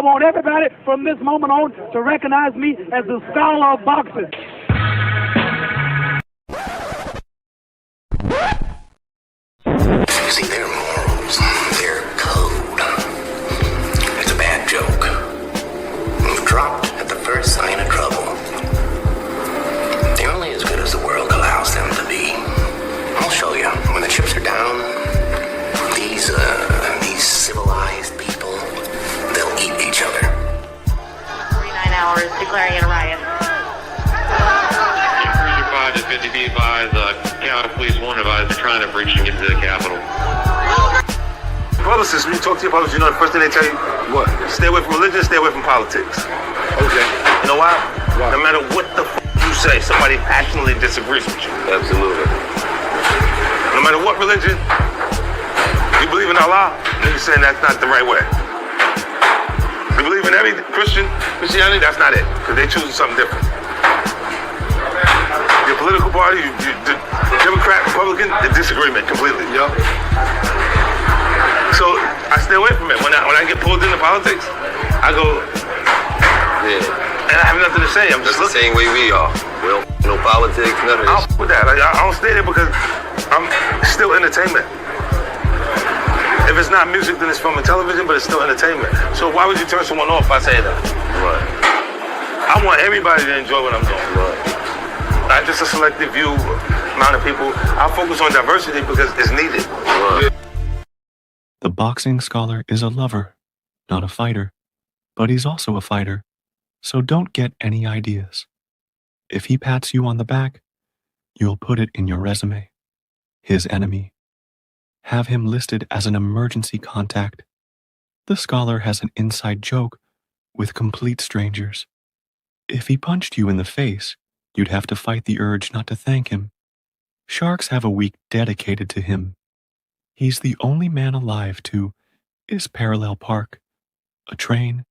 want everybody from this moment on to recognize me as the scholar of boxing. See, their morals, their code. It's a bad joke. You've dropped at the first sign of trouble. They're only as good as the world allows them to be. I'll show you. When the chips are down, these civilized people, they'll eat each other. 49 hours declaring it a riot. Cruiser 5 to 50 feet advised, County Police 1 advised they're trying to breach and get into the Capitol. Publicists, when you talk to your publicists, you know the first thing they tell you? What? Stay away from religion, stay away from politics. Okay. You know why? Why? No matter what the you say, somebody passionately disagrees with you. Absolutely. No matter what religion, you believe in Allah, then you're saying that's not the right way. You believe in every Christianity, that's not it, because they choosing something different. Your political party, Democrat, Republican, the disagreement completely. Yep. So I stay away from it. When I get pulled into politics, I go, Yeah. and I have nothing to say. I'm That's just the same way we are. We don't no politics, none of I'll this. with that. I don't stay there because I'm still entertainment. If it's not music, then it's film and television, but it's still entertainment. So why would you turn someone off by saying that? Right. I want everybody to enjoy what I'm doing. Right. Not just a selective few amount of people. I focus on diversity because it's needed. Right. The boxing scholar is a lover, not a fighter, but he's also a fighter, so don't get any ideas. If he pats you on the back, you'll put it in your resume. His enemy. Have him listed as an emergency contact. The scholar has an inside joke with complete strangers. If he punched you in the face, you'd have to fight the urge not to thank him. Sharks have a week dedicated to him. He's the only man alive to is parallel park. A train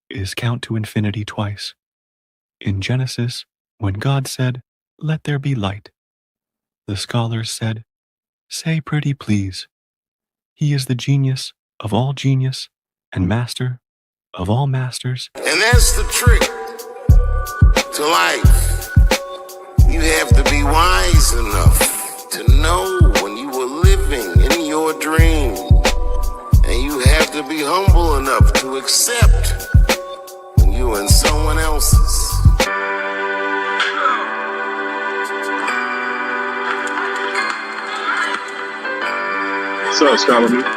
is count to infinity twice. In Genesis, when God said, "Let there be light," the scholars said, "Say pretty please." He is the genius of all genius and master of all masters. And that's the trick to life. You have to be wise enough to know when you were living in your dream. And you have to be humble enough to accept when you were in someone else's. What's up, Scholar?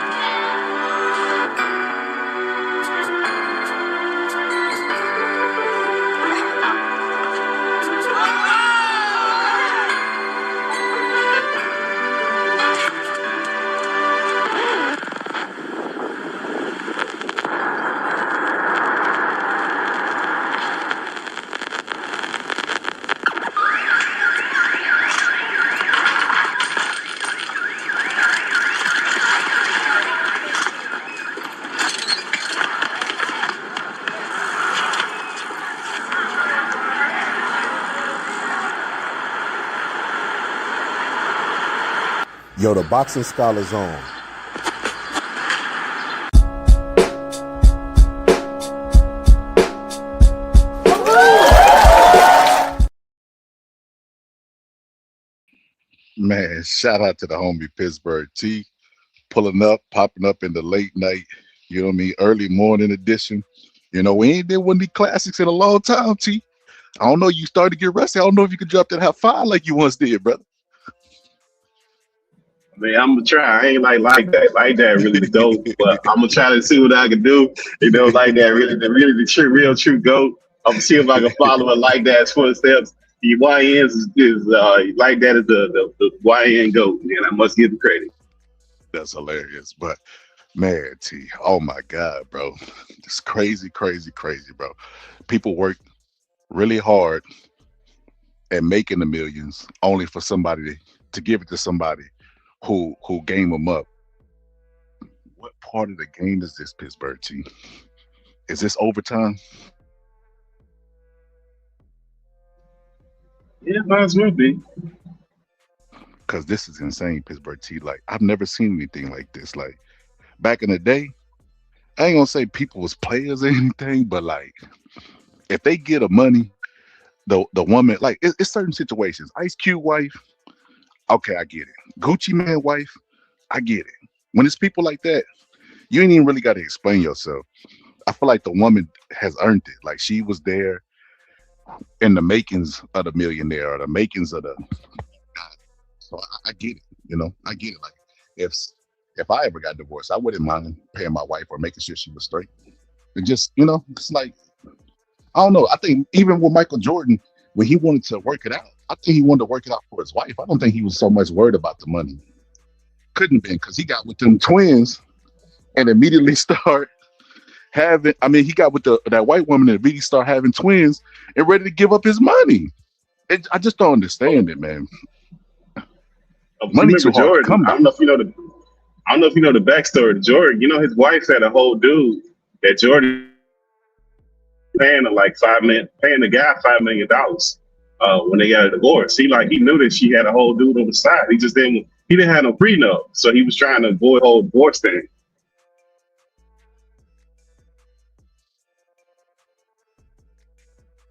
Yo, the Boxing Scholar's on. Man, shout out to the homie Pittsburgh T, pulling up, popping up in the late night, you know what I mean, early morning edition. You know, we ain't did one of these classics in a long time, T. I don't know, you started to get rusty. I don't know if you could drop that high five like you once did, brother. Man, I'm gonna try. I ain't like that. Like that really dope, but I'm gonna try to see what I can do. You know, like that really the true, real true GOAT. I'm gonna see if I can follow it like that's footsteps. The YNs is like that is the YN GOAT, and I must give him credit. That's hilarious. But man, T, oh my God, bro. It's crazy, crazy, crazy, bro. People work really hard at making the millions only for somebody to give it to somebody who game them up. What part of the game is this, Pittsburgh T? Is this overtime? Yeah, might as well be. Because this is insane, Pittsburgh T. Like, I've never seen anything like this. Like, back in the day, I ain't gonna say people was players or anything, but like if they get a money, the woman like it's certain situations. Ice Cube wife, okay, I get it. Gucci Man wife, I get it. When it's people like that, you ain't even really got to explain yourself. I feel like the woman has earned it. Like she was there in the makings of the millionaire or the makings of the. So I get it. You know, I get it. Like if I ever got divorced, I wouldn't mind paying my wife or making sure she was straight. And just it's like I don't know. I think even with Michael Jordan, when he wanted to work it out, I think he wanted to work it out for his wife. I don't think he was so much worried about the money. Couldn't have been because he got with them twins and immediately start having. I mean, he got with that white woman and immediately start having twins and ready to give up his money. I just don't understand it, man. Money too hard Jordan, to come by. I don't know if you know the backstory to Jordan. You know, his wife had a whole dude that Jordan paying paying the guy $5 million when they got a divorce. He knew that she had a whole dude on the side. He didn't have no prenup, so he was trying to avoid the whole divorce thing.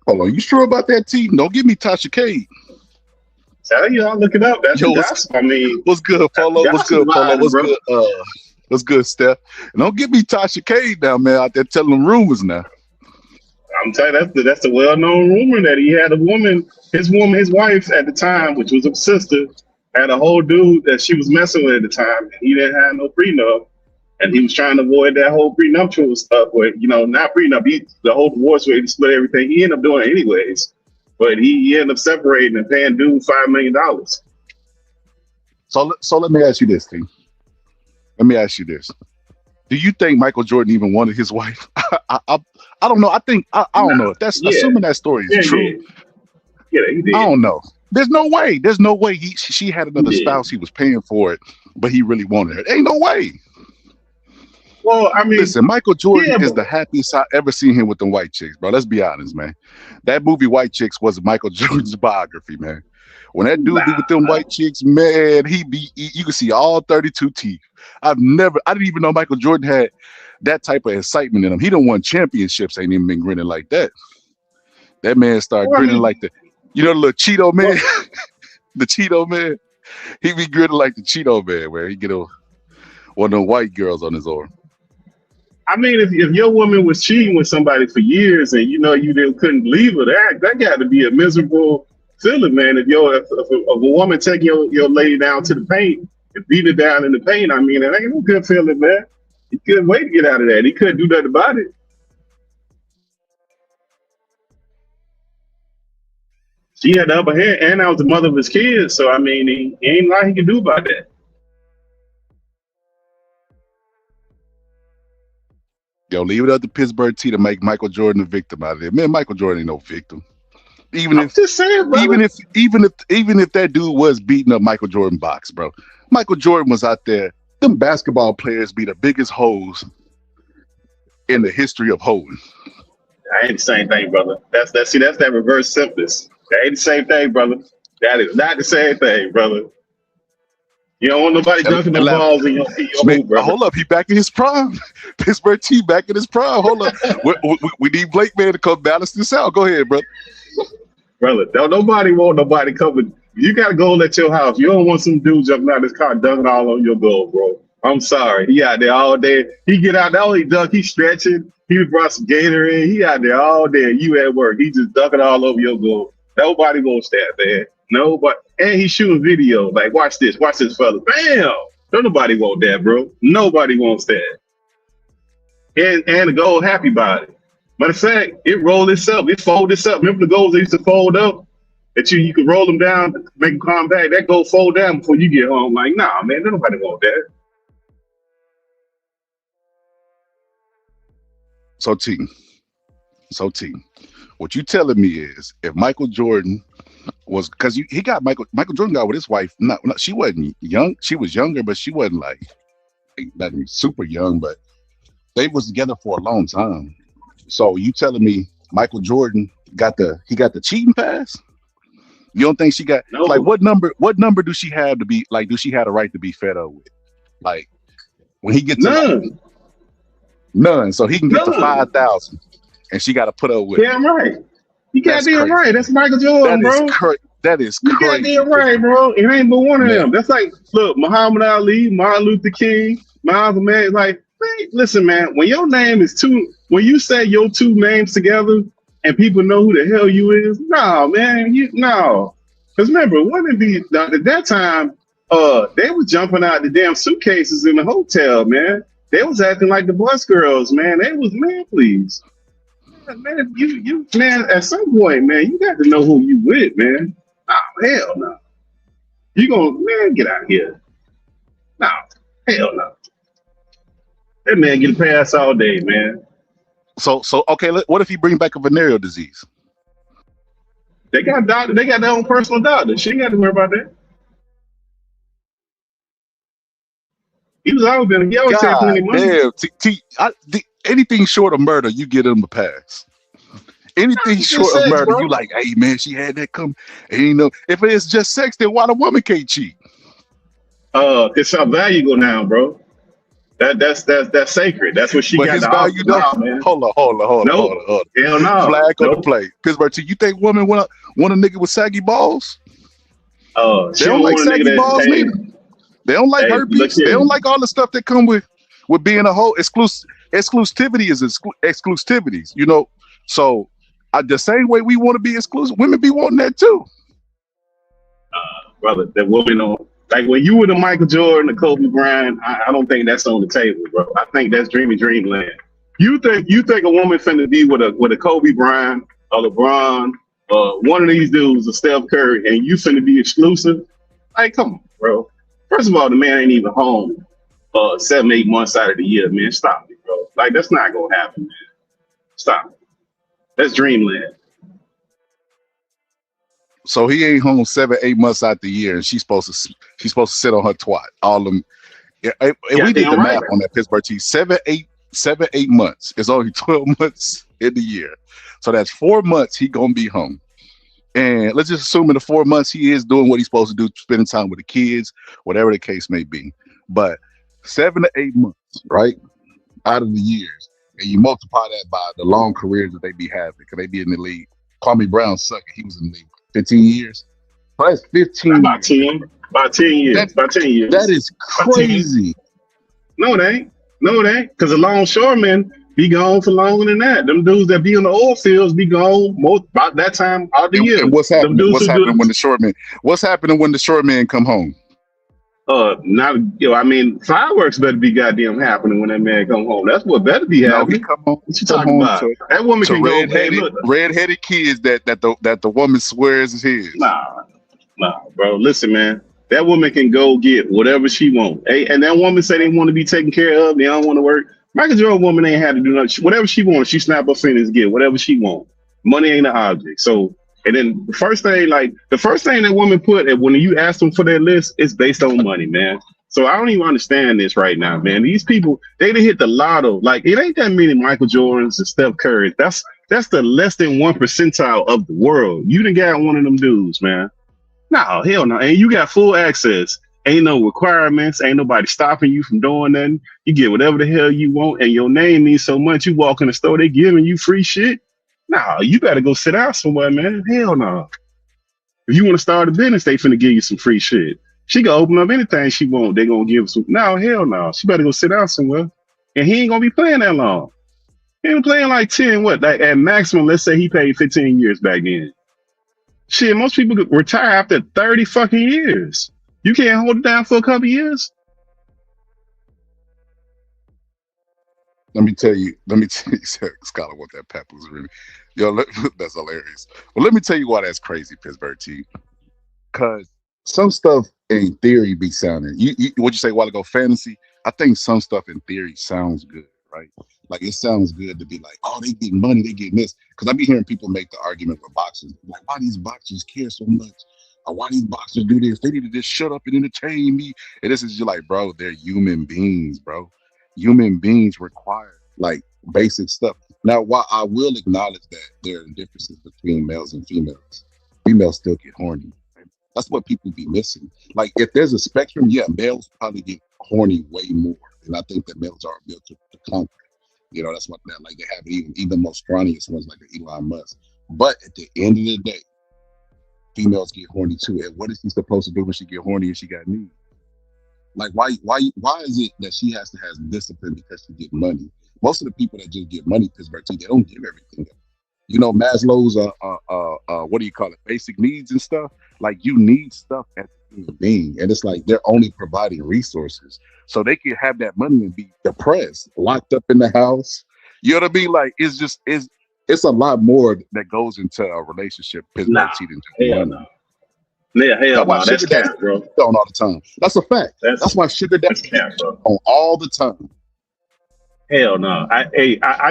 Hold on, you sure about that, T? Don't give me Tasha K. Tell you, I'll look it up. That's gossip. I mean, what's good, Polo? What's good, Polo? What's good? What's good, Steph? And don't give me Tasha K now, man, out there telling them rumors now. I'm telling you, that's the well-known rumor that he had a woman, his wife at the time, which was a sister, had a whole dude that she was messing with at the time. And he didn't have no prenup, and he was trying to avoid that whole prenuptial stuff. Where not prenup, the whole divorce where he split everything. He ended up doing it anyways, but he ended up separating and paying dude $5 million. So let me ask you this, T. Let me ask you this. Do you think Michael Jordan even wanted his wife? I don't know. I think I don't know if that's assuming that story is true. Yeah, he did. I don't know. There's no way. There's no way she had another spouse. He was paying for it, but he really wanted her. Ain't no way. Well, I mean, listen, Michael Jordan is the happiest I ever seen him with them white chicks, bro. Let's be honest, man. That movie White Chicks was Michael Jordan's biography, man. When that dude be with them white chicks, man, you can see all 32 teeth. I didn't even know Michael Jordan had that type of excitement in him. He done won championships, ain't even been grinning like that. That man started grinning like the little Cheeto man, the Cheeto man. He be grinning like the Cheeto man, where he get one of them white girls on his arm. I mean, if your woman was cheating with somebody for years and you couldn't leave her, that got to be a miserable feeling, man. If a woman taking your lady down to the paint and beat her down in the paint, I mean, it ain't no good feeling, man. He couldn't wait to get out of that. He couldn't do nothing about it. She had the upper hand, and I was the mother of his kids. So, I mean, he ain't a lot he can do about that. Yo, leave it up to Pittsburgh T to make Michael Jordan a victim out of it. Man, Michael Jordan ain't no victim. Even if that dude was beating up Michale Jordan box, bro. Michael Jordan was out there. Them basketball players be the biggest hoes in the history of hoeing. That ain't the same thing, brother. That's that reverse simplest. That ain't the same thing, brother. That is not the same thing, brother. You don't want nobody dunking the balls in your hoop, brother. Hold up, he back in his prime. Pittsburgh T back in his prime. Hold up. we need Blake, man, to come balance this out. Go ahead, brother. Brother, nobody want nobody coming. You gotta go at your house. You don't want some dude jumping out of his car dunking all on your goal, bro. I'm sorry. He out there all day. He get out there, he dunk, he stretching. He brought some Gatorade. He out there all day. You at work. He just dunking all over your goal. Nobody wants that, man. Nobody. And he's shooting video. Like, watch this, fella. Bam! Don't nobody want that, bro. Nobody wants that. And the goal happy about it. Matter of fact, it rolled itself. It folded itself. Remember the goals that used to fold up? That you could roll them down, make them come back. That goal fold down before you get home. Like, nah, man, nobody want that. So T, what you telling me is if Michael Jordan was, because he got Michael Jordan got with his wife. Not she wasn't young. She was younger, but she wasn't like not super young. But they was together for a long time. So you telling me Michael Jordan got the cheating pass? You don't think she got like what number do she have to be like? Do she have the right to be fed up with? Like when he gets none. None. So he can get to None. 5,000, and she got to put up with it. Damn right. You That's goddamn crazy. right. That's Michael Jordan, That is bro. that is You crazy. goddamn right, bro. It ain't but one of Man. them. That's like, look, Muhammad Ali, Martin Luther King, Malcolm X. Like, man, listen, man. When your name is when you say your two names together and people know who the hell you is, no, man, no. Because remember, women at that time, they was jumping out the damn suitcases in the hotel, man. They was acting like the bus girls, man. They was, man, please. Man, you man, at some point, man, you got to know who you with, man. Oh, hell no. You gonna, man, get out here. No, hell no. That man get a pass all day, man. So okay, what if he bring back a venereal disease? They got doctor, they got their own personal doctor. She ain't got to worry about that. He always taking plenty money. Damn, anything short of murder, you get him a pass. Anything short of murder, bro. You like, hey man, she had that come. And you know, if it's just sex, then why the woman can't cheat? Cause her value go down, bro. That's sacred. That's what she got. His value don't. Man. Hold on. Hell no. Flag on the play. Pittsburgh T. You think women want a nigga with saggy balls? They don't like saggy balls neither. They don't like herpes. They don't like all the stuff that come with being a whole exclusivity is exclusivities, you know. So the same way we want to be exclusive, women be wanting that too. Brother, that women don't like when you were the Michael Jordan, the Kobe Bryant. I don't think that's on the table, bro. I think that's dreamland. You think a woman finna be with a Kobe Bryant or LeBron one of these dudes, a Steph Curry, and you finna be exclusive? Like, come on, bro. First of all, the man ain't even home 7-8 months out of the year, man. Stop it, bro. Like, that's not gonna happen, man. Stop it. That's dreamland. So he ain't home 7-8 months out the year, and she's supposed to sit on her twat. All them. Yeah, we did the math on that Pittsburgh T. 7-8 months. It's only 12 months in the year, so that's 4 months he gonna be home. And let's just assume in the 4 months he is doing what he's supposed to do, spending time with the kids, whatever the case may be. But 7 to 8 months, right, out of the years, and you multiply that by the long careers that they be having, because they be in the league. Kwame Brown sucked. He was in the league 15 years. So that's 15 about 10. About 10 years. About 10 years. That is crazy. No, it ain't. Because the longshoremen be gone for longer than that. Them dudes that be in the oil fields be gone about that time of the year. And what's happening? What's happening when the shortmen come home? Fireworks better be goddamn happening when that man come home. That's what better be happening. What you talking about? That woman can go. Hey, look, redheaded kids that the woman swears is his. Nah, bro. Listen, man. That woman can go get whatever she wants. Hey, and that woman say they want to be taken care of. They don't want to work. Michael Jordan woman ain't had to do nothing. Whatever she wants, she snap her fingers, get whatever she wants. Money ain't an object. So, and then the first thing that woman put, and when you ask them for their list, it's based on money, man. So I don't even understand this right now, man. These people, they done hit the lotto. Like, it ain't that many Michael Jordans and Steph Curry. That's the less than 1 percentile of the world. You done got one of them dudes, man. No, hell no. And you got full access. Ain't no requirements. Ain't nobody stopping you from doing nothing. You get whatever the hell you want, and your name means so much. You walk in the store, they giving you free shit. Nah, you better go sit out somewhere, man. Hell no. If you want to start a business, they finna give you some free shit. She can open up anything she want. They gonna give some. No, hell no. She better go sit out somewhere. And he ain't gonna be playing that long. He been playing like 10, like at maximum, let's say he paid 15 years back then. Shit, most people retire after 30 fucking years. You can't hold it down for a couple years. Let me tell you, Scholar, what that pep was really. That's hilarious. Well, let me tell you why that's crazy, Pittsburgh T. Because some stuff in theory be sounding. What'd you say a while ago? Fantasy. I think some stuff in theory sounds good, right? Like it sounds good to be like, oh, they get money, they get this. Because I be hearing people make the argument with boxers, like, why these boxers care so much? Or why these boxers do this? They need to just shut up and entertain me. And this is just like, bro, they're human beings, bro. Human beings require like basic stuff. Now, while I will acknowledge that there are differences between males and females, females still get horny. Right? That's what people be missing. Like if there's a spectrum, yeah, males probably get horny way more. And I think that males are built to conquer. You know, that's what that like they have even the most scrawniest ones like Elon Musk. But at the end of the day, females get horny too. And what is she supposed to do when she get horny and she got needs? Like why is it that she has to have discipline because she get money? Most of the people that just get money, Pittsburgh T, they don't give everything up. You know, Maslow's what do you call it? Basic needs and stuff. Like you need stuff as a human being, and it's like they're only providing resources, so they can have that money and be depressed, locked up in the house. You know what I mean? Like it's a lot more that goes into a relationship, Pittsburgh T, than just hell money. no. Yeah, hell no. That's sugar cap, bro. On all the time. That's a fact. That's why sugar daddy cap, bro. On all the time. Hell no. I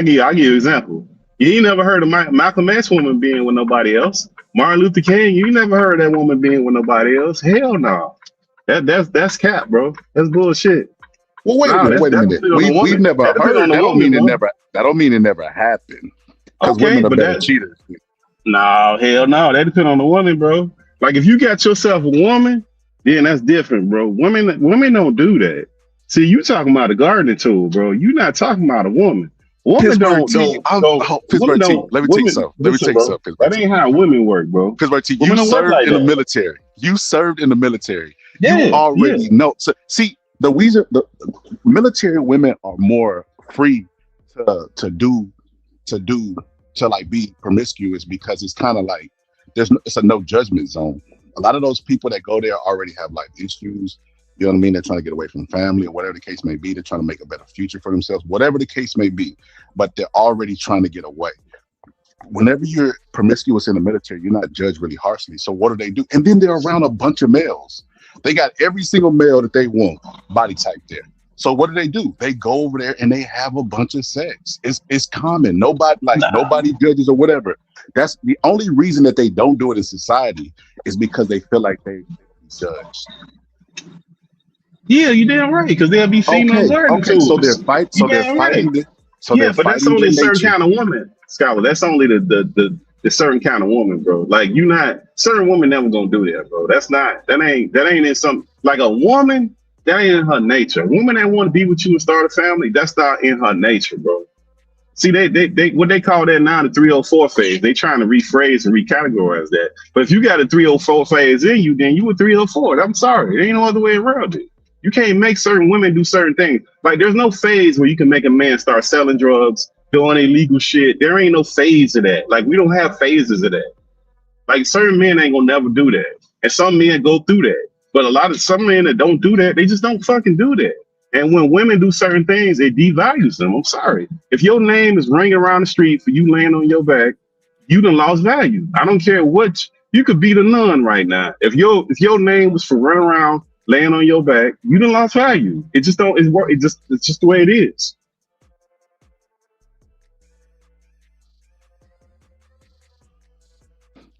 give you an example. You ain't never heard of Malcolm X woman being with nobody else. Martin Luther King, you never heard of that woman being with nobody else. Hell no. That's cap, bro. That's bullshit. Well, wait a minute. We've never heard. That don't mean it never happened. Because women are better cheaters. No, hell no. That depends on the woman, bro. Like if you got yourself a woman, then that's different, bro. Women don't do that. See, you talking about a gardening tool, bro. You not talking about a woman. Women don't. Pittsburgh T. Let me tell you something. That ain't how women work, bro. Pittsburgh T. You served in the military. You served in the military. You already know. So, see, the reason the military women are more free to like be promiscuous because it's kind of like it's a no judgment zone. A lot of those people that go there already have life issues. You know what I mean? They're trying to get away from family or whatever the case may be. They're trying to make a better future for themselves, whatever the case may be. But they're already trying to get away. Whenever you're promiscuous in the military, you're not judged really harshly. So what do? And then they're around a bunch of males. They got every single male that they want body type there. So what do? They go over there and they have a bunch of sex. It's common. Nobody judges or whatever. That's the only reason that they don't do it in society is because they feel like they judged. Yeah, you're damn right, because they'll be females learning too. So they're fighting. But that's only a certain kind of woman, Scholar. That's only the certain kind of woman, bro. Like certain women never gonna do that, bro. That ain't in some like a woman. That ain't in her nature. A woman that want to be with you and start a family, that's not in her nature, bro. See, they what they call that now the 304 phase. They trying to rephrase and recategorize that. But if you got a 304 phase in you, then you a 304. I'm sorry, there ain't no other way around it. You can't make certain women do certain things. Like there's no phase where you can make a man start selling drugs, doing illegal shit. There ain't no phase of that. Like we don't have phases of that. Like certain men ain't gonna never do that. And some men go through that. But some men that don't do that, they just don't fucking do that. And when women do certain things, it devalues them. I'm sorry. If your name is ringing around the street for you laying on your back, you done lost value. I don't care what you could be the nun right now. If your name was for running around laying on your back, you done lost value. It just don't. It's just the way it is.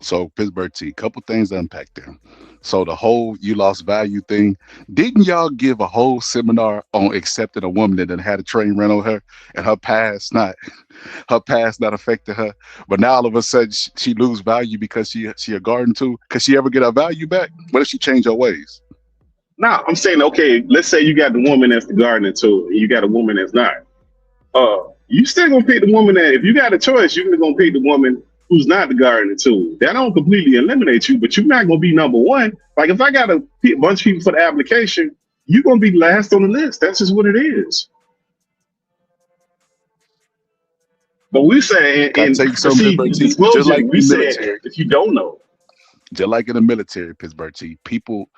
So Pittsburgh T, couple things to unpack there. So the whole you lost value thing, didn't y'all give a whole seminar on accepting a woman that done had a train run on her and her past not affected her, but now all of a sudden she lose value because she a garden tool? Could she ever get her value back? What if she change her ways? Now I'm saying, okay, let's say you got the woman that's the gardening tool and you got a woman that's not. You still gonna pick the woman that, if you got a choice, you're gonna pick the woman who's not the gardening tool. That don't completely eliminate you, but you're not gonna be number one. Like if I got a bunch of people for the application, you're gonna be last on the list. That's just what it is. But we say disclosure, like we said if you don't know. Just like in the military, Pittsburgh T, people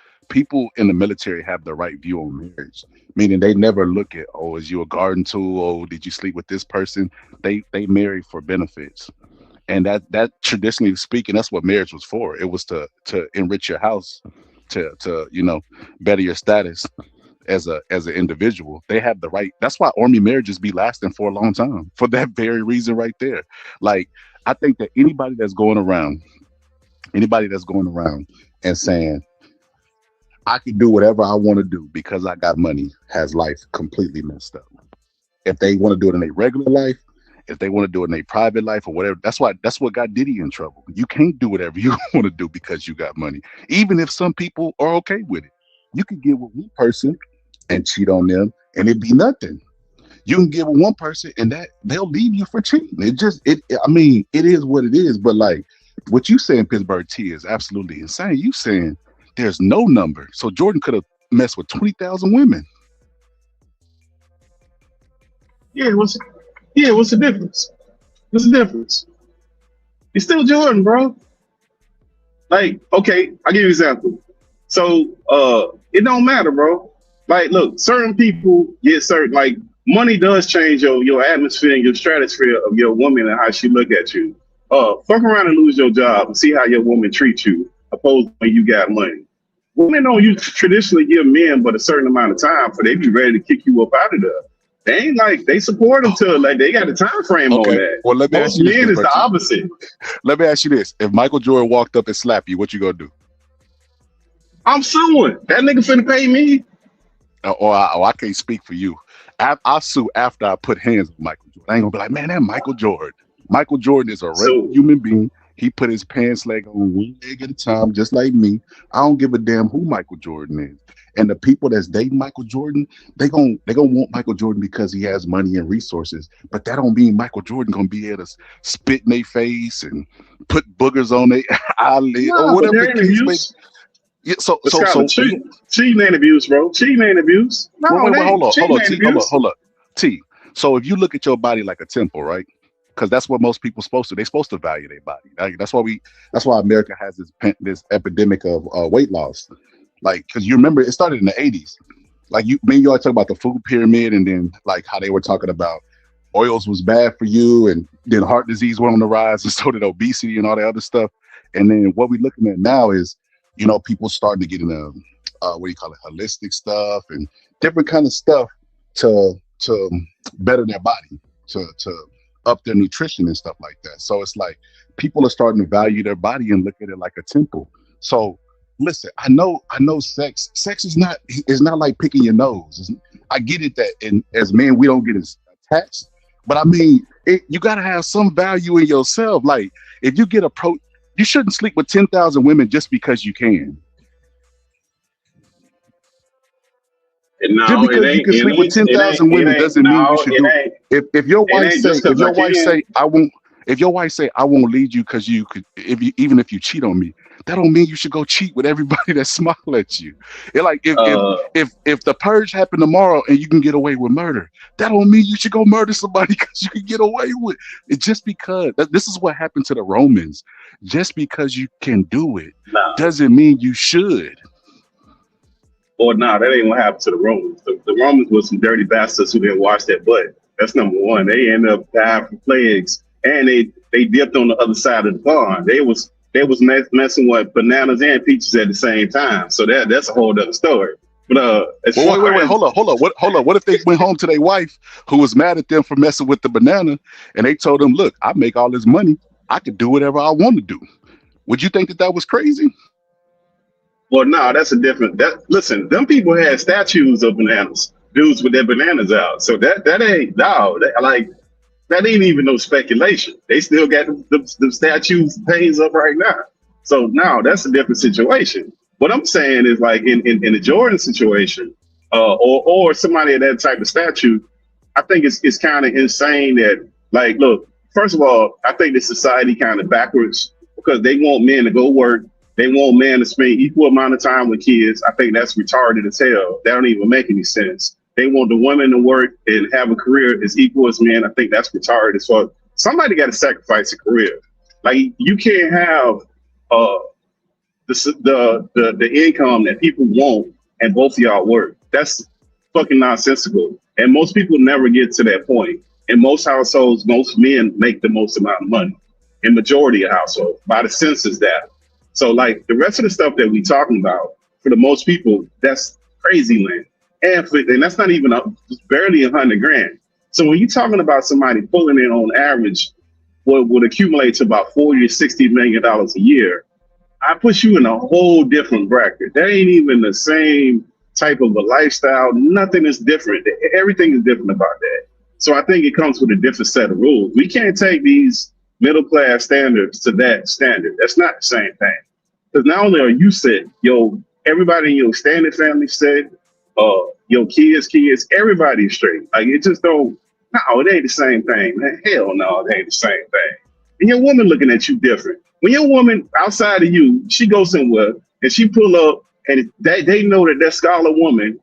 in the military have the right view on marriage, meaning they never look at, oh, is you a garden tool? Oh, did you sleep with this person? They marry for benefits. And that traditionally speaking, that's what marriage was for. It was to enrich your house, to better your status as an individual. They have the right. That's why army marriages be lasting for a long time, for that very reason right there. Like I think that anybody that's going around and saying I can do whatever I want to do because I got money has life completely messed up. If they want to do it in their regular life, if they want to do it in their private life or whatever, that's what got Diddy in trouble. You can't do whatever you want to do because you got money. Even if some people are okay with it, you could get with one person and cheat on them and it'd be nothing. You can give one person, and that they'll leave you for cheating. I mean, it is what it is. But like what you saying, Pittsburgh T is absolutely insane. You saying there's no number, so Jordan could have messed with 20,000 women. Yeah, what's the difference? What's the difference? He's still Jordan, bro. Like, okay, I'll give you an example. So it don't matter, bro. Like, look, certain people get certain, like, money does change your atmosphere and your stratosphere of your woman and how she look at you. Fuck around and lose your job and see how your woman treats you, opposed to when you got money. Women don't traditionally give men but a certain amount of time for they be ready to kick you up out of there. They ain't like they support them till like they got a time frame on that. Well, let me ask Most you this, men is the Pittsburgh T. opposite. Let me ask you this: if Michael Jordan walked up and slapped you, what you gonna do? I'm suing. That nigga finna pay me. I can't speak for you. I'll sue after I put hands on Michael Jordan. I ain't gonna be like, man, that Michael Jordan. Michael Jordan is a regular human being. He put his pants leg on one leg at a time, just like me. I don't give a damn who Michael Jordan is. And the people that's dating Michael Jordan, they gonna want Michael Jordan because he has money and resources. But that don't mean Michael Jordan gonna be able to spit in their face and put boogers on their eyelid or whatever the case may be. Yeah, so cheating ain't abuse, bro. Cheating ain't abuse. No, wait, hold up. T. So if you look at your body like a temple, right? Because that's what most people supposed to. They're supposed to value their body. That's why America has this epidemic of weight loss. Like, because you remember it started in the 80s. Like you always talk about the food pyramid, and then like how they were talking about oils was bad for you, and then heart disease went on the rise, and so did obesity and all that other stuff. And then what we're looking at now is, people starting to get into holistic stuff and different kind of stuff to better their body, to up their nutrition and stuff like that. So it's like people are starting to value their body and look at it like a temple. So listen, I know sex is not like picking your nose. I get it that as men we don't get as attached, but I mean you gotta have some value in yourself. Like if you get approached, you shouldn't sleep with 10,000 women just because you can. No, just because you can sleep with 10,000 women doesn't mean you should do it. If your wife say I won't lead you because you could, even if you cheat on me, that don't mean you should go cheat with everybody that smile at you. It like if the purge happened tomorrow and you can get away with murder, that don't mean you should go murder somebody because you can get away with it. Just because this is what happened to the Romans. Just because you can do it doesn't mean you should. Or that ain't what happened to the Romans. The Romans were some dirty bastards who didn't wash their butt. That's number one. They ended up dying from plagues, and they dipped on the other side of the pond. They was messing with bananas and peaches at the same time. So that's a whole other story. But wait, hold up. What if they went home to their wife who was mad at them for messing with the banana, and they told them, "Look, I make all this money. I could do whatever I want to do." Would you think that was crazy? Well, no, that's a different. Listen, them people had statues of bananas, dudes with their bananas out. So that ain't that ain't even no speculation. They still got the statues, paintings up right now. So now that's a different situation. What I'm saying is like in the Jordan situation, or somebody of that type of statue, I think it's kind of insane that like, look, first of all, I think the society kind of backwards because they want men to go work. They want men to spend equal amount of time with kids. I think that's retarded as hell. That don't even make any sense. They want the women to work and have a career as equal as men. I think that's retarded as well. Somebody got to sacrifice a career. Like you can't have the income that people want and both of y'all work. That's fucking nonsensical. And most people never get to that point. In most households, most men make the most amount of money. In majority of households, by the census data. So like the rest of the stuff that we talking about, for the most people, that's crazy land. And that's not even barely $100,000. So when you're talking about somebody pulling in on average, what would accumulate to about $40 to $60 million a year, I put you in a whole different bracket. That ain't even the same type of a lifestyle. Nothing is different. Everything is different about that. So I think it comes with a different set of rules. We can't take these middle class standards to that standard. That's not the same thing. Because not only are you set, everybody in your extended family set, your kids, everybody's straight. Like it just don't. No, it ain't the same thing, man. Hell no, it ain't the same thing. And your woman looking at you different. When your woman outside of you, she goes somewhere and she pull up, and they know that scholar woman,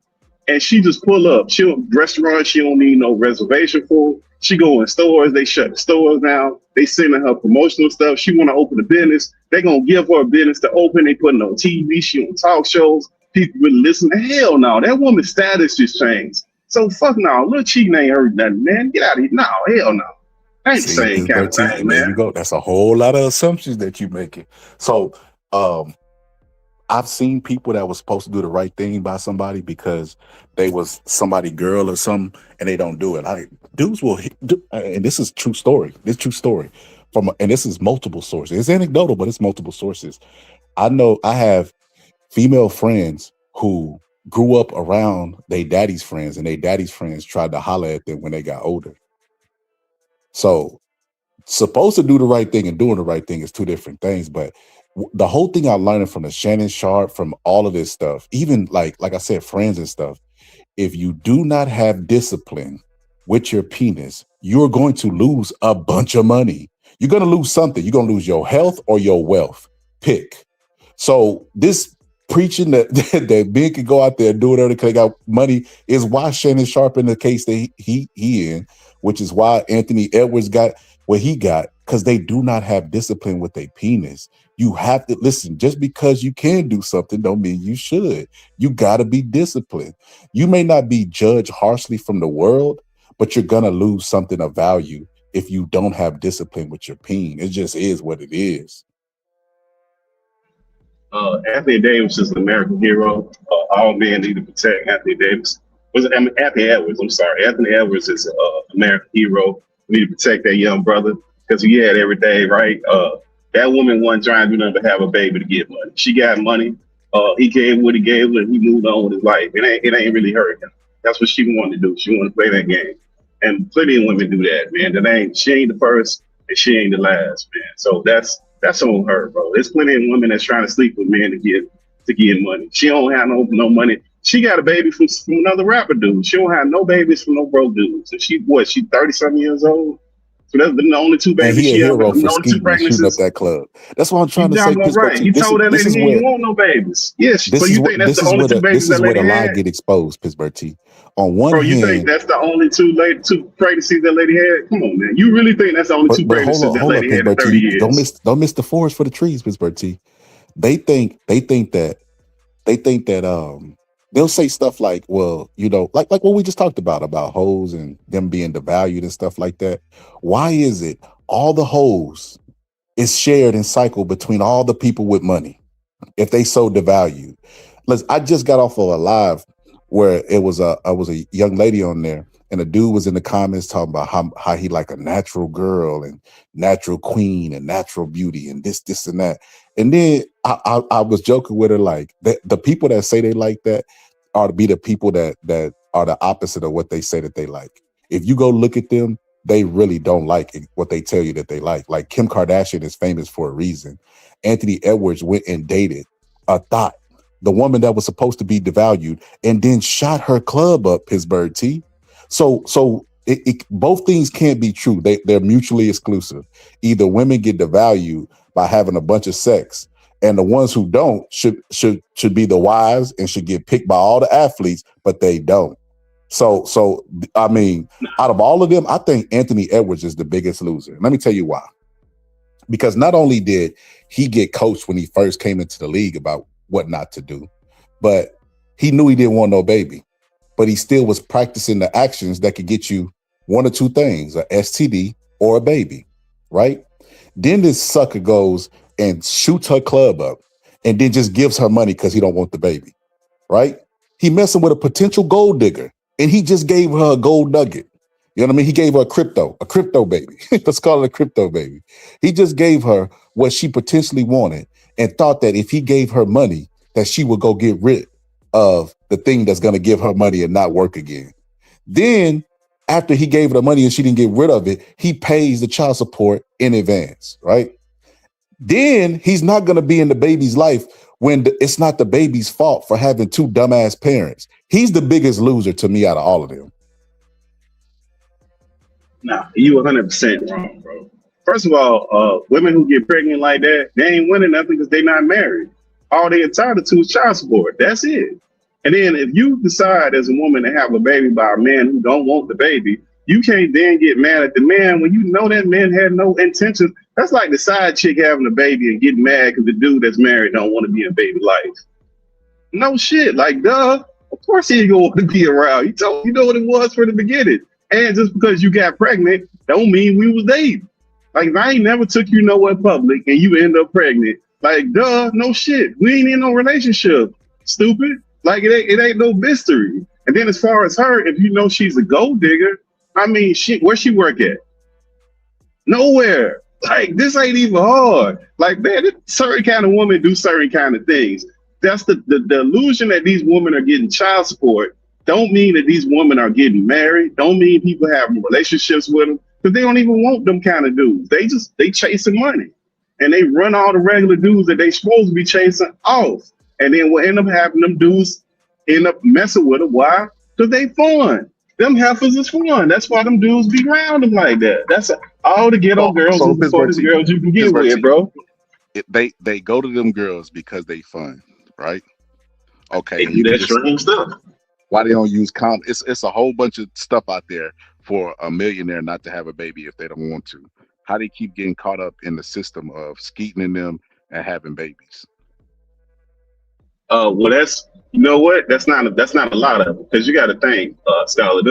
and she just pull up. She restaurant, she don't need no reservation for. She go in stores, they shut the stores down. They sending her promotional stuff. She want to open a business. They gonna give her a business to open. They putting on TV. She on talk shows. People really listen. Hell no, that woman's status just changed. So fuck no, little cheating ain't hurt nothing, man. Get out of here. No, hell no. Ain't the same kind of thing, man. There you go. That's a whole lot of assumptions that you making. So I've seen people that was supposed to do the right thing by somebody because they was somebody girl or something, and they don't do it. Dudes will, and this is true story. This true story and this is multiple sources. It's anecdotal, but it's multiple sources. I know I have female friends who grew up around their daddy's friends, and their daddy's friends tried to holler at them when they got older. So supposed to do the right thing and doing the right thing is two different things. But the whole thing I'm learning from the Shannon Sharp, from all of this stuff, even like I said, friends and stuff, if you do not have discipline with your penis, you're going to lose a bunch of money. You're going to lose something. You're going to lose your health or your wealth. Pick. So this preaching that men can go out there and do whatever because they got money is why Shannon Sharp in the case that he in, which is why Anthony Edwards got what he got, because they do not have discipline with their penis. You have to listen. Just because you can do something don't mean you should. You got to be disciplined. You may not be judged harshly from the world, but you're gonna lose something of value if you don't have discipline with your peen. It just is what it is. Anthony Davis is an American hero. All men need to protect Anthony Davis. Anthony Edwards? I'm sorry. Anthony Edwards is an American hero. We need to protect that young brother because he had every day, right? That woman wasn't trying to do nothing but have a baby to get money. She got money. He gave what he gave her, and he moved on with his life. It ain't really hurt him. That's what she wanted to do. She wanted to play that game. And plenty of women do that, man. She ain't the first, and she ain't the last, man. So that's on her, bro. There's plenty of women that's trying to sleep with men to get money. She don't have no money. She got a baby from another rapper dude. She don't have no babies from no broke dudes. And she 30-something years old. So that's been the only two babies she ever. The only two pregnancies. Up that club. That's what I'm trying to say. Right. He told that lady he didn't want no babies. Yes. So you think that's the only two babies that lady had? This is where the lie get exposed, Pittsburgh T. On one hand, you think that's the only two pregnancies that lady had? Come on, man. You really think that's the only two pregnancies that lady had in 30 years? Don't miss the forest for the trees, Pittsburgh T. They think that they'll say stuff like, well, like what we just talked about hoes and them being devalued and stuff like that. Why is it all the hoes is shared and cycled between all the people with money if they so devalued? I just got off of a live where it was a young lady on there, and a dude was in the comments talking about how he like a natural girl and natural queen and natural beauty and this and that. And then I was joking with her like the people that say they like that are to be the people that are the opposite of what they say that they like. If you go look at them, they really don't like what they tell you that they like. Like Kim Kardashian is famous for a reason. Anthony Edwards went and dated a thought, the woman that was supposed to be devalued, and then shot her club up, Pittsburgh T. So both things can't be true. They're mutually exclusive. Either women get devalued by having a bunch of sex, and the ones who don't should be the wives and should get picked by all the athletes, but they don't. So I mean, out of all of them, I think Anthony Edwards is the biggest loser. Let me tell you why. Because not only did he get coached when he first came into the league about what not to do, but he knew he didn't want no baby, but he still was practicing the actions that could get you one or two things, a STD or a baby, right? Then this sucker goes and shoots her club up and then just gives her money because he don't want the baby, right? He messing with a potential gold digger, and he just gave her a gold nugget. You know what I mean? He gave her a crypto baby. Let's call it a crypto baby. He just gave her what she potentially wanted and thought that if he gave her money, that she would go get rid of the thing that's going to give her money and not work again. Then after he gave her the money and she didn't get rid of it, he pays the child support in advance, right? Then he's not going to be in the baby's life when it's not the baby's fault for having two dumbass parents. He's the biggest loser to me out of all of them. Nah, you 100% wrong, bro. First of all, women who get pregnant like that, they ain't winning nothing because they not married. All they entitled to is child support. That's it. And then if you decide as a woman to have a baby by a man who don't want the baby, you can't then get mad at the man when you know that man had no intention. That's like the side chick having a baby and getting mad because the dude that's married don't want to be in baby life. No shit, like duh. Of course he ain't gonna want to be around. You know what it was from the beginning. And just because you got pregnant, don't mean we was dating. Like if I ain't never took you nowhere public and you end up pregnant, like duh, no shit. We ain't in no relationship. Stupid. Like it ain't no mystery. And then as far as her, if you know she's a gold digger, I mean, where she work at? Nowhere. Like this ain't even hard. Like man, certain kind of women do certain kind of things. That's the illusion that these women are getting child support. Don't mean that these women are getting married. Don't mean people have relationships with them because they don't even want them kind of dudes. They chasing money, and they run all the regular dudes that they supposed to be chasing off. And then what end up happening? Them dudes end up messing with them. Why? Because they fun. Them heifers is fun. That's why them dudes be around them like that. That's all the ghetto girls and the shortest girls you can get with, bro. They go to them girls because they fun, right? Okay. They do that strange stuff. Why they don't use condoms? It's a whole bunch of stuff out there for a millionaire not to have a baby if they don't want to. How they keep getting caught up in the system of skeeting in them and having babies? Well, you know what? That's not a lot of it because you got to think, Scholar.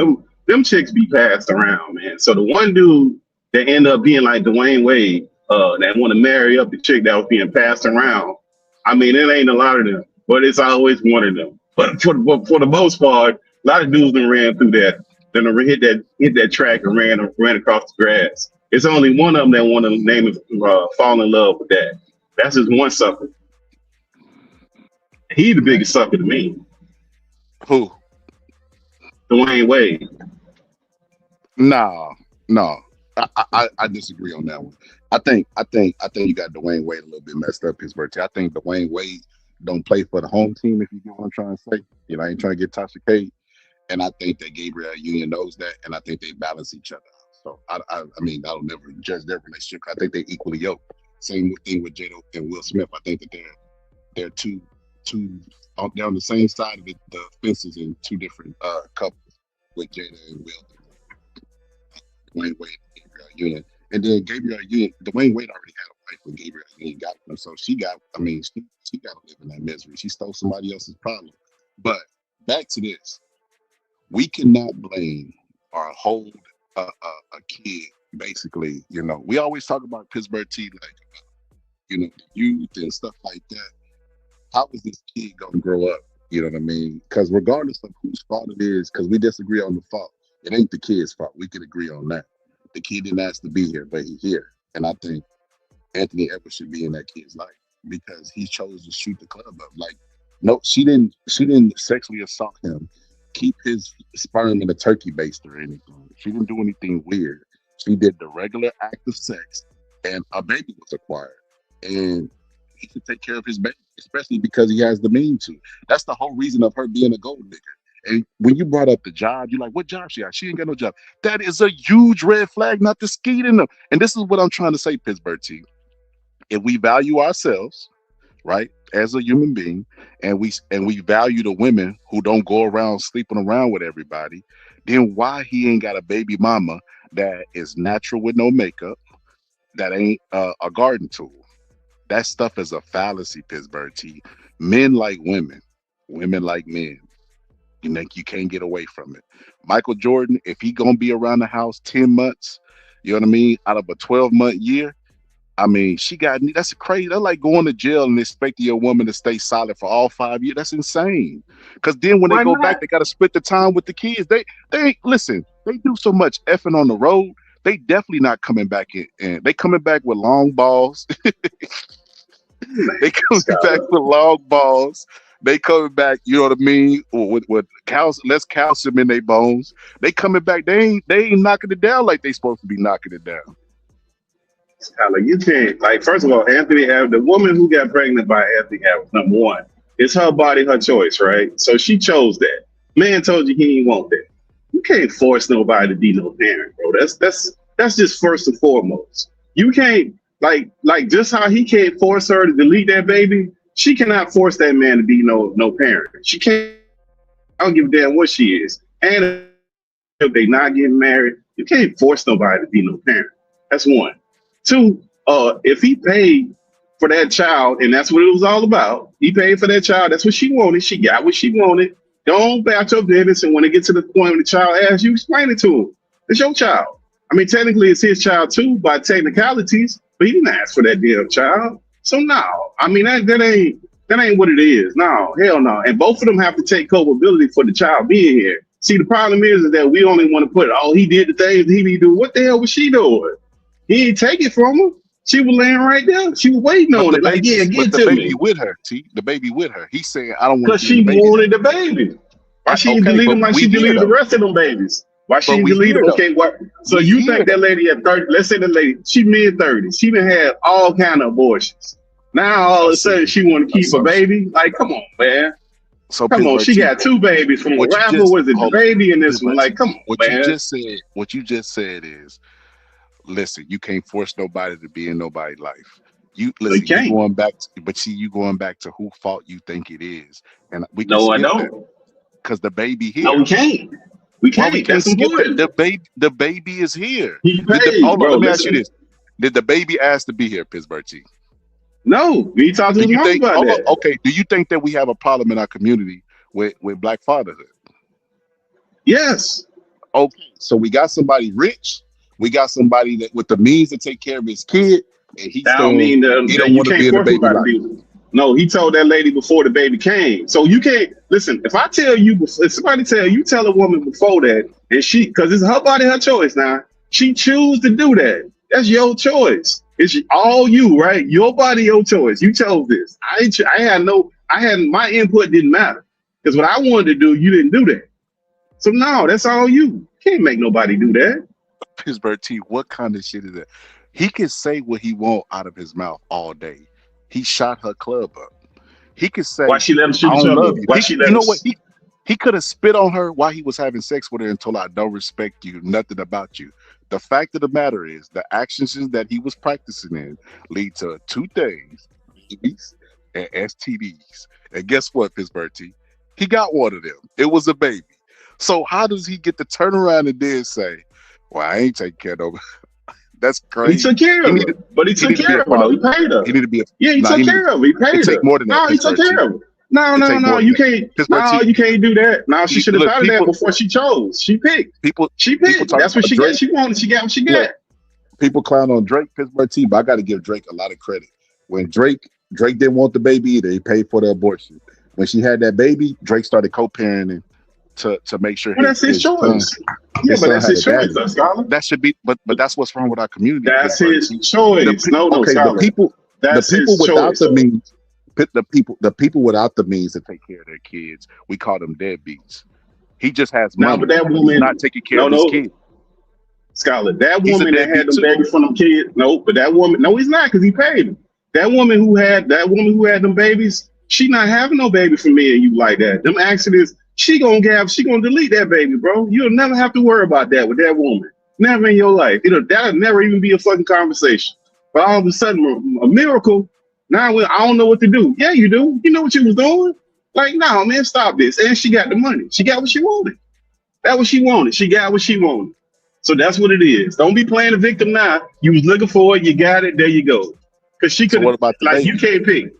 Them chicks be passed around, man. So the one dude that end up being like Dwayne Wade, that want to marry up the chick that was being passed around. I mean, it ain't a lot of them, but it's always one of them. But for the most part, a lot of dudes done ran through that, then hit that track and ran across the grass. It's only one of them that want to fall in love with that. That's just one sucker. He the biggest sucker to me. Who? Dwayne Wade. No. I disagree on that one. I think you got Dwayne Wade a little bit messed up his birthday. I think Dwayne Wade don't play for the home team, if you get what I'm trying to say. You know, I ain't trying to get Tasha K. And I think that Gabriel Union knows that, and I think they balance each other out. So I mean, I don't never judge their relationship. I think they equally yoked. Same thing with Jada and Will Smith. I think that they're two they're on the same side of the fences in two different couples with Jada and Will. Dwayne Wade and Gabriel Union. And then Gabriel Union, Dwayne Wade already had a wife when Gabriel Union got him. So she got to live in that misery. She stole somebody else's problem. But back to this. We cannot blame or hold a kid, basically. You know, we always talk about Pittsburgh T, like, you know, the youth and stuff like that. How is this kid going to grow up? You know what I mean? Because regardless of whose fault it is, because we disagree on the fault, it ain't the kid's fault. We can agree on that. The kid didn't ask to be here, but he's here. And I think Anthony Edwards should be in that kid's life because he chose to shoot the club up. Like, no, she didn't sexually assault him, keep his sperm in a turkey baster or anything. She didn't do anything weird. She did the regular act of sex, and a baby was acquired. And he should take care of his baby, especially because he has the means to. That's the whole reason of her being a gold digger. And when you brought up the job, you're like, what job she got? She ain't got no job. That is a huge red flag not to skeet in them. And this is what I'm trying to say, Pittsburgh T. If we value ourselves, right, as a human being, and we value the women who don't go around sleeping around with everybody, then why he ain't got a baby mama that is natural with no makeup, that ain't a garden tool? That stuff is a fallacy, Pittsburgh T. Men like women, women like men. You think you can't get away from it. Michael Jordan, if he gonna be around the house 10 months, you know what I mean, out of a 12-month year, I mean, that's crazy. That's like going to jail and expecting your woman to stay solid for all 5 years. That's insane. Because then when they go back, they got to split the time with the kids. They listen, they do so much effing on the road. They definitely not coming back in. And they coming back with long balls. They coming back with long balls. They coming back, you know what I mean, with less calcium in their bones. They coming back. They ain't knocking it down like they supposed to be knocking it down. Tyler, you can't, like, first of all, the woman who got pregnant by Anthony Adams, number one, it's her body, her choice, right? So she chose that. Man told you he didn't want that. You can't force nobody to be no parent, bro. That's just first and foremost. You can't, like just how he can't force her to delete that baby, she cannot force that man to be no parent. She can't. I don't give a damn what she is. And if they not getting married, you can't force nobody to be no parent. That's one. Two, if he paid for that child, and that's what it was all about, he paid for that child. That's what she wanted. She got what she wanted. Don't bat your business, and when it gets to the point when the child asks you, explain it to him. It's your child. I mean, technically, it's his child too by technicalities, but he didn't ask for that damn child. So no, I mean that ain't what it is. No, hell no. And both of them have to take culpability for the child being here. See, the problem is that we only want to put, oh, he did the things he need to do. What the hell was she doing? He didn't take it from her. She was laying right there. She was waiting on it. Like, yeah, get to me. The baby with her, T. The baby with her. He's saying, I don't want to. Because she wanted the baby. Why she didn't delete him like she deleted the rest of them babies? Why she didn't delete him? Okay, what? So you think that lady at 30, let's say the lady, she mid-30s. She done had all kind of abortions. Now all of a sudden she want to keep a baby? Like, come on, man. So come on, she got two babies from a rapper. Was it the baby and this one? Like, come on, man. What you just said is, listen, you can't force nobody to be in nobody's life. You going back, you going back to who fault you think it is, and we can I don't, because the baby here. No, we can't. We can't. That's important. The baby is here. He paid, let me ask you this: did the baby ask to be here, Pittsburgh T? No, we talked to his mom about that. Okay, do you think that we have a problem in our community with Black fatherhood? Yes. Okay, so we got somebody rich. We got somebody that with the means to take care of his kid, and he don't want to be in the baby life. No, he told that lady before the baby came. So you can't listen. If I tell you, if somebody tell a woman before that, and she, because it's her body, her choice. Now she choose to do that. That's your choice. It's all you, right? Your body, your choice. You chose this. My input didn't matter because what I wanted to do, you didn't do that. So no, that's all you. Can't make nobody do that. Pittsburgh T, what kind of shit is that? He can say what he want out of his mouth all day. He shot her club up. He could say, why she let him shoot I don't love you. Why she let you know what? He could have spit on her while he was having sex with her and told her, I don't respect you, nothing about you. The fact of the matter is the actions that he was practicing in lead to two things, babies and STDs. And guess what, Pittsburgh T? He got one of them. It was a baby. So how does he get to turn around and then say, well, I ain't taking care of nobody? That's crazy. He took care of her. But he took care of her. He paid her. He needed to be he took care of her. He paid her. Take more than that. No, he took care of her. No, you can't. No, you can't do that. No, she should have thought of that before she chose. She picked. She picked. That's what she got. She wanted. She got what she got. People clown on Drake, Pittsburgh T, but I got to give Drake a lot of credit. When Drake didn't want the baby either. He paid for the abortion. When she had that baby, Drake started co-parenting to make sure. Well, that's his choice. Yeah, but that's his choice, Scholar. That should be, but that's what's wrong with our community. That's his choice. No, the people without the means. The people without the means to take care of their kids, we call them deadbeats. He just has money. But that woman not taking care of his kids. Scholar, that woman that had them baby from them kids. No, but that woman, no, he's not because he paid him. That woman who had them babies, she not having no baby from me and you like that. Them accidents, she gonna delete that baby, bro. You'll never have to worry about that with that woman. Never in your life. That'll never even be a fucking conversation. But all of a sudden, a miracle. Now I don't know what to do. Yeah, you do. You know what you was doing? Like, no, man, stop this. And she got the money. She got what she wanted. That's what she wanted. She got what she wanted. So that's what it is. Don't be playing the victim now. You was looking for it. You got it. There you go. Because she could, you can't pick.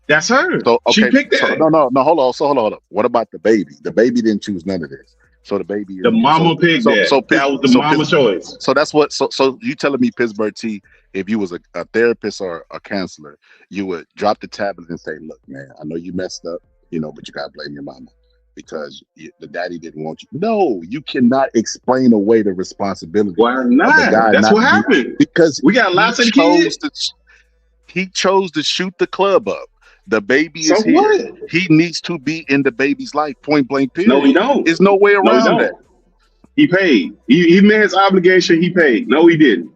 That's her. So, okay, she picked that. So, no. Hold on. So hold on. What about the baby? The baby didn't choose none of this. So the baby. The mama picked that. So that was the mama choice. So that's what. So you telling me, Pittsburgh T, if you was a therapist or a counselor, you would drop the tablet and say, "Look, man, I know you messed up, but you gotta blame your mama because the daddy didn't want you." No, you cannot explain away the responsibility. Why not? That's what happened. Because we got lots of kids. He chose to shoot the club up. The baby is here. What? He needs to be in the baby's life, point blank, period. No, he don't. There's no way around that. He paid. He met his obligation. He paid. No, he didn't.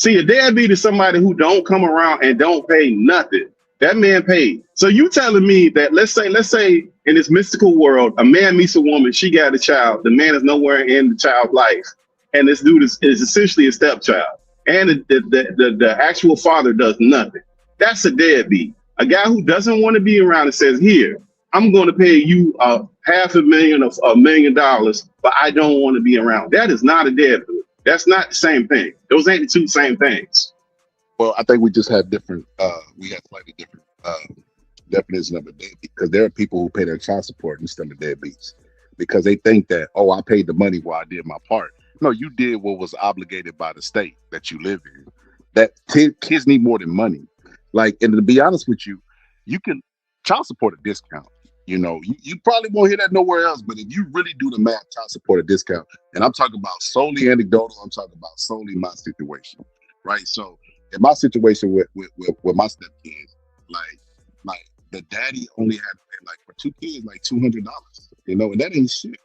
See, a deadbeat is somebody who don't come around and don't pay nothing. That man paid. So you telling me that let's say in this mystical world, a man meets a woman, she got a child, the man is nowhere in the child's life, and this dude is essentially a stepchild, and the actual father does nothing. That's a deadbeat. A guy who doesn't want to be around and says, "Here, I'm going to pay you $500,000 or $1 million, but I don't want to be around." That is not a deadbeat. That's not the same thing. Those ain't the two same things. Well, I think we just have different. We have slightly different definition of a deadbeat, because there are people who pay their child support instead of deadbeats because they think that, oh, I paid the money while I did my part. No, you did what was obligated by the state that you live in. That kids need more than money. Like, and to be honest with you, you can child support a discount. You know, you probably won't hear that nowhere else. But if you really do the math, child support a discount, and I'm talking about solely anecdotal, I'm talking about solely my situation, right? So in my situation with my stepkids, like the daddy only had to pay, like, for 2 kids, like $200, you know, and that ain't shit.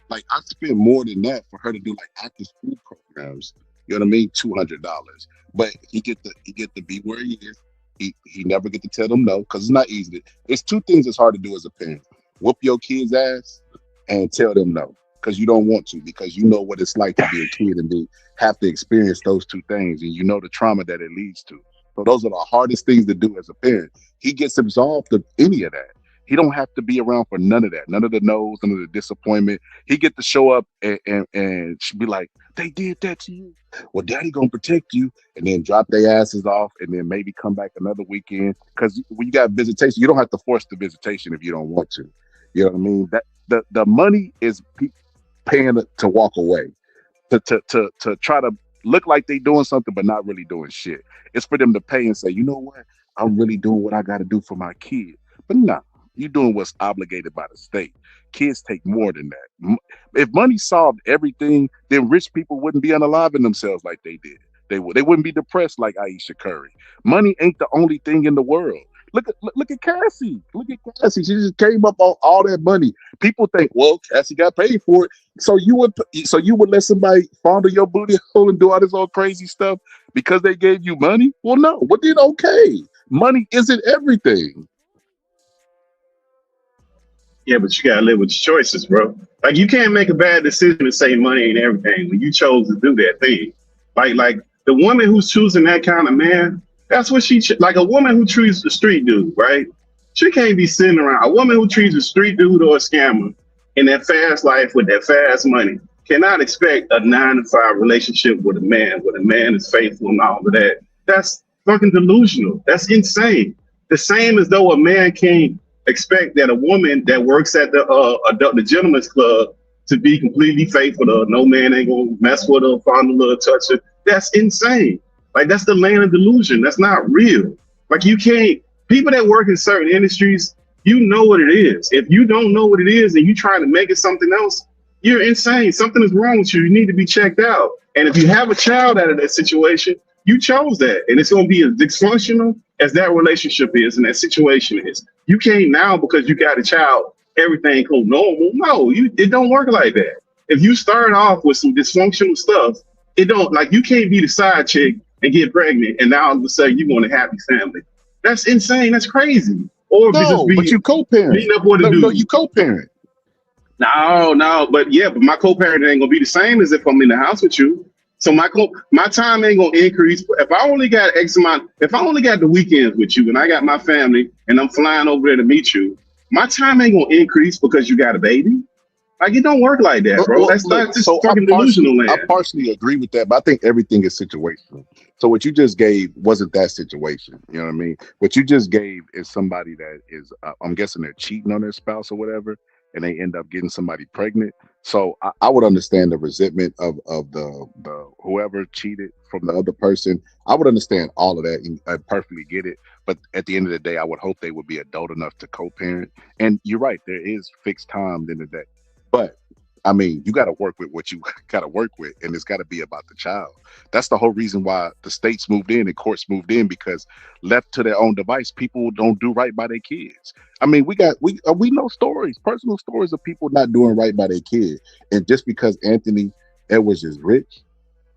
Like, I spent more than that for her to do like after school programs. You know what I mean? $200. But he get to be where he is. He never get to tell them no, because it's not easy. It's two things that's hard to do as a parent: whoop your kid's ass and tell them no, because you don't want to, because you know what it's like to be a kid and have to experience those two things, and you know the trauma that it leads to. So those are the hardest things to do as a parent. He gets absolved of any of that. He don't have to be around for none of that, none of the no's, none of the disappointment. He get to show up and be like, they did that to you. Well, daddy gonna protect you, and then drop their asses off, and then maybe come back another weekend. Because when you got visitation, you don't have to force the visitation if you don't want to. You know what I mean? That the money is paying to walk away, to try to look like they doing something but not really doing shit. It's for them to pay and say, you know what, I'm really doing what I got to do for my kid. But nah, you doing what's obligated by the state. Kids take more than that. If money solved everything, then rich people wouldn't be unaliving themselves like they did. They wouldn't be depressed like Aisha Curry. Money ain't the only thing in the world. Look at Cassie. Look at Cassie. She just came up on all that money. People think, well, Cassie got paid for it, so you would let somebody fondle your booty hole and do all this old crazy stuff because they gave you money? Well, no. But then okay, money isn't everything. Yeah, but you gotta live with your choices, bro. Like, you can't make a bad decision and say money ain't everything when you chose to do that thing. Like the woman who's choosing that kind of man, that's what like a woman who treats the street dude, right? She can't be sitting around. A woman who treats a street dude or a scammer in that fast life with that fast money cannot expect a 9-to-5 relationship with a man is faithful and all of that. That's fucking delusional. That's insane. The same as though a man can't expect that a woman that works at the gentleman's club to be completely faithful to her. No man ain't gonna mess with her, fondle her, touch her. That's insane. Like, that's the land of delusion. That's not real. Like, you can't. People that work in certain industries, you know what it is. If you don't know what it is and you trying to make it something else, you're insane. Something is wrong with you. You need to be checked out. And if you have a child out of that situation, you chose that, and it's going to be as dysfunctional as that relationship is and that situation is. You can't now, because you got a child, everything go normal. No, it don't work like that. If you start off with some dysfunctional stuff, it don't, like, you can't be the side chick and get pregnant and now all of a sudden you want a happy family. That's insane. That's crazy. Or but you co-parent. Beating up with a dude. No, you co-parent. No, but my co-parent ain't gonna be the same as if I'm in the house with you. So my time ain't gonna increase. If I only got the weekends with you and I got my family and I'm flying over there to meet you, my time ain't gonna increase because you got a baby. Like, it don't work like that, bro. That's not just fucking delusional, man. I partially agree with that, but I think everything is situational. So what you just gave wasn't that situation. You know what I mean? What you just gave is somebody that is, I'm guessing they're cheating on their spouse or whatever, and they end up getting somebody pregnant. So I would understand the resentment of the whoever cheated from the other person. I would understand all of that and I perfectly get it. But at the end of the day, I would hope they would be adult enough to co-parent. And you're right, there is fixed time in the day. But I mean, you got to work with what you got to work with, and it's got to be about the child. That's the whole reason why the states moved in and courts moved in, because left to their own device, people don't do right by their kids. I mean, we know stories, personal stories of people not doing right by their kids, and just because Anthony Edwards is rich,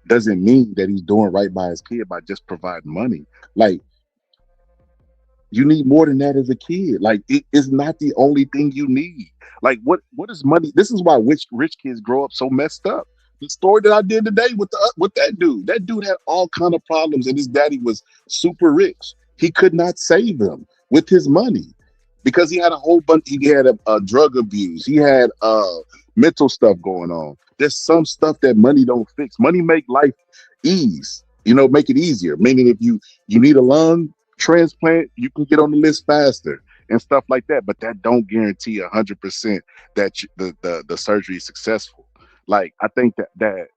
doesn't mean that he's doing right by his kid by just providing money. Like, you need more than that as a kid. Like, it is not the only thing you need. Like, what is money? This is why rich kids grow up so messed up. The story that I did today with that dude. That dude had all kind of problems, and his daddy was super rich. He could not save him with his money because he had a whole bunch. He had a drug abuse. He had mental stuff going on. There's some stuff that money don't fix. Money make life ease. Make it easier. Meaning, if you need a lung transplant, you can get on the list faster and stuff like that. But that don't guarantee 100% that the surgery is successful. Like, I think that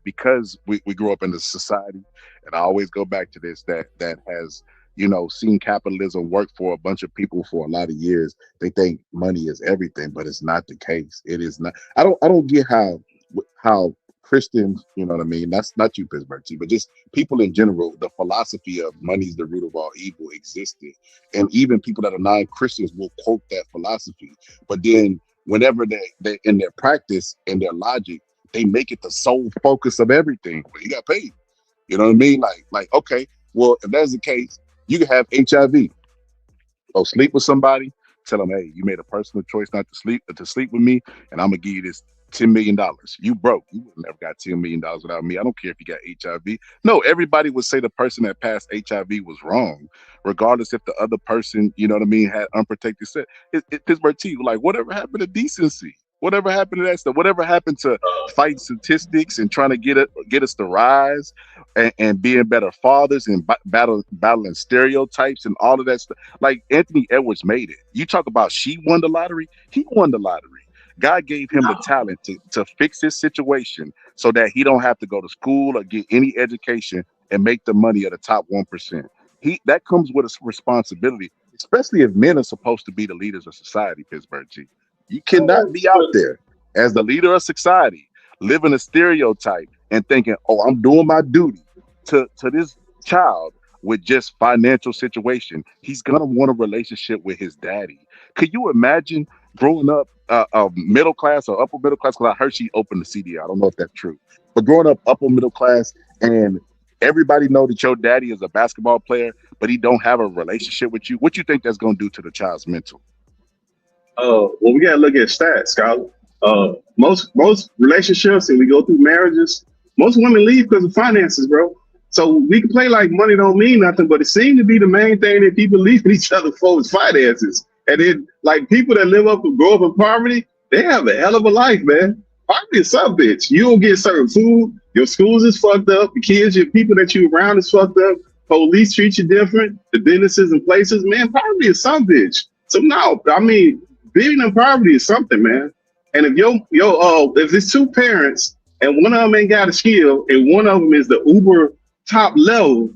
because we grew up in a society, and I always go back to this, that has seen capitalism work for a bunch of people for a lot of years. They think money is everything, but it's not the case. It is not. I don't get how Christians, you know what I mean? That's not you, Pittsburgh T, but just people in general, the philosophy of money is the root of all evil existed. And even people that are non-Christians will quote that philosophy. But then whenever they in their practice and their logic, they make it the sole focus of everything. Well, you got paid. You know what I mean? Like, okay, well, if that's the case, you can have HIV. Go sleep with somebody, tell them, hey, you made a personal choice not to sleep with me, and I'm gonna give you this $10 million. You broke. You would never got $10 million without me. I don't care if you got HIV. No, everybody would say the person that passed HIV was wrong, regardless if the other person, you know what I mean, had unprotected sex. Pittsburgh T, like, whatever happened to decency? Whatever happened to that stuff? Whatever happened to fighting statistics and trying to get us to rise and being better fathers and battling stereotypes and all of that stuff? Like, Anthony Edwards made it. You talk about she won the lottery. He won the lottery. God gave him the talent to fix his situation so that he don't have to go to school or get any education and make the money of the top 1%. That comes with a responsibility, especially if men are supposed to be the leaders of society, Pittsburgh G. You cannot be out there as the leader of society, living a stereotype and thinking, oh, I'm doing my duty to this child with just financial situation. He's going to want a relationship with his daddy. Could you imagine growing up middle class or upper middle class? Because I heard she opened the CD. I don't know if that's true. But growing up upper middle class and everybody know that your daddy is a basketball player, but he don't have a relationship with you. What you think that's going to do to the child's mental? Well, we gotta look at stats, Scholar. Most relationships, and we go through marriages, most women leave because of finances, bro. So we can play like money don't mean nothing, but it seems to be the main thing that people leave each other for is finances. And then, like, people that grow up in poverty, they have a hell of a life, man. Poverty is some bitch. You don't get certain food. Your schools is fucked up. The kids, your people that you around is fucked up. Police treat you different. The businesses and places, man. Poverty is some bitch. So no, I mean, being in poverty is something, man. And if if it's two parents and one of them ain't got a skill and one of them is the uber top level,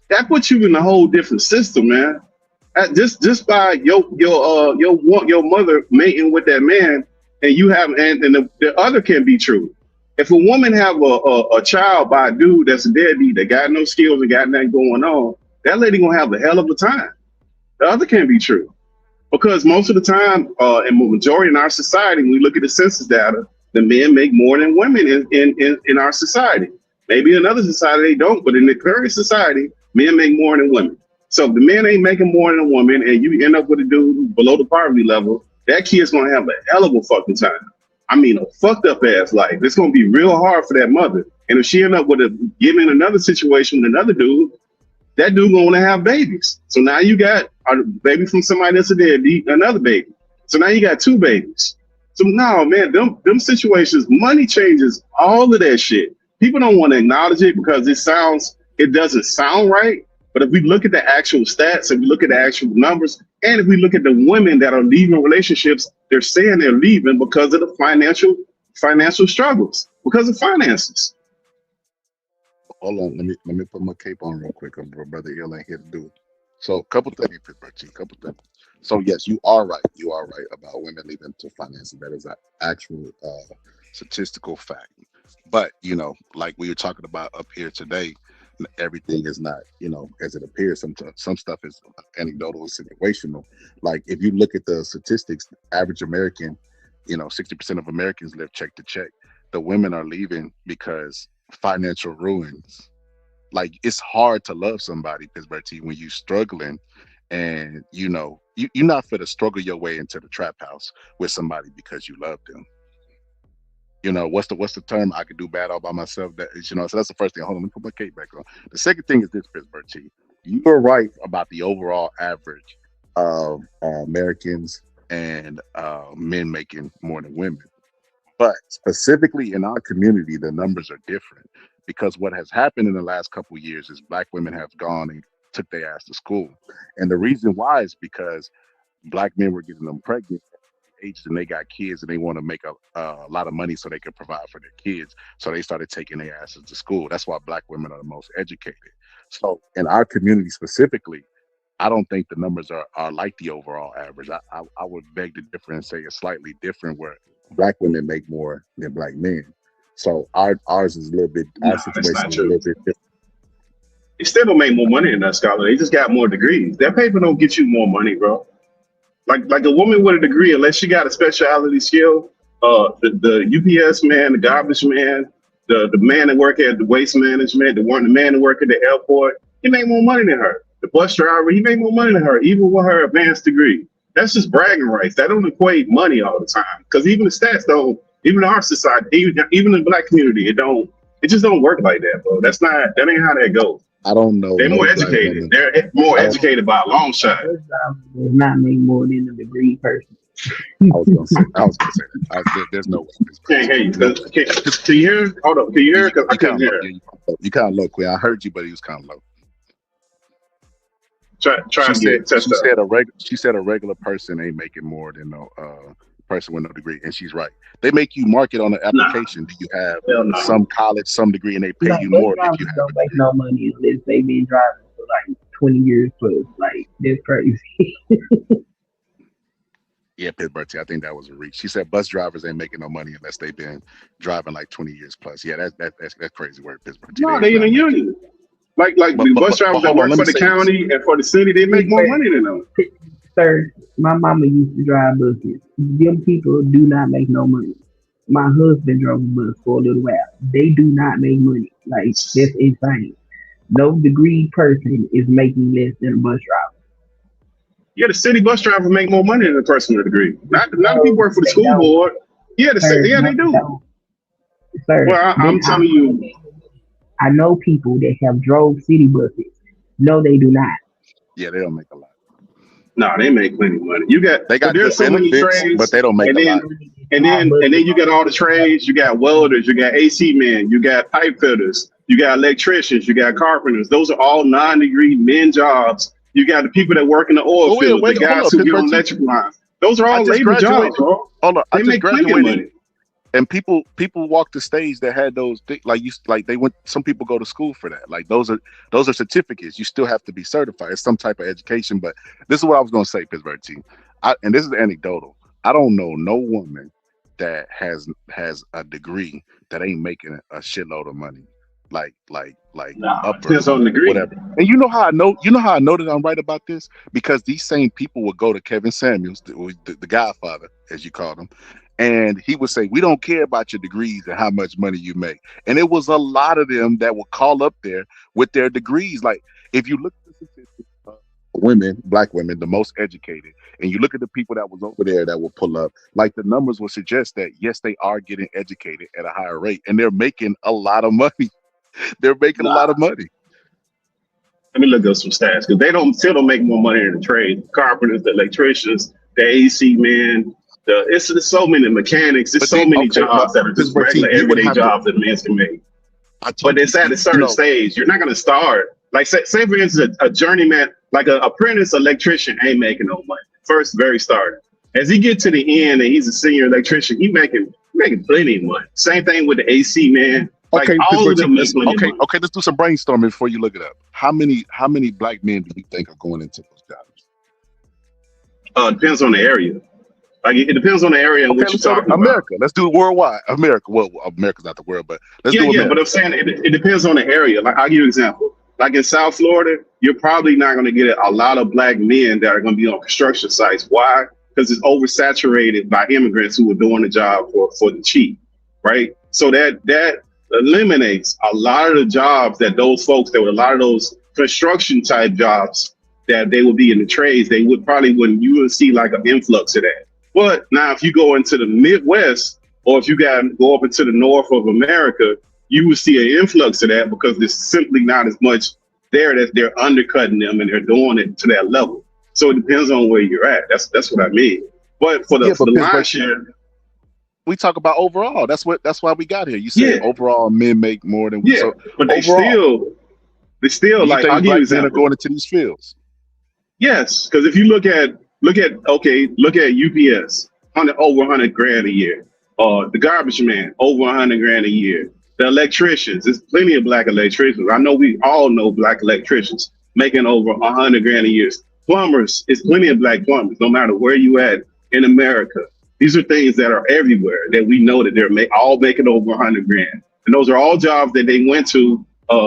that puts you in a whole different system, man. Just by your mother mating with that man, and you have and the other can be true. If a woman have a child by a dude that's a deadbeat that got no skills and got nothing going on, that lady gonna have a hell of a time. The other can be true. Because most of the time, and majority in our society, when we look at the census data, the men make more than women in our society. Maybe in another society they don't, but in the current society, men make more than women. So if the man ain't making more than a woman and you end up with a dude below the poverty level, that kid's gonna have a hell of a fucking time. I mean, a fucked up ass life. It's gonna be real hard for that mother. And if she end up with given another situation with another dude, that dude gonna have babies. So now you got a baby from somebody that's a deadbeat, another baby. So now you got two babies. So no, man, them situations, money changes all of that shit. People don't want to acknowledge it because it doesn't sound right. But if we look at the actual stats, if we look at the actual numbers, and if we look at the women that are leaving relationships, they're saying they're leaving because of the financial struggles, because of finances. Hold on, let me put my cape on real quick. Brother Ill ain't here to do it. So, a couple things, Pittsburgh T, couple things. So, yes, you are right. You are right about women leaving to finances. That is an actual statistical fact. But, like we were talking about up here today, everything is not, as it appears. Some stuff is anecdotal and situational. Like, if you look at the statistics, average American, 60% of Americans live check to check. The women are leaving because financial ruins. Like it's hard to love somebody, Pittsburgh T, when you struggling, and you're not fit to struggle your way into the trap house with somebody because you love them. What's the term? I could do bad all by myself. So that's the first thing. Hold on, let me put my cape back on. The second thing is this, Pittsburgh T. You're right about the overall average of Americans and men making more than women. But specifically in our community, the numbers are different because what has happened in the last couple of years is Black women have gone and took their ass to school. And the reason why is because Black men were getting them pregnant aged and they got kids and they want to make a lot of money so they can provide for their kids. So they started taking their asses to school. That's why Black women are the most educated. So in our community specifically, I don't think the numbers are like the overall average. I would beg to differ and say it's slightly different where Black women make more than Black men. So ours is a little bit, our situation is a little bit different. They still don't make more money than that scholar. They just got more degrees. That paper don't get you more money, bro. Like a woman with a degree, unless she got a specialty skill, the UPS man, the garbage man, the man that work at the waste management, the man that work at the airport, he make more money than her. The bus driver, he make more money than her, even with her advanced degree. That's just bragging rights. That don't equate money all the time. Because even the stats don't, even in our society, even in the Black community, it just don't work like that, bro. That ain't how that goes. I don't know. They're more educated. They're more educated by a long shot. Does not make more than a degree person. I was gonna say that. There's no way. Can't hear you. Can you hear? Hold up. Can you hear? Because I can't hear. You kind of low, Quinn. I heard you, but he was kind of low. She said a regular person ain't making more than a person with no degree, and she's right. They make you mark it on the application. Do you have some college, some degree, and they pay you more if you have don't make no money unless they've been driving for like 20 years plus. Like that's crazy. Yeah, Pittsburgh T, I think that was a reach. She said bus drivers ain't making no money unless they've been driving like 20 years plus. Yeah, that's crazy word, Pittsburgh T. No, they in a union. Like the bus drivers that work for the county and for the city, they make more money than them. Sir, my mama used to drive buses. Them people do not make no money. My husband drove a bus for a little while. They do not make money. Like, that's insane. No degree person is making less than a bus driver. Yeah, the city bus driver make more money than a person with a degree. Not the people work for the school board. Yeah, they do. Sir, well, I'm telling you. I know people that have drove city buses. No, they do not. Yeah, they don't make a lot. No, they make plenty of money. There's so many trades, but they don't make a lot. And then you got all the trades. You got welders, you got AC men, you got pipe fitters, you got electricians, you got carpenters. Those are all non-degree men jobs. You got the people that work in the oil field, the guys who get on electric lines. Those are all labor jobs, bro. Hold on, they make plenty of money. And people walk the stage that had those some people go to school for that. Like those are certificates. You still have to be certified. It's some type of education. But this is what I was gonna say, Pittsburgh T. And this is anecdotal. I don't know no woman that has a degree that ain't making a shitload of money. Depends on the degree. Whatever. And you know how I know that I'm right about this? Because these same people would go to Kevin Samuels, the Godfather, as you called him. And he would say, we don't care about your degrees and how much money you make. And it was a lot of them that would call up there with their degrees. Like, if you look at the statistics of women, Black women, the most educated, and you look at the people that was over there that will pull up, like the numbers will suggest that, yes, they are getting educated at a higher rate. And they're making a lot of money. They're making a lot of money. Let me look up some stats, because they still don't make more money in the trade. The carpenters, the electricians, the AC men. There's so many mechanics. There's so many jobs that are just regular everyday jobs that men can make. But it's at a certain stage. You're not going to start. Like say for instance, a journeyman, like an apprentice electrician ain't making no money. First, very start. As he get to the end and he's a senior electrician, he making plenty of money. Same thing with the AC man. Like all of them make plenty of money. Okay, let's do some brainstorming before you look it up. How many Black men do you think are going into those jobs? Depends on the area. Like it depends on the area in which you're talking about. America. Let's do it worldwide. America. Well, America's not the world, but let's do America. Yeah, but I'm saying it depends on the area. Like I'll give you an example. Like in South Florida, you're probably not going to get a lot of Black men that are going to be on construction sites. Why? Because it's oversaturated by immigrants who are doing the job for the cheap, right? So that eliminates a lot of the jobs that those folks that were a lot of those construction type jobs that they would be in the trades, they would probably wouldn't you would see like an influx of that. But now if you go into the Midwest or if you go up into the north of America, you would see an influx of that because there's simply not as much there that they're undercutting them and they're doing it to that level. So it depends on where you're at. That's what I mean. But for the line share, we talk about overall. That's why we got here. You said overall men make more than we. Yeah, so but they still like I'll give you an example. Men are going into these fields. Yes, because if you look at UPS, over 100 grand a year. The garbage man, over 100 grand a year. The electricians, there's plenty of black electricians. I know we all know black electricians making over 100 grand a year. Plumbers, it's plenty of black plumbers, no matter where you at in America. These are things that are everywhere that we know that they're all making over 100 grand. And those are all jobs that they went to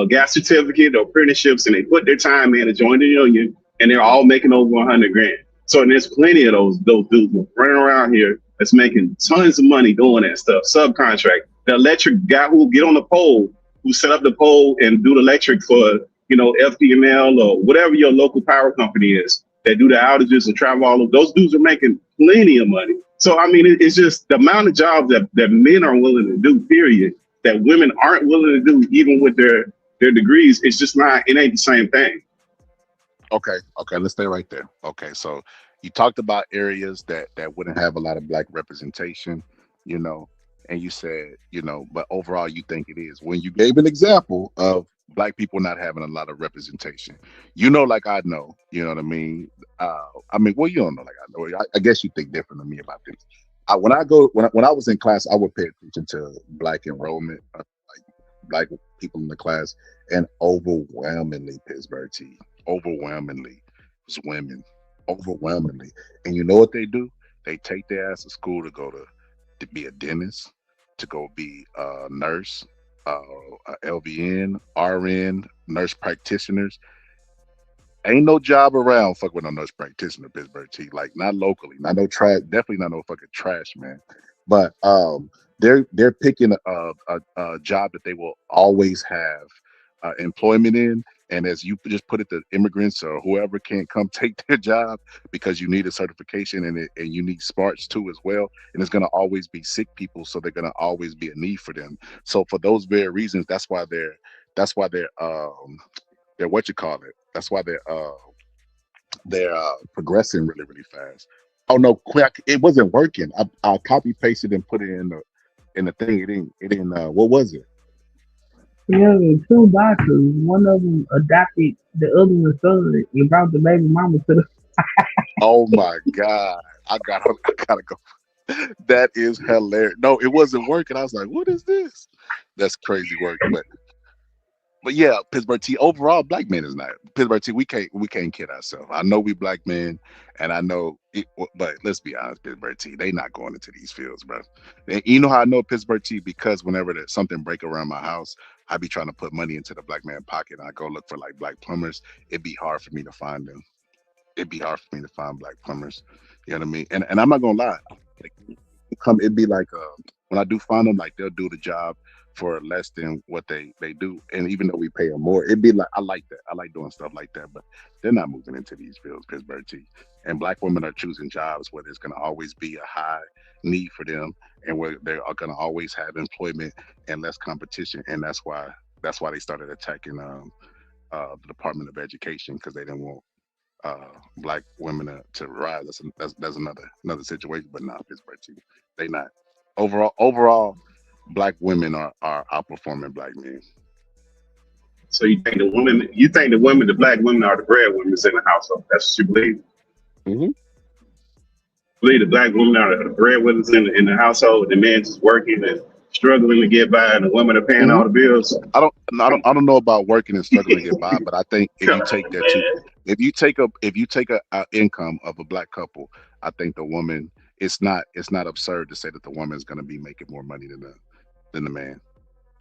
gas certificate or apprenticeships and they put their time in to join the union and they're all making over 100 grand. So and there's plenty of those dudes running around here that's making tons of money doing that stuff, subcontract. The electric guy who get on the pole, who set up the pole and do the electric for, FPML or whatever your local power company is that do the outages and travel all of those dudes are making plenty of money. So, I mean, it's just the amount of jobs that men are willing to do, period, that women aren't willing to do, even with their degrees. It's just not, it ain't the same thing. Okay, let's stay right there. Okay, so you talked about areas that wouldn't have a lot of black representation, and you said, but overall you think it is. When you gave an example of black people not having a lot of representation, like I know, you know what I mean? Well, you don't know like I know. I guess you think different than me about this. When I was in class, I would pay attention to black enrollment, like black people in the class, and overwhelmingly Pittsburgh T. Overwhelmingly was women. Overwhelmingly. And you know what they do? They take their ass to school to be a dentist, to go be a nurse, a LVN, RN, nurse practitioners. Ain't no job around fuck with no nurse practitioner, Pittsburgh T. Like not locally. Not no trash, definitely not no fucking trash, man. But they're picking a job that they will always have employment in. And as you just put it, the immigrants or whoever can't come take their job because you need a certification and you need smarts too as well. And it's going to always be sick people, so they're going to always be a need for them. So for those very reasons, that's why they're what you call it. That's why they're progressing really, really fast. Oh no, quick! It wasn't working. I copy pasted and put it in the thing. It didn't. What was it? Yeah, two doctors. One of them adopted the other one's son and brought the baby mama to the. Oh my God! I gotta go. That is hilarious. No, it wasn't working. I was like, "What is this?" That's crazy work, but yeah, Pittsburgh T. Overall, black men is not Pittsburgh T. We can't kid ourselves. I know we black men, and I know it, but let's be honest, Pittsburgh T. They not going into these fields, bro. And you know how I know Pittsburgh T? Because whenever there's something break around my house, I be trying to put money into the black man pocket. And I go look for like black plumbers. It'd be hard for me to find them. It'd be hard for me to find black plumbers. You know what I mean? And I'm not gonna lie. Like, it'd be like when I do find them, like they'll do the job for less than what they do, and even though we pay them more, it'd be like I like that. I like doing stuff like that, but they're not moving into these fields, Pittsburgh T. And black women are choosing jobs where there's going to always be a high need for them, and where they are going to always have employment and less competition. And that's why they started attacking the Department of Education, because they didn't want black women to rise. That's another situation, but not Pittsburgh T. They not overall. Black women are outperforming black men. So you think the black women are the breadwinners in the household? That's what you believe? Mm-hmm. Believe the black women are the breadwinners in the household. The men just working and struggling to get by, and the women are paying all the bills. I don't know about working and struggling to get by, but I think if you take that too, if you take a income of a black couple, I think the woman, it's not absurd to say that the woman is going to be making more money than the man.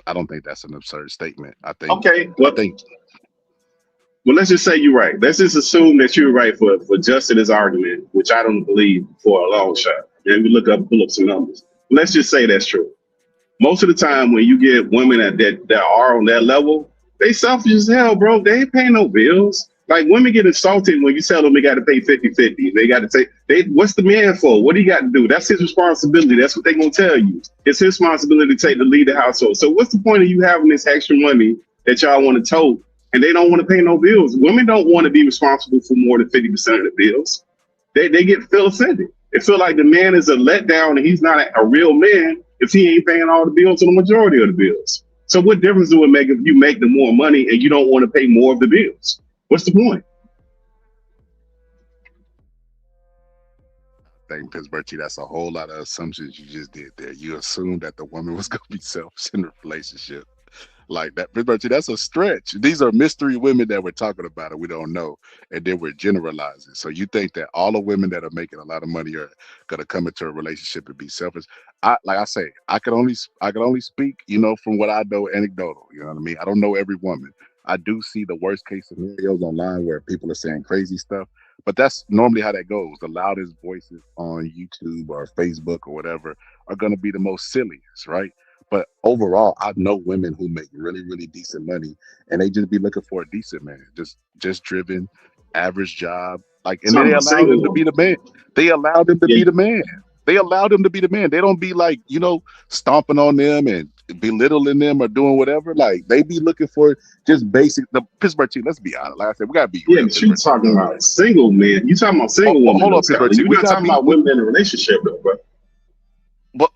I don't think that's an absurd statement. I think. Okay. Well, let's just say you're right. Let's just assume that you're right for Justin's argument, which I don't believe for a long shot. And we pull up some numbers. Let's just say that's true. Most of the time when you get women that are on that level, they selfish as hell, bro. They ain't paying no bills. Like women get insulted when you tell them they got to pay 50-50. They got to say, what's the man for? What do you got to do? That's his responsibility. That's what they're going to tell you. It's his responsibility to lead the household. So what's the point of you having this extra money that y'all want to tote and they don't want to pay no bills? Women don't want to be responsible for more than 50% of the bills. They feel offended. They feel like the man is a letdown and he's not a real man if he ain't paying all the bills or the majority of the bills. So what difference do it make if you make the more money and you don't want to pay more of the bills? What's the point? I think Pittsburgh T, that's a whole lot of assumptions you just did there. You assumed that the woman was gonna be selfish in the relationship. Like that, Pittsburgh T, that's a stretch. These are mystery women that we're talking about and we don't know. And then we're generalizing. So you think that all the women that are making a lot of money are gonna come into a relationship and be selfish? Like I say, I can only speak, from what I know anecdotal. You know what I mean? I don't know every woman. I do see the worst case scenarios online where people are saying crazy stuff, but that's normally how that goes. The loudest voices on YouTube or Facebook or whatever are gonna be the most silliest, right? But overall, I know women who make really, really decent money, and they just be looking for a decent man, just driven, average job, like, and then Talking they about allow them single to be women. the man. They allow them to Yeah. be the man. They allow them to be the man. They don't be like, stomping on them and belittling them or doing whatever. Like they be looking for just basic. The Pittsburgh team. Let's be honest. Like I said, we gotta be Yeah, real. but you Pittsburgh team, talking though. about single men. You talking about Oh, single women hold though, on, Pittsburgh Scotty. team. You're We not gotta talking be. about women in a relationship though, bro. But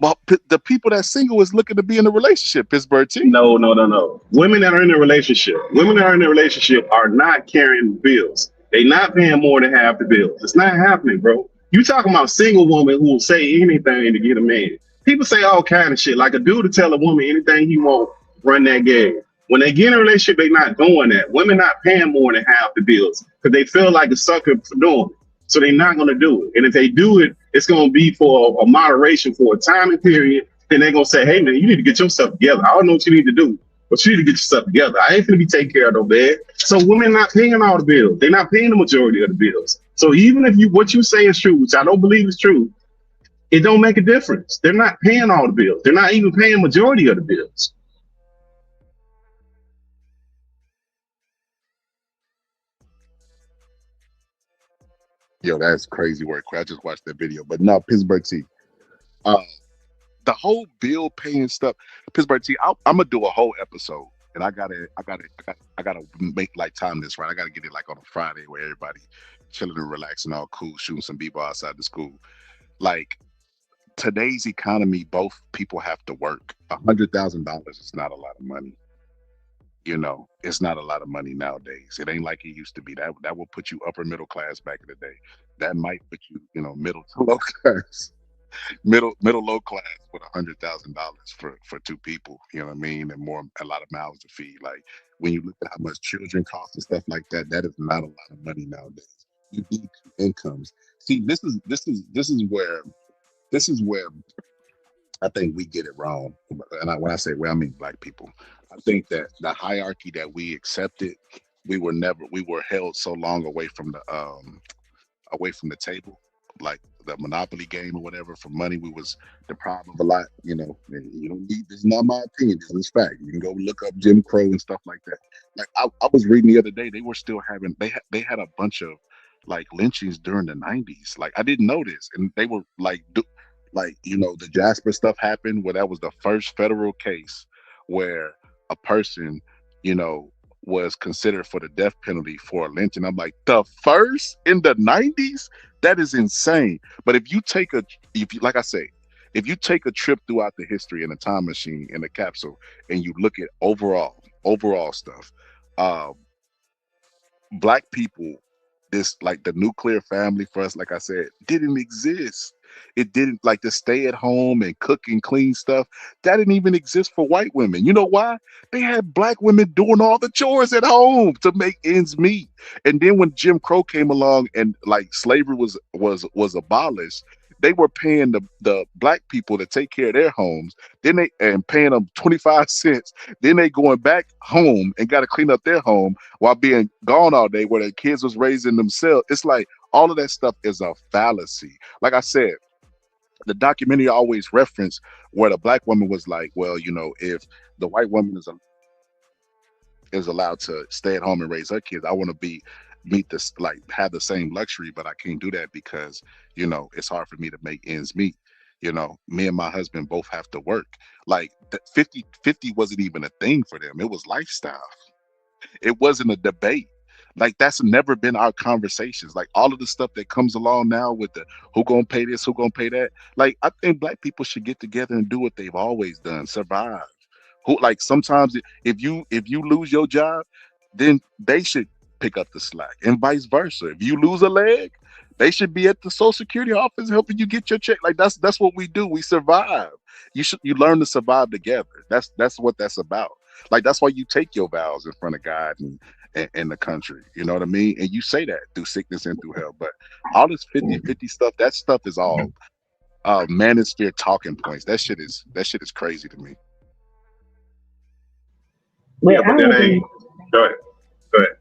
the people that single is looking to be in a relationship. Pittsburgh team. No, no, no, no. Women that are in a relationship are not carrying bills. They not paying more than half the bills. It's not happening, bro. You talking about single woman who will say anything to get a man. People say all kind of shit. Like a dude to tell a woman anything he want, run that game. When they get in a relationship, they not doing that. Women not paying more than half the bills because they feel like a sucker for doing it. So they're not going to do it. And if they do it, it's going to be for a moderation for a timing period. Then they're going to say, hey, man, you need to get yourself together. I don't know what you need to do, but you need to get yourself together. I ain't going to be taking care of no bed. So women not paying all the bills. They're not paying the majority of the bills. So even if what you say is true, which I don't believe is true, it don't make a difference. They're not paying all the bills. They're not even paying majority of the bills. Yo, that's crazy work. I just watched that video. But no, Pittsburgh T. Uh, the whole bill paying stuff, Pittsburgh T. I'm gonna do a whole episode, and I gotta make like time this right. I gotta get it like on a Friday where everybody chilling and relaxing, all cool, shooting some b-ball outside the school. Like today's economy, both people have to work. $100,000 is not a lot of money. It's not a lot of money nowadays. It ain't like it used to be. That will put you upper middle class back in the day. That might put you, middle to low class, middle low class with $100,000 for two people. You know what I mean? And a lot of mouths to feed. Like when you look at how much children cost and stuff like that, that is not a lot of money nowadays. You need two incomes. See, this is where I think we get it wrong. And when I say "we," I mean Black people. I think that the hierarchy that we accepted, we were held so long away from the table, like the Monopoly game or whatever, for money. We was deprived of a lot. And you don't need. This is not my opinion. This is fact. You can go look up Jim Crow and stuff like that. Like I was reading the other day, they were still having. They had a bunch of like lynchings during the '90s. Like I didn't know this, and they were like the Jasper stuff happened, where that was the first federal case where a person you know was considered for the death penalty for a lynching. I'm like, the first in the '90s? That is insane. But like I say, if you take a trip throughout the history in a time machine in a capsule and you look at overall stuff, um, Black people, this like the nuclear family for us, like I said, didn't exist. It didn't, like, the stay at home and cook and clean stuff, that didn't even exist for white women. You know why? They had Black women doing all the chores at home to make ends meet. And then when Jim Crow came along and like slavery was abolished, they were paying the Black people to take care of their homes, and paying them 25 cents. Then they going back home and got to clean up their home while being gone all day, where their kids was raising themselves. It's like all of that stuff is a fallacy. Like I said, The documentary always referenced where the black woman was like, well, if the white woman is allowed to stay at home and raise her kids, I want to meet this, like, have the same luxury, but I can't do that because it's hard for me to make ends meet. Me and my husband both have to work. Like, 50-50 wasn't even a thing for them. It was lifestyle. It wasn't a debate. Like, that's never been our conversations. Like, all of the stuff that comes along now with the who gonna pay this, who gonna pay that. Like, I think black people should get together and do what they've always done: survive. Who, like, sometimes if you lose your job, then they should pick up the slack, and vice versa. If you lose a leg, they should be at the Social Security office helping you get your check. Like, that's what we do. We survive. You learn to survive together. That's what that's about. Like, that's why you take your vows in front of God and the country. You know what I mean? And you say that through sickness and through health. But all this 50-50 stuff, that stuff is all manosphere talking points. That shit is crazy to me. Well, Yeah, but that ain't. Go ahead. Go ahead.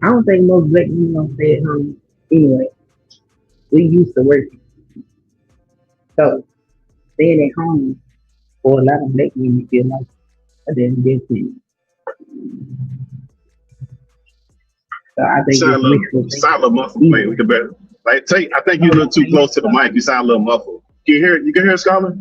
I don't think most black women gonna stay at home anyway. We used to work, so staying at home for a lot of black women feel like a damn death sentence. So I think Sound a it's little, wishful sound a little muffled, thinking. man. We could better. Like, I think you're a little too close to the mic. You sound a little muffled. Can you hear? You can hear Scholar?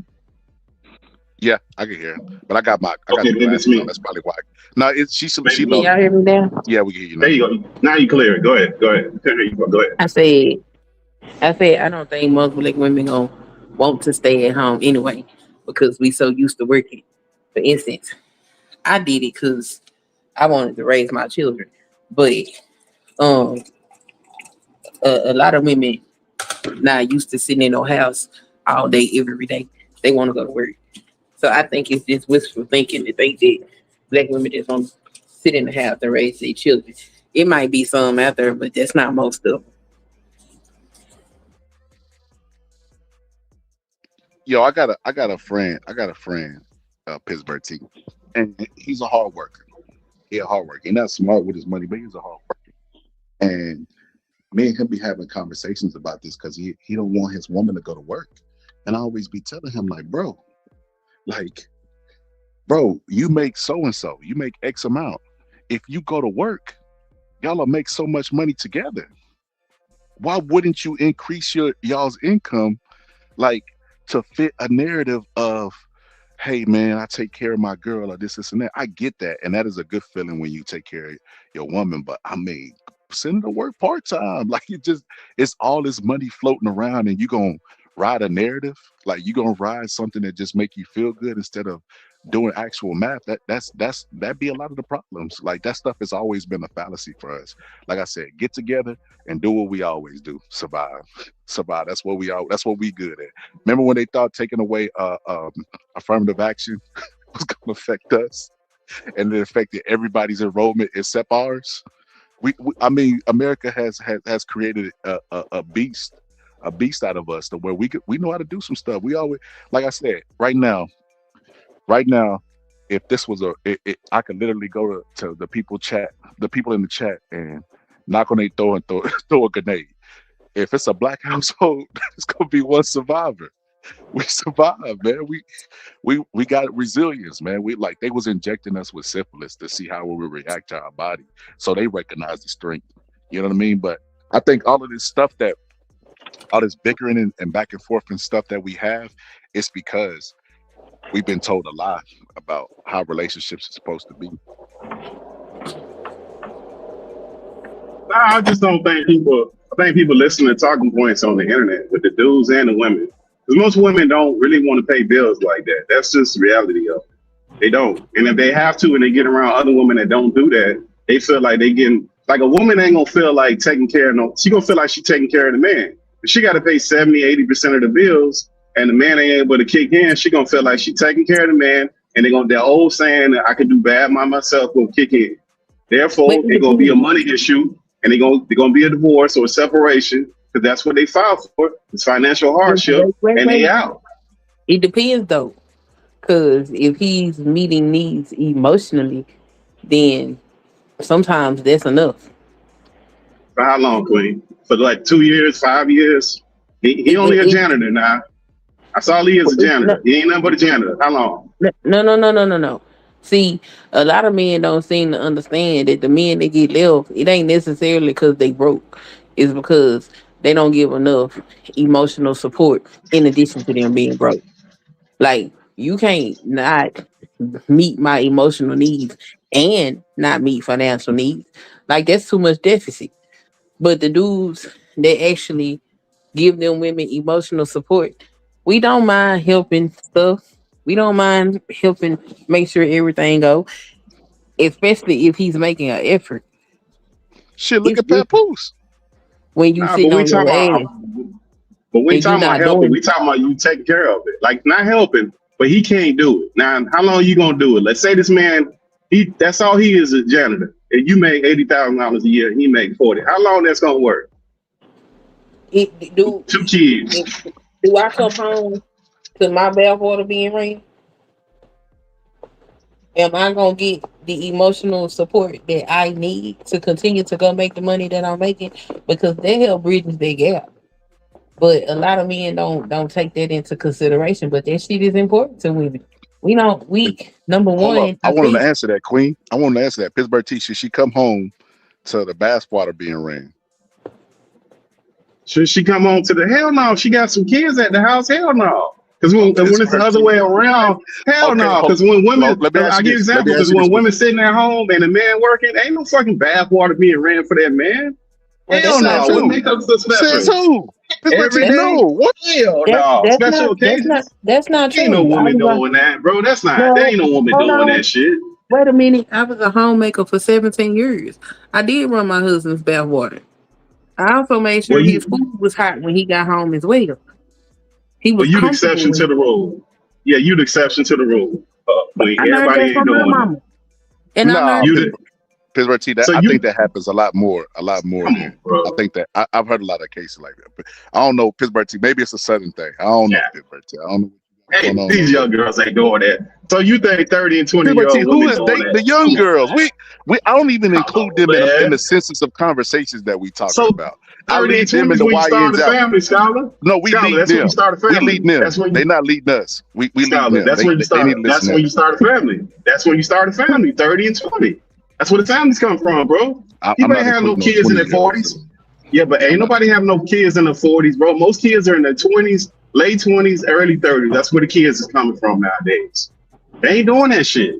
Yeah, I can hear him, but I got Okay, the then it's glasses on. me. That's probably why. No, it's she Maybe low. me. Y'all hear me now? Yeah, we can hear you There now. you go. Now you clear it. Go ahead. Go ahead. There you go. Go ahead. I said I don't think most black women gonna want to stay at home anyway because we so used to working. For instance, I did it because I wanted to raise my children, but um, a lot of women not used to sitting in no house all day every day. They want to go to work. So I think it's just wishful thinking to think that black women just want to sit in the house and raise their children. It might be some out there, but that's not most of them. Yo, I got a friend, Pittsburgh T, and he's a hard worker. He a hard worker. He's not smart with his money, but he's a hard worker. And me and him be having conversations about this because he don't want his woman to go to work. And I always be telling him, like, like, bro, you make so and so, you make X amount. If you go to work, y'all will make so much money together. Why wouldn't you increase y'all's income, like, to fit a narrative of, hey man, I take care of my girl, or this and that. I get that, and that is a good feeling when you take care of your woman. But I mean, send her to work part time. Like, it's all this money floating around, and you gonna ride a narrative, like you gonna ride something that just make you feel good instead of doing actual math. That be a lot of the problems. Like, that stuff has always been a fallacy for us. Like I said, get together and do what we always do: survive. Survive. That's what we good at. Remember when they thought taking away affirmative action was going to affect us, and it affected everybody's enrollment except ours? I mean, America has created a beast out of us, to where we know how to do some stuff. We always, like I said, right now, if this was I could literally go to the people in the chat, and knock on their door and throw throw a grenade. If it's a black household, it's gonna be one survivor. We survived, man. We got resilience, man. We, like, they was injecting us with syphilis to see how we would react to our body, so they recognize the strength. You know what I mean? But I think all this bickering and back and forth and stuff that we have, it's because we've been told a lie about how relationships are supposed to be. Nah, I just don't think people. I think people listen to talking points on the internet with the dudes and the women. Because most women don't really want to pay bills like that. That's just the reality of it. They don't. And if they have to, and they get around other women that don't do that, they feel like they getting, like, a woman ain't gonna feel like taking care of she gonna feel like she taking care of the man. If she gotta pay 70-80% of the bills and the man ain't able to kick in, she gonna feel like she taking care of the man, and that old saying that I can do bad by myself will kick in. Therefore, it's gonna be a money issue, and they're gonna be a divorce or a separation, because that's what they filed for. It's financial hardship, and they out. It depends though, because if he's meeting needs emotionally, then sometimes that's enough. For how long, Queen? For like 2 years, 5 years? He only a janitor now. That's all he is, a janitor. He ain't nothing but a janitor. How long? No. See, a lot of men don't seem to understand that the men that get left, it ain't necessarily because they broke. It's because they don't give enough emotional support in addition to them being broke. Like you can't not meet my emotional needs and not meet financial needs. Like that's too much deficit. But the dudes that actually give them women emotional support, we don't mind helping stuff. We don't mind helping make sure everything go, especially if he's making an effort. Shit, look It's at Pat different Poose. when you Nah, but sitting we on talking your ass about. But we and you talking about not helping. doing We talking about you taking care of it. Like not helping, but he can't do it. Now, how long you gonna do it? Let's say this man, that's all he is, a janitor, and you make $80,000 a year, and he make 40. How long that's gonna work? it. Do 2 kids. do I come home to my bathwater being ran? Am I gonna get the emotional support that I need to continue to go make the money that I'm making? Because that help bridges that gap. But a lot of men don't take that into consideration. But that shit is important to women. We don't. We number Hold up. one, I I want him to think answer that, Queen. I want him to answer that. Pittsburgh T, should she come home to the bath water being ran? Should she come on to the hell no? She got some kids at the house. Hell no. Because when it's the Pittsburgh other T. way around, hell Okay, no. hold, Because when women, let me cause ask I you give this. Let me example. ask Because you this, when Queen. women sitting at home and the man working, ain't no fucking bath water being ran for that man. well Hell that's not Says no. What true. who? makes up so Says special? who? Pittsburgh T, Every That no. day? What? Hell no. Special occasions? that's not Ain't no true. I woman was doing that, bro. There no. ain't no woman Hold doing on. that shit. Wait a minute. I was a homemaker for 17 years. I did run my husband's bath water. I also made sure Well, his you food was hot when he got home as well. He well, was you the comfortable exception when to the rule. Yeah, you the exception to the rule. When I learned everybody that ain't from my doing it. mama. And I Nah, learned You it. the Pittsburgh T, that so I think you that happens a lot more come than on, bro. I think that I've heard a lot of cases like that. But I don't know Pittsburgh T. Maybe it's a southern thing. I don't know Yeah. Pittsburgh T. I don't know what's Hey, going on these over young there. girls ain't doing that. So you think 30 and 20 Pittsburgh year T, old who women is doing dating the that? young Come on, girls? We I don't even come include on, them in the man. census of conversations that we talking So about. I 30 and leave them 20 in is the when you start YNs a out. family, Scholar. No, we Scholar, lead that's when you them. start a We lead family. them. They not leading us. We leading Scholar, them. that's when you They need start to listen that's to when that. you start a family. That's when you start a family, 30 and 20. That's where the families come from, bro. I'm People not ain't have no including no kids in their 20-year-olds. 40s. Yeah, but ain't I'm not. nobody have no kids in their 40s, bro. Most kids are in their 20s, late 20s, early 30s. That's where the kids is coming from nowadays. They ain't doing that shit.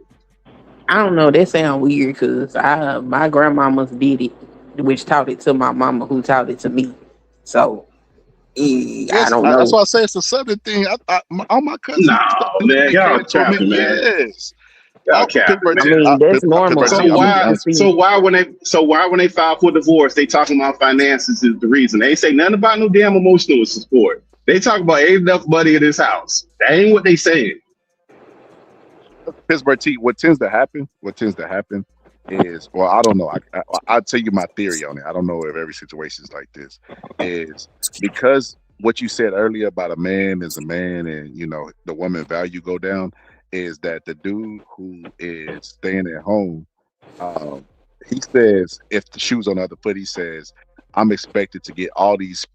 I don't know. That sound weird because I my grandmamas did it, which taught it to my mama, who taught it to me. So I Yes, don't that's know. why I say it's a southern thing. All my cousins No, and them, man, they y'all came from it. capping, man. Yes. Y'all Oh, capping, Pittsburgh I T. man. mean, that's normal. Pittsburgh So T. I'm gonna be why? honest with you. So why when they file for divorce, they talking about finances is the reason. They ain't say nothing about no damn emotional support. They talk about ain't enough money in this house. That ain't what they saying. Pittsburgh T. What tends to happen is, well, I don't know. I'll tell you my theory on it. I don't know if every situation is like this. Is because what you said earlier about a man is a man, and the woman value go down. Is that the dude who is staying at home? Um, he says if the shoe's on the other foot, he says I'm expected to get all these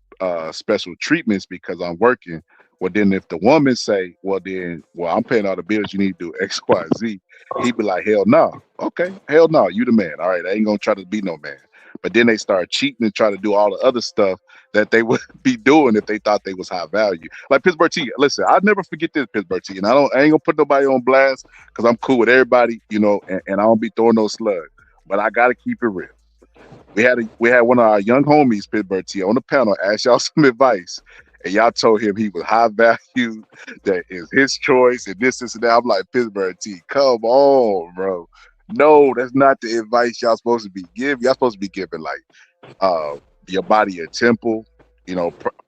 special treatments because I'm working. Well, then if the woman say, well, I'm paying all the bills, you need to do X, Y, Z, he'd be like, hell no. Okay, hell no, you the man. All right, I ain't gonna try to be no man. But then they start cheating and try to do all the other stuff that they would be doing if they thought they was high value. Like Pittsburgh T. Listen, I'll never forget this Pittsburgh T. And I ain't gonna put nobody on blast because I'm cool with everybody, and I don't be throwing no slug. But I gotta keep it real. We had one of our young homies, Pittsburgh T, on the panel, ask y'all some advice, and y'all told him he was high value, that is his choice, and this and that. I'm like, Pittsburgh T, come on, bro. No, that's not the advice y'all supposed to be giving. Y'all supposed to be giving like your body a temple,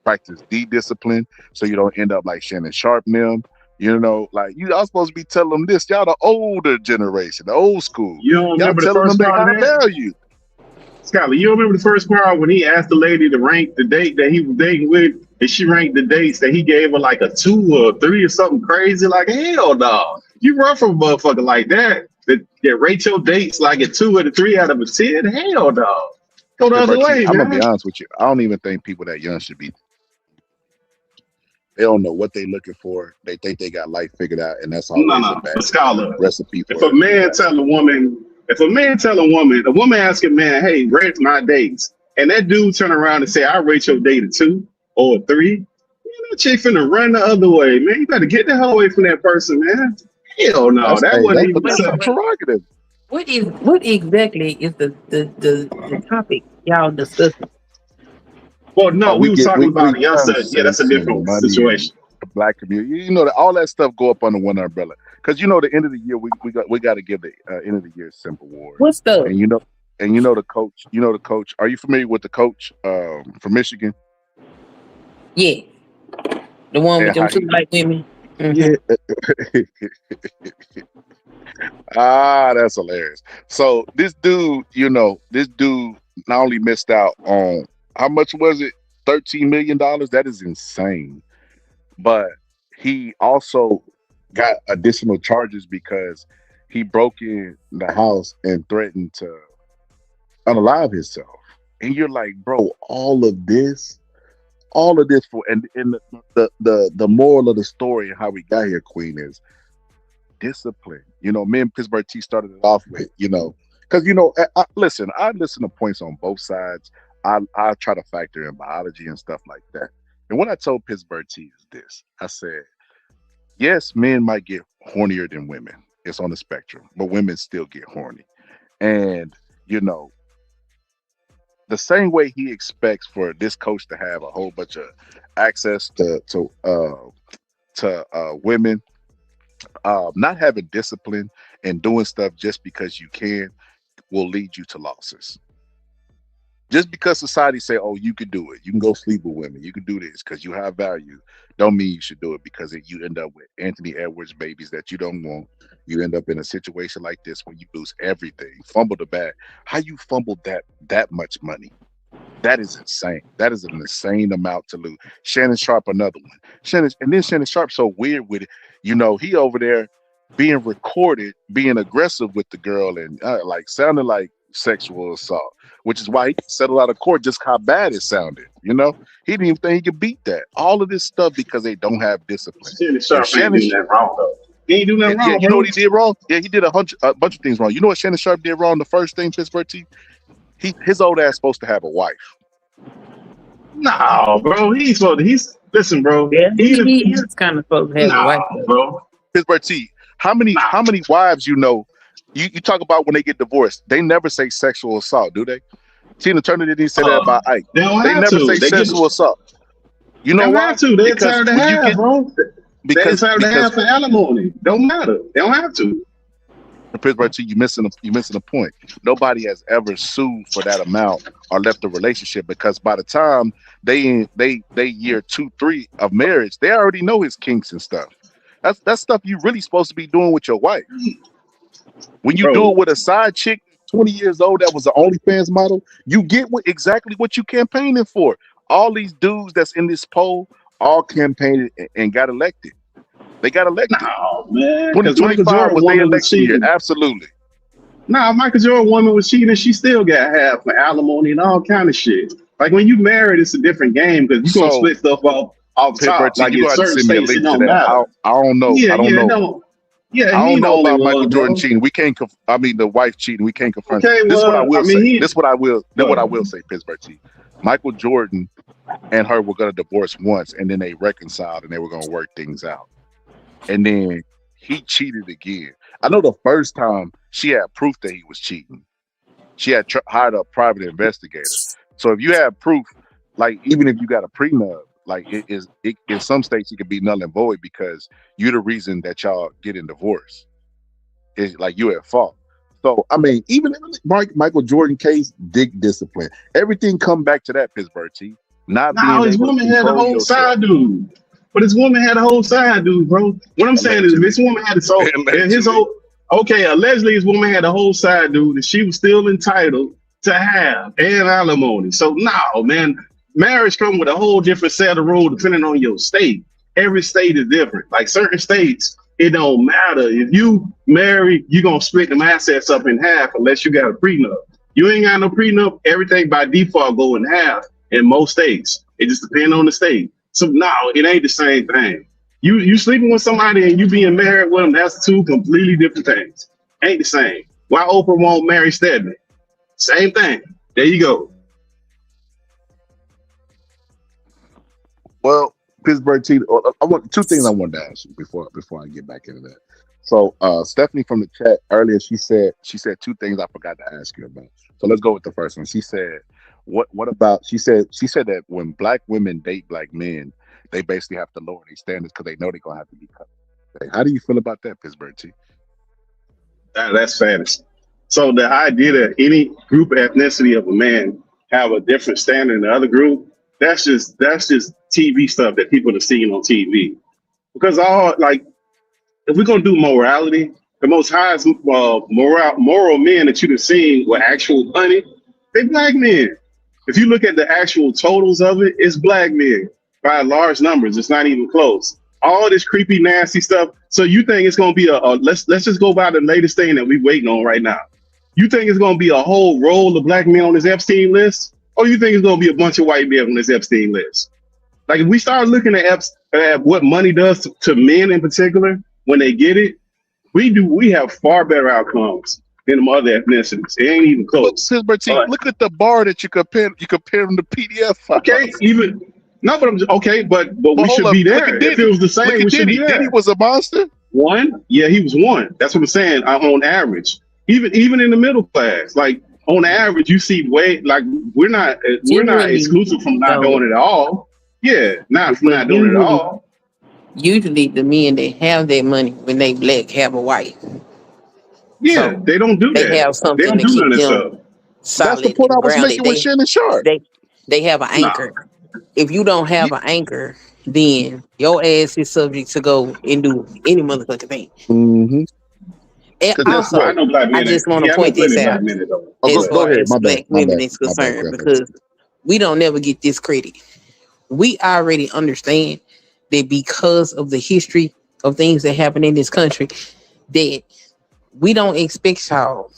practice D discipline so you don't end up like Shannon Sharp and them. Like you all supposed to be telling them this. Y'all the older generation, the old school. You don't Y'all remember the telling them first they part of high that? value. Scotty, you don't remember the first part when he asked the lady to rank the date that he was dating with, and she ranked the dates that he gave her like a 2 or 3 or something crazy? Like, hell no. You run from a motherfucker like that rate your dates like a 2 or a 3 out of a 10? Hell no. Go the other Pittsburgh T, way, I'm gonna be man. honest with you. I don't even think people that young should be. They don't know what they looking for. They think they got life figured out, and that's No, always a no, bad but scholar. recipe If for a man disaster. tell a woman, a woman ask a man, hey, rate my dates, and that dude turn around and say, I rate your date a 2 or a 3, man, that chick finna run the other way, man. You better get the hell away from that person, man. Hell no, That's that hey, wasn't that's even but the Wait, that's same. a wait. prerogative. What exactly is the topic y'all discussing? Well, no, we We was get talking about it. Y'all gun said, yeah, that's a sense and different money and situation. the black community. You know that all that stuff go up under one umbrella. Because the end of the year we got to give the end of the year simple award. What stuff? And the coach. You know the coach. Are you familiar with the coach from Michigan Yeah, the one with and them how two he? black women. Yeah. That's hilarious. So this dude not only missed out on how much was it? $13 million. That is insane. But he also got additional charges because he broke in the house and threatened to unalive himself. And you're like, bro, all of this for and the moral of the story and how we got here, Queen, is discipline. Me and Pittsburgh T started it off with, because listen, I listen to points on both sides. I try to factor in biology and stuff like that. And what I told Pittsburgh T is this: I said, yes, men might get hornier than women. It's on the spectrum, but women still get horny. And you know, the same way he expects for this coach to have a whole bunch of access to women, not having discipline and doing stuff just because you can will lead you to losses. Just because society say, "Oh, you can do it. You can go sleep with women. You can do this because you have value," don't mean you should do it because you end up with Anthony Edwards babies that you don't want. You end up in a situation like this where you lose everything, fumble the bag. How you fumbled that much money? That is insane. That is an insane amount to lose. Shannon Sharp, another one. Shannon Sharp's so weird with it. He over there being recorded, being aggressive with the girl and like sounding like sexual assault, which is why he settled out of court just how bad it sounded. He didn't even think he could beat that. All of this stuff because they don't have discipline. Shannon And Sharp ain't doing that wrong though. He ain't doing nothing yeah, wrong, you know bro. what he did wrong? Yeah, he did a bunch of things wrong. You know what Shannon Sharp did wrong? The first thing, Pittsburgh T, his old ass supposed to have a wife. No, bro. Listen, bro. Yeah, he is kind of supposed to have a wife. Bro. Pittsburgh T, how many wives you talk about when they get divorced? They never say sexual assault, do they? Tina Turner didn't say that about Ike. They don't have never to. say sexual assault. You know why? Have to. They're Because entitled to when you have, get bro. They're entitled to have for alimony. Don't matter. They don't have to. Pittsburgh T, you missing a point. Nobody has ever sued for that amount or left a relationship because by the time they year 2, 3 of marriage, they already know his kinks and stuff. That's stuff you really supposed to be doing with your wife. When you do it with a side chick, 20 years old, that was the OnlyFans model, you get exactly what you campaigning for. All these dudes that's in this poll all campaigned and got elected. They got elected. No, man. 2025 was their election year. Absolutely. Nah, Michael Jordan woman was cheating. She still got half for alimony and all kind of shit. Like when you married, it's a different game because you gonna split stuff off top. Like in certain states, it don't matter. I don't know. Yeah, I don't know. I don't know about Michael Jordan cheating. We can't. the wife cheating. We can't confront. Okay, this is what I will say. This is what I will say. Pittsburgh T. Michael Jordan and her were gonna divorce once, and then they reconciled, and they were gonna work things out. And then he cheated again. I know the first time she had proof that he was cheating. She had hired a private investigator. So if you have proof, like even if you got a prenup, like in some states it could be null and void because you're the reason that y'all getting divorced. It's like you're at fault. So I mean, even in the Michael Jordan case, dig discipline. Everything come back to that, Pittsburgh T. His woman had a whole side dude. But his woman had a whole side dude, bro. What I'm saying is if this woman had allegedly his woman had a whole side dude that she was still entitled to have and alimony. So no, man, marriage comes with a whole different set of rules depending on your state. Every state is different. Like certain states, it don't matter. If you marry, you're gonna split them assets up in half unless you got a prenup. You ain't got no prenup, everything by default go in half in most states. It just depends on the state. So no, it ain't the same thing. You sleeping with somebody and you being married with them, that's two completely different things. Ain't the same. Why Oprah won't marry Stedman? Same thing. There you go. Well, Pittsburgh T. I want two things I wanted to ask you before I get back into that. So Stephanie from the chat earlier, she said two things I forgot to ask you about. So let's go with the first one. She said, what about she said that when black women date black men, they basically have to lower their standards because they know they're gonna have to be cut. How do you feel about that, Pittsburgh T? That's fantasy. So the idea that any group of ethnicity of a man have a different standard than the other group, that's just TV stuff that people are seeing on TV. Because if we're gonna do morality, the most highest moral men that you can see with actual money, they black men. If you look at the actual totals of it, it's black men by large numbers. It's not even close. All this creepy, nasty stuff. So you think it's gonna be let's just go by the latest thing that we're waiting on right now. You think it's gonna be a whole roll of black men on this Epstein list, or you think it's gonna be a bunch of white men on this Epstein list? Like if we start looking at what money does to men in particular when they get it, we have far better outcomes than the other ethnicities. It ain't even close. Look at the bar that you compare them to PDF files. Okay, but we should be there. If it was the same, we should be there. Diddy was a monster. Yeah, he was one. That's what I'm saying. On average, even in the middle class, like on average, you see we're not exclusive from not doing it at all. Yeah, not doing it at all. Usually, the men that have that money when they black have a wife. Yeah, so they don't do that. They have something to keep them solid. That's the point I was making with Shannon Sharp. They have an anchor. If you don't have an anchor, then your ass is subject to go and do any motherfucking thing. Mm-hmm. And also, I just want to point this out as far as black women is concerned, because we don't never get this credit. We already understand that because of the history of things that happen in this country, that we don't expect y'all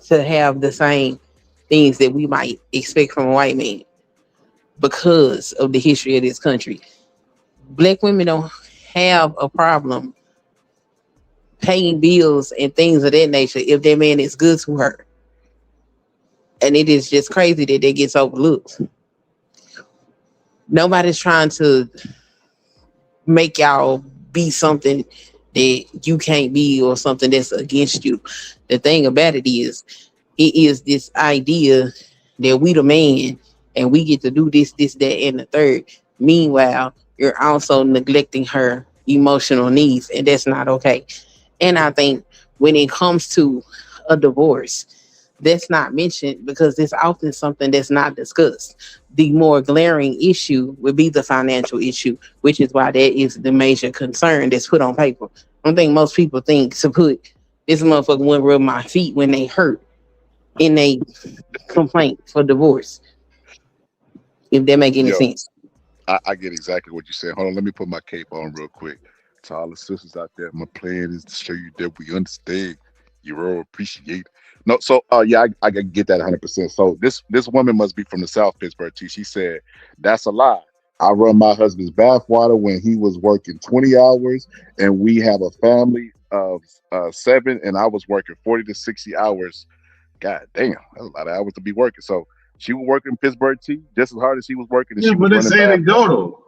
to have the same things that we might expect from a white man because of the history of this country. Black women don't have a problem paying bills and things of that nature if that man is good to her. And it is just crazy that that gets overlooked. Nobody's trying to make y'all be something that you can't be or something that's against you. The thing about it is this idea that we the man and we get to do this, that, and the third. Meanwhile, you're also neglecting her emotional needs, and that's not okay. And I think when it comes to a divorce, that's not mentioned because it's often something that's not discussed. The more glaring issue would be the financial issue, which is why that is the major concern that's put on paper. I don't think most people think to put this motherfucker wouldn't rub my feet when they hurt in a complaint for divorce. If that make any sense. I get exactly what you said. Hold on, let me put my cape on real quick. To all the sisters out there, my plan is to show you that we understand. You all appreciate. No, so yeah, I get that 100%. So this woman must be from the South Pittsburgh too. She said that's a lie. I run my husband's bathwater when he was working 20 hours, and we have a family of 7, and I was working 40 to 60 hours. God damn, that's a lot of hours to be working. So she was working Pittsburgh T just as hard as he was working. And yeah, she was but that's anecdotal.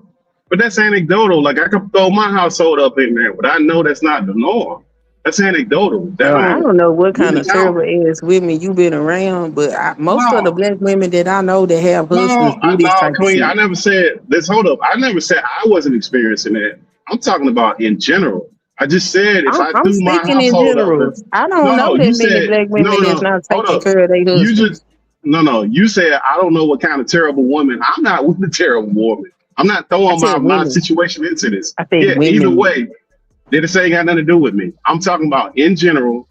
But that's anecdotal. Like I could throw my household up in there, but I know that's not the norm. That's anecdotal. I don't know what kind of terrible ass women you been around, but most of the black women that I know that have husbands do this type of shit. I never said this. Hold up. I never said I wasn't experiencing that. I'm talking about in general. I just said if I threw my household up, I don't know that many black women that's not taking care of their husbands. You said I don't know what kind of terrible woman. I'm not with the terrible woman. I'm not throwing my situation into this. Either way. This ain't got nothing to do with me. I'm talking about in general.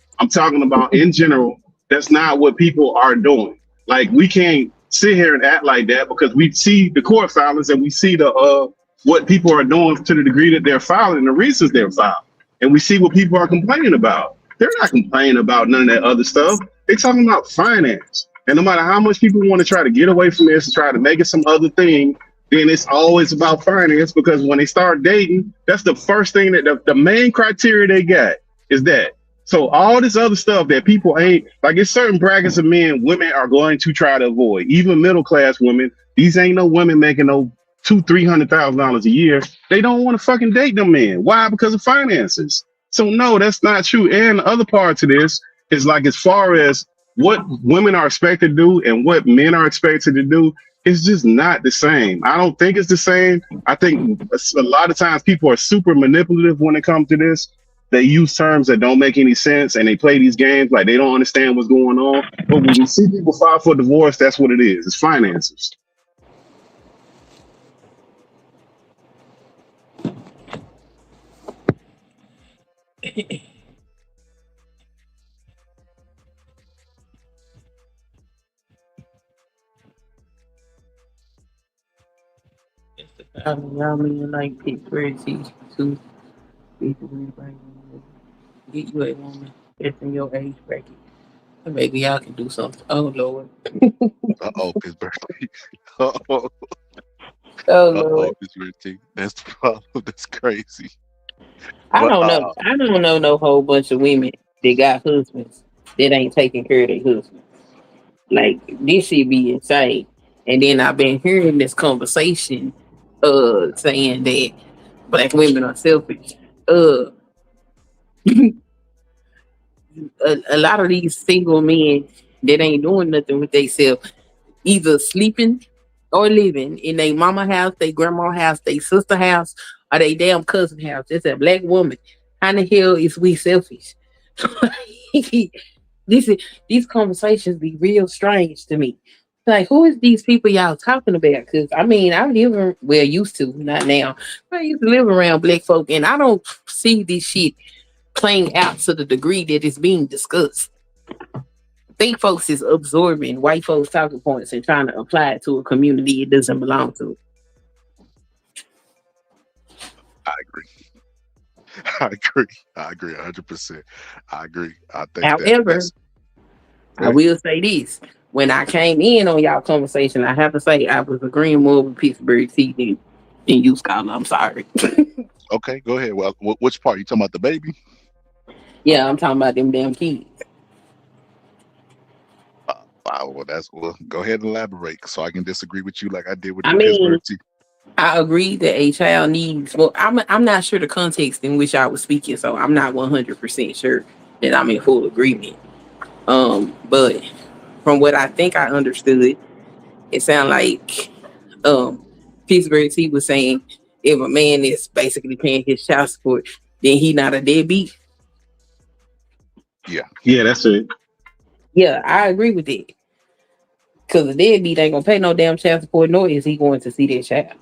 That's not what people are doing. Like we can't sit here and act like that because we see the court filings and we see the what people are doing to the degree that they're filing and the reasons they're filing. And we see what people are complaining about. They're not complaining about none of that other stuff. They're talking about finance. And no matter how much people want to try to get away from this and try to make it some other thing, then it's always about finance because when they start dating, that's the first thing that the main criteria they got is that. So all this other stuff that people ain't like, it's certain brackets of men women are going to try to avoid, even middle class women. These ain't no women making no $200,000-$300,000 a year. They don't want to fucking date them men. Why? Because of finances. So no, that's not true. And the other part to this is like, as far as what women are expected to do and what men are expected to do, it's just not the same. I don't think it's the same. I think a lot of times people are super manipulative when it comes to this. They use terms that don't make any sense and they play these games like they don't understand what's going on. But when we see people file for divorce, that's what it is. It's finances. Y'all mean like Pittsburgh teach to basically like get you a woman that's in your age bracket. And maybe y'all can do something. Oh Lord. Pittsburgh. Oh, Oh Lord. Pittsburgh team. That's the problem. That's crazy. I But don't know. I don't know no whole bunch of women that got husbands that ain't taking care of their husbands. Like this should be insane. And then I've been hearing this conversation saying that black women are selfish. Uh a lot of these single men that ain't doing nothing with themselves, either sleeping or living in their mama house, their grandma house, their sister house, or their damn cousin house. It's a black woman. How the hell is we selfish? this is these conversations be real strange to me. Like, who is these people y'all talking about? Because I mean, I live well, used to, not now. But I used to live around black folk, and I don't see this shit playing out to the degree that it's being discussed. Think folks is absorbing white folks' talking points and trying to apply it to a community it doesn't belong to. I agree. I agree. I agree 100%. I agree. I think However, I will say this. When I came in on y'all conversation, I have to say I was agreeing more with Pittsburgh T than you, Scholar. I'm sorry. Okay, go ahead. Well, which part? You talking about the baby? Yeah, I'm talking about them damn kids. Well, go ahead and elaborate so I can disagree with you like I did with I the mean, Pittsburgh T. I agree that a child needs. Well, I'm not sure the context in which I was speaking, so I'm not 100% sure that I'm in full agreement. But from what I think I understood, it sounded like Pittsburgh T was saying if a man is basically paying his child support, then he not a deadbeat. Yeah, that's it. Yeah, I agree with it. Because the deadbeat ain't gonna pay no damn child support, nor is he going to see their child.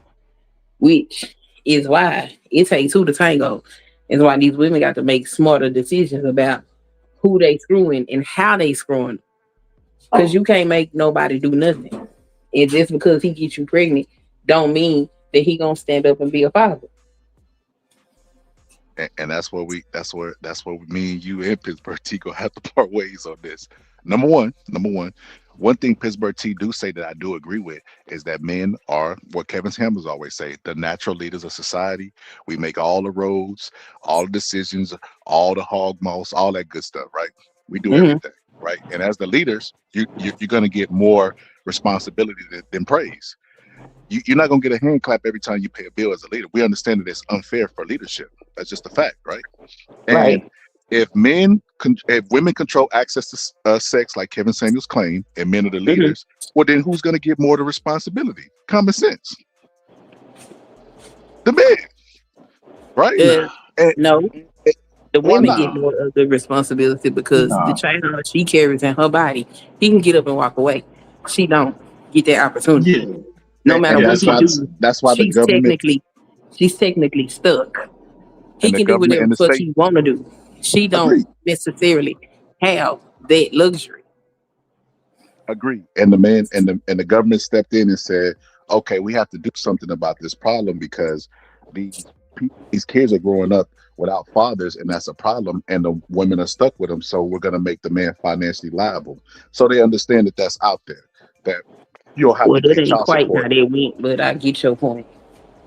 Which is why it takes two to tango. It's why these women got to make smarter decisions about who they screwing and how they screwing. Because you can't make nobody do nothing. And just because he gets you pregnant, don't mean that he gonna stand up and be a father. And that's where me and you and Pittsburgh T gonna have to part ways on this. Number one thing Pittsburgh T do say that I do agree with is that men are what Kevin Samuels always say, the natural leaders of society. We make all the roads, all the decisions, all the hog moss, all that good stuff, right? We do everything, right? And as the leaders, you're gonna get more responsibility than praise. You're not gonna get a hand clap every time you pay a bill as a leader. We understand that it's unfair for leadership. That's just a fact, right? And if women control access to sex, like Kevin Samuels claimed, and men are the leaders, well, then who's gonna get more of the responsibility? Common sense. The men, right? No, the Why women not? get more of the responsibility because the child she carries in her body, he can get up and walk away. She don't get that opportunity. No matter what he do, that's why the government she's technically stuck. He and the can do government whatever and the the fuck state he want to do. She don't necessarily have that luxury. agree. And the man and the government stepped in and said, okay, we have to do something about this problem because these kids are growing up without fathers, and that's a problem. And the women are stuck with them, so we're going to make the man financially liable. So they understand that that's out there. That you don't have Well, to that pay ain't child quite how support. that went, but I get your point.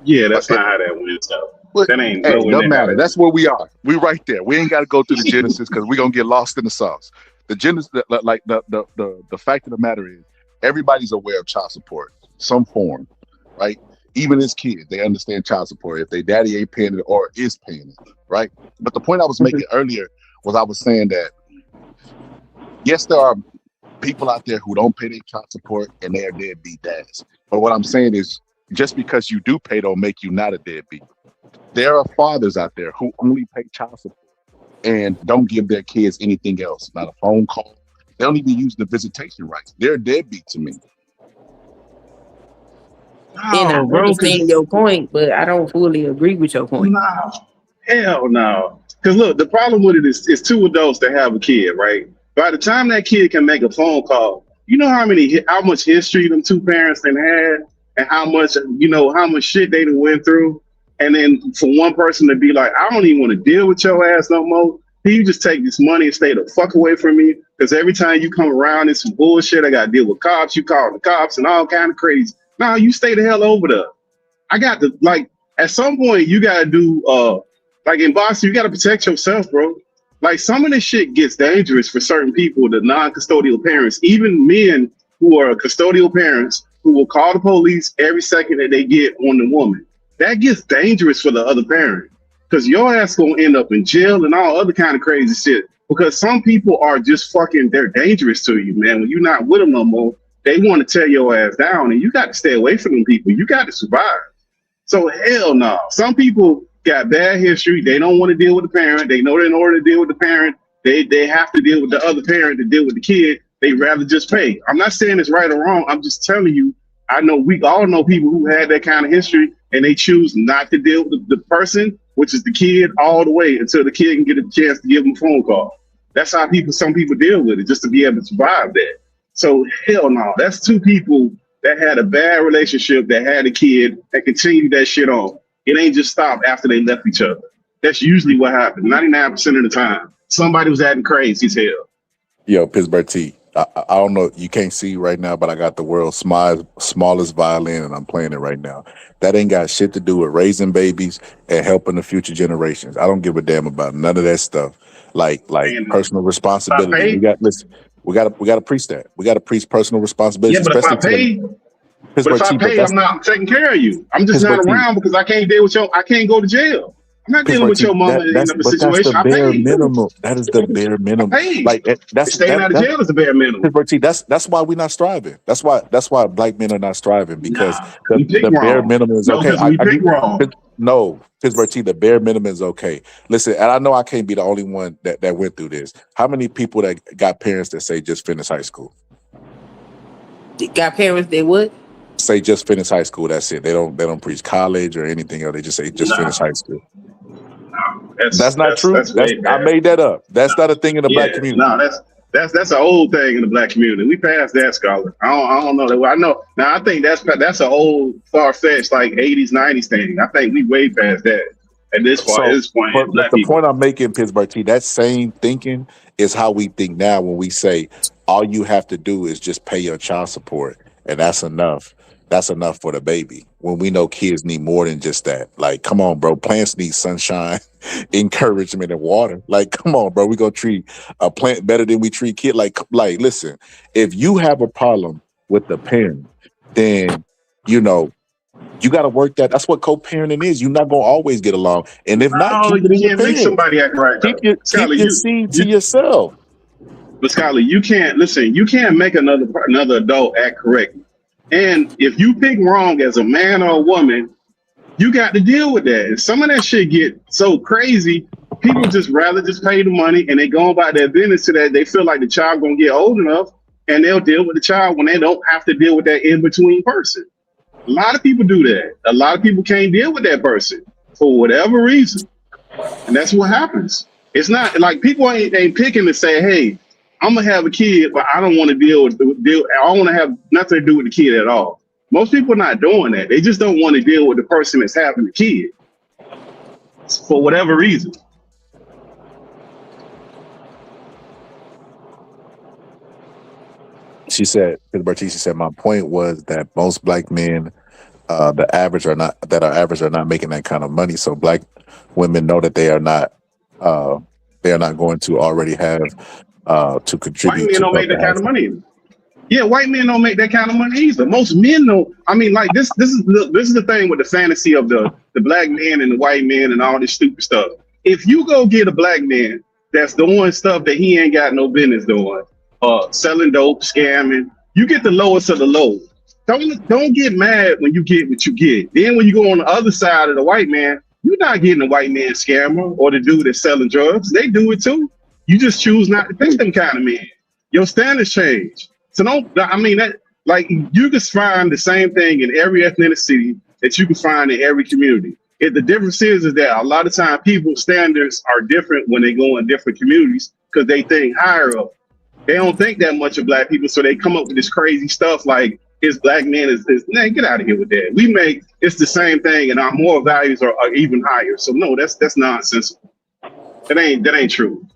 Yeah, But that's not how that went. So but that ain't hey, nowhere no near how matter. that That's where we are. We right there. We ain't got to go through the genesis because we're gonna get lost in the sauce. The genesis, like the fact of the matter is, everybody's aware of child support, some form, right? Even as kids, they understand child support if their daddy ain't paying it or is paying it, right? But the point I was making earlier was I was saying that yes, there are people out there who don't pay their child support and they are deadbeat dads. But what I'm saying is, just because you do pay don't make you not a deadbeat. There are fathers out there who only pay child support and don't give their kids anything else, not a phone call. They don't even use the visitation rights. They're deadbeat to me. And I No, bro, understand because your point, but I don't fully agree with your point. no, hell no. Because look, the problem with it is two adults that have a kid, right? By the time that kid can make a phone call, you know how much history them two parents done had, and how much shit they done went through, and then for one person to be like, I don't even want to deal with your ass no more. You just take this money and stay the fuck away from me. Because every time you come around, it's some bullshit. I got to deal with cops. You call the cops and all kind of crazy. No, you stay the hell over there. I got to like at some point you gotta do like in boxing, you gotta protect yourself, bro. Like some of this shit gets dangerous for certain people, the non-custodial parents, even men who are custodial parents who will call the police every second that they get on the woman. That gets dangerous for the other parent. Cause your ass gonna end up in jail and all other kind of crazy shit. Because some people are just fucking they're dangerous to you, man. When you're not with them no more, they want to tear your ass down and you got to stay away from them people. You got to survive. So hell no. Some people got bad history. They don't want to deal with the parent. They know that in order to deal with the parent, they have to deal with the other parent to deal with the kid. They rather just pay. I'm not saying it's right or wrong. I'm just telling you, I know we all know people who had that kind of history and they choose not to deal with the person, which is the kid, all the way until the kid can get a chance to give them a phone call. That's how some people deal with it, just to be able to survive that. So hell no. That's two people that had a bad relationship, that had a kid, that continued that shit on. It ain't just stopped after they left each other. That's usually what happened. 99% of the time, somebody was acting crazy as hell. Yo, Pittsburgh T. I don't know, you can't see right now, but I got the world's smallest violin and I'm playing it right now. That ain't got shit to do with raising babies and helping the future generations. I don't give a damn about none of that stuff. Like And personal if I responsibility. pay, We gotta preach that. We gotta preach personal responsibility, yeah, especially to them. but Pittsburgh if I T, but pay, that's I'm not taking care of you. I'm just not Pittsburgh T. around because I can't deal with I can't go to jail. I'm not dealing Pittsburgh with T. your mama in a That's the situation. I bare paid. minimum. That is the bare I minimum. paid. Like that's Staying out of that jail is the bare minimum. Pittsburgh T. That's why we're not striving. That's why black men are not striving because Nah, the we pick the bare wrong. minimum is No, okay. because we pick wrong. No, Pittsburgh T. The bare minimum is okay. Listen, and I know I can't be the only one that went through this. How many people that got parents that say just finish high school? Got parents that what? Say just finish high school. That's it. They don't preach college or anything else. They just say just finish Nah, high school. that's That's not true. that's way I bad. made that up. That's not a thing in the Yeah, black community. no, that's an old thing in the black community. We passed that, scholar. I don't know that. I know now. I think that's an old, far fetched, like 80s, 90s thing. I think we way past that at this point. At So, this point, but black the people. point I'm making, Pittsburgh T, that same thinking is how we think now when we say all you have to do is just pay your child support, and that's enough. That's enough for the baby. When we know kids need more than just that. Like, come on, bro. Plants need sunshine, encouragement, and water. Like, come on, bro. We gonna treat a plant better than we treat kid. Like, listen. If you have a problem with the parent, then you know you got to work that. That's what co-parenting is. You're not gonna always get along, and if not, No, keep it you in your can't make pants. somebody act right Keep though, keep Skylar. your seed to yourself. But Skylar, you can't listen. You can't make another adult act correctly. And if you pick wrong as a man or a woman, you got to deal with that. And some of that shit get so crazy, people just rather just pay the money and they go about their business so that they feel like the child gonna get old enough and they'll deal with the child when they don't have to deal with that in-between person. A lot of people do that. A lot of people can't deal with that person for whatever reason. And that's what happens. It's not like people ain't picking to say, hey, I'm gonna have a kid, but I don't want to I don't want to have nothing to do with the kid at all. Most people are not doing that. They just don't want to deal with the person that's having the kid for whatever reason. She said, Ms. Bartiz, she said, my point was that most black men, the average are not that are average are not making that kind of money. So black women know that they are not going to already have to White contribute men to don't help make the that kind of household. money. Yeah, white men don't make that kind of money either. Most men don't. I mean, like this is the thing with the fantasy of the black man and the white man and all this stupid stuff. If you go get a black man that's doing stuff that he ain't got no business doing, selling dope, scamming, you get the lowest of the low. Don't get mad when you get what you get. Then when you go on the other side of the white man, you're not getting the white man scammer or the dude that's selling drugs. They do it too. You just choose not to pick them kind of men. Your standards change. So don't. I mean that. Like you can find the same thing in every ethnicity that you can find in every community. The difference is that a lot of time people's standards are different when they go in different communities because they think higher up. They don't think that much of black people, so they come up with this crazy stuff like his black man is this. Nah, get out of here with that. We make it's the same thing, and our moral values are even higher. So no, that's nonsensical. That ain't true.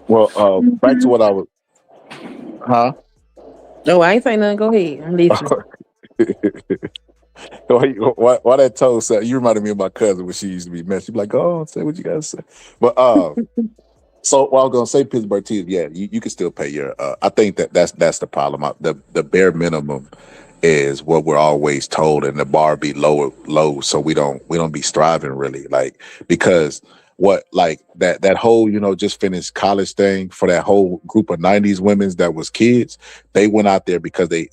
Well, back to what I was, huh? No, I ain't saying nothing. Go ahead. I'm listening. Why that toe said you reminded me of my cousin when she used to be messy. She'd be like, "Oh, say what you gotta say." But so what I was gonna say, Pittsburgh T, yeah, you can still pay your. I think that's the problem. The bare minimum is what we're always told, and the bar be low, so we don't be striving really, like because what like that whole just finished college thing for that whole group of '90s women that was kids. They went out there because they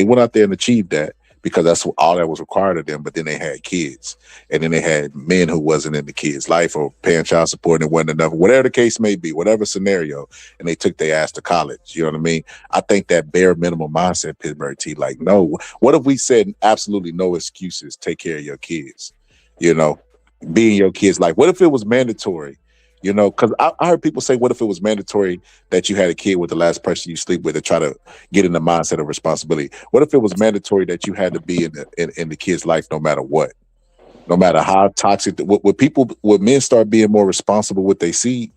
went out there and achieved that because that's all that was required of them. But then they had kids, and then they had men who wasn't in the kids' life or paying child support and wasn't enough, whatever the case may be, whatever scenario, and they took their ass to college. You know what I mean? I think that bare minimum mindset, Pittsburgh T, like, no, what if we said absolutely no excuses, take care of your kids, being your kids' life? What if it was mandatory? Because I heard people say, what if it was mandatory that you had a kid with the last person you sleep with to try to get in the mindset of responsibility? What if it was mandatory that you had to be in the kid's life no matter what? No matter how toxic, would men start being more responsible with their seed?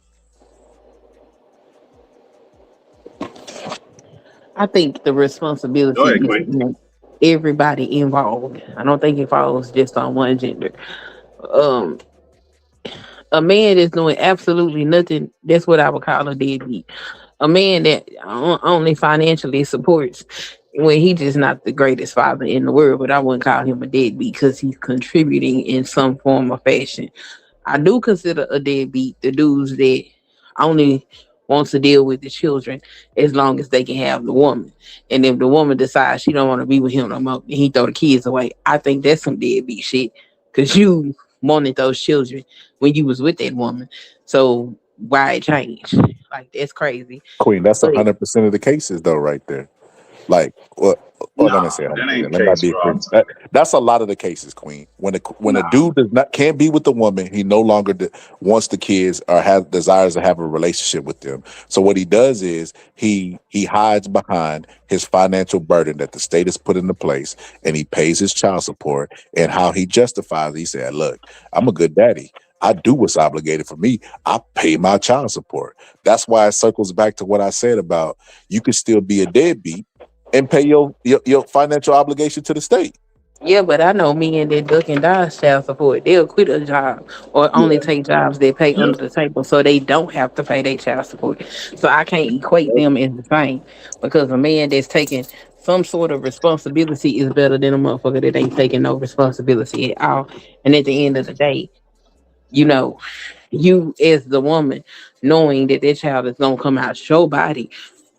I think the Go responsibility ahead, is Queen. on everybody involved. I don't think it falls just on one gender. Um, a man that's doing absolutely nothing, that's what I would call a deadbeat. A man that only financially supports when he just not the greatest father in the world, but I wouldn't call him a deadbeat because he's contributing in some form or fashion. I do consider a deadbeat the dudes that only wants to deal with the children as long as they can have the woman. And if the woman decides she don't want to be with him no more, and he throw the kids away, I think that's some deadbeat shit. Cause you wanted those children when you was with that woman. So why it changed? Like that's crazy. Queen, that's But 100% of the cases though, right there. Like, well, let me say Nah, that 100%. ain't Let the me not case, be a bro. Queen. That's a lot of the cases, Queen. When a Nah. dude can't be with the woman, he no longer wants the kids or desires to have a relationship with them. So what he does is he hides behind his financial burden that the state has put into place, and he pays his child support. And how he justifies it, he said, "Look, I'm a good daddy. I do what's obligated for me. I pay my child support." That's why it circles back to what I said about you can still be a deadbeat and pay your financial obligation to the state. yeah, but I know men that duck and dodge child support. They'll quit a job or only Yeah. take jobs that pay Yep. under the table so they don't have to pay their child support. So I can't equate Yep. them as the same because a man that's taking some sort of responsibility is better than a motherfucker that ain't taking no responsibility at all. And at the end of the day, you know, you as the woman, knowing that that child is gonna come out your body,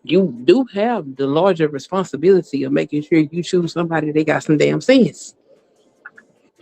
you do have the larger responsibility of making sure you choose somebody that got some damn sense.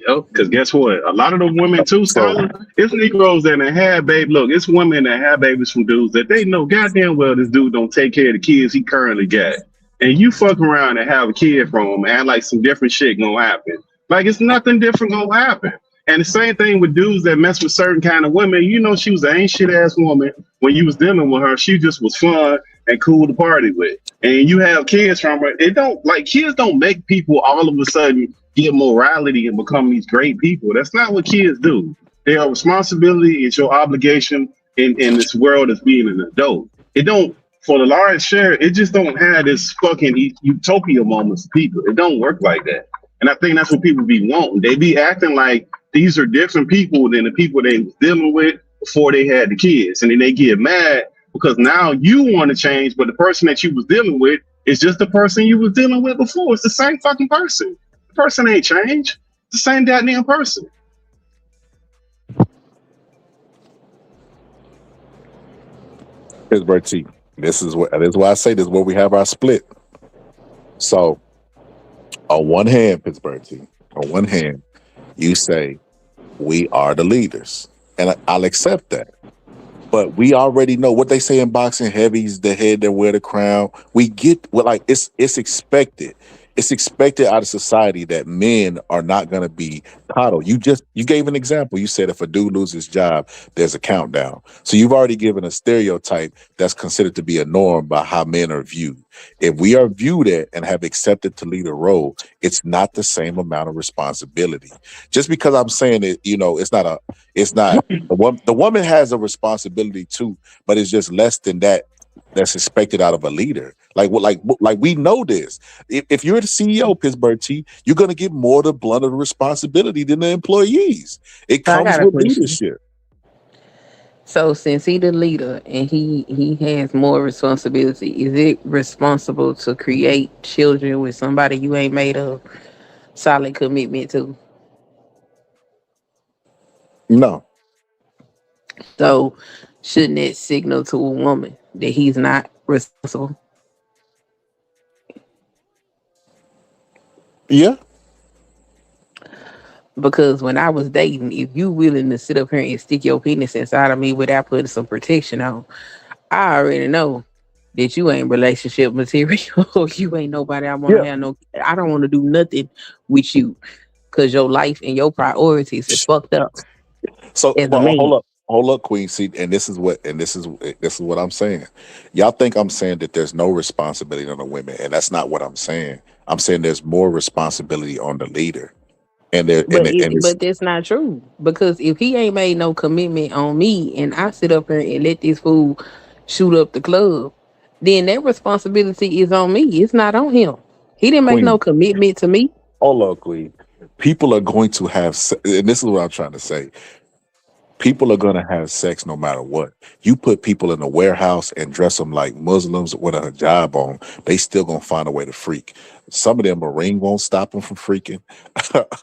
Yep. Because guess what? A lot of the women too, So Scholar, it's Negroes that have baby. Look, it's women that have babies from dudes that they know goddamn well this dude don't take care of the kids he currently got. And you fuck around and have a kid from him and like some different shit gonna happen. Like it's nothing different gonna happen. And the same thing with dudes that mess with certain kind of women. You know, she was an ain't shit ass woman when you was dealing with her. She just was fun and cool to party with. And you have kids from her. It don't like kids don't make people all of a sudden get morality and become these great people. That's not what kids do. They are responsibility. It's your obligation in this world as being an adult. It don't for the large share, it just don't have this fucking utopia moments for people. It don't work like that. And I think that's what people be wanting. They be acting like these are different people than the people they was dealing with before they had the kids. And then they get mad because now you want to change, but the person that you was dealing with is just the person you was dealing with before. It's the same fucking person. The person ain't changed. It's the same goddamn person. Pittsburgh T. This is why I say this is where we have our split. So on one hand, Pittsburgh T, on one hand, you say we are the leaders. And I'll accept that. But we already know what they say in boxing: heavy's the head that wear the crown. We get it's expected. It's expected out of society that men are not going to be coddled. You gave an example. You said if a dude loses his job, there's a countdown. So you've already given a stereotype that's considered to be a norm by how men are viewed. If we are viewed at and have accepted to lead a role, it's not the same amount of responsibility. Just because I'm saying it, it's not. The woman has a responsibility too, but it's just less than that. That's expected out of a leader. Like we know this. If you're the CEO, Pittsburgh T, you're going to get more of the blunt of the responsibility than the employees. It comes with leadership. So since he the leader and he has more responsibility, is it responsible to create children with somebody you ain't made a solid commitment to? No. So shouldn't it signal to a woman that he's not responsible? Yeah. Because when I was dating, if you willing to sit up here and stick your penis inside of me without putting some protection on, I already know that you ain't relationship material. You ain't nobody I want to have no. I don't want to do nothing with you because your life and your priorities is fucked up. So hold up, Queen. See, and this is what I'm saying. Y'all think I'm saying that there's no responsibility on the women, and that's not what I'm saying. I'm saying there's more responsibility on the leader. But that's not true, because if he ain't made no commitment on me and I sit up here and let this fool shoot up the club, then that responsibility is on me. It's not on him. He didn't make no commitment to me. Hold up, Queen. People are going to have, and this is what I'm trying to say. People are going to have sex no matter what. You put people in a warehouse and dress them like Muslims with a hijab on, they still going to find a way to freak. Some of them, a ring won't stop them from freaking.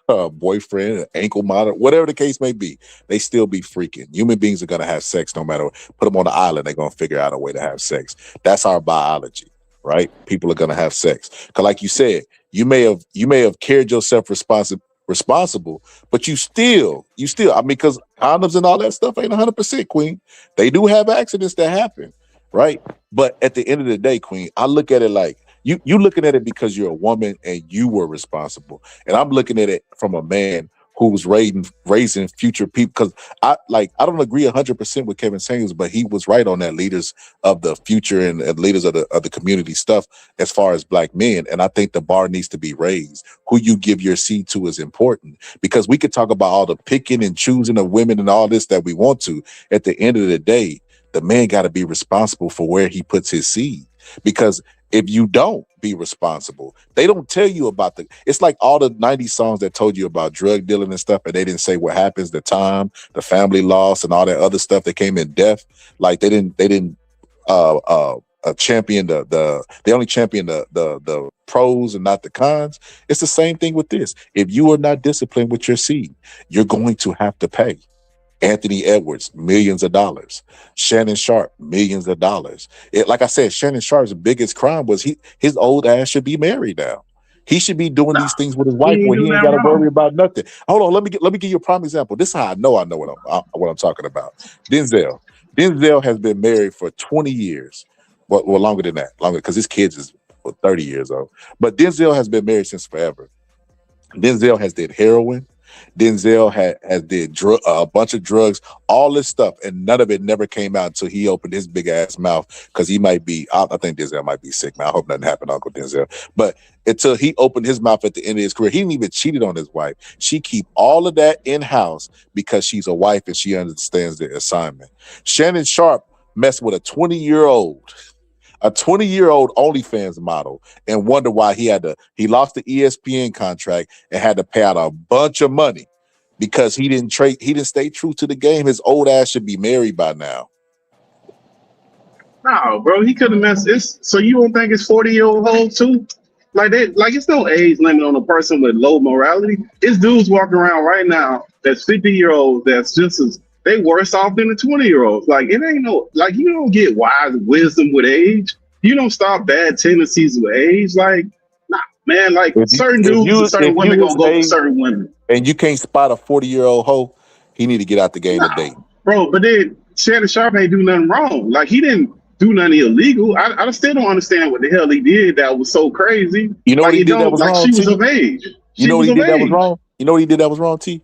A boyfriend, an ankle monitor, whatever the case may be, they still be freaking. Human beings are going to have sex no matter what. Put them on the island, they're going to figure out a way to have sex. That's our biology, right? People are going to have sex. Because like you said, you may have carried yourself responsible, but you still, I mean, because condoms and all that stuff ain't 100%, Queen. They do have accidents that happen, right? But at the end of the day, Queen, I look at it like you looking at it because you're a woman and you were responsible, and I'm looking at it from a man who's raising future people. Because I don't agree 100% with Kevin Samuels, but he was right on that leaders of the future and leaders of the community stuff as far as black men. And I think the bar needs to be raised. Who you give your seed to is important, because we could talk about all the picking and choosing of women and all this that we want to. At the end of the day, the man got to be responsible for where he puts his seed, because if you don't be responsible, they don't tell you about it's like all the 90s songs that told you about drug dealing and stuff, and they didn't say what happens, the time, the family loss, and all that other stuff that came in death. Like they didn't champion they only champion the pros and not the cons. It's the same thing with this. If you are not disciplined with your seed, you're going to have to pay. Anthony Edwards, millions of dollars. Shannon Sharp, millions of dollars. Like I said, Shannon Sharp's biggest crime was his old ass should be married now. He should be doing these things with his wife where he ain't got to worry about nothing. Hold on, let me give you a prime example. This is how I know what I'm talking about. Denzel. Denzel has been married for 20 years. Well, longer than that. Longer, because his kids is 30 years old. But Denzel has been married since forever. Denzel has did heroin. Denzel has did a bunch of drugs, all this stuff, and none of it never came out until he opened his big ass mouth, because he might be, I think Denzel might be sick, man. I hope nothing happened to Uncle Denzel. But until he opened his mouth at the end of his career, he didn't even cheated on his wife. She keep all of that in-house because she's a wife and she understands the assignment. Shannon Sharp messed with a 20-year-old. a 20-year-old OnlyFans model and wonder why he lost the ESPN contract and had to pay out a bunch of money because he didn't stay true to the game. His old ass should be married by now. No, bro, he could have messed this. So you don't think it's 40-year-old hoes too? Like that, like it's no age limit on a person with low morality. It's dudes walking around right now that's 50-year-olds that's just as they worse off than the 20-year-olds. Like it ain't no like you don't get wise wisdom with age. You don't stop bad tendencies with age. Like, nah, man, like certain dudes and certain women gonna go for certain women. And you can't spot a 40-year-old hoe, he need to get out the game today. Bro, but then Shannon Sharp ain't do nothing wrong. Like he didn't do nothing illegal. I still don't understand what the hell he did that was so crazy. You know like, what he did that was like wrong? She was of age. You know what he did that was wrong? You know what he did that was wrong, T?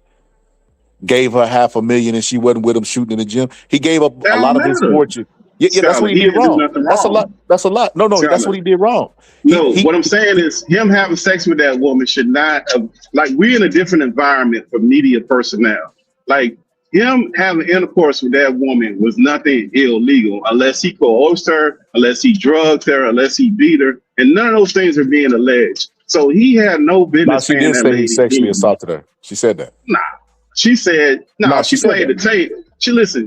Gave her $500,000 and she wasn't with him shooting in the gym. He gave up a lot of his fortune. Yeah, that's what he did wrong. That's a lot. That's a lot. No, that's what he did wrong. What I'm saying is him having sex with that woman should not have, like, we're in a different environment for media personnel. Like, him having intercourse with that woman was nothing illegal unless he coerced her, unless he drugged her, unless he beat her. And none of those things are being alleged. So he had no business. She did say he sexually assaulted her. She said that. Nah. She said, she played the tape.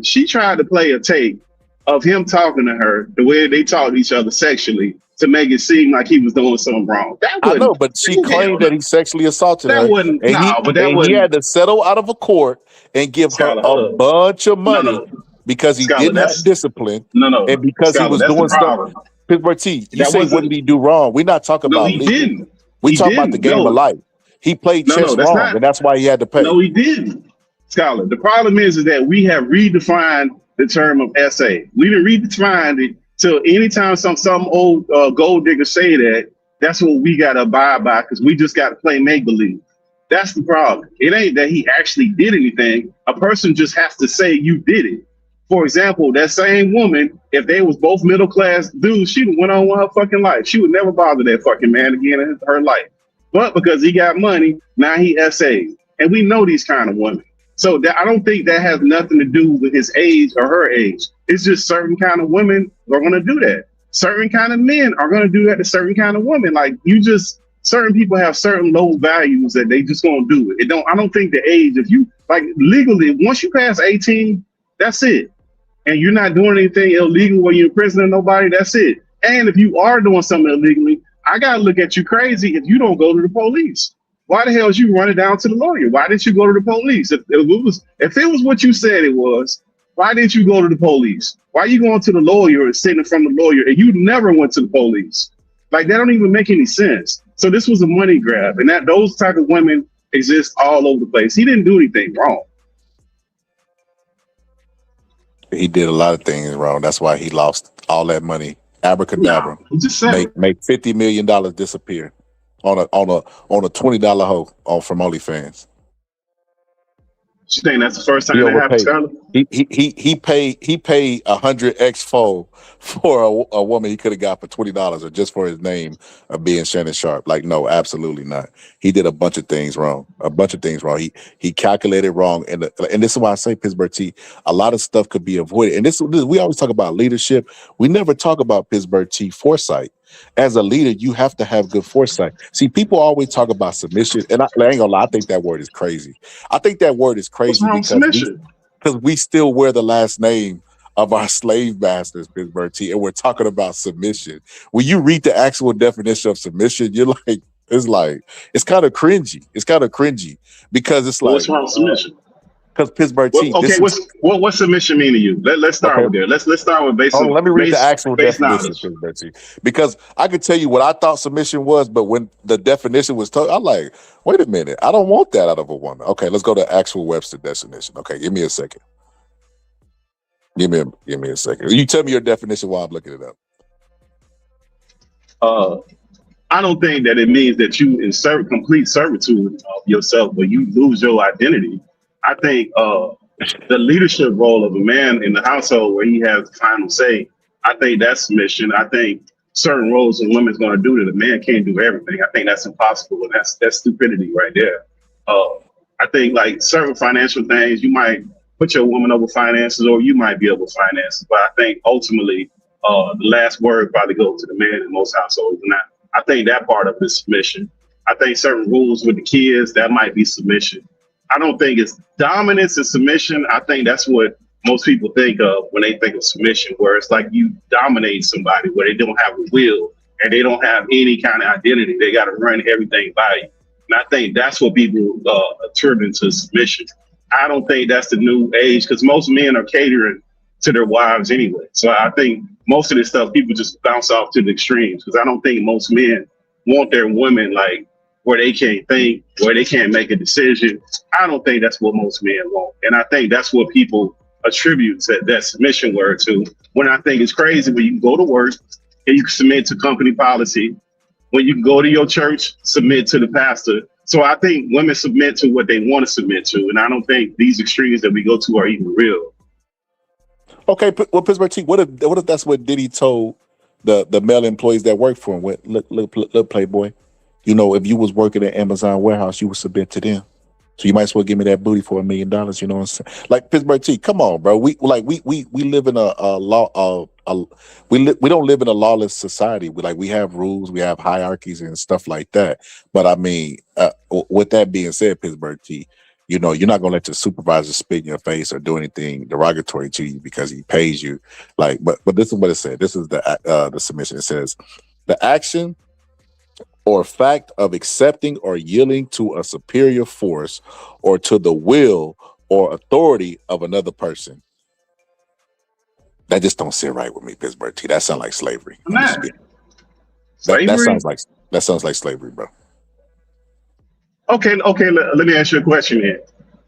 She tried to play a tape of him talking to her the way they talked to each other sexually to make it seem like he was doing something wrong. I know, but she claimed that he sexually assaulted her. He had to settle out of a court and give her a bunch of money because he didn't have discipline. And because he was doing stuff. Pittsburgh T, you say what did he do wrong? We're not talking about legal. We talking about the game of life. He played chess wrong, and that's why he had to pay. No, he didn't, Scholar. The problem is that we have redefined the term of SA. We didn't redefine it till anytime some old gold digger say that, that's what we got to abide by because we just got to play make-believe. That's the problem. It ain't that he actually did anything. A person just has to say you did it. For example, that same woman, if they was both middle-class dudes, she went on with her fucking life. She would never bother that fucking man again in her life. But because he got money, now he SA. And we know these kind of women. So I don't think that has nothing to do with his age or her age. It's just certain kind of women are going to do that. Certain kind of men are going to do that to certain kind of women. Like certain people have certain low values that they just going to do it. I don't think the age, if you like legally, once you pass 18, that's it. And you're not doing anything illegal where you're imprisoning nobody, that's it. And if you are doing something illegally, I got to look at you crazy if you don't go to the police. Why the hell is you running down to the lawyer? Why didn't you go to the police? If it was what you said it was, why didn't you go to the police? Why are you going to the lawyer and sitting in front of the lawyer and you never went to the police? Like, that don't even make any sense. So this was a money grab, and those type of women exist all over the place. He didn't do anything wrong. He did a lot of things wrong. That's why he lost all that money. Abracadabra. Make $50 million disappear on a $20 hoe from OnlyFans. You think that's the first time that happened, Scarlett? He paid 100x-fold for a woman he could have got for $20 or just for his name of being Shannon Sharp. Like, no, absolutely not. He did a bunch of things wrong. He calculated wrong, and this is why I say, Pittsburgh T, a lot of stuff could be avoided. And we always talk about leadership. We never talk about Pittsburgh T foresight. As a leader, you have to have good foresight. See, people always talk about submission, and I ain't gonna lie, I think that word is crazy. I think that word is crazy because we still wear the last name of our slave masters, Pittsburgh T, and we're talking about submission. When you read the actual definition of submission, you're like, it's kind of cringy. It's kind of cringy because it's like, what's wrong with submission? Because Pittsburgh T. Okay, what's submission mean to you? Let's start with there. Let's start with basic. Let me read the actual definition, Pittsburgh T. Because I could tell you what I thought submission was, but when the definition was told, I'm like, wait a minute, I don't want that out of a woman. Okay, let's go to actual Webster definition. Okay, give me a second. Give me a second. You tell me your definition while I'm looking it up. I don't think that it means that you insert complete servitude of yourself, but you lose your identity. I think the leadership role of a man in the household where he has the final say, I think that's submission. I think certain roles a woman's going to do that a man can't do everything. I think that's impossible, and that's stupidity right there. I think like certain financial things, you might put your woman over finances, or you might be over finances. But I think ultimately the last word probably goes to the man in most households. And I think that part of it is submission. I think certain rules with the kids, that might be submission. I don't think it's dominance and submission. I think that's what most people think of when they think of submission, where it's like you dominate somebody, where they don't have a will and they don't have any kind of identity. They got to run everything by you. And I think that's what people turn into submission. I don't think that's the new age, because most men are catering to their wives anyway. So I think most of this stuff, people just bounce off to the extremes, because I don't think most men want their women like where they can't think, where they can't make a decision. I don't think that's what most men want. And I think that's what people attribute that submission word to. When I think it's crazy when you can go to work and you can submit to company policy, when you can go to your church, submit to the pastor. So I think women submit to what they want to submit to. And I don't think these extremes that we go to are even real. Okay, well, Pittsburgh T, what if that's what Diddy told the male employees that work for him? Look, Playboy, you know, if you was working at Amazon warehouse, you would submit to them. So you might as well give me that booty for $1 million. You know what I'm saying? Like Pittsburgh T, come on, bro. We live in a law. We don't live in a lawless society. We have rules, we have hierarchies and stuff like that. But I mean, with that being said, Pittsburgh T, you know, you're not gonna let your supervisor spit in your face or do anything derogatory to you because he pays you. But this is what it said. This is the submission. It says the action or fact of accepting or yielding to a superior force or to the will or authority of another person. That just don't sit right with me, Pittsburgh T. That sounds like slavery. Slavery? That sounds like slavery, bro. Okay. Let me ask you a question here.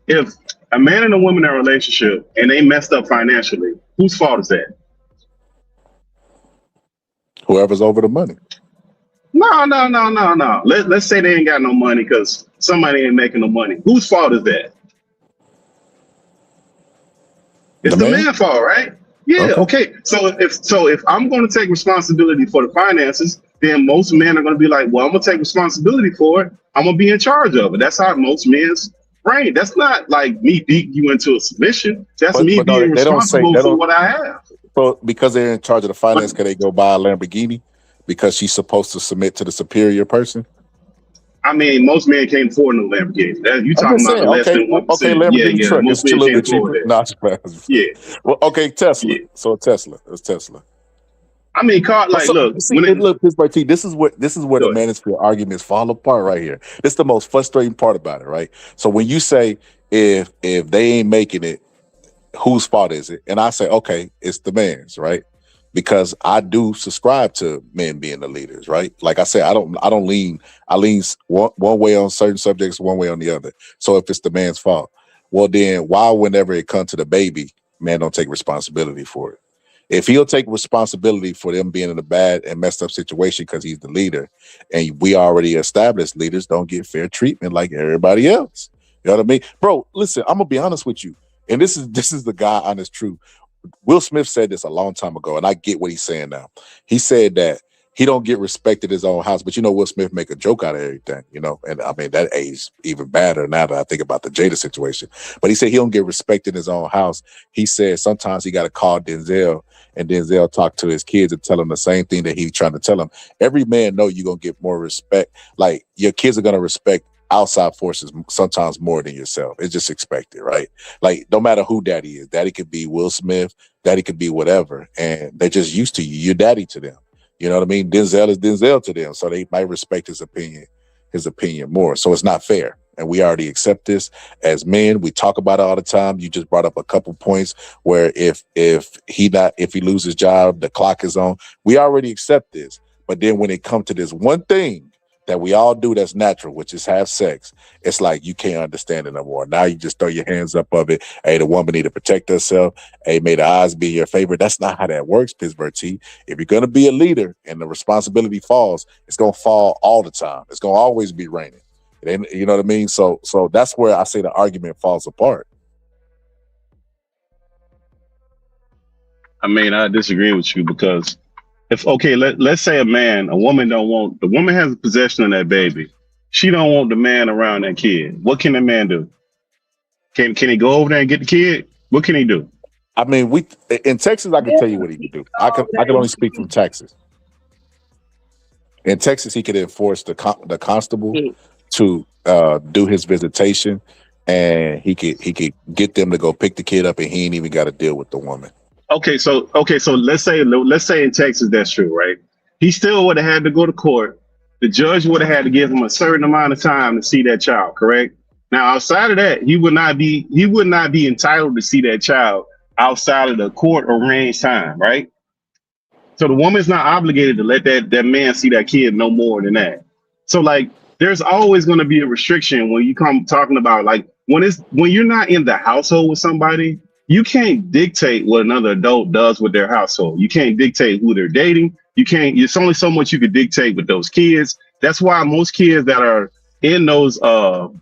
If a man and a woman in a relationship and they messed up financially, whose fault is that? Whoever's over the money. No. Let's say they ain't got no money because somebody ain't making no money. Whose fault is that? It's the man's fault, right? Yeah. Okay. So if I'm going to take responsibility for the finances, then most men are going to be like, well, I'm going to take responsibility for it. I'm going to be in charge of it. That's how most men's brain. That's not like me beating you into a submission. That's me being responsible for what I have. So because they're in charge of the finance, can they go buy a Lamborghini because she's supposed to submit to the superior person? I mean, most men can't afford no Lamborghini. You talking about less than 1%. Okay, Lamborghini truck. Most It's a men little can't bit cheaper. afford that. Yeah. Well, okay, Tesla. Yeah. So Tesla. It's Tesla. I mean, look, Pittsburgh T, this is where the manosphere arguments fall apart right here. This is the most frustrating part about it, right? So when you say if they ain't making it, whose fault is it? And I say, okay, it's the man's, right? Because I do subscribe to men being the leaders, right? Like I said, I lean one way on certain subjects, one way on the other. So if it's the man's fault, well then why whenever it comes to the baby, man don't take responsibility for it? If he'll take responsibility for them being in a bad and messed up situation because he's the leader, and we already established leaders don't get fair treatment like everybody else. You know what I mean? Bro, listen, I'm gonna be honest with you. And this is the guy honest truth. Will Smith said this a long time ago, and I get what he's saying now. He said that he don't get respect at his own house, but you know, Will Smith make a joke out of everything, you know, and I mean, that age even badder now that I think about the Jada situation. But he said he don't get respect in his own house. He said sometimes he got to call Denzel, and Denzel talk to his kids and tell them the same thing that he's trying to tell them. Every man know you're going to get more respect. Like your kids are going to respect outside forces sometimes more than yourself. It's just expected, right? Like no matter who daddy is, daddy could be Will Smith, daddy could be whatever, and they're just used to you. You're daddy to them. You know what I mean? Denzel is Denzel to them, so they might respect his opinion more. So it's not fair, and we already accept this as men. We talk about it all the time. You just brought up a couple points where if he loses his job, the clock is on. We already accept this, but then when it comes to this one thing that we all do that's natural, which is have sex, it's like you can't understand it no more. Now you just throw your hands up of it. Hey, the woman need to protect herself. Hey, may the odds be in your favor. That's not how that works, Pittsburgh T. If you're going to be a leader and the responsibility falls, it's going to fall all the time. It's going to always be raining. You know what I mean? So that's where I say the argument falls apart. I mean, I disagree with you because let's say a woman don't want, the woman has possession of that baby. She don't want the man around that kid. What can the man do? Can he go over there and get the kid? What can he do? I mean, we in Texas, I can tell you what he can do. I can only speak from Texas. In Texas, he could enforce the constable to do his visitation, and he could get them to go pick the kid up, and he ain't even got to deal with the woman. Okay, so let's say in Texas that's true, right? He still would have had to go to court. The judge would have had to give him a certain amount of time to see that child, correct? Now, outside of that, he would not be entitled to see that child outside of the court arranged time, right? So the woman's not obligated to let that man see that kid no more than that. So like there's always going to be a restriction when you come talking about like when you're not in the household with somebody, you can't dictate what another adult does with their household. You can't dictate who they're dating. You can't, it's only so much you could dictate with those kids. That's why most kids that are in those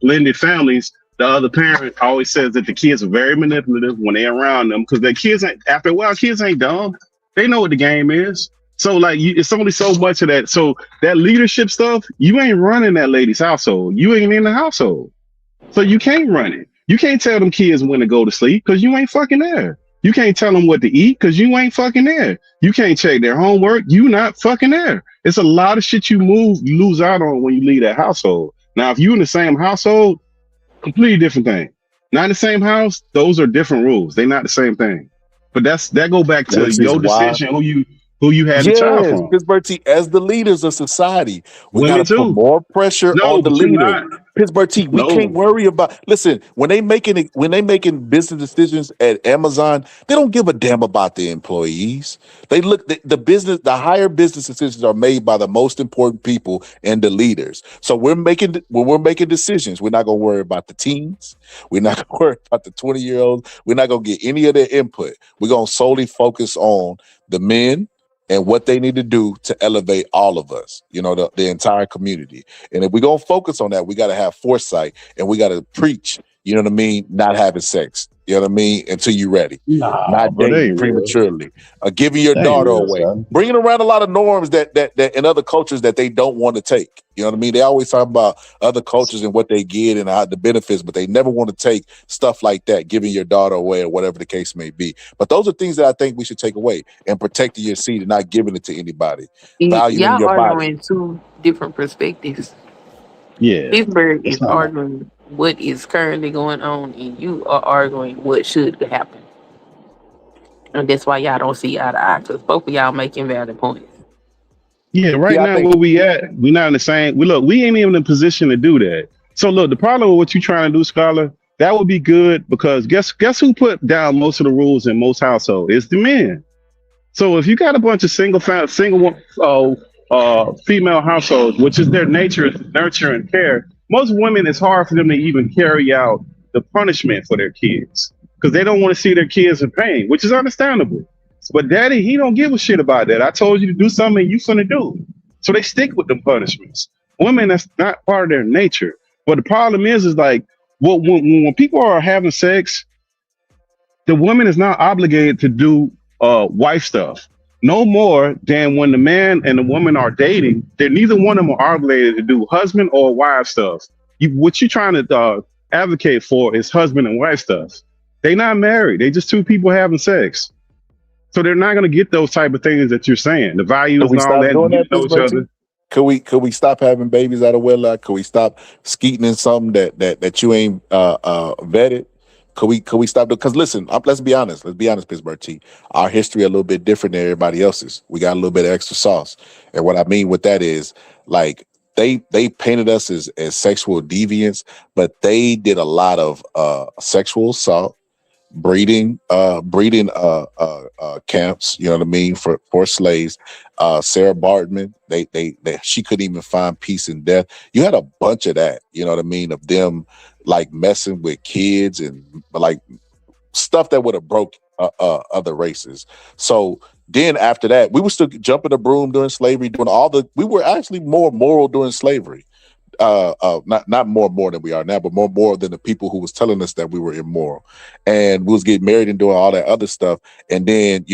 blended families, the other parent always says that the kids are very manipulative when they're around them because their kids ain't, after a while, kids ain't dumb. They know what the game is. So like it's only so much of that. So that leadership stuff, you ain't running that lady's household. You ain't in the household. So you can't run it. You can't tell them kids when to go to sleep because you ain't fucking there. You can't tell them what to eat because you ain't fucking there. You can't check their homework. You not fucking there. It's a lot of shit you lose out on when you leave that household. Now, if you in the same household, completely different thing. Not in the same house, those are different rules. They're not the same thing. But that go back to your decision who you had the child from. Pittsburgh T, as the leaders of society, we got to put more pressure No, on the but you're leader. not. Pittsburgh T, we can't worry about. Listen, when they making business decisions at Amazon, they don't give a damn about the employees. They look the higher business decisions are made by the most important people and the leaders. So when we're making decisions, we're not gonna worry about the teens. We're not gonna worry about the 20-year-olds. We're not gonna get any of their input. We're gonna solely focus on the men and what they need to do to elevate all of us, the entire community. And if we're going to focus on that, we got to have foresight and we got to preach, you know what I mean? Not having sex, you know what I mean? Until you're ready. Not dating prematurely. Giving your daughter away. Son. Bringing around a lot of norms that in other cultures that they don't want to take. You know what I mean? They always talk about other cultures and what they get and how the benefits, but they never want to take stuff like that, giving your daughter away or whatever the case may be. But those are things that I think we should take away and protecting your seed and not giving it to anybody. Valuing Y'all your body. arguing two different perspectives. Yeah. Pittsburgh is arguing what is currently going on, and you are arguing what should happen. And that's why y'all don't see eye to eye, because both of y'all making valid points. Yeah, right now where we at, we not in the same. We ain't even in a position to do that. So look, the problem with what you trying to do, Scholar, that would be good because guess who put down most of the rules in most households? It's the men. So if you got a bunch of single female households, which is their nature is nurture and care, most women it's hard for them to even carry out the punishment for their kids because they don't want to see their kids in pain, which is understandable. But daddy, he don't give a shit about that. I told you to do something you finna do. So they stick with them punishments. Women, that's not part of their nature. But the problem is like, when people are having sex, the woman is not obligated to do wife stuff. No more than when the man and the woman are dating, neither one of them are obligated to do husband or wife stuff. What you're trying to advocate for is husband and wife stuff. They're not married. They just two people having sex. So they're not going to get those type of things that you're saying. The values and all that. Doing that each other. Could we stop having babies out of wedlock? Could we stop skeeting in something that you ain't vetted? Could we stop? Because listen, let's be honest, Pittsburgh T. Our history a little bit different than everybody else's. We got a little bit of extra sauce, and what I mean with that is like they painted us as sexual deviants, but they did a lot of sexual assault. Breeding camps, you know what I mean, for slaves. Sarah Bartman, they she couldn't even find peace in death. You had a bunch of that, you know what I mean, of them like messing with kids and like stuff that would have broke other races. So then after that, we were still jumping the broom during slavery, we were actually more moral during slavery. Not more than we are now, but more than the people who was telling us that we were immoral, and we was getting married and doing all that other stuff. And then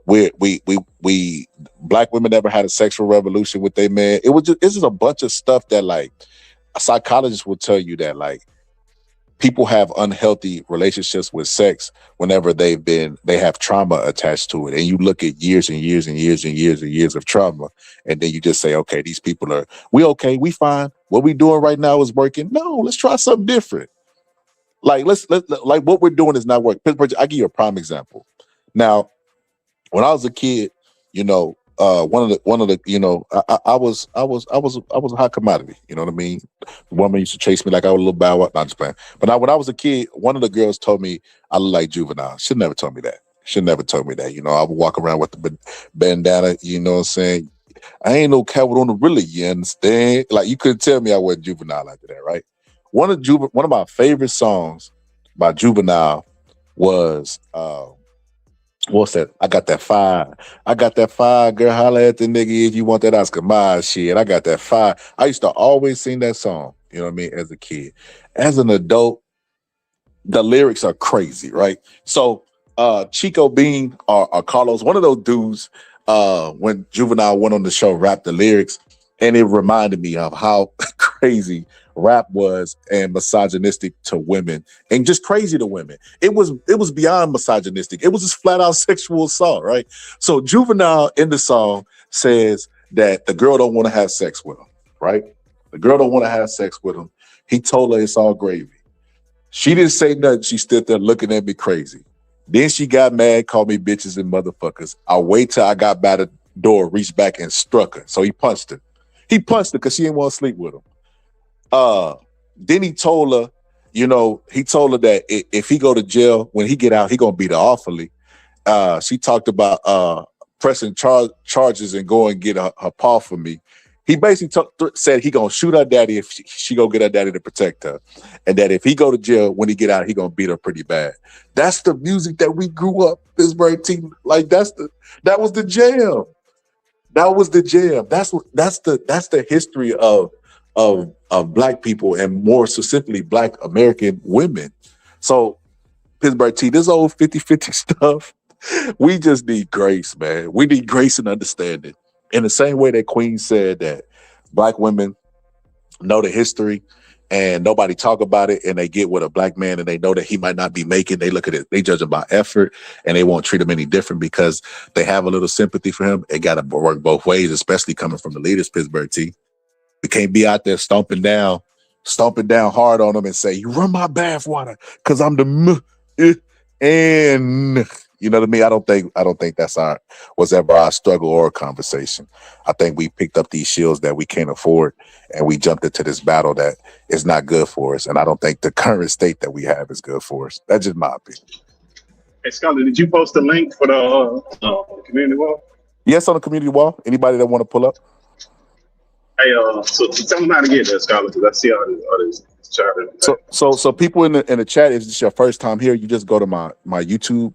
we black women never had a sexual revolution with their man. It's just a bunch of stuff that like a psychologist will tell you that like people have unhealthy relationships with sex whenever they have trauma attached to it. And you look at years and years and years and years and years of trauma, and then you just say, okay, these people we okay, we fine. What we doing right now is working. No, let's try something different. Like like what we're doing is not working. I give you a prime example. Now, when I was a kid, one of the, I was a hot commodity. You know what I mean? The woman used to chase me like I was a little bow wow. Not just playing. But when I was a kid, one of the girls told me I look like Juvenile. She never told me that. She never told me that. I would walk around with the bandana. You know what I'm saying? I ain't no coward on the really. You understand? Like you couldn't tell me I wasn't Juvenile after that, right? One of my favorite songs by Juvenile was what's that? I got that fire. I got that fire, girl. Holla at the nigga if you want that Oscar Mayer shit. I got that fire. I used to always sing that song, you know what I mean, as a kid. As an adult, the lyrics are crazy, right? So Chico Bean or Carlos, one of those dudes, when Juvenile went on the show, rapped the lyrics, and it reminded me of how crazy rap was and misogynistic to women and just crazy to women. It was beyond misogynistic. It was just flat out sexual assault, right? So Juvenile in the song says that the girl don't want to have sex with him, right? The girl don't want to have sex with him. He told her it's all gravy. She didn't say nothing. She stood there looking at me crazy. Then she got mad, called me bitches and motherfuckers. I wait till I got by the door, reached back and struck her. So he punched her. He punched her because she didn't want to sleep with him. Then he told her, that if he go to jail, when he get out, he gonna beat her awfully. She talked about pressing charges and go and get her paw for me. He basically said he gonna shoot her daddy if she go get her daddy to protect her, and that if he go to jail, when he get out, he gonna beat her pretty bad. That's the music that we grew up, Pittsburgh team. Like that was the jam. That was the jam. That's the history of Black people, and more specifically Black American women. So Pittsburgh T, this old 50-50 stuff, we just need grace, man. We need grace and understanding. In the same way that Queen said that Black women know the history and nobody talk about it, and they get with a Black man and they know that he might not be making, they look at it, they judge him by effort, and they won't treat him any different because they have a little sympathy for him. It got to work both ways, especially coming from the leaders, Pittsburgh T. We can't be out there stomping down hard on them and say, you run my bath water because I'm and you know what I mean? I don't think that's was ever our struggle or conversation. I think we picked up these shields that we can't afford, and we jumped into this battle that is not good for us. And I don't think the current state that we have is good for us. That's just my opinion. Hey, Scarlett, did you post a link for the community wall? Yes, on the community wall. Anybody that want to pull up? Hey, so tell them how to get there, Scarlett, because I see all this chat. So people in the chat, if it's your first time here, you just go to my YouTube.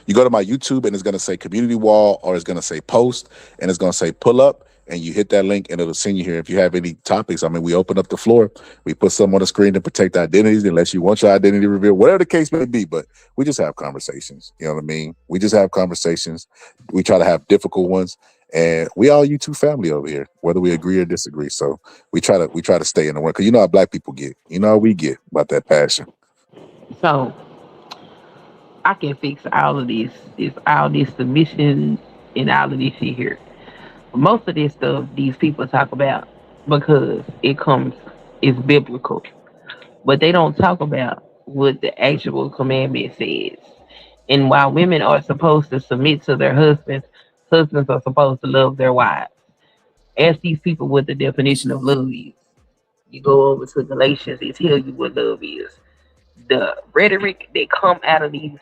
You go to my YouTube and it's gonna say community wall, or it's gonna say post, and it's gonna say pull up, and you hit that link and it'll send you here. If you have any topics, I mean, we open up the floor. We put some on the screen to protect identities unless you want your identity revealed, whatever the case may be. But we just have conversations. You know what I mean? We just have conversations. We try to have difficult ones. And we all YouTube family over here, whether we agree or disagree. So we try to stay in the one, because you know how Black people get. You know how we get about that passion. So I can fix all of this. It's all this submission and all of this shit here. Most of this stuff these people talk about because it's biblical. But they don't talk about what the actual commandment says. And while women are supposed to submit to their husbands, husbands are supposed to love their wives. Ask these people what the definition of love is. You go over to Galatians, they tell you what love is. The rhetoric that come out of these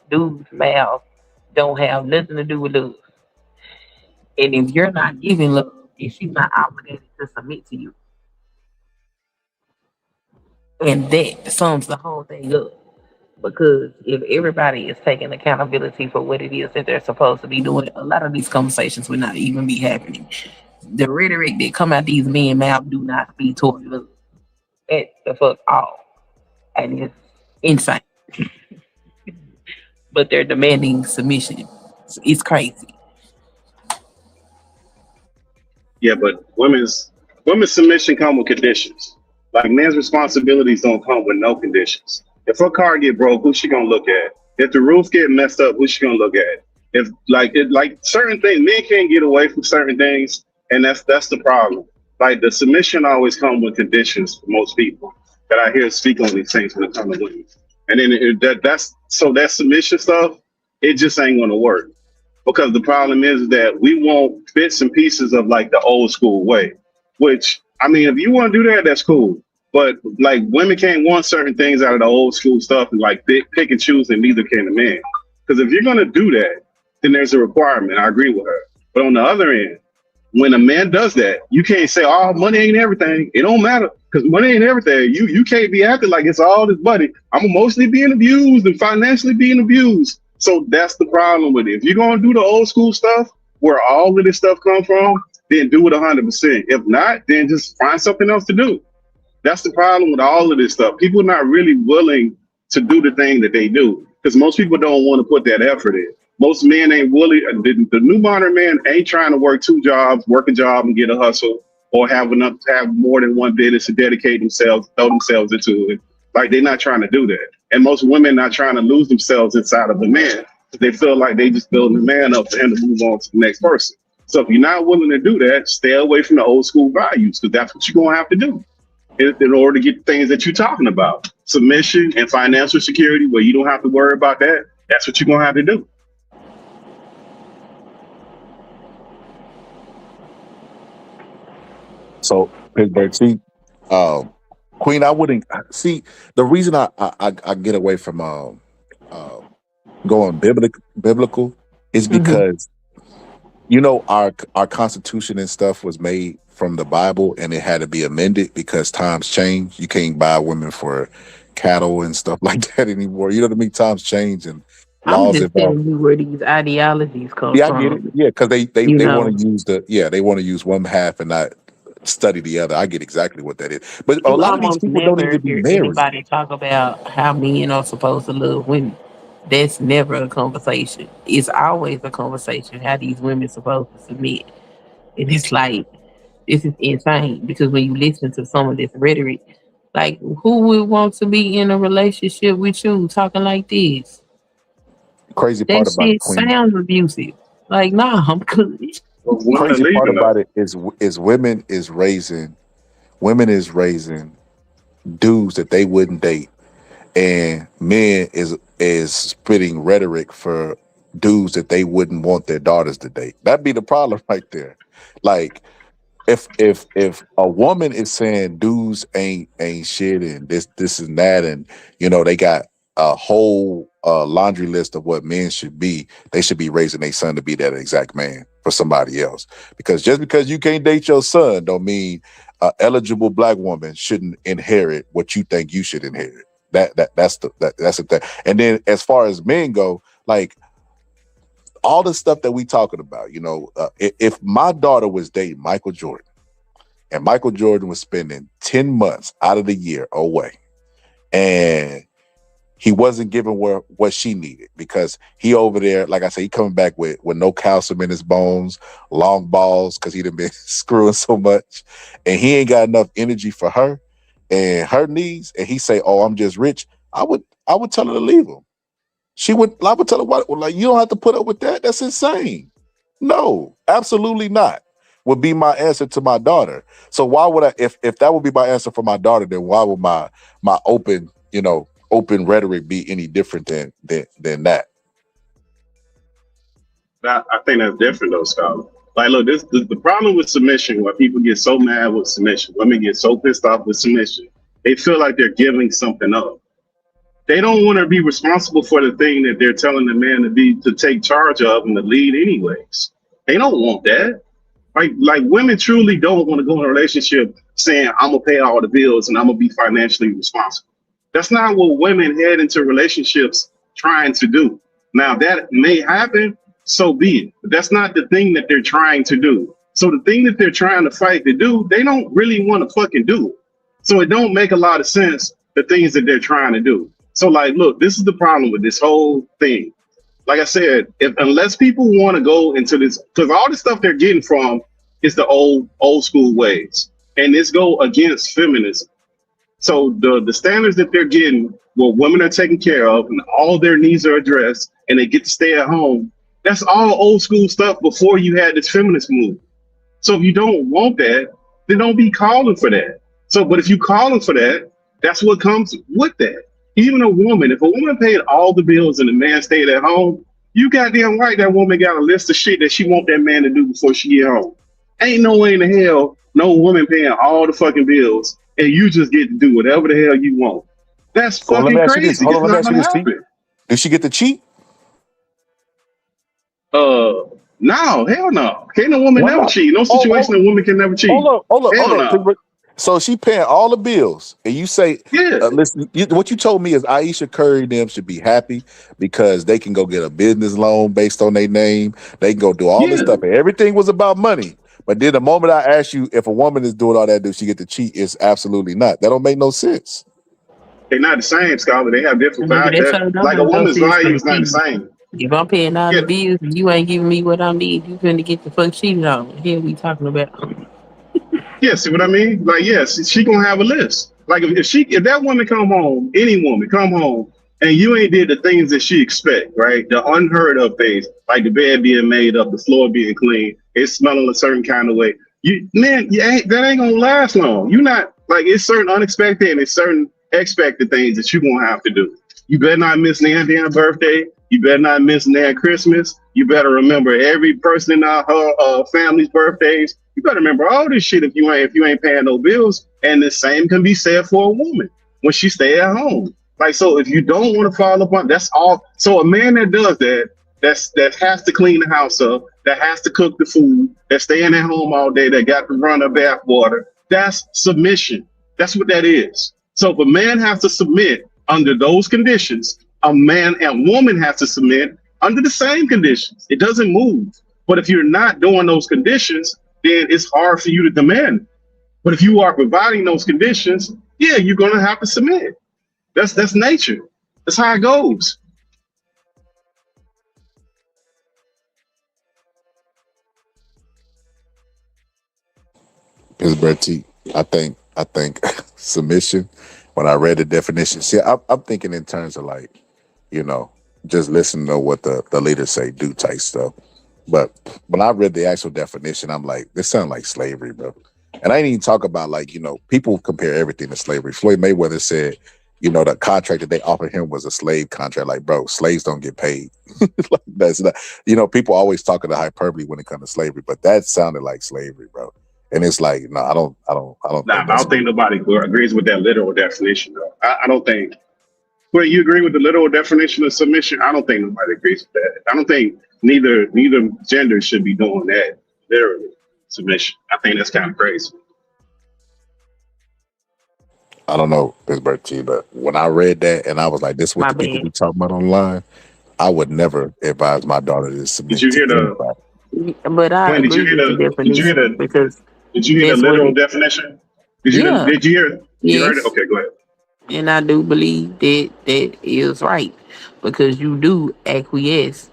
dudes' mouths don't have nothing to do with love. And if you're not giving love, then she's not obligated to submit to you. And that sums the whole thing up. Because if everybody is taking accountability for what it is that they're supposed to be doing, a lot of these conversations would not even be happening. The rhetoric that come out these men's mouths do not speak toward love at the fuck all. And it's insane. But they're demanding submission. It's crazy. Yeah, but women's submission come with conditions. Like men's responsibilities don't come with no conditions. If her car get broke, who's she gonna look at? If the roof get messed up, who's she gonna look at? If like certain things, men can't get away from certain things, and that's the problem. Like the submission always comes with conditions for most people that I hear speak on these things when it comes to women. And then that submission stuff, it just ain't gonna work. Because the problem is that we want bits and pieces of like the old school way, which I mean, if you want to do that, that's cool. But like women can't want certain things out of the old school stuff and like pick and choose, and neither can the man. Because if you're gonna do that, then there's a requirement. I agree with her. But on the other end, when a man does that, you can't say, "Oh, money ain't everything." It don't matter because money ain't everything. You can't be acting like it's all this money. I'm emotionally being abused and financially being abused. So that's the problem with it. If you're gonna do the old school stuff, where all of this stuff comes from, then do it 100%. If not, then just find something else to do. That's the problem with all of this stuff. People are not really willing to do the thing that they do because most people don't want to put that effort in. Most men ain't willing. The new modern man ain't trying to work two jobs, work a job and get a hustle, or have more than one business to dedicate themselves, throw themselves into it. Like they're not trying to do that. And most women not trying to lose themselves inside of a man. They feel like they just building the man up for him to move on to the next person. So if you're not willing to do that, stay away from the old school values because that's what you're going to have to do in order to get the things that you're talking about. Submission and financial security, where you don't have to worry about that. That's what you're going to have to do. So Pittsburgh, see, Queen, I wouldn't see the reason I get away from going biblical is because you know our Constitution and stuff was made from the Bible and it had to be amended because times change. You can't buy women for cattle and stuff like that anymore. You know what I mean? Times change and I'm laws just evolve. telling you where these ideologies come Yeah, I get it. from. Yeah, because they You know, want to use they want to use one half and not study the other. I get exactly what that is. But a you lot of these almost people don't never even be hear married. anybody talk about how men are supposed to love women. That's never a conversation. It's always a conversation how these women supposed to submit. And it's like, this is insane because when you listen to some of this rhetoric, like who would want to be in a relationship with you talking like this? Crazy That part about it, shit Queen. sounds abusive. Like, nah, I'm good. Well, women Crazy part leaving though. about it is women is raising dudes that they wouldn't date, and men is spitting rhetoric for dudes that they wouldn't want their daughters to date. That'd be the problem right there. Like if a woman is saying dudes ain't shit and this and that and you know they got a whole laundry list of what men should be, they should be raising their son to be that exact man for somebody else. Because just because you can't date your son don't mean an eligible black woman shouldn't inherit what you think you should inherit. That's the thing. And then as far as men go, like all the stuff that we talking about, you know, if my daughter was dating Michael Jordan and Michael Jordan was spending 10 months out of the year away and he wasn't giving her what she needed because he over there, like I said, he coming back with no calcium in his bones, long balls because he done been screwing so much and he ain't got enough energy for her and her needs and he say, oh, I'm just rich. I would tell her to leave him. I would tell her, what, like, you don't have to put up with that. That's insane. No, absolutely not. Would be my answer to my daughter. So why would I, if that would be my answer for my daughter, then why would my open, open rhetoric be any different than that? I think that's different though, Scott. Like, look, the problem with submission, where people get so mad with submission, women get so pissed off with submission, they feel like they're giving something up. They don't want to be responsible for the thing that they're telling the man to take charge of and to lead anyways. They don't want that. Like women truly don't want to go in a relationship saying, I'm gonna pay all the bills and I'm gonna be financially responsible. That's not what women head into relationships trying to do. Now that may happen, so be it. But that's not the thing that they're trying to do. So the thing that they're trying to fight to do, they don't really want to fucking do it. So it don't make a lot of sense, the things that they're trying to do. So like, look, this is the problem with this whole thing. Like I said, unless people want to go into this, because all the stuff they're getting from is the old school ways, and this go against feminism. So the standards that they're getting, where women are taken care of and all their needs are addressed, and they get to stay at home. That's all old school stuff before you had this feminist move. So if you don't want that, then don't be calling for that. So, but if you calling for that, that's what comes with that. Even a woman, if a woman paid all the bills and the man stayed at home, you goddamn right that woman got a list of shit that she want that man to do before she get home. Ain't no way in the hell no woman paying all the fucking bills and you just get to do whatever the hell you want. That's So let me fucking ask you this. crazy. Hold It's on, let me not ask you gonna this, T. happen. Did she get to cheat? No, hell no. Can't no woman Why never not? cheat. No situation a woman can never cheat. Hold Hell up. no. So she paying all the bills, and you say, Yeah. listen, what you told me is Aisha Curry and them should be happy because they can go get a business loan based on their name. They can go do all this Yeah. stuff, and everything was about money. But then the moment I asked you if a woman is doing all that, does she get to cheat? It's absolutely not. That don't make no sense. They're not the same, Scholar. They have different Baby, value. that sure don't Like a make no woman's sense for value the is not the cheating. same. If I'm paying all Yeah. the bills and you ain't giving me what I need, you finna get the fuck cheated on. Here we talking about. Yeah, see what I mean? Like, yes, she gonna have a list. Like if that woman come home, any woman come home, and you ain't did the things that she expect, right? The unheard of things, like the bed being made up, the floor being clean, it smelling a certain kind of way. That ain't gonna last long. You not like it's certain unexpected and it's certain expected things that you gonna have to do. You better not miss their damn birthday. You better not miss their Christmas. You better remember every person in her family's birthdays. You better remember all this shit if you ain't paying no bills. And the same can be said for a woman when she stay at home. Like, so if you don't want to follow up on, that's all. So a man that does that, that has to clean the house up, that has to cook the food, that's staying at home all day, that got to run a bath water, that's submission. That's what that is. So if a man has to submit under those conditions, a man and woman has to submit under the same conditions. It doesn't move. But if you're not doing those conditions, then it's hard for you to demand. But if you are providing those conditions, yeah, you're gonna have to submit. That's nature. That's how it goes. Pittsburgh T. I think submission. When I read the definition, see, I'm thinking in terms of like, you know, just listen to what the leaders say, do type stuff. But when I read the actual definition, I'm like, this sounds like slavery, bro. And I didn't even talk about like, people compare everything to slavery. Floyd Mayweather said, the contract that they offered him was a slave contract. Like, bro, slaves don't get paid. Like, that's not, people always talk of the hyperbole when it comes to slavery, but that sounded like slavery, bro. And it's like, no, I don't Nah, think I that's don't think nobody agrees with that literal definition, though. I don't think. Well, you agree with the literal definition of submission? I don't think nobody agrees with that. I don't think neither gender should be doing that literally. Submission. I think that's kind of crazy. I don't know, Pittsburgh T, but when I read that and I was like, this is what My the people bad. be talking about online, I would never advise my daughter to Did submit you to hear the? anybody. But I Glenn, did you agree hear with the the? Did you hear definition the? because Did you hear the that's what literal it, definition? Did you? yeah, Did you hear? You heard it? yes. Okay, go ahead. And I do believe that that is right because you do acquiesce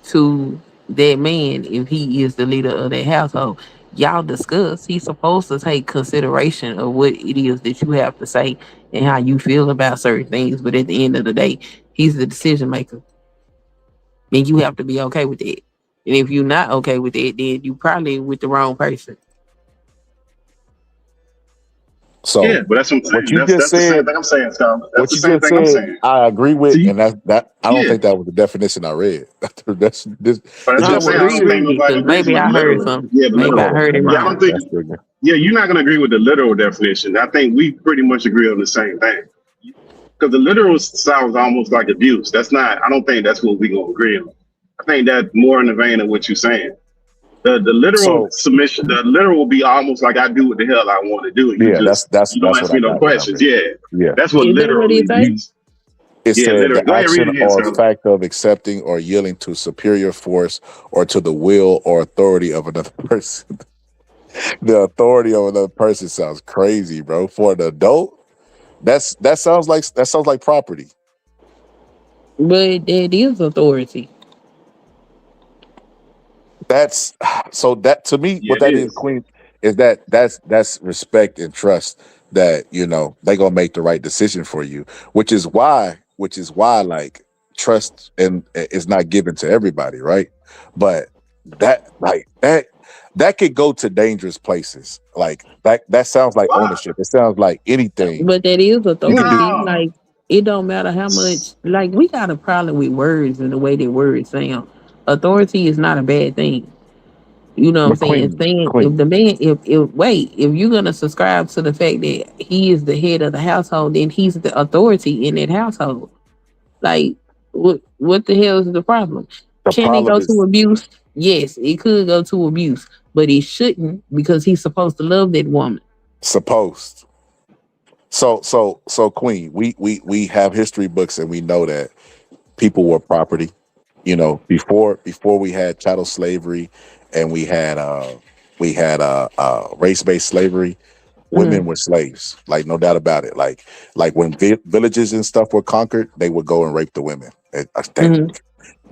to that man if he is the leader of that household. Y'all discuss. He's supposed to take consideration of what it is that you have to say and how you feel about certain things. But at the end of the day, he's the decision maker, and you have to be okay with it. And if you're not okay with it, then you probably with the wrong person. So Yeah, but that's what I'm what saying. you just That's the same said, thing I'm saying, Scott. That's what the you same just thing I'm said, saying. I agree So with, you, and that I don't yeah, think that was the definition I read. that's this but the that's I what I'm would saying. I agree don't definition. think with you nobody because agrees maybe with I heard literal. something. Yeah, the Maybe I literal. heard it Yeah, I wrong. don't think. That's good. Yeah, you're not gonna agree with the literal definition. I think we pretty much agree on the same thing. Because the literal sounds almost like abuse. That's not. I don't think that's what we're gonna agree on. I think that's more in the vein of what you're saying. The literal So submission, the literal will be almost like I do what the hell I want to do. yeah, that's You don't that's ask what I me no got when I questions. read Yeah, it. Yeah. that's what Is that what literally it say? means. It Yeah, said literally. the Go ahead, read action it again, or Scarlett. fact of accepting or yielding to superior force or to the will or authority of another person. The authority of another person sounds crazy, bro. For an adult, that sounds like property. But that is authority. That's so that to me, Yeah, what it that is, is. Queen, is that's respect and trust that they gonna make the right decision for you, which is why like trust and is not given to everybody, right? But that could go to dangerous places. Like that sounds like Wow. ownership. It sounds like anything But that is you can do. authority. No. Like it don't matter how much. Like we got a problem with words and the way that words sound. Authority is not a bad thing. You know what I'm But saying? Queen, Saying if Queen, the man, if you're gonna subscribe to the fact that he is the head of the household, then he's the authority in that household. Like, what the hell is the problem? the Can it problem go is to abuse? Yes, it could go to abuse, but it shouldn't because he's supposed to love that woman. supposed. So Queen, we have history books and we know that people were property. Before we had chattel slavery and we had race-based slavery, women Mhm. were slaves, like no doubt about it. Like when villages and stuff were conquered, they would go and rape the women. Mhm.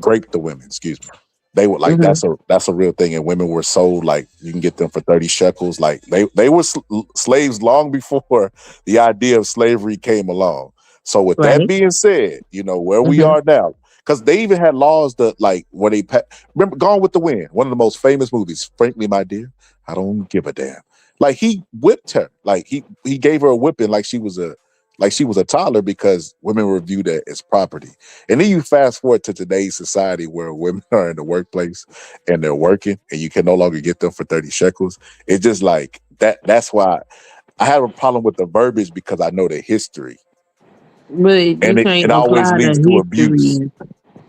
Grape the women, excuse me. They would like Mhm. that's a real thing, and women were sold like you can get them for 30 shekels. Like they were slaves long before the idea of slavery came along. So with that Right. being said, where we Mhm. are now, because they even had laws that like when remember Gone with the Wind, one of the most famous movies. Frankly, my dear, I don't give a damn. Like he whipped her, like he gave her a whipping like she was a toddler because women were viewed as property. And then you fast forward to today's society where women are in the workplace and they're working and you can no longer get them for 30 shekels. It's just like that. That's why I have a problem with the verbiage because I know the history But and you it can't always apply leads to the abuse. history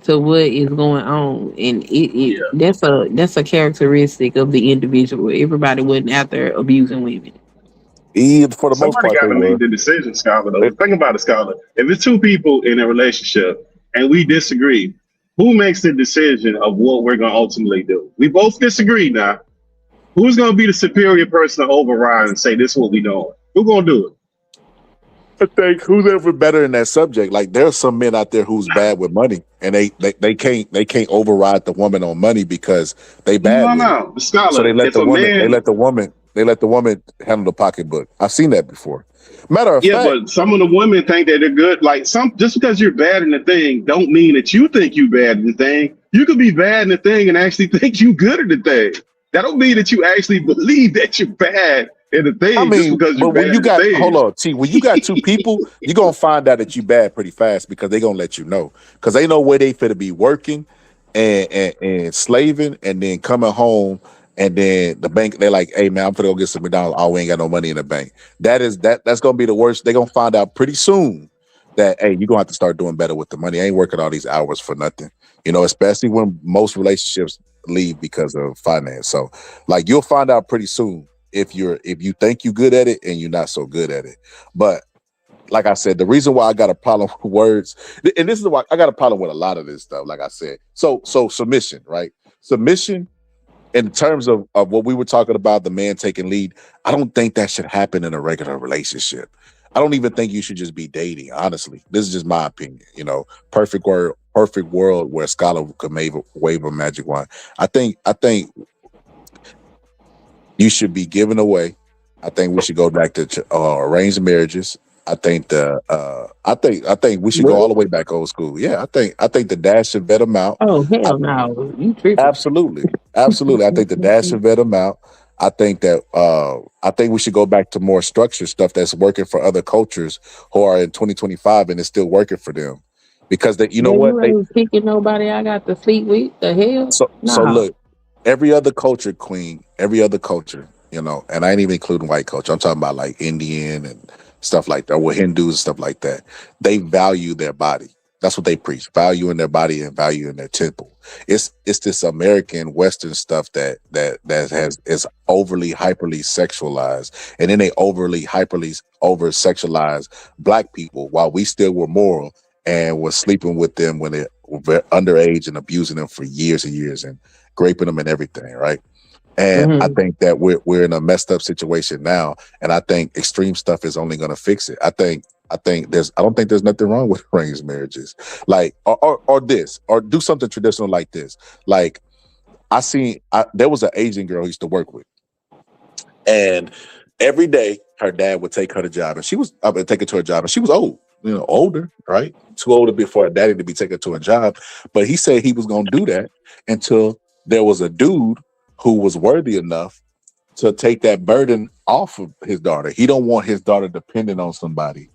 to what is going on, and it Yeah. that's a characteristic of the individual. Everybody wasn't out there abusing women. For the most Somebody part, got they to make were. the decision, Scholar. Though, They- think about it, Scholar. If it's two people in a relationship and we disagree, who makes the decision of what we're going to ultimately do? We both disagree now. Who's going to be the superior person to override and say this is what we doing? Who's going to do it? I think who's ever better in that subject. Like there's some men out there who's bad with money, and they can't override the woman on money because they bad No, with it. no, the So Scholar. they let If the a woman they man, let the woman they let the woman handle the pocketbook. I've seen that before. Matter of yeah, fact, but some of the women think that they're good. Like some, just because you're bad in the thing, don't mean that you think you bad in the thing. You could be bad in the thing and actually think you good at the thing. That don't mean that you actually believe that you're bad in the I thing just mean, because but you're when bad you in the got hold thing. on, T, when you got two people, you're gonna find out that you bad pretty fast because they gonna let you know. Because they know where they fit to be working and slaving and then coming home and then the bank, they're like, hey man, I'm gonna go get some McDonald's. Oh, we ain't got no money in the bank. That's gonna be the worst. They're gonna find out pretty soon that hey, you're gonna have to start doing better with the money. I ain't working all these hours for nothing. Especially when most relationships leave because of finance. So like you'll find out pretty soon if you think you're good at it and you're not so good at it. But like I said, the reason why I got a problem with words, and this is why I got a problem with a lot of this stuff, like I said. So submission, right? Submission in terms of what we were talking about, the man taking lead, I don't think that should happen in a regular relationship. I don't even think you should just be dating, honestly. This is just my opinion. Perfect world where Scholar could wave a magic wand. I think you should be given away. I think we should go back to arranged marriages. I think we should go all What? the way back old school. Yeah, I think the dad should vet them out. Oh I, hell no, you tripping? absolutely. I think the dad should vet them out. I think we should go back to more structured stuff that's working for other cultures who are in 2025 and it's still working for them. Because you know Girl, what? you ain't picking nobody I got to sleep with. The hell? So No. look, every other culture, Queen, every other culture, and I ain't even including white culture. I'm talking about like Indian and stuff like that, or Hindus and stuff like that. They value their body. That's what they preach: value in their body and value in their temple. It's this American Western stuff that has is overly hyperly sexualized, and then they overly hyperly over sexualize black people while we still were moral and was sleeping with them when they were underage and abusing them for years and years and raping them and everything, right? And I Hmm. think that we're in a messed up situation now, and I think extreme stuff is only going to fix it. I don't think there's nothing wrong with arranged marriages, like or this or do something traditional like this. Like there was an Asian girl I used to work with, and every day her dad would take her to job, and she was take her to her job, and she was old, older, right? Too old to be for her daddy to be taken to a job. But he said he was gonna do that until there was a dude who was worthy enough to take that burden off of his daughter. He don't want his daughter dependent on somebody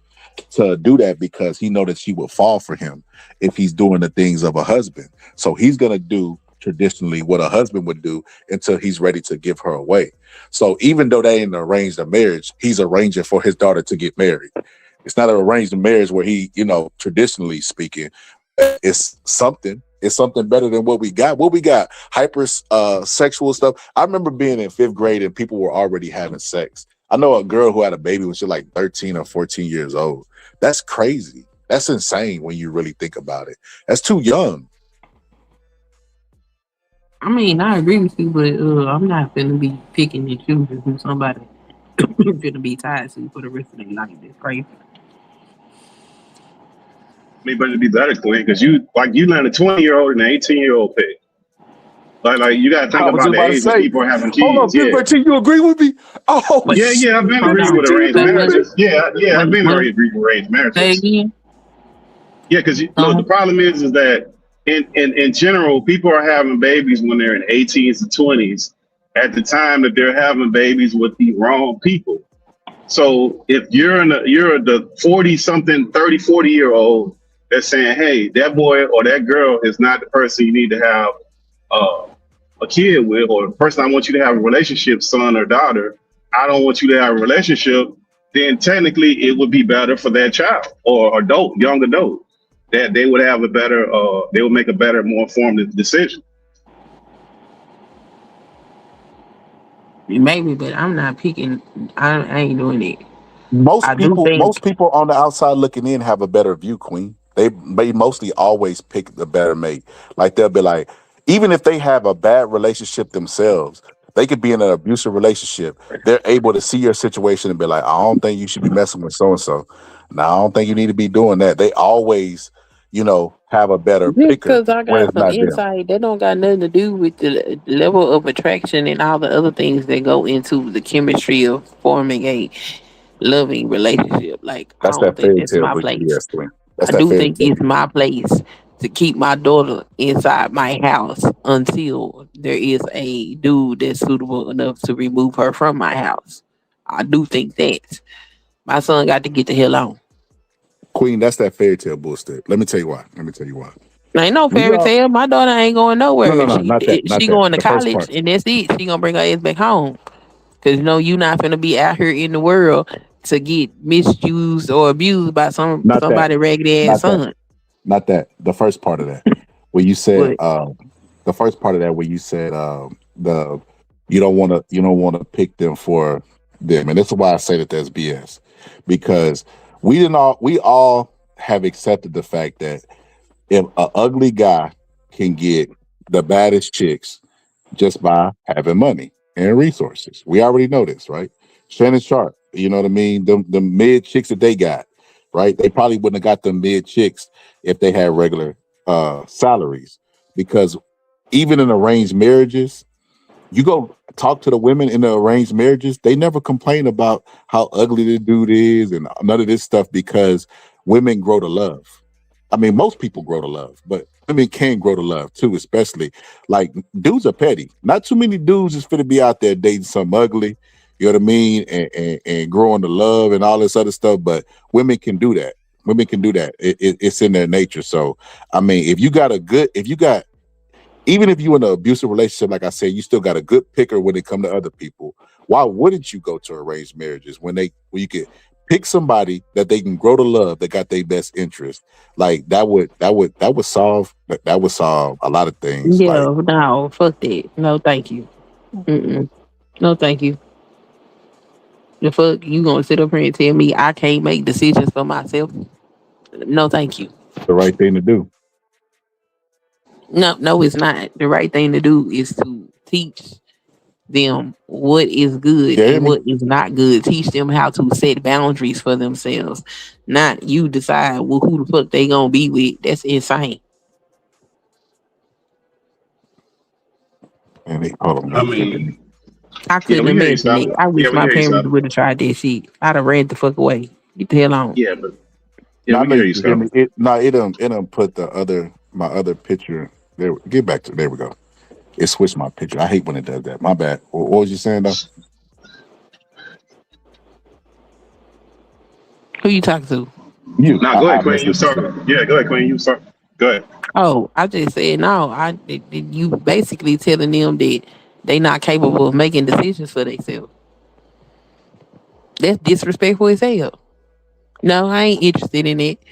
to do that because he know that she would fall for him if he's doing the things of a husband. So he's gonna do traditionally what a husband would do until he's ready to give her away. So even though they ain't arranged a marriage, he's arranging for his daughter to get married. It's not an arranged marriage where he, traditionally speaking, it's something. It's something better than what we got. What we got, hyper sexual stuff. I remember being in 5th grade and people were already having sex. I know a girl who had a baby when she was like 13 or 14 years old. That's crazy. That's insane when you really think about it. That's too young. I mean, I agree with you, but I'm not gonna be picking and choosing who somebody gonna be tied to for the rest of their life. That's crazy. Maybe it'd be better, Queen, because you let a 20-year-old and an 18-year-old pick. Like you gotta think I was about just the about to age when say, people are having hold on, kids. Yeah. 13, you agree with me? Oh, Yeah, I've been Hold agreeing on. with arranged marriages. Yeah, I've been What? agreeing with arranged Say marriages. again. Yeah, because look, the problem is that in general, people are having babies when they're in 18s and 20s at the time that they're having babies with the wrong people. So if you're the 40 something, 30, 40-year-old that's saying, hey, that boy or that girl is not the person you need to have a kid with, or the person I want you to have a relationship, son or daughter, I don't want you to have a relationship, then technically it would be better for that child or adult, young adult, that they would have they would make a better, more informed decision. Maybe, but I'm not picking. I ain't doing it. Most I do most think. people on the outside looking in have a better view, Queen. They mostly always pick the better mate. Like they'll be like, even if they have a bad relationship themselves, they could be in an abusive relationship. They're able to see your situation and be like, I don't think you should be messing with so and so. No, I don't think you need to be doing that. They always, have a better Just picker because I when got it's some not them. insight, that don't got nothing to do with the level of attraction and all the other things that go into the chemistry of forming a loving relationship. Like, I That's don't that think fairy that's tale my place. BS, Queen. That's I that do fairy think tale. it's my place to keep my daughter inside my house until there is a dude that's suitable enough to remove her from my house. I do think that my son got to get the hell on. Queen, that's that fairy tale bullshit. Let me tell you why. Ain't no We fairy all tale. My daughter ain't going no, nowhere. She not that, not she that. going to The first college part. and that's it. She gonna bring her ass back home. Cause you not gonna be out here in the world to get misused or abused by Not that. somebody raggedy ass Not that. son. Not that. The first part of that. Where you said But the first part of that where you said the you don't wanna pick them for them. And that's why I say that that's BS. Because we all have accepted the fact that if an ugly guy can get the baddest chicks just by having money and resources. We already know this, right? Shannon Sharp, you know what I mean? The mid chicks that they got, right? They probably wouldn't have got the mid chicks if they had regular salaries. Because even in arranged marriages, you go talk to the women in the arranged marriages, they never complain about how ugly the dude is and none of this stuff because women grow to love. I mean, most people grow to love, but women can grow to love too, especially like dudes are petty. Not too many dudes is fit to be out there dating some ugly, you know what I mean, and growing to love and all this other stuff. But women can do that. Women can do that. It's in their nature. So, I mean, if you got even if you're in an abusive relationship, like I said, you still got a good picker when it come to other people. Why wouldn't you go to arranged marriages when you could pick somebody that they can grow to love that got their best interest? Like that would solve a lot of things. Like yeah, no, fuck that. No, thank you. Mm-mm. No, thank you. The fuck you gonna sit up here and tell me I can't make decisions for myself? No, thank you. the right thing to do. No, no, it's not. The right thing to do is to teach them what is good You hear and me? what is not good. Teach them how to set boundaries for themselves. Not you decide who the fuck they gonna be with. That's insane. And hold on, I let me check mean, it. I Yeah, couldn't we hear you, imagine Scholar. it. I Yeah, wish we my hear you, parents Scholar. would have tried that shit. I'd have ran the fuck away. Get the hell on. Yeah, but yeah, Now I we know can hear you you, can hear Scholar. me. It put the other my other picture. There, get back to there we go. It switched my picture. I hate when it does that. My bad. What was you saying though? Who you talking to? You. Now go I ahead, Queen. You start. misunderstood. Yeah, go ahead, Queen. You start. Go ahead. Oh, I just said no. You basically telling them that they not capable of making decisions for themselves. That's disrespectful as hell. No, I ain't interested in it.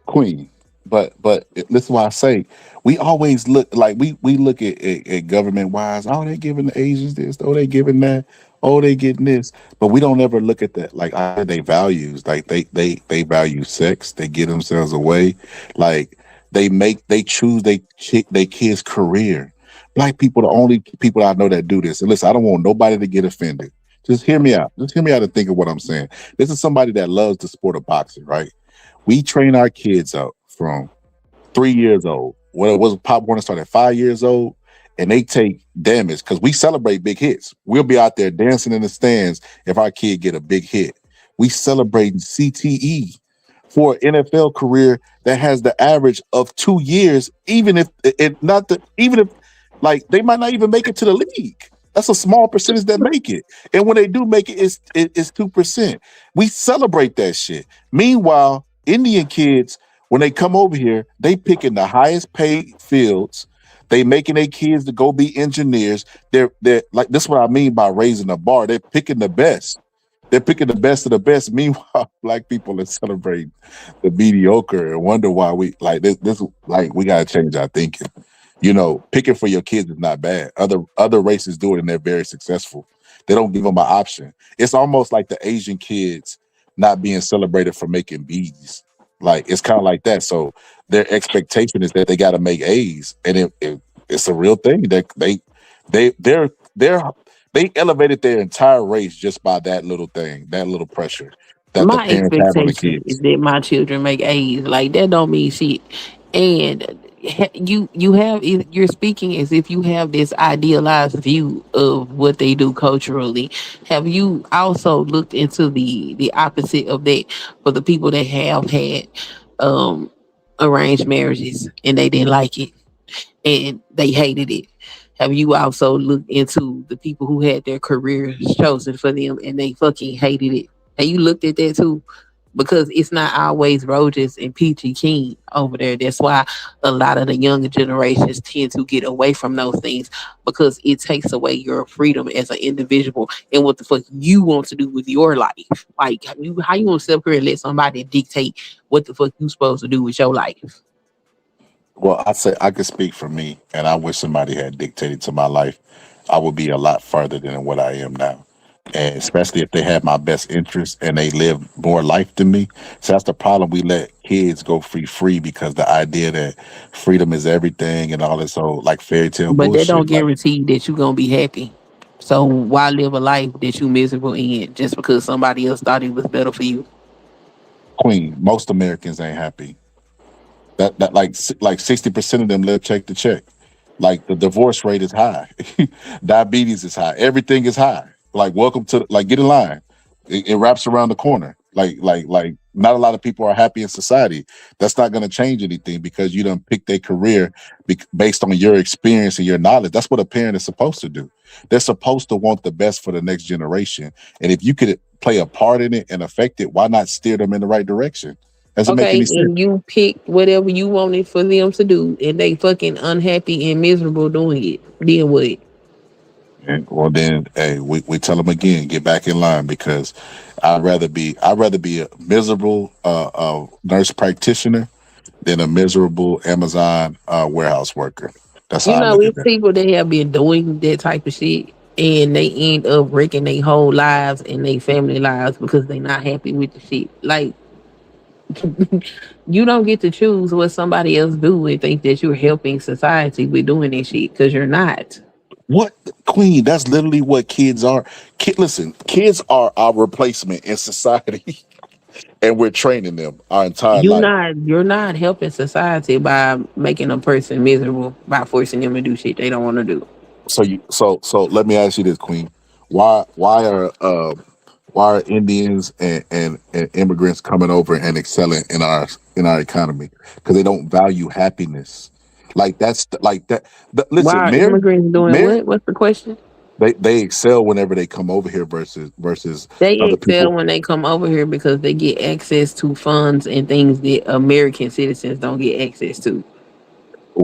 Queen. This is why I say we always look like we look at government wise. Oh, they giving the Asians this. Oh, they giving that. Oh, they getting this. But we don't ever look at that like they values. Like they value sex. They get themselves away. Like they choose they kids' career. Black people the only people I know that do this. And listen, I don't want nobody to get offended. Just hear me out. Just hear me out and think of what I'm saying. This is somebody that loves the sport of boxing, right? We train our kids up from 3 years old. Well, it was Pop Warner started at 5 years old, and they take damage because we celebrate big hits. We'll be out there dancing in the stands if our kid get a big hit. We celebrate CTE for an NFL career that has the average of 2 years, even if it not the even if like they might not even make it to the league. That's a small percentage that make it, and when they do make it, it's 2%. We celebrate that shit. Meanwhile, Indian kids, when they come over here, they picking the highest paid fields. They making their kids to go be engineers. They're like this is what I mean by raising the bar. They're picking the best. They're picking the best of the best. Meanwhile, black people are celebrating the mediocre and wonder why we like this like we gotta change our thinking. You know, picking for your kids is not bad. Other races do it and they're very successful. They don't give them an option. It's almost like the Asian kids not being celebrated for making B's. Like it's kind of like that. So their expectation is that they got to make A's, and it's a real thing. They're they elevated their entire race just by that little thing, that little pressure that the My parents have on the expectation is kids. that my children make A's. Like that don't mean shit. And you're speaking as if you have this idealized view of what they do culturally. Have you also looked into the opposite of that for the people that have had um arranged marriages and they didn't like it and they hated it? Have you also looked into the people who had their careers chosen for them and they fucking hated it? Have you looked at that too? Because it's not always roses and peachy keen over there. That's why a lot of the younger generations tend to get away from those things because it takes away your freedom as an individual and what the fuck you want to do with your life. Like how you want to sit up here and let somebody dictate what the fuck you supposed to do with your life? Well, I say I could speak for me, and I wish somebody had dictated to my life. I would be a lot further than what I am now, and especially if they had my best interest and they live more life than me. So that's the problem. We let kids go free because the idea that freedom is everything and all this old like fairy tale But that don't bullshit. Like guarantee that you're gonna be happy. So why live a life that you miserable in just because somebody else thought it was better for you? Queen, most Americans ain't happy. That like 60% of them live check to check. Like the divorce rate is high, diabetes is high, everything is high. Like welcome to like get in line. It wraps around the corner. Like not a lot of people are happy in society. That's not going to change anything because you don't pick their career based on your experience and your knowledge. That's what a parent is supposed to do. They're supposed to want the best for the next generation. And if you could play a part in it and affect it, why not steer them in the right direction? Doesn't make Okay, any sense. and you picked whatever you wanted for them to do, and they fucking unhappy and miserable doing it. Then what? And, well, then, hey, we tell them again, get back in line because I'd rather be a miserable nurse practitioner than a miserable Amazon warehouse worker. That's how You I know, look at it's that. people that have been doing that type of shit, and they end up wrecking their whole lives and their family lives because they not happy with the shit. Like you don't get to choose what somebody else do and think that you're helping society with doing that shit because you're not. What Queen? That's literally what kids are. Listen, kids are our replacement in society, and we're training them our entire life. You're not helping society by making a person miserable by forcing them to do shit they don't want to do. So let me ask you this, Queen. why are Indians and immigrants coming over and excelling in our economy? Because they don't value happiness. Like that's like that. Why Listen, are immigrants doing Mary, what? What's the question? they excel whenever they come over here versus They other excel people. when they come over here because they get access to funds and things that American citizens don't get access to.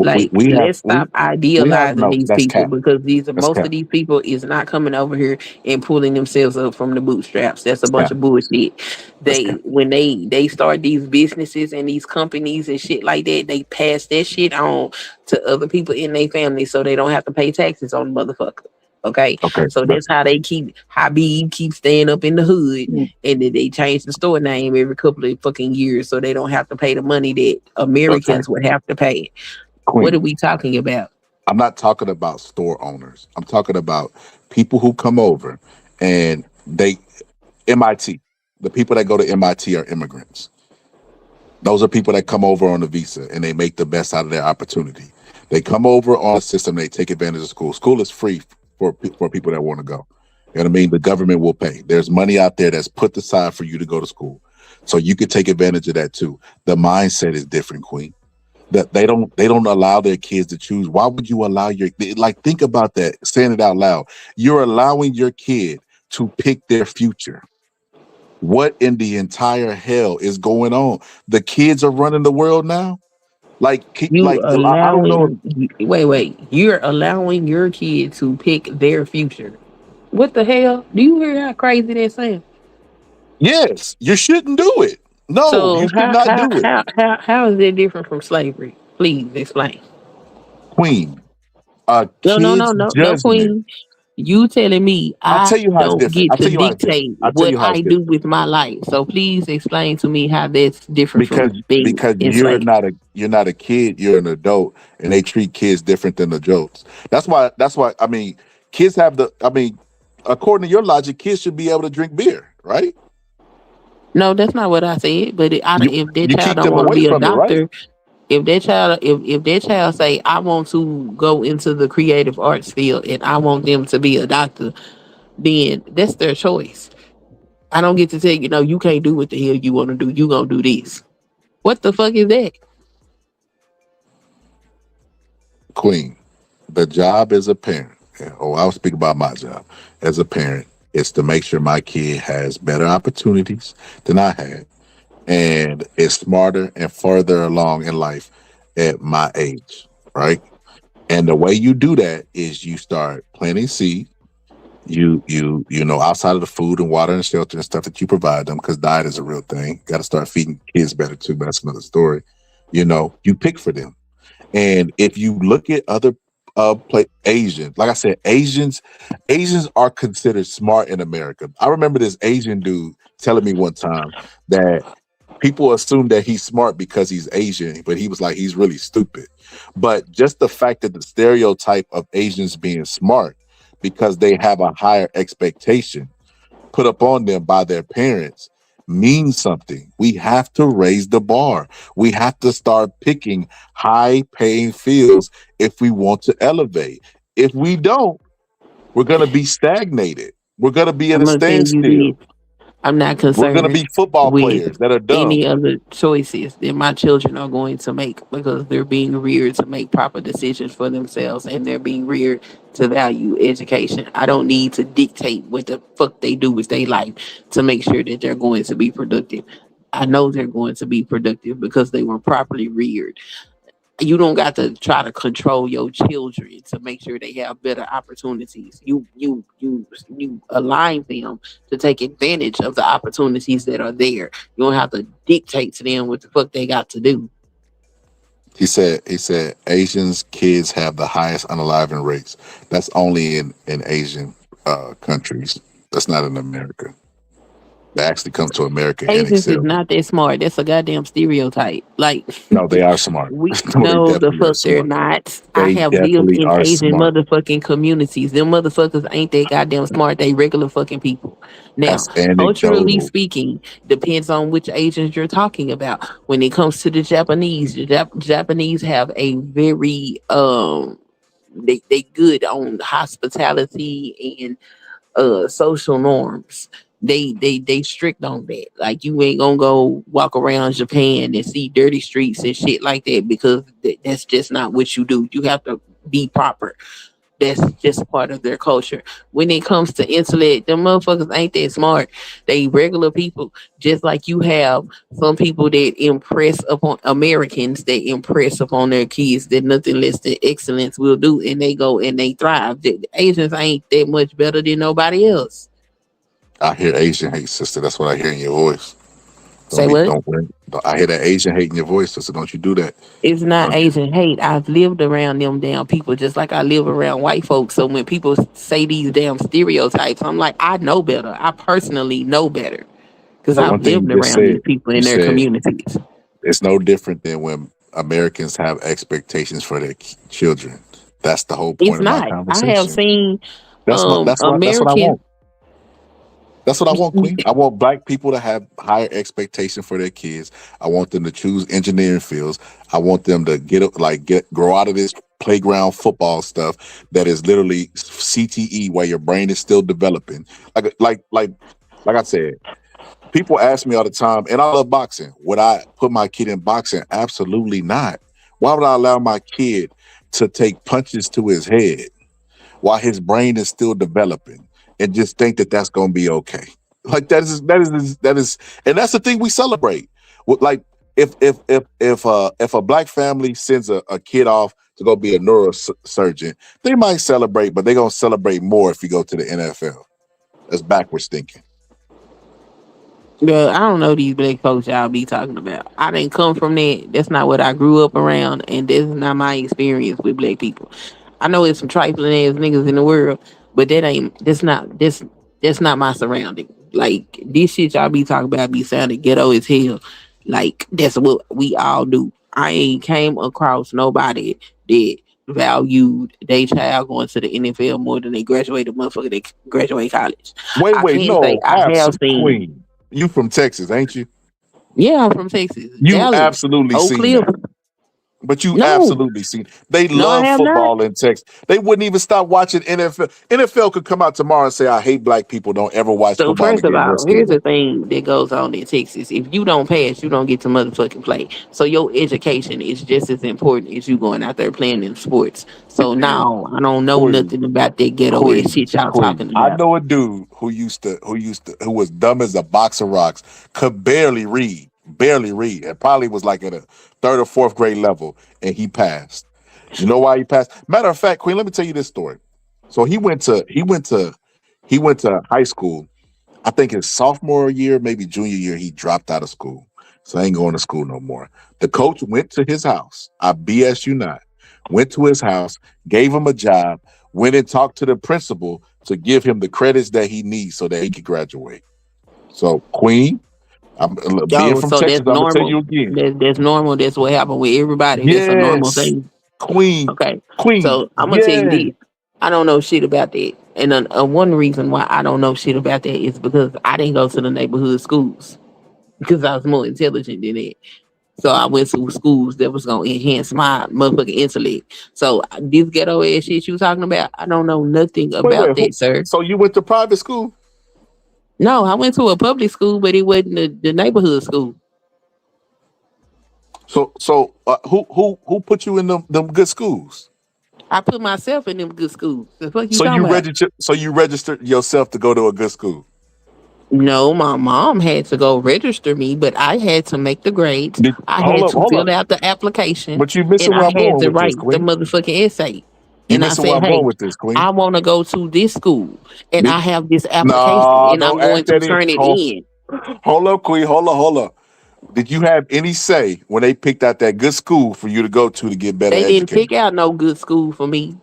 Like, We have let's stop we have idealizing no. these That's people cap. because That's most cap. of these people is not coming over here and pulling themselves up from the bootstraps. That's a That's bunch cap. of bullshit. That's They cap. when they start these businesses and these companies and shit like that, they pass that shit on to other people in their family so they don't have to pay taxes on the motherfucker. Okay, Okay. so that's how they keep Habib keep staying up in the hood, and then they change the store name every couple of fucking years so they don't have to pay the money that Okay. Americans would have to pay. What are Queen. we talking about? I'm not talking about store owners. I'm talking about people who come over and they MIT. The people that go to MIT are immigrants. Those are people that come over on a visa and they make the best out of their opportunity. They come over on a system, they take advantage of school. School is free for people that want to go. You know what I mean? The government will pay. There's money out there that's put aside for you to go to school. So you could take advantage of that too. The mindset is different, Queen. That they don't allow their kids to choose. Why would you allow your like think about that, saying it out loud? You're allowing your kid to pick their future. What in the entire hell is going on? The kids are running the world now. You I don't know. allowing wait, you're allowing your kid to pick their future. What the hell? Do you hear how crazy that sounds? Yes, you shouldn't do it. No, So you should not do it. how is it different from slavery? Please explain. Queen, a kid's No, judgment. Queen. You telling me I'll I tell you how it's don't different. get I'll to tell you how it's different. dictate I'll tell what you how it's I do different. with my life. So please explain to me how that's different from being Because enslaved. you're not a kid, you're an adult, and they treat kids different than adults. That's why I mean kids have the I mean, according to your logic, kids should be able to drink beer, right? No, that's not what I said. But if that You child keep don't them want to away be a from it, right? doctor, if that child say I want to go into the creative arts field and I want them to be a doctor, then that's their choice. I don't get to tell you no, you can't do what the hell you want to do. You gonna do this. What the fuck is that? Queen, the job as a parent, I'll speak about my job as a parent, is to make sure my kid has better opportunities than I had and is smarter and further along in life at my age, right? And the way you do that is you start planting seed. You know, outside of the food and water and shelter and stuff that you provide them, because diet is a real thing. Got to start feeding kids better too, but that's another story. You know, you pick for them. And if you look at other play Asians, like I said, Asians are considered smart in America. I remember this Asian dude telling me one time that people assume that he's smart because he's Asian, but he was like, he's really stupid. But just the fact that the stereotype of Asians being smart because they have a higher expectation put upon them by their parents means something. We have to raise the bar. We have to start picking high paying fields if we want to elevate. If we don't, we're going to be stagnated. We're going to be at I'm a gonna tell you standstill. this. I'm not We're going to concerned be football with players that are any dumb. other choices that my children are going to make because they're being reared to make proper decisions for themselves and they're being reared to value education. I don't need to dictate what the fuck they do with their life to make sure that they're going to be productive. I know they're going to be productive because they were properly reared. You don't got to try to control your children to make sure they have better opportunities. You align them to take advantage of the opportunities that are there. You don't have to dictate to them what the fuck they got to do. He said Asians kids have the highest unaliving rates. That's only in Asian countries. That's not in America. They actually come to America and Asians is excel. not that smart. That's a goddamn stereotype. Like No, they are smart. we No, they know the definitely are fuck they're smart. not. I They have lived definitely in are Asian smart. motherfucking communities. Them motherfuckers ain't that goddamn smart. They regular fucking people. Now, That's culturally anecdotal. speaking, depends on which Asians you're talking about. When it comes to the Japanese, Japanese have a very they good on hospitality and social norms. They strict on that. Like you ain't gonna go walk around Japan and see dirty streets and shit like that because that's just not what you do. You have to be proper. That's just part of their culture. When it comes to intellect, them motherfuckers ain't that smart. They regular people, just like you have some people that impress upon Americans that impress upon their kids that nothing less than excellence will do, and they go and they thrive. The Asians ain't that much better than nobody else. I hear Asian hate, sister. That's what I hear in your voice. Don't Say be what? don't. I hear that Asian hate in your voice, sister. Don't you do that? It's not Don't you? Asian hate. I've lived around them damn people just like I live around white folks. So when people say these damn stereotypes, I'm like, I know better. I personally know better because So one I've thing lived you just around said, these people you in their said communities. it's no different than when Americans have expectations for their children. That's the whole It's point of my not. I have conversation. seen That's what I Americans. want. That's what I want, Queen. I want black people to have higher expectation for their kids. I want them to choose engineering fields. I want them to grow out of this playground football stuff that is literally CTE, where your brain is still developing. Like I said, people ask me all the time, and I love boxing. Would I put my kid in boxing? Absolutely not. Why would I allow my kid to take punches to his head while his brain is still developing and just think that that's going to be okay? Like that is, and that's the thing we celebrate. Like if a black family sends a kid off to go be a neurosurgeon, they might celebrate, but they're gonna celebrate more if you go to the NFL. That's backwards thinking. I don't know these black folks y'all be talking about. I didn't come from that. That's not what I grew up around, and that's not my experience with black people. I know it's some trifling ass niggas in the world, but that's not my surrounding. Like this shit y'all be talking about be sounding ghetto as hell. Like that's what we all do. I ain't came across nobody that valued their child going to the NFL more than they graduated motherfucker they graduate college. I Wait, can't say no, I have seen. Queen. You from Texas, ain't you? Yeah, I'm from Texas, You Dallas, absolutely Oak seen Cliff. that. But you No, absolutely seen. They no, I love have not. football in Texas. They wouldn't even stop watching NFL. NFL could come out tomorrow and say, "I hate black people. Don't ever watch So football first of again." They'll all, still here's the watch. thing that goes on in Texas. If you don't pass, you don't get to motherfucking play. So your education is just as important as you going out there playing in sports. So now I don't know Queen, nothing about that ghetto ass Queen, shit y'all Queen. talking I about. know a dude who was dumb as a box of rocks, could barely read, and probably was like at a third or fourth grade level, and he passed. You know why he passed? Matter of fact, Queen, let me tell you this story. So he went to high school. I think his sophomore year, maybe junior year, he dropped out of school. So I ain't going to school no more. The coach went to his house. I BS you not. Went to his house, gave him a job, went and talked to the principal to give him the credits that he needs so that he could graduate. So, Queen, being Oh, from so Texas, that's I'm gonna tell you normal. again. That's normal. That's what happened with everybody. That's a normal Yes, thing. Queen, Okay. Queen, So I'm gonna tell you yes. this. I don't know shit about that. And one reason why I don't know shit about that is because I didn't go to the neighborhood schools because I was more intelligent than that. So I went to schools that was gonna enhance my motherfucking intellect. So this ghetto ass shit you talking about, I don't know nothing Wait. about that, sir. So you went to private school? No, I went to a public school, but it wasn't the neighborhood school. So who put you in them good schools? I put myself in them good schools. The fuck you So talking you about? registered. So you registered yourself to go to a good school. No, my mom had to go register me, but I had to make the grades. I Hold had up, to hold fill up. out the application, But you missing and I where I'm had going to with this, write the Queen. motherfucking essay. You And I missing where said, I'm going "Hey, with this, Queen. I want to go to this school, and Did, I have this application, no, and I'm don't going add to that in. turn it in." Hold up, Queen. Hold up. Did you have any say when they picked out that good school for you to go to get better They didn't pick educated? out no good school for me.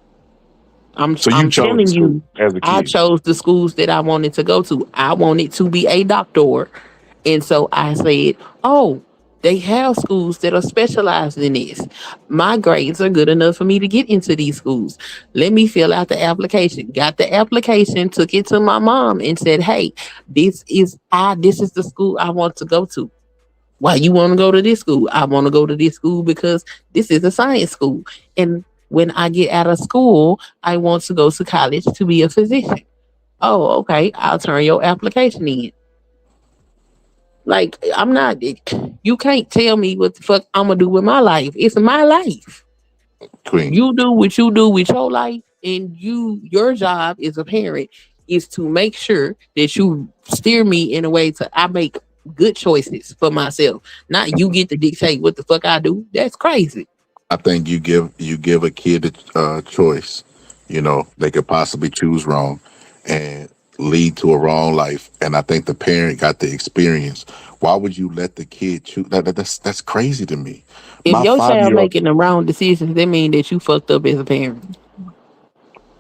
So you I'm chose the telling school you, as a I kid. chose the schools that I wanted to go to. I wanted to be a doctor. And so I said, "Oh, they have schools that are specialized in this. My grades are good enough for me to get into these schools. Let me fill out the application." Got the application, took it to my mom and said, "Hey, this is the school I want to go to." "Why you want to go to this school?" "I want to go to this school because this is a science school. And when I get out of school, I want to go to college to be a physician." Oh, okay. I'll turn your application in. Like, I'm not. You can't tell me what the fuck I'm gonna do with my life. It's my life. Queen. You do what you do with your life, and your job as a parent is to make sure that you steer me in a way to I make good choices for myself. Not you get to dictate what the fuck I do. That's crazy. I think you give a kid a choice. You know, they could possibly choose wrong and lead to a wrong life. And I think the parent got the experience. Why would you let the kid choose? That's crazy to me. If My your five child year old making the wrong decisions, that mean that you fucked up as a parent.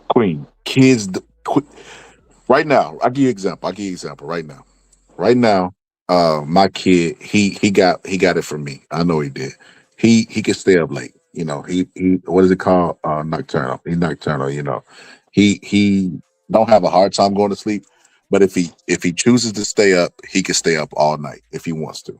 queen kids right now. I'll give you an example. Right now. Right now, my kid, he got it from me. I know he did. He can stay up late. You know, he what is it called? Nocturnal. He's nocturnal, you know. He don't have a hard time going to sleep, but if he chooses to stay up, he can stay up all night if he wants to.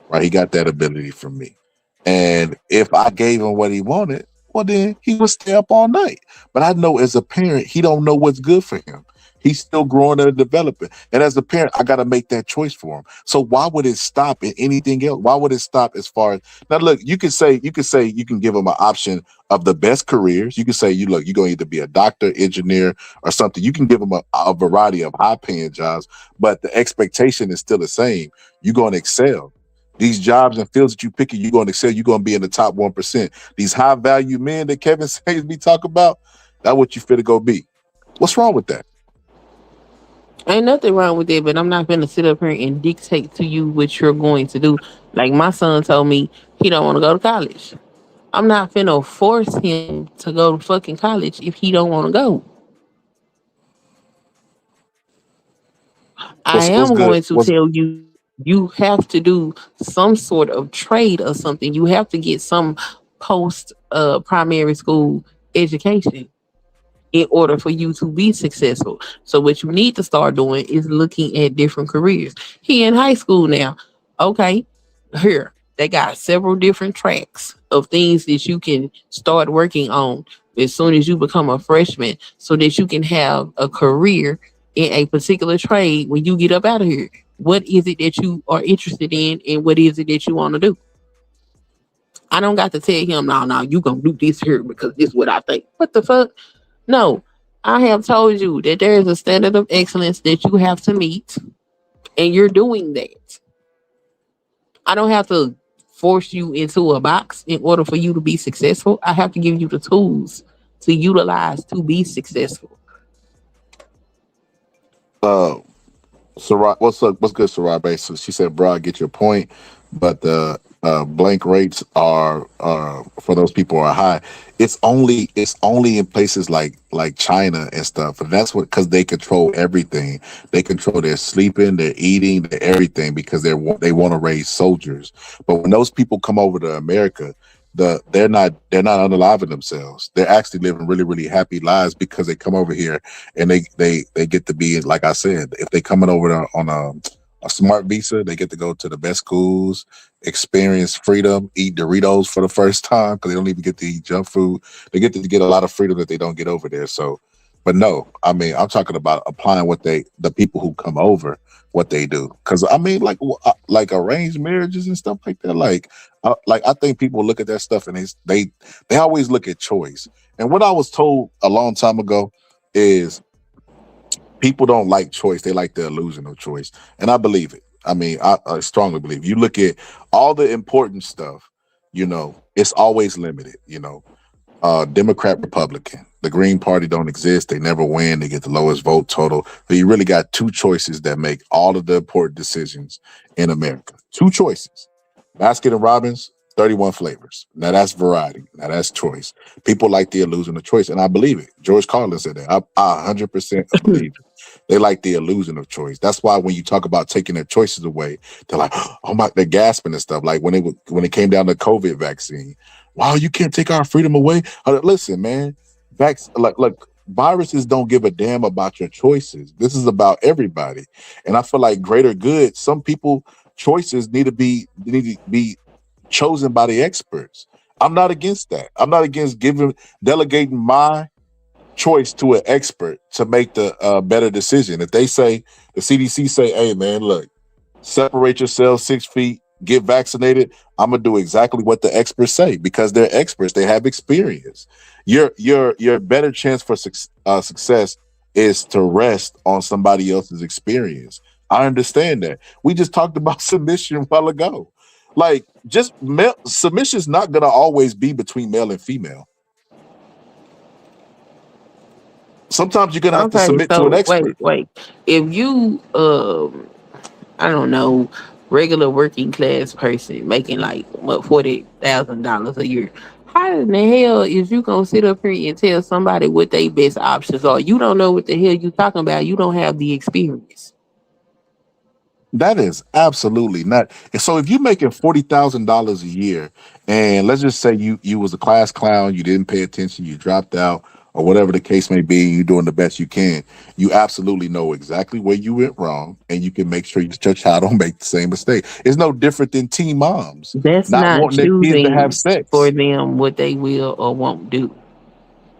Right? He got that ability from me. And if I gave him what he wanted, well then he would stay up all night. But I know as a parent, he don't know what's good for him. He's still growing and developing. And as a parent, I gotta make that choice for him. So why would it stop in anything else? Why would it stop as far as now look, you can give him an option of the best careers. You can say you're gonna either be a doctor, engineer, or something. You can give him a variety of high paying jobs, but the expectation is still the same. You're gonna excel. These jobs and fields that you pick, you're going to excel. You're going to be in the top 1%. These high value men that Kevin says be talk about, that's what you fit to go be. What's wrong with that? Ain't nothing wrong with it, but I'm not gonna sit up here and dictate to you what you're going to do. Like my son told me he don't want to go to college. I'm not finna force him to go to fucking college if he don't want to go. I What's am good? going to What's tell you you have to do some sort of trade or something. You have to get some post primary school education in order for you to be successful. So what you need to start doing is looking at different careers. He in high school now. Okay, here they got several different tracks of things that you can start working on as soon as you become a freshman so that you can have a career in a particular trade when you get up out of here. What is it that you are interested in and what is it that you want to do? I don't got to tell him, no, you gonna do this here because this is what I think. What the fuck? No, I have told you that there is a standard of excellence that you have to meet, and you're doing that. I don't have to force you into a box in order for you to be successful. I have to give you the tools to utilize to be successful. uh Sarah, what's up? What's good, Sarah? Basically, she said, "Bro, I get your point, but the blank rates are for those people are high. It's only in places like China and stuff, and that's what because they control everything. They control their sleeping, their eating, their everything because they want to raise soldiers. But when those people come over to America." They're not unaliving themselves. They're actually living really really happy lives because they come over here and they get to be like I said. If they coming over on a smart visa, they get to go to the best schools, experience freedom, eat Doritos for the first time because they don't even get to eat junk food. They get to get a lot of freedom that they don't get over there. So, but no, I mean I'm talking about applying the people who come over what they do because I mean like arranged marriages and stuff like that like I think people look at that stuff and they always look at choice. And what I was told a long time ago is people don't like choice; they like the illusion of choice, and I believe it. I mean, I strongly believe. You look at all the important stuff, it's always limited. Democrat, Republican. The Green Party don't exist. They never win. They get the lowest vote total. So you really got two choices that make all of the important decisions in America. Two choices. Baskin and Robbins, 31 flavors. Now that's variety. Now that's choice. People like the illusion of choice, and I believe it. George Carlin said that. I 100% believe it. They like the illusion of choice. That's why when you talk about taking their choices away, they're like, oh my, they're gasping and stuff. Like when it came down to COVID vaccine, wow, you can't take our freedom away. Listen, man, look, viruses don't give a damn about your choices. This is about everybody, and I feel like greater good. Some people choices need to be chosen by the experts. I'm not against that. I'm not against delegating my choice to an expert to make the better decision. If they say the CDC say, "Hey, man, look, separate yourself 6 feet, get vaccinated," I'm gonna do exactly what the experts say because they're experts. They have experience. Your better chance for success is to rest on somebody else's experience. I understand that. We just talked about submission a while ago. Like, just submission is not gonna always be between male and female. Sometimes you're gonna have to Okay, submit to an so expert. wait. If you I don't know, regular working class person making like what $40,000 a year, how in the hell is you gonna sit up here and tell somebody what their best options are? You don't know what the hell you talking about. You don't have the experience. That is absolutely not. And so if you're making $40,000 a year, and let's just say you was a class clown, you didn't pay attention, you dropped out, or whatever the case may be, you're doing the best you can. You absolutely know exactly where you went wrong, and you can make sure your child don't make the same mistake. It's no different than teen moms That's not not wanting their kids to have choosing for sex. them what they will or won't do.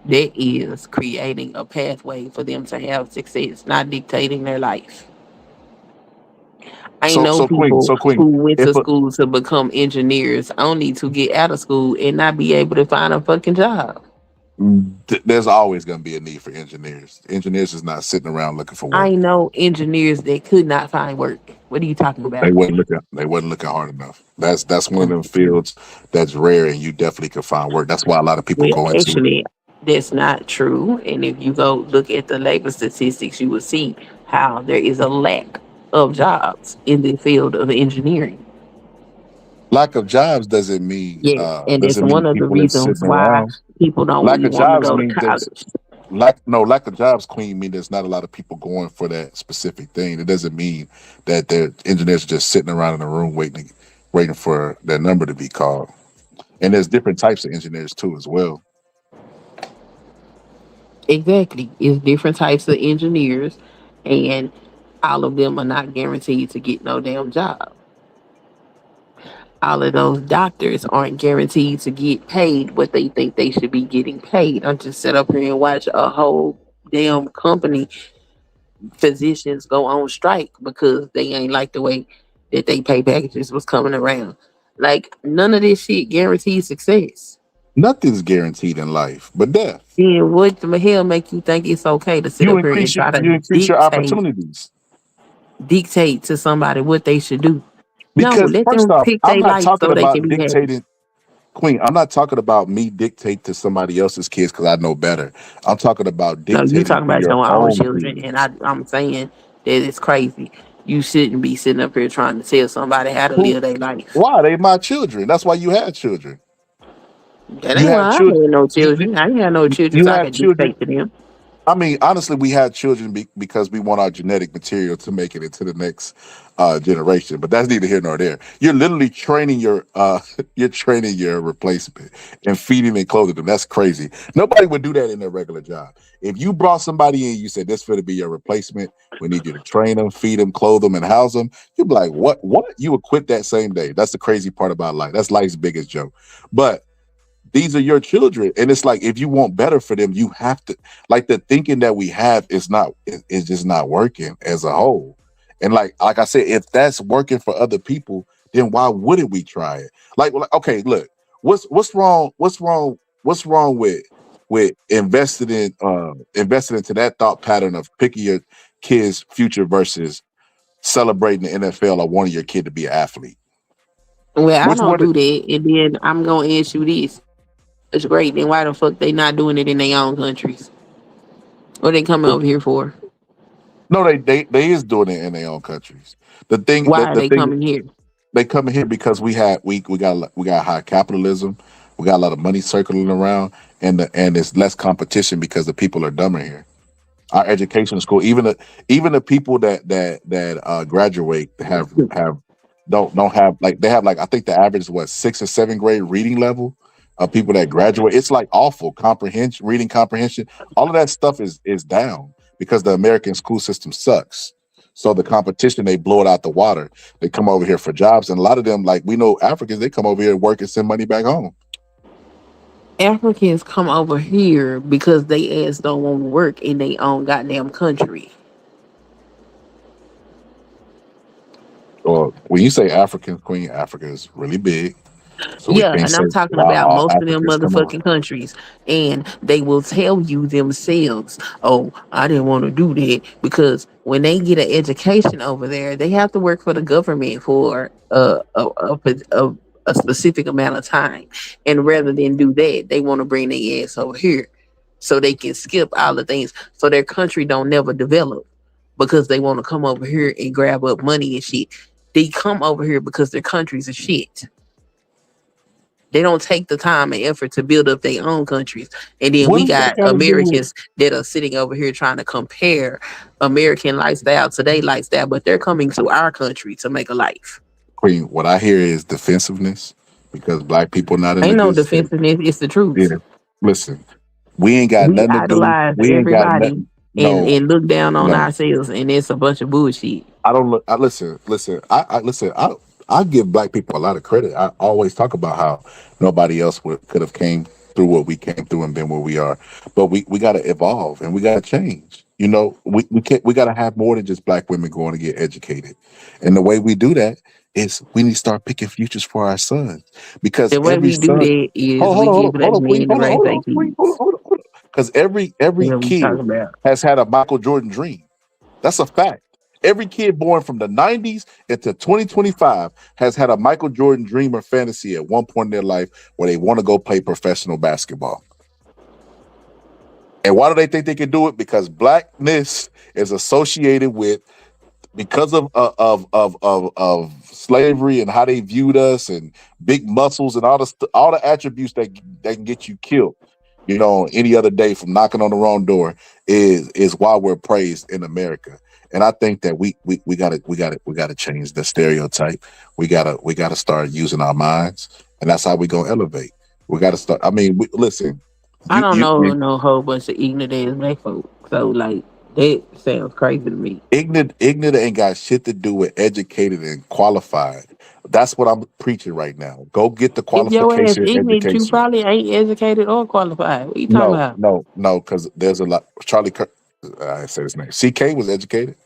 That is creating a pathway for them to have success, not dictating their life. I So know so Queen, people so Queen, who went if to school to become engineers only to get out of school and not be able to find a fucking job. there's always going to be a need for engineers. Engineers is not sitting around looking for I work. know engineers that could not find work. What are you talking They about? wasn't looking. They wasn't looking hard enough. That's one of them fields that's rare, and you definitely can find work. That's why a lot of people Well, go into it. actually, that's not true. And if you go look at the labor statistics, you will see how there is a lack of jobs in the field of engineering. Lack of jobs Yes, and that's doesn't one mean of the people are reasons sitting why around. people don't Lack of want to jobs go to means there's college. lack of jobs, Queen, mean there's not a lot of people going for that specific thing. It doesn't mean that the engineers are just sitting around in a room waiting for their number to be called. And there's different types of engineers too as well. Exactly. It's different types of engineers, and all of them are not guaranteed to get no damn job. All of those doctors aren't guaranteed to get paid what they think they should be getting paid. I'm just sit up here and watch a whole damn company physicians go on strike because they ain't like the way that they pay packages was coming around. Like none of this shit guarantees success. Nothing's guaranteed in life but death. Then what the hell make you think it's okay to sit up here and try to You increase your opportunities. dictate to somebody what they should do? No, Because let first them off, pick I'm their not life talking so they can about be happy. dictating Queen, I'm not talking about me dictate to somebody else's kids because I know better. I'm talking about No, you dictating talking to about your your own own children, and kids. I'm saying that it's crazy. You shouldn't be sitting up here trying to tell somebody how to Who live their life. why? They my children. That's why you had children. That You ain't why had I children. had no children. I ain't had no children You so I had could children. dictate to them. I mean, honestly, we had children because we want our genetic material to make it into the next generation. But that's neither here nor there. You're literally training your you're training your replacement and feeding and clothing them. That's crazy. Nobody would do that in their regular job. If you brought somebody in, you said this fit to be your replacement. We need you to train them, feed them, clothe them, and house them. You'd be like, what? What? You would quit that same day. That's the crazy part about life. That's life's biggest joke. But these are your children, and it's like if you want better for them, you have to, like, the thinking that we have is just not working as a whole. And like I said, if that's working for other people, then why wouldn't we try it? Okay, look, what's wrong with investing into that thought pattern of picking your kid's future versus celebrating the NFL or wanting your kid to be an athlete? Well, I Which don't one? do that. And then I'm gonna ask you this: it's great. Then why the fuck they not doing it in their own countries? What they coming over here for? No, they is doing it in their own countries. The thing Why that are the they thing coming here? they come in here because we got high capitalism, we got a lot of money circling around, and it's less competition because the people are dumber here. Our education school, even the people that graduate have don't have, like, they have, like, I think the average is what, 6th or 7th grade reading level of people that graduate. It's like awful comprehension, reading comprehension. All of that stuff is down because the American school system sucks. So the competition, they blow it out the water. They come over here for jobs, and a lot of them, like, we know Africans, they come over here and work and send money back home. Africans come over here because they ass don't want to work in their own goddamn country. Or when you say African queen, Africa is really big, so we Yeah, can't and say I'm talking why about all most of them Africans come over. motherfucking countries. And they will tell you themselves, oh, I didn't want to do that because when they get an education over there, they have to work for the government for a specific amount of time. And rather than do that, they want to bring their ass over here so they can skip all the things so their country don't never develop because they want to come over here and grab up money and shit. They come over here because their countries are shit. They don't take the time and effort to build up their own countries. And then What we do that got got to do with Americans that are sitting over here trying to compare American lifestyle to their lifestyle, but they're coming to our country to make a life. queen? What I hear is defensiveness because black people not in a Ain't no good state. defensiveness, it's the Yeah, truth. listen, we ain't got We nothing to do. idolize We ain't got everybody nothing. No, and look down on no. ourselves, and it's a bunch of bullshit. I don't look. I listen. Listen. I listen. I give black people a lot of credit. I always talk about how nobody else could have came through what we came through and been where we are. But we got to evolve and we got to change. You know, we can't. We got to have more than just black women going to get educated. And the way we do that is we need to start picking futures for our sons because The way every we do son. that is we Hold give on, hold black on, queen. men the raise their Queen. kids. Hold on. Because every You know what we kid talking about. has had a Michael Jordan dream. That's a fact. Every kid born from the 90s into 2025 has had a Michael Jordan dream or fantasy at one point in their life where they want to go play professional basketball. And why do they think they can do it? Because blackness is associated with because of slavery and how they viewed us and big muscles and all the attributes that can get you killed. You know, any other day from knocking on the wrong door is why we're praised in America. And I think that we gotta change the stereotype. We gotta start using our minds, and that's how we gonna elevate. We gotta start. I mean, listen, I don't know you no whole bunch of ignorant ass black folk. So like that sounds crazy to me. ignorant ain't got shit to do with educated and qualified. That's what I'm preaching right now. Go get the If your ass qualification ignorant, you education. probably ain't educated or qualified. What you talking about? No, because there's a lot. I say his name. CK was educated.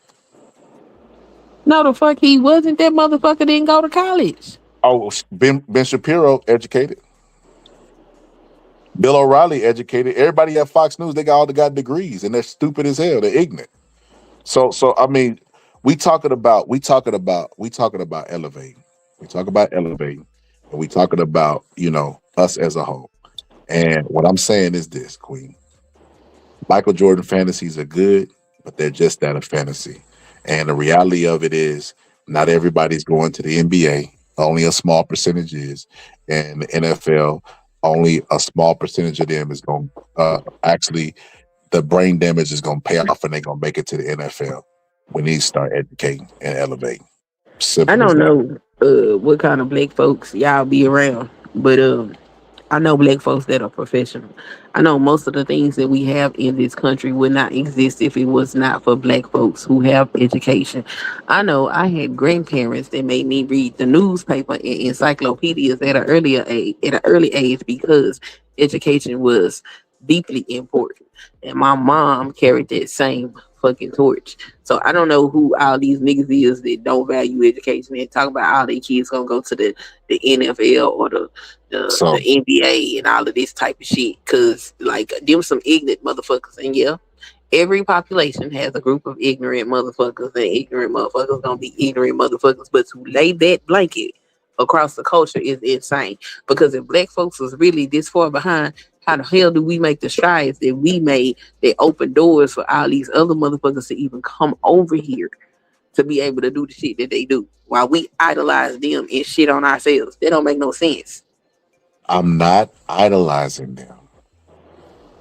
No, the fuck he wasn't. That motherfucker didn't go to college. Oh, Ben Shapiro educated. Bill O'Reilly educated. Everybody at Fox News, they got degrees, and they're stupid as hell. They're ignorant. So I mean, we talking about elevating. We talk about elevating, and we talking about us as a whole. And what I'm saying is this, Queen. Michael Jordan fantasies are good, but they're just that, a fantasy. And the reality of it is, not everybody's going to the NBA. Only a small percentage is, and the NFL, only a small percentage of them is going actually the brain damage is going to pay off, and they're going to make it to the NFL. We need to start educating and elevating. I Simple as don't that. know what kind of black folks y'all be around, but I know black folks that are professional. I know most of the things that we have in this country would not exist if it was not for black folks who have education. I know I had grandparents that made me read the newspaper and encyclopedias at an early age because education was deeply important. And my mom carried that same fucking torch. So I don't know who all these niggas is that don't value education and talk about all their kids gonna go to the NFL or the So NBA and all of this type of shit. Cause like them some ignorant motherfuckers. And yeah, every population has a group of ignorant motherfuckers, and ignorant motherfuckers gonna be ignorant motherfuckers. But to lay that blanket across the culture is insane. Because if black folks was really this far behind, how the hell do we make the strides that we made that open doors for all these other motherfuckers to even come over here to be able to do the shit that they do while we idolize them and shit on ourselves? That don't make no sense. I'm not idolizing them.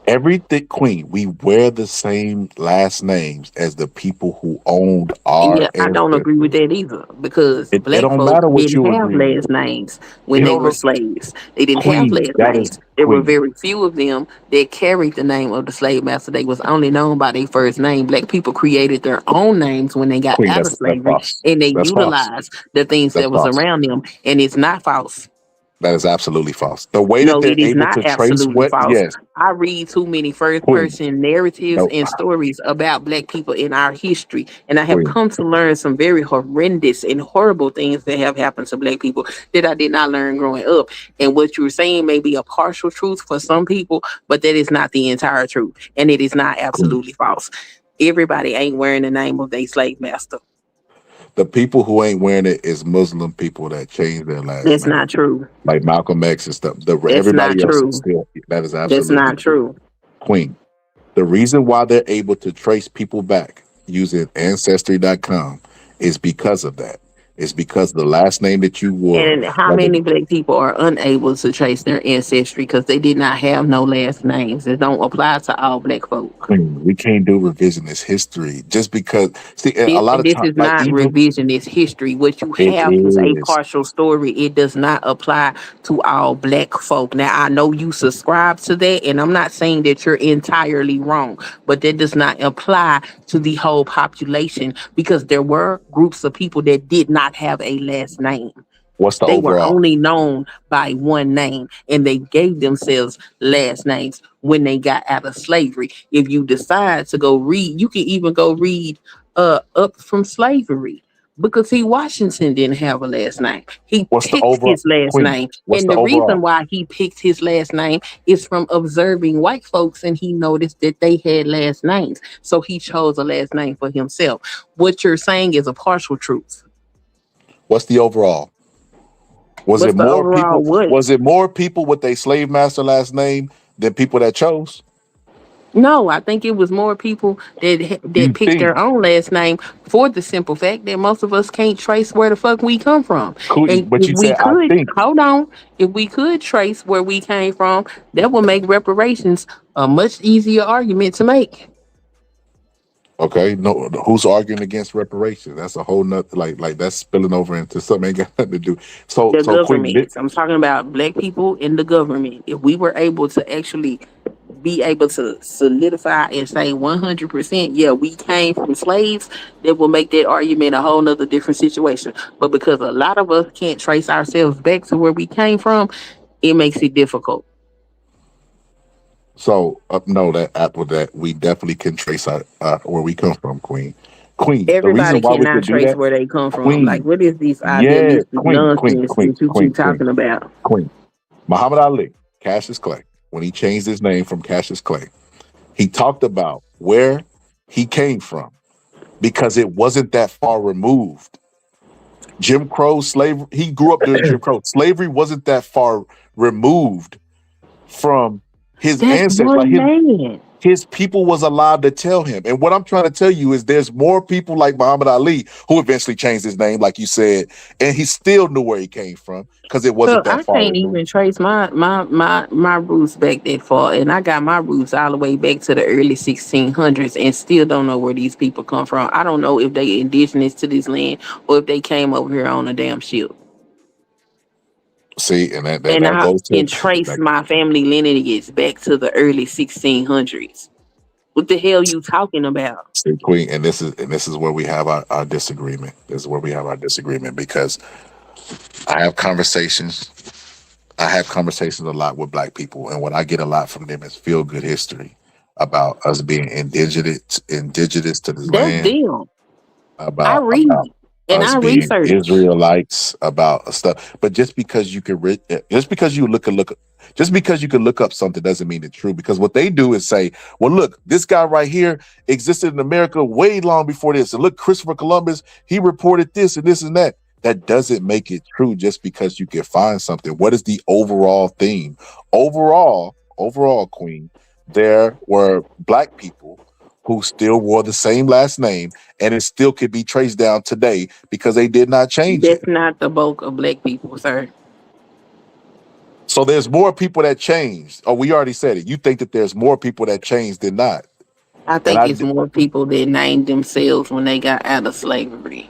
Everything, Queen, we wear the same last names as the people who owned our Yeah, I don't agree with that either because It black don't folk matter what didn't you have agree with. last names when It they don't were look, slaves. They didn't have Queen. last That is names. There were Queen. very few of them that carried the name of the slave master. They was only known by their first name. Black people created their own names when they got Queen. out of That's slavery false. and they That's false. utilized the things That's that was false. around them. And it's not false. That is absolutely false. The way that No, they're it is able not to trace absolutely what, false. yes, I read too many first Queen. person narratives No, and stories about Black people in our history. And I have Queen. come to learn some very horrendous and horrible things that have happened to Black people that I did not learn growing up. And what you're saying may be a partial truth for some people, but that is not the entire truth. And it is not Queen. absolutely false. Everybody ain't wearing the name of their slave master. The people who ain't wearing it is Muslim people that change their last That's name, not true. like Malcolm X and stuff. That's not Everybody else is true. still, that is That's absolutely not true. true. Queen. The reason why they're able to trace people back using Ancestry.com is because of that. It's because the last name that you wore, And how whether many Black people are unable to trace their ancestry because they did not have no last names? It don't apply to all Black folk. we can't do revisionist history just because, see, a This, lot of this times, is like not even revisionist history. What you it have is a is, partial story. It does not apply to all Black folk. Now, I know you subscribe to that, and I'm not saying that you're entirely wrong, but that does not apply to the whole population because there were groups of people that did not have a last name. what's the They were overall? only known by one name and they gave themselves last names when they got out of slavery. If you decide to go read, you can even go read up from slavery. Booker T. Washington didn't have a last name. He What's the picked overall? his last Queen, name. what's And the the reason overall? why he picked his last name is from observing white folks and he noticed that they had last names. So he chose a last name for himself. What you're saying is a partial truth. What's the overall? Was What's it the more overall people? what? Was it more people with a slave master last name than people that chose? No, I think it was more people that You picked think, their own last name for the simple fact that most of us can't trace where the fuck we come from. Queen, And but if you we said I could, think. hold on, if we could trace where we came from, that would make reparations a much easier argument to make. Okay, no, who's arguing against reparations? That's a whole nother, like that's spilling over into something ain't got nothing to do. The So Queen, government. I'm talking about Black people in the government. If we were able to actually be able to solidify and say 100%, yeah, we came from slaves, that will make that argument a whole nother different situation. But because a lot of us can't trace ourselves back to where we came from, it makes it difficult. so no, that after that we definitely can trace our where we come from, Queen. Queen, the reason Everybody why we cannot could do trace that, where they come from. Like, Queen, what is this yes, idealistic Queen, Queen, nonsense Queen, that you Queen, keep Queen, talking about? Queen. Muhammad Ali, Cassius Clay, when he changed his name from Cassius Clay, he talked about where he came from because it wasn't that far removed. Jim Crow slavery, he grew up during Jim Crow. Slavery wasn't that far removed from his That's ancestors. Like one man. his people was allowed to tell him. And what I'm trying to tell you is there's more people like Muhammad Ali who eventually changed his name, like you said, and he still knew where he came from because it wasn't So that I far can't removed. even trace my roots back that far, and I got my roots all the way back to the early 1600s, and still don't know where these people come from. I don't know if they indigenous to this land or if they came over here on a damn ship. See, and that And that I goes to can trace that. my family lineage back to the early 1600s. What the hell you talking about? See, Queen, and this is where we have our disagreement. This is where we have our disagreement because I have conversations. I have conversations a lot with Black people, and what I get a lot from them is feel good history about us being indigenous to this That's land, them. I about read and us I being research. Israelites, about stuff. But just because you can just because you just because you can look up something doesn't mean it's true. Because what they do is say, well, look, this guy right here existed in America way long before this. And look, Christopher Columbus, he reported this and this and that. That doesn't make it true just because you can find something. What is the overall theme? Overall, Queen, there were Black people who still wore the same last name, and it still could be traced down today because they did not change it. That's not the bulk of Black people, sir. So there's more people that changed. Oh, we already said it. You think that there's more people that changed than not. I And think it's more people that named themselves when they got out of slavery.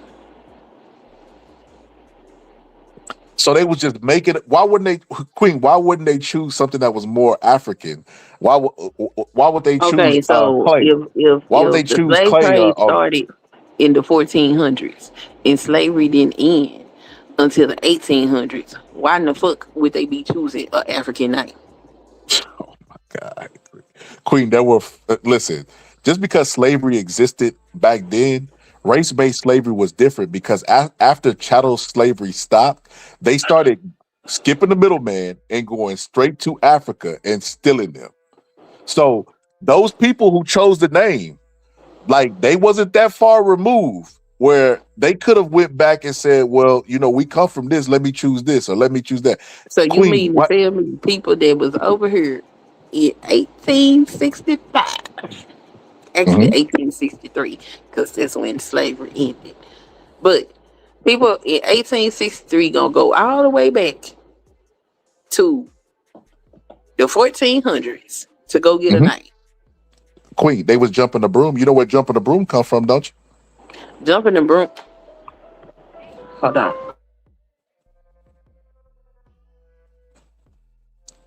so they was just making it. Why wouldn't they, Queen? Why wouldn't they choose something that was more African? Why would they choose Okay, so Clay? Why would they if the choose slave Clay trade or started in the 1400s and slavery didn't end until the 1800s, Why in the fuck would they be choosing an African name? God, Queen, there were listen. Just because slavery existed back then, race-based slavery was different because after chattel slavery stopped, they started skipping the middleman and going straight to Africa and stealing them. So those people who chose the name, like they wasn't that far removed where they could have went back and said, well, we come from this, let me choose this or let me choose that. So you Queen, mean to what? tell me people that was over here in 1865, actually Mhm. 1863, because that's when slavery ended. But people in 1863 gonna go all the way back to the 1400s to go get a Mhm. name. Queen, they was jumping the broom. You know where jumping the broom come from, don't you? Jumping the broom. Hold on.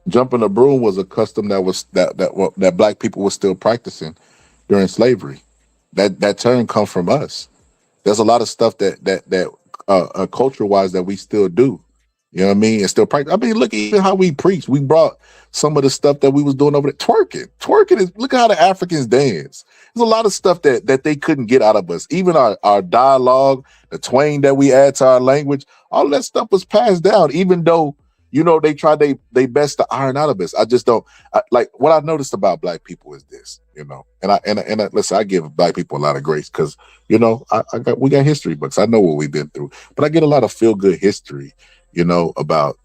Jumping the broom was a custom that black people were still practicing during slavery. That term come from us. There's a lot of stuff that culture wise that we still do. You know what I mean? And still practice. I mean, look even how we preach. We brought some of the stuff that we was doing over there. Twerking. Twerking is look how the Africans dance. There's a lot of stuff that they couldn't get out of us. Even our dialogue, the twang that we add to our language, all that stuff was passed down, even though they tried they best to iron out of us. I just don't like what I noticed about black people is this, and I listen, I give black people a lot of grace because we got history books. I know what we've been through, but I get a lot of feel good history, about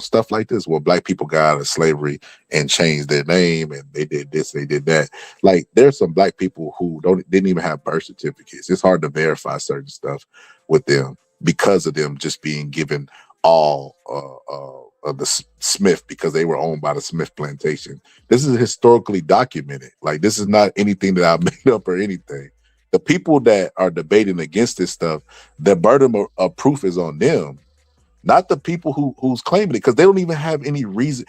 stuff like this where black people got out of slavery and changed their name and they did this, they did that. Like there's some black people who didn't even have birth certificates. It's hard to verify certain stuff with them because of them just being given all of the Smith because they were owned by the Smith plantation. This is historically documented. Like this is not anything that I made up or anything. The people that are debating against this stuff, the burden of proof is on them, not the people who's claiming it, because they don't even have any reason.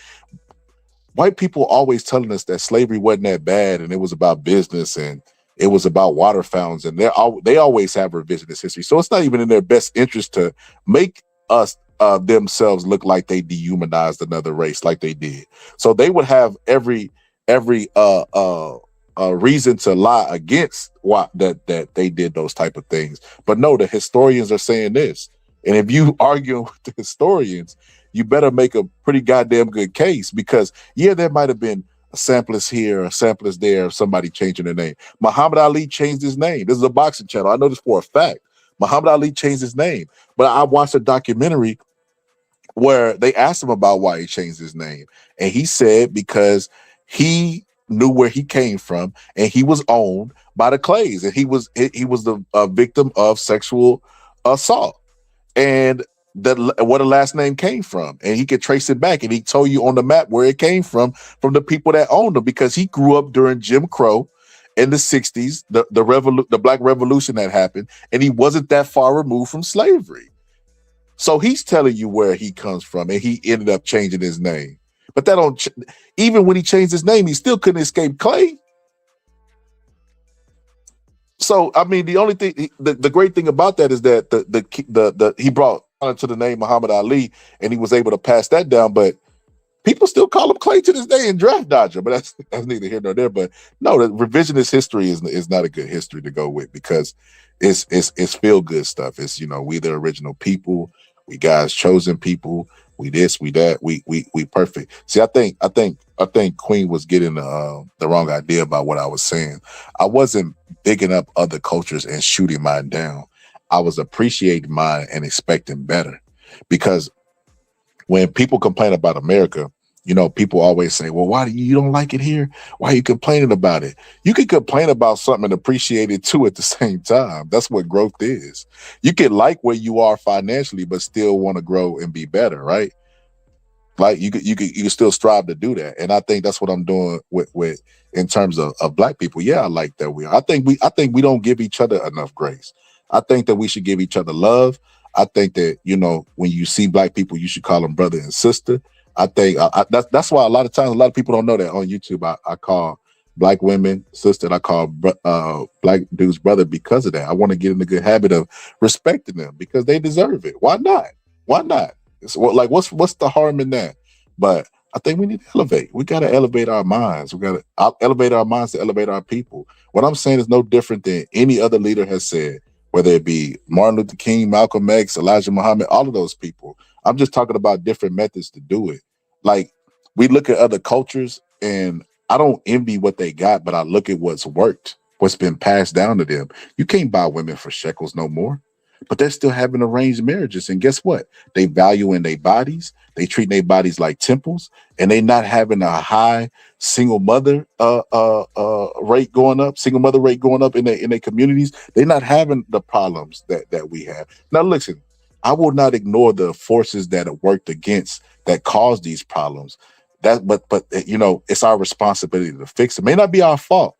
White people always telling us that slavery wasn't that bad and it was about business and it was about water fountains, and they always have revisionist history. So it's not even in their best interest to make us themselves look like they dehumanized another race like they did. So they would have every reason to lie against that they did those type of things. But no, the historians are saying this. And if you argue with the historians, you better make a pretty goddamn good case because there might have been a samplist here, a samplist there, somebody changing their name. Muhammad Ali changed his name. This is a boxing channel. I know this for a fact. Muhammad Ali changed his name. But I watched a documentary where they asked him about why he changed his name. And he said because he knew where he came from and he was owned by the Clays. And he was the victim of sexual assault. And where the last name came from, and he could trace it back, and he told you on the map where it came from the people that owned him, because he grew up during Jim Crow in the 60s, the Black Revolution that happened, and he wasn't that far removed from slavery. So he's telling you where he comes from, and he ended up changing his name. But even when he changed his name, he still couldn't escape Clay. So I mean, the only thing, the great thing about that is that he brought to the name Muhammad Ali, and he was able to pass that down. But people still call him Clay to this day and draft dodger. But that's neither here nor there. But no, the revisionist history is not a good history to go with because it's feel good stuff. It's we the original people, we God's chosen people. We this, we that, we perfect. See, I think Queen was getting the wrong idea about what I was saying. I wasn't bigging up other cultures and shooting mine down. I was appreciating mine and expecting better. Because when people complain about America, people always say, well, why do you don't like it here? Why are you complaining about it? You can complain about something and appreciate it too at the same time. That's what growth is. You can like where you are financially, but still want to grow and be better, right? Like you can still strive to do that. And I think that's what I'm doing with in terms of black people. Yeah, I like that I think we don't give each other enough grace. I think that we should give each other love. I think that, when you see black people, you should call them brother and sister. I think that's why a lot of times a lot of people don't know that on YouTube. I call black women sister, and I call black dudes brother because of that. I want to get in the good habit of respecting them because they deserve it. Why not? Why not? Like what's the harm in that? But I think we need to elevate. We got to elevate our minds. We got to elevate our minds to elevate our people. What I'm saying is no different than any other leader has said, whether it be Martin Luther King, Malcolm X, Elijah Muhammad, all of those people. I'm just talking about different methods to do it. Like we look at other cultures, and I don't envy what they got, but I look at what's worked, what's been passed down to them. You can't buy women for shekels no more, but they're still having arranged marriages. And guess what? They value in their bodies. They treat their bodies like temples, and they not having a high single mother rate going up, single mother rate going up in their communities. They're not having the problems that we have. Now, listen, I will not ignore the forces that have worked against that cause these problems. But it's our responsibility to fix it. It may not be our fault,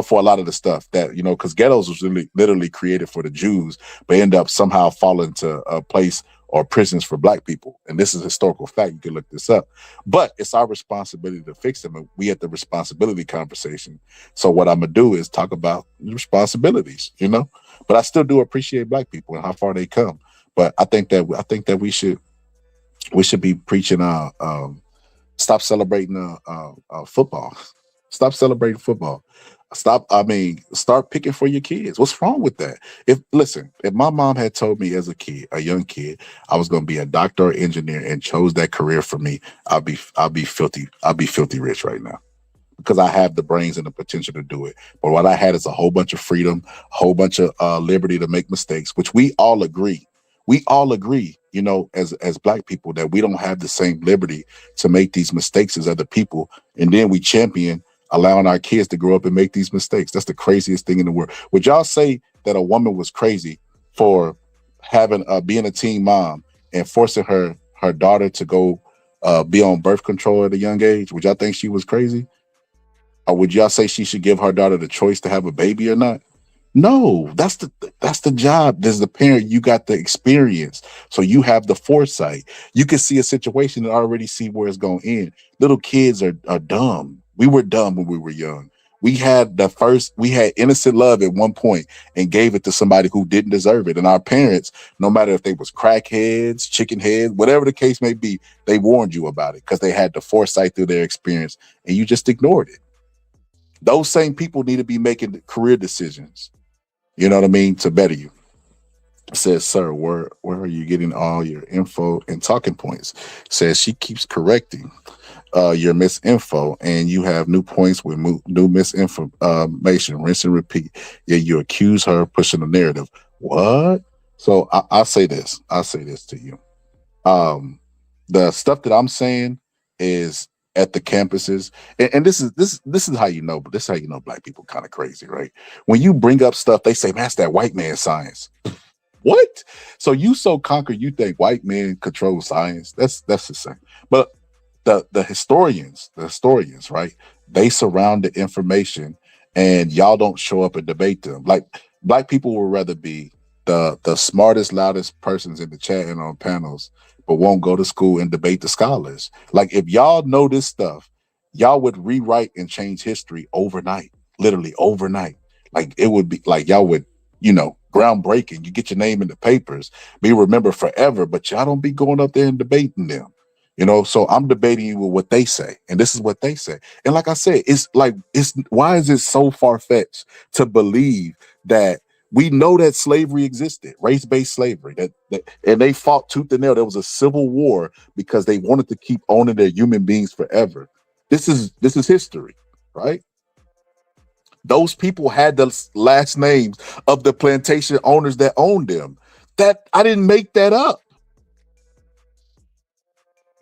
for a lot of the stuff that, because ghettos was really literally created for the Jews, but end up somehow falling to a place or prisons for black people. And this is a historical fact. You can look this up. But it's our responsibility to fix them. And we at the responsibility conversation. So what I'm going to do is talk about responsibilities, But I still do appreciate black people and how far they come. But I think that we should be preaching stop celebrating football. Stop celebrating football. Start picking for your kids. What's wrong with that? If my mom had told me as a young kid, I was going to be a doctor or engineer and chose that career for me, I'll be filthy rich right now, because I have the brains and the potential to do it. But what I had is a whole bunch of freedom, a whole bunch of liberty to make mistakes, which we all agree. We all agree, as black people, that we don't have the same liberty to make these mistakes as other people. And then we champion allowing our kids to grow up and make these mistakes. That's the craziest thing in the world. Would y'all say that a woman was crazy for having being a teen mom and forcing her daughter to go be on birth control at a young age? Would y'all think she was crazy? Or would y'all say she should give her daughter the choice to have a baby or not? No, that's the job. As the parent, you got the experience, so you have the foresight. You can see a situation and already see where it's going to end. Little kids are dumb. We were dumb when we were young. We had innocent love at one point and gave it to somebody who didn't deserve it. And our parents, no matter if they was crackheads, chicken heads, whatever the case may be, they warned you about it because they had the foresight through their experience, and you just ignored it. Those same people need to be making career decisions. You know what I mean? To better you. It says, sir, where are you getting all your info and talking points? It says she keeps correcting your misinfo, and you have new points with new misinformation. Rinse and repeat. Yeah, you accuse her of pushing the narrative. What? So I'll say this. I'll say this to you. The stuff that I'm saying is at the campuses, and this is how you know. But this is how you know black people kind of crazy, right? When you bring up stuff, they say, "Man, that's that white man science." What? So you so conquered, you think white men control science? That's the same. But the historians, right? They surround the information, and y'all don't show up and debate them. Like black people would rather be the smartest, loudest persons in the chat and on panels, but won't go to school and debate the scholars. Like if y'all know this stuff, y'all would rewrite and change history overnight, literally overnight. Like it would be like y'all would, groundbreaking. You get your name in the papers, be remembered forever, but y'all don't be going up there and debating them. So I'm debating you with what they say, and this is what they say. And like I said, why is it so far-fetched to believe that we know that slavery existed, race-based slavery, and they fought tooth and nail. There was a civil war because they wanted to keep owning their human beings forever. This is history, right? Those people had the last names of the plantation owners that owned them. That I didn't make that up.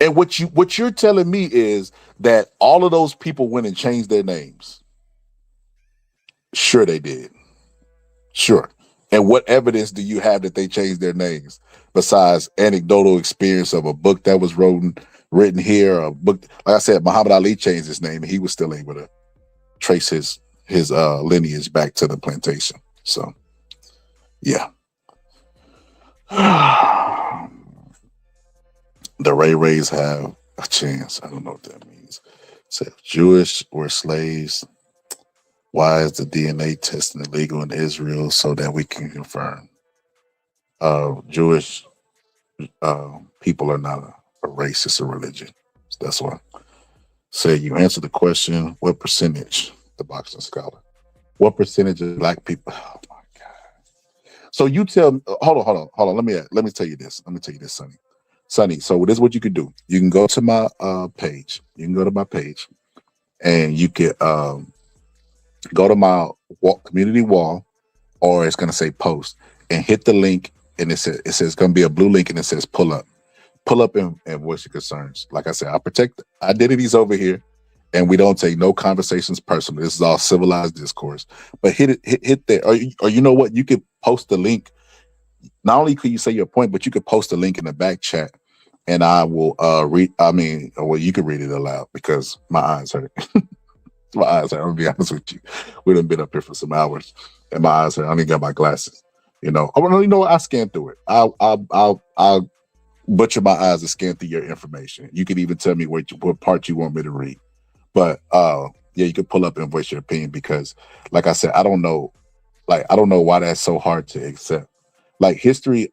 And what you're telling me is that all of those people went and changed their names. Sure they did. Sure. And what evidence do you have that they changed their names besides anecdotal experience of a book that was written here, a book? Like I said, Muhammad Ali changed his name and he was still able to trace his lineage back to the plantation. So, yeah. The Rays have a chance. I don't know what that means. So if Jewish were slaves, why is the DNA testing illegal in Israel so that we can confirm? Jewish People are not a race; it's a religion. That's why. Say you answer the question. What percentage? The boxing scholar. What percentage of black people? Oh my God. So you tell me. Hold on. Let me tell you this. Let me tell you this, Sonny. Sonny. So this is what you could do. You can go to my page. You can go to my page, and you can go to my community wall, or it's gonna say post, and hit the link, and it says it's gonna be a blue link, and it says pull up. Pull up and voice your concerns. Like I said, I protect identities over here, and we don't take no conversations personal. This is all civilized discourse. But hit there, or you know what? You could post the link. Not only could you say your point, but you could post a link in the back chat, and I will read. I mean, well, you could read it aloud because my eyes hurt. My eyes hurt. I'm gonna be honest with you. We done been up here for some hours, and my eyes hurt. I don't even got my glasses. You know, I scanned through it. I'll butcher my eyes and scan through your information. You can even tell me what part you want me to read. But yeah, you can pull up and voice your opinion because, like I said, I don't know why that's so hard to accept. Like history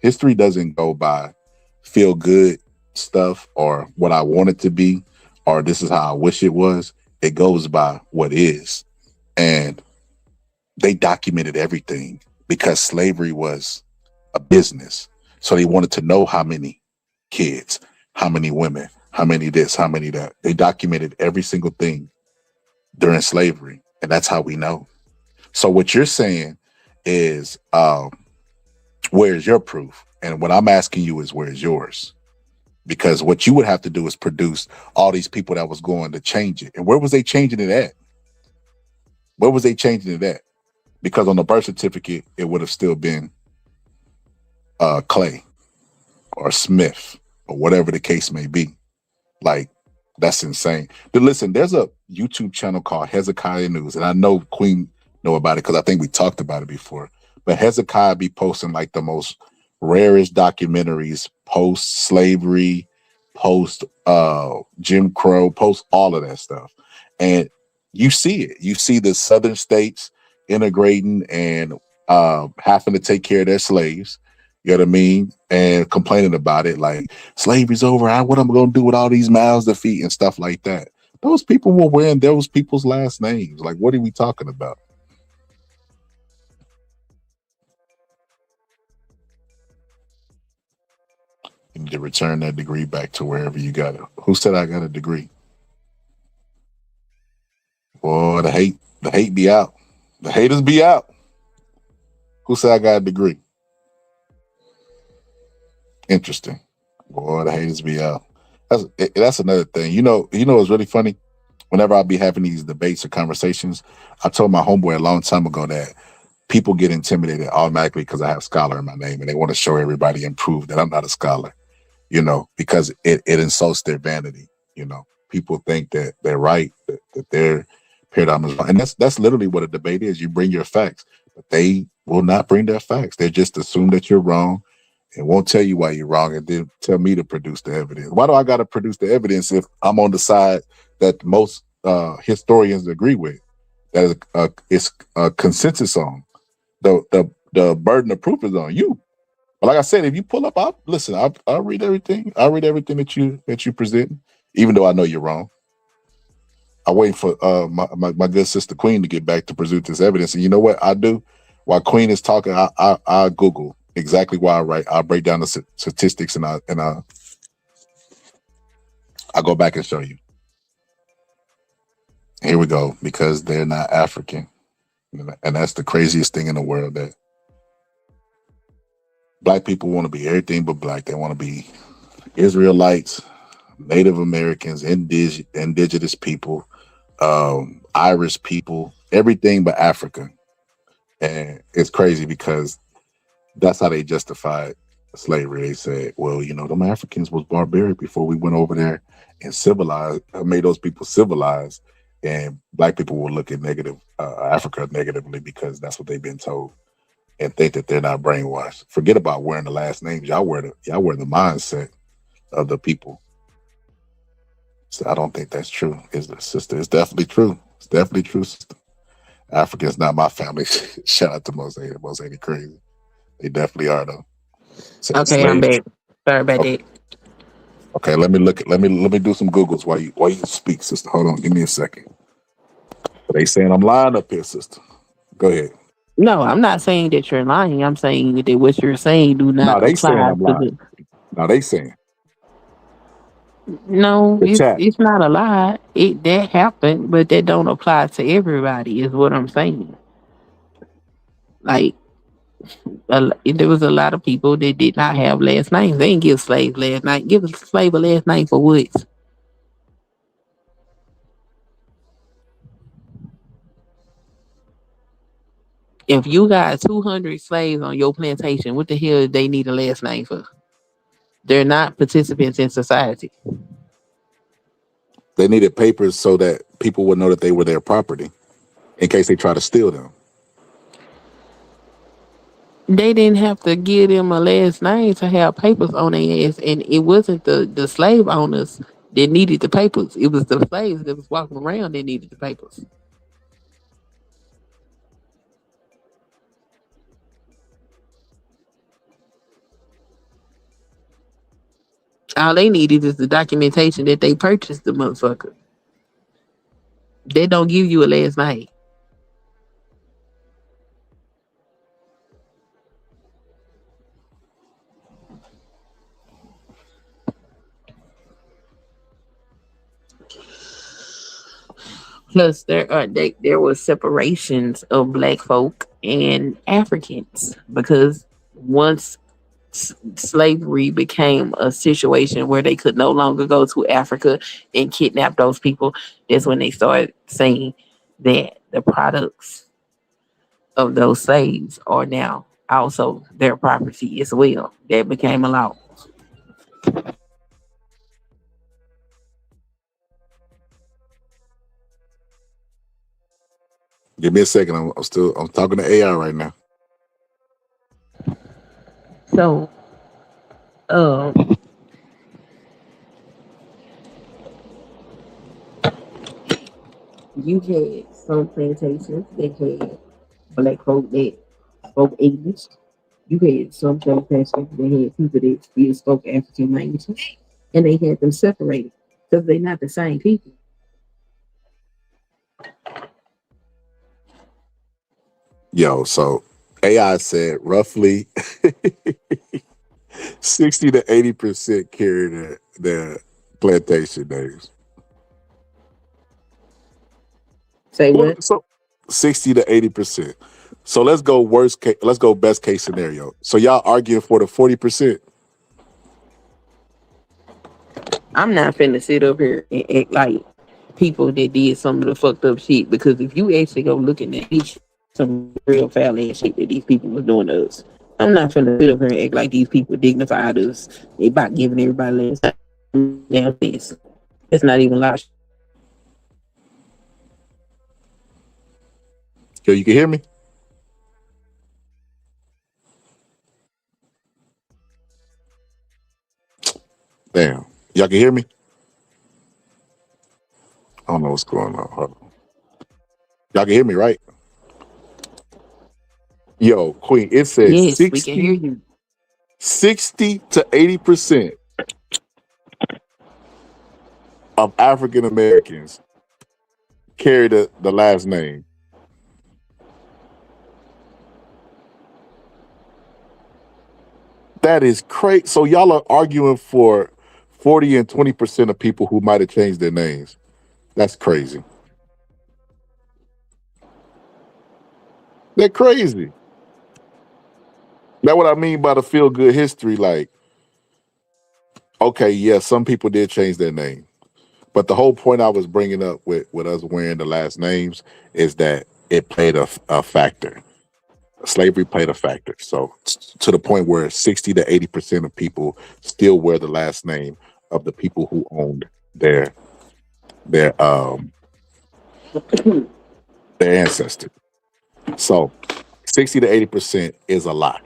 doesn't go by feel good stuff or what I want it to be or this is how I wish it was. It goes by what is. And they documented everything because slavery was a business. So they wanted to know how many kids, how many women, how many this, how many that. They documented every single thing during slavery. And that's how we know. So what you're saying is, where's your proof? And what I'm asking you is, where's yours? Because what you would have to do is produce all these people that was going to change it. And where was they changing it at? Where was they changing it at? Because on the birth certificate, it would have still been Clay or Smith or whatever the case may be. Like, that's insane. But listen, there's a YouTube channel called Hezekiah News, and I know Queen know about it because I think we talked about it before. But Hezekiah be posting like the most rarest documentaries, post-slavery, post Jim Crow, post all of that stuff. And you see it. You see the southern states integrating and having to take care of their slaves. You know what I mean? And complaining about it like slavery's over. What am I going to do with all these mouths to feed and stuff like that? Those people were wearing those people's last names. Like, what are we talking about? You need to return that degree back to wherever you got it. Who said I got a degree? Boy, the hate be out. The haters be out. Who said I got a degree? Interesting. Boy, the haters be out. That's another thing. You know, it's really funny. Whenever I be having these debates or conversations, I told my homeboy a long time ago that people get intimidated automatically because I have scholar in my name and they want to show everybody and prove that I'm not a scholar, you know, because it insults their vanity. You know, people think that they're right, that their paradigm is wrong. And that's literally what a debate is. You bring your facts, but they will not bring their facts. They just assume that you're wrong and won't tell you why you're wrong and then tell me to produce the evidence. Why do I got to produce the evidence if I'm on the side that most historians agree with? That is a consensus on. The burden of proof is on you. But like I said, if you pull up, I'll read everything. I'll read everything that you present, even though I know you're wrong. I wait for my good sister Queen to get back to present this evidence. And you know what I do? While Queen is talking, I Google exactly why I write. I break down the statistics and I go back and show you. Here we go, because they're not African. And that's the craziest thing in the world, that black people want to be everything but black. They want to be Israelites, Native Americans, indigenous people, Irish people, everything but Africa. And it's crazy because that's how they justified slavery. They said, well, you know, them Africans was barbaric before we went over there and civilized, made those people civilized. And black people will look at Africa negatively because that's what they've been told, and think that they're not brainwashed. Forget about wearing the last names. Y'all wear the mindset of the people. So I don't think that's true. Is the sister? It's definitely true. It's definitely true, sister. Africa is not my family. Shout out to Mosaic. Mosaic crazy. They definitely are though. Okay, I'm Slaves. back. Sorry about Okay, that. okay, let me look. Let me do some Googles while you speak, sister. Hold on, give me a second. They saying I'm lying up here, sister. Go ahead. No, I'm not saying that you're lying. I'm saying that what you're saying do No, not they saying apply I'm to lying. the. No, they saying No, the chat. it's not a lie. It that happened, but that don't apply to everybody. Is what I'm saying. Like there was a lot of people that did not have last names. They didn't give slaves last name. Give a slave a last name for what? If you got 200 slaves on your plantation, what the hell they need a last name for? They're not participants in society. They needed papers so that people would know that they were their property in case they try to steal them. They didn't have to give them a last name to have papers on their ass, and it wasn't the slave owners that needed the papers. It was the slaves that was walking around that needed the papers. All they needed is the documentation that they purchased the motherfucker. They don't give you a last name. Plus, there was separations of black folk and Africans because once slavery became a situation where they could no longer go to Africa and kidnap those people, that's when they started saying that the products of those slaves are now also their property as well. That became a law. Give me a second. I'm talking to AI right now. So, um, you had some plantations that had black folk that spoke English. You had some plantations that had people that still spoke African languages, and they had them separated because they're not the same people. Yo, so AI said roughly 60 to 80% carry their plantation names. Say what? So 60 to 80%. So let's go worst case, let's go best case scenario. So y'all arguing for the 40%. I'm not finna sit up here and act like people that did some of the fucked up shit because if you actually go looking at these some real foul ass shit that these people was doing to us, I'm not finna sit up here and act like these people dignified us about giving everybody less damn things. It's not even logical. Yo, you can hear me? Damn. Y'all can hear me? I don't know what's going on. Hold on. Y'all can hear me, right? Yo, Queen, it says Yes, we can hear you. 60 to 80% of African Americans carry the last name. That is crazy. So y'all are arguing for 40 and 20% of people who might have changed their names. That's crazy. They're crazy. That's what I mean by the feel good history. Like, okay, yeah, some people did change their name. But the whole point I was bringing up with us wearing the last names is that it played a factor. Slavery played a factor. So to the point where 60 to 80% of people still wear the last name of the people who owned their their um their ancestors. So 60 to 80% is a lot.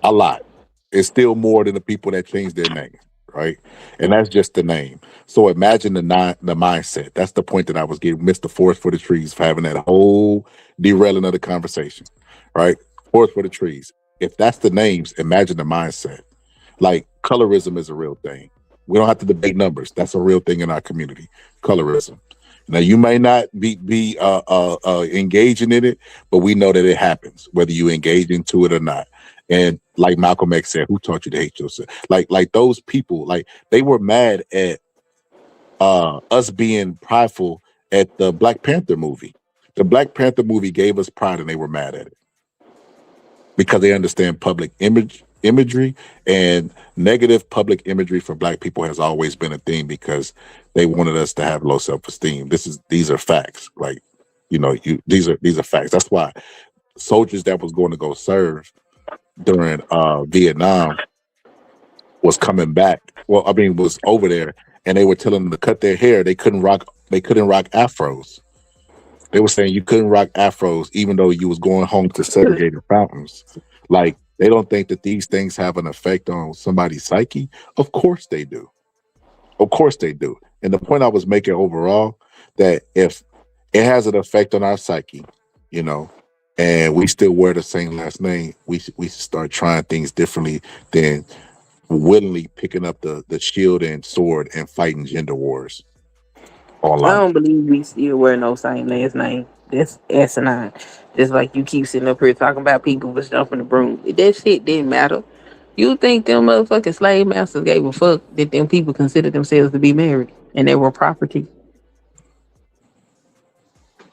A lot. It's still more than the people that changed their name, right? And that's just the name. So imagine the mindset. That's the point that I was getting. Missed the forest for the trees for having that whole derailing of the conversation, right? Forest for the trees. if that's the names, imagine the mindset. Like colorism is a real thing. We don't have to debate numbers. That's a real thing in our community. Colorism. Now you may not be engaging in it, but we know that it happens, whether you engage into it or not. And like Malcolm X said, who taught you to hate yourself? Like those people, like they were mad at us being prideful at the Black Panther movie. The Black Panther movie gave us pride, and they were mad at it because they understand public imagery, and negative public imagery for Black people has always been a thing because they wanted us to have low self-esteem. These are facts. Like, these are facts. That's why soldiers that was going to go serve during Vietnam was coming back. Well, I mean, was over there, and they were telling them to cut their hair. They couldn't rock afros. They were saying you couldn't rock afros even though you was going home to segregated fountains. Like, they don't think that these things have an effect on somebody's psyche. Of course they do. Of course they do. And the point I was making overall, that if it has an effect on our psyche, and we still wear the same last name, we should start trying things differently than willingly picking up the shield and sword and fighting gender wars online. I don't believe we still wear no same last name. That's asinine. Just like you keep sitting up here talking about people was jumping the broom. That shit didn't matter. You think them motherfucking slave masters gave a fuck that them people considered themselves to be married and they were property?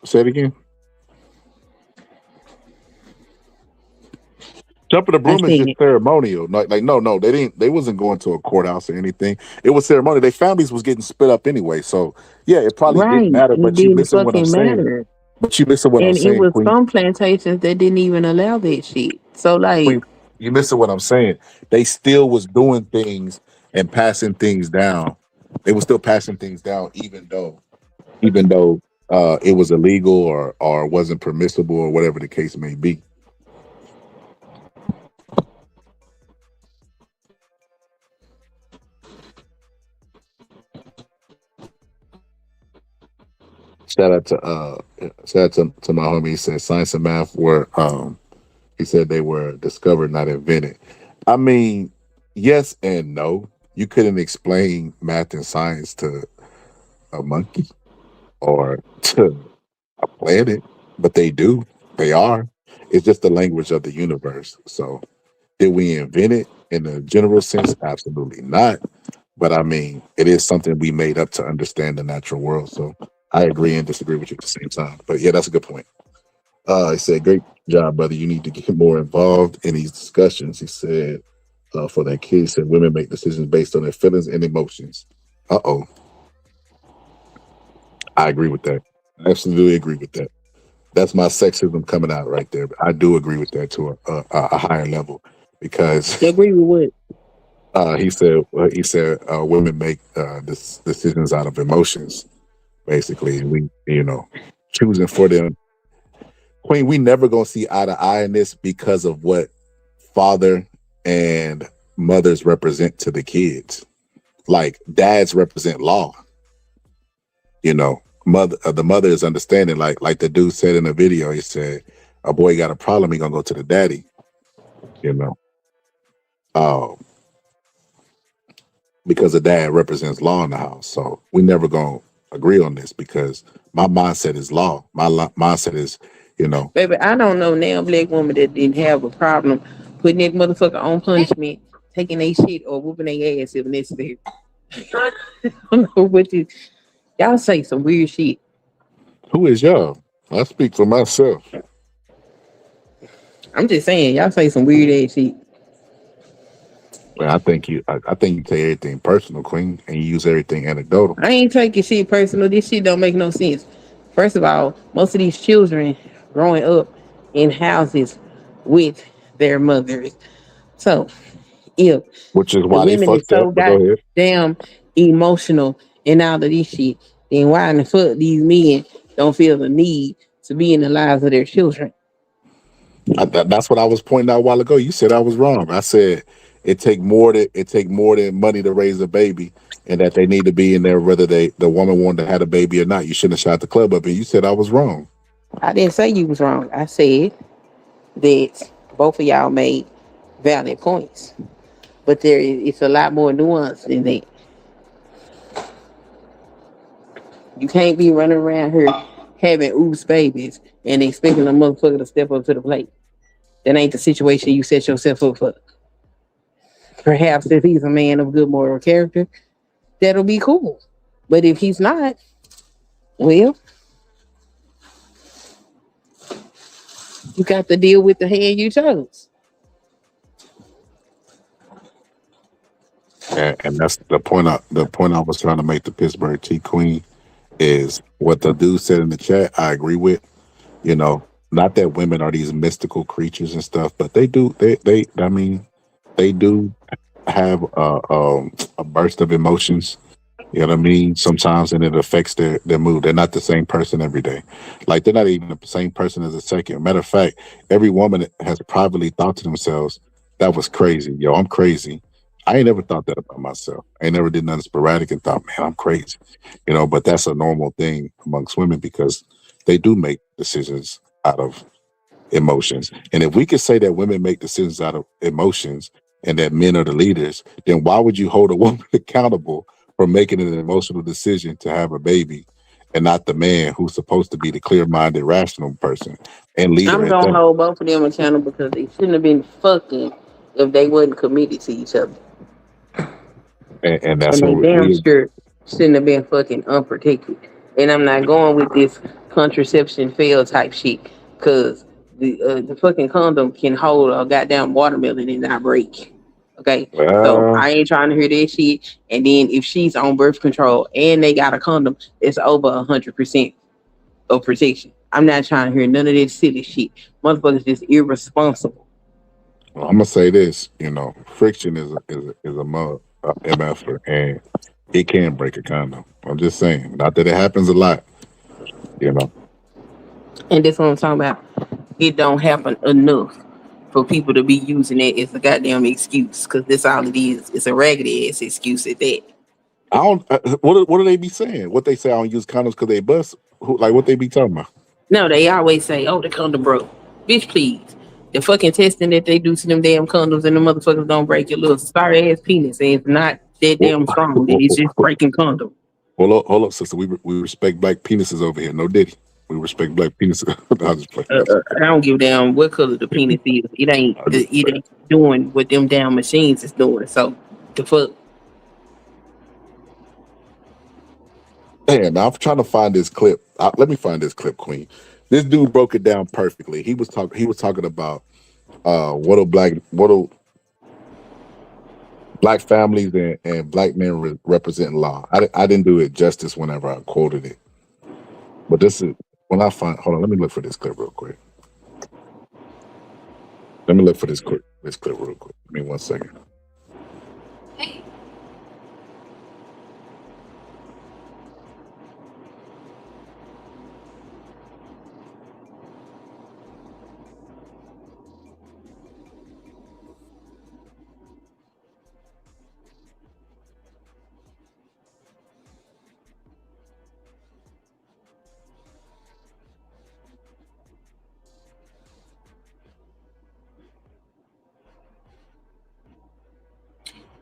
Say it again. Jumping the broom is just ceremonial. No, they wasn't going to a courthouse or anything. It was ceremonial. Their families was getting split up anyway. So yeah, it probably didn't matter. But you missing what I'm saying. But you missing what I'm saying. And it was Queen. some plantations that didn't even allow that shit. So like, Queen, you missing what I'm saying. They still was doing things and passing things down. They were still passing things down, even though it was illegal or wasn't permissible or whatever the case may be. Shout out to my homie. He said science and math were he said they were discovered, not invented. I mean, yes and no. You couldn't explain math and science to a monkey or to a planet, but they do. They are. It's just the language of the universe. So did we invent it in a general sense? Absolutely not. But I mean, it is something we made up to understand the natural world. So I agree and disagree with you at the same time. But yeah, that's a good point. He said, great job, brother. You need to get more involved in these discussions. He said, for that kid, he said, women make decisions based on their feelings and emotions. Uh-oh. I agree with that. I absolutely agree with that. That's my sexism coming out right there. I do agree with that to a higher level because. You agree with what? He said women make decisions out of emotions, basically. We, choosing for them. Queen, we never gonna see eye to eye in this because of what father and mothers represent to the kids. Like dads represent law. The mother is understanding. Like the dude said in the video, he said, "A boy got a problem, he gonna go to the daddy." Because the dad represents law in the house. So we never gonna agree on this because my mindset is law. My mindset is, Baby, I don't know now black woman that didn't have a problem putting that motherfucker on punishment, taking their shit or whooping their ass if necessary. I don't know what y'all say some weird shit. Who is y'all? I speak for myself. I'm just saying, y'all say some weird ass shit. Well, I think you take everything personal, Queen, and you use everything anecdotal. I ain't taking shit personal. This shit don't make no sense. First of all, most of these children growing up in houses with their mothers. So, if which is why the women is so goddamn emotional and all of this shit, then why in the fuck these men don't feel the need to be in the lives of their children? That's what I was pointing out a while ago. You said I was wrong. I said it take more than money to raise a baby, and that they need to be in there whether the woman wanted to have a baby or not. You shouldn't have shot the club up, and you said I was wrong. I didn't say you was wrong. I said that both of y'all made valid points. But it's a lot more nuanced than that. You can't be running around here having oops babies and expecting a motherfucker to step up to the plate. That ain't the situation you set yourself up for. Perhaps if he's a man of good moral character, that'll be cool. But if he's not, well, you got to deal with the hand you chose. And that's the point. The point I was trying to make to Pittsburgh T Queen is what the dude said in the chat. I agree with. You know, not that women are these mystical creatures and stuff, but they do. They. I mean, they do have a burst of emotions. You know what I mean? Sometimes, and it affects their mood. They're not the same person every day. Like they're not even the same person as a second. Matter of fact, every woman has privately thought to themselves, "That was crazy, yo. I'm crazy. I ain't never thought that about myself. I ain't never did nothing sporadic and thought, man, I'm crazy." You know, but that's a normal thing amongst women because they do make decisions out of emotions. And if we could say that women make decisions out of emotions and that men are the leaders, then why would you hold a woman accountable for making an emotional decision to have a baby and not the man who's supposed to be the clear-minded, rational person and leader I'm at gonna that? hold both of them accountable because they shouldn't have been fucking if they wasn't committed to each other. And And that's they what damn we sure shouldn't have been fucking unprotected. And I'm not going with this contraception fail type shit because the fucking condom can hold a goddamn watermelon and not break. Okay, so I ain't trying to hear that shit. And then if she's on birth control and they got a condom, it's over 100% of protection. I'm not trying to hear none of this silly shit. Motherfuckers just irresponsible. I'm gonna say this, you know, friction is a mf'er, and it can break a condom. I'm just saying, not that it happens a lot, you know. And that's what I'm talking about. It don't happen enough for people to be using it as a goddamn excuse because that's all it is. It's a raggedy ass excuse at that. I don't. What do they be saying? What they say? I don't use condoms because they bust. Who, like what they be talking about? No, they always say, "Oh, the condom broke." Bitch, please. The fucking testing that they do to them damn condoms and the motherfuckers don't break your little sorry ass penis. And it's not that Well, damn strong. That it's just breaking condom. hold up, sister. We respect black penises over here. No diddy. We respect black penises. No, I'm just playing. I don't give a damn what color the penis is. It ain't doing what them damn machines is doing. So the fuck. Man, now I'm trying to find this clip. Let me find this clip, Queen. This dude broke it down perfectly. He was talking. He was talking about what do black families and black men represent in law. I didn't do it justice whenever I quoted it, but this is when I find. Hold on, let me look for this clip real quick. Let me look for this clip real quick. Give me 1 second.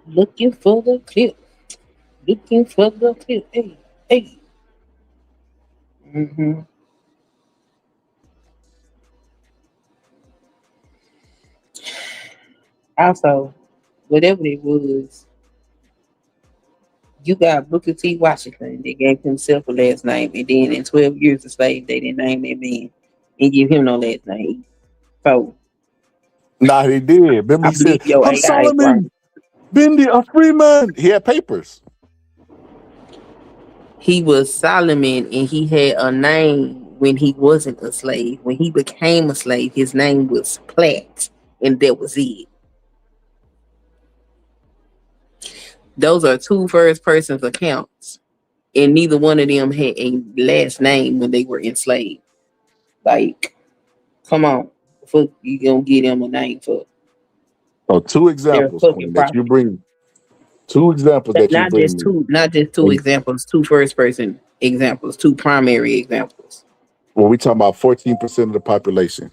Looking for the clip. Looking for the clip. Hey, hey. Mm-hmm. Also, whatever it was, you got Booker T. Washington. They gave himself a last name, and then in 12 years of slave, they didn't name that man and give him no last name. So Nah, he did. Remember, I he said, believe your "I'm AI is right. Solomon Bindi, a free man." He had papers. He was Solomon, and he had a name when he wasn't a slave. When he became a slave, his name was Platt, and that was it. Those are two first persons accounts, and neither one of them had a last name when they were enslaved. Like, come on, fuck, you gonna give them a name for? So two They're examples, fucking Queen, that you property. bring. Two examples But that you bring me. not just two And, examples, two first person examples, two primary examples. well, we talking about 14% of the population.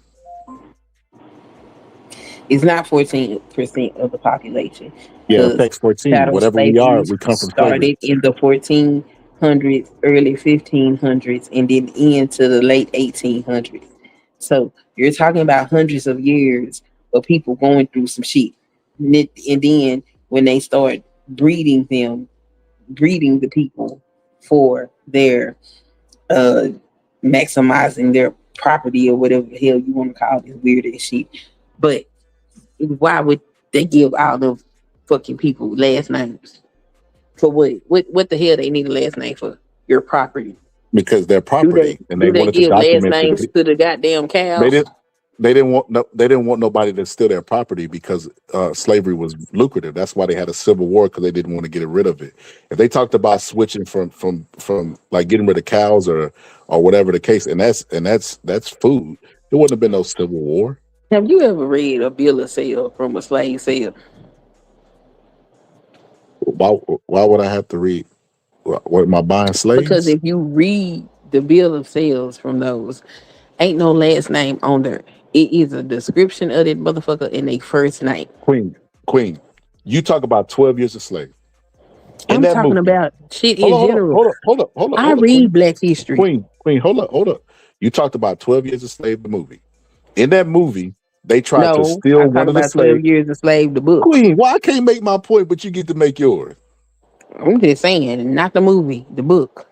It's not 14% of the population Yeah, because affects 14. chattel Whatever we are, slavery we come from slavery. started in the 1400s, early 1500s, and then into the late 1800s. So you're talking about hundreds of years of people going through some shit. And then when they start breeding them, breeding the people for their uh maximizing their property or whatever the hell you want to call this weird ass shit. But why would they give all the fucking people last names? For what? What the hell they need a last name for? Your property. Because their Do they property, and they do they wanted to give last document names that to the goddamn they cows? didn't. They didn't want nobody to steal their property because slavery was lucrative. That's why they had a civil war because they didn't want to get rid of it. If they talked about switching from like getting rid of cows or whatever the case, and that's food, there wouldn't have been no civil war. Have you ever read a bill of sale from a slave sale? Why would I have to read? What am I buying Because slaves? if you read the bill of sales from those, ain't no last name on there. It is a description of that motherfucker in a first name. Queen, you talk about 12 years a slave in I'm that talking movie. about shit in general. I Hold up, read Queen. Black History. Queen, hold up. You talked about 12 years a slave, the movie. In that movie, they tried to No, steal I talk one of the about 12 slaves. Years a Slave, the book. Queen, why I can't make my point, but you get to make yours? I'm just saying, not the movie, the book.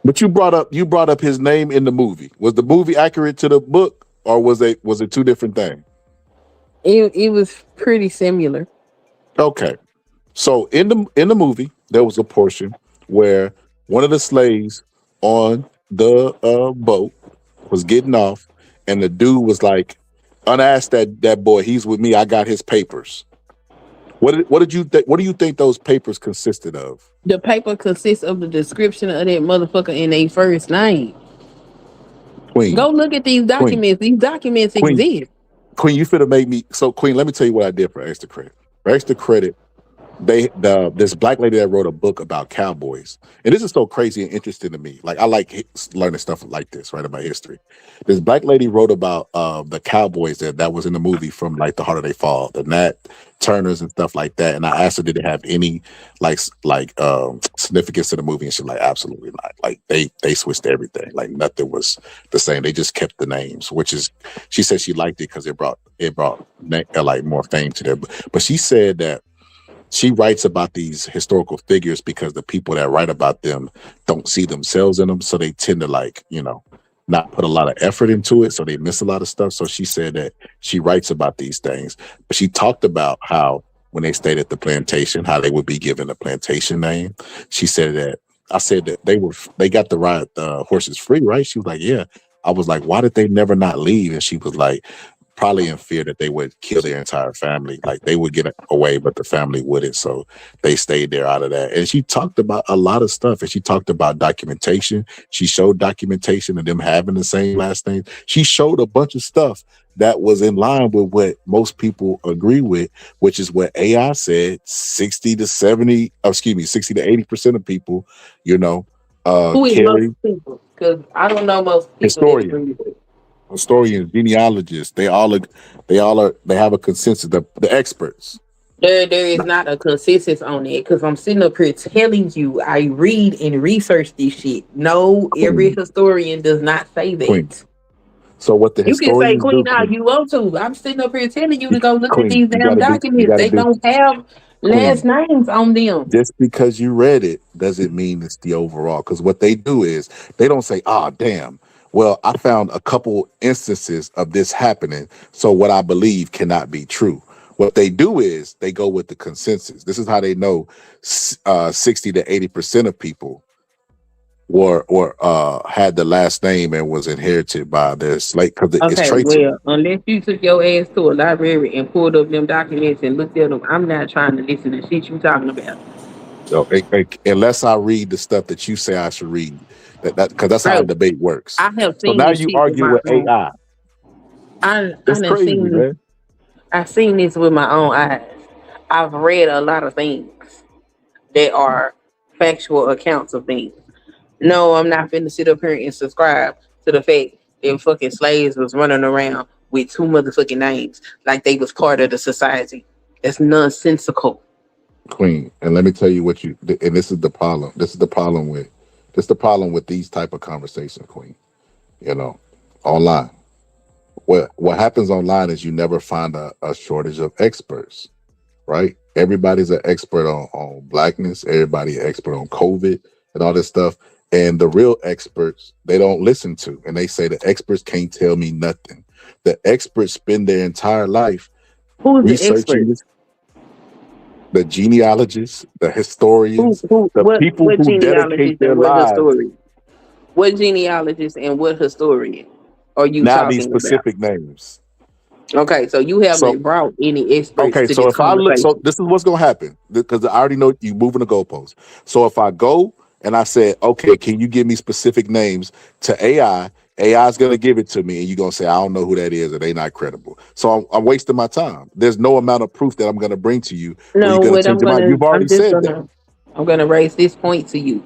But you brought up his name in the movie. Was the movie accurate to the book, or was it two different things? It was pretty similar. Okay. So in the movie, there was a portion where one of the slaves on the boat was getting off, and the dude was like, unasked that boy, he's with me. I got his papers. What did you think? What do you think those papers consisted of? The paper consists of the description of that motherfucker in a first name. Queen, Go look at these Queen, documents. These documents Queen, exist. Queen. You finna make me so Queen. Let me tell you what I did for extra credit. For extra credit, this black lady that wrote a book about cowboys, and this is so crazy and interesting to me. Like I like learning stuff like this, right, about history. This black lady wrote about the cowboys that was in the movie from like the Heart of They Fall, the Nat Turners and stuff like that. And I asked her, did it have any significance to the movie? And she's like, absolutely not. Like they switched everything. Like nothing was the same. They just kept the names, which is she said she liked it because it brought like more fame to them. But she said that she writes about these historical figures because the people that write about them don't see themselves in them. So they tend to not put a lot of effort into it. So they miss a lot of stuff. So she said that she writes about these things, but she talked about how when they stayed at the plantation, how they would be given a plantation name. She said that I said that they got to ride horses free, right? She was like, yeah. I was like, why did they never not leave? And she was like, probably in fear that they would kill their entire family. Like they would get away, but the family wouldn't. So they stayed there out of that. And she talked about a lot of stuff. And she talked about documentation. She showed documentation of them having the same last name. She showed a bunch of stuff that was in line with what most people agree with, which is what AI said, 60 to 80% of people, Who is most carry people? Because I don't know most people that historians. agree with it. Historians, genealogists, they have a consensus. The experts. There is not a consensus on it because I'm sitting up here telling you I read and research this shit. No, every historian does not say that. Queen. So what the You can say historians Queen do, all you want to. I'm sitting up here telling you to go look at Queen, these damn documents. They don't have last Queen. names on them. Just because you read it doesn't mean it's the overall. Because what they do is they don't say, damn. Well, I found a couple instances of this happening, so what I believe cannot be true. What they do is they go with the consensus. This is how they know 60 to 80% of people had the last name and was inherited by their slave because it's Okay, traceable. well, unless you took your ass to a library and pulled up them documents and looked at them, I'm not trying to listen to shit you talking about. So, unless I read the stuff that you say I should read, that because that's how a debate works. I have So seen now this you shit with argue my with own. AI. It's I crazy, man. I've seen this with my own eyes. I've read a lot of things that are factual accounts of things. No, I'm not finna sit up here and subscribe to the fact that fucking slaves was running around with two motherfucking names, like they was part of the society. That's nonsensical. Queen. And let me tell you what you and this is the problem. This is the problem with these type of conversations, Queen. You know, online. What happens online is you never find a shortage of experts, right? Everybody's an expert on blackness, everybody an expert on COVID and all this stuff. And the real experts, they don't listen to. And they say the experts can't tell me nothing. The experts spend their entire life Who's the expert? researching this, the genealogists, the historians, the people What who dedicate genealogist their and what lives. historian? What genealogist and what historian are you Now these talking about? specific names. Okay, so you So haven't brought any experts okay, to so this if I look, so conversation. this is what's gonna happen because I already know you moving the goalposts. So if I go and I said, okay, can you give me specific names to AI? AI is gonna give it to me, and you're gonna say, I don't know who that is, or they not credible. So I'm wasting my time. There's no amount of proof that I'm gonna bring to you where No, you're gonna what change your mind. You've already said that. I'm gonna raise this point to you.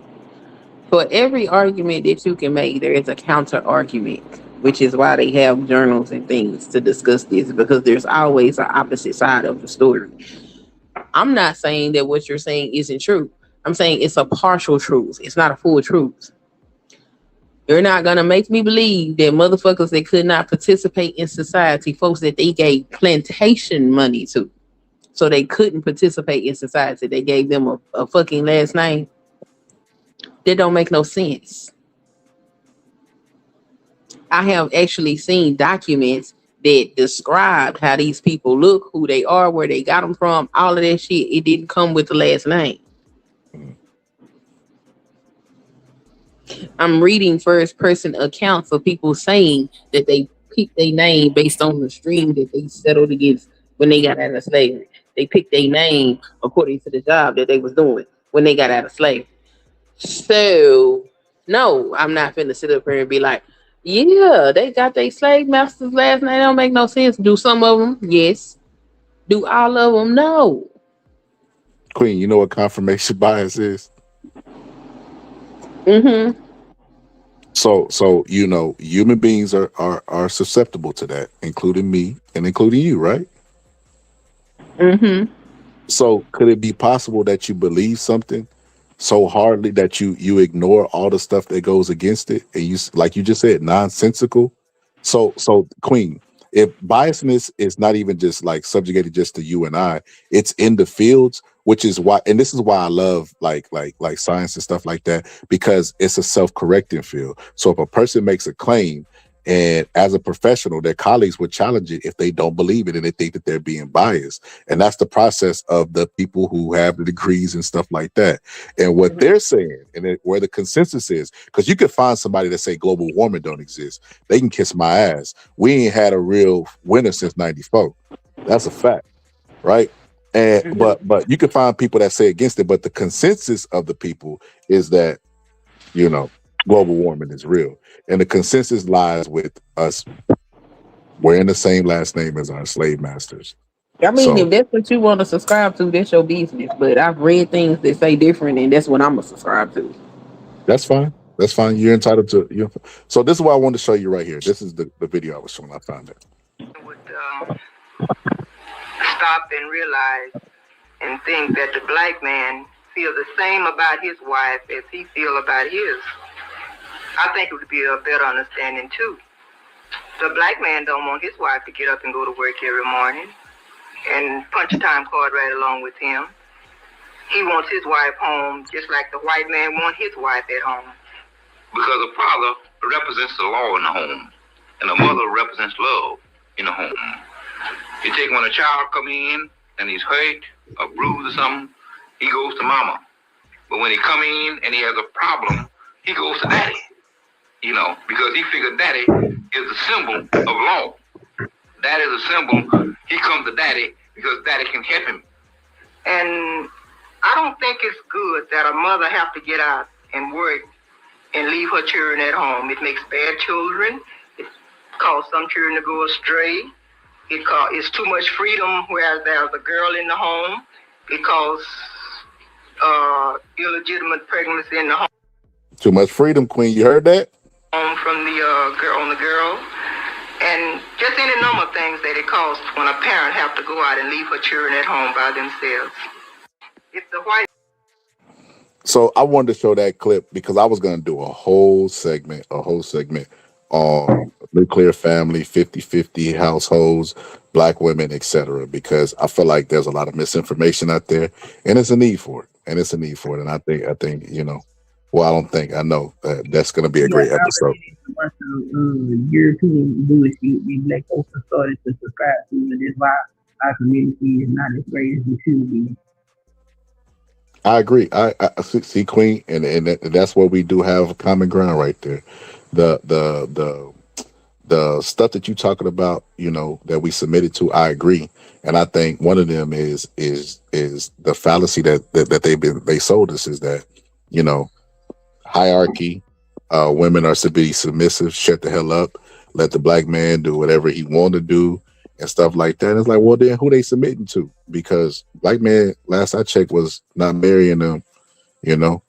For every argument that you can make, there is a counter argument, which is why they have journals and things to discuss this, because there's always an opposite side of the story. I'm not saying that what you're saying isn't true. I'm saying it's a partial truth. It's not a full truth. You're not gonna make me believe that motherfuckers that could not participate in society, folks that they gave plantation money to, so they couldn't participate in society, they gave them a fucking last name. That don't make no sense. I have actually seen documents that described how these people look, who they are, where they got them from, all of that shit. It didn't come with the last name. I'm reading first person accounts of people saying that they picked their name based on the stream that they settled against when they got out of slavery. They picked their name according to the job that they was doing when they got out of slavery. So, no, I'm not finna sit up here and be like, yeah, they got their slave masters last name. Don't make no sense. Do some of them? Yes. Do all of them? No. Queen, you know what confirmation bias is? Mm-hmm. So you know, human beings are susceptible to that, including me and including you, right? Mm-hmm. So could it be possible that you believe something so hardly that you ignore all the stuff that goes against it, and like you just said, nonsensical? So Queen, if biasness is not even just like subjugated just to you and I, it's in the fields, which is why, and this is why I love like science and stuff like that, because it's a self-correcting field. So if a person makes a claim, and as a professional, their colleagues would challenge it if they don't believe it and they think that they're being biased. And that's the process of the people who have the degrees and stuff like that. And what they're saying, and where the consensus is, because you could find somebody that say global warming don't exist. They can kiss my ass. We ain't had a real winter since '94. That's a fact, right? And but you can find people that say against it, but the consensus of the people is that, you know, global warming is real. And the consensus lies with us wearing the same last name as our slave masters. I mean, if that's what you want to subscribe to, that's your business. But I've read things that say different, and that's what I'm gonna subscribe to. That's fine. That's fine. You're entitled to. So this is what I wanted to show you right here. This is the video I was showing. I found it. Would stop and realize and think that the black man feels the same about his wife as he feels about his. I think it would be a better understanding too. The black man don't want his wife to get up and go to work every morning and punch a time card right along with him. He wants his wife home just like the white man wants his wife at home. Because a father represents the law in the home, and a mother represents love in the home. You take when a child come in and he's hurt or bruised or something, he goes to mama. But when he come in and he has a problem, he goes to daddy. You know, because he figured daddy is a symbol of law. Daddy is a symbol. He comes to daddy because daddy can help him. And I don't think it's good that a mother have to get out and work and leave her children at home. It makes bad children. It causes some children to go astray. It's too much freedom whereas there's a girl in the home. It causes illegitimate pregnancy in the home. Too much freedom, Queen. You heard that? From the girl. and just any number of things that it costs when a parent have to go out and leave her children at home by themselves. If the white So I wanted to show that clip because I was going to do a whole segment on nuclear family, 50-50 households, black women, etc. Because I feel like there's a lot of misinformation out there, and it's a need for it. And I think, well, I don't think, I know that's going to be a Yeah, great I episode. already did a bunch of European bullshit that black folks have started to subscribe to, and that's why our community is not as great as it should be. I agree. I see, Queen, and that's where we do have common ground right there. The stuff that you talking about, that we submitted to, I agree, and I think one of them is the fallacy that they sold us is that, hierarchy, women are to be submissive, shut the hell up, let the black man do whatever he want to do and stuff like that. And it's like, well, then who they submitting to? Because black man, last I checked, was not marrying them, you know,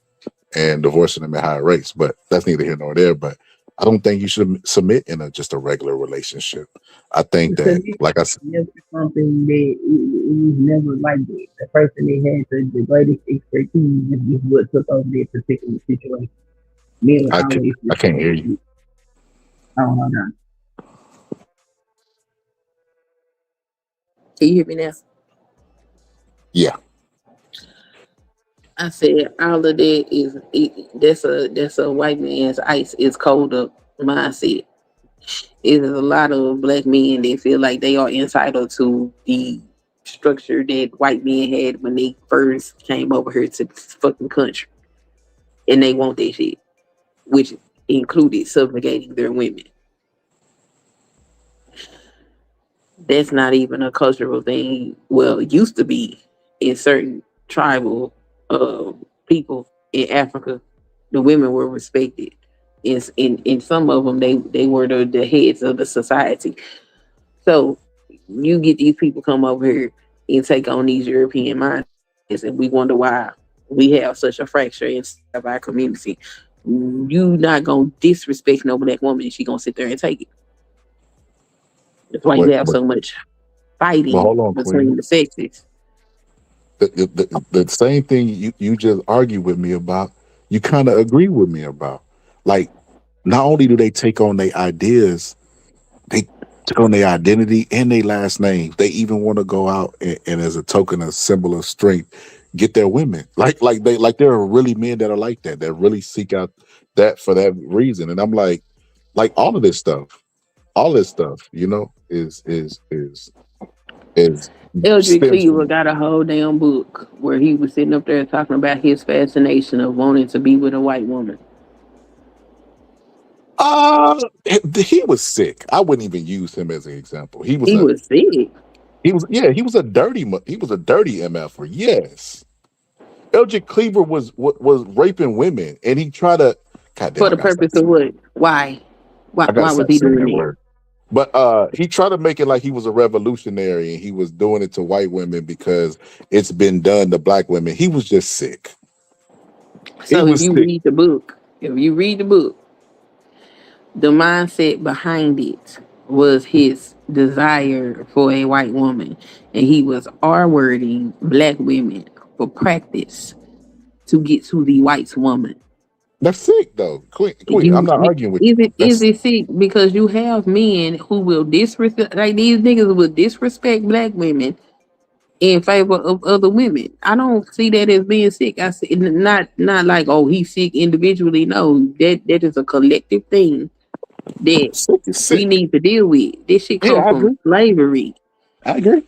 and divorcing them at higher rates. But that's neither here nor there. But I don't think you should submit in just a regular relationship. I think that, Submission like I is said, never something that it was never like that. The person that had the greatest expertise is what took over that particular situation. Men would always I can't hear you. Oh, hold on. Can you hear me now? Yeah. I said all of that that's a white man's ice is cold up mindset. It is a lot of black men that feel like they are entitled to the structure that white men had when they first came over here to this fucking country. And they want that shit, which included subjugating their women. That's not even a cultural thing. Well, it used to be in certain tribal people in Africa. The women were respected. In some of them, they were the heads of the society. So you get these people come over here and take on these European mindsets, and we wonder why we have such a fracture inside of our community. You not gonna disrespect no black woman, and she gonna sit there and take it. That's why you But have so much fighting hold on, between Queen. the sexes. The same thing you just argued with me about, you kind of agree with me about. Like, not only do they take on their ideas, they took on their identity and their last name. They even want to go out and as a token, a symbol of strength, get their women. Like there are really men that are like that really seek out that for that reason. And I'm like all of this stuff, is Eldridge stems Cleaver from. got a whole damn book where he was sitting up there talking about his fascination of wanting to be with a white woman. He was sick. I wouldn't even use him as an example. He was sick. He was a dirty MFer. Yes. LJ Cleaver was raping women, and he tried to. God damn, For I the gotta stop purpose of saying. what? Why? I gotta Why was stop he saying doing that it? word. But he tried to make it like he was a revolutionary, and he was doing it to white women because it's been done to black women. He was just sick. He So was sick. if you read the book, the mindset behind it was his desire for a white woman, and he was R-wording black women for practice to get to the white woman. That's sick, though. Queen. I'm You not arguing with you. is That's it sick because you have men who will disrespect, like these niggas will disrespect black women in favor of other women. I don't see that as being sick. I see not like, oh, he's sick individually. No, that is a collective thing that sick is we sick. need to deal with. This shit Yeah, come I from agree. slavery. I agree.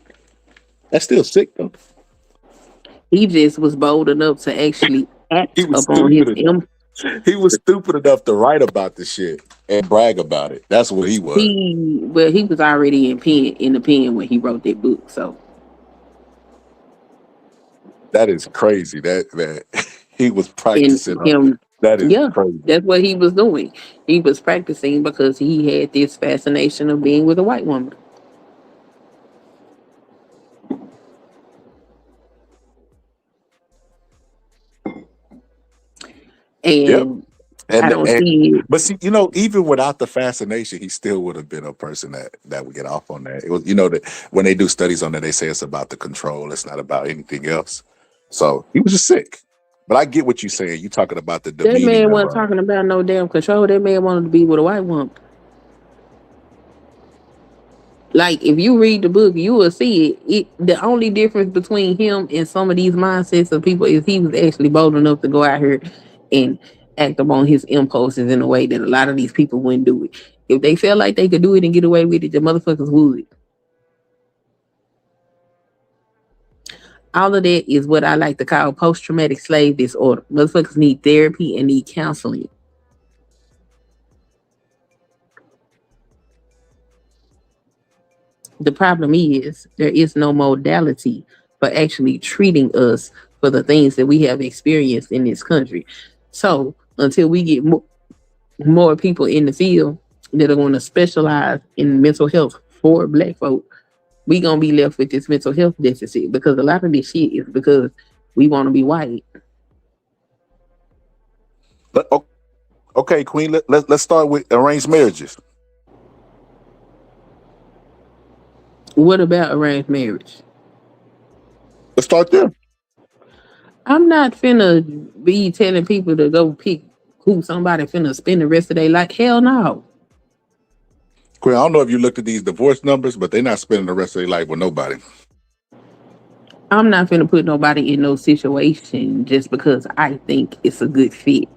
That's still sick, though. He just was bold enough to actually He act was upon his stupid enough. impulse. He was stupid enough to write about the shit and brag about it. That's what he was. He was already in the pen when he wrote that book. So That is crazy. That he was and practicing on. him, That is yeah, crazy. that's what he was doing. He was practicing because he had this fascination of being with a white woman. Yep. And I don't see it. But see, you know, even without the fascination, he still would have been a person that would get off on that. It was, you know, that when they do studies on that, they say it's about the control. It's not about anything else. So he was just sick. But I get what you're saying. You talking about the That demeaning man of wasn't talking about no damn control. That man wanted to be with a white woman. Like if you read the book, you will see it. The only difference between him and some of these mindsets of people is he was actually bold enough to go out here and act upon his impulses in a way that a lot of these people wouldn't do it. If they felt like they could do it and get away with it, the motherfuckers would. All of that is what I like to call post-traumatic slave disorder. Motherfuckers need therapy and need counseling. The problem is there is no modality for actually treating us for the things that we have experienced in this country. So until we get more people in the field that are going to specialize in mental health for Black folk, we gonna be left with this mental health deficit because a lot of this shit is because we want to be white. But okay, Queen. Let's start with arranged marriages. What about arranged marriage? Let's start there. I'm not finna be telling people to go pick who somebody finna spend the rest of their life. Hell no. Queen, I don't know if you looked at these divorce numbers, but they're not spending the rest of their life with nobody. I'm not finna put nobody in no situation just because I think it's a good fit.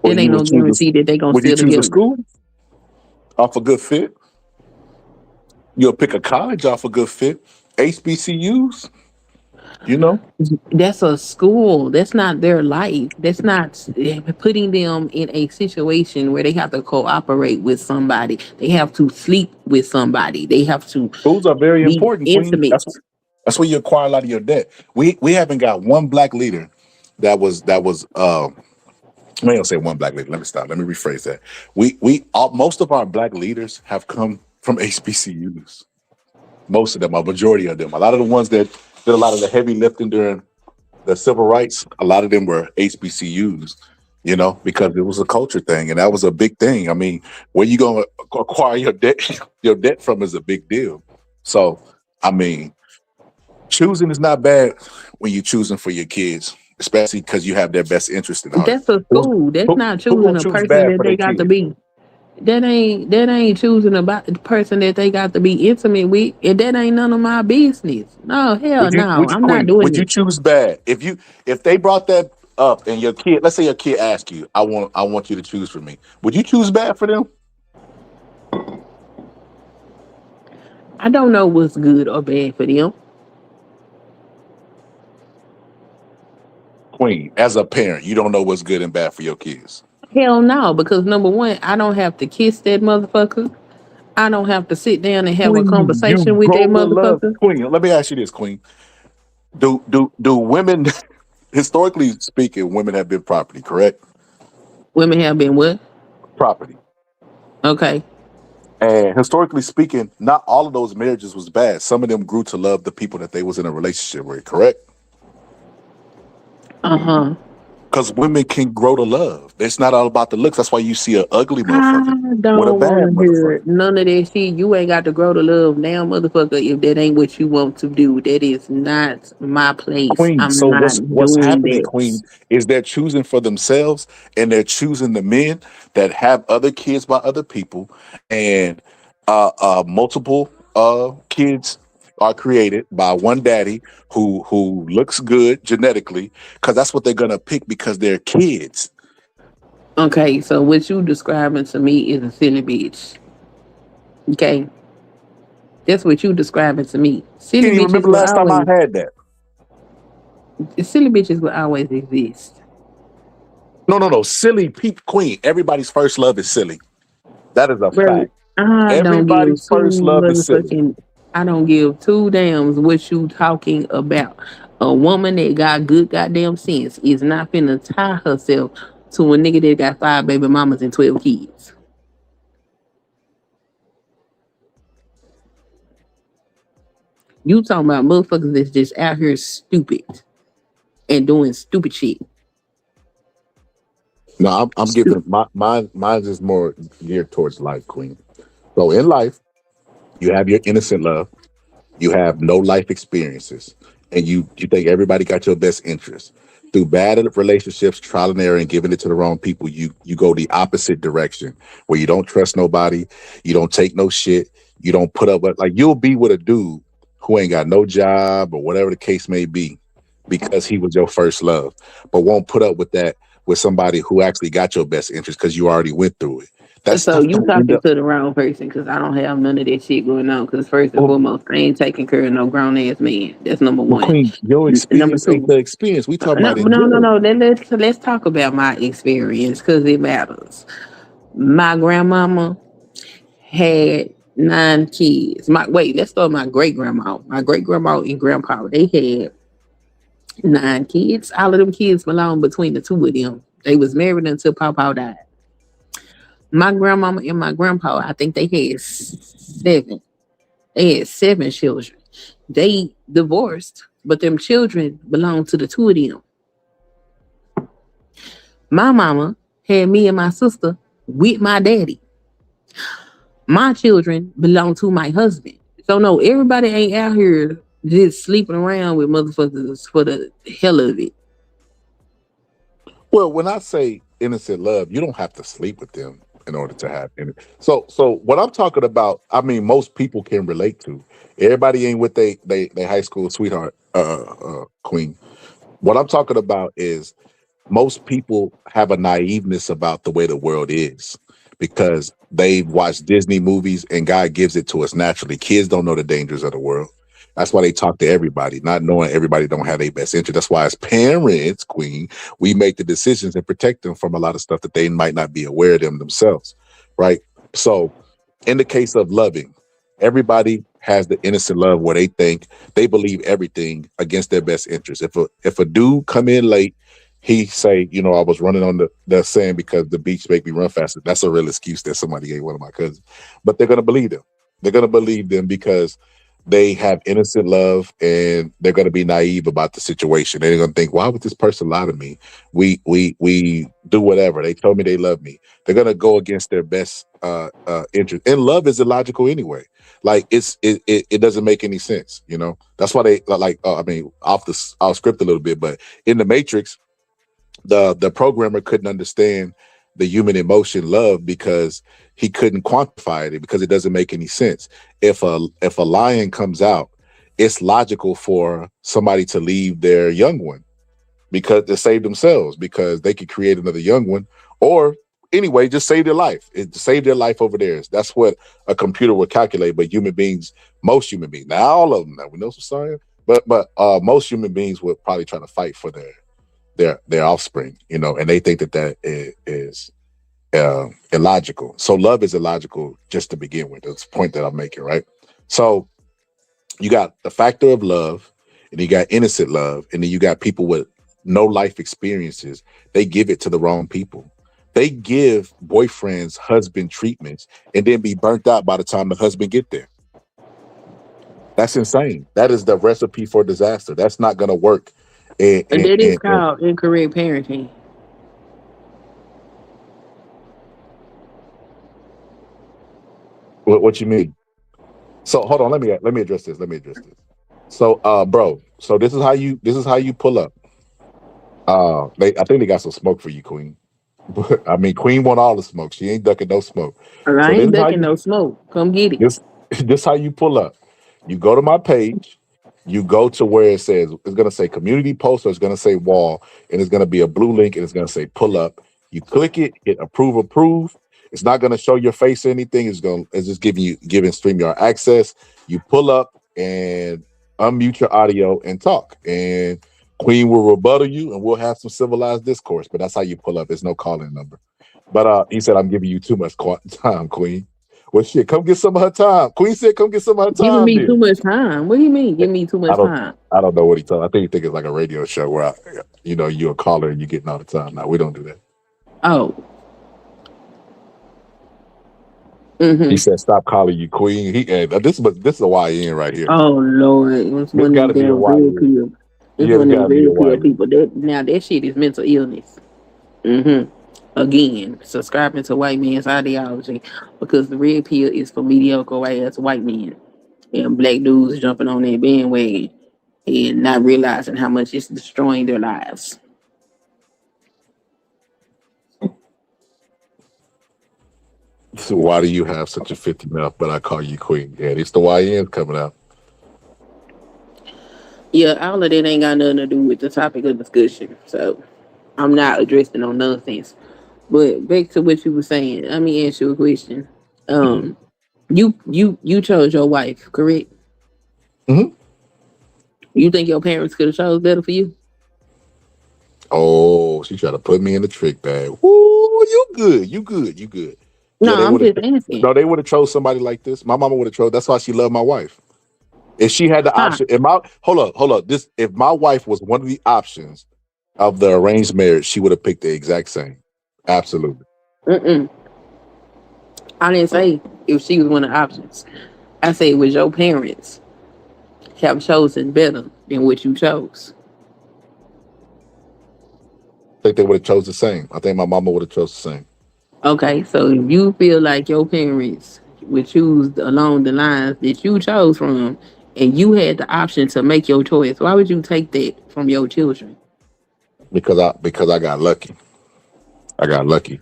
Well, It ain't no guarantee that they gonna would you stay choose a together. school off a good fit? You'll pick a college off a good fit. HBCUs, you know. That's a school. That's not their life. That's not putting them in a situation where they have to cooperate with somebody. They have to sleep with somebody. They have to Schools are very be important, Queen. intimate. That's where you acquire a lot of your debt. We haven't got one black leader that was I don't say one black leader. Let me stop. Let me rephrase that. Most of our black leaders have come from HBCUs. Most of them, a majority of them. A lot of the ones that did a lot of the heavy lifting during the civil rights, a lot of them were HBCUs, you know, because it was a culture thing and that was a big thing. I mean, where you gonna acquire your debt your debt from is a big deal. So I mean, choosing is not bad when you're choosing for your kids, especially because you have their best interest at heart. That's a school. That's not Who choosing gonna a choose person bad that for they their got to kids? be. That ain't choosing about the person that they got to be intimate with, and that ain't none of my business. No, hell no, I'm not Queen, doing would you it. choose bad? If they brought that up and your kid, let's say your kid asked you, I want you to choose for me. Would you choose bad for them? I don't know what's good or bad for them. Queen, as a parent, you don't know what's good and bad for your kids. Hell no, because number one, I don't have to kiss that motherfucker. I don't have to sit down and have a Queen, conversation you with that grow to love motherfucker. Queen. Let me ask you this, Queen. Do women historically speaking, women have been property, correct? Women have been what? Property. Okay. And historically speaking, not all of those marriages was bad. Some of them grew to love the people that they was in a relationship with, correct? Uh-huh. Because women can grow to love. It's not all about the looks. That's why you see an ugly I motherfucker with a don't want bad to hear motherfucker. none of that shit. You ain't got to grow to love now, motherfucker, if that ain't what you want to do. That is not my place. Queen. I'm So not what's doing happening, that. Queen, is they're choosing for themselves and they're choosing the men that have other kids by other people and multiple kids are created by one daddy who looks good genetically because that's what they're gonna pick because they're kids. Okay, so what you describing to me is a silly bitch. Okay? That's what you describing to me. Silly Can't even bitches remember will last time I always had that. silly bitches will always exist. No. Silly Pete Queen. Everybody's first love is silly. That is a Bro, fact. I don't give Everybody's two first love is silly. motherfucking. I don't give two damns what you talking about. A woman that got good goddamn sense is not finna tie herself to a nigga that got 5 baby mamas and 12 kids. You talking about motherfuckers that's just out here stupid and doing stupid shit. No, I'm giving mine is more geared towards life, Queen. So in life, you have your innocent love, you have no life experiences, and you think everybody got your best interest. Through bad relationships, trial and error, and giving it to the wrong people, you go the opposite direction where you don't trust nobody, you don't take no shit, you don't put up with, like, you'll be with a dude who ain't got no job or whatever the case may be because he was your first love, but won't put up with that with somebody who actually got your best interest because you already went through it. That So stuff you don't end talking up. to the wrong person because I don't have none of that shit going on. Because first and Well, foremost, I ain't taking care of no grown ass man. That's number well, one. Queen, your Number experience ain't two, the experience. We talking no, about no, no, enjoy. no. Let's talk about my experience because it matters. My grandmama had 9 kids. Let's start with my great grandma. My great grandma and grandpa, they had 9 kids. All of them kids belonged between the two of them. They was married until Papa died. My grandmama and my grandpa, I think they had seven. They had 7 children. They divorced, but them children belonged to the two of them. My mama had me and my sister with my daddy. My children belong to my husband. So no, everybody ain't out here just sleeping around with motherfuckers for the hell of it. Well, when I say innocent love, you don't have to sleep with them in order to have any. So what I'm talking about, I mean, most people can relate to. Everybody ain't with they high school sweetheart, Queen. What I'm talking about is most people have a naiveness about the way the world is because they've watched Disney movies and God gives it to us naturally. Kids don't know the dangers of the world. That's why they talk to everybody, not knowing everybody don't have their best interest. That's why as parents, Queen, we make the decisions and protect them from a lot of stuff that they might not be aware of themselves, right? So in the case of loving, everybody has the innocent love where they think they believe everything against their best interest. If a dude come in late, he say, I was running on the sand because the beach make me run faster. That's a real excuse that somebody gave one of my cousins. But they're gonna believe them. They're gonna believe them because they have innocent love and they're gonna be naive about the situation. They're gonna think, why would this person lie to me? We do whatever. They told me they love me. They're gonna go against their best interest. And love is illogical anyway. Like it doesn't make any sense. That's why they like. I mean, off script a little bit, but in the Matrix, the programmer couldn't understand the human emotion love because he couldn't quantify it because it doesn't make any sense. If a lion comes out, it's logical for somebody to leave their young one because to save themselves because they could create another young one or anyway just save their life. Save their life over theirs. That's what a computer would calculate. But most human beings, not all of them, now we know some science, but most human beings would probably try to fight for their offspring, and they think that is illogical. So love is illogical just to begin with. That's the point that I'm making, right? So you got the factor of love, and you got innocent love, and then you got people with no life experiences. They give it to the wrong people. They give boyfriends husband treatments and then be burnt out by the time the husband get there. That's insane. That is the recipe for disaster. That's not going to work. And that is called incorrect parenting. What you mean? So hold on, let me address this. So bro, so this is how you pull up. I think they got some smoke for you, Queen. But I mean, Queen want all the smoke. She ain't ducking no smoke. I So this ain't is how ducking you no smoke. Come get it. this how you pull up. You go to my page, you go to where it's gonna say community post or it's gonna say wall, and it's gonna be a blue link and it's gonna say pull up. You click it, hit approve. It's not gonna show your face or anything. It's just giving StreamYard access. You pull up and unmute your audio and talk. And Queen will rebuttal you and we'll have some civilized discourse. But that's how you pull up. There's no calling number. But he said I'm giving you too much time, Queen. Well, shit, come get some of her time. Queen said, "Come get some of her time." Giving me then. too much time. What do you mean? Give me too much time. I don't know what he told. I think he think it's like a radio show where you're a caller and you're getting all the time. No, we don't do that. Oh. He said, "Stop calling you Queen." This is a YN right here. Oh Lord, it's This one got of to be a them red YN. pill. It's Yeah, one it's of got them to be a red pill YN. people. That shit is mental illness. Again, subscribing to white man's ideology because the red pill is for mediocre ass white men and black dudes jumping on that bandwagon and not realizing how much it's destroying their lives. So why do you have such a 50 mouth, but I call you queen? Yeah, it's the YNs coming out. Yeah, all of that ain't got nothing to do with the topic of discussion. So I'm not addressing no nonsense. But back to what you were saying, let me ask you a question. Um, you chose your wife, correct? Mm-hmm. You think your parents could have chose better for you? Oh, she tried to put me in the trick bag. Ooh, you good. You good. You good. Yeah, No, they I'm would have. just asking. No, they would have chose somebody like this. My mama would have chose. That's why she loved my wife. If she had the Huh? option, if my hold up. This if my wife was one of the options of the arranged marriage, she would have picked the exact same. Absolutely. Mm-mm. I didn't say if she was one of the options. I said was your parents have chosen better than what you chose. I think they would have chose the same. I think my mama would have chose the same. Okay, so if you feel like your parents would choose along the lines that you chose from, and you had the option to make your choice, why would you take that from your children? Because I got lucky. I got lucky.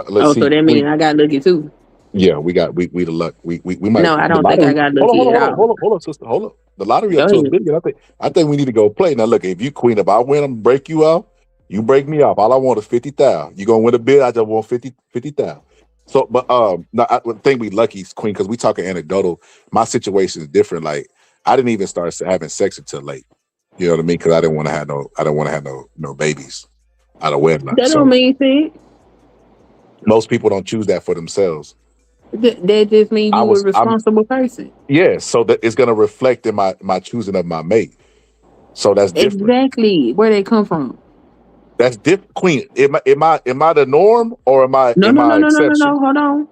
Let's Oh, so see. that means I got lucky too. Yeah, we the luck. We might No, I the don't think I lottery. got Hold lucky on, at all. hold on, sister. Hold up. The lottery Go up to $1 ahead. billion. I think we need to go play. Now look, if you queen, if I win, I'm gonna break you off. You break me off. All I want is 50,000. You gonna win $1 billion, I just want 50,000. So, but no, I would think we lucky, queen, because we talking anecdotal. My situation is different. Like I didn't even start having sex until late. You know what I mean? Because I didn't want to have no babies out of wedlock. That don't So mean shit. most people don't choose that for themselves. That just means you a I'm responsible person. Yeah, so that it's gonna reflect in my choosing of my mate. So that's different. Exactly. Where they come from? That's different, Queen. Am I the norm or am I No, am no, no, I no, no, no, exception? no.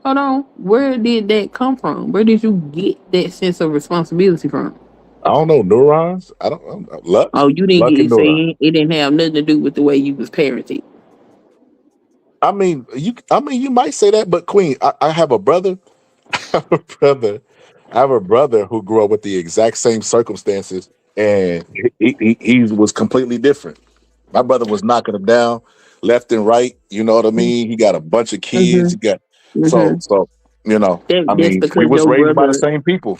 Hold on. Where did that come from? Where did you get that sense of responsibility from? I don't know neurons. I don't luck, Oh, you didn't luck get and it neurons. saying it didn't have nothing to do with the way you was parented. You might say that, but Queen, I have a brother. I have a brother. I have a brother who grew up with the exact same circumstances, and he was completely different. My brother was knocking him down left and right. You know what I mean? He got a bunch of kids. Mm-hmm. He got Mm-hmm. so That's we because was your raised by the brother. same people.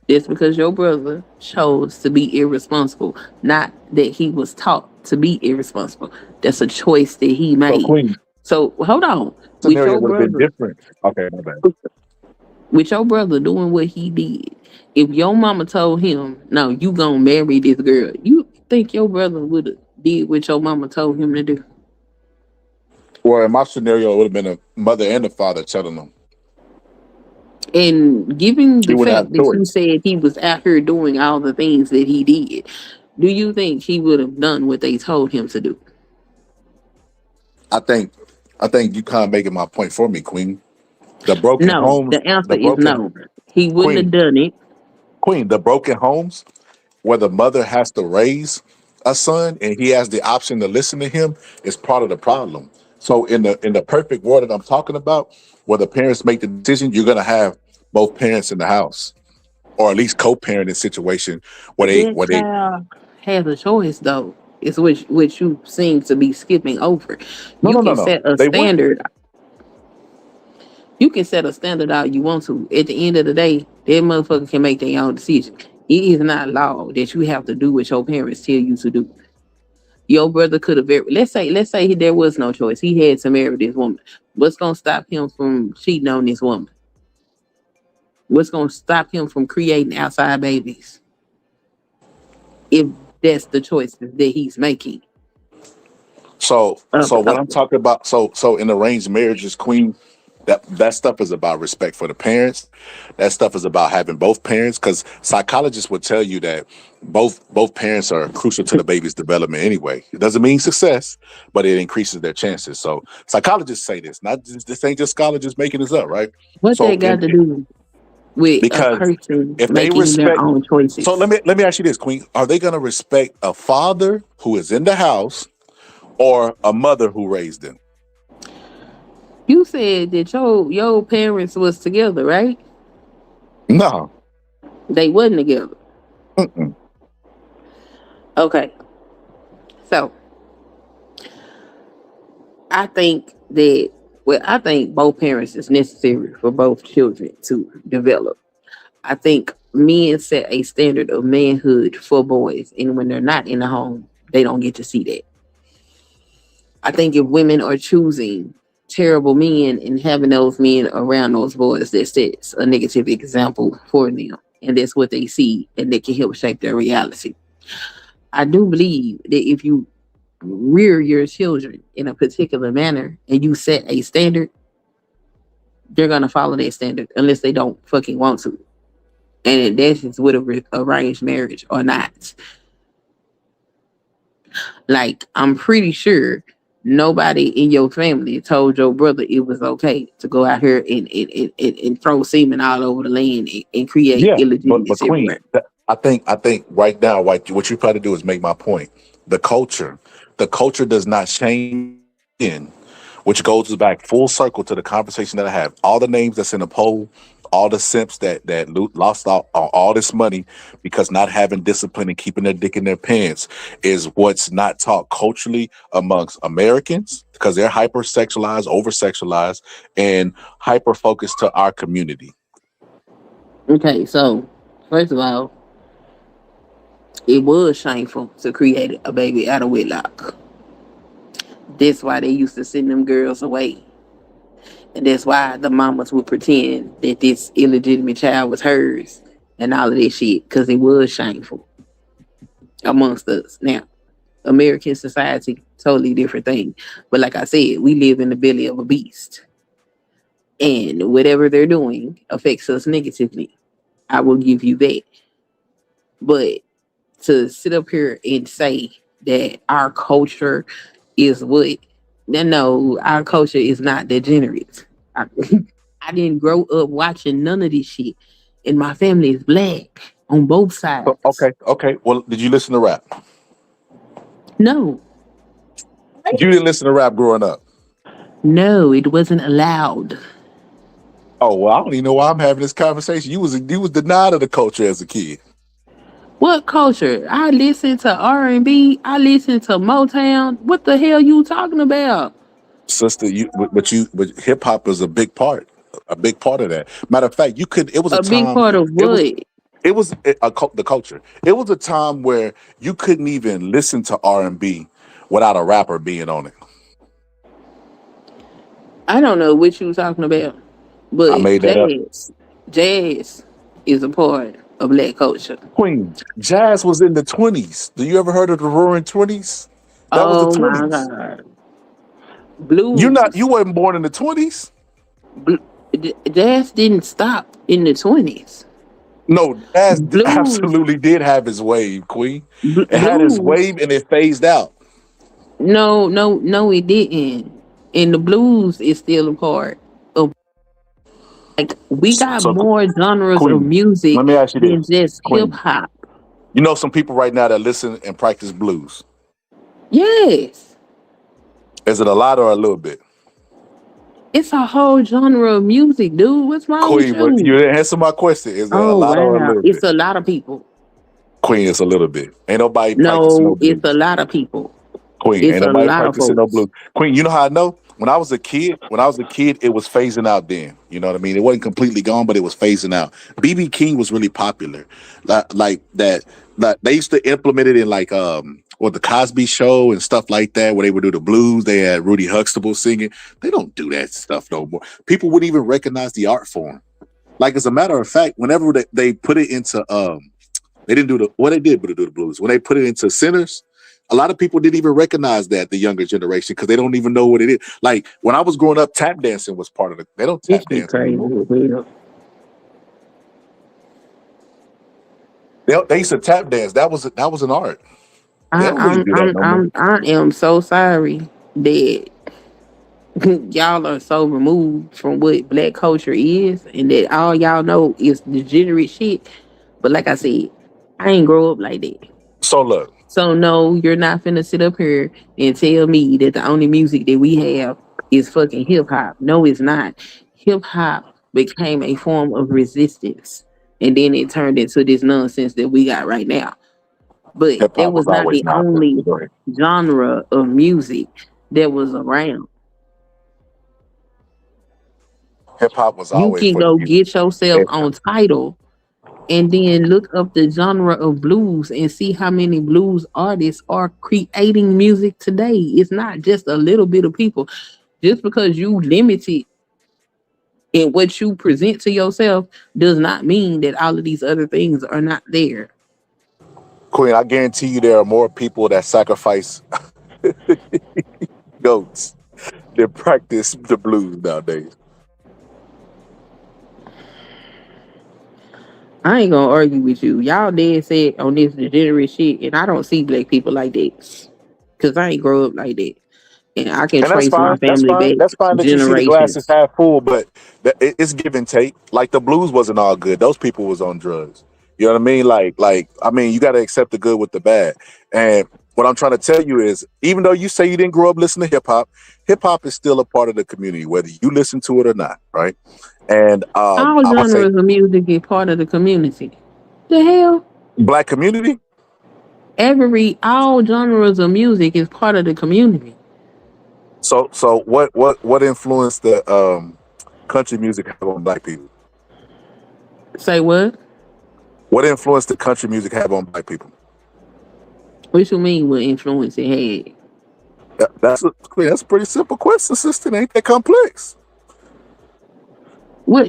That's because your brother chose to be irresponsible, not that he was taught to be irresponsible. That's a choice that he So made. Queen So hold on, with scenario your would have been brother, different. Okay, my bad. with your brother doing what he did. If your mama told him, "No, you gonna marry this girl," you think your brother would have did what your mama told him to do? Well, in my scenario, it would have been a mother and a father telling them And given he the wouldn't have fact a that you choice. said he was out here doing all the things that he did, do you think he would have done what they told him to do? I think I think you kind of making my point for me, Queen. The broken No, homes, the answer the is broken no. He wouldn't have Queen, done it. the broken homes where the mother has to raise a son and he has the option to listen to him is part of the problem. So in the perfect world that I'm talking about, where the parents make the decision, you're gonna have both parents in the house, or at least co-parenting situation where they That where they child has a choice, though. It's which you seem to be skipping over. no You no no can no set a they wouldn't. standard. You can set a standard out you want to. At the end of the day, that motherfucker can make their own decision. It is not law that you have to do what your parents tell you to do. Your brother could have very let's say there was no choice. He had to marry this woman. What's gonna stop him from cheating on this woman? What's gonna stop him from creating outside babies? If that's the choice that he's making. So Uh, what I'm talking about, so in arranged marriages, Queen, that stuff is about respect for the parents. That stuff is about having both parents, because psychologists would tell you that both parents are crucial to the baby's development anyway. It doesn't mean success, but it increases their chances. So psychologists say this, not just, this ain't just scholars just making this up, right? what So they got to do with a because person if they making their respect, own so choices? let me ask you this, Queen, are they going to respect a father who is in the house or a mother who raised them? You said that your parents was together, right? No. They wasn't together. Mm-mm. Okay. So I think that I think both parents is necessary for both children to develop. I think men set a standard of manhood for boys, and when they're not in the home, they don't get to see that. I think if women are choosing terrible men and having those men around those boys, that sets a negative example for them, and that's what they see, and they can help shape their reality. I do believe that if you rear your children in a particular manner and you set a standard, they're gonna follow that standard unless they don't fucking want to. And that's just with a arranged marriage or not. Like, I'm pretty sure nobody in your family told your brother it was okay to go out here and throw semen all over the land and create Yeah, but illegitimacy Queen, everywhere. I think right now, what you try to do is make my point. The culture does not shame in, which goes back full circle to the conversation that I have. All the names that's in the poll, all the simps that lost all this money because not having discipline and keeping their dick in their pants is what's not taught culturally amongst Americans because they're hypersexualized, over sexualized, and hyper focused to our community. Okay, so first of all, it was shameful to create a baby out of wedlock. That's why they used to send them girls away. And that's why the mamas would pretend that this illegitimate child was hers and all of this shit, because it was shameful amongst us. Now, American society, totally different thing. But like I said, we live in the belly of a beast. And whatever they're doing affects us negatively. I will give you that. But to sit up here and say that our culture is what, no, our culture is not degenerate. I, I didn't grow up watching none of this shit. And my family is black on both So, sides. okay. Well, did you listen to rap? No, You didn't listen to rap growing up. no, it wasn't allowed. Oh well, I don't even know why I'm having this conversation. You was denied of the culture as a kid, What culture? I listen to R&B. I listen to Motown. What the hell you talking about? sister. But hip hop is a big part of that. Matter of fact, you could. It was a A big time. part of It was what? the culture. It was a time where you couldn't even listen to R&B without a rapper being on it. I don't know what you talking about, I but made that up. jazz is a part of black culture. Queen jazz was in the 20s. Do you ever heard of the Roaring 20s? That was the Oh my 20s. god, You blues, wasn't born in the 20s. jazz didn't stop in the 20s. No, jazz Blues, absolutely did have its wave, Queen. It had its blues. wave and it phased out. No, no, no, it didn't. And the blues is still a part of, like, we got So, more genres of Queen, music let me ask you than this, just hip Queen. hop. You know some people right now that listen and practice blues. Yes, Is it a lot or a little bit? it's a whole genre of music, dude. What's wrong with Queen, you you? didn't answer my question. Is it a Oh lot or a wow, little it's bit? a lot of people. Queen, it's a little bit. Ain't nobody practicing no No, it's a blues. lot of people. Queen, It's ain't a nobody lot of practicing no folks. blues. Queen, you know how I know? When I was a kid, it was phasing out then. You know what I mean? It wasn't completely gone, but it was phasing out. BB King was really popular. Like that, they used to implement it in the Cosby Show and stuff like that, where they would do the blues. They had Rudy Huxtable singing. They don't do that stuff no more. People wouldn't even recognize the art form. Like, as a matter of fact, whenever they put it into they didn't do they did do the blues. When they put it into centers, a lot of people didn't even recognize that, the younger generation, because they don't even know what it is. Like, when I was growing up, tap dancing was part of it. They don't This tap shit dance crazy anymore. as hell. They used to tap dance. That was an art. They I, don't really do that no more. I am so sorry that y'all are so removed from what black culture is, and that all y'all know is degenerate shit. But like I said, I ain't grow up like that. So look, So no, you're not finna sit up here and tell me that the only music that we have is fucking hip hop. No, it's not. Hip hop became a form of resistance, and then it turned into this nonsense that we got right now. But Hip that hop was was not always the nonsense. only Go ahead. genre of music that was around. Hip hop was You always can for the go people. get yourself And on title and then look up the genre of blues and see how many blues artists are creating music today. It's not just a little bit of people. Just because you limited in what you present to yourself does not mean that all of these other things are not there. Queen, I guarantee you there are more people that sacrifice goats than practice the blues nowadays. I ain't gonna argue with you. Y'all dead set on this degenerate shit, and I don't see black people like that. Cause I ain't grow up like that. And I can And that's trace my fine. That's family fine. back That's fine that you see the glasses generations. half full, but it's give and take. Like the blues wasn't all good. Those people was on drugs. You know what I mean? Like I mean, you got to accept the good with the bad. And what I'm trying to tell you is, even though you say you didn't grow up listening to hip hop is still a part of the community, whether you listen to it or not, right? And All I would say genres of music is part of the community. The hell? black community. All genres of music is part of the community. So what influenced the country music have on black people? Say what? What influence did country music have on black people? What you mean what influence it had? That's a pretty simple question, sister. It ain't that complex. What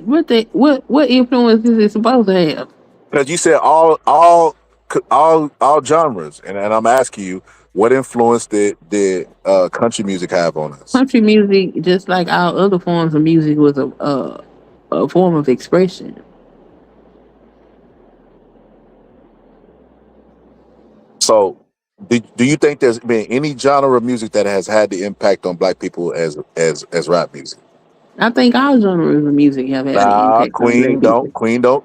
influence is it supposed to have? Because you said all genres, and I'm asking you, what influence did country music have on us? Country music, just like all other forms of music, was a form of expression. So, do you think there's been any genre of music that has had the impact on black people as rap music? I think all genres of music have had an Nah, impact on black people. Queen, don't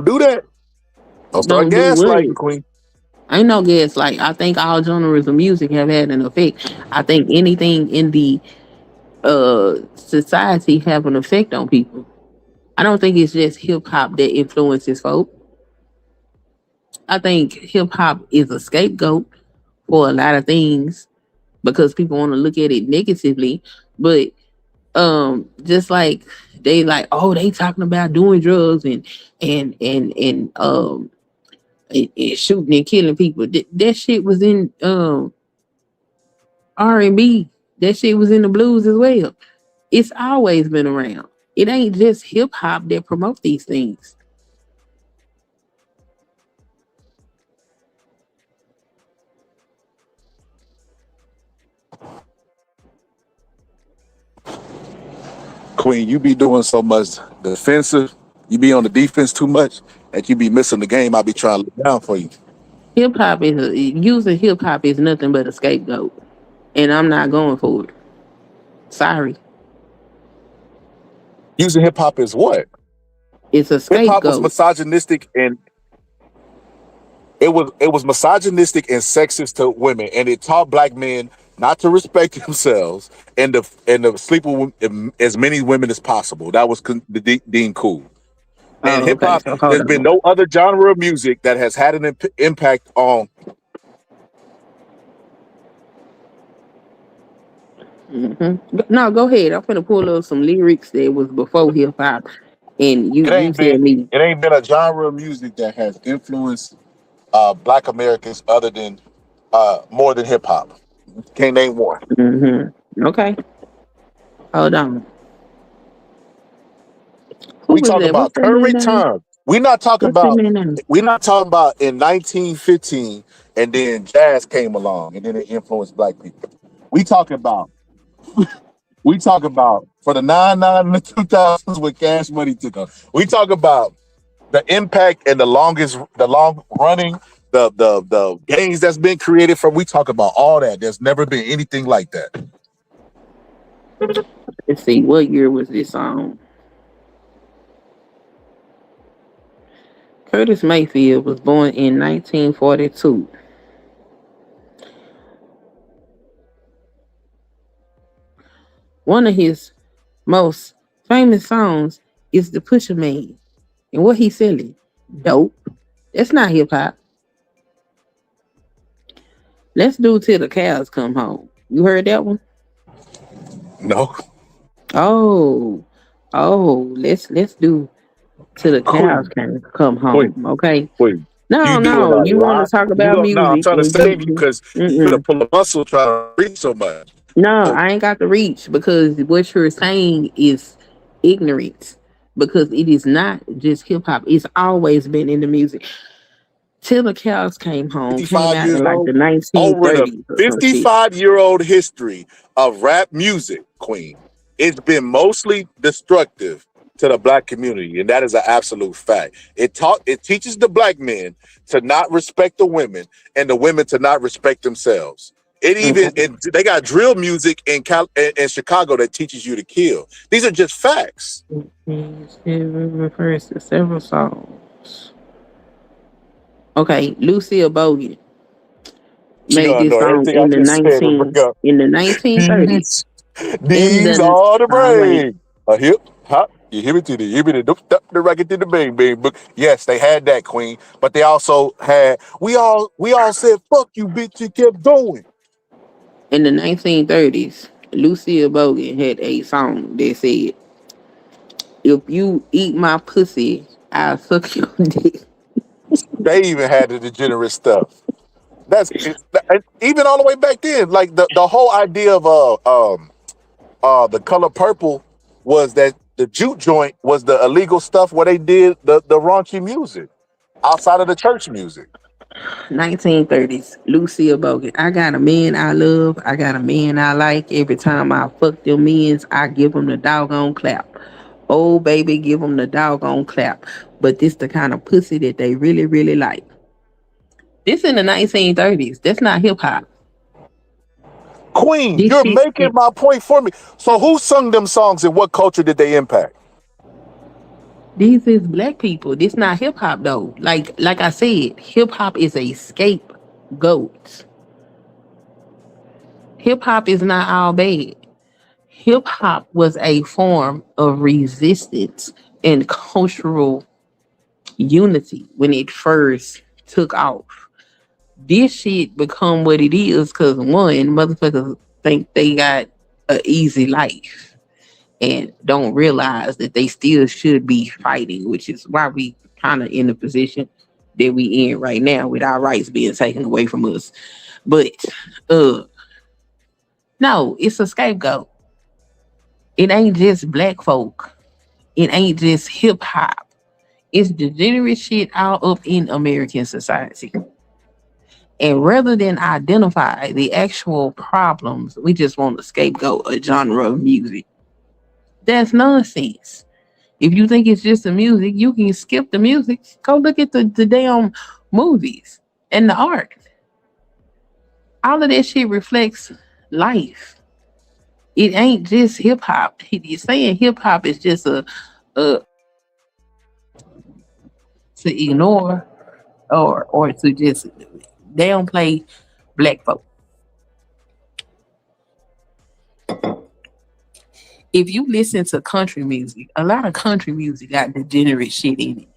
do that. Don't start Don't do what? gaslighting, Queen. Ain't no guess. Like I think all genres of music have had an effect. I think anything in the society have an effect on people. I don't think it's just hip hop that influences folk. I think hip hop is a scapegoat for a lot of things because people want to look at it negatively. But just like they like, oh, they talking about doing drugs and shooting and killing people. That shit was in R&B. That shit was in the blues as well. It's always been around. It ain't just hip hop that promote these things. Queen, you be doing so much defensive. You be on the defense too much that you be missing the game. I be trying to look down for you. Using hip hop is nothing but a scapegoat, and I'm not going for it. Sorry, Using hip hop is what? it's a Hip hop was scapegoat. misogynistic and it was misogynistic and sexist to women, and it taught black men not to respect themselves and to sleep with as many women as possible. That was deemed cool. And Oh, hip okay. hop, So hold there's been on. no other genre of music that has had an impact on. No, go ahead. I'm gonna pull up some lyrics that was before hip hop, and you It you ain't tell been me it ain't been a genre of music that has influenced black Americans other than more than hip hop. Can't name one. Okay, hold on. Who We was talking that? What's about that man current name? time. We're not talking What's that about man name? we're not talking about in 1915 and then jazz came along and then it influenced black people. We talking about for the 99 and the 2000s when Cash Money took off. We talk about the impact and the long running, the gains that's been created from. We talk about all that. There's never been anything like that. Let's see. What year was this song? Curtis Mayfield was born in 1942. One of his most famous songs is the Pusher Man. And what he selling? Dope. That's not hip hop. Let's do Till the Cows Come Home. You heard that one? No, Oh, let's do Till the Cows Queen, Can Come Queen, Home. Okay. Queen. You No, doing no, a you want to lot. talk You about don't, no, I'm music trying to and save you because you mm-mm. finna pull a muscle trying to read so much. No, So I ain't got the reach because what you're saying is ignorance. Because it is not just hip hop. It's always been in the music. Till the Cows came 55 out years in like the old. Over the 1930s or some shit. 55-year-old history of rap music, Queen, it's been mostly destructive to the black community, and that is an absolute fact. It teaches the black men to not respect the women and the women to not respect themselves. Okay. They got drill music in Chicago that teaches you to kill. These are just facts. It refers to several songs. Okay, Lucille Bogan She made gonna this know song everything I just said and bring up. in the 1930s. These, In these the are the all right, brain. A hip hop. You hear me to the hip the racket to the bang bang. But yes, they had that, Queen. But they also had we all said fuck you, bitch. You kept going. in the 1930s, Lucille Bogan had a song that said, "If you eat my pussy, I'll suck your dick." They even had the degenerate stuff. Even all the way back then. Like the whole idea of the color purple was that the juke joint was the illegal stuff where they did the raunchy music outside of the church music. 1930s, Lucille Bogan. I got a man I love. I got a man I like. Every time I fuck them men's, I give them the doggone clap. Oh, baby, give them the doggone clap. But this the kind of pussy that they really, really like. This in the 1930s. That's not hip hop. Queen, This you're shit. making my point for me. So who sung them songs and what culture did they impact? These is black people. This not hip hop though. Like I said, hip hop is a scapegoat. Hip hop is not all bad. Hip hop was a form of resistance and cultural unity when it first took off. This shit become what it is because one, motherfuckers think they got a easy life and don't realize that they still should be fighting, which is why we kind of in the position that we in right now with our rights being taken away from us. But uh no, it's a scapegoat. It ain't just black folk. It ain't just hip hop. It's degenerate shit all up in American society. And rather than identify the actual problems, we just want to scapegoat a genre of music. That's nonsense. If you think it's just the music, you can skip the music. Go look at the damn movies and the art. All of that shit reflects life. It ain't just hip hop. You're saying hip hop is just a to ignore or to just downplay black folk. If you listen to country music, a lot of country music got degenerate shit in it.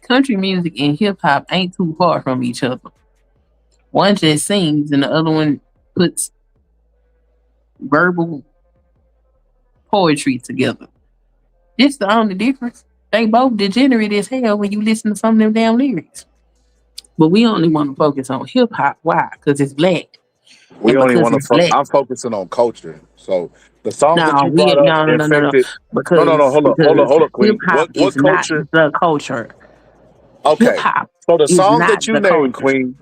Country music and hip hop ain't too far from each other. One just sings and the other one puts verbal poetry together. This the only difference. They both degenerate as hell when you listen to some of them damn lyrics. But we only want to focus on hip hop. Why? Because it's black. We And only because want it's to. black. I'm focusing on culture. So the songs that No, you we brought ain't up no. infected. No, no, no. Because Hold up, hip Queen. hop What is not culture? the culture. Hip Okay. hop So the is songs not that you the named, culture. Queen,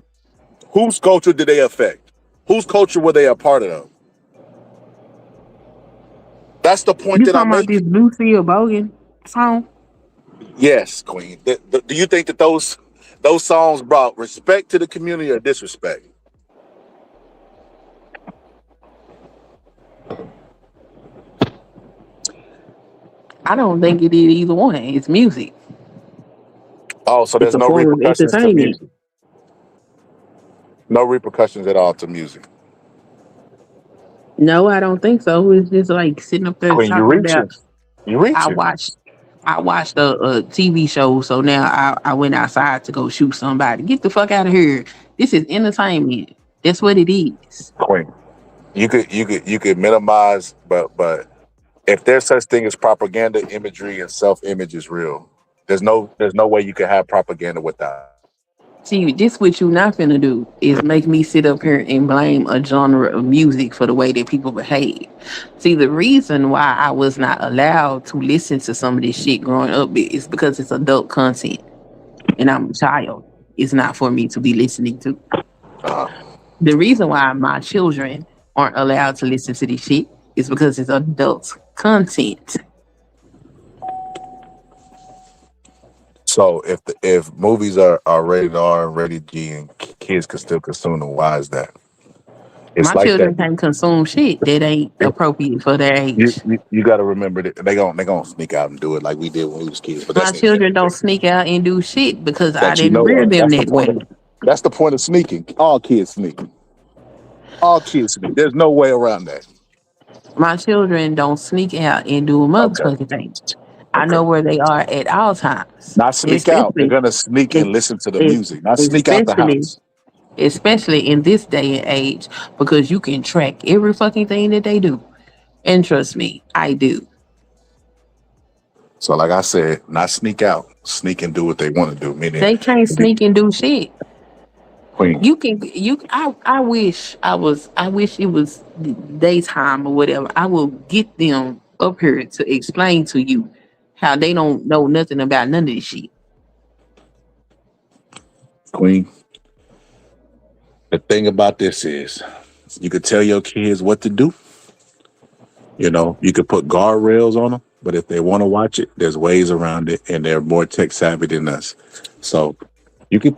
whose culture did they affect? Whose culture were they a part of? That's the point You that I'm talking about this making. Lucille Bogan song? Yes, Queen. Do you think that those songs brought respect to the community or disrespect? I don't think it did either one. It's music. Oh, so It's there's a no form of repercussions to entertainment. music. No repercussions at all to music. No, I don't think so. It's just like sitting up there Queen, you talking about. reaching. You I reaching. watched. I watched a TV show, so now I went outside to go shoot somebody. Get the fuck out of here! This is entertainment. That's what it is. Queen. You could minimize, but if there's such thing as propaganda, imagery and self-image is real. There's no way you can have propaganda without. See, this what you not finna do is make me sit up here and blame a genre of music for the way that people behave. See, the reason why I was not allowed to listen to some of this shit growing up is because it's adult content, and I'm a child. It's not for me to be listening to. The reason why my children aren't allowed to listen to this shit is because it's adult content. So if movies are rated R and rated G and kids can still consume them, why is that? It's My like that. children can't consume shit that ain't appropriate for their You age. you got to remember that they gonna sneak out and do it like we did when we was kids. But My that's neither here children nor don't sneak out and do shit because there. I That you didn't know rear of. them That's the that point way. of that's the point of sneaking. All kids sneak. All kids sneak. There's no way around that. My children don't sneak out and do a Okay. motherfucking thing. I Okay. know where they are at all times, Not sneak out. They're especially, gonna sneak and es- listen to the es- music. Not sneak out the especially, house. especially in this day and age, because you can track every fucking thing that they do. And trust me, I do. So like I said, not sneak out. Sneak and do what they want to do. Meaning, They can't sneak and do shit. Queen. You can you I wish it was daytime or whatever. I will get them up here to explain to you how they don't know nothing about none of this shit. Queen. The thing about this is, you could tell your kids what to do. You know, you could put guardrails on them, but if they want to watch it, there's ways around it, and they're more tech savvy than us. So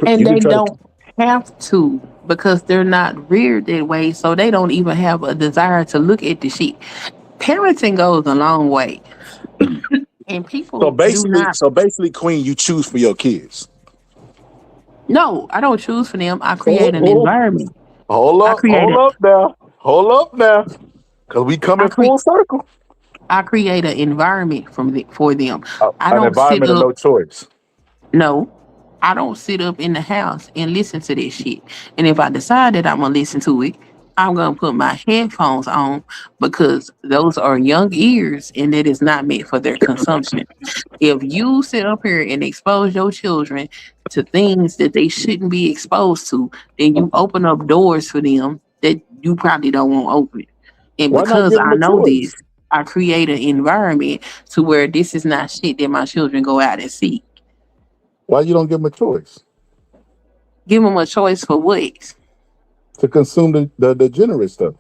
And you can they try to. don't have to because they're not reared that way, so they don't even have a desire to look at the shit. Parenting goes a long way. And So people do basically, not. Queen, you choose for your kids. No, I don't choose for them. I create Hold, an hold, environment. I create hold a up now, because we come I in create full circle. I create an environment for them. I An don't sit environment of up. no choice. No, I don't sit up in the house and listen to this shit. And if I decide that I'm gonna listen to it, I'm gonna put my headphones on because those are young ears and that is not meant for their consumption. If you sit up here and expose your children to things that they shouldn't be exposed to, then you open up doors for them that you probably don't want open. And Why not because give them I a know choice? this, I create an environment to where this is not shit that my children go out and see. Why you don't give them a choice Give them a choice for what? to consume the degenerate stuff?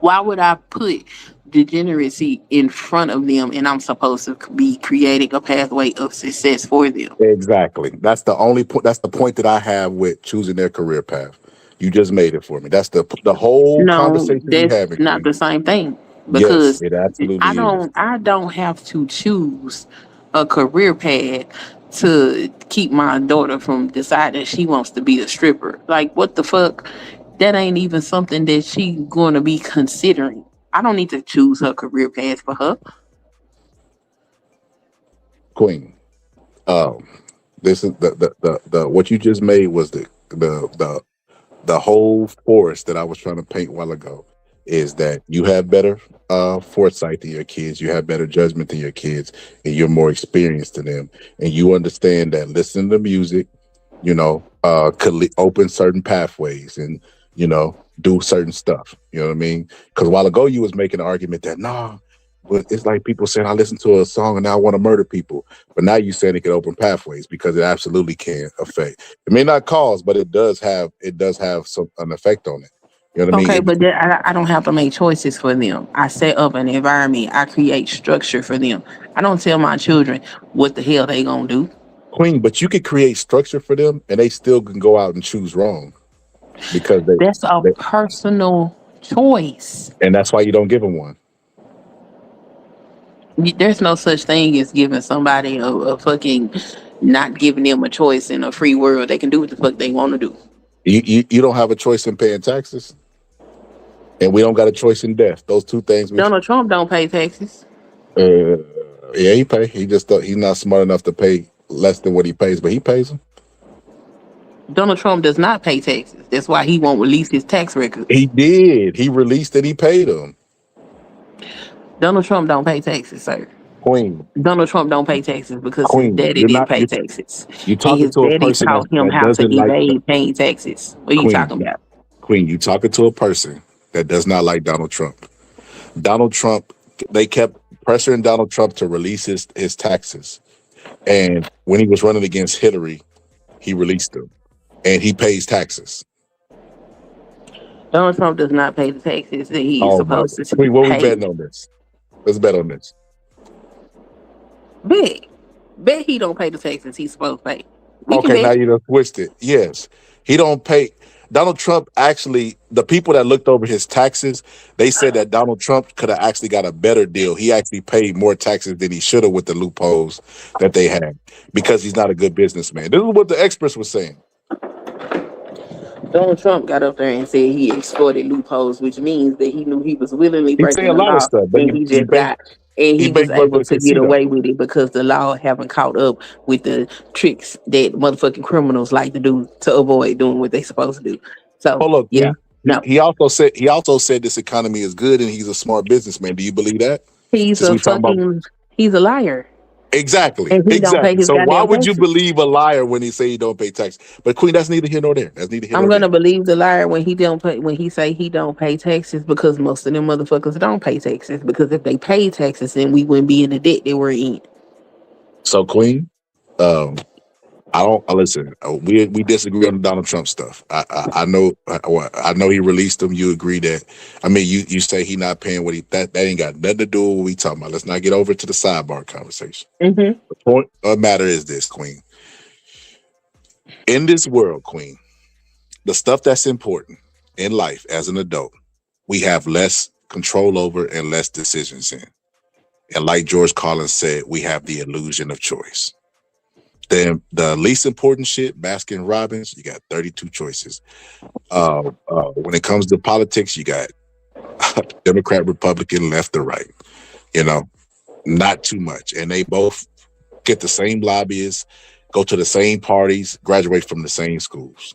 Why would I put degeneracy in front of them and I'm supposed to be creating a pathway of success for them? Exactly. That's the only point. That's the point that I have with choosing their career path. You just made it for me. That's the whole No, conversation we that's having, not Queen. the same thing Yes, because it absolutely is. I don't have to choose a career path to keep my daughter from deciding she wants to be a stripper. Like what the fuck? That ain't even something that she going to be considering. I don't need to choose her career path for her. Queen. Um, this is the what you just made was the whole forest that I was trying to paint a while ago is that you have better foresight than your kids, you have better judgment than your kids, and you're more experienced than them, and you understand that listening to music, could open certain pathways and do certain stuff. You know what I mean? Because a while ago you was making an argument that nah, but it's like people saying I listen to a song and now I want to murder people, but now you saying it can open pathways because it absolutely can affect. It may not cause, but it does have an effect on it. You know what I mean? Okay, but I don't have to make choices for them. I set up an environment. I create structure for them. I don't tell my children what the hell they gonna do. Queen, but you could create structure for them and they still can go out and choose wrong because That's a they personal choice. and that's why you don't give them one. There's no such thing as giving somebody a fucking not giving them a choice in a free world. They can do what the fuck they want to do. You don't have a choice in paying taxes. and we don't got a choice in death. Those two things. Donald Trump don't pay taxes. Yeah, he pay. He just he's not smart enough to pay less than what he pays, but he pays them. Donald Trump does not pay taxes. That's why he won't release his tax records. He did. He released it. He paid them. Donald Trump don't pay taxes, sir. Queen. Donald Trump don't pay taxes because Queen, his daddy didn't pay taxes. You And talking his to a daddy person taught him that how to doesn't like evade paying taxes. What are you talking about? Queen, you talking to a person that does not like Donald Trump. Donald Trump, they kept pressuring Donald Trump to release his taxes. And when he was running against Hillary, he released them. And he pays taxes. Donald Trump does not pay the taxes that he is supposed to Queen, what we pay. betting on this? Let's bet on this. Bet he don't pay the taxes he's supposed to pay. Okay, now you done switched it. Yes. He don't pay. Donald Trump actually, the people that looked over his taxes, they said that Donald Trump could have actually got a better deal. He actually paid more taxes than he should have with the loopholes that they had because he's not a good businessman. This is what the experts were saying. Donald Trump got up there and said he exploited loopholes, which means that he knew he was willingly He's breaking saying the a lot law, of stuff, but and he just got, and he was able to get away with it because the law haven't caught up with the tricks that motherfucking criminals like to do to avoid doing what they supposed to do. So, Hold up, yeah, no. He also said this economy is good and he's a smart businessman. Do you believe that? He's a liar. Exactly. And he don't pay his So why goddamn would you taxes. believe a liar when he say he don't pay tax? But Queen, that's neither here nor there. I'm gonna believe the liar when he say he don't pay taxes because most of them motherfuckers don't pay taxes, because if they pay taxes then we wouldn't be in the debt that we're in. So Queen, listen. We disagree on the Donald Trump stuff. I know he released them. You agree that? I mean, you say he not paying what that ain't got nothing to do with what we talking about. Let's not get over to the sidebar conversation. Mm-hmm. The point of the matter is this, Queen. In this world, Queen, the stuff that's important in life as an adult, we have less control over and less decisions in. And like George Carlin said, we have the illusion of choice. Then the least important shit, Baskin Robbins, you got 32 choices. When it comes to politics, you got Democrat, Republican, left or right. Not too much. And they both get the same lobbyists, go to the same parties, graduate from the same schools.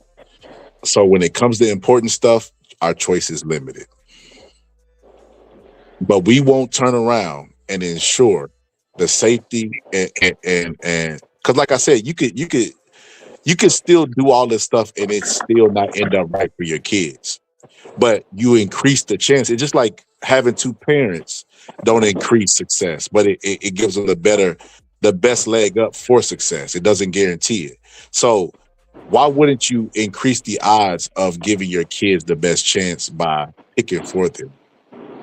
So when it comes to important stuff, our choice is limited. But we won't turn around and ensure the safety and because like I said, you could still do all this stuff and it's still not end up right for your kids. But you increase the chance. It's just like having two parents don't increase success, but it gives them the best leg up for success. It doesn't guarantee it. So why wouldn't you increase the odds of giving your kids the best chance by picking for them?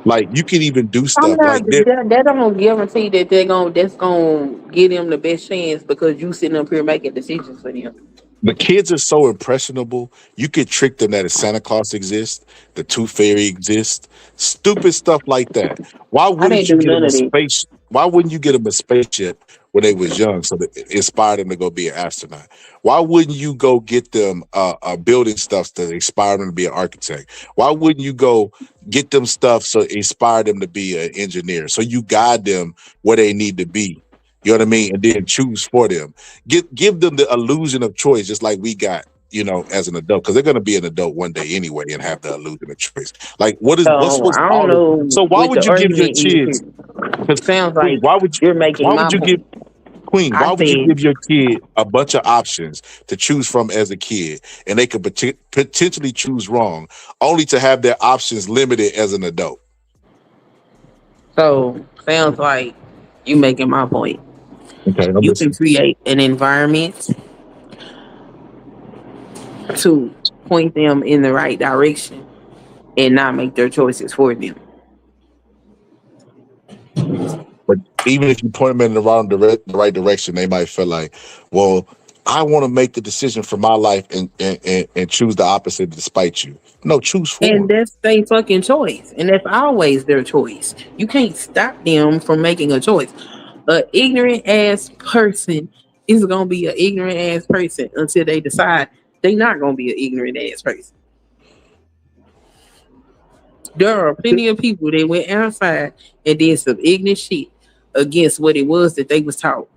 Like you can even do stuff like that don't guarantee that that's gonna give them the best chance because you sitting up here making decisions for them. The kids are so impressionable. You could trick them that a Santa Claus exists, the Tooth Fairy exists, stupid stuff like that. Why wouldn't you get them a space? Why wouldn't you get them a spaceship when they was young so that it inspired them to go be an astronaut? Why wouldn't you go get them building stuff to inspire them to be an architect? Why wouldn't you go get them stuff so it inspire them to be an engineer? So you guide them where they need to be. You know what I mean? And then choose for them. Give them the illusion of choice, just like we got, as an adult, because they're going to be an adult one day anyway and have the illusion of choice. Like, what's supposed to? So why would you give your kids? It sounds like you're making my point. Queen, why would you give your kid a bunch of options to choose from as a kid, and they could potentially choose wrong, only to have their options limited as an adult? So sounds like you making my point. Okay, you can create an environment to point them in the right direction and not make their choices for them. But even if you point them in the right direction, they might feel like, well, I want to make the decision for my life and choose the opposite despite you. No, choose for them. And that's their fucking choice. And that's always their choice. You can't stop them from making a choice. An ignorant ass person is going to be an ignorant ass person until they decide they're not going to be an ignorant ass person. There are plenty of people that went outside and did some ignorant shit against what it was that they was taught.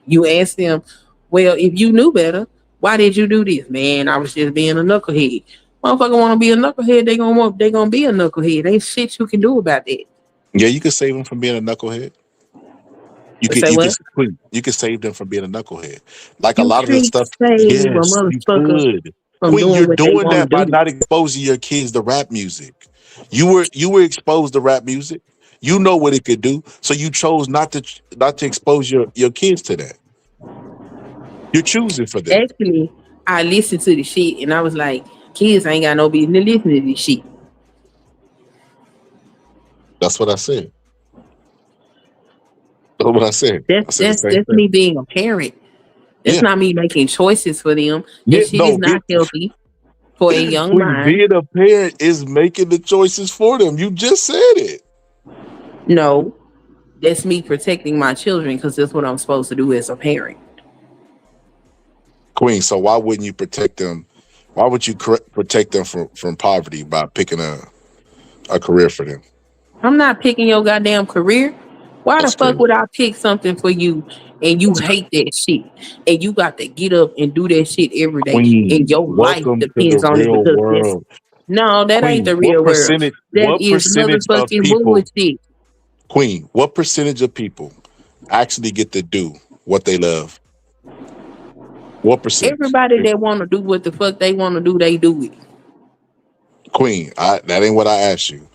You ask them, well, if you knew better, why did you do this? Man, I was just being a knucklehead. Motherfucker want to be a knucklehead, they gonna be a knucklehead. Ain't shit you can do about that. Yeah, you can save them from being a knucklehead. You Say what? you can save them from being a knucklehead. Like a You lot of the can't stuff. save a Yes, you motherfucker could. from Queen, doing you're what they doing want that to by do. not exposing your kids to rap music. You were exposed to rap music. You know what it could do, so you chose not to expose your kids to that. You're choosing for them. Actually, I listened to the shit and I was like, kids ain't got no business listening to this shit. That's what I said. That's what I said. That's I said the that's same that's thing. me being a parent. That's Yeah. not me making choices for them. That Yeah. shit is No. not healthy for a young Queen, mind. being a parent is making the choices for them. You just said it. No, that's me protecting my children because that's what I'm supposed to do as a parent. Queen, so why wouldn't you protect them? Why would you protect them from poverty by picking a career for them? I'm not picking your goddamn career. Why the That's fuck crazy. would I pick something for you and you hate that shit and you got to get up and do that shit every day and Queen, your life welcome to the depends on it real because this world. no, that ain't Queen, the real world. That what is percentage of motherfucking people, bullshit. Queen, what percentage of people actually get to do what they love? What percentage? Everybody that want to do what the fuck they want to do, they do it. Queen, that ain't what I asked you.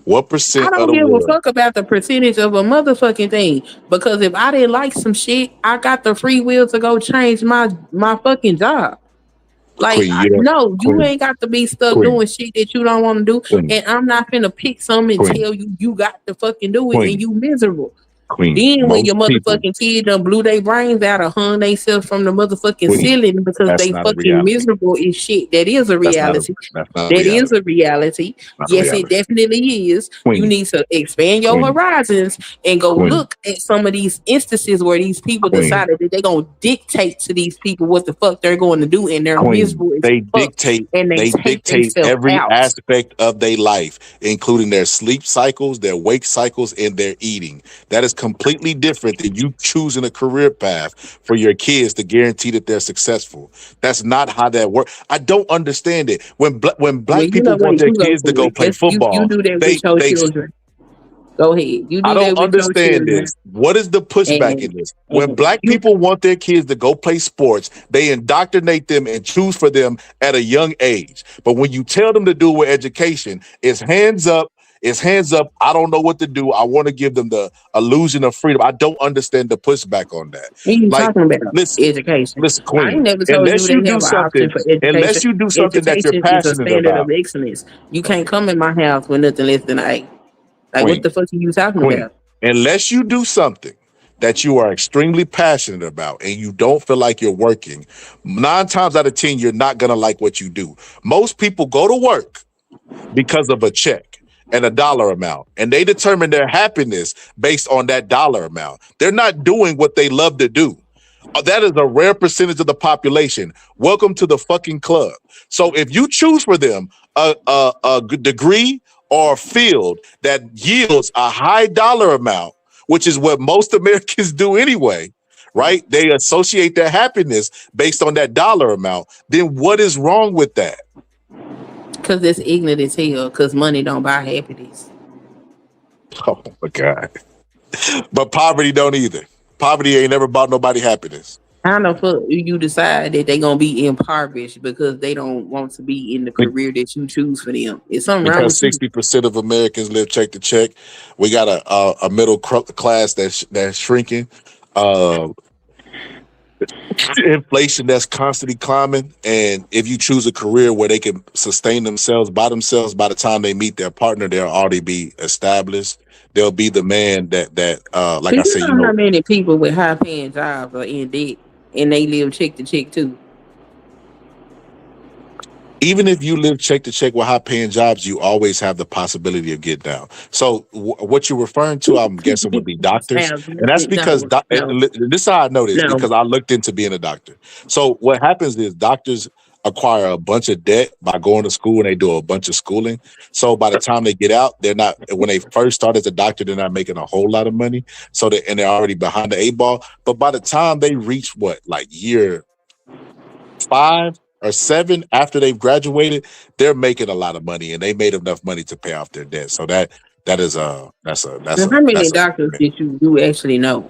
What I percent of don't the give a world? fuck about the percentage of a motherfucking thing because if I didn't like some shit, I got the free will to go change my fucking job. Like, Queen, you don't. no, you Queen, ain't got to be stuck Queen, doing shit that you don't want to do. Queen, And I'm not finna pick something and Queen, tell you you got to fucking do it and Queen, you miserable. Queen. Then when your Most people, motherfucking kid done blew their brains out or hung themselves from the motherfucking Queen, ceiling because that's they not a fucking reality. miserable is shit. That is a That's not a reality. that's not a That is reality. a reality. Not a Yes, it reality. definitely is. You Queen, need to expand your Queen, horizons and go Queen, look at some of these instances where these people Queen, decided that they're gonna dictate to these people what the fuck they're going to do, and they're Queen. miserable as They fuck, dictate. and they They take dictate themselves every out. aspect of their life, including their sleep cycles, their wake cycles, and their eating. That is completely different than you choosing a career path for your kids to guarantee that they're successful. That's not how that works. I don't understand it. When Well, black you know people what? want their You go kids to for go it. play You football, do that with they your they children. Go ahead. You I do don't that with your understand children, this. What is the pushback and in this? When black you people want their kids to go play sports, they indoctrinate them and choose for them at a young age. But when you tell them to do with education, it's hands up. It's hands up. I don't know what to do. I want to give them the illusion of freedom. I don't understand the pushback on that. what are you Like, talking about? listen, Education. listen, I ain't Queen. never told you Unless they you do have an option something, for education. unless you do something that you're Education is a passionate standard of about, excellence. You can't come in my house with nothing less than an A. Like, what Queen. the fuck are you talking Queen, about? unless you do something that you are extremely passionate about and you don't feel like you're working, 9 times out of 10, you're not going to like what you do. Most people go to work because of a check and a dollar amount, and they determine their happiness based on that dollar amount. They're not doing what they love to do. That is a rare percentage of the population. Welcome to the fucking club. So if you choose for them a degree or a field that yields a high dollar amount, which is what most Americans do anyway, right? They associate their happiness based on that dollar amount. Then what is wrong with that? Because it's ignorant as hell. Because money don't buy happiness. Oh my God. But poverty don't either. Poverty ain't never bought nobody happiness. How the fuck you decide that they gonna be impoverished because they don't want to be in the career that you choose for them? It's something wrong Because with you. 60% of Americans live check to check. We got a middle class that's shrinking. Uh, inflation that's constantly climbing, and if you choose a career where they can sustain themselves, by the time they meet their partner, they'll already be established. They'll be the man that like Do I you said, know how many people with high paying jobs are in debt and they live check to check too? even if you live check to check with high paying jobs, you always have the possibility of getting down. So what you're referring to, I'm guessing, would be doctors. And that's because this is how I know this, no. because I looked into being a doctor. So what happens is doctors acquire a bunch of debt by going to school and they do a bunch of schooling. So by the time they get out, they're not, when they first start as a doctor, they're not making a whole lot of money. So and they're already behind the 8 ball. But by the time they reach like year 5 or 7 after they've graduated, they're making a lot of money and they made enough money to pay off their debt. So that's Now, how many doctors did you actually know?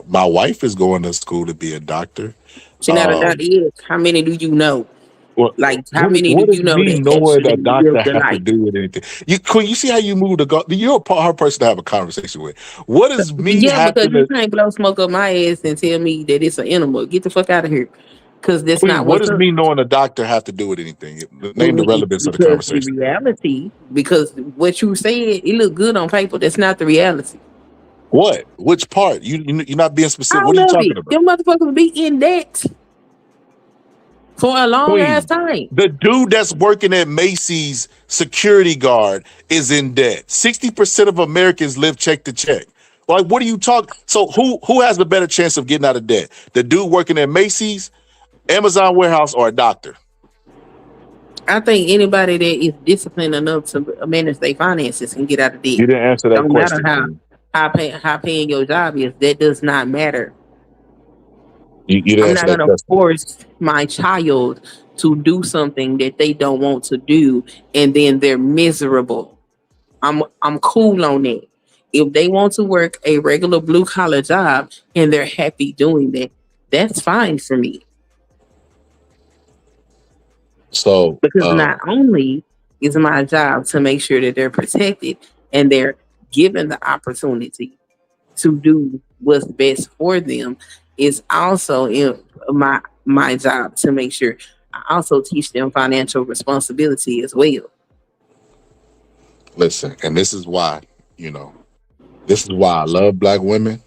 My wife is going to school to be a doctor. She's not a doctor yet. How many do you know? What, Like, how what, many what do does you know me that knowing actually a doctor live the have to life? do with anything? Queen, you see how you move the go? You're a hard person to have a conversation with. What does me Yeah, because having you to can't blow smoke up my ass and tell me that it's an animal. Get the fuck out of here. Because that's Queen, not what what's does up. me knowing a doctor have to do with anything? Name the relevance of the Because the conversation. reality, because what you said, it look good on paper. That's not the reality. What? Which part? You're not being specific. What All are you of talking it. about? Them motherfuckers be in debt for a long ass Queen, time. the dude that's working at Macy's security guard is in debt. 60% of Americans live check to check. Like, what are you talking? So who has the better chance of getting out of debt? The dude working at Macy's, Amazon warehouse, or a doctor? I think anybody that is disciplined enough to manage their finances can get out of debt. You didn't answer that Don't question. matter how paying your job is. That does not matter. You didn't I'm answer not that gonna question. force my child to do something that they don't want to do, and then they're miserable. I'm cool on that. If they want to work a regular blue collar job and they're happy doing that, that's fine for me. So Because not only is my job to make sure that they're protected and they're given the opportunity to do what's best for them, it's also in my job to make sure I also teach them financial responsibility as well. listen, and this is why I love black women,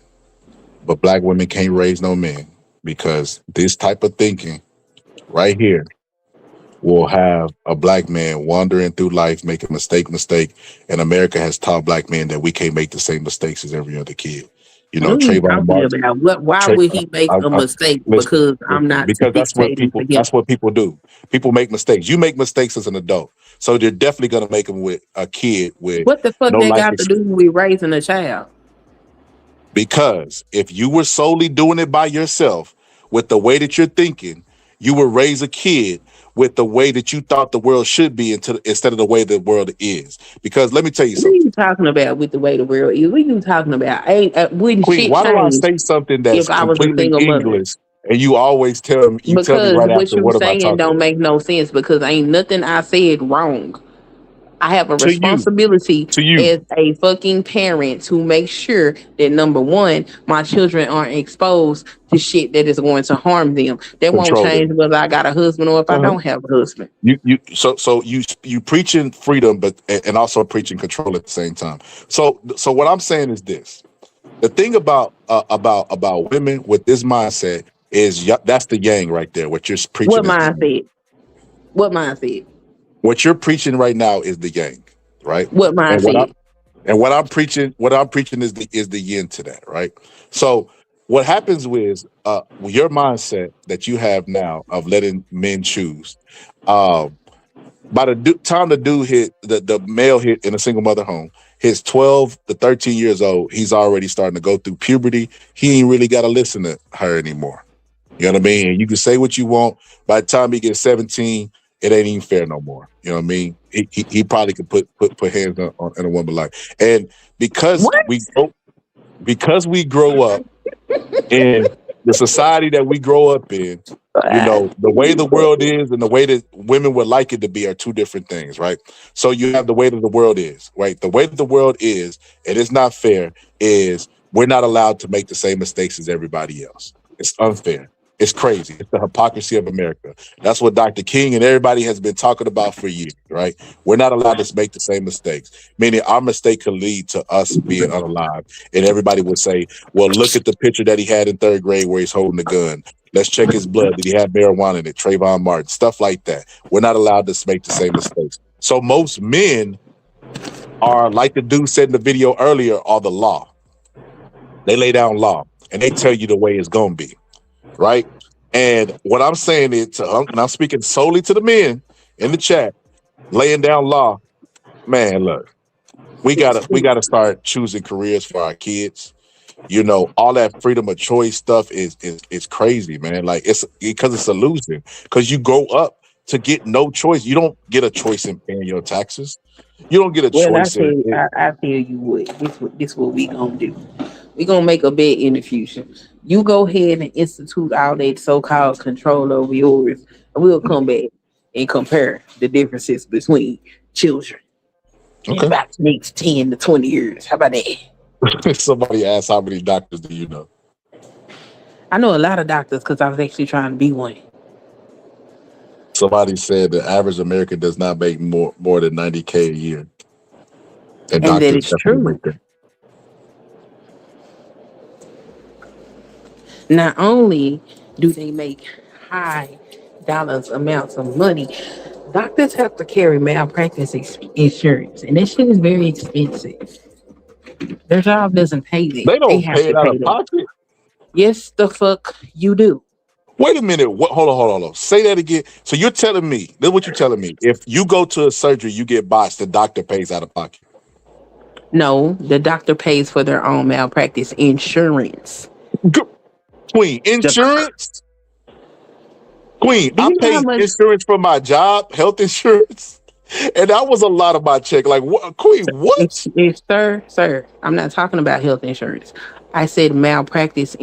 but black women can't raise no men because this type of thinking right here will have a black man wandering through life, making mistake, and America has taught black men that we can't make the same mistakes as every other kid. What are you Trayvon talking Martin. about? Why would he make a mistake? Listen, Because I'm not because dictating to him. that's what people do. People make mistakes. You make mistakes as an adult, so they're definitely gonna make them with a kid with What the fuck no that life got to do with raising a child? Because if you were solely doing it by yourself with the way that you're thinking, you would raise a kid with the way that you thought the world should be instead of the way the world is. Because let me tell you What are something. you talking about with the way the world is? What are you talking about? Wouldn't Queen, shit why do I change say something that's if I was a completely single mother? English and you always tell me Because right what after you what am I saying talking don't about? make no sense because ain't nothing I said wrong. I have a To you. responsibility as a fucking parent to make sure that number one, my children aren't exposed to shit that is going to harm them. That won't Control change them. whether I got a husband or if I don't have a husband. You preaching freedom, but and also preaching control at the same time. So what I'm saying is this: the thing about women with this mindset is that's the yang right there. What you're preaching What is the yang. mindset? What mindset? What you're preaching right now is the yang, right? What mindset? And what I'm preaching is the yin to that, right? So what happens is your mindset that you have now of letting men choose. By the time the dude hit the male hit in a single mother home, his 12 to 13 years old, he's already starting to go through puberty. He ain't really got to listen to her anymore. You know what I mean? And you can say what you want. By the time he gets 17, it ain't even fair no more. You know what I mean? He probably could put hands on in a woman's life. And because we grow up in the society that we grow up in, the way the world is and the way that women would like it to be are two different things, right? So you have the way that the world is, right? The way that the world is, and it's not fair, is we're not allowed to make the same mistakes as everybody else. It's unfair. It's crazy. It's the hypocrisy of America. That's what Dr. King and everybody has been talking about for years, right? We're not allowed to make the same mistakes, meaning our mistake could lead to us being unalive. And everybody would say, well, look at the picture that he had in 3rd grade where he's holding a gun. Let's check his blood. Did he have marijuana in it? Trayvon Martin, stuff like that. We're not allowed to make the same mistakes. So most men are, like the dude said in the video earlier, are the law. They lay down law and they tell you the way it's going to be, right? And what I'm saying is, and I'm speaking solely to the men in the chat, laying down law. Man, look, we gotta start choosing careers for our kids. You know, all that freedom of choice stuff is crazy, man. Like it's because it's a illusion. Because you grow up to get no choice. You don't get a choice in paying your taxes. You don't get a Well, choice in it. I tell you what. This what we gonna do. We gonna make a bet in the future. You go ahead and institute all that so-called control over yours, and we'll come back and compare the differences between children in Okay. about the next 10 to 20 years. How about that? Somebody asked how many doctors do you know? I know a lot of doctors because I was actually trying to be one. Somebody said the average American does not make more than 90K a year. And And that doctors is definitely true. make that. Not only do they make high dollars amounts of money, doctors have to carry malpractice insurance, and that shit is very expensive. Their job doesn't pay They that. They don't have pay to it out pay of that. pocket. Yes, the fuck you do. Wait a minute. What? Hold on. Say that again. So you're telling me, this is what you're telling me. If you go to a surgery, you get botched, the doctor pays out of pocket. No, the doctor pays for their own malpractice insurance. Queen, The, insurance? Queen, do I you know how paid much? insurance for my job, health insurance. And that was a lot of my check. Like, what? Queen, what? Sir, I'm not talking about health insurance. I said malpractice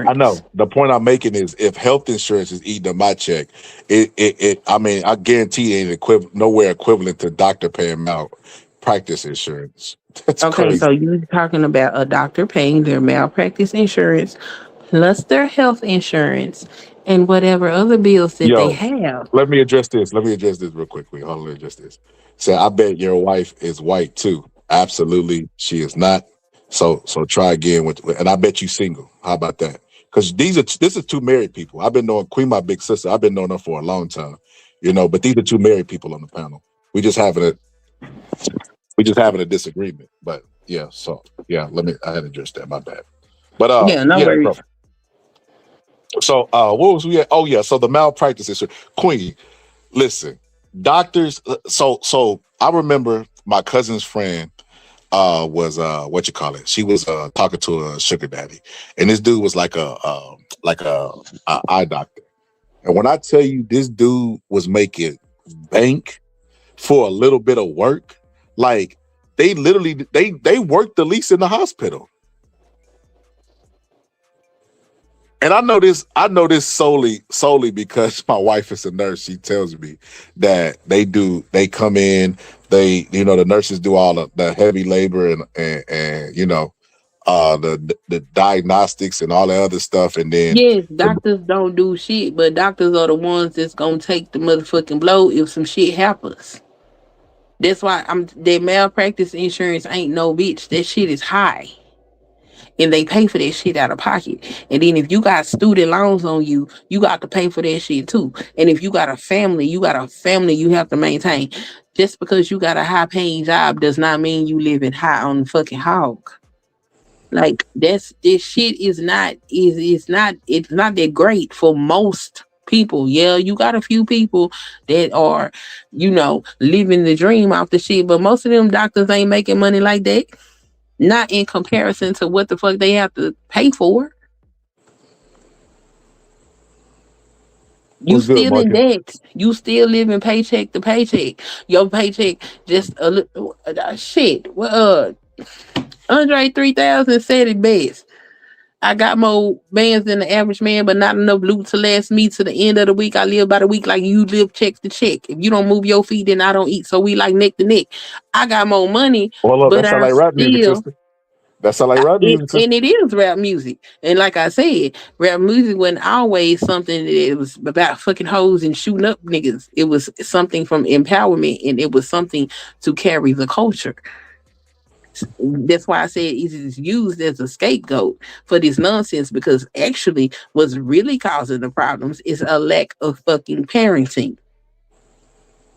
I insurance. know. The point I'm making is if health insurance is eating up my check, I mean, I guarantee it ain't nowhere equivalent to doctor paying malpractice insurance. That's Okay, crazy. so you're talking about a doctor paying their malpractice insurance plus their health insurance and whatever other bills that they Yo, have. let me address this. Let me address this real quickly. Hold on, let me address this. Say, I bet your wife is white too. Absolutely, she is not. So try again and I bet you single. How about that? Because this is two married people. I've been knowing Queen, my big sister. I've been knowing her for a long time, you know. But these are two married people on the panel. We just having a disagreement. But yeah, so yeah, I had to address that. My bad. But Yeah, no yeah, bro. worries. So what was we at? Oh yeah, so the malpractice issue. Queen, listen, doctors. So I remember my cousin's friend was what you call it. She was talking to a sugar daddy, and this dude was like a eye doctor. And when I tell you this dude was making bank for a little bit of work, like they literally they worked the least in the hospital. And I know this solely because my wife is a nurse. She tells me that they come in, the nurses do all the heavy labor and the diagnostics and all the other stuff. And then Yes, doctors don't do shit, but doctors are the ones that's gonna take the motherfucking blow if some shit happens. That's why their malpractice insurance ain't no bitch. That shit is high. And they pay for that shit out of pocket. And then if you got student loans on you, you got to pay for that shit too. And if you got a family, you have to maintain. Just because you got a high paying job does not mean you living high on the fucking hog. Like this shit it's not that great for most people. Yeah, you got a few people that are, living the dream off the shit, but most of them doctors ain't making money like that. Not in comparison to what the fuck they have to pay for. You what's good, still in Marcus? debt. You still living paycheck to paycheck. Your paycheck just a little shit. Well, Andre 3000 said it best. I got more bands than the average man, but not enough loot to last me to the end of the week. I live by the week like you live check to check. If you don't move your feet, then I don't eat. So we like neck to neck. I got more money, Well, look, but that sound I'm like rap music, still sister. That sound like rap music, sister. and it is rap music. And like I said, rap music wasn't always something that it was about fucking hoes and shooting up niggas. It was something from empowerment and it was something to carry the culture. That's why I said it is used as a scapegoat for this nonsense because actually what's really causing the problems is a lack of fucking parenting.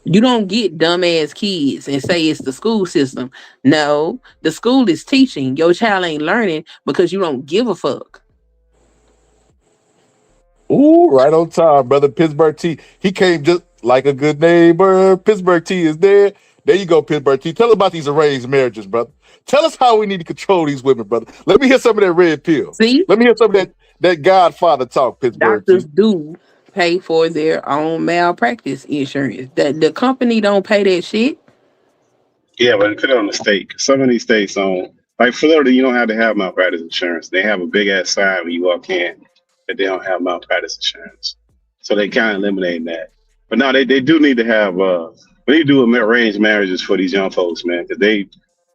You don't get dumbass kids and say it's the school system. No, the school is teaching. Your child ain't learning because you don't give a fuck. Ooh, right on time, brother. Pittsburgh T. He came just like a good neighbor. Pittsburgh T is there. There you go, Pittsburgh T. Tell us about these arranged marriages, brother. Tell us how we need to control these women, brother. Let me hear some of that red pill. See, Let me hear some of that Godfather talk, Pittsburgh doctors T. do pay for their own malpractice insurance. That the company don't pay that shit. Yeah, but put it on the state. 'Cause some of these states don't. Like Florida, you don't have to have malpractice insurance. They have a big ass sign when you walk in that they don't have malpractice insurance. So they kind of eliminate that. But no, they do need to have. We need to do arranged marriages for these young folks, man, because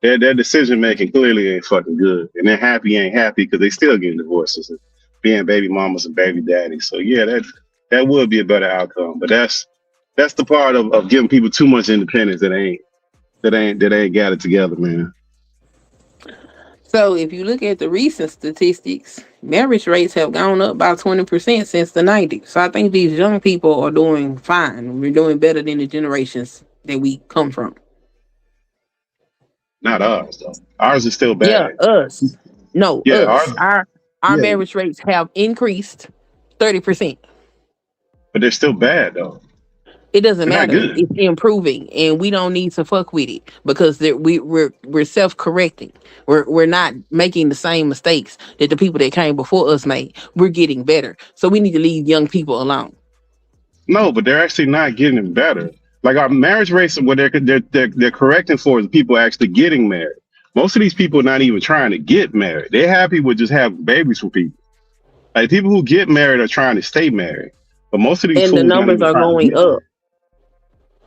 their decision making clearly ain't fucking good, and they're happy ain't happy because they still getting divorces and being baby mamas and baby daddies. So yeah, that would be a better outcome. But that's the part of giving people too much independence that ain't got it together, man. So if you look at the recent statistics, marriage rates have gone up by 20% since the 90s. So I think these young people are doing fine. We're doing better than the generations that we come from. Not ours though. Ours is still Yeah, bad. us. No, Yeah, us. ours. Our Yeah, marriage rates have increased 30%. but they're still bad though. It doesn't They're not matter. good. It's improving, and we don't need to fuck with it because we're self correcting. We're not making the same mistakes that the people that came before us made. We're getting better, so we need to leave young people alone. No, but they're actually not getting better. Like our marriage rates, what they're correcting for is people actually getting married. Most of these people are not even trying to get married. They're happy with just having babies for people. Like people who get married are trying to stay married, but most of these And the fools not numbers even are trying to going get up. married.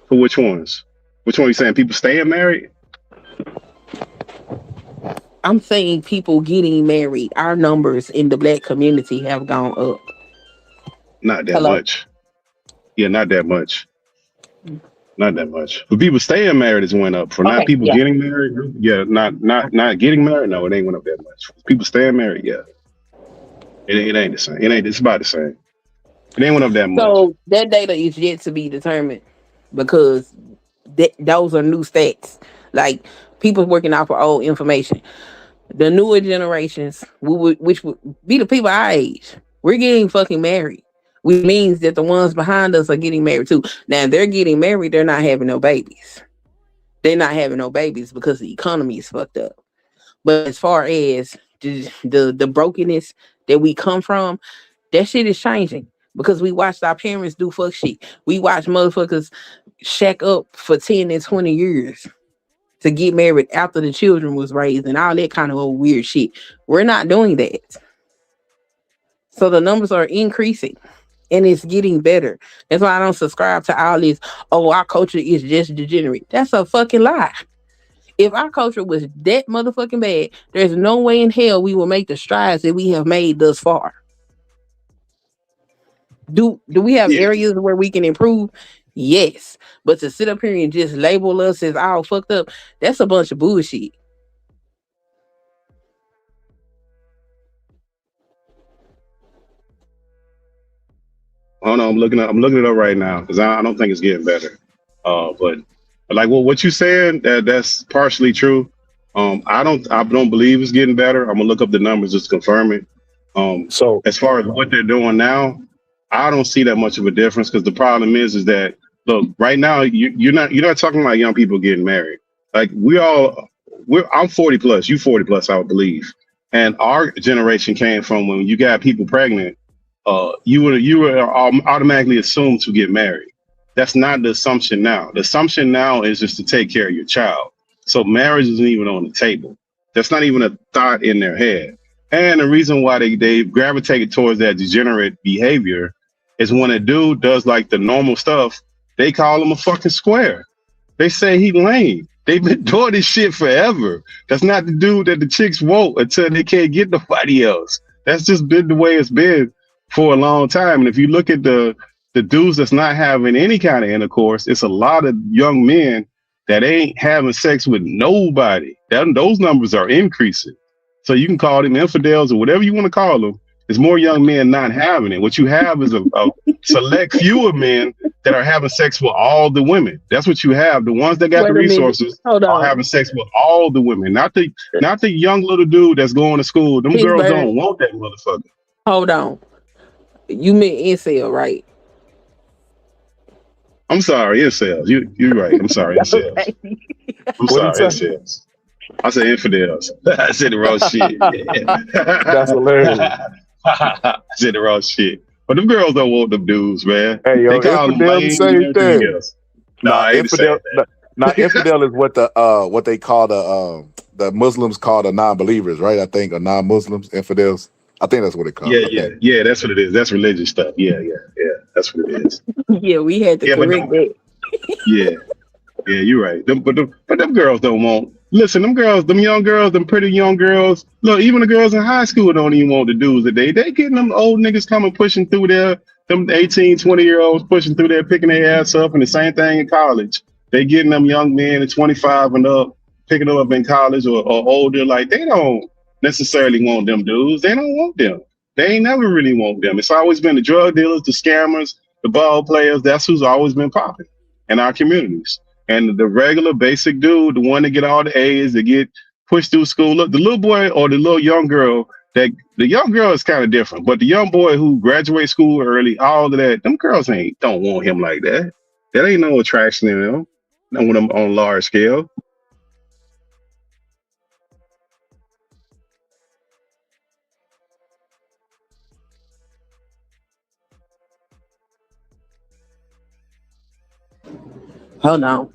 For which ones? Which one are you saying? People staying married? I'm saying people getting married. Our numbers in the black community have gone up. Not that Hello. much. Yeah, not that much. Not that much. But people staying married has went up. For not Okay. people Yeah. getting married, yeah, not getting married. No, it ain't went up that much. People staying married, yeah. It ain't the same. It's about the same. It ain't went up that much. So that data is yet to be determined because those are new stats. Like people working off of old information. The newer generations, which would be the people our age, we're getting fucking married. Which means that the ones behind us are getting married too. Now they're getting married, they're not having no babies. They're not having no babies because the economy is fucked up. But as far as the brokenness that we come from, that shit is changing because we watched our parents do fuck shit. We watched motherfuckers shack up for 10 and 20 years to get married after the children was raised and all that kind of old weird shit. We're not doing that. So the numbers are increasing and it's getting better. That's why I don't subscribe to all this, oh, our culture is just degenerate. That's a fucking lie. If our culture was that motherfucking bad, there's no way in hell we will make the strides that we have made thus far. Do we have Yeah. areas where we can improve? Yes. But to sit up here and just label us as all fucked up, that's a bunch of bullshit. Hold on, I'm looking it up right now because I don't think it's getting better. But like what you saying, that's partially true. I don't believe it's getting better. I'm gonna look up the numbers just to confirm it. So As far as what they're doing now, I don't see that much of a difference because the problem is that look, right now you're not talking about young people getting married. Like I'm 40 plus, you 40 plus, I would believe. And our generation came from when you got people pregnant, you were automatically assumed to get married. That's not the assumption now. The assumption now is just to take care of your child. So marriage isn't even on the table. That's not even a thought in their head. And the reason why they gravitate towards that degenerate behavior is when a dude does like the normal stuff, they call him a fucking square. They say he lame. They've been doing this shit forever. That's not the dude that the chicks want until they can't get nobody else. That's just been the way it's been for a long time. And if you look at the dudes that's not having any kind of intercourse, it's a lot of young men that ain't having sex with nobody. Those numbers are increasing. So you can call them infidels or whatever you want to call them. There's more young men not having it. What you have is a select fewer men that are having sex with all the women. That's what you have. The ones that got the Wait a minute. resources Hold are on. having sex with all the women, not the young little dude that's going to school. Them girls Pittsburgh. don't want that motherfucker. Hold on. You meant incel, right? I'm sorry, incels. You're right. I'm sorry, incels. Okay. I'm What he sorry, say? incels. I said infidels. I said the wrong shit. That's hilarious. I said the wrong shit. But them girls don't want them dudes, man. Hey, They yo, call them infidel the lame and same everything thing. else. No, Nah, I ain't the same infidel. Nah, thing. infidel is what they call the Muslims call the non-believers, right? I think, or non-Muslims, infidels. I think that's what they call Yeah, it. I yeah, think. yeah. That's what it is. That's religious stuff. Yeah, yeah, yeah. That's what it is. Yeah, we had to Yeah, but correct that. yeah, yeah. You're right. But them girls don't want. Listen, them girls, them young girls, them pretty young girls. Look, even the girls in high school don't even want the dudes today. They getting them old niggas coming pushing through there. Them 18, 20-year-olds pushing through there, picking their ass up, and the same thing in college. They getting them young men at 25 and up, picking them up in college or older. Like they don't necessarily want them dudes. They don't want them. They ain't never really want them. It's always been the drug dealers, the scammers, the ball players. That's who's always been popping in our communities. And the regular basic dude, the one that get all the A's, that get pushed through school. Look, the little boy or the little young girl, that the young girl is kind of different. But the young boy who graduates school early, all of that, them girls don't want him like that. That ain't no attraction in them. Not with them on a large scale. Hold on.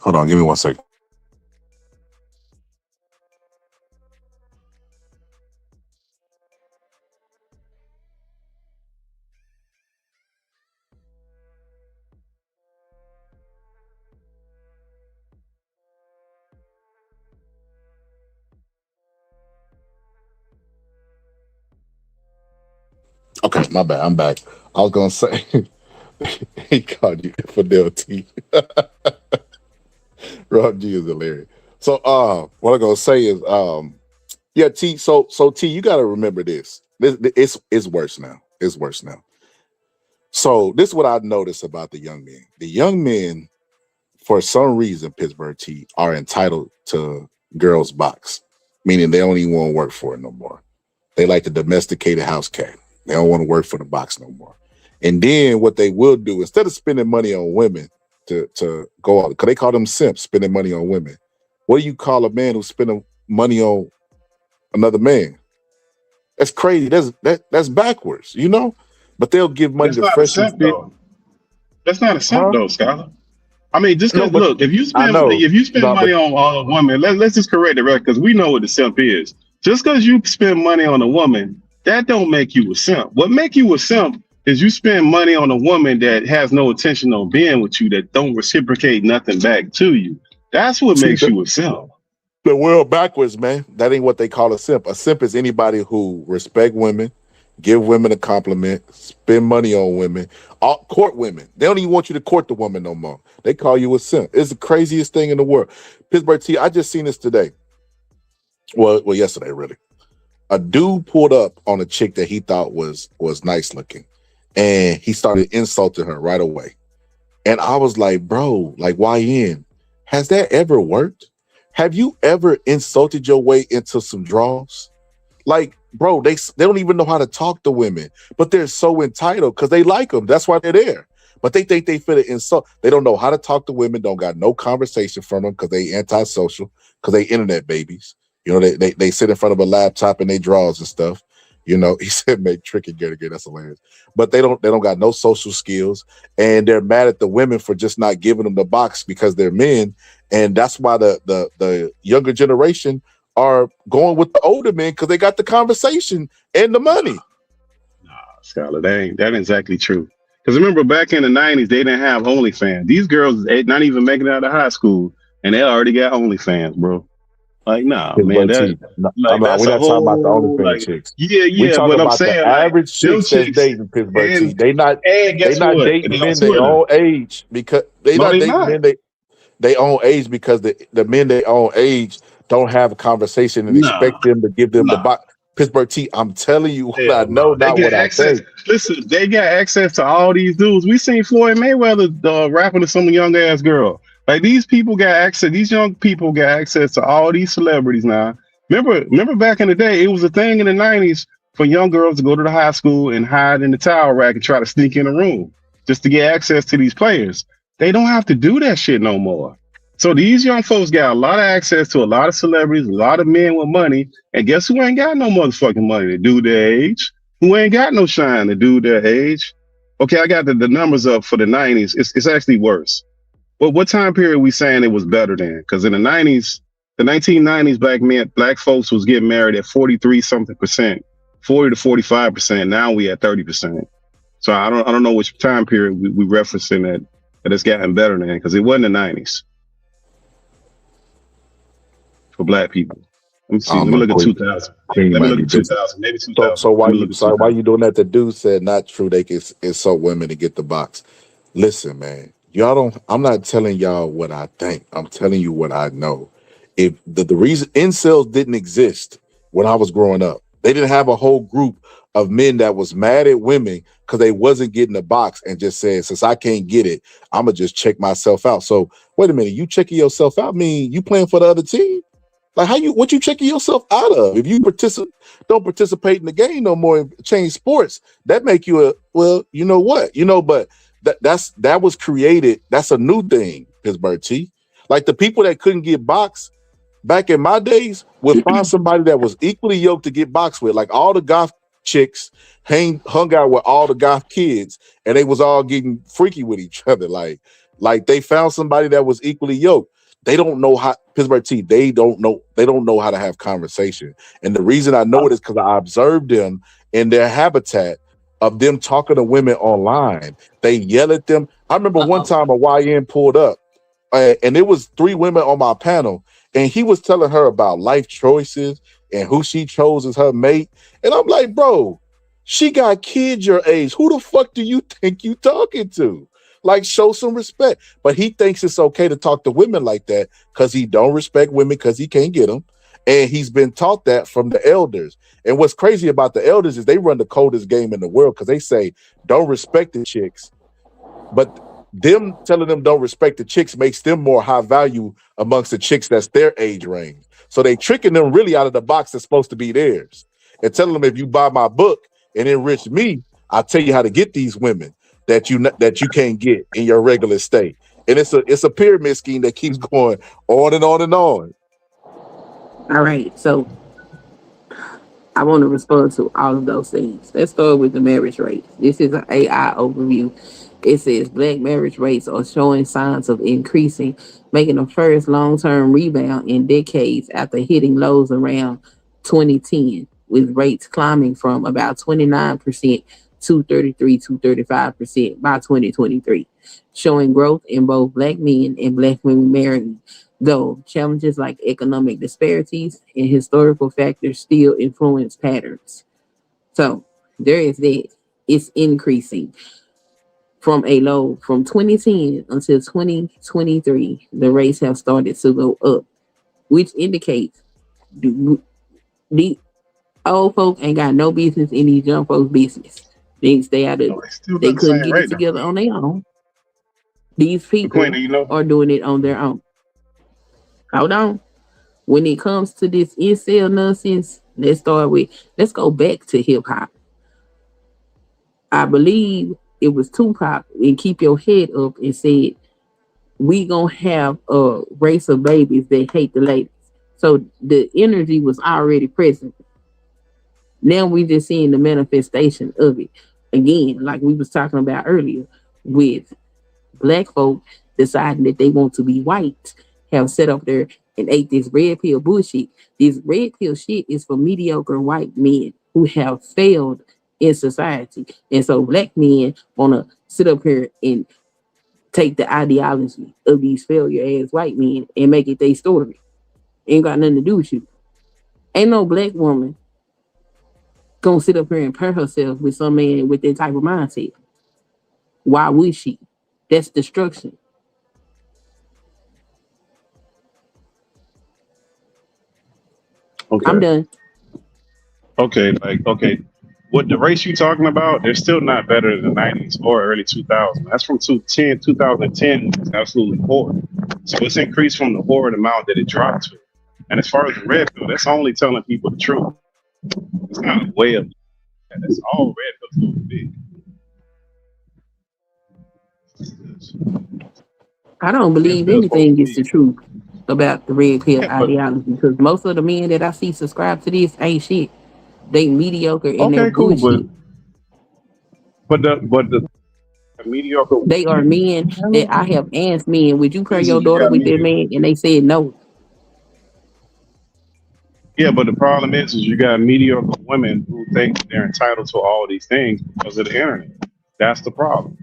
Hold on, give me 1 second. Okay, my bad. I'm back. I was gonna say he called you infidelity. Rob G is hilarious. So what I'm gonna say is yeah, T, so T, you gotta remember this. It's worse now. It's worse now. So this is what I noticed about the young men. The young men, for some reason, Pittsburgh T, are entitled to girls' box, meaning they don't even want to work for it no more. They like the domesticated house cat. They don't want to work for the box no more. And then what they will do, instead of spending money on women to go out, because they call them simps, spending money on women. What do you call a man who's spending money on another man? That's crazy. That's backwards, you know? But they'll give money That's to not a fresh and simp fit. though. That's not a simp Huh? though, Scholar. I mean, just No, because but look, if you I spend know. No, money but on a woman, let's just correct the record because we know what the simp is. Just because you spend money on a woman, that don't make you a simp. What make you a simp is you spend money on a woman that has no intention on being with you, that don't reciprocate nothing back to you. That's what see makes you a simp. the world backwards, man. That ain't what they call a simp. A simp is anybody who respect women, give women a compliment, spend money on women, court women. They don't even want you to court the woman no more. They call you a simp. It's the craziest thing in the world. Pittsburgh T, I just seen this today. Well, yesterday, really. A dude pulled up on a chick that he thought was nice looking, and he started insulting her right away. And I was like, bro, like, why in? Has that ever worked? Have you ever insulted your way into some draws? Like, bro, they don't even know how to talk to women, but they're so entitled because they like them. That's why they're there. But they think they fit an insult. They don't know how to talk to women. Don't got no conversation from them because they antisocial, because they internet babies. You know, they sit in front of a laptop and they draws and stuff. You know, he said make tricky get again. That's hilarious. But they don't got no social skills, and they're mad at the women for just not giving them the box because they're men. And that's why the younger generation are going with the older men because they got the conversation and the money. Scholar, that ain't exactly true. Because remember, back in the 90s, they didn't have OnlyFans. These girls not even making it out of high school, and they already got OnlyFans, bro. Like, nah, man, Pittsburgh T. that's We're a not talking about the whole OnlyFans chicks. yeah, We yeah. talking But I'm about the saying like average them chicks that's chicks, dating Pittsburgh T. and They not guess what? dating They on men their Twitter. own age because they No, not they dating not. men they own age because the men their own age don't have a conversation and No, expect them to give them the no. box. Pittsburgh T, I'm telling you what I Hell know, no. They not get what I access. think. Listen, they got access to all these dudes. We seen Floyd Mayweather rapping to some young ass girl. Like these people got access. These young people got access to all these celebrities now. Remember back in the day, it was a thing in the 90s for young girls to go to the high school and hide in the towel rack and try to sneak in a room just to get access to these players. They don't have to do that shit no more. So these young folks got a lot of access to a lot of celebrities, a lot of men with money, and guess who ain't got no motherfucking money to do their age? Who ain't got no shine to do their age? Okay, I got the numbers up for the 90s. It's actually worse. Well, what time period we saying it was better than? Because in the 90s, the 1990s, black folks was getting married at 43 something percent, 40 to 45%. Now we at 30%. So I don't know which time period we referencing that it's gotten better than, because it wasn't the 90s for black people. Let me see. Let me look at 2000. Let me look at 2000. Maybe 2000. So why you doing that? The dude said not true. They can insult women to get the box. Listen, man, I'm not telling y'all what I think. I'm telling you what I know. If the reason incels didn't exist when I was growing up, they didn't have a whole group of men that was mad at women because they wasn't getting the box and just said, since I can't get it, I'm gonna just check myself out. So wait a minute, you checking yourself out mean you playing for the other team? Like what you checking yourself out of? If you don't participate in the game no more and change sports, that make you you know what? But that was created. That's a new thing, Pittsburgh T. Like the people that couldn't get boxed back in my days would find somebody that was equally yoked to get boxed with. Like all the goth chicks hung out with all the goth kids, and they was all getting freaky with each other. Like they found somebody that was equally yoked. They don't know how Pittsburgh T. They don't know how to have conversation. And the reason I know it is because I observed them in their habitat of them talking to women online. They yell at them. I remember one time a YN pulled up, and it was 3 women on my panel, and he was telling her about life choices and who she chose as her mate. And I'm like, bro, she got kids your age. Who the fuck do you think you talking to? Like, show some respect. But he thinks it's okay to talk to women like that because he don't respect women because he can't get them. And he's been taught that from the elders. And what's crazy about the elders is they run the coldest game in the world because they say, don't respect the chicks. But them telling them don't respect the chicks makes them more high value amongst the chicks that's their age range. So they tricking them really out of the box that's supposed to be theirs. And telling them if you buy my book and enrich me, I'll tell you how to get these women that you can't get in your regular state. And it's a pyramid scheme that keeps going on and on and on. All right, so I want to respond to all of those things. Let's start with the marriage rate. This is an AI overview. It says black marriage rates are showing signs of increasing, making the first long-term rebound in decades after hitting lows around 2010, with rates climbing from about 29% to 33 to 35% by 2023, showing growth in both black men and black women marrying, though challenges like economic disparities and historical factors still influence patterns. So there is that. It's increasing from a low from 2010 until 2023. The rates have started to go up, which indicates the old folk ain't got no business in these young folks' business. They stay out of it. They couldn't get it together on their own. These people are doing it on their own. Hold on. When it comes to this incel nonsense, let's go back to hip hop. I believe it was Tupac and Keep Your Head Up and said, we gonna have a race of babies that hate the ladies. So the energy was already present. Now we just seeing the manifestation of it. Again, like we was talking about earlier, with black folk deciding that they want to be white, have set up there and ate this red pill bullshit. This red pill shit is for mediocre white men who have failed in society. And so black men want to sit up here and take the ideology of these failure ass white men and make it their story. Ain't got nothing to do with you. Ain't no black woman gonna sit up here and pair herself with some man with that type of mindset. Why would she? That's destruction. Okay. I'm done. Okay, what the race you talking about, they're still not better than the 90s or early 2000s. That's from 2010, it's absolutely horrid. So it's increased from the horrid amount that it dropped to. And as far as the red pill, that's only telling people the truth. It's not a way of That's all red pill supposed to be. I don't Red believe pill supposed to anything is be. the truth about the red pill Yeah, but ideology because most of the men that I see subscribe to this ain't shit. They mediocre and they're okay, cool, bullshit. but the mediocre They are men that I have asked men, would you pair is your you daughter got with that mediocre. man? And they said no. Yeah, but the problem is you got mediocre women who think they're entitled to all these things because of the internet. That's the problem.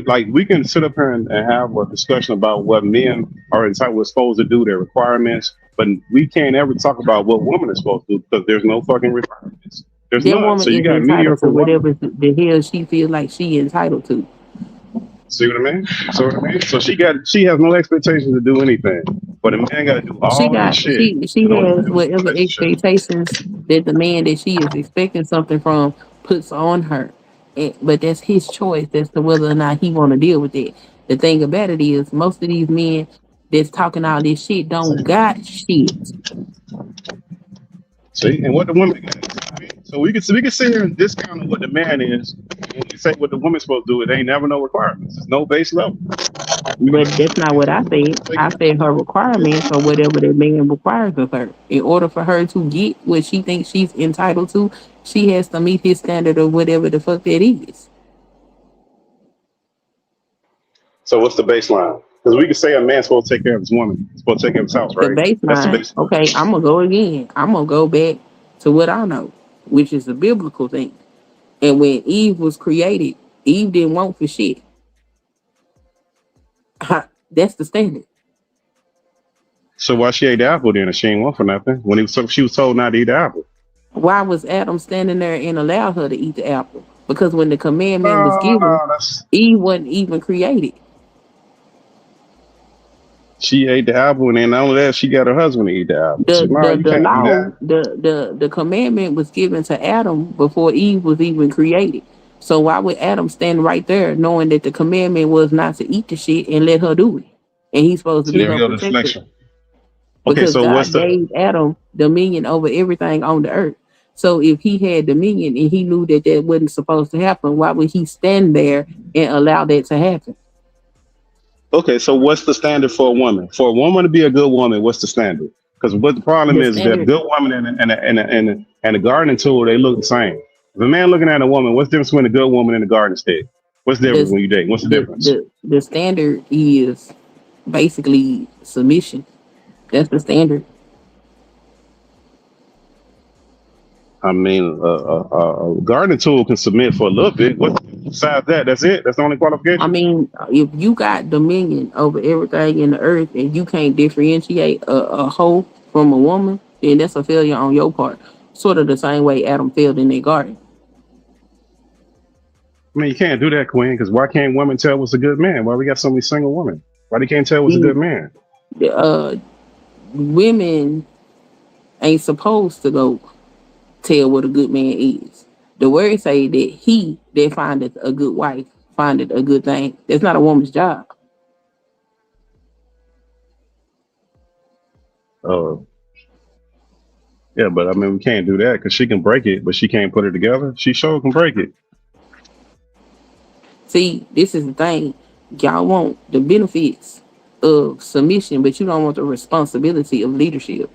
Like we can sit up here and have a discussion about what men are entitled, we're supposed to do, their requirements, but we can't ever talk about what women are supposed to do because there's no fucking requirements. There's That none. woman So you is got entitled mediocre to women. whatever the hell she feels like she entitled to. See what I mean? See what I mean? So she has no expectation to do anything, but a man got to do She all this got shit she in order to has build a whatever relationship. expectations that the man that she is expecting something from puts on her. But that's his choice as to whether or not he want to deal with it. The thing about it is most of these men that's talking all this shit don't got shit. See, and what the woman got. So we can sit here and discount what the man is, and we say what the woman's supposed to do. It ain't never no requirements. There's no base level. But that's not what I said. I said her requirements are whatever that man requires of her. In order for her to get what she thinks she's entitled to, she has to meet his standard of whatever the fuck that is. So what's the baseline? Because we can say a man's supposed to take care of his woman, he's supposed to take care of his house, The right? That's the baseline, baseline. okay, I'm gonna go again. I'm gonna go back to what I know, which is the biblical thing. And when Eve was created, Eve didn't want for shit. That's the standard. So why she ate the apple then? If she ain't want for nothing. She was told not to eat the apple. Why was Adam standing there and allowed her to eat the apple? Because when the commandment was given, That's Eve wasn't even created. she ate the apple, and then not only that, she got her husband to eat the apple. So The no, the you the can't do law, that. the commandment was given to Adam before Eve was even created. So why would Adam stand right there knowing that the commandment was not to eat the shit and let her do it? And he's supposed to See, be there we her go, the protector deflection. Okay, because so what's God the gave Adam dominion over everything on the earth. So if he had dominion and he knew that that wasn't supposed to happen, why would he stand there and allow that to happen? Okay, so what's the standard for a woman? For a woman to be a good woman, what's the standard? Because what the problem The is that a standard, good woman and a gardening tool, they look the same. If a man looking at a woman, what's the difference between a good woman and a garden stick? What's the difference the when you date? What's the difference? the standard is basically submission. That's the standard. I mean, a gardening tool can submit for a little bit. What besides that? That's it. That's the only I qualification. mean, if you got dominion over everything in the earth and you can't differentiate a hoe from a woman, then that's a failure on your part. Sort of the same way Adam failed in their garden. I mean, you can't do that, Queen. Because why can't women tell what's a good man? Why we got so many single women? Why they can't tell what's a good The, man? the, women ain't supposed to go tell what a good man is. The word say that he that findeth a good wife findeth a good thing. That's not a woman's job. Uh, yeah, but I mean, we can't do that because she can break it, but she can't put it together. She sure can break it. See, this is the thing. Y'all want the benefits of submission, but you don't want the responsibility of leadership.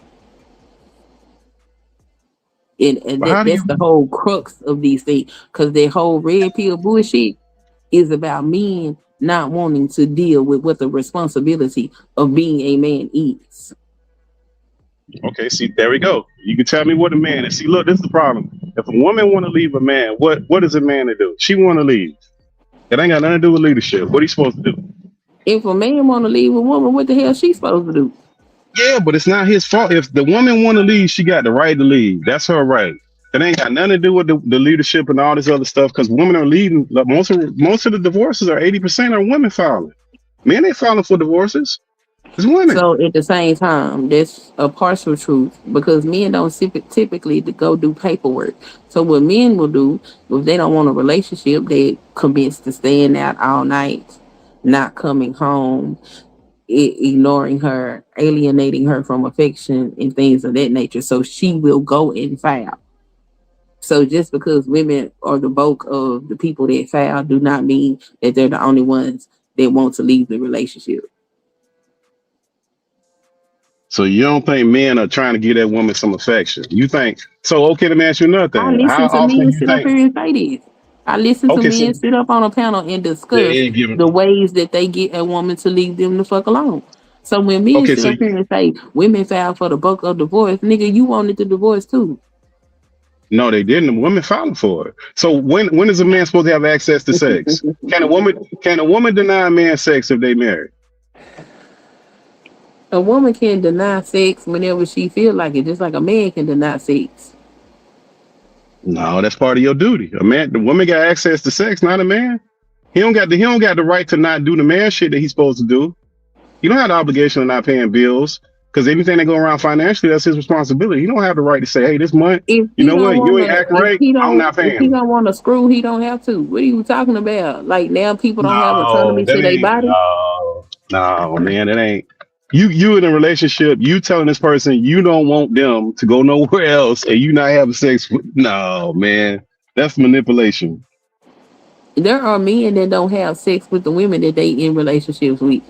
And But how do that's you? the whole crux of these things. Because their whole red pill bullshit is about men not wanting to deal with what the responsibility of being a man is. Okay, see, there we go. You can tell me what a man is. See, look, this is the problem. If a woman want to leave a man, what is a man to do? She want to leave. It ain't got nothing to do with leadership. What are you supposed to do? If a man want to leave a woman, what the hell she supposed to do? Yeah, but it's not his fault. If the woman want to leave, she got the right to leave. That's her right. It ain't got nothing to do with the leadership and all this other stuff. Because women are leading. Like, most of the divorces are 80% are women filing. Men ain't filing for divorces. It's women. So at the same time, that's a partial truth because men don't typically to go do paperwork. So what men will do if they don't want a relationship, they commits to staying out all night, not coming home, ignoring her, alienating her from affection and things of that nature. So she will go and file. So just because women are the bulk of the people that foul do not mean that they're the only ones that want to leave the relationship. So you don't think men are trying to give that woman some affection? You think so? Okay, let me ask you another I thing. How listen to often men you sit up think? here and say this. I listen to Okay, so men sit up on a panel and they discuss ain't giving. the ways that they get a woman to leave them the fuck alone. So when men Okay, sit so up here and say women foul for the bulk of divorce, nigga, you wanted the divorce too. no, they didn't. The women filing for it. So when is a man supposed to have access to sex? Can a woman deny a man sex if they married? A woman can deny sex whenever she feel like it, just like a man can deny sex. No, that's part of your duty. The woman got access to sex, not a man. He don't got the right to not do the man shit that he's supposed to do. You don't have the obligation of not paying bills because anything that go around financially, that's his responsibility. You don't have the right to say, hey, this month, If you he know don't what, you ain't wanna, acting right, I'm not if he paying. don't want to screw, he don't have to. What are you talking about? Like now, people don't have No, autonomy that to their ain't body. no, man, that ain't you in a relationship, you telling this person you don't want them to go nowhere else and you not having sex with no, man. That's manipulation. There are men that don't have sex with the women that they in relationships with.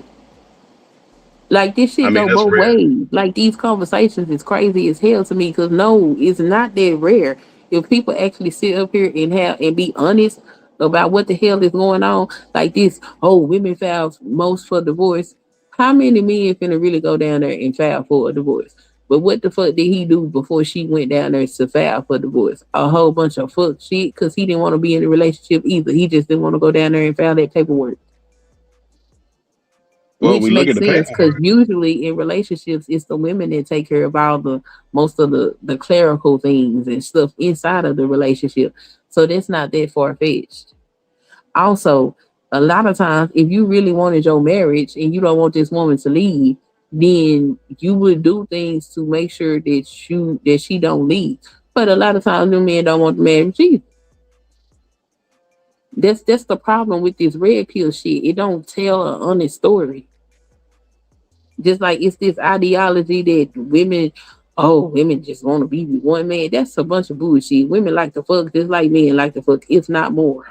Like this I shit mean, go that's both rare. ways. Like these conversations is crazy as hell to me because no, it's not that rare. If people actually sit up here and have and be honest about what the hell is going on, like this, oh, women file most for divorce. How many men finna really go down there and file for a divorce? But what the fuck did he do before she went down there to file for divorce? A whole bunch of fuck shit because he didn't want to be in a relationship either. He just didn't want to go down there and file that paperwork, Well, which we look at makes the sense because paperwork. usually in relationships it's the women that take care of all the most of the clerical things and stuff inside of the relationship, so that's not that far-fetched. Also, a lot of times if you really wanted your marriage and you don't want this woman to leave, then you would do things to make sure that she don't leave. But a lot of times the men don't want the marriage either. That's the problem with this red pill shit. It don't tell an honest story. Just like it's this ideology that women just want to be with one man. That's a bunch of bullshit. Women like to fuck just like men like to fuck, if not more.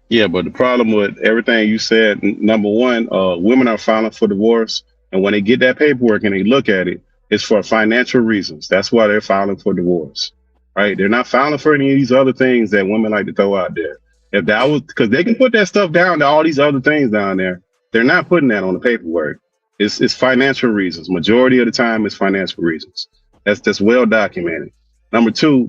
Yeah, but the problem with everything you said, number one, women are filing for divorce, and when they get that paperwork and they look at it, it's for financial reasons. That's why they're filing for divorce, right? They're not filing for any of these other things that women like to throw out there. If that was because they can put that stuff down to all these other things down there, they're not putting that on the paperwork. It's financial reasons. Majority of the time, it's financial reasons. That's well documented. Number two,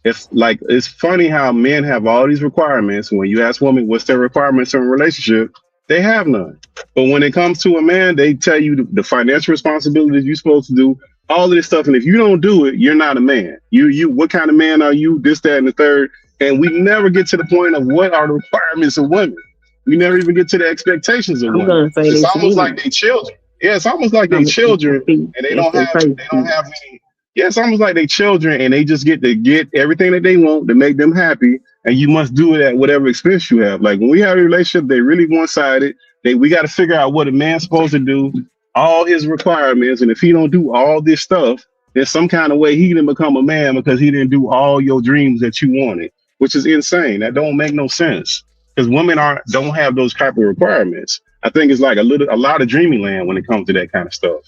it's funny how men have all these requirements. When you ask women what's their requirements in a relationship, they have none. But when it comes to a man, they tell you the financial responsibilities you're supposed to do, all of this stuff. And if you don't do it, you're not a man. You what kind of man are you? This, that, and the third. And we never get to the point of what are the requirements of women. We never even get to the expectations of I'm women. gonna say It's this almost like again. they children. Yeah, it's almost like they children, and they don't have any. Yeah, it's almost like they children and they just get to get everything that they want to make them happy, and you must do it at whatever expense you have. Like when we have a relationship, they really one-sided. We got to figure out what a man's supposed to do, all his requirements, and if he don't do all this stuff, there's some kind of way he didn't become a man because he didn't do all your dreams that you wanted, which is insane. That don't make no sense because women don't have those type of requirements. I think it's like a lot of dreaming land when it comes to that kind of stuff.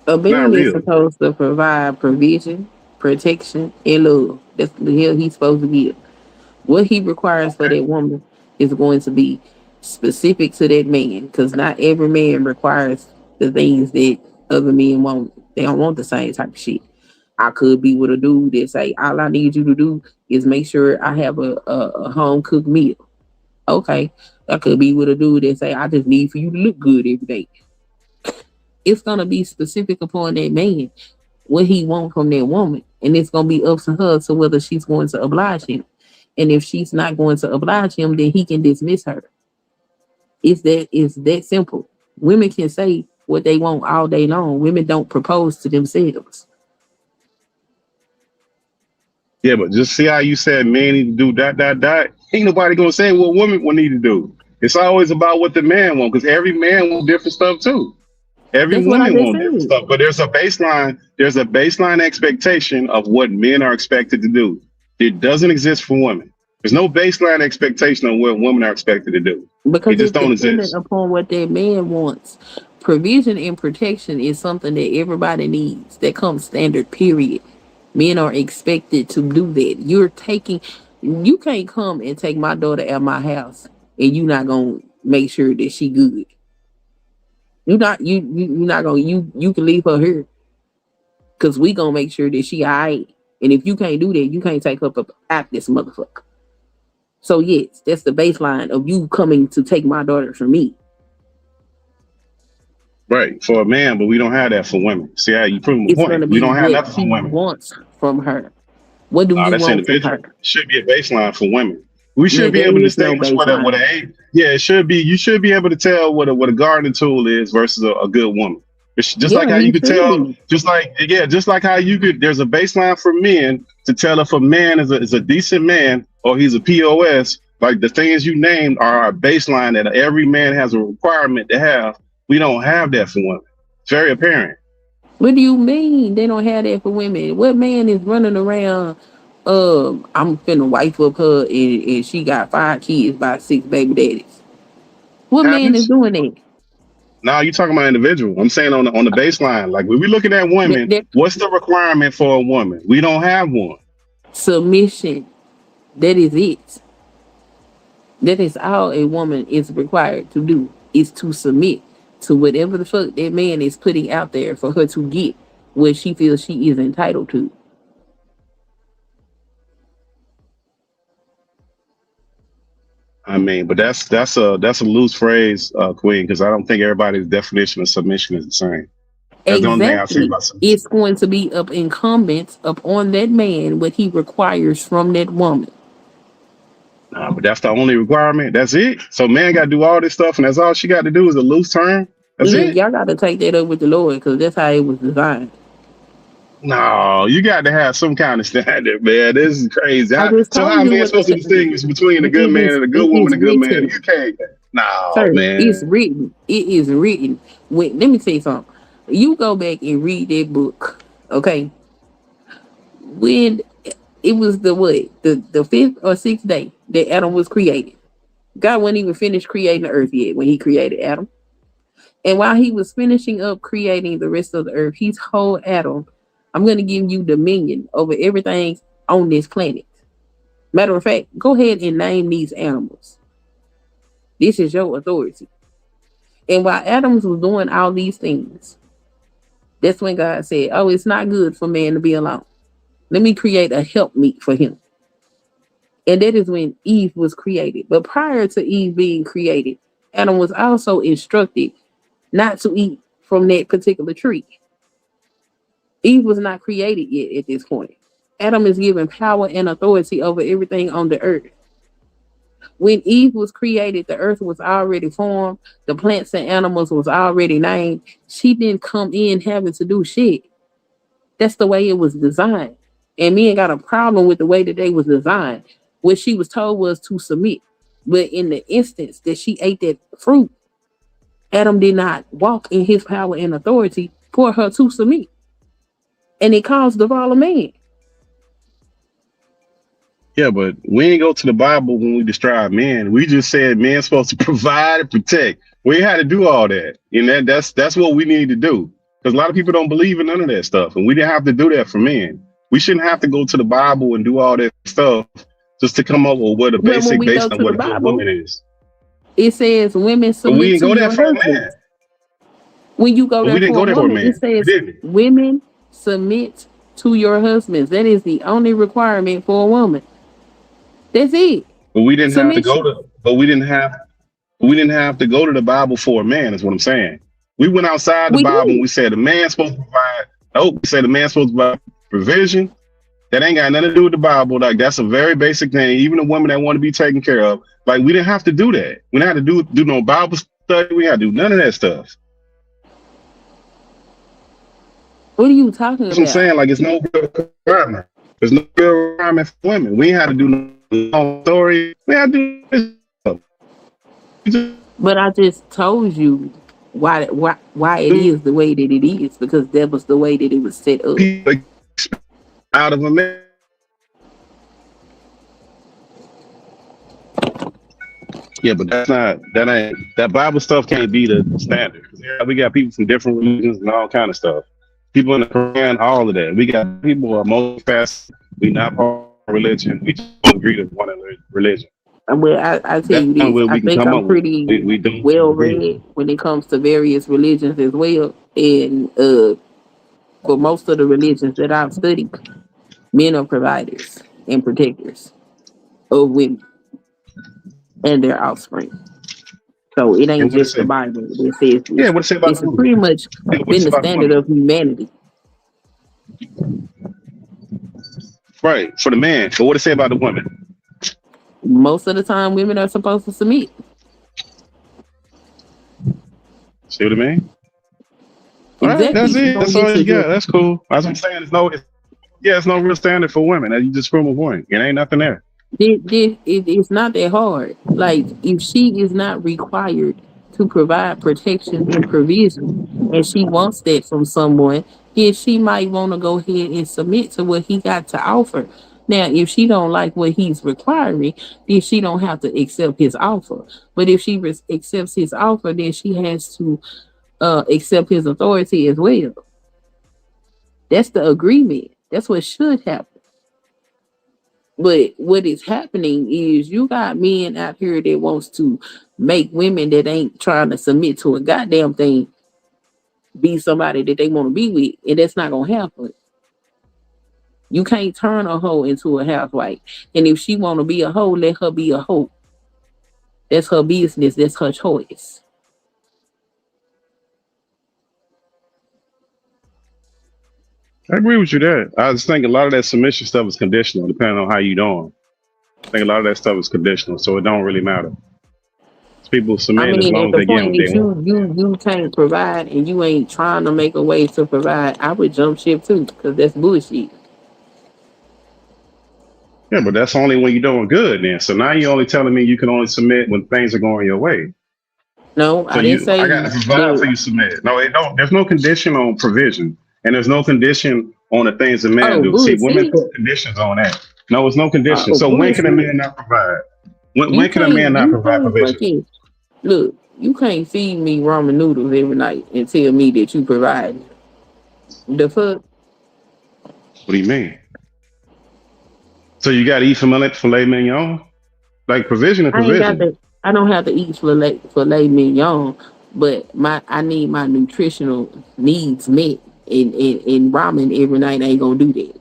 A Not man is real. supposed to provide provision, protection, and love. That's the hell he's supposed to give. What he requires for that woman is going to be specific to that man, because not every man requires the things that other men want. They don't want the same type of shit. I could be with a dude that say, all I need you to do is make sure I have a home cooked meal. Okay. I could be with a dude that say, I just need for you to look good every day. It's gonna be specific upon that man what he wants from that woman, and it's gonna be up to her to whether she's going to oblige him. And if she's not going to oblige him, then he can dismiss her. It's that simple. Women can say what they want all day long. Women don't propose to themselves. Yeah, but just see how you said men need to do dot dot dot. Ain't nobody gonna say what women will need to do. It's always about what the man want because every man wants different stuff too. Every That's what I woman just wants different said. stuff, but there's a baseline. There's a baseline expectation of what men are expected to do. It doesn't exist for women. There's no baseline expectation of what women are expected to do. It Because just it's don't dependent exist. upon what that man wants. Provision and protection is something that everybody needs. That comes standard, period. Men are expected to do that. You can't come and take my daughter at my house and you not gonna make sure that she good. You not gonna you can leave her here because we gonna make sure that she alright. And if you can't do that, you can't take her up out this motherfucker. So yes, that's the baseline of you coming to take my daughter from me. Right. For a man, but we don't have that for women. See how you prove my It's gonna point. We be don't have what nothing he for women. wants from her. What do No, you that's want from individual. her? Should be a baseline for women. We Yeah, should be there able to is no distinguish what baseline. yeah, it should be. You should be able to tell what a gardening tool is versus a good woman. It's just like Yeah, how he you could should tell, be. just like how you could. There's a baseline for men to tell if a man is a decent man or he's a POS. Like the things you named are a baseline that every man has a requirement to have. We don't have that for women. It's very apparent. What do you mean they don't have that for women? What man is running around? I'm finna wife up her and she got 5 kids by 6 baby daddies. What man is Happens. doing that? Now you're talking about individual. I'm saying on the baseline. Like when we're looking at women, That what's the requirement for a woman? We don't have one. submission. That is it. That is all a woman is required to do, is to submit to whatever the fuck that man is putting out there for her to get what she feels she is entitled to. I mean, but that's a loose phrase, Queen, because I don't think everybody's definition of submission is the same. That's the only thing I say Exactly. about submission. It's going to be up incumbent upon that man what he requires from that woman. Nah, but that's the only requirement. That's it. So man got to do all this stuff, and that's all she got to do is a loose term. That's Look, it. y'all got to take that up with the Lord because that's how it was designed. No, you got to have some kind of standard, man. This is crazy. I just So told how a you man what the supposed to distinguish between a good man and a good it woman is and a good man? written, You can't. No, sir. It's man. written. It is written. Wait, let me tell you something. You go back and read that book, okay? When it was the fifth or sixth day that Adam was created. God wasn't even finished creating the earth yet when he created Adam. And while he was finishing up creating the rest of the earth, he told Adam, I'm going to give you dominion over everything on this planet. Matter of fact, go ahead and name these animals. This is your authority. And while Adam was doing all these things, that's when God said, oh, it's not good for man to be alone. Let me create a helpmeet for him. And that is when Eve was created. But prior to Eve being created, Adam was also instructed not to eat from that particular tree. Eve was not created yet at this point. Adam is given power and authority over everything on the earth. When Eve was created, the earth was already formed, the plants and animals was already named. She didn't come in having to do shit. That's the way it was designed. And me ain't got a problem with the way that they was designed. What she was told was to submit. But in the instance that she ate that fruit, Adam did not walk in his power and authority for her to submit. And it caused the fall of man. Yeah, but we ain't go to the Bible when we describe men. We just said men's supposed to provide and protect. We ain't had to do all that. And that's what we need to do. Because a lot of people don't believe in none of that stuff. And we didn't have to do that for men. We shouldn't have to go to the Bible and do all that stuff just to come up with what a Well, when basic we go based on to the what a good Bible, woman is. it says women But we submit didn't to go there your for a husbands. man. When you go But we there didn't for go a there for a woman, it man. We says didn't. women submit to your husbands. That is the only requirement for a woman. That's it. But we didn't have to go Submission. to we didn't have to go to the Bible for a man, is what I'm saying. We went outside the We Bible and did. we said the man's supposed to provide. Nope, we said the man's supposed to provide provision. That ain't got nothing to do with the Bible. Like that's a very basic thing. Even a woman that want to be taken care of. Like we didn't have to do that. We didn't have to do no Bible study. We had to do none of that stuff. What are you talking That's what I'm about? saying. Like it's no real requirement. There's no real requirement for women. We ain't had to do no story. We had to do this stuff. But I just told you why it is the way that it is, because that was the way that it was set up. People out of a man. Yeah, but that Bible stuff can't be the standard. We got people from different religions and all kind of stuff. People in the Quran, all of that. We got people who are multifaceted. We not part of religion. We just don't agree to one religion. Well, I tell That's you the only this. way I we can think come I'm up with. pretty We don't well agree. read when it comes to various religions as well. And for most of the religions that I've studied, men are providers and protectors of women and their offspring. So it And ain't what it just the say? Bible that says Yeah, this. what it say about It's the woman? pretty much Yeah, what it been say the about the standard woman? of humanity. Right, for the man. But what it say about the woman? Most of the time, women are supposed to submit. See what I mean? All right, Exactly. that's You it. don't That's get all to you got. just That's cool. That's what I'm saying. It's no real standard for women. You just prove a point. It ain't nothing there. it's not that hard. Like, if she is not required to provide protection and provision, and she wants that from someone, then she might want to go ahead and submit to what he got to offer. Now, if she don't like what he's requiring, then she don't have to accept his offer. But if she accepts his offer, then she has to accept his authority as well. That's the agreement. That's what should happen. But what is happening is you got men out here that wants to make women that ain't trying to submit to a goddamn thing be somebody that they want to be with, and that's not gonna happen. You can't turn a hoe into a housewife, and if she want to be a hoe, let her be a hoe. That's her business. That's her choice. I agree with you there. I just think a lot of that submission stuff is conditional, depending on how you doing. I think a lot of that stuff is conditional, so it don't really matter. People I submit as mean, long at as the they get point what they that want. you can't provide and you ain't trying to make a way to provide, I would jump ship too, because that's bullshit. Yeah, but that's only when you're doing good then. So now you're only telling me you can only submit when things are going your way. No, So I didn't I got to say provide that. for you submit. No, it don't. There's no condition on provision, and there's no condition on the things a man Oh, do. See, women bullshit. put conditions on that. No, it's no condition. Oh, So when can a bullshit. man not provide? You When can a man can't, not you provide can't provision? fucking look. You can't feed me ramen noodles every night and tell me that you provide. The fuck? What do you mean? So you got to eat filet mignon? Like provision and I ain't got provision. to. I don't have to eat filet mignon, but I need my nutritional needs met. And ramen every night ain't gonna do that.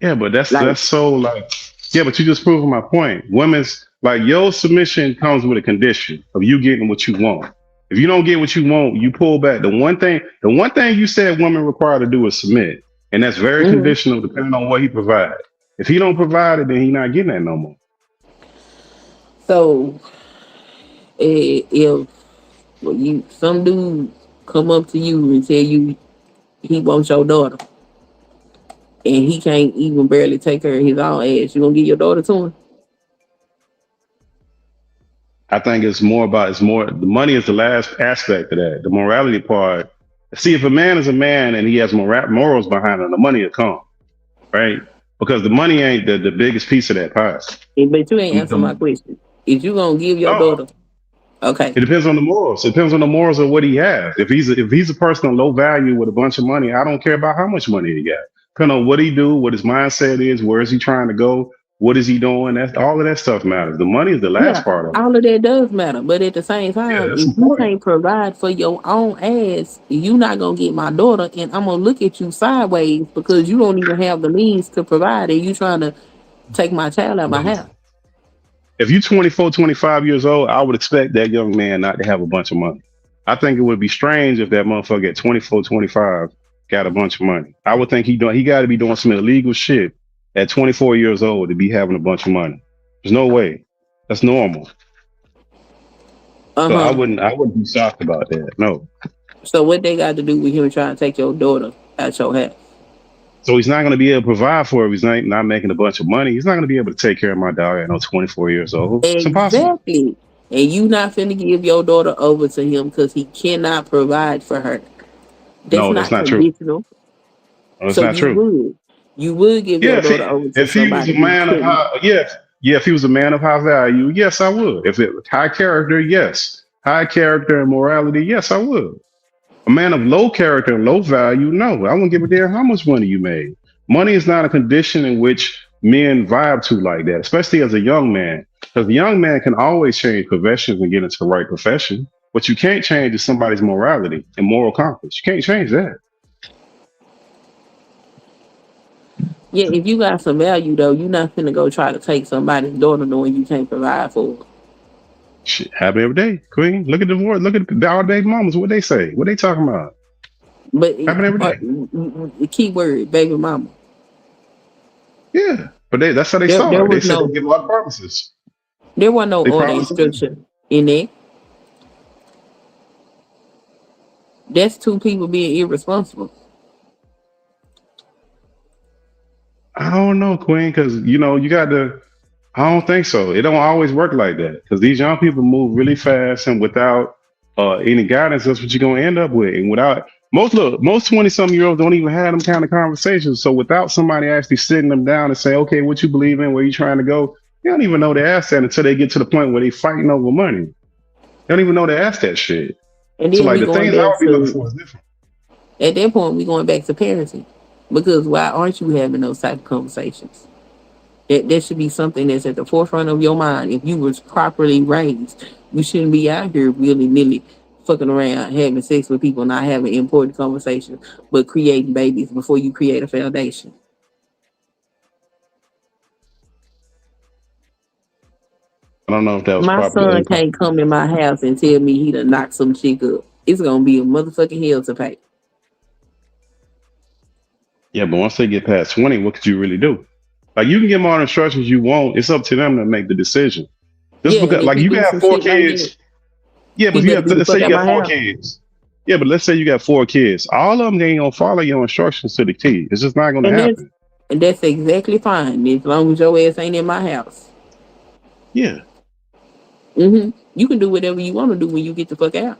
Yeah, but Like, that's so like yeah, but you just proving my point. Women's like your submission comes with a condition of you getting what you want. If you don't get what you want, you pull back. The one thing you said women required to do is submit. And that's very mhm. conditional depending on what he provides. If he don't provide it, then he not getting that no more. So if you some dude come up to you and tell you he wants your daughter and he can't even barely take care of his own ass, you gonna give your daughter to him? I think it's more the money is the last aspect of that. The morality part. See, if a man is a man and he has morals behind him, the money will come, right? Because the money ain't the biggest piece of that pie. But you ain't answer my question. If you gonna give your No, daughter, okay. it depends on the morals. It depends on the morals of what he has. If he's a person of low value with a bunch of money, I don't care about how much money he got. Depending on what he do, what his mindset is, where is he trying to go, what is he doing. That's all of that stuff matters. The money is the last Yeah, part of it. all of that does matter. But at the same Yeah, time, that's if you important. can't provide for your own ass, you not gonna get my daughter, and I'm gonna look at you sideways because you don't even have the means to provide, and you trying to take my child out of my house. If you're 24, 25 years old, I would expect that young man not to have a bunch of money. I think it would be strange if that motherfucker at 24, 25 got a bunch of money. I would think he got to be doing some illegal shit at 24 years old to be having a bunch of money. There's no way. That's normal. So Uh-huh. I wouldn't be shocked about that. No. So what they got to do with him trying to take your daughter out your house? So he's not going to be able to provide for her if he's not making a bunch of money. He's not going to be able to take care of my dog at no 24 years old. It's impossible. Exactly. and you not finna give your daughter over to him because he cannot provide for her. That's No, that's not not true. conditional. No, that's So not true. you would give Yeah, your daughter over to if he was somebody a who man of couldn't. high, if he was a man of high value, yes, I would. If it was high character, yes, high character and morality, yes, I would. A man of low character and low value, no, I wouldn't give a damn how much money you made. Money is not a condition in which men vibe to like that, especially as a young man, because the young man can always change professions and get into the right profession. What you can't change is somebody's morality and moral compass. You can't change that. Yeah, if you got some value though, you're not finna go try to take somebody's daughter knowing you can't provide for her. Shit, happen every day, Queen. Look at divorce. Look at the all day mamas. What they say? What they talking about? But Happen every day. the key word, baby mama. Yeah, but that's how they There start. They was said they no give a lot of promises. there was no They order promise. instruction in there. That's two people being irresponsible. I don't know, Queen, because you got to. I don't think so. It don't always work like that because these young people move really fast and without any guidance, that's what you're gonna end up with. And without most 20-some-year-olds don't even have them kind of conversations. So without somebody actually sitting them down and saying, okay, what you believe in, where you trying to go, they don't even know they ask that until they get to the point where they fighting over money. They don't even know they ask that shit. And So then like we the going things I back would be looking to for is different. at that point we going back to parenting. Because why aren't you having those type of conversations? That should be something that's at the forefront of your mind. If you was properly raised, you shouldn't be out here willy nilly fucking around, having sex with people, not having important conversations, but creating babies before you create a foundation. I don't know if that was My properly son unpacked. can't come in my house and tell me he done knocked some chick up. It's gonna be a motherfucking hell to pay. Yeah, but once they get past 20, what could you really do? Like you can give them all the instructions you want. It's up to them to make the decision. Just Yeah, and because, if like he you can do have some four shit like that, kids. Yeah, he but you better have be the let's say fuck you out got my four house. kids. Yeah, but let's say you got four kids. All of them they ain't gonna follow your instructions to the T. It's just not gonna And that's happen. and that's exactly fine as long as your ass ain't in my house. Yeah. You can do whatever you want to do when you get the fuck out.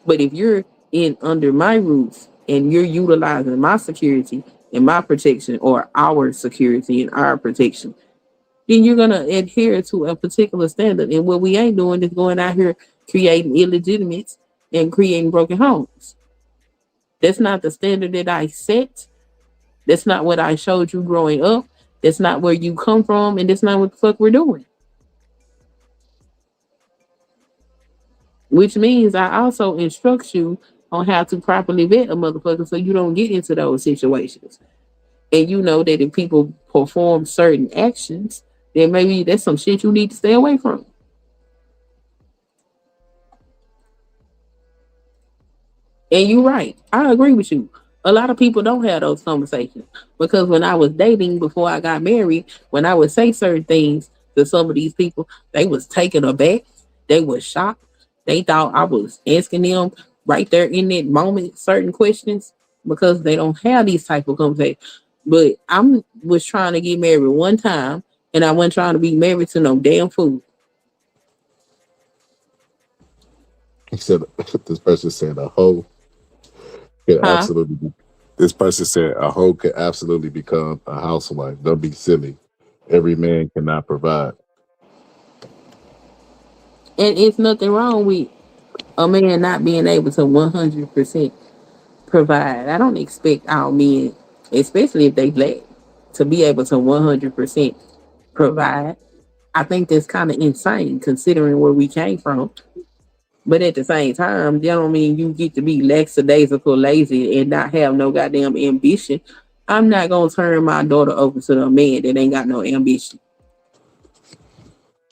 But if you're in under my roof and you're utilizing my security and my protection or our security and our protection, then you're gonna adhere to a particular standard. And what we ain't doing is going out here creating illegitimates and creating broken homes. That's not the standard that I set. That's not what I showed you growing up. That's not where you come from, and that's not what the fuck we're doing. Which means I also instruct you on how to properly vet a motherfucker so you don't get into those situations. And you know that if people perform certain actions, then maybe that's some shit you need to stay away from. And you're right. I agree with you. A lot of people don't have those conversations because when I was dating before I got married, when I would say certain things to some of these people, they was taken aback. They was shocked. They thought I was asking them right there in that moment certain questions because they don't have these type of conversations. But I was trying to get married one time, and I wasn't trying to be married to no damn fool. He said, this person said a hoe could Huh? absolutely be, this person said a hoe could absolutely become a housewife. Don't be silly. Every man cannot provide. And it's nothing wrong with a man not being able to 100% provide. I don't expect our men, especially if they black, to be able to 100% provide. I think that's kind of insane considering where we came from. But at the same time, that don't mean you get to be lackadaisical, lazy, and not have no goddamn ambition. I'm not gonna turn my daughter over to a man that ain't got no ambition.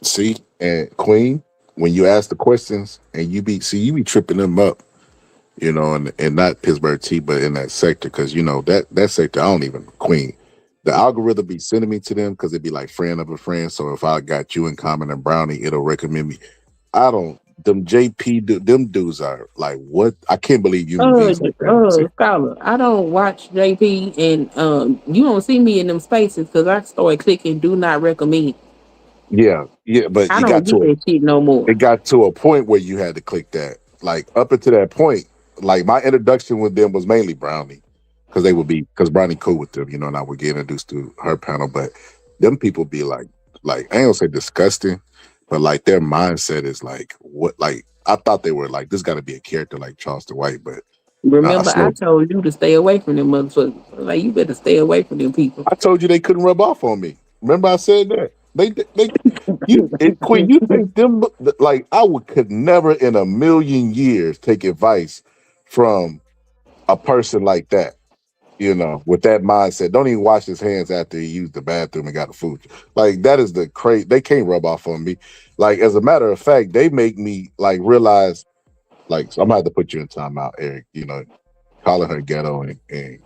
See, and Queen, when you ask the questions and you be tripping them up, and not Pittsburgh T, but in that sector, because that sector, I don't even Queen. The algorithm be sending me to them because it'd be like friend of a friend. So if I got you in common and Brownie, it'll recommend me. I don't. Them them dudes are like what? I can't believe human beings like that exist. Scholar, I don't watch JP, and you don't see me in them spaces because I started clicking "Do Not Recommend." Yeah, but I don't get that shit no more. it got to a point where you had to click that. Like up until that point, like my introduction with them was mainly Brownie, because because Brownie cool with them, and I would get introduced to her panel. But them people be like I ain't gonna say disgusting, but like their mindset is like what like I thought they were like this got to be a character like Charleston White, but nah, Remember, I slow. told you to stay away from them motherfuckers. Like, you better stay away from them people. I told you they couldn't rub off on me. Remember I said that they Queen, you think them like could never in a million years take advice from a person like that, with that mindset. Don't even wash his hands after he used the bathroom and got the food. Like that is the crazy. They can't rub off on me. Like as a matter of fact, they make me like realize. Like so I'm gonna have to put you in timeout, Eric. Calling her ghetto and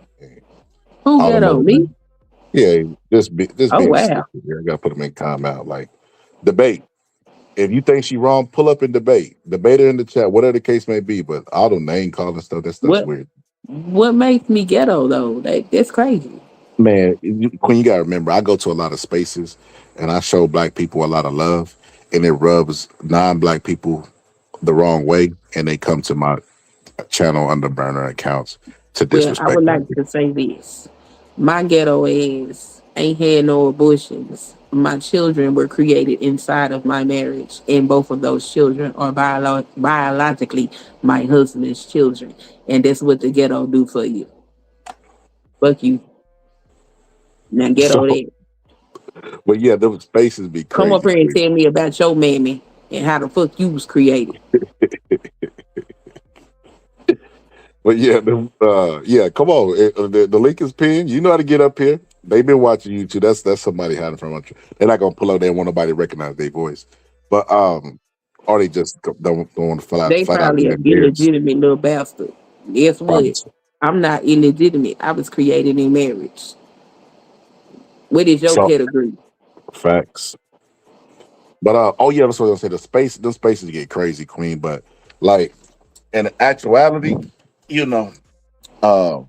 Who all get them other on me? things. Yeah, just Oh being wow. stupid. I gotta put them in timeout. Like debate. If you think she wrong, pull up and debate her in the chat, whatever the case may be. But all the name calling stuff, that stuff's What weird. what makes me ghetto though? That's crazy. Man, Queen, you gotta remember, I go to a lot of spaces and I show black people a lot of love, and it rubs non-black people the wrong way, and they come to my channel under burner accounts to Well, I disrespect would me. like to say this. My ghetto ass ain't had no abortions. My children were created inside of my marriage, and both of those children are biologically my husband's children. And that's what the ghetto do for you. Fuck you. Now ghetto So, there. but yeah, those spaces be Come up crazy, here and Queen. tell me about your mammy and how the fuck you was created. But yeah, yeah, come on. The link is pinned. You know how to get up here. They've been watching you too. That's somebody hiding from us. They're not gonna pull up there and want nobody to recognize their voice. But or they just don't want to They flat out be probably an embarrassed. illegitimate little bastard. Guess Probably what? I'm not illegitimate. I was created in marriage. What is your so category? facts. But oh yeah, that's what I was gonna say. The spaces get crazy, Queen. But like in actuality, you know, um,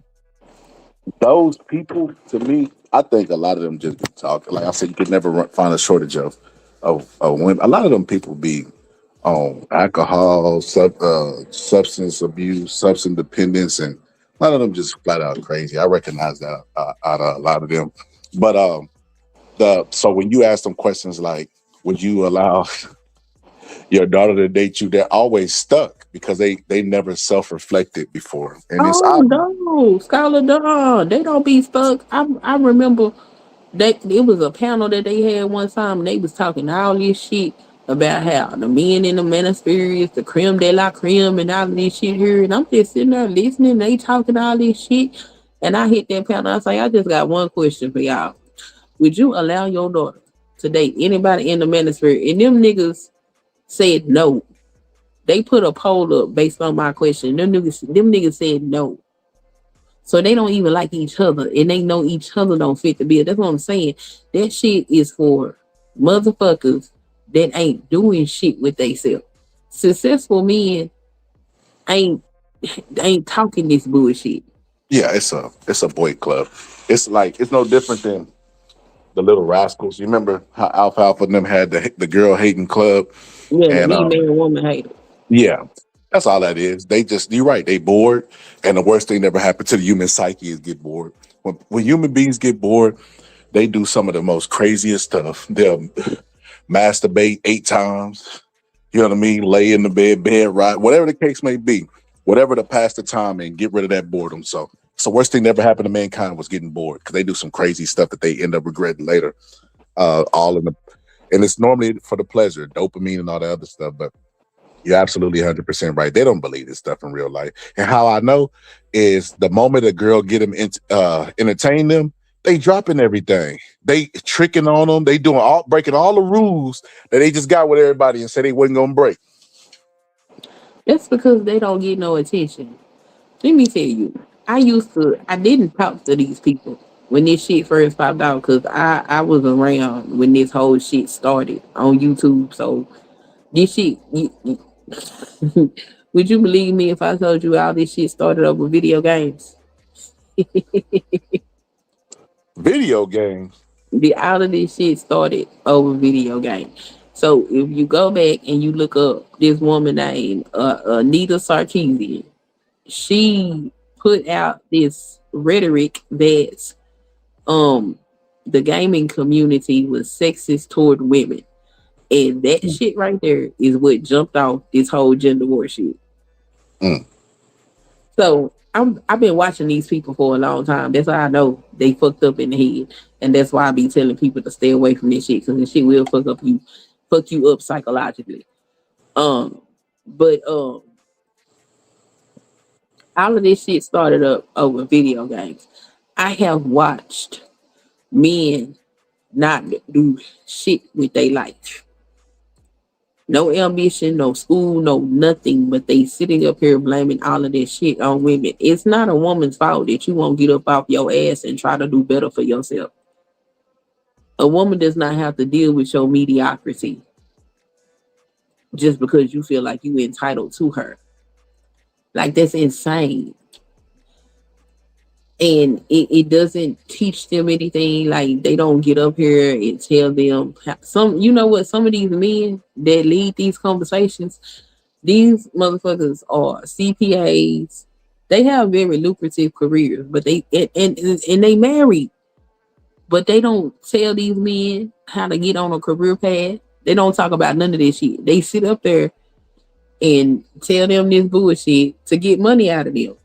those people to me, I think a lot of them just be talking. Like I said, you could never find a shortage of women. A lot of them people be on alcohol, substance abuse, substance dependence, and a lot of them just flat out crazy. I recognize that out of a lot of them. But so when you ask them questions like, "Would you allow your daughter to date you?" They're always stuck because they never self reflected before, and it's Oh obvious. no, Scholar Dawn. They don't be stuck. I remember it was a panel that they had one time and they was talking all this shit about how the men in the manosphere is the creme de la creme and all of this shit here. And I'm just sitting there listening, they talking all this shit. And I hit that panel. I was like, I just got one question for y'all. Would you allow your daughter to date anybody in the manosphere? And them niggas said no. They put a poll up based on my question. Them niggas said no. So they don't even like each other, and they know each other don't fit the bill. That's what I'm saying. That shit is for motherfuckers that ain't doing shit with themselves. Successful men ain't ain't talking this bullshit. Yeah, it's a boy club. It's like it's no different than the Little Rascals. You remember how Alfalfa and them had the girl hating club, Yeah, the and me man woman hater. yeah, that's all that is. They just you're right. They bored, and the worst thing that ever happened to the human psyche is get bored. When human beings get bored, they do some of the most craziest stuff. They'll masturbate 8 times. You know what I mean? Lay in the bed right, whatever the case may be, whatever to pass the time and get rid of that boredom. So it's the worst thing that ever happened to mankind was getting bored because they do some crazy stuff that they end up regretting later. All in the and it's normally for the pleasure, dopamine and all that other stuff. But you're absolutely 100% right. They don't believe this stuff in real life. And how I know is the moment a girl get them entertain them, they dropping everything. They tricking on them. They breaking all the rules that they just got with everybody and said they wasn't gonna break. That's because they don't get no attention. Let me tell you, I didn't talk to these people when this shit first popped out because I was around when this whole shit started on YouTube. So this shit, would you believe me if I told you all this shit started over video games? Video games. All of this shit started over video games. So if you go back and you look up this woman named Anita Sarkeesian, she put out this rhetoric that um the gaming community was sexist toward women. And that shit right there is what jumped off this whole gender war shit. Mm. So I've been watching these people for a long time. That's why I know they fucked up in the head, and that's why I be telling people to stay away from this shit because this shit will fuck you up psychologically. But all of this shit started up over video games. I have watched men not do shit with their life. No ambition, no school, no nothing, but they sitting up here blaming all of this shit on women. It's not a woman's fault that you won't get up off your ass and try to do better for yourself. A woman does not have to deal with your mediocrity just because you feel like you entitled to her. Like that's insane. And it doesn't teach them anything. Like they don't get up here and tell them some, you know what, some of these men that lead these conversations, these motherfuckers are CPAs. They have very lucrative careers, but and they married, but they don't tell these men how to get on a career path. They don't talk about none of this shit. They sit up there and tell them this bullshit to get money out of them,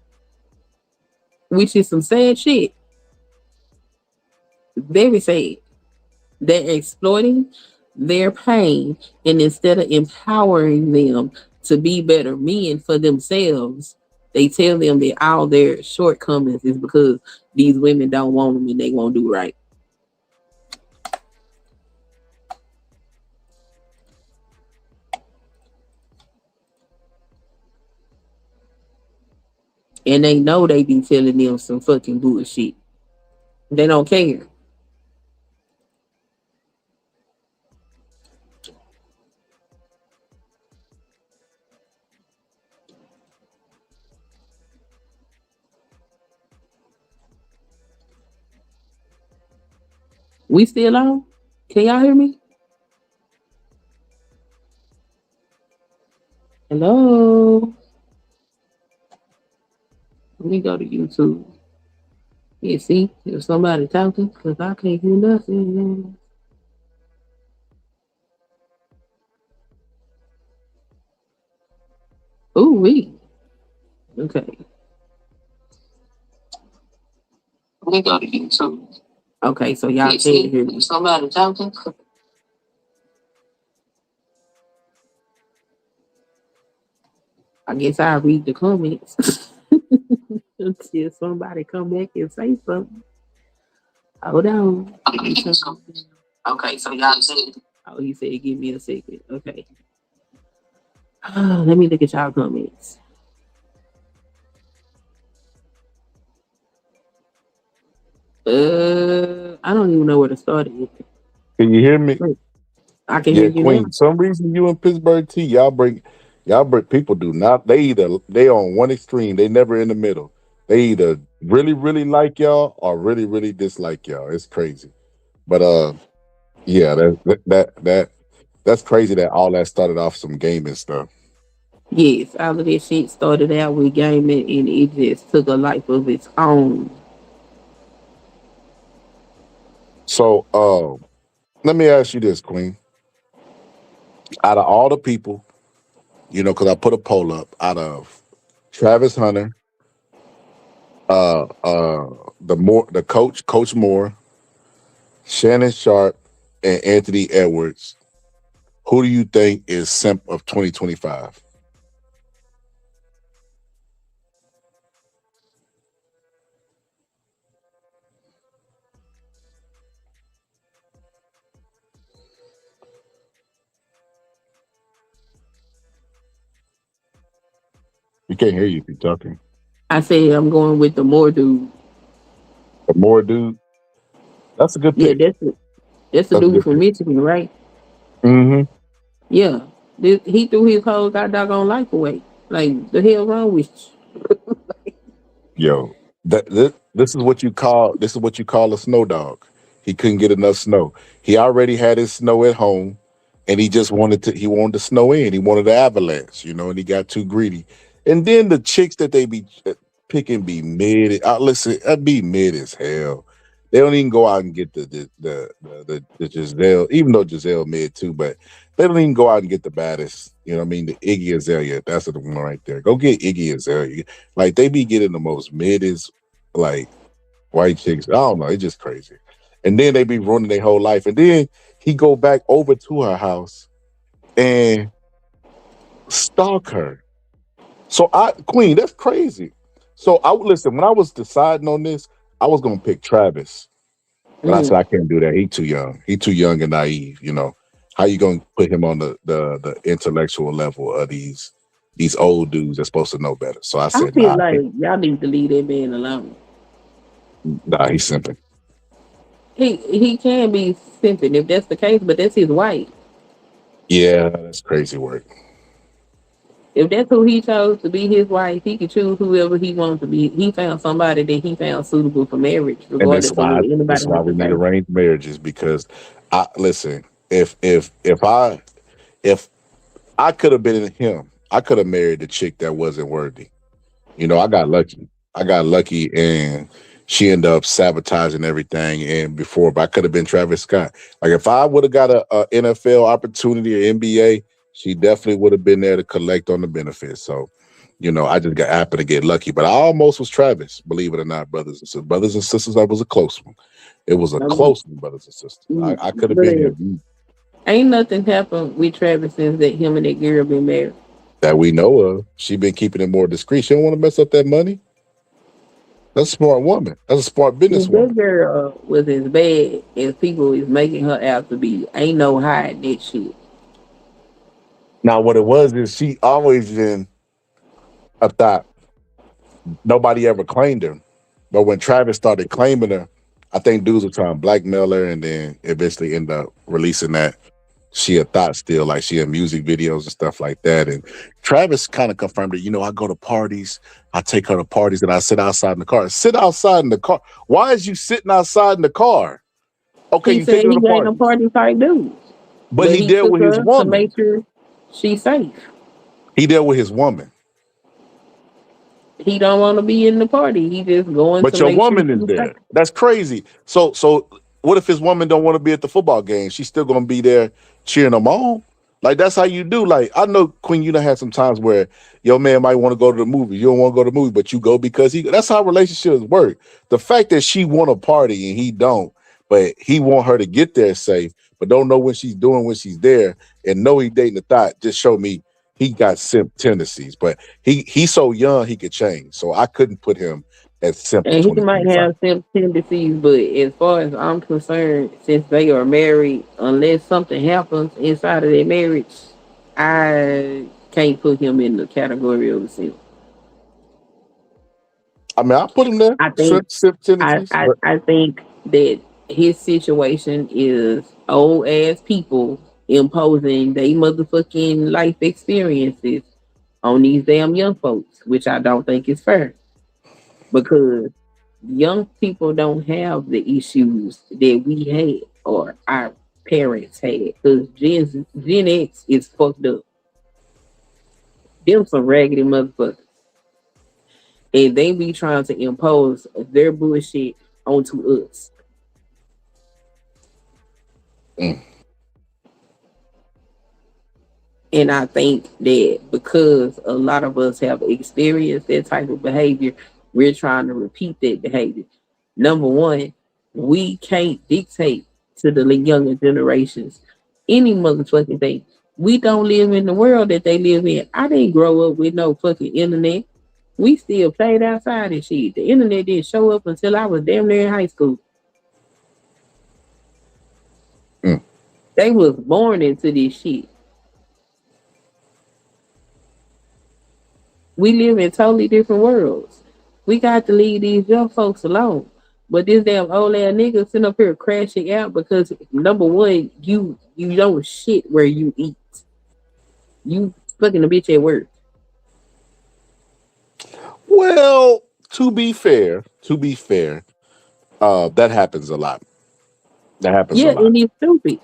which is some sad shit. Very sad. They're exploiting their pain, and instead of empowering them to be better men for themselves, they tell them that all their shortcomings is because these women don't want them and they won't do right. And they know they be telling them some fucking bullshit. They don't care. We still on? Can y'all hear me? Hello? Let me go to YouTube. Yeah, see, if somebody talking, because I can't hear nothing. Ooh, wee. Okay. Let me go to YouTube. Okay, so y'all can't hear me. Somebody talking? I guess I'll read the comments until somebody come back and say something. Hold on. Okay, so y'all said. Oh, he said, give me a second. Okay. Let me look at y'all comments. I don't even know where to start it. Can you hear me? I can hear you Queen. now. Some reason you in Pittsburgh T, y'all break people do not. They on one extreme. They never in the middle. They either really, really like y'all or really, really dislike y'all. It's crazy. But yeah, that's crazy that all that started off some gaming stuff. Yes, all of this shit started out with gaming and it just took a life of its own. So let me ask you this, Queen. Out of all the people, because I put a poll up, out of Travis Hunter, the Coach Moore, Shannon Sharp, and Anthony Edwards, who do you think is simp of 2025? We can't hear you if you're talking. I said I'm going with the Moore dude. The Moore dude? That's a good pick. Yeah, that's the dude from Michigan, right? Mm-hmm. Yeah. He threw his whole goddamn life away. Like, the hell wrong with you? Yo, this is what you call a snow dog. He couldn't get enough snow. He already had his snow at home, and he wanted to snow in. He wanted the avalanche, and he got too greedy. And then the chicks that they be picking be mid. Listen, be mid as hell. They don't even go out and get the Giselle, even though Giselle mid too, but they don't even go out and get the baddest. You know what I mean? The Iggy Azalea, that's the one right there. Go get Iggy Azalea. Like they be getting the most midest, like white chicks. I don't know. It's just crazy. And then they be ruining their whole life. And then he go back over to her house and stalk her. So Queen, that's crazy. So I would listen, when I was deciding on this, I was gonna pick Travis. But I said I can't do that. He too young. He too young and naive, How you gonna put him on the intellectual level of these old dudes that's supposed to know better? So I I said, feel nah, like y'all need to leave that man alone. he's simping. He can be simping if that's the case, but that's his wife. Yeah, that's crazy work. If that's who he chose to be his wife, he can choose whoever he wants to be. He found somebody that he found suitable for marriage, And that's regardless of why what anybody that's why wants we to need say. arranged marriages, because I listen, if I could have been in him, I could have married the chick that wasn't worthy. I got lucky. I got lucky, and she ended up sabotaging everything. And but I could have been Travis Scott. Like if I would have got a NFL opportunity or NBA, she definitely would have been there to collect on the benefits. So, I just happened to get lucky. But I almost was Travis, believe it or not, brothers and sisters. Brothers and sisters, that was a close one. It was a close one, brothers and sisters. I could have been But him. ain't nothing happened with Travis since that him and that girl been married. That we know of. She been keeping it more discreet. She don't want to mess up that money. That's a smart woman. That's a smart If businesswoman. that girl was as bad as people is making her out to be, ain't no hiding that shit. Now, what it was is she always been a thought. Nobody ever claimed her. But when Travis started claiming her, I think dudes were trying to blackmail her, and then eventually end up releasing that she a thought still, like she in music videos and stuff like that. And Travis kind of confirmed it. I go to parties, I take her to parties, and I sit outside in the car. Sit outside in the car. Why is you sitting outside in the car? Okay, He you take said her he to ain't a parties. party type dude, But but he he dealt took with his her to woman. make sure she's safe. He dealt with his woman. He don't want to be in the party. He just going But to your make sure woman is she's safe. there. That's crazy. So what if his woman don't want to be at the football game? She's still gonna be there cheering them on. Like that's how you do. Like I know Queen, you done had some times where your man might want to go to the movie. You don't want to go to the movie, but you go because he. That's how relationships work. The fact that she want a party and he don't, but he want her to get there safe, but don't know what she's doing when she's there, and know he dating the thought. Just show me he got simp tendencies. But he's so young he could change. So I couldn't put him at simp And he might 2025. have some tendencies, but as far as I'm concerned, since they are married, unless something happens inside of their marriage, I can't put him in the category of a simp. I mean, I put him there. I think Simp tendencies, but I think that his situation is old ass people imposing they motherfucking life experiences on these damn young folks, which I don't think is fair. Because young people don't have the issues that we had or our parents had. Because Gen X is fucked up. Them some raggedy motherfuckers. And they be trying to impose their bullshit onto us. And I think that because a lot of us have experienced that type of behavior, we're trying to repeat that behavior. Number one, we can't dictate to the younger generations any motherfucking thing. We don't live in the world that they live in. I didn't grow up with no fucking internet. We still played outside and shit. The internet didn't show up until I was damn near in high school. They was born into this shit. We live in totally different worlds. We got to leave these young folks alone. But this damn old ass nigga sitting up here crashing out because number one, you don't shit where you eat. You fucking a bitch at work. well, to be fair, that happens a lot. That happens a Yeah, lot. and it's stupid.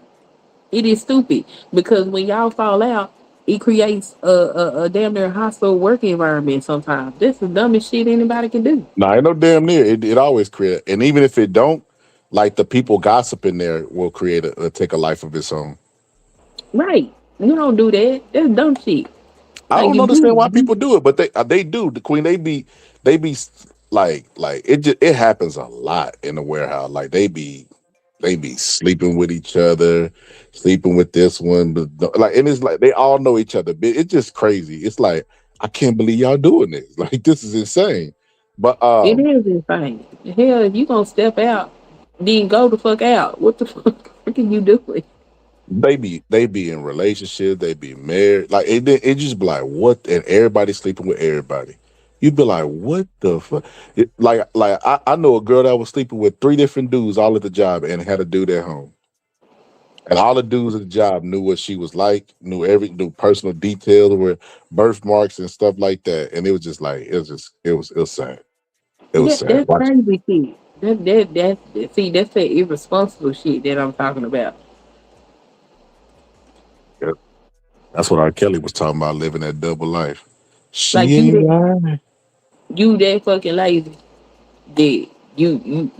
It is stupid because when y'all fall out, it creates a damn near hostile work environment. Sometimes that's the dumbest shit anybody can do. No, ain't no damn near. It always create, and even if it don't, like the people gossiping there will create take a life of its own. Right? You don't do that. That's dumb shit. I Like don't if understand why you people do it, but they do. The queen, like it just it happens a lot in the warehouse. Like they be sleeping with each other, sleeping with this one, but like and it's like they all know each other. It's just crazy. It's like I can't believe y'all doing this. Like this is insane. But it is insane. Hell, if you gonna step out, then go the fuck out. What the fuck are you doing? they be in relationships, they be married. Like it just be like what, and everybody sleeping with everybody. You'd be like, what the fuck? I know a girl that was sleeping with three different dudes all at the job and had a dude at home. And all the dudes at the job knew what she was like, knew personal details, were birthmarks and stuff like that. And it was just like it was sad. It was sad. That's crazy shit. See, that's that irresponsible shit that I'm talking about. Yeah. That's what R. Kelly was talking about, living that double life. Like She ain't lying. you that fucking lazy that you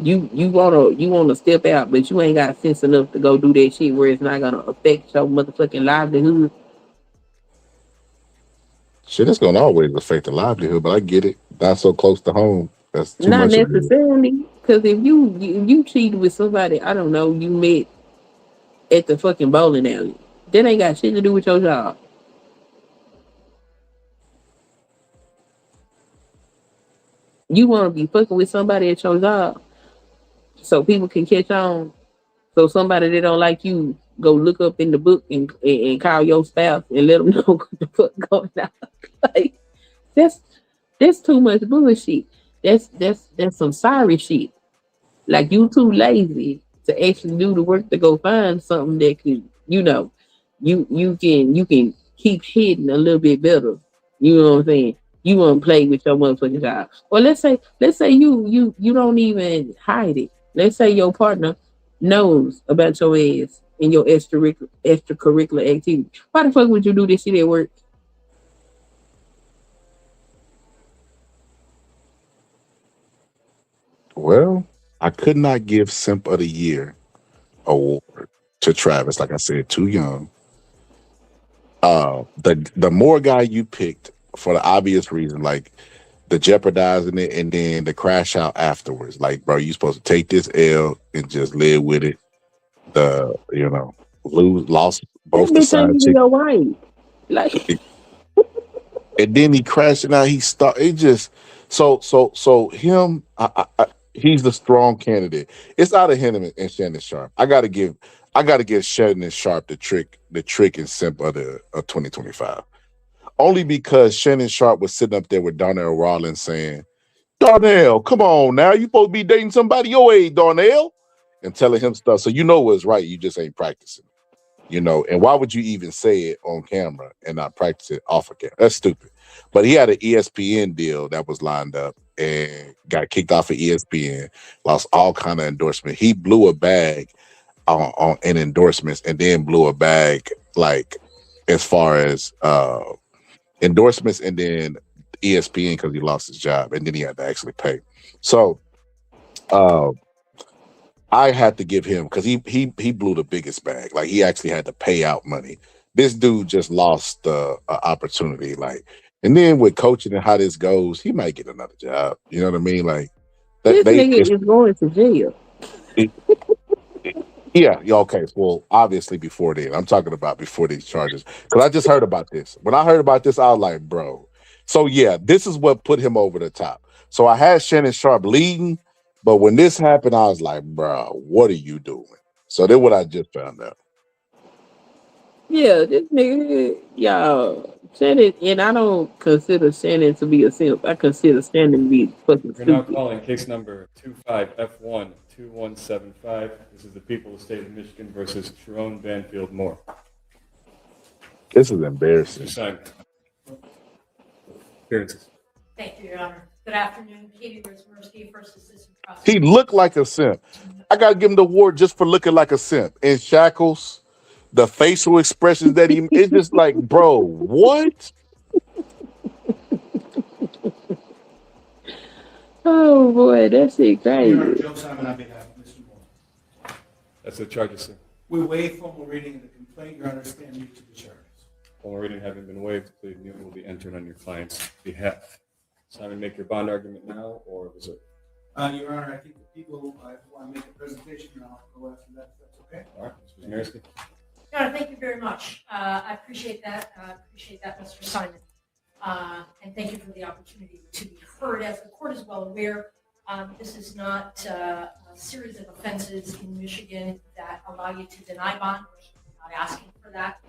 wanna step out, but you ain't got sense enough to go do that shit where it's not gonna affect your motherfucking livelihood. Shit, it's gonna always affect the livelihood, but I get it. Not so close to home. That's too Not much of it. necessarily, because if you cheated with somebody, I don't know, you met at the fucking bowling alley, that ain't got shit to do with your job. You want to be fucking with somebody at your job so people can catch on. So somebody that don't like you go look up in the book and call your spouse and let them know what the fuck going on. Like that's that's too much bullshit. That's some sorry shit. Like you too lazy to actually do the work to go find something that could, you can keep hidden a little bit better. You know what I'm saying? You want to play with your motherfucking job. Or let's say you don't even hide it. Let's say your partner knows about your ass and your extracurricular activity. Why the fuck would you do this shit at work? Well, I could not give Simp of the Year award to Travis. Like I said, too young. The more guy you picked for the obvious reason, like the jeopardizing it and then the crash out afterwards. Like, bro, you supposed to take this L and just live with it. Lost That both the bitch ain't side even chick. your wife. Like And then he crashed and out he start it just so him he's the strong candidate. It's out of him and Shannon Sharp. I gotta give Shannon Sharp the trick and simp of 2025. Only because Shannon Sharp was sitting up there with Darnell Rollins saying, Darnell, come on now, you supposed to be dating somebody your age, Darnell, and telling him stuff. So you know what's right, you just ain't practicing. And why would you even say it on camera and not practice it off of camera? That's stupid. But he had an ESPN deal that was lined up and got kicked off of ESPN, lost all kind of endorsement. He blew a bag on in endorsements and then blew a bag like as far as endorsements and then ESPN because he lost his job and then he had to actually pay. So uh, I had to give him because he blew the biggest bag. Like he actually had to pay out money. This dude just lost the opportunity. Like, and then with coaching and how this goes, he might get another job. You know what I mean? Like that this nigga is going to jail. it, yeah, okay. Well, obviously before then, I'm talking about before these charges. Because I just heard about this. When I heard about this, I was like, bro. So yeah, this is what put him over the top. So I had Shannon Sharp leading, but when this happened, I was like, bro, what are you doing? So then what I just found out. Yeah, this nigga, y'all, Shannon, and I don't consider Shannon to be a simp. I consider Shannon to be fucking We're now stupid. calling case number 25F12175. This is the people of the state of Michigan versus Sharon Banfield Moore. This is embarrassing. Appearances. Thank you, Your Honor. Good afternoon. Katie Rizmersky, First Assistant He Prosecutor. looked like a simp. I gotta give him the award just for looking like a simp in shackles. The facial expressions that it's just like, bro, what? Oh boy, that shit Your Honor, crazy. Joe Simon on behalf of Mr. Moore. That's the charges, sir. We waive formal reading of the complaint. Your Honor, stand mute to the charges. Formal reading having been waived, the plea of mute will be entered on your client's behalf. Simon, make your bond argument now or reserve? Your Honor, I think the people want to make a presentation, and I'll go after that, if that's okay. All right, Ms. Wisniewski. Your Honor, thank you very much. I appreciate that. Mr. Simon. And thank you for the opportunity to be heard. As the court is well aware, this is not a series of offenses in Michigan that allow you to deny bond. We're not asking for that.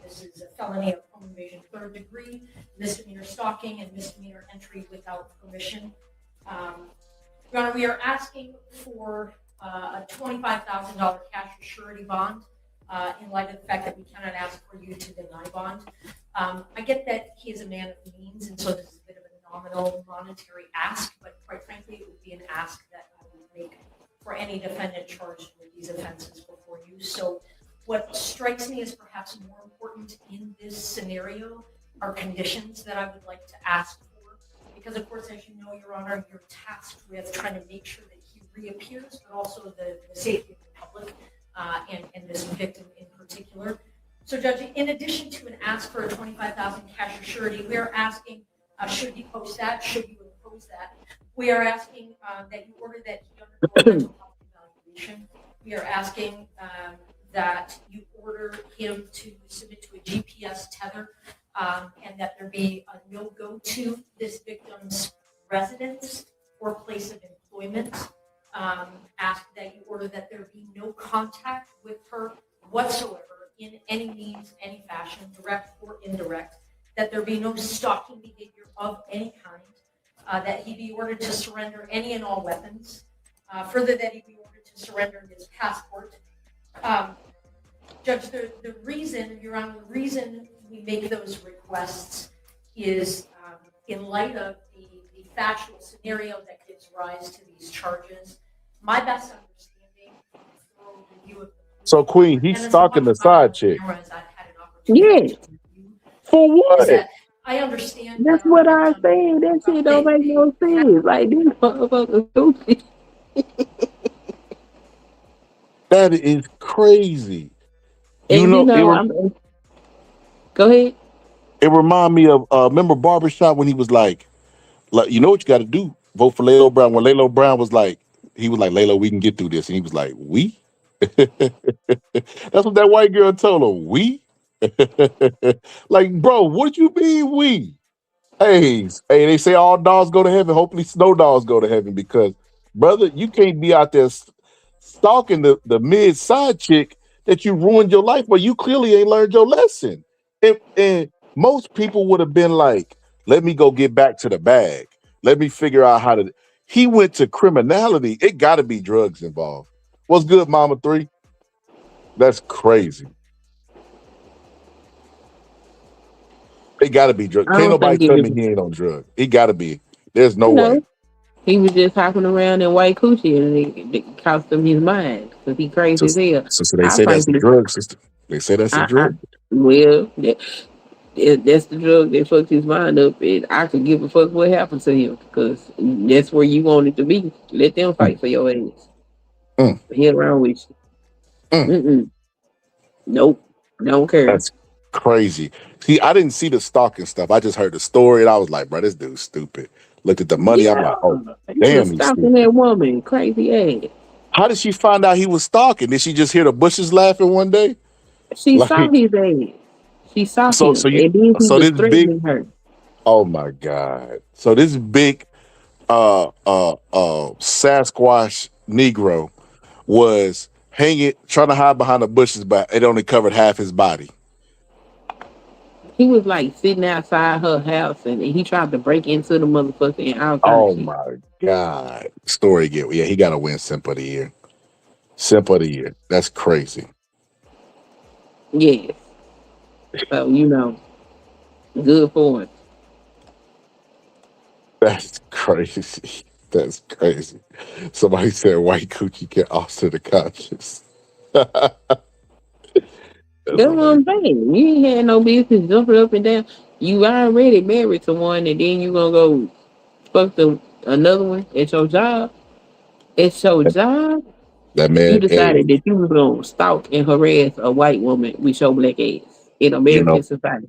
This is a felony of home invasion third degree, misdemeanor stalking, and misdemeanor entry without permission. Your Honor, we are asking for a $25,000 cash or surety bond in light of the fact that we cannot ask for you to deny bond. I get that he is a man of means, and so this is a bit of a nominal monetary ask, but quite frankly, it would be an ask that I would make for any defendant charged with these offenses before you. So what strikes me as perhaps more important in this scenario are conditions that I would like to ask for, because of course, as you know, Your Honor, you're tasked with trying to make sure that he reappears, but also the safety of the public and this victim in particular. So, Judge, in addition to an ask for a $25,000 cash or surety, we are asking, should you post that? Should you impose that? We are asking that you order that he undergo a mental health evaluation. We are asking that you order him to submit to a GPS tether and that there be a no-go to this victim's residence or place of employment. Ask that you order that there be no contact with her whatsoever in any means, any fashion, direct or indirect, that there be no stalking behavior of any kind, that he be ordered to surrender any and all weapons, further that he be ordered to surrender his passport. Judge, the reason, Your Honor, the reason we make those requests is in light of the factual scenario that gives rise to these charges. My best understanding, thorough review of So, Queen, he's stalking the side chick. Yes. For what? I understand. That's what I said. That shit don't make no sense. Like, these motherfuckers stupid. That is crazy. And go ahead. It remind me of remember Barbershop when he was like, you know what you got to do? Vote for Lalo Brown. When Lalo Brown was like, Lalo, we can get through this, and he was like, we. That's what that white girl told him. We. Like, bro, what you mean we? Hey, they say all dogs go to heaven. Hopefully, snow dogs go to heaven because, brother, you can't be out there stalking the mid side chick that you ruined your life, but you clearly ain't learned your lesson. And most people would have been like, let me go get back to the bag. Let me figure out how to. He went to criminality. It got to be drugs involved. What's good, Mama 3? That's crazy. It got to be drugs. Can't nobody tell me he ain't on drugs. He got to be. There's no way. He was just hopping around in white coochie and it cost him his mind because he crazy as hell. So they say that's the drug system. They say that's the drug. Well, that's the drug that fucked his mind up. And I could give a fuck what happened to him because that's where you want it to be. Let them fight for your ass. Hit around with you. Nope. Don't care. That's crazy. See, I didn't see the stalking stuff. I just heard the story and I was like, bro, this dude's stupid. Looked at the money. I'm like, oh, damn, he's stalking that woman. Crazy ass. How did she find out he was stalking? Did she just hear the bushes laughing one day? She saw his ass. She saw him. So this big her. Oh my God. So this big Sasquatch Negro was trying to hide behind the bushes, but it only covered half his body. He was like sitting outside her house and he tried to break into the motherfucker and all kinds Oh of shit. my God. Story again. Yeah, he gotta win Simp of the Year. Simp of the Year. That's crazy. Yes. So, good for him. That's crazy. That's crazy. Somebody said white coochie can alter the conscience. That's That's what hilarious. I'm saying. You ain't had no business jumping up and down. You already married to one, and then you gonna go fuck another one at your job. At your job, That you man, hey, decided that you was gonna stalk and harass a white woman with your black ass in you American know, society.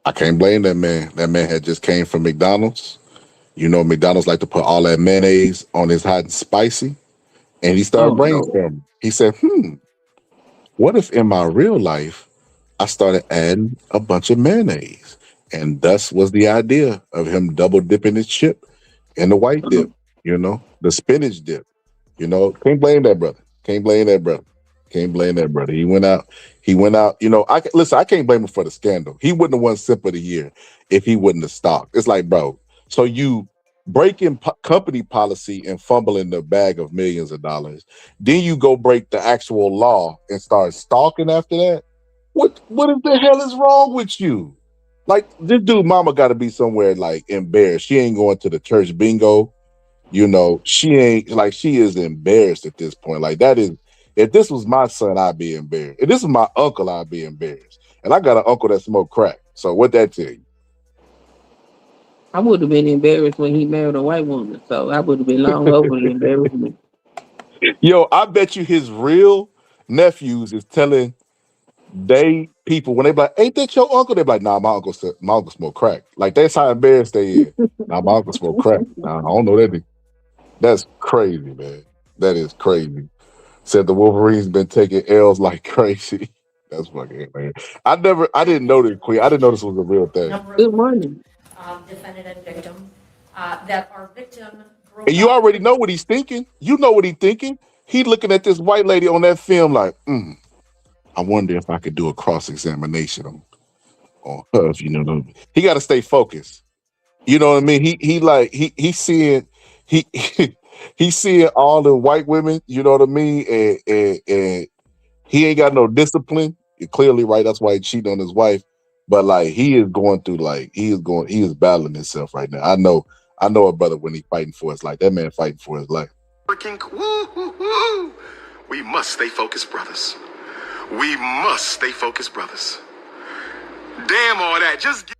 I can't blame that man. That man had just came from McDonald's. You know, McDonald's like to put all that mayonnaise on his hot and spicy, and he started Oh no. brainstorming. He said, what if in my real life I started adding a bunch of mayonnaise? And thus was the idea of him double dipping his chip in the white dip, the spinach dip. Can't blame that brother. Can't blame that brother. Can't blame that brother. He went out, listen, I can't blame him for the scandal. He wouldn't have won Sip of the Year if he wouldn't have stalked. It's like, bro, so you breaking company policy and fumbling the bag of millions of dollars. Then you go break the actual law and start stalking after that. What in the hell is wrong with you? Like, this dude mama gotta be somewhere like embarrassed. She ain't going to the church bingo. She ain't like she is embarrassed at this point. Like, that is, if this was my son, I'd be embarrassed. If this was my uncle, I'd be embarrassed. And I got an uncle that smoked crack. So what that tell you? I would have been embarrassed when he married a white woman, so I would have been long over the embarrassment. Yo, I bet you his real nephews is telling they people when they be like, "Ain't that your uncle?" They be like, "Nah, my uncle smoked crack." Like, that's how embarrassed they is. Nah, my uncle smoked crack. Nah, I don't know that. That's crazy, man. That is crazy. Said the Wolverines been taking L's like crazy. That's fucking man. I didn't know this, Queen. I didn't know this was a real thing. Good morning. Defendant and victim, that our victim broke And you up. already know what he's thinking. You know what he's thinking. He looking at this white lady on that film like, I wonder if I could do a cross examination on her. If he got to stay focused. You know what I mean? He's seeing he he's seeing all the white women. You know what I mean? And he ain't got no discipline. You're clearly right. That's why he cheated on his wife. But like, he is going through, like, he is battling himself right now. I know a brother when he fighting for his life. That man fighting for his life. Woo. We must stay focused, brothers. We must stay focused, brothers. Damn all that. Just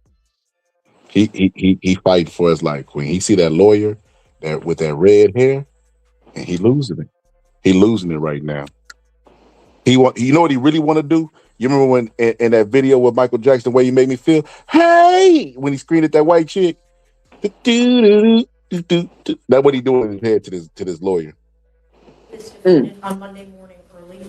He fighting for his life, Queen. He see that lawyer that with that red hair, and he losing it. He losing it right now. You know what he really want to do? You remember when in that video with Michael Jackson, the way you made me feel? Hey, when he screamed at that white chick. That's what he doing in his head to this lawyer. This defendant on Monday morning early,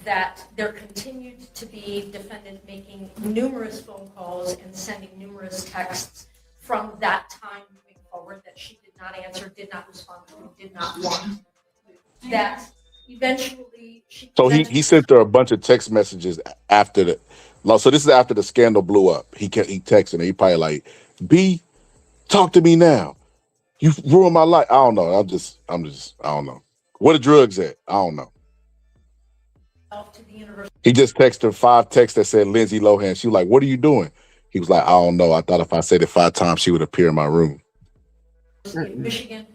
that there continued to be defendant making numerous phone calls and sending numerous texts from that time moving forward that she did not answer, did not respond to, did not want. That eventually she So he sent her a bunch of text messages after the. So this is after the scandal blew up. He texting her. He probably like, B, talk to me now. You ruined my life. I don't know. I don't know. Where the drugs at? I don't know. He just texted her 5 texts that said Lindsay Lohan. She was like, what are you doing? He was like, I don't know. I thought if I said it 5 times, she would appear in my room. In Michigan,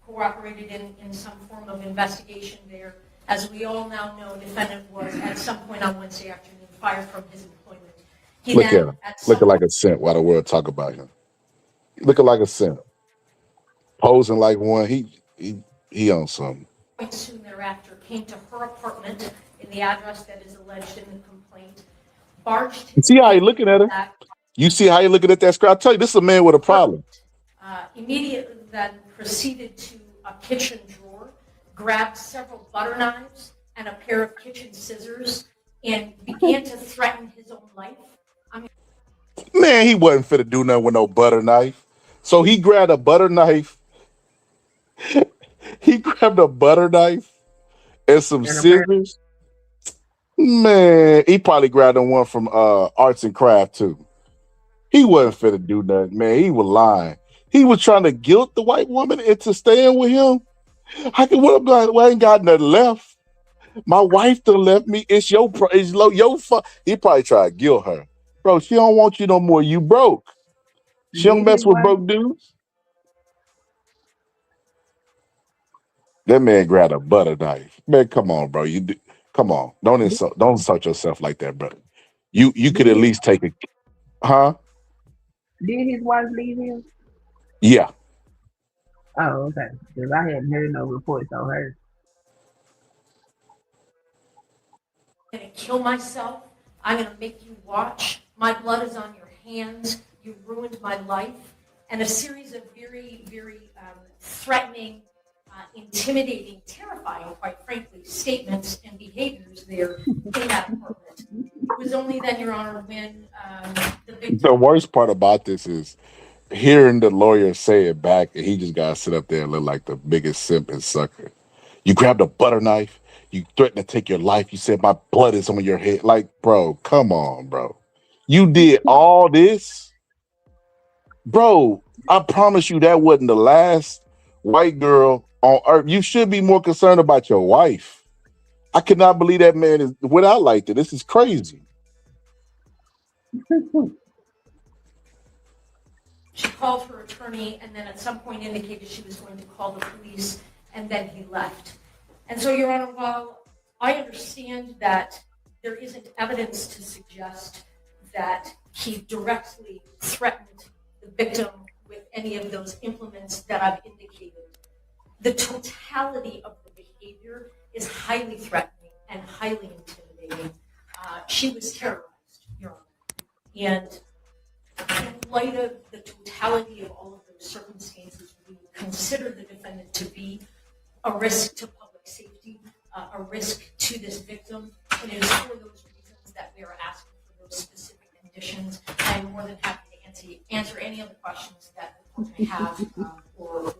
cooperated in some form of investigation there. As we all now know, defendant was at some point on Wednesday afternoon fired from his employment. He Look at then, him. Looking like a simp while the world talk about him. Looking like a simp. Posing like one. He on something. Soon thereafter came to her apartment in the address that is alleged in the complaint, barged his You see how way he looking at her? back, You see how he looking at that screen? I tell you, this is a man with a problem. immediately then proceeded to a kitchen drawer, grabbed several butter knives and a pair of kitchen scissors, and began to threaten his own life. Man, he wasn't fit to do nothing with no butter knife. So he grabbed a butter knife. He grabbed a butter knife and some scissors. Man, he probably grabbed the one from Arts and Craft too. He wasn't fit to do nothing, man. He was lying. He was trying to guilt the white woman into staying with him. I ain't got nothing left. My wife done left me. It's your fault. He probably tried to guilt her. Bro, she don't want you no more. You broke. She don't mess with broke dudes. That man grabbed a butter knife. Man, come on, bro. Come on. Don't insult yourself like that, brother. You could Did at his, least take a huh? did his wife leave him? Yeah. Oh, okay. Because I hadn't heard no reports on her. I'm going to kill myself. I'm going to make you watch. My blood is on your hands. You ruined my life. And a series of very, very threatening, intimidating, terrifying, quite frankly, statements and behaviors there in that apartment. It was only then, Your Honor, when the victim. The worst part about this is hearing the lawyer say it back, and he just gotta sit up there and look like the biggest simp and sucker. You grabbed a butter knife. You threatened to take your life. You said my blood is on your head. Like, bro, come on, bro. You did all this, bro. I promise you that wasn't the last white girl on earth. You should be more concerned about your wife. I cannot believe that man is without like that. This is crazy. She called her attorney and then at some point indicated she was going to call the police, and then he left. And so, Your Honor, while I understand that there isn't evidence to suggest that he directly threatened the victim with any of those implements that I've indicated, the totality of the behavior is highly threatening and highly intimidating. She was terrorized, Your Honor. And in light of the totality of all of those circumstances, we consider the defendant to be a risk to public safety, a risk to this victim, and it is for those reasons that we are asking for those specific conditions. I am more than happy to answer any other questions that the court may have or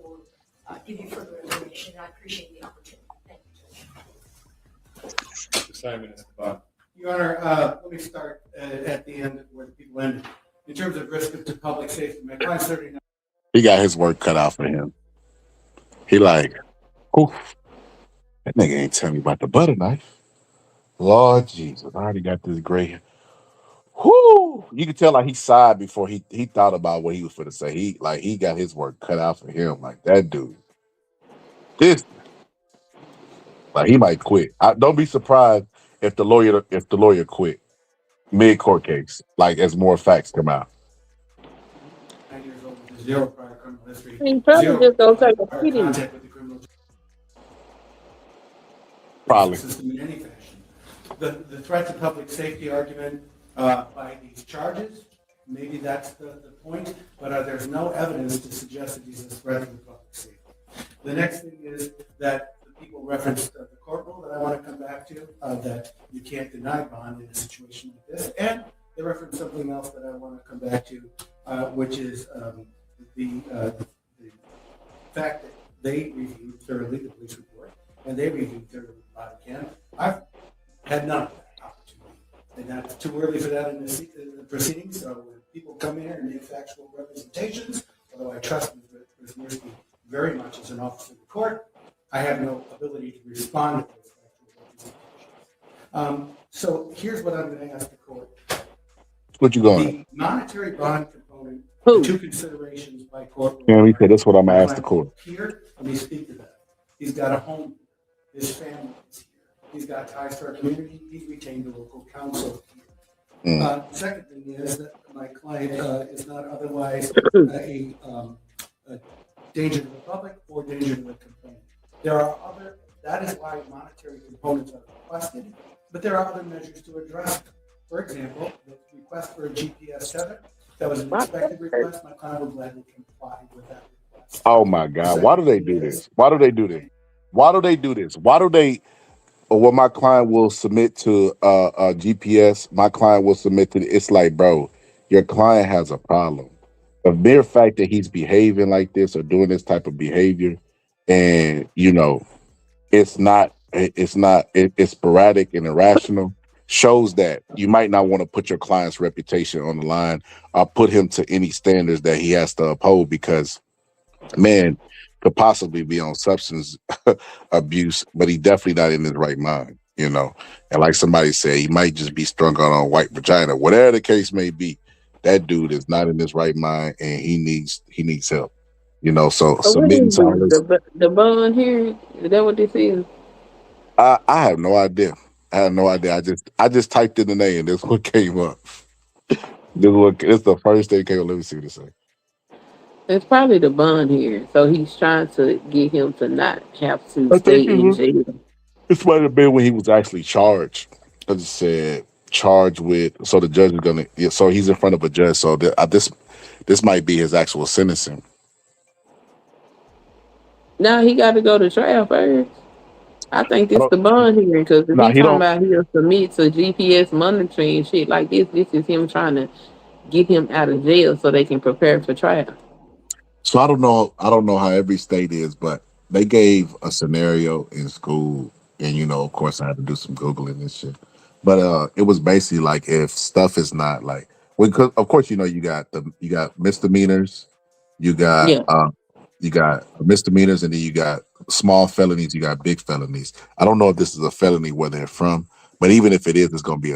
give you further information. I appreciate the opportunity. Thank you, Judge. Simon Escobar. Your Honor, let me start at the end where the people ended. In terms of risk to public safety, my client's 39. He got his work cut out for him. He like, oof, that nigga ain't tell me about the butter knife. Lord Jesus, I already got this gray hair. Whoo! You can tell like he sighed before he thought about what he was gonna say. He got his work cut out for him. Like that dude. This like he might quit. Don't be surprised if the lawyer quit mid court case. Like as more facts come out. 9 years old with zero prior criminal history. I mean, probably just don't take a prior pity. contact with the criminal Probably. system in any fashion. The threat to public safety argument by these charges, maybe that's the point, but there's no evidence to suggest that he's a threat to the public safety. The next thing is that the people referenced the court rule that I want to come back to, that you can't deny bond in a situation like this, and they referenced something else that I want to come back to, which is the fact that they reviewed thoroughly the police report, and they reviewed thoroughly the body cam. I've had none of that opportunity, and that's too early for that in the proceedings. So when people come here and make factual representations, although I trust Ms. Mirsky very much as an officer of the court, I have no ability to respond to those factual representations. So here's what I'm going to ask the court. What you going? The monetary bond component, two considerations by court. Yeah, he said that's what I'm gonna ask the court. Here, let me speak to that. He's got a home. His family is here. He's got ties to our community. He's retained a local counsel here. Second thing is that my client is not otherwise a danger to the public or danger to the complainant. That is why monetary components are requested, but there are other measures to address them. For example, the request for a GPS tether, that was an expected request. My client would gladly comply with that request. Oh my God. Why do they do this? Why do they do this? Why do they do this? Why do they what my client will submit to a GPS, my client will submit to it's like, bro, your client has a problem. The mere fact that he's behaving like this or doing this type of behavior, and it's sporadic and irrational, shows that you might not want to put your client's reputation on the line or put him to any standards that he has to uphold, because man could possibly be on substance abuse, but he definitely not in his right mind, and like somebody said, he might just be strung out on white vagina. Whatever the case may be, that dude is not in his right mind, and he needs help. So So what submitting is to all this? this, The bond here? Is that what this is? I have no idea. I have no idea. I just typed in the name. This what came up. This the first thing came up. Let me see what it say. It's probably the bond here. So he's trying to get him to not have to I stay think it in was. jail. This might have been when he was actually charged. Because it said charged with. So the judge is gonna. Yeah, so he's in front of a judge. So this might be his actual sentencing. Now he got to go to trial first. I think I this don't. the bond hearing because if Nah, he he talking don't. about he'll submit to GPS monitoring and shit like this is him trying to get him out of jail so they can prepare for trial. So I don't know. I don't know how every state is, but they gave a scenario in school, and of course, I had to do some googling and shit. But it was basically like if stuff is not like, because of course you got misdemeanors, you got Yeah. uh, you got misdemeanors, and then you got small felonies, you got big felonies. I don't know if this is a felony where they're from, but even if it is, it's going to be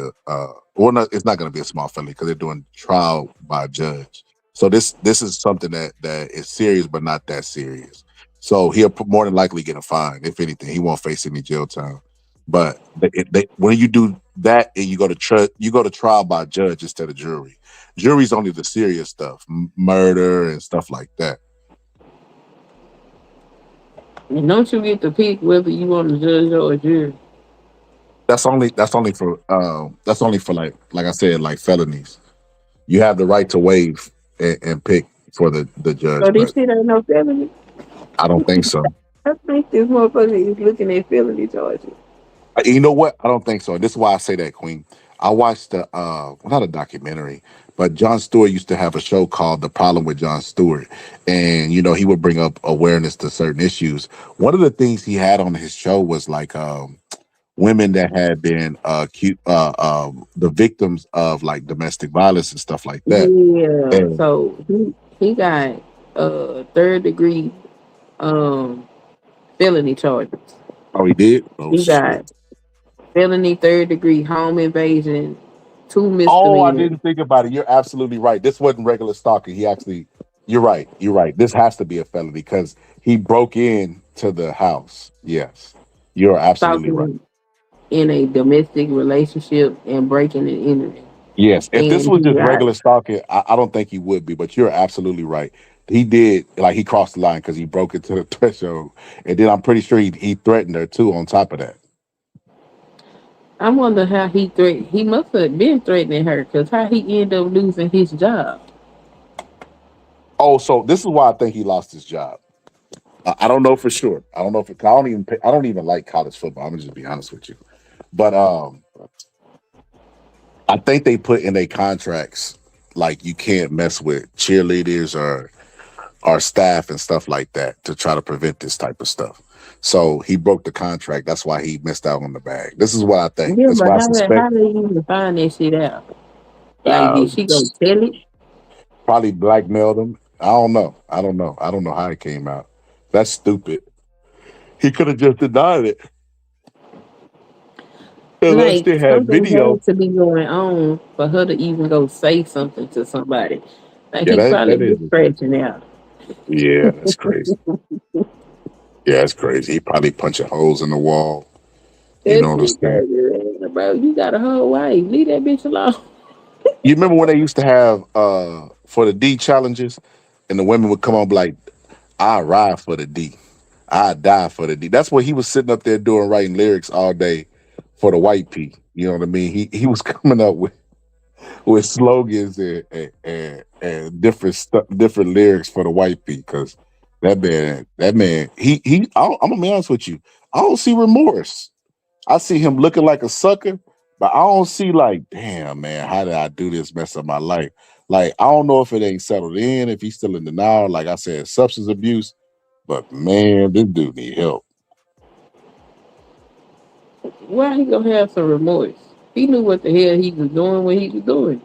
well, no, it's not going to be a small felony because they're doing trial by a judge. So this is something that is serious, but not that serious. So he'll more than likely get a fine. If anything, he won't face any jail time. But when you do that and you go to trial by judge instead of jury. Jury's only the serious stuff, murder and stuff like that. And don't you get to pick whether you want a judge or a jury? That's only for like I said, like felonies. You have the right to waive and pick for the So judge, this but shit ain't no felony. I don't think so. I think this motherfucker is looking at felony charges. You know what? I don't think so. This is why I say that, Queen. I watched not a documentary, but Jon Stewart used to have a show called The Problem with Jon Stewart. And, he would bring up awareness to certain issues. One of the things he had on his show was like women that had been the victims of like domestic violence and stuff like that. Yeah. And So he got third degree felony charges. oh, he did? Oh He shit. got felony third degree home invasion, two Oh, I misdemeanors. didn't think about it. You're absolutely right. This wasn't regular stalking. He actually, you're right. You're right. This has to be a felony because he broke in to the house. Yes, you're absolutely right. Stalking in a domestic relationship and breaking and entering. Yes, if this And was he just got regular stalking, I don't think he would be. But you're absolutely right. He did he crossed the line because he broke into the threshold, and then I'm pretty sure he threatened her too. On top of that. I wonder how he must have been threatening her because how he ended up losing his job. Oh, so this is why I think he lost his job. I don't know for sure. I don't know if I don't even like college football. I'm gonna just be honest with you. But I think they put in their contracts like you can't mess with cheerleaders or staff and stuff like that to try to prevent this type of stuff. So he broke the contract. That's why he missed out on the bag. This is what I think. Yeah, That's but what I how suspect. they even find that shit out? Like, Uh, did she go tell it? Probably blackmailed him. I don't know. I don't know. I don't know how it came out. That's stupid. He could have just denied it. Unless Like they had something video. had to be going on for her to even go say something to somebody. Like Yeah, he that probably is. was scratching out. Yeah, that's crazy. Yeah, it's crazy. He probably punching holes in the wall. You That know what I'm shit saying? crazy, man. Bro, you got a whole wife. Leave that bitch alone. You remember when they used to have for the D challenges, and the women would come on and be like, "I ride for the D, I die for the D." That's what he was sitting up there doing, writing lyrics all day for the white P. You know what I mean? He was coming up with slogans and different lyrics for the white P because that man I'm gonna be honest with you. I don't see remorse. I see him looking like a sucker, but I don't see like, damn man, how did I do this? Mess up my life. Like I don't know if it ain't settled in, if he's still in denial. Like I said, substance abuse. But man, this dude need help. Why he gonna have some remorse? He knew what the hell he was doing when he was doing.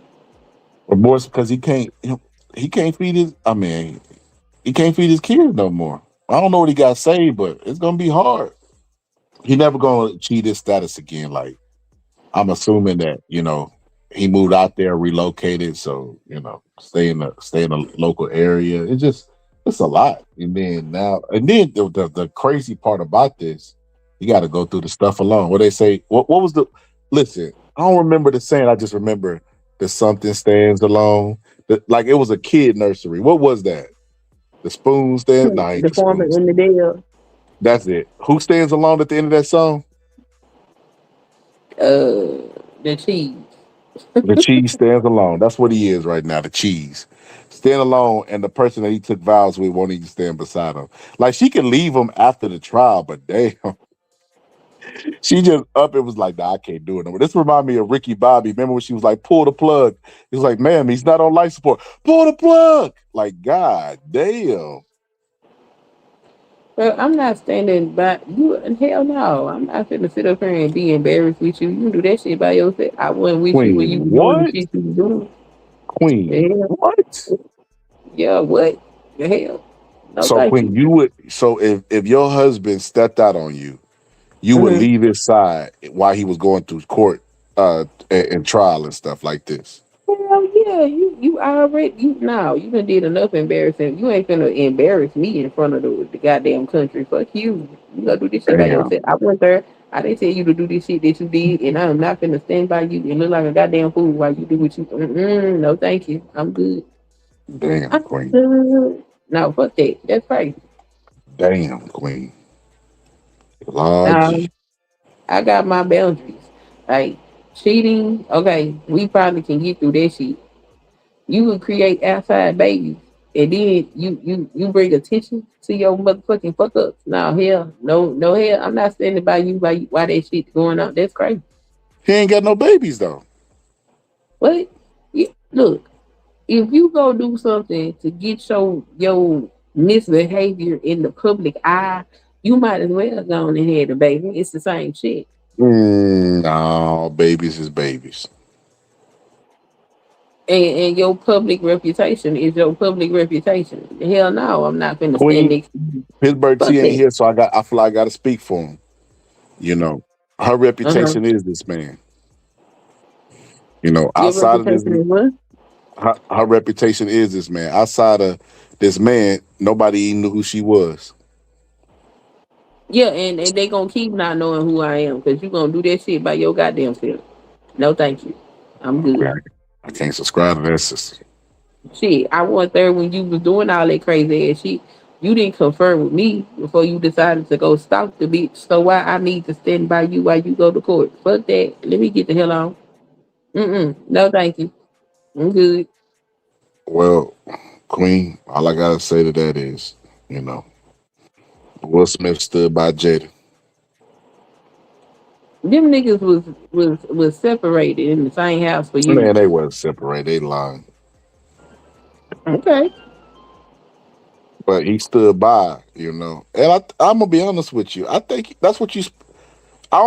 Remorse because he can't feed his. I mean, he can't feed his kids no more. I don't know what he got saved, but it's gonna be hard. He never gonna achieve this status again. Like I'm assuming that he moved out there, relocated, so stay in the local area. It's It's a lot. And then the crazy part about this, you got to go through the stuff alone. What they say, what was the? Listen, I don't remember the saying. I just remember the something stands alone. Like it was a kid nursery. What was that? The spoon stand? No, ain't The the former spoons. in the deal. That's it. Who stands alone at the end of that song? The cheese. The cheese stands alone. That's what he is right now. The cheese. Stand alone, and the person that he took vows with won't even stand beside him. Like she can leave him after the trial, but damn, she just up and was like, nah, I can't do it no more. This remind me of Ricky Bobby. Remember when she was like, pull the plug? He was like, ma'am, he's not on life support. Pull the plug. Like, God damn. Well, I'm not standing by you. And hell no, I'm not finna sit up here and be embarrassed with you. You can do that shit by yourself. I wasn't with you when Queen, you was doing the what? shit you was doing. Queen, The hell? what? Yeah, what? The hell? No, So thank Queen, you. you would if your husband stepped out on you, you would Mm-hmm. leave his side while he was going through court and trial and stuff like this. Hell yeah, you already you now you done did enough embarrassing. You ain't finna embarrass me in front of the goddamn country. Fuck you. You gotta do this shit by Damn, yourself. I went there. I didn't tell you to do this shit that you did, and I'm not finna stand by you and look like a goddamn fool while you do what you. No, thank you. I'm good. damn, I'm Queen. good. No, fuck that. That's crazy. Damn, Queen. Lord, Um, I got my boundaries. Like cheating. Okay, we probably can get through that shit. You would create outside babies, and then you bring attention to your motherfucking fuck ups. No hell, no hell. I'm not standing by you why that shit going on. That's crazy. he ain't got no babies though. What? Look, if you go do something to get your misbehavior in the public eye, you might as well go on and have a baby. It's the same shit. No, babies is babies. And your public reputation is your public reputation. Hell no, I'm not finna stand Queen, next to you. Pittsburgh Fuck T ain't that. here, so I feel like I gotta speak for him. You know, her Uh-huh. reputation is this man. You know, Your outside of this, reputation is what? her reputation is this man. Outside of this man, nobody even knew who she was. Yeah, and they gonna keep not knowing who I am because you gonna do that shit by your goddamn self. No, thank you. I'm good. I can't subscribe to that sister. Shit, I was there when you was doing all that crazy ass shit. You didn't confirm with me before you decided to go stalk the bitch. So why I need to stand by you while you go to court? Fuck that. Let me get the hell on. No, thank you. I'm good. Well, Queen, all I gotta say to that is, you know, Will Smith stood by Jada. Them niggas was separated in the same house for Man, years. they wasn't separated. They lying. Okay. But he stood by, you know. And I'm gonna be honest with you. I think that's what you. I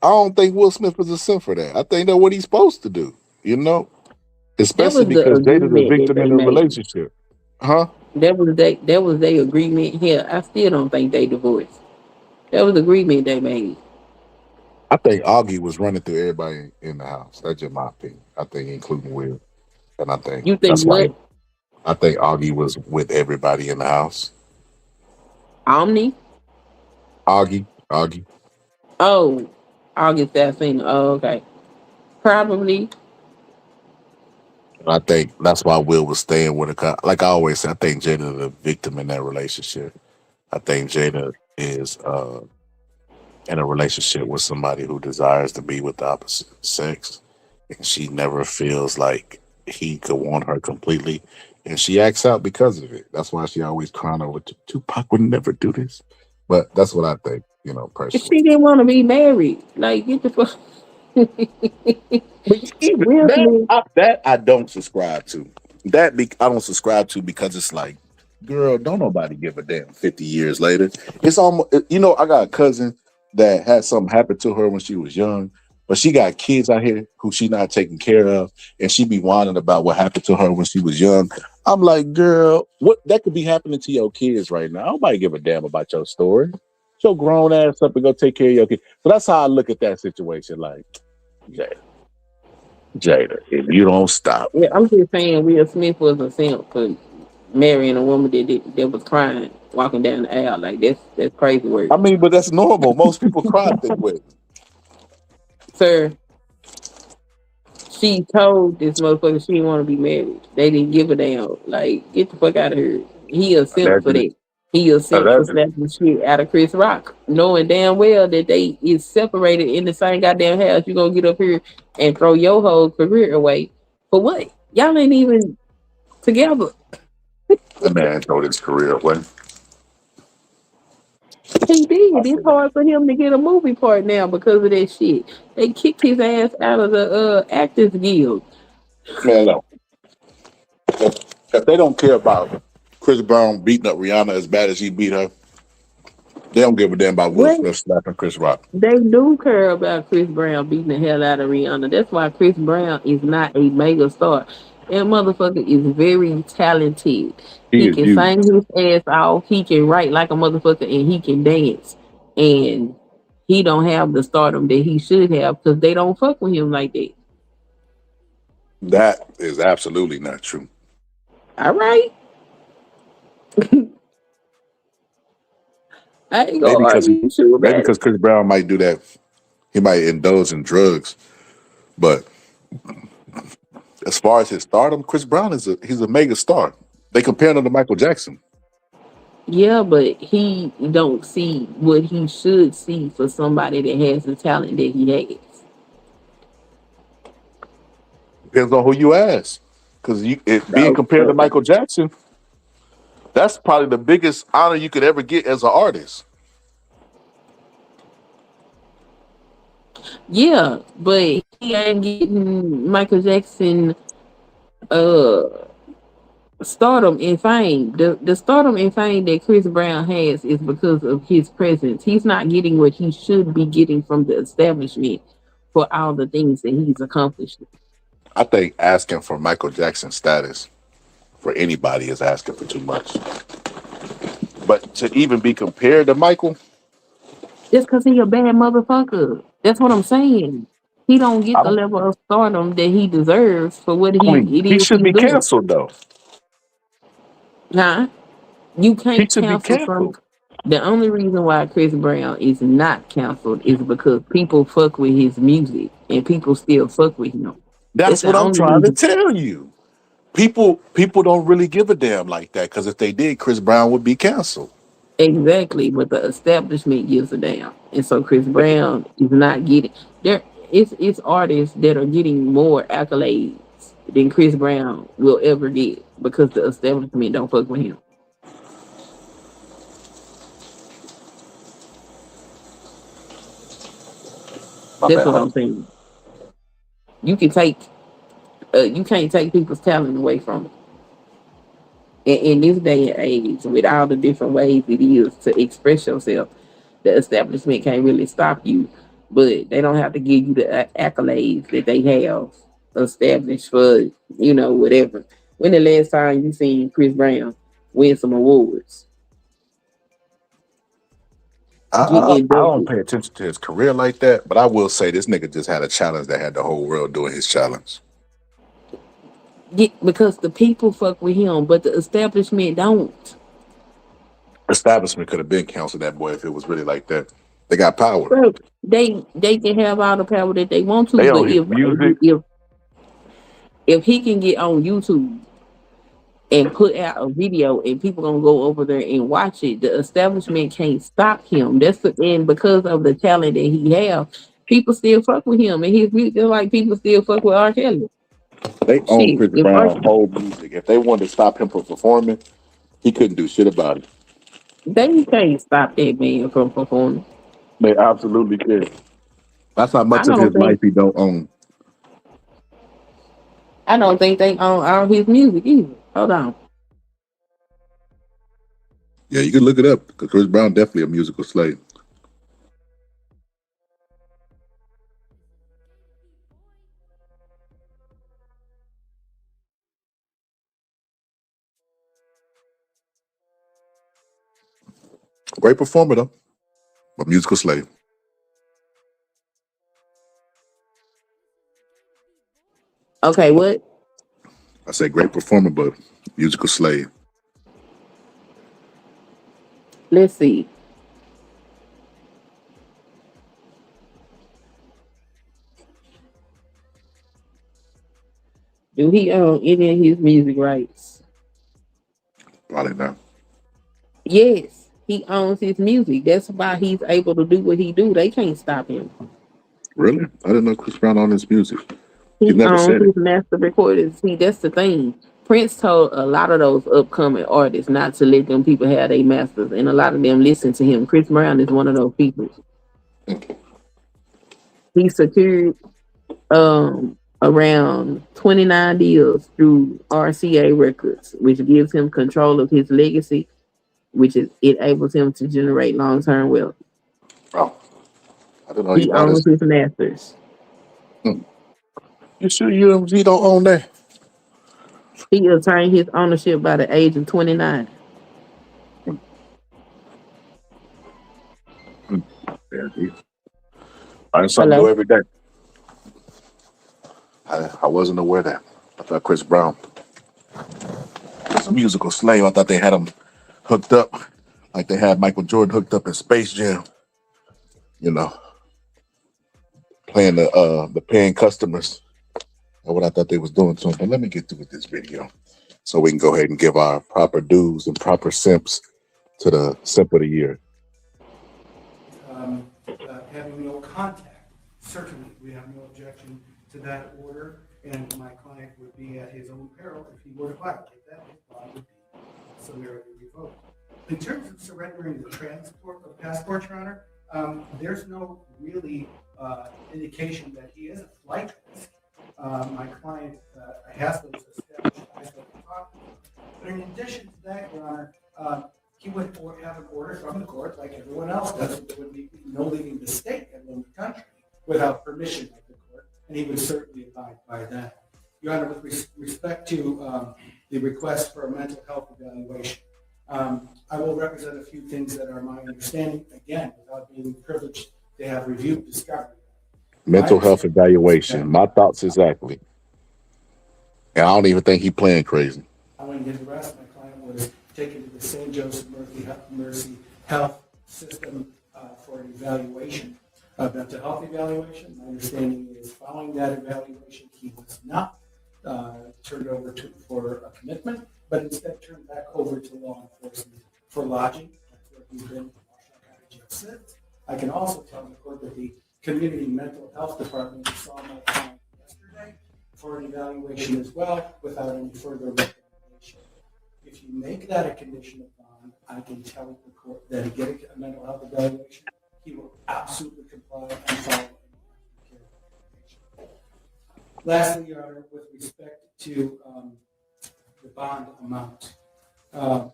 don't think Will Smith was a sin for that. I think that's what he's supposed to do. You know, That especially was the because Jada's a agreement that victim they in a made. relationship, huh? That was their agreement here. I still don't think they divorced. That was the agreement they made. I think Augie was running through everybody in the house. That's just my opinion. I think, including Will, and I think You think that's why what? I think Augie was with everybody in the house. Omni? Augie. Oh, August Alsina. Oh, okay. Probably. And I think that's why Will was staying with her. Like I always say, I think Jada the victim in that relationship. I think Jada is in a relationship with somebody who desires to be with the opposite sex, and she never feels like he could want her completely, and she acts out because of it. That's why she always crying over Tupac would never do this. But that's what I think, you know, If personally. she didn't want to be married, like get the fuck. But even Will Smith. that I don't subscribe to. I don't subscribe to because it's like, girl, don't nobody give a damn 50 years later. It's almost, you know, I got a cousin that had something happen to her when she was young, but she got kids out here who she not taking care of, and she be whining about what happened to her when she was young. I'm like, girl, what that could be happening to your kids right now. Nobody give a damn about your story. Get your grown ass up and go take care of your kids. So that's how I look at that situation. Like, Jada, if you don't stop. Yeah, I'm just saying Will Smith was a simp. 'Cause marrying a woman that was crying walking down the aisle. Like that's crazy work, I mean, but that's normal. Most people cry at their wedding. sir. She told this motherfucker she didn't want to be married. They didn't give a damn. Like, get the fuck out of here. He a simp for Allegedly. that. He a simp for Allegedly. slapping the shit out of Chris Rock, knowing damn well that they is separated in the same goddamn house. You gonna get up here and throw your whole career away for what? Y'all ain't even together. That man told his career away. He I did. say It's that. hard for him to get a movie part now because of that shit. They kicked his ass out of the Actors Guild. Man, no. If they don't care about Chris Brown beating up Rihanna as bad as he beat her, they don't give a damn about Will What? Smith slapping Chris Rock. They do care about Chris Brown beating the hell out of Rihanna. That's why Chris Brown is not a mega star. That motherfucker is very talented. He He is can huge. sing his ass off. He can write like a motherfucker, and he can dance. And he don't have the stardom that he should have because they don't fuck with him like that. That is absolutely not true. All right, I ain't Maybe gonna because argue with you maybe about it. because Chris Brown might do that. He might indulge in drugs. But as far as his stardom, Chris Brown he's a mega star. They compare him to Michael Jackson. Yeah, but he don't see what he should see for somebody that has the talent that he has. Depends on who you ask. Because being So, compared to Michael Jackson, that's probably the biggest honor you could ever get as an artist. yeah, but he ain't getting Michael Jackson uh stardom and fame. The stardom and fame that Chris Brown has is because of his presence. He's not getting what he should be getting from the establishment for all the things that he's accomplished. I think asking for Michael Jackson status for anybody is asking for too much. But to even be compared to Michael, Just because he a bad motherfucker. That's what I'm saying. He don't get I the don't. level of stardom that he deserves for what I mean, it he is should he's be doing. canceled though. Huh? You He can't should be cancel some. canceled. The only reason why Chris Brown is not canceled is because people fuck with his music and people still fuck with him. That's That's the what I'm only trying to reason. tell you. People don't really give a damn like that because if they did, Chris Brown would be canceled. Exactly, but the establishment gives a damn. And so Chris Brown is not getting there. It's artists that are getting more accolades than Chris Brown will ever get because the establishment don't fuck with him. My That's bad. what Hold I'm on. saying. You can take you can't take people's talent away from them. In this day and age, with all the different ways it is to express yourself, the establishment can't really stop you, but they don't have to give you the accolades that they have established for, whatever. When the last time you seen Chris Brown win some awards, get I don't inducted? pay attention to his career like that, but I will say this nigga just had a challenge that had the whole world doing his challenge. Because the people fuck with him, but the establishment don't. Establishment could have been canceled that boy if it was really like that. They got power. Bro, they can have all the power that they want to, They but own his music. if he can get on YouTube and put out a video and people gonna go over there and watch it, the establishment can't stop him. And because of the talent that he have, people still fuck with him and his music, just like people still fuck with R. Kelly. They own Shit, Chris if R. Brown's whole music. If they wanted to stop him from performing, he couldn't do shit about it. They can't stop that man from performing. They absolutely could. That's how I much of don't his life think he don't own. I don't think they own all his music either. Hold on. Yeah, you can look it up because Chris Brown definitely a musical slave. Great performer though, but musical slave. Okay, what? I say great performer, but musical slave. Let's see. Do he own any of his music rights? Probably not. Yes, he owns his music. That's why he's able to do what he do. They can't stop him. Really? I didn't know Chris Brown owned his music. He He never owns said it. his master recordings. See, that's the thing. Prince told a lot of those upcoming artists not to let them people have their masters, and a lot of them listen to him. Chris Brown is one of those people. He secured around 29 deals through RCA Records, which gives him control of his legacy, which is it enables him to generate long-term wealth. Oh, I didn't know he He bought his. owns his masters. You sure UMG don't own that? He attained his ownership by the age of 29. Yeah, he. I learn something new Hello? every day. I wasn't aware of that. I thought Chris Brown was a musical slave. I thought they had him hooked up like they had Michael Jordan hooked up in Space Jam. You know, playing the paying customers. That's what I thought they was doing to him. But let me get through with this video so we can go ahead and give our proper dues and proper simps to the simp of the year. Having no contact. Certainly, we have no objection to that order, and my client would be at his own peril if he were to violate that. His bond would be summarily revoked. In terms of surrendering the transport of passport, Your Honor, there's no really indication that he is a flight risk. My client has those established ties that we're talking about. But in addition to that, Your Honor, he would have an order from the court, like everyone else does. There would be no leaving the state and the country without permission of the court, and he would certainly abide by that. Your Honor, with respect to the request for a mental health evaluation, I will represent a few things that are my understanding, again, without being privileged to have reviewed discovery. Mental health evaluation. My thoughts exactly. And I don't even think he playing crazy. Following his arrest, my client was taken to the St. Joseph Mercy Health System for an evaluation, a mental health evaluation. My understanding is following that evaluation, he was not turned over for a commitment, but instead turned back over to law enforcement for lodging. That's where he's been in Washington County Jail since. I can also tell the court that the Community Mental Health Department saw my client yesterday for an evaluation as well, without any further recommendation. If you make that a condition of bond, I can tell the court that he get a mental health evaluation. He will absolutely comply and follow any recommendation. Lastly, Your Honor, with respect to the bond amount. I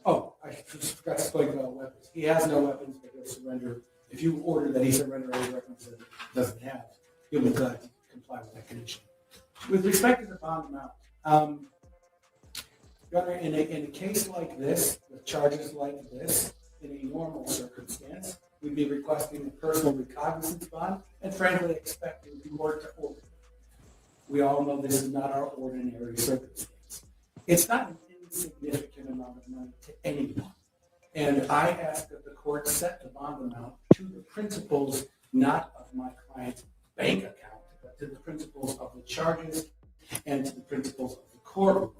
forgot to explain about weapons. He has no weapons, but he'll surrender. If you order that he surrender any weapons that he doesn't have, he'll be glad to comply with that condition. With respect to the bond amount, Your Honor, in a case like this, with charges like this, in a normal circumstance, we'd be requesting a personal recognizance bond and frankly expecting the court to order. We all know this is not our ordinary circumstance. It's not an insignificant amount of money to anyone. And I ask that the court set the bond amount to the principles, not of my client's bank account, but to the principles of the charges and to the principles of the courtroom.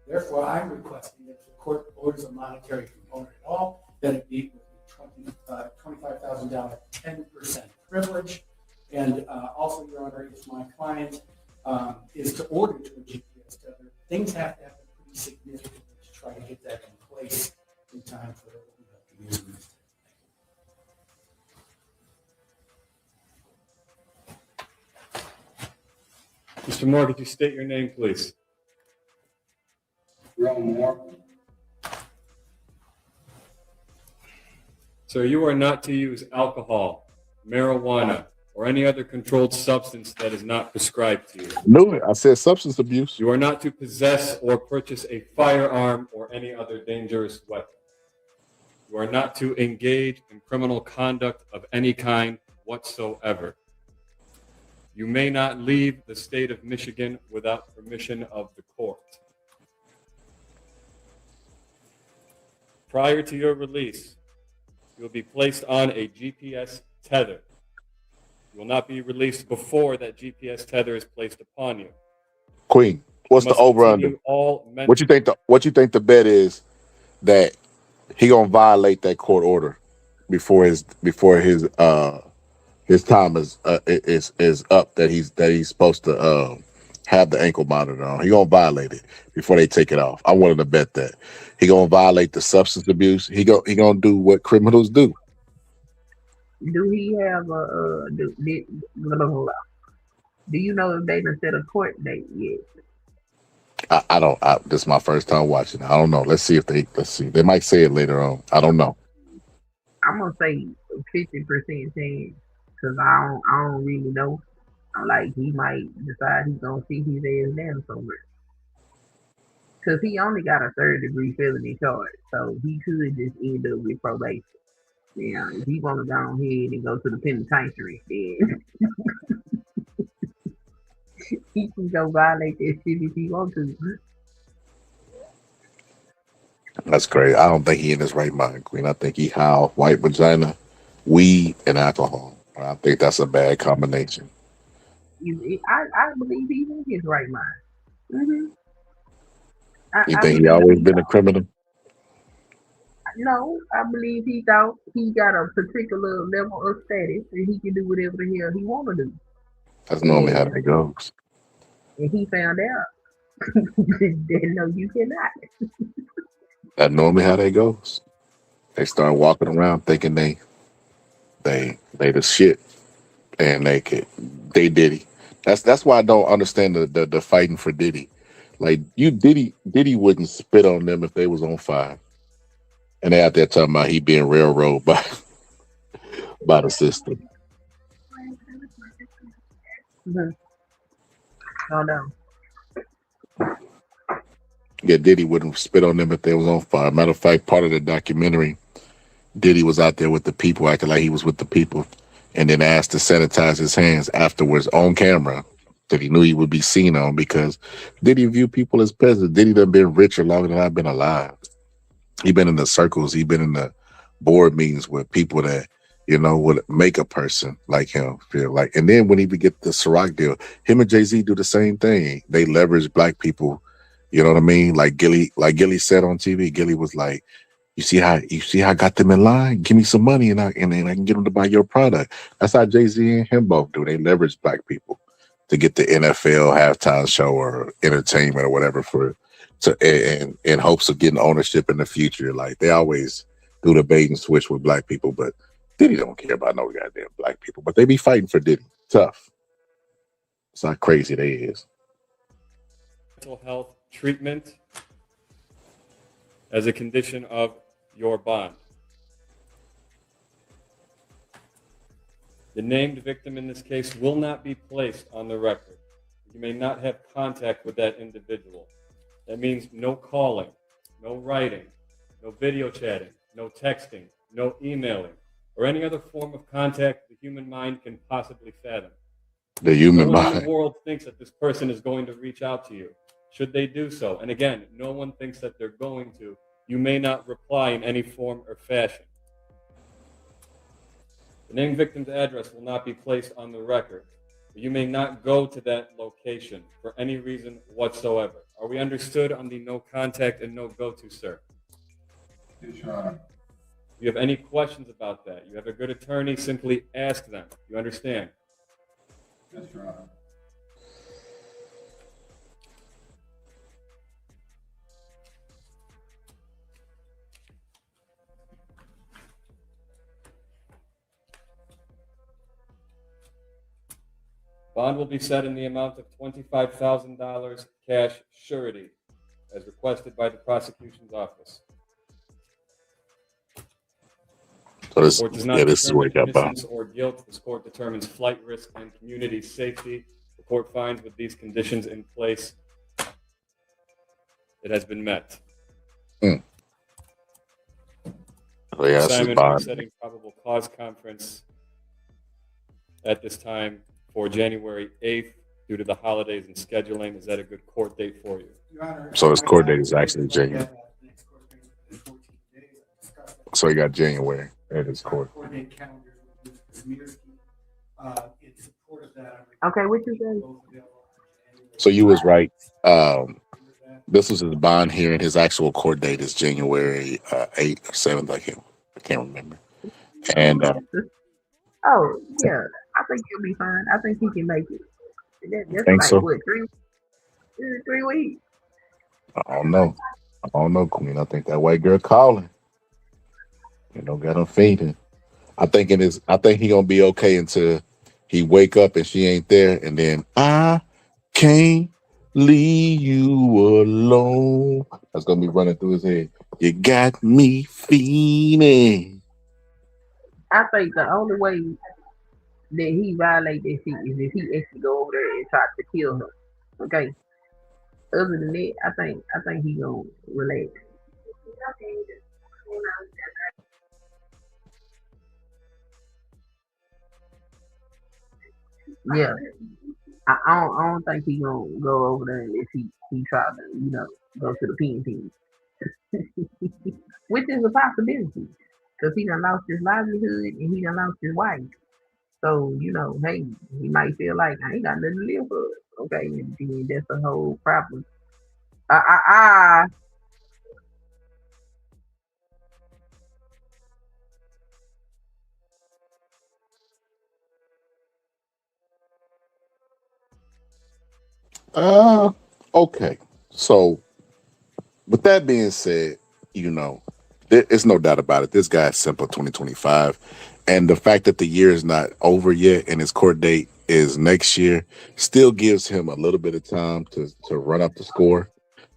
Therefore, I'm requesting that if the court orders a monetary component at all, that it be with a $25,000 10% privilege. And also, Your Honor, if my client is to order to a GPS tether, things have to happen pretty significantly to try to get that in place in time for what we have to use. Mr. Moore, could you state your name, please? Ron Moore. So you are not to use alcohol, marijuana, or any other controlled substance that is not prescribed to you. No, I said substance abuse. You are not to possess or purchase a firearm or any other dangerous weapon. You are not to engage in criminal conduct of any kind whatsoever. You may not leave the state of Michigan without permission of the court. Prior to your release, You will be placed on a GPS tether. You will not be released before that GPS tether is placed upon you. Queen, what's You the must over under? continue all mental. What you think the bet is that he gonna violate that court order before his time is up, that he's supposed to have the ankle monitor on. He gonna violate it before they take it off. I wanted to bet that he gonna violate the substance abuse. He gonna do what criminals do. Do he have blah, blah, blah. Do you know if they done set a court date yet? I don't. This is my first time watching. I don't know. Let's see. They might say it later on. I don't know. I'm gonna say 50% chance because I don't really know. Like he might decide he's gonna see his ass down somewhere. Cause he only got a 3rd-degree felony charge, so he could just end up with probation. Yeah, if he wanna go ahead and go to the penitentiary, then he can go violate that shit if he wants to. That's crazy. I don't think he in his right mind, Queen. I think he high white vagina, weed, and alcohol. I think that's a bad combination. I believe he's in his right mind. Mm-hmm. You I think he believe always been a criminal? No, I believe he thought he got a particular level of status and he can do whatever the hell he want to do. That's normally how that goes. And he found out that no, you cannot. That's normally how that goes. They start walking around thinking they the shit, and they Diddy. That's why I don't understand the fighting for Diddy. Like Diddy wouldn't spit on them if they was on fire, and they out there talking about he being railroaded by the system. Mm-hmm. Oh no. Yeah, Diddy wouldn't spit on them if they was on fire. Matter of fact, part of the documentary, Diddy was out there with the people, acting like he was with the people, and then asked to sanitize his hands afterwards on camera that he knew he would be seen on, because Diddy view people as peasants. Diddy done been richer longer than I've been alive. He been in the circles, he been in the board meetings with people that, would make a person like him feel like. And then when he would get the Ciroc deal, him and Jay-Z do the same thing. They leverage black people, you know what I mean? Like Gilly said on TV, Gilly was like, You see how I got them in line? Give me some money and I can get them to buy your product. That's how Jay-Z and him both do. They leverage black people to get the NFL halftime show or entertainment or whatever in hopes of getting ownership in the future. Like they always do the bait and switch with black people, but Diddy don't care about no goddamn black people. But they be fighting for Diddy. Tough. It's how crazy they is. Mental health treatment as a condition of your bond. The named victim in this case will not be placed on the record. You may not have contact with that individual. That means no calling, no writing, no video chatting, no texting, no emailing, or any other form of contact the human mind can possibly fathom. The human no one in mind. the world thinks that this person is going to reach out to you. Should they do so, and again, no one thinks that they're going to, you may not reply in any form or fashion. The named victim's address will not be placed on the record. But you may not go to that location for any reason whatsoever. Are we understood on the no contact and no go to, sir? Yes, Your Honor. If you have any questions about that, you have a good attorney, simply ask them. You understand? Yes, Your Honor. Bond will be set in the amount of $25,000 cash surety, as requested by the prosecution's office. So this, The court does not this is what it determine got by. innocence or guilt. This court determines flight risk and community safety. The court finds with these conditions in place, it has been met. Oh, yeah, this is Simon, bond. setting probable cause conference at this time for January 8th due to the holidays and scheduling. Is that a good court date for you? Your Honor, So his court date is actually January. So he got January. That is court. Coordinate calendars with Mr. Smirsky. In support of that, Okay, what you say? So you was right. This was his bond hearing. His actual court date is January 8th or 7th. I can't remember. And Oh yeah, I think he'll be fine. I think he can make it. you That's think like so? what 3 weeks. I don't know. I don't know, Queen. I think that white girl calling. Got him fainting. I think he gonna be okay until he wake up and she ain't there, and then I can't leave you alone. That's gonna be running through his head. You got me feeling. I think the only way that he violate that shit is if he actually go over there and try to kill her. Okay. Other than that, I think he gonna relax. Yeah. I don't think he gonna go over there unless he try to, go to the pen. Which is a possibility. Because he done lost his livelihood and he done lost his wife. So, hey, he might feel like I ain't got nothing to live for. Okay, and then that's a whole problem. Ah. Okay. So with that being said, there is no doubt about it. This guy is simple 2025. And the fact that the year is not over yet and his court date is next year still gives him a little bit of time to run up the score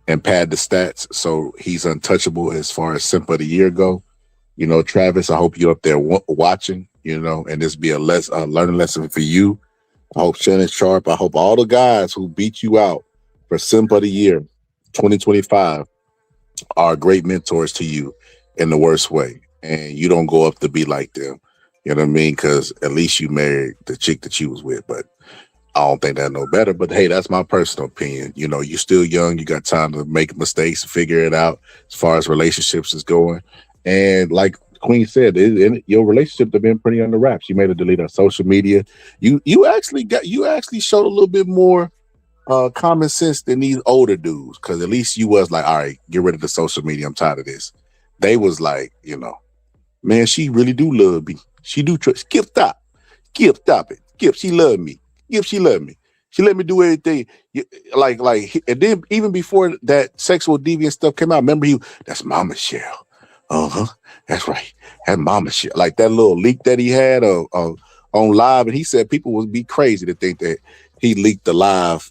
and pad the stats. So he's untouchable as far as simple of the year go. Travis, I hope you're up there watching, and this be a learning lesson for you. I hope Shannon Sharp, I hope all the guys who beat you out for simp of the year 2025 are great mentors to you in the worst way. And you don't go up to be like them. You know what I mean? Because at least you married the chick that you was with. But I don't think that no better. But hey, that's my personal opinion. You're still young. You got time to make mistakes, figure it out as far as relationships is going. And like Queen said, your relationship have been pretty under wraps. You made a delete on social media. You actually showed a little bit more common sense than these older dudes, because at least you was like, all right, get rid of the social media. I'm tired of this. They was like, man, she really do love me. She do trust. Skip, stop. Skip, stop it. Skip, she love me. Skip, she love me. She let me do everything. Like, and then even before that sexual deviant stuff came out, remember that's Mama Shell. Uh-huh. That's right. That's Mama Shell. Like that little leak that he had on live, and he said people would be crazy to think that he leaked the live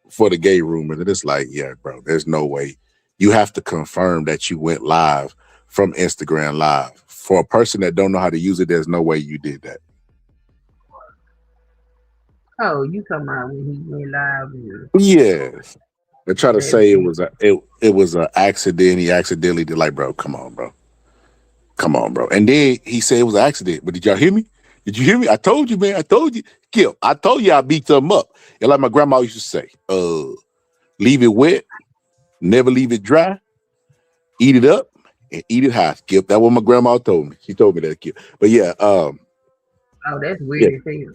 for the gay rumors. And it's like, yeah, bro, there's no way. You have to confirm that you went live from Instagram Live. For a person that don't know how to use it, there's no way you did that. Oh, you talking about when he went live? Yes. They try to say it was an accident. He accidentally did. Like, bro, come on, bro. And then he said it was an accident. But did y'all hear me? Did you hear me? I told you, man. I told you. Gil, I told you I beat them up. And like my grandma used to say, leave it wet, never leave it dry, eat it up, and eat it hot. Skip. That's what my grandma told me. She told me that, Skip. But yeah, oh, that's weird as hell.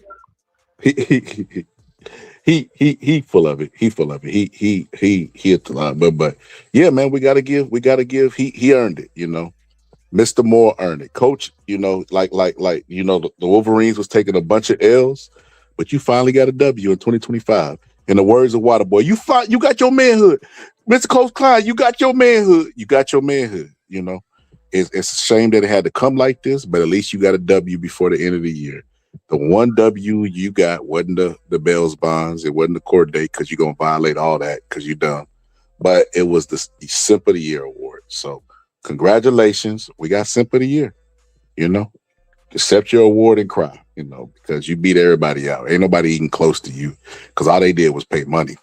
He full of it. He full of it. He hit the line. But yeah, man, we gotta give. He earned it, Mr. Moore earned it. Coach, like the Wolverines was taking a bunch of L's, but you finally got a W in 2025. In the words of Waterboy, you got your manhood. Mr. Coach Klein, you got your manhood. It's a shame that it had to come like this, but at least you got a W before the end of the year. The one W you got wasn't the Bells bonds. It wasn't the court date because you're going to violate all that because you're dumb. But it was the Simp of the Year award. So congratulations. We got Simp of the Year. Accept your award and cry, because you beat everybody out. Ain't nobody even close to you because all they did was pay money.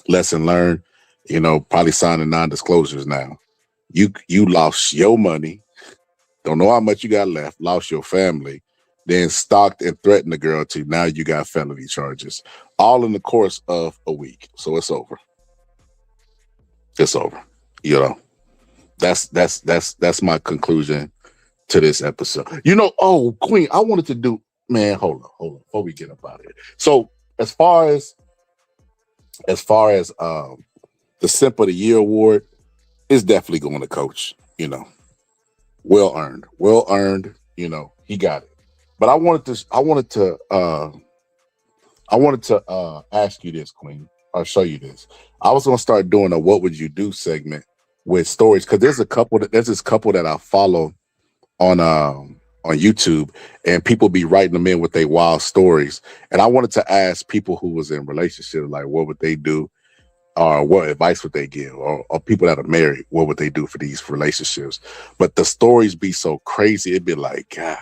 Lesson learned, probably signing non-disclosures now. You lost your money. Don't know how much you got left, lost your family, then stalked and threatened the girl to now you got felony charges, all in the course of a week. So it's over. It's over. That's my conclusion to this episode. Oh, Queen, I wanted to do, man, hold on, before we get up out of here. So as far as the Simp of the Year award is definitely going to Coach, well earned, he got it. But I wanted to ask you this, Queen. I'll show you this. I was going to start doing a "What Would You Do" segment with stories, because there's this couple that I follow on YouTube, and people be writing them in with their wild stories. And I wanted to ask people who was in relationships, like, what would they do, or what advice would they give, or people that are married, what would they do for these relationships? But the stories be so crazy, it'd be like, God,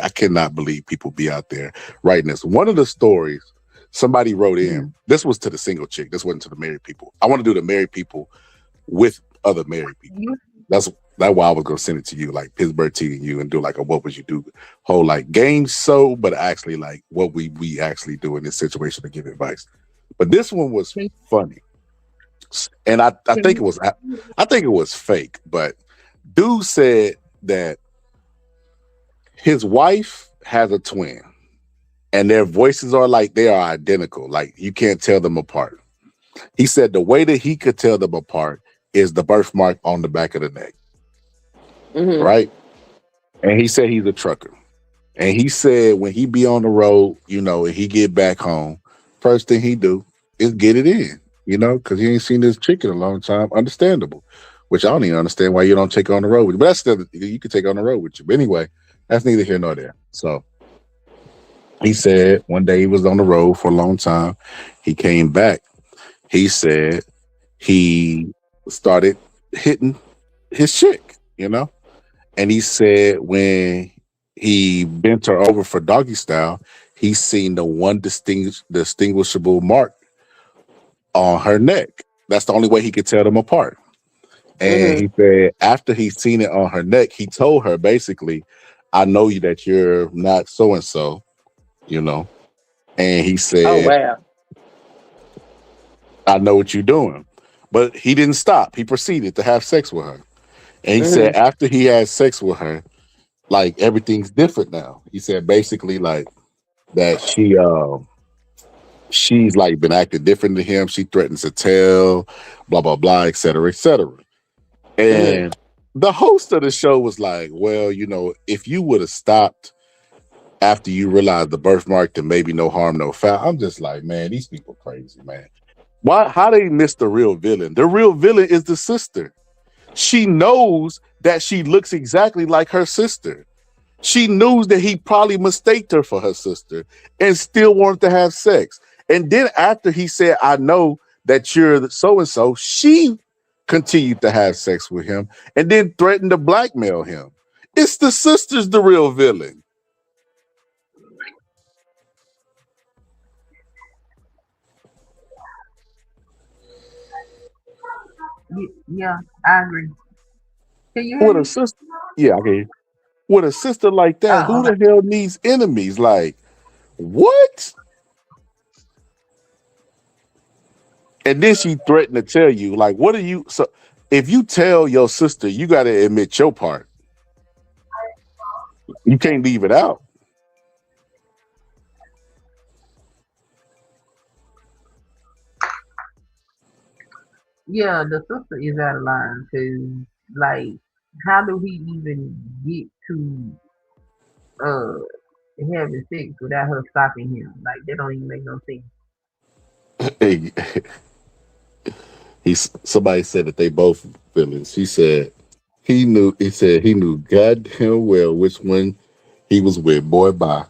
I cannot believe people be out there writing this. One of the stories somebody wrote in, this was to the single chick, this wasn't to the married people. I want to do the married people with other married people. That's why I was gonna send it to you, like Pittsburgh teaching you, and do like a "What Would You Do" whole like game show, but actually like what we actually do in this situation to give advice. But this one was funny, and I think it was fake. But dude said that his wife has a twin, and their voices are like they are identical, like you can't tell them apart. He said the way that he could tell them apart is the birthmark on the back of the neck. Right? And he said he's a trucker. And he said when he be on the road, and he get back home, first thing he do is get it in, because he ain't seen this chick in a long time. Understandable. Which I don't even understand why you don't take her on the road with you. But that's still, you can take her on the road with you. But anyway, that's neither here nor there. So he said one day he was on the road for a long time. He came back. He said he started hitting his chick, And he said when he bent her over for doggy style, he seen the one distinguishable mark on her neck. That's the only way he could tell them apart. And he said after he seen it on her neck, he told her basically, I know you that you're not so and so, And he said, Oh wow. I know what you're doing. But he didn't stop. He proceeded to have sex with her. And he said after he had sex with her, like everything's different now. He said basically like that she's like been acting different to him. She threatens to tell, blah, blah, blah, et cetera, et cetera. And the host of the show was like, well, if you would have stopped after you realized the birthmark, then maybe no harm, no foul. I'm just like, man, these people crazy, man. How they miss the real villain? The real villain is the sister. She knows that she looks exactly like her sister. She knew that he probably mistaked her for her sister and still wanted to have sex. And then after he said, I know that you're so-and-so, she continued to have sex with him and then threatened to blackmail him. It's the sister's the real villain. Yeah, I agree. Can you hear With me? a sister, yeah, okay. With a sister like that, who the hell needs enemies? Like, what? And then she threatened to tell you, like, what are you? So if you tell your sister, you got to admit your part. You can't leave it out. Yeah, the sister is out of line because, like, how do he even get to having sex without her stopping him? Like, that don't even make no sense. Somebody said that they both villains. He said he knew goddamn well which one he was with. Boy, bye.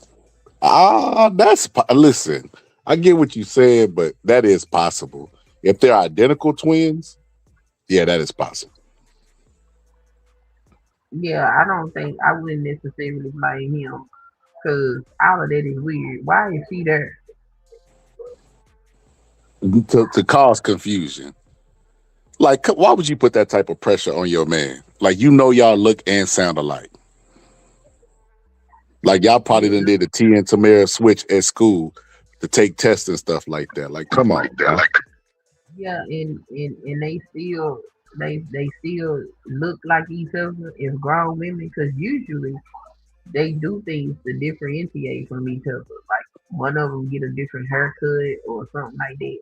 Listen, I get what you said, but that is possible. If they're identical twins, yeah, that is possible. Yeah, I wouldn't necessarily blame him because all of that is weird. Why is she there? To cause confusion. Like, why would you put that type of pressure on your man? Like, y'all look and sound alike. Like, y'all probably done did the T and Tamara switch at school to take tests and stuff like that. Like, come on. Yeah, and they still they still look like each other as grown women because usually they do things to differentiate from each other. Like one of them get a different haircut or something like that.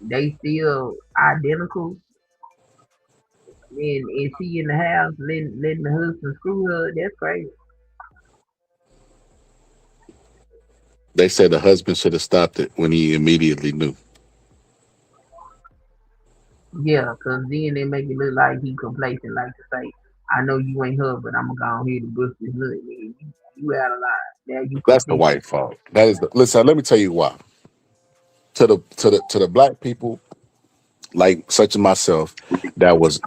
Like they still identical. And she in the house letting the husband screw her. That's crazy. They said the husband should have stopped it when he immediately knew. Yeah, cause then they make it look like he complacent, like to say, "I know you ain't her, but I'm gonna go ahead and bust this nut, man. You out of line. Now you That's the complacent." white fault. That is the listen. Let me tell you why. To the black people like such as myself that was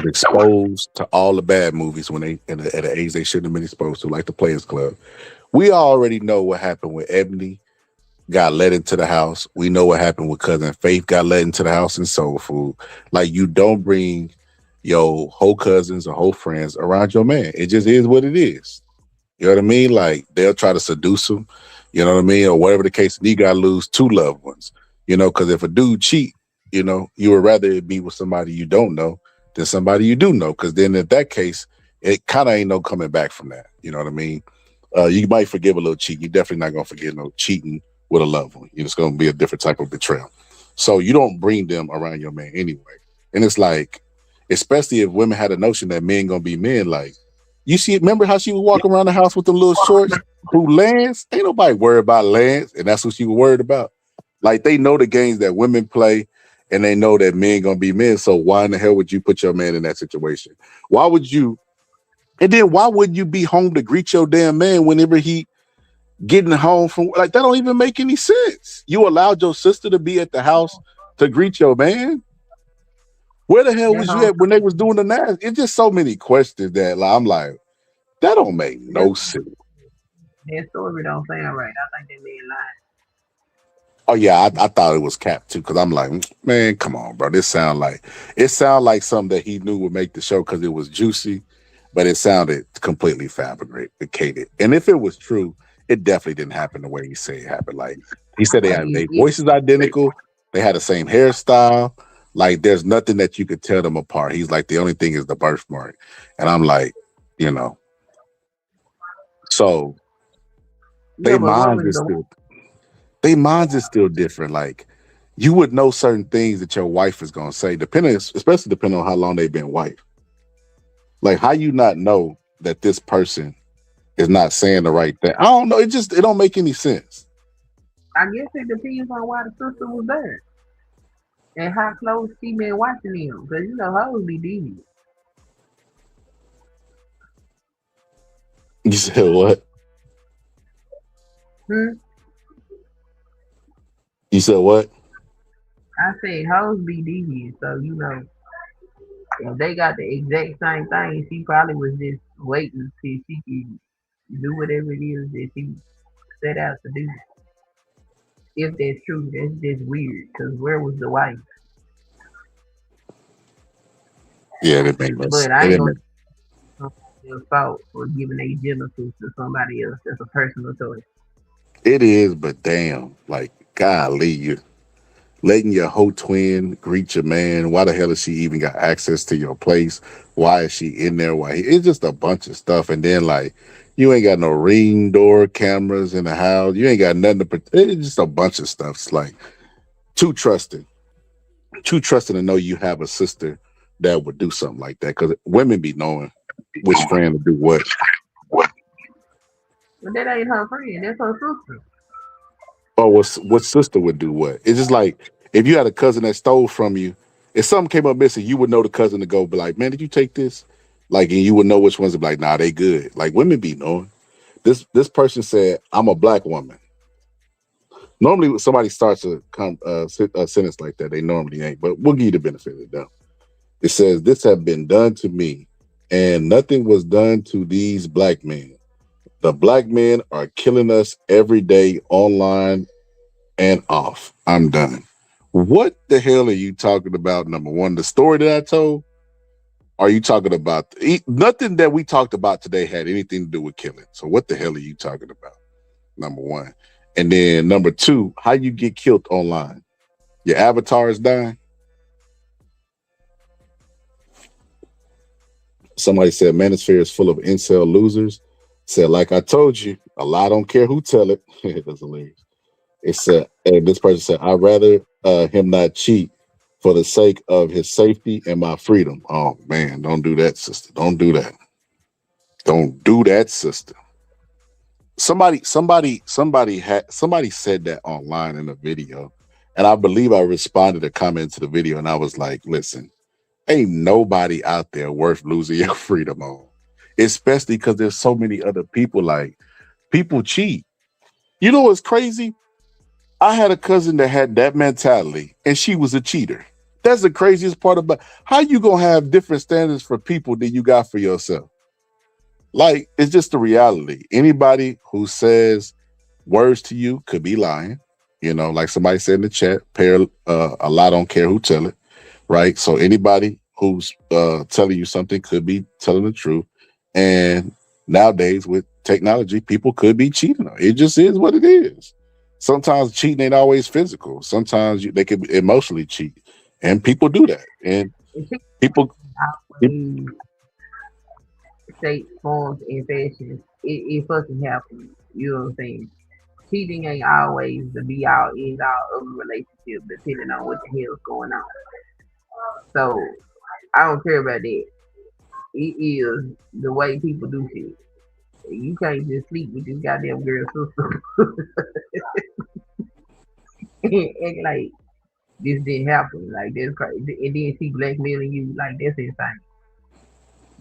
exposed to all the bad movies when they at an age they shouldn't have been exposed to, like the Players Club. We already know what happened with Ebony got let into the house. We know what happened with Cousin Faith got let into the house in Soul Food. Like you don't bring your whole cousins or whole friends around your man. It just is what it is. You know what I mean? Like they'll try to seduce him, you know what I mean, or whatever the case. And you got to lose two loved ones, you know, because if a dude cheat, you know, you would rather it be with somebody you don't know than somebody you do know, because then in that case, it kind of ain't no coming back from that. You know what I mean? You might forgive a little cheat. You're definitely not gonna forgive no cheating with a loved one. It's gonna be a different type of betrayal. So you don't bring them around your man anyway. And it's like, especially if women had a notion that men gonna be men, like you see, remember how she would walk around the house with the little shorts? Who Lance? Ain't nobody worried about Lance, and that's what she was worried about. Like they know the games that women play, and they know that men gonna be men. So why in the hell would you put your man in that situation? Why would you? And then why would you be home to greet your damn man whenever he getting home from like that? Don't even make any sense. You allowed your sister to be at the house to greet your man. Where the hell That was you whole at when they was doing the Nas? It's just so many questions that like, I'm like, that don't make that, no sense. that story don't sound right. I think that man lying. Oh yeah, I thought it was Cap too, because I'm like, man, come on, bro. It sound like something that he knew would make the show because it was juicy, but it sounded completely fabricated. And if it was true, it definitely didn't happen the way he said it happened. Like he said they I had think their voices identical, they had the same hairstyle. Like there's nothing that you could tell them apart. He's like the only thing is the birthmark. And I'm like, you know, so yeah, they but what minds was is the still they minds is still different. Like you would know certain things that your wife is gonna say, especially depending on how long they've been wife. Like how you not know that this person is not saying the right thing. I don't know. It don't make any sense. I guess it depends on why the sister was there and how close she been watching him. Cause you know hoes be devious. You said what? Hmm? You said what? I said hoes be devious, so you know if they got the exact same thing, she probably was just waiting till she could do whatever it is that she set out to do. If that's true, that's just weird. Cause where was the wife? Yeah, it made no sense. But I ain't gonna their fault for giving their genitals to somebody else. That's a personal choice. It is, but damn, like golly, you letting your whole twin greet your man. Why the hell has she even got access to your place? Why is she in there? It's just a bunch of stuff. And then like you ain't got no ring door cameras in the house. You ain't got nothing to protect. It's just a bunch of stuff. It's like too trusting. Too trusting to know you have a sister that would do something like that. Because women be knowing which friend to do what. But that ain't her friend. That's her sister. Or what sister would do what. It's just like if you had a cousin that stole from you, if something came up missing, you would know the cousin to go be like, man, did you take this? Like, and you would know which ones to be like, nah, they good. Like women be knowing. This person said, I'm a black woman. Normally, when somebody starts a sentence like that, they normally ain't, but we'll give you the benefit of the doubt. It says, this have been done to me, and nothing was done to these black men. The black men are killing us every day online and off. I'm done. What the hell are you talking about? Number one, the story that I told. Are you talking about nothing that we talked about today had anything to do with killing? So what the hell are you talking about? Number one, and then number two, how you get killed online? Your avatar is dying. Somebody said manosphere is full of incel losers. Said, like I told you, a lie don't care who tell it. That's hilarious. It said, and this person said, I'd rather him not cheat for the sake of his safety and my freedom. Oh man, don't do that, sister. Don't do that. Don't do that, sister. Somebody said that online in a video, and I believe I responded a comment to the video, and I was like, listen, ain't nobody out there worth losing your freedom on, especially because there's so many other people. Like, people cheat. You know what's crazy? I had a cousin that had that mentality, and she was a cheater. That's the craziest part about how you gonna have different standards for people than you got for yourself. Like, it's just the reality. Anybody who says words to you could be lying. You know, like somebody said in the chat, a lie don't care who tell it, right? So anybody who's telling you something could be telling the truth. And nowadays with technology, people could be cheating. It just is what it is. Sometimes cheating ain't always physical. Sometimes they could emotionally cheat, and people do that. And people Shape, forms, and fashions. It fucking happens. You know what I'm saying? Cheating ain't always the be all end all of a relationship, depending on what the hell's going on. So I don't care about that. It is the way people do shit. You can't just sleep with this goddamn girl sister. And like this didn't happen. Like that's crazy. And then she blackmailing you. Like that's insane.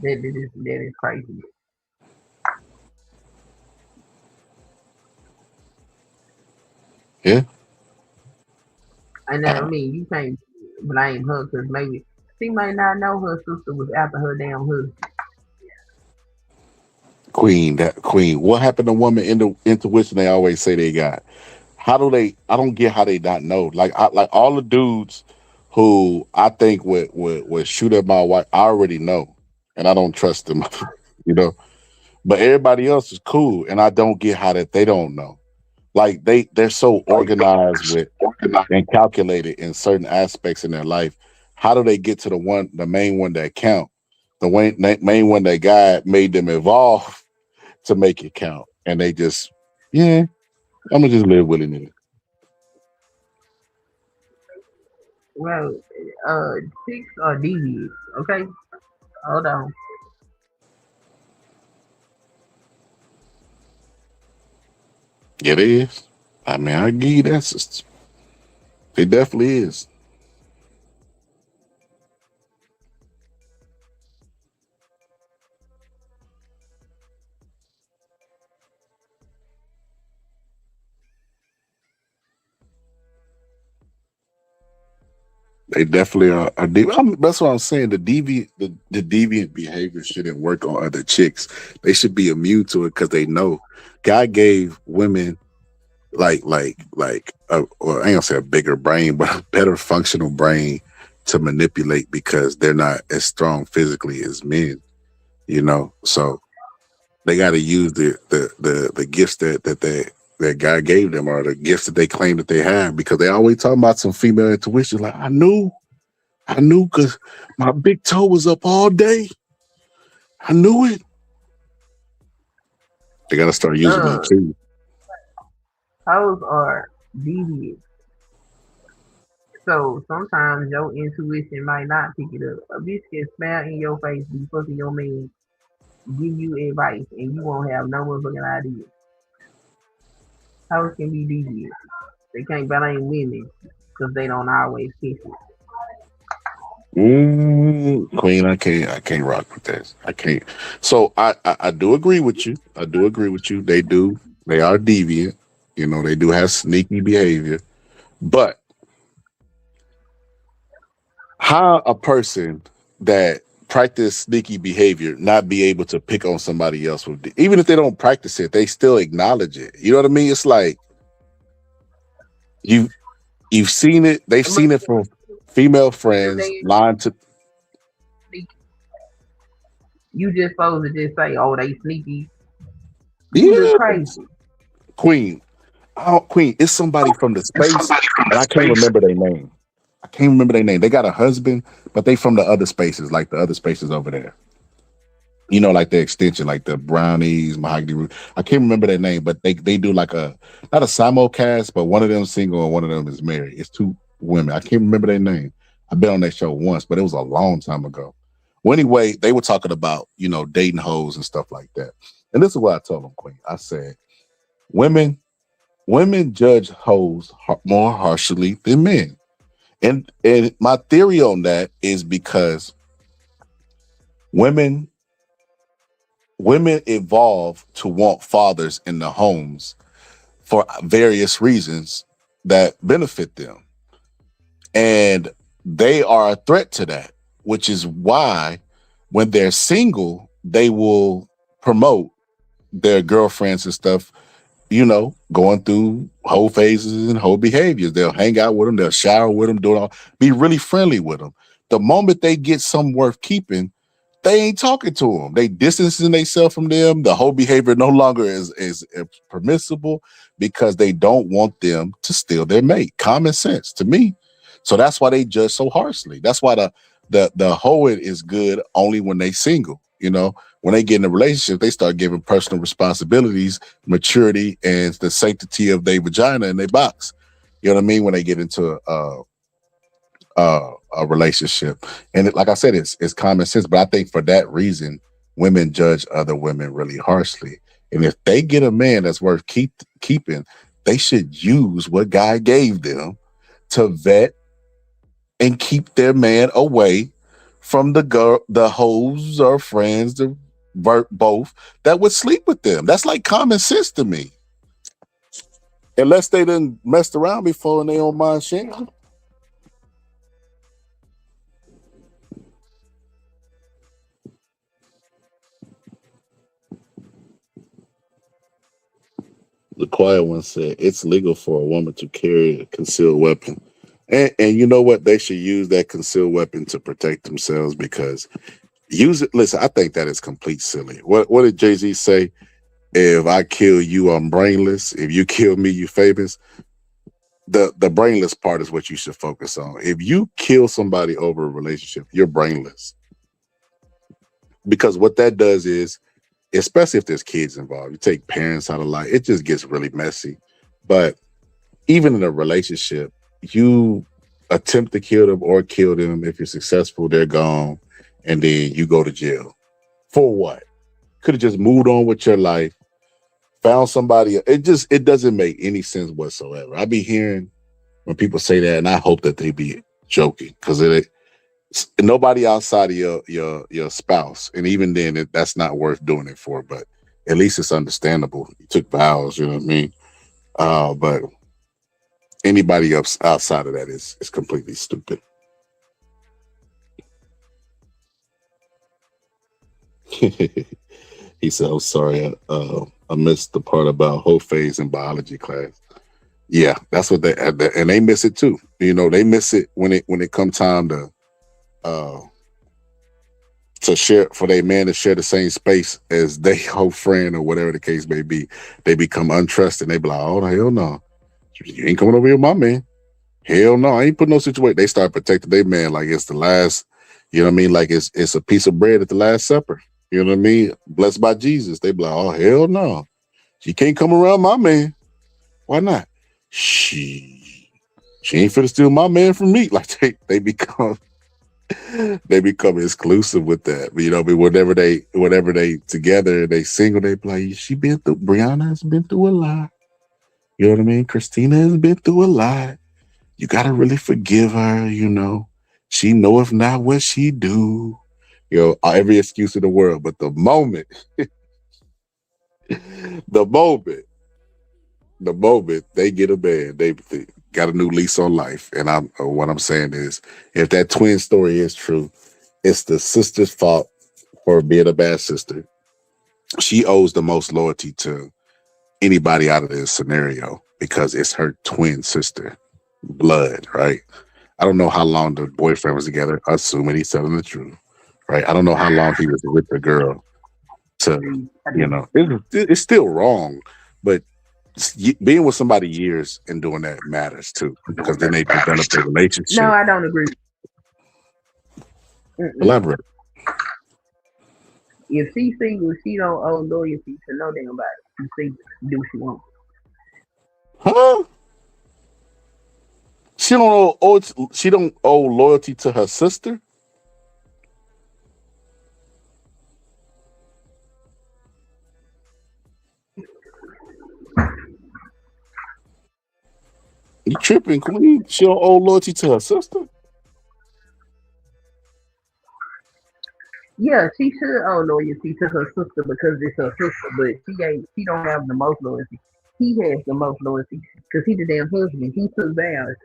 That is crazy. Yeah. And I mean, you can't blame her because maybe she might not know her sister was after her damn husband. Queen. What happened to woman intuition they always say they got? How do they? I don't get how they not know. Like all the dudes who I think would shoot at my wife, I already know, and I don't trust them. You know, but everybody else is cool, and I don't get how that they don't know. Like they're so organized with and calculated in certain aspects in their life. How do they get to the main one that count? Main one that God made them evolve to make it count, and they just, yeah, I'm gonna just live willy nilly. Well, chicks are devious. Okay, hold on. It is. I mean, I give you that, sister. It definitely is. They definitely are that's what I'm saying. The deviant behavior shouldn't work on other chicks. They should be immune to it because they know God gave women or I ain't gonna say a bigger brain, but a better functional brain to manipulate because they're not as strong physically as men. You know, so they got to use the gifts that God gave them, or the gifts that they claim that they have, because they always talking about some female intuition. Like, I knew because my big toe was up all day. I knew it. They got to start using that too. Hoes are devious. So sometimes your intuition might not pick it up. A bitch can smile in your face, be fucking your man, give you advice, and you won't have no motherfucking idea. Hoes can be devious. They can't blame women because they don't always kiss it. Queen, I can't rock with that. I can't. So I do agree with you. I do agree with you. They are deviant. You know, they do have sneaky behavior. But how a person that practice sneaky behavior not be able to pick on somebody else with, even if they don't practice it, they still acknowledge it. You know what I mean? It's like you've seen it. They've seen it from female friends lying to. You just supposed to just say, "Oh, they sneaky." You look crazy. Queen, it's somebody from the space, and I can't remember their name. They got a husband, but they from the other spaces, like the other spaces over there. You know, like the extension, like the brownies, mahogany root. I can't remember their name, but they do like a not a simulcast, but one of them single and one of them is married. It's two women. I can't remember their name. I've been on that show once, but it was a long time ago. Well, anyway, they were talking about, you know, dating hoes and stuff like that. And this is what I told them, Queen. I said, women judge hoes more harshly than men. And my theory on that is because women evolve to want fathers in the homes for various reasons that benefit them. And they are a threat to that, which is why when they're single, they will promote their girlfriends and stuff, you know, going through whole phases and whole behaviors. They'll hang out with them, they'll shower with them, be really friendly with them. The moment they get some worth keeping, they ain't talking to them. They distancing themselves from them. The whole behavior no longer is permissible because they don't want them to steal their mate. Common sense to me. So that's why they judge so harshly. That's why the hoeing is good only when they single. You know, when they get in a relationship, they start giving personal responsibilities, maturity, and the sanctity of their vagina in their box. You know what I mean? When they get into a relationship, and like I said, it's common sense. But I think for that reason, women judge other women really harshly. And if they get a man that's worth keeping, they should use what God gave them to vet and keep their man away from the hoes or friends, both that would sleep with them. That's like common sense to me. Unless they done messed around before and they don't mind sharing. The quiet one said it's legal for a woman to carry a concealed weapon. And you know what? They should use that concealed weapon to protect themselves because use it. Listen, I think that is complete silly. What did Jay-Z say? If I kill you, I'm brainless. If you kill me, you famous. The brainless part is what you should focus on. If you kill somebody over a relationship, you're brainless. Because what that does is, especially if there's kids involved, you take parents out of life, it just gets really messy. But even in a relationship, you attempt to kill them or kill them. If you're successful, they're gone. And then you go to jail. For what? Could have just moved on with your life, found somebody. It doesn't make any sense whatsoever. I be hearing when people say that, and I hope that they be joking because nobody outside of your spouse, and even then, that's not worth doing it for. But at least it's understandable. You took vows, you know what I mean. But anybody else outside of that is completely stupid. He said, "I'm sorry, I missed the part about whole phase in biology class." Yeah, that's what and they miss it too. You know, they miss it when it come time to share, for their man to share the same space as they whole friend or whatever the case may be. They become untrusted. They be like, "Oh hell no, you ain't coming over here with my man. Hell no, I ain't put no situation." They start protecting their man like it's the last. You know what I mean? Like it's a piece of bread at the Last Supper. You know what I mean? Blessed by Jesus. They be like, "Oh hell no, she can't come around my man. Why not? She ain't finna steal my man from me." Like they become exclusive with that. You know, but whenever they together, they single, they be like, Brianna has been through a lot. You know what I mean? Christina has been through a lot. You gotta really forgive her, you know. She knoweth not what she do. You know, every excuse in the world. But the moment, the moment they get a man, they got a new lease on life. And what I'm saying is, if that twin story is true, it's the sister's fault for being a bad sister. She owes the most loyalty to anybody out of this scenario because it's her twin sister, blood, right? I don't know how long the boyfriend was together, assuming he's telling the truth, right? I don't know how long he was with the girl. It's still wrong, but being with somebody years and doing that matters too, because then they develop a relationship. No, I don't agree. Elaborate. If she's single, she don't owe loyalty to no damn body. She's single. Do what she wants. Huh? She don't owe loyalty to her sister. You tripping, Queen? She don't owe loyalty to her sister. Yeah, she should owe loyalty to her sister because it's her sister, but she don't have the most loyalty. He has the most loyalty because he the damn husband. He took vows.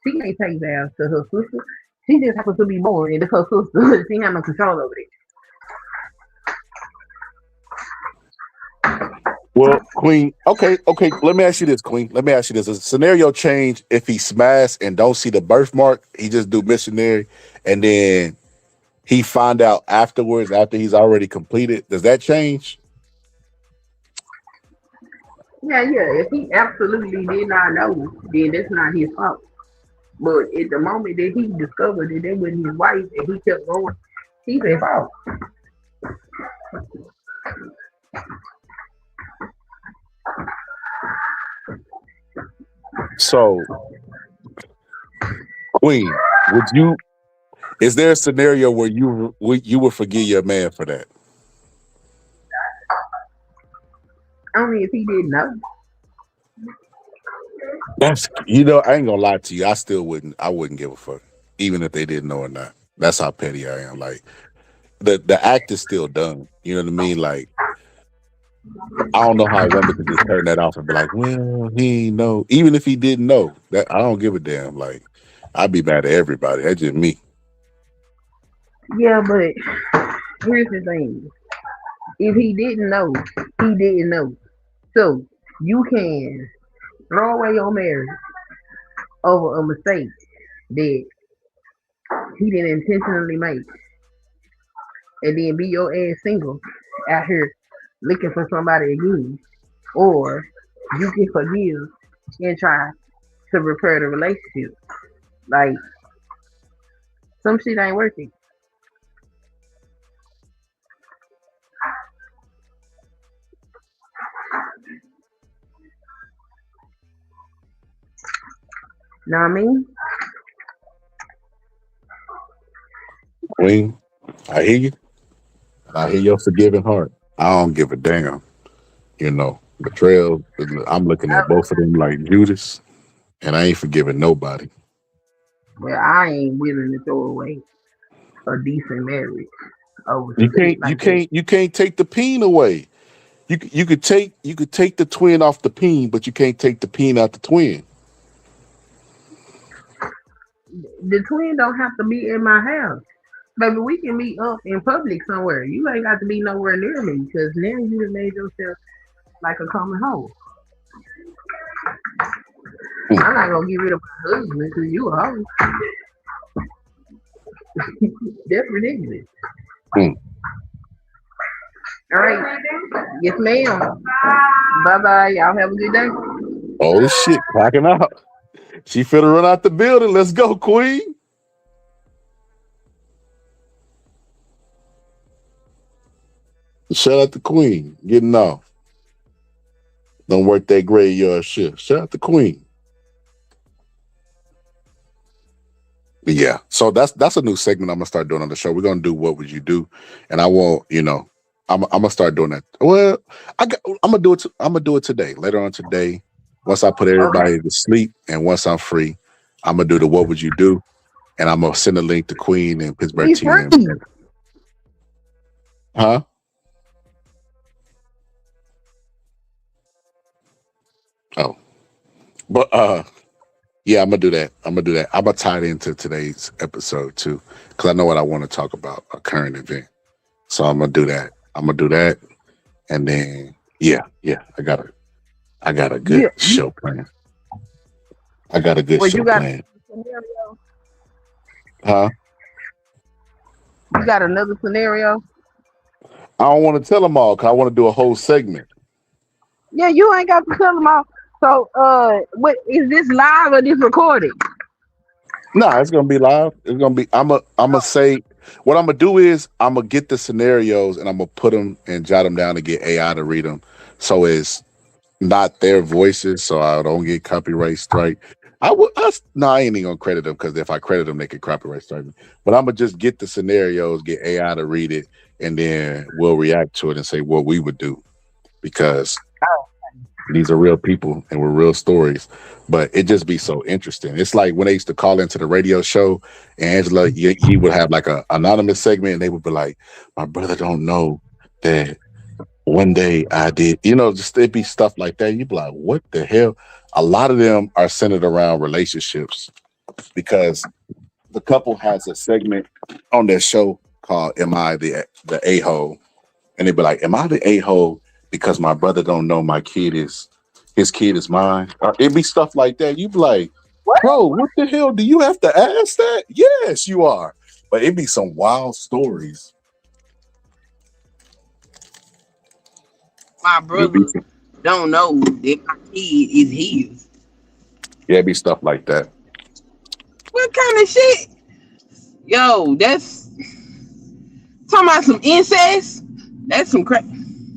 She ain't take vows to her sister. She just happens to be born and it's her sister. She ain't have no control over it. Well, Queen, okay. Let me ask you this, Queen. Let me ask you this. Does the scenario change if he smash and don't see the birthmark? He just do missionary, and then he find out afterwards after he's already completed. Does that change? Yeah. If he absolutely did not know, then that's not his fault. But at the moment that he discovered that that wasn't his wife and he kept going, he's at fault. So, Queen, is there a scenario where you would forgive your man for that? Only if he didn't know. I ain't gonna lie to you. I wouldn't give a fuck, even if they didn't know or not. That's how petty I am. Like the act is still done. You know what I mean? Like I don't know how a woman could just turn that off and be like, well, he ain't know. Even if he didn't know, that I don't give a damn. Like I'd be mad at everybody. That's just me. Yeah, but here's the thing. If he didn't know, he didn't know. So you can throw away your marriage over a mistake that he didn't intentionally make, and then be your ass single out here looking for somebody again, or you can forgive and try to repair the relationship. Like some shit ain't worth it. Know what I mean? Queen, I hear you. I hear your forgiving heart. I don't give a damn. Betrayal. I'm looking at both of them like Judas, and I ain't forgiving nobody. Well, I ain't willing to throw away a decent marriage over You some shit can't. You like that. can't. You can't take the peen away. You could take the twin off the peen, but you can't take the peen out the twin. The twin don't have to be in my house. Baby, we can meet up in public somewhere. You ain't got to be nowhere near me because now you done made yourself like a common hoe. I'm not gonna get rid of my husband because you a hoe. That's ridiculous. All right. Yes, ma'am. Bye bye. Y'all have a good day. Oh shit, cracking out. She finna run out the building. Let's go, Queen. Shout out to Queen. Getting off. Don't work that graveyard shift. Shout out to Queen. Yeah. So that's a new segment I'm gonna start doing on the show. We're gonna do What Would You Do? And I won't, I'm gonna start doing that. Well, I'm gonna do it. I'm gonna do it today. Later on today, once I put everybody to sleep and once I'm free, I'm gonna do the What Would You Do? And I'm gonna send a link to Queen and Pittsburgh TM. Huh? Oh. But yeah, I'm gonna do that. I'm gonna tie it into today's episode too. Because I know what I want to talk about, a current event. So I'm gonna do that. And then yeah, I got a good show plan. I got a good show plan. Scenario? Huh? You got another scenario? I don't want to tell them all because I want to do a whole segment. Yeah, you ain't got to tell them all. So, what is this live or this recorded? No, it's gonna be live. It's gonna be. I'm gonna say What I'm gonna do is I'm gonna get the scenarios and I'm gonna put them and jot them down to get AI to read them, so it's not their voices, so I don't get copyright strike. No, I ain't even gonna credit them because if I credit them, they could copyright strike me. But I'm gonna just get the scenarios, get AI to read it, and then we'll react to it and say what we would do because these are real people and we're real stories. But it just be so interesting. It's like when they used to call into the radio show, and Angela, he would have like a anonymous segment, and they would be like, "My brother don't know that one day I did," just it'd be stuff like that. You'd be like, "What the hell?" A lot of them are centered around relationships because the couple has a segment on their show called "Am I the a-hole?" And they'd be like, "Am I the a-hole because my brother don't know his kid is mine?" Or it'd be stuff like that. You'd be like, "Bro, what the hell? Do you have to ask that?" Yes, you are. But it'd be some wild stories. My brother don't know that my kid is his. Yeah, it'd be stuff like that. What kind of shit? Yo, that's talking about some incest. That's some crap.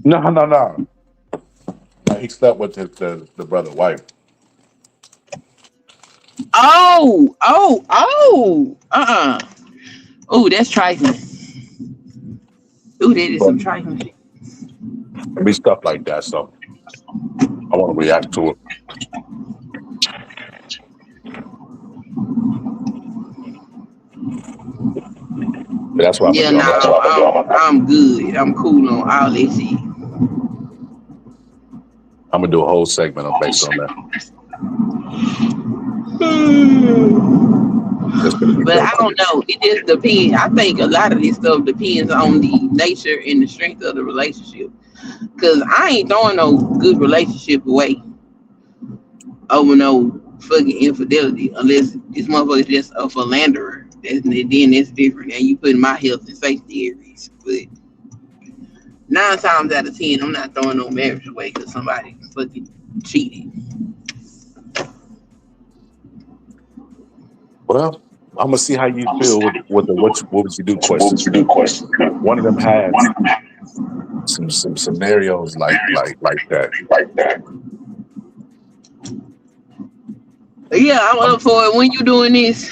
No. He slept with the brother wife. Oh. Oh, that's trifling. Ooh, that is some trifling shit. It'd be stuff like that. So I want to react to it. But that's what Yeah, no, I'm good. I'm cool on all that shit. I'm gonna do a whole segment based on that. But I don't know. It just depends. I think a lot of this stuff depends on the nature and the strength of the relationship. Cause I ain't throwing no good relationship away over no fucking infidelity unless this motherfucker is just a philanderer. Then that's different. And you put my health and safety at risk. But 9 times out of 10, I'm not throwing no marriage away because somebody fucking cheated. Well, I'm gonna see how you feel with the what would you do question. One of them has some scenarios like that. Yeah, I'm up for it. When you doing this?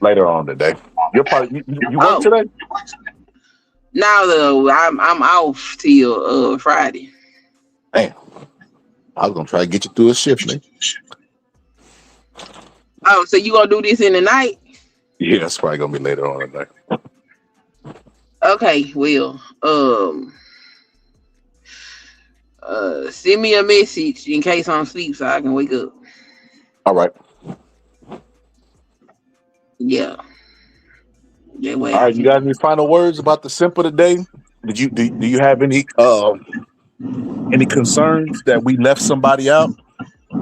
Later on today. You're probably you work today? Now though, I'm off till Friday. Damn. I was gonna try to get you through a shift, man. Oh, so you gonna do this in the night? Yeah, that's probably gonna be later on today. Okay, well, send me a message in case I'm asleep so I can wake up. All right. Yeah. All right, you got any final words about the simp of the day? Do you have any concerns that we left somebody out?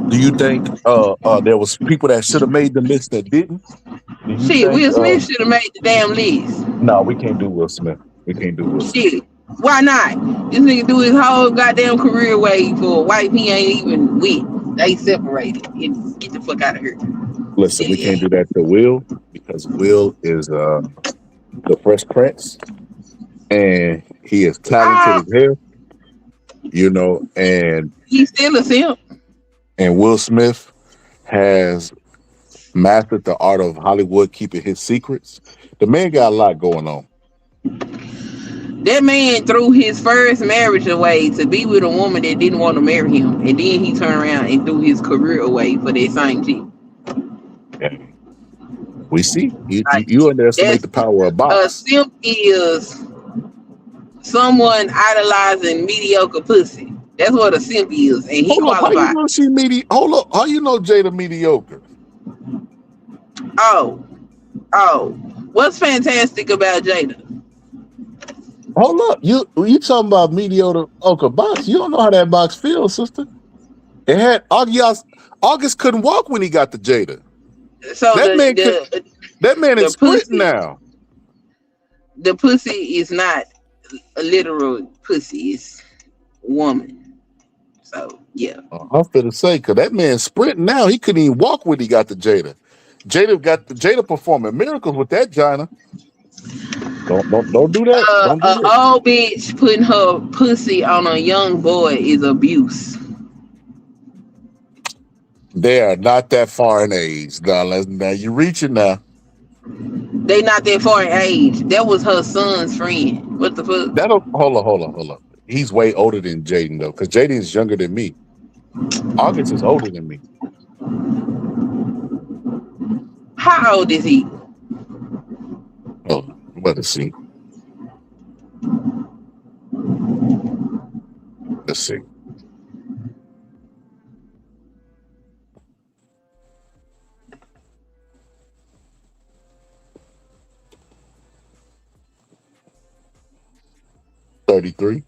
Do you think there was people that should have made the list that didn't? Shit, Will Smith should have made the damn list. No, we can't do Will Smith. Shit, why not? This nigga do his whole goddamn career away for a wife he ain't even with. They separated. Get the fuck out of here. Listen, we can't do that to Will because Will is the Fresh Prince, and he is talented as hell. And he's still a simp. And Will Smith has mastered the art of Hollywood keeping his secrets. The man got a lot going on. That man threw his first marriage away to be with a woman that didn't want to marry him, and then he turned around and threw his career away for that same chick. Yeah. We see you underestimate the power of box. A simp is someone idolizing mediocre pussy. That's what a simp is, and he qualifies. Hold up, how you know Jada mediocre? Oh, what's fantastic about Jada? Hold up, you talking about mediocre box? You don't know how that box feels, sister. It had August couldn't walk when he got to Jada. So that man is sprinting now. The pussy is not a literal pussy; it's woman. So yeah, I'm finna say because that man's sprinting now. He couldn't even walk when he got to Jada. Jada performing miracles with that Gina. Don't do that. Don't do that. Old bitch putting her pussy on a young boy is abuse. They are not that far in age. Now you're reaching now. They not that far in age. That was her son's friend. What the fuck? Hold on. He's way older than Jaden though, because Jaden is younger than me. August is older than me. How old is he? Oh, let's see. Let's see. $33.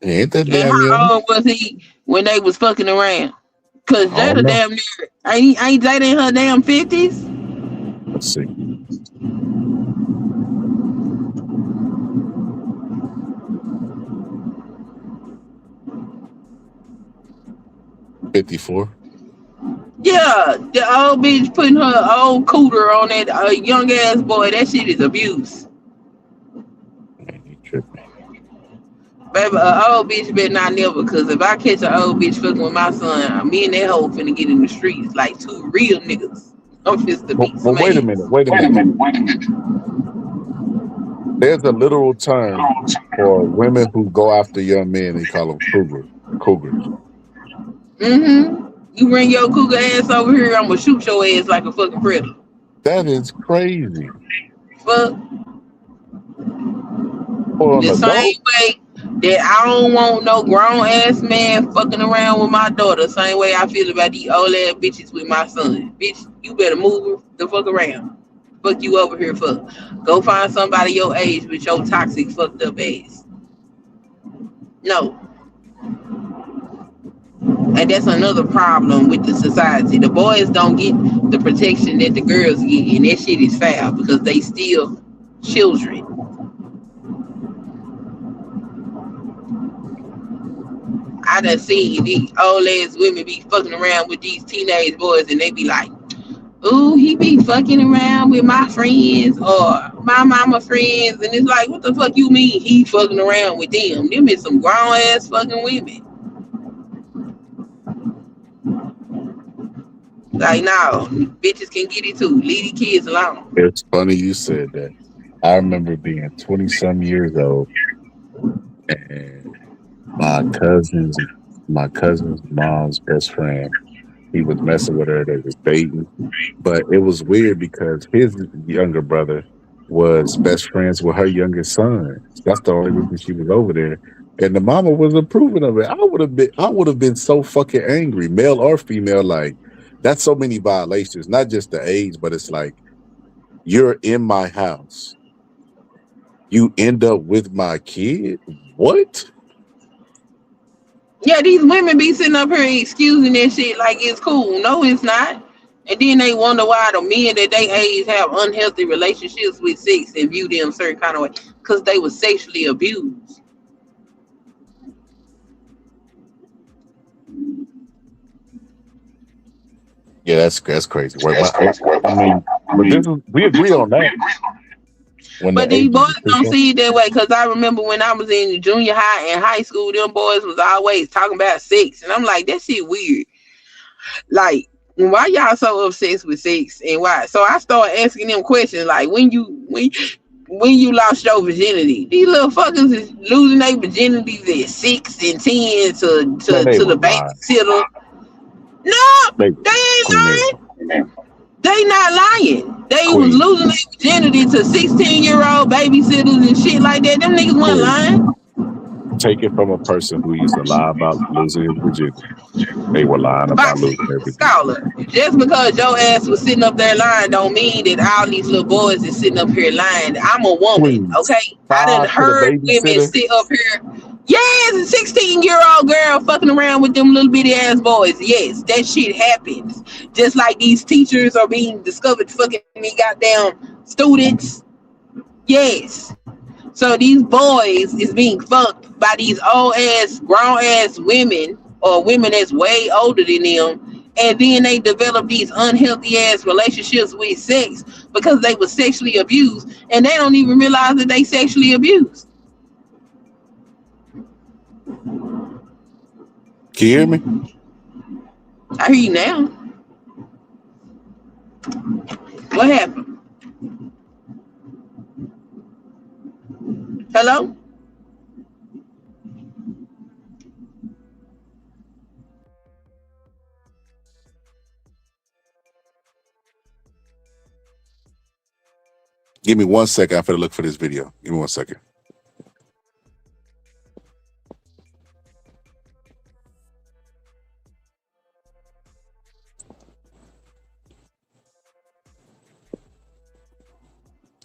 Ain't that And damn how young? old was he when they was fucking around? Cause I don't Jada know. damn near ain't Jada in her damn 50s? Let's see. $54. Yeah, the old bitch putting her old cooter on that young ass boy. That shit is abuse. Baby, old bitch better not never, cause if I catch an old bitch fucking with my son, me and that hoe finna get in the streets like two real niggas. I'm just to beat some Wait a ass. minute. There's a literal term for women who go after young men. They call them cougars. You bring your cougar ass over here, I'm gonna shoot your ass like a fucking predator. That is crazy. Fuck. For an The adult? same way that I don't want no grown ass man fucking around with my daughter. Same way I feel about these old ass bitches with my son. Bitch, you better move the fuck around. Fuck you over here for. Go find somebody your age with your toxic fucked up ass. No. And that's another problem with the society. The boys don't get the protection that the girls get, and that shit is foul because they still children. I done seen these old ass women be fucking around with these teenage boys, and they be like, "Ooh, he be fucking around with my friends or my mama friends," and it's like, what the fuck you mean he fucking around with them? Them is some grown ass fucking women. Like, no, bitches can get it too. Leave the kids alone. It's funny you said that. I remember being 20-some years old, and my cousin's mom's best friend, he was messing with her. They was dating, but it was weird because his younger brother was best friends with her youngest son. That's the only reason she was over there. And the mama was approving of it. I would have been so fucking angry, male or female. Like, that's so many violations, not just the age, but it's like, you're in my house. You end up with my kid? What? Yeah, these women be sitting up here excusing that shit like it's cool. No, it's not. And then they wonder why the men that they age have unhealthy relationships with sex and view them certain kind of way because they were sexually abused. Yeah, that's crazy. I mean, but we agree on that. But these boys don't see it that way because I remember when I was in junior high and high school, them boys was always talking about sex. And I'm like, that shit weird. Like, why y'all so obsessed with sex and why? So I started asking them questions like, when you lost your virginity, these little fuckers is losing their virginities at 6 and 10 to the babysitter. No, they ain't lying. They not lying. They was losing their virginity to 16-year-old babysitters and shit like that. Them niggas wasn't lying. Take it from a person who used to lie about losing his virginity. They were lying about losing their virginity. Scholar, just because your ass was sitting up there lying don't mean that all these little boys is sitting up here lying. I'm a woman, okay? I done heard women sit up here. Yes, a 16-year-old girl fucking around with them little bitty ass boys. Yes, that shit happens. Just like these teachers are being discovered fucking me goddamn students. Yes. So these boys is being fucked by these old ass, grown ass women or women that's way older than them. and then they develop these unhealthy ass relationships with sex because they were sexually abused, and they don't even realize that they sexually abused. Can you hear me? I hear you now. What happened? Hello? Give me 1 second. I'm finna look for this video. Give me 1 second.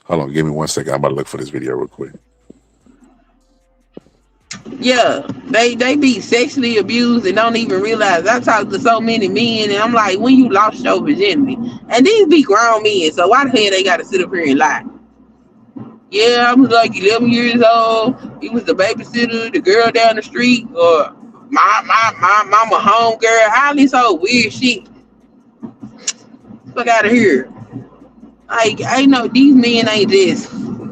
Hold on. Give me 1 second. I'm about to look for this video real quick. Yeah, they be sexually abused and don't even realize. I talk to so many men, and I'm like, when you lost your virginity, and these be grown men, so why the hell they got to sit up here and lie? Yeah, I was like 11 years old. He was the babysitter, the girl down the street, or my mama home girl. All this old weird shit. Fuck out of here. Like, I know these men ain't just.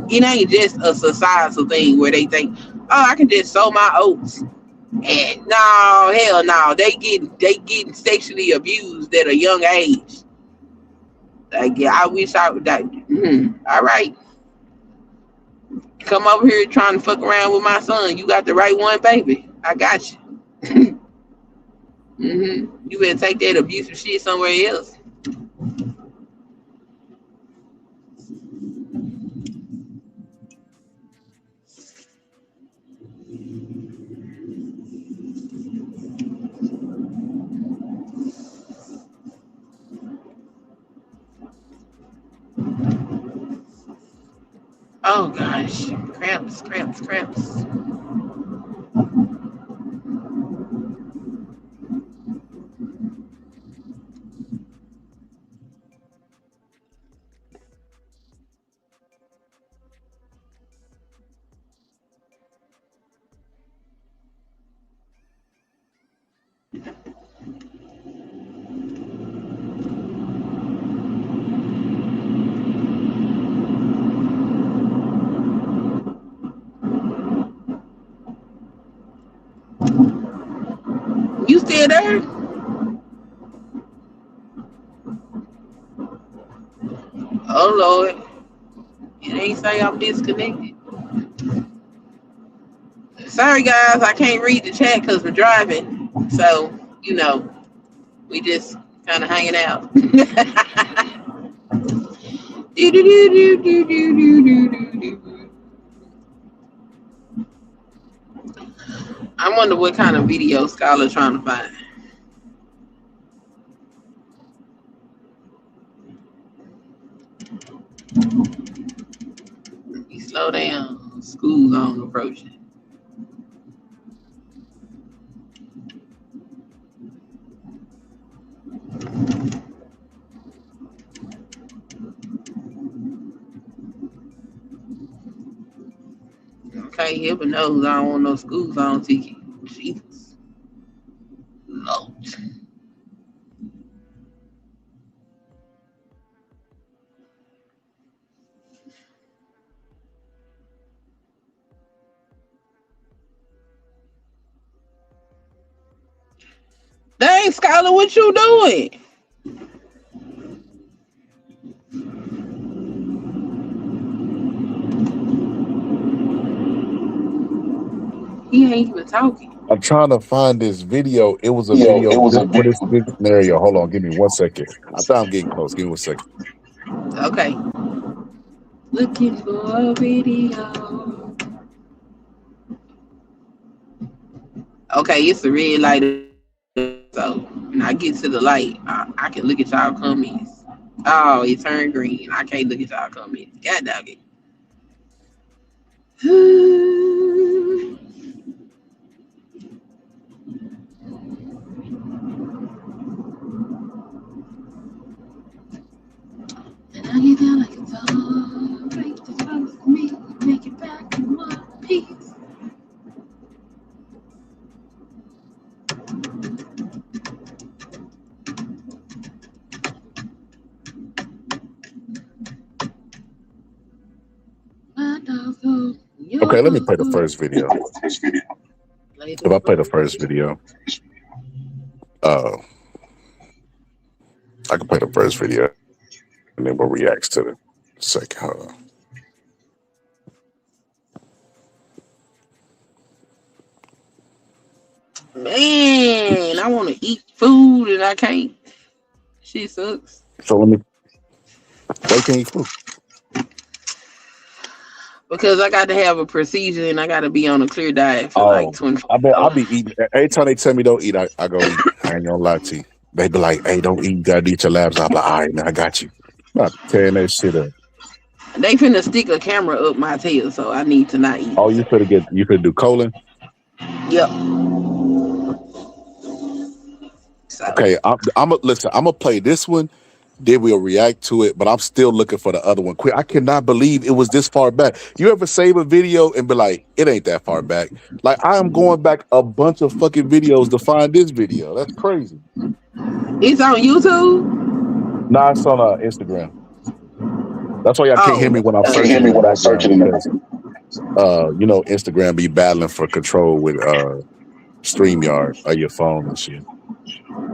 It ain't just a societal thing where they think, oh, I can just sow my oats. And no, hell no. They getting sexually abused at a young age. Like, yeah, I wish I would. All right, come over here trying to fuck around with my son. You got the right one, baby. I got you. You better take that abusive shit somewhere else. Oh gosh, cramps. You still there? Oh Lord, it ain't say I'm disconnected. Sorry guys, I can't read the chat because we're driving. So we just kind of hanging out. I wonder what kind of video Scholar trying to find. You slow down. School's on approaching. Okay, heaven knows I don't want no school zone ticket. Jesus. Lord. Dang, Scholar, what you doing? He ain't even talking. I'm trying to find this video. It was a video just for this scenario. Hold on. Give me 1 second. I thought I'm getting close. Give me 1 second. Okay. Looking for a video. Okay, it's a red light. So when I get to the light, I can look at y'all comments. Oh, it turned green. I can't look at y'all comments. God dog it. And I get down like it's all break the trust of me, make it back in one piece. Okay, let me play the first video. If I play the first video, I can play the first video and then we'll react to the second. Hold on. Man, I want to eat food and I can't. Shit sucks. So let me. Why can't you eat food? Because I got to have a procedure and I got to be on a clear diet for like 24 I bet I'll hours. be eating. Every time they tell me don't eat, I go eat. I ain't gonna lie to you. They be like, "Hey, don't eat. You gotta eat your labs." I'm like, "All right, man, I got you." I'm not tearing that shit up. They finna stick a camera up my tail, so I need to not eat. Oh, you finna do colon? Yep. Okay, I'm gonna play this one. Then we'll react to it, but I'm still looking for the other one. Quick, I cannot believe it was this far back. You ever save a video and be like, it ain't that far back? Like, I am going back a bunch of fucking videos to find this video. That's crazy. It's on YouTube? Nah, it's on Instagram. That's why y'all can't hear me when I'm searching in the background because, you know, Instagram be battling for control with StreamYard or your phone and shit.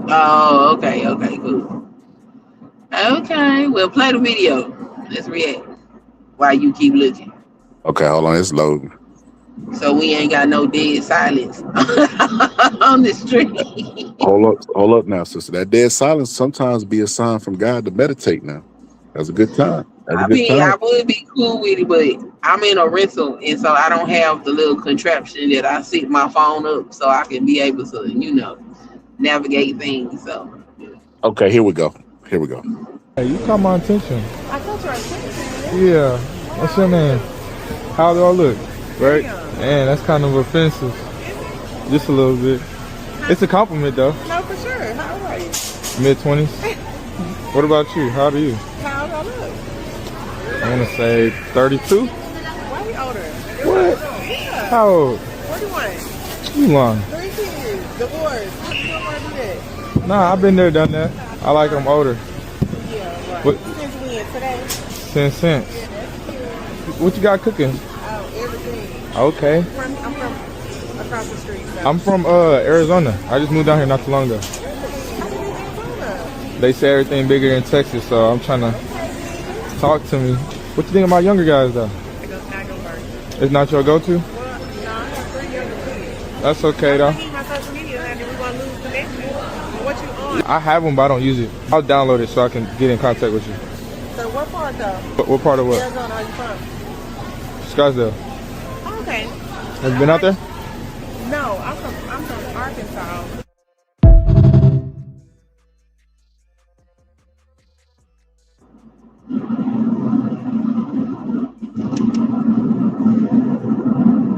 Oh, okay, cool. Okay, we'll play the video. Let's react while you keep looking. Okay, hold on, it's loading. So we ain't got no dead silence on the street. Hold up now, sister. That dead silence sometimes be a sign from God to meditate now. That's a good time. I would be cool with it, but I'm in a rental, and so I don't have the little contraption that I sit my phone up so I can be able to, you know, navigate things. So. Okay, here we go. Hey, you caught my attention. I caught your attention. Yeah. What's your name? How do I look? Right? Man, that's kind of offensive. Just a little bit. It's a compliment, though. No, for sure. How old are you? Mid-20s. What about you? How old are you? How old I look? I want to say 32. Way older. What? Yeah. How old? 41. You lying. 3 kids. Divorced. You don't want to do that. Nah, I've been there, done that. I like them older. Yeah, right. What? Since when? Today? Since. What you got cooking? Oh, everything. Okay. I'm from across the street. So. I'm from Arizona. I just moved down here not too long ago. They say everything bigger in Texas, so I'm trying to talk to me. What you think about younger guys, though? It's not your go-to? Well, no, I have 3 younger kids. That's okay, though. I need my social media, and we want to lose connection. What you on? I have one, but I don't use it. I'll download it so I can get in contact with you. So what part, though? What part of what? Arizona are you from? Scottsdale. Oh, okay. Have you been out there? No, I'm from Arkansas.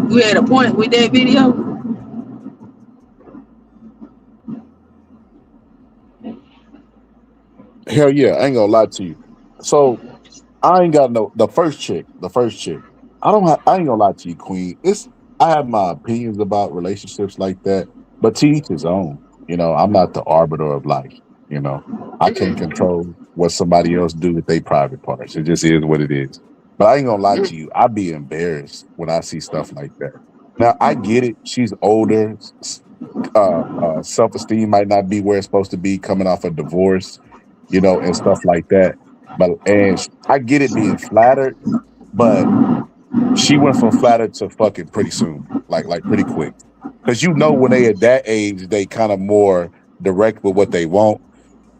You had a point with that video? Hell yeah, I ain't gonna lie to you. So I ain't got the first chick. I ain't gonna lie to you, Queen. I have my opinions about relationships like that, but to each his own. You know, I'm not the arbiter of life. You know, I can't control what somebody else do with their private parts. It just is what it is. But I ain't gonna lie to you. I'd be embarrassed when I see stuff like that. Now I get it. She's older. Self-esteem might not be where it's supposed to be coming off a divorce, you know, and stuff like that. And I get it being flattered, but she went from flattered to fucking pretty soon, like pretty quick. Because you know when they at that age, they kind of more direct with what they want.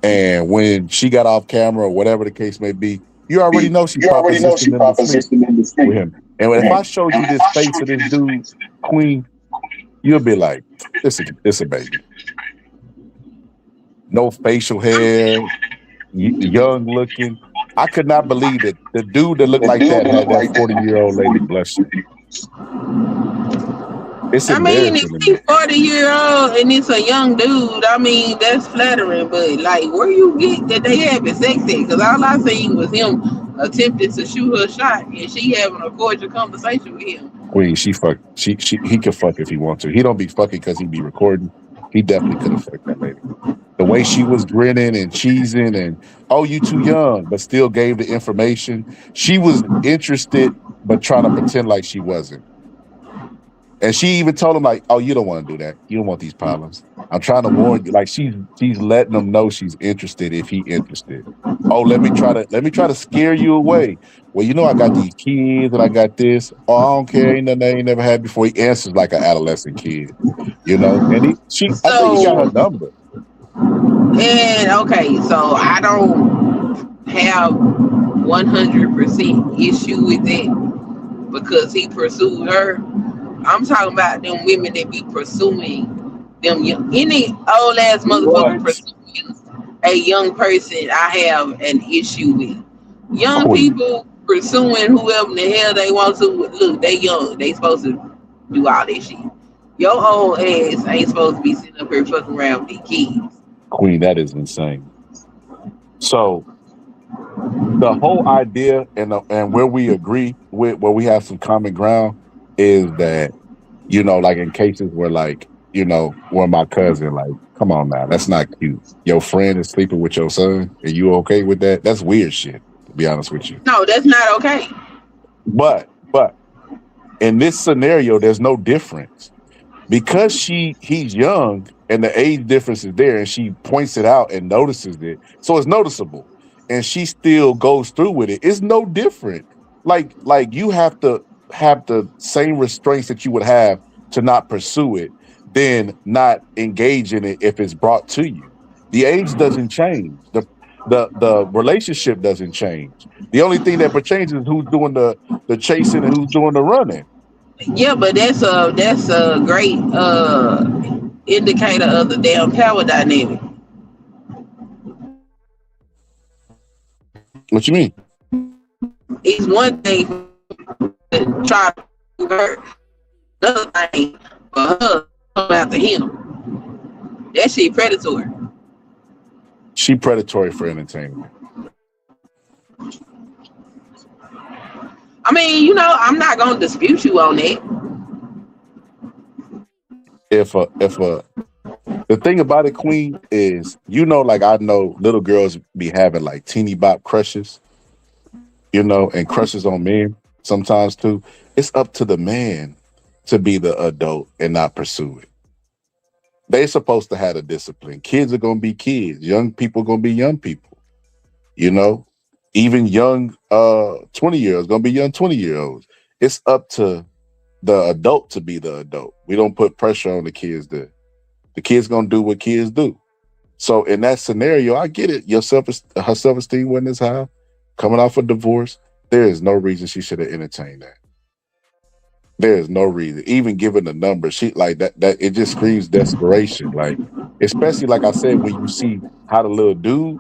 And when she got off camera or whatever the case may be, you already know she propositioned in the street with him. And if I showed you this face of this dude, Queen, you'll be like, it's a baby. No facial hair, young looking. I could not believe that the dude that looked like that had that 40-year-old lady blushing. It's if embarrassing. he's 40-year-old and it's a young dude, I mean, that's flattering, but like, where you get that they having sex at? Because all I seen was him attempting to shoot her shot and she having a cordial conversation with him. Queen, he could fuck if he wants to. He don't be fucking because he be recording. He definitely could have fucked that lady. The way she was grinning and cheesing and, oh, you too young, but still gave the information. She was interested, but trying to pretend like she wasn't. And she even told him like, "Oh, you don't want to do that. You don't want these problems. I'm trying to warn you." Like she's letting him know she's interested if he interested. Oh, let me try to scare you away. Well, you know I got these kids and I got this. Oh, I don't care. Ain't nothing I ain't never had before. He answers like an adolescent kid, you know. And I think he got her So, number. and okay, so I don't have 100% issue with it because he pursued her. I'm talking about them women that be pursuing them any old ass motherfucker What? pursuing a young person. I have an issue with young Queen. people pursuing whoever in the hell they want to. Look, they young. They supposed to do all this shit. Your old ass ain't supposed to be sitting up here fucking around with these kids. Queen, that is insane. So the whole idea and where we agree with where we have some common ground is that, like in cases where like, where my cousin, like, come on now, that's not cute. Your friend is sleeping with your son and you okay with that? That's weird shit, to be honest with you. No, that's not okay. But in this scenario, there's no difference. Because he's young and the age difference is there and she points it out and notices it. So it's noticeable. And she still goes through with it. It's no different. Like you have to have the same restraints that you would have to not pursue it, then not engage in it if it's brought to you. The age doesn't change. The relationship doesn't change. The only thing that changes is who's doing the chasing and who's doing the running. Yeah, but that's a great indicator of the damn power dynamic. What you mean? It's one thing to try to her, another thing for her to come after him. That shit predatory. She predatory for entertainment. I mean, I'm not gonna dispute you on that. If the thing about it, Queen, is like I know little girls be having like teeny bop crushes, and crushes on men sometimes too. It's up to the man to be the adult and not pursue it. They're supposed to have a discipline. Kids are gonna be kids. Young people are gonna be young people. Even young 20-year-olds gonna be young 20-year-olds. It's up to the adult to be the adult. We don't put pressure on the kids to. The kids gonna do what kids do. So in that scenario, I get it. Her self-esteem wasn't as high. Coming off a divorce, there is no reason she should have entertained that. There is no reason. Even given the number, she like that it just screams desperation. Like, especially like I said, when you see how the little dude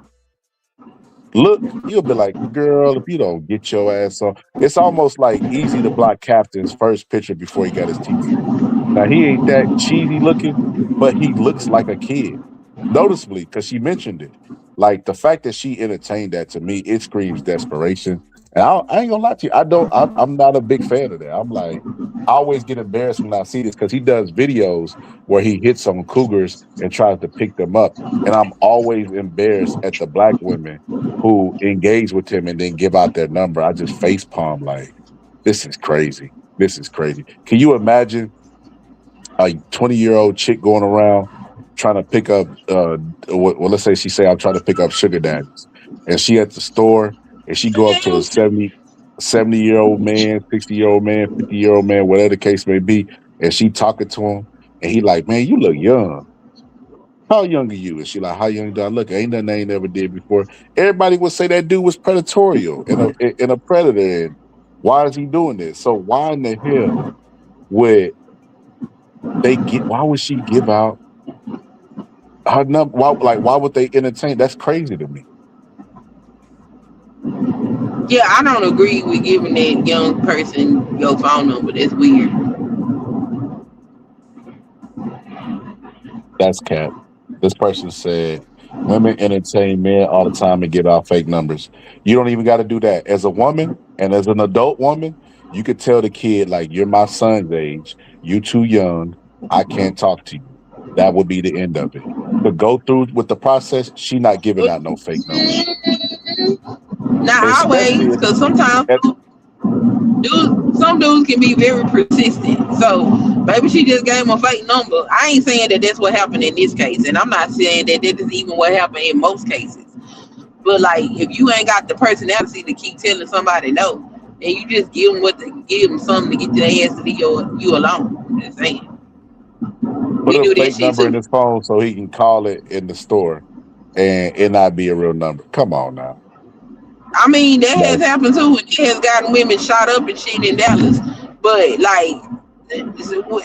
look, you'll be like, girl, if you don't get your ass on. It's almost like Easy to Block Captain's first picture before he got his teeth fixed. Now he ain't that cheesy looking, but he looks like a kid. Noticeably, because she mentioned it. Like the fact that she entertained that, to me, it screams desperation. And I ain't gonna lie to you, I'm not a big fan of that. I'm like, I always get embarrassed when I see this because he does videos where he hits on cougars and tries to pick them up. And I'm always embarrassed at the black women who engage with him and then give out their number. I just face palm like, this is crazy. This is crazy. Can you imagine a 20-year-old chick going around trying to pick up, let's say she say, I'm trying to pick up sugar daddies. And she at the store and she go up to a 70-year-old man, 60-year-old man, 50-year-old man, whatever the case may be, and she talking to him and he like, man, you look young. How young are you? And she like, how young do I look? Ain't nothing I ain't never did before. Everybody would say that dude was predatorial and a predator. And why is he doing this? So why in the hell would why would she give out her number? Why would they entertain? That's crazy to me. Yeah, I don't agree with giving that young person your phone number. That's weird. That's cap. This person said, women entertain men all the time and give out fake numbers. You don't even got to do that. As a woman and as an adult woman, you could tell the kid, like, you're my son's age. You too young. I can't talk to you. That would be the end of it. To go through with the process, she not giving out no fake numbers. Not always, because sometimes Some dudes can be very persistent. So maybe she just gave him a fake number. I ain't saying that that's what happened in this case, and I'm not saying that that is even what happened in most cases. But like, if you ain't got the personality to keep telling somebody no, and you just give them something to get their ass to leave you alone. I'm just saying. Put We a do that fake shit number in too. his phone so he can call it in the store and it not be a real number. Come on now. I mean, that has Like, happened too. It has gotten women shot up and shit in Dallas. But like,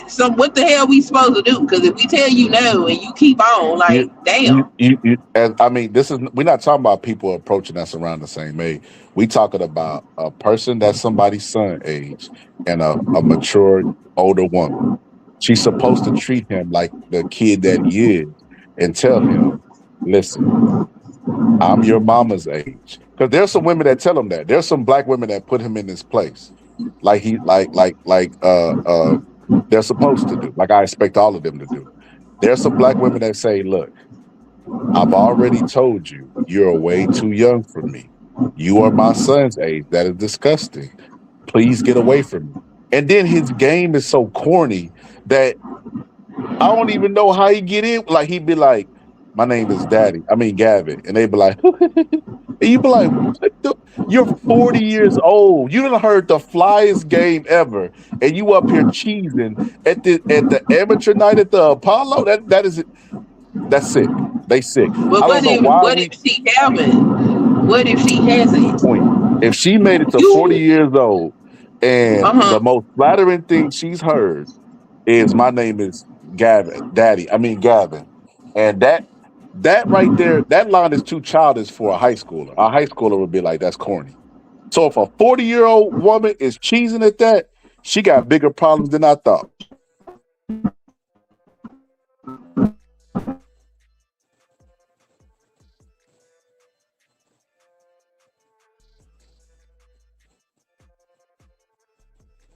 so what the hell we supposed to do? Because if we tell you no and you keep on, like, damn. and I mean, this is we're not talking about people approaching us around the same age. We talking about a person that's somebody's son age and a mature older woman. She's supposed to treat him like the kid that he is and tell him, listen, I'm your mama's age. Because there's some women that tell him that. There's some black women that put him in this place. Like he they're supposed to do. Like I expect all of them to do. There's some black women that say, look, I've already told you you're way too young for me. You are my son's age. That is disgusting. Please get away from me. And then his game is so corny that I don't even know how he get in. Like he'd be like, "My name is Daddy. I mean Gavin," and they'd be like, and you'd be like, "What the? You're 40 years old. You done heard the flyest game ever, and you up here cheesing at the amateur night at the Apollo. That's sick. They sick. But I don't know why what if we she haven't? What if she hasn't? point. If she made it to 40 You years old, and the uh-huh. most flattering thing she's heard is my name is Gavin, Daddy. I mean Gavin. And that right there, that line is too childish for a high schooler. A high schooler would be like, that's corny. So if a 40-year-old woman is cheesing at that, she got bigger problems than I thought.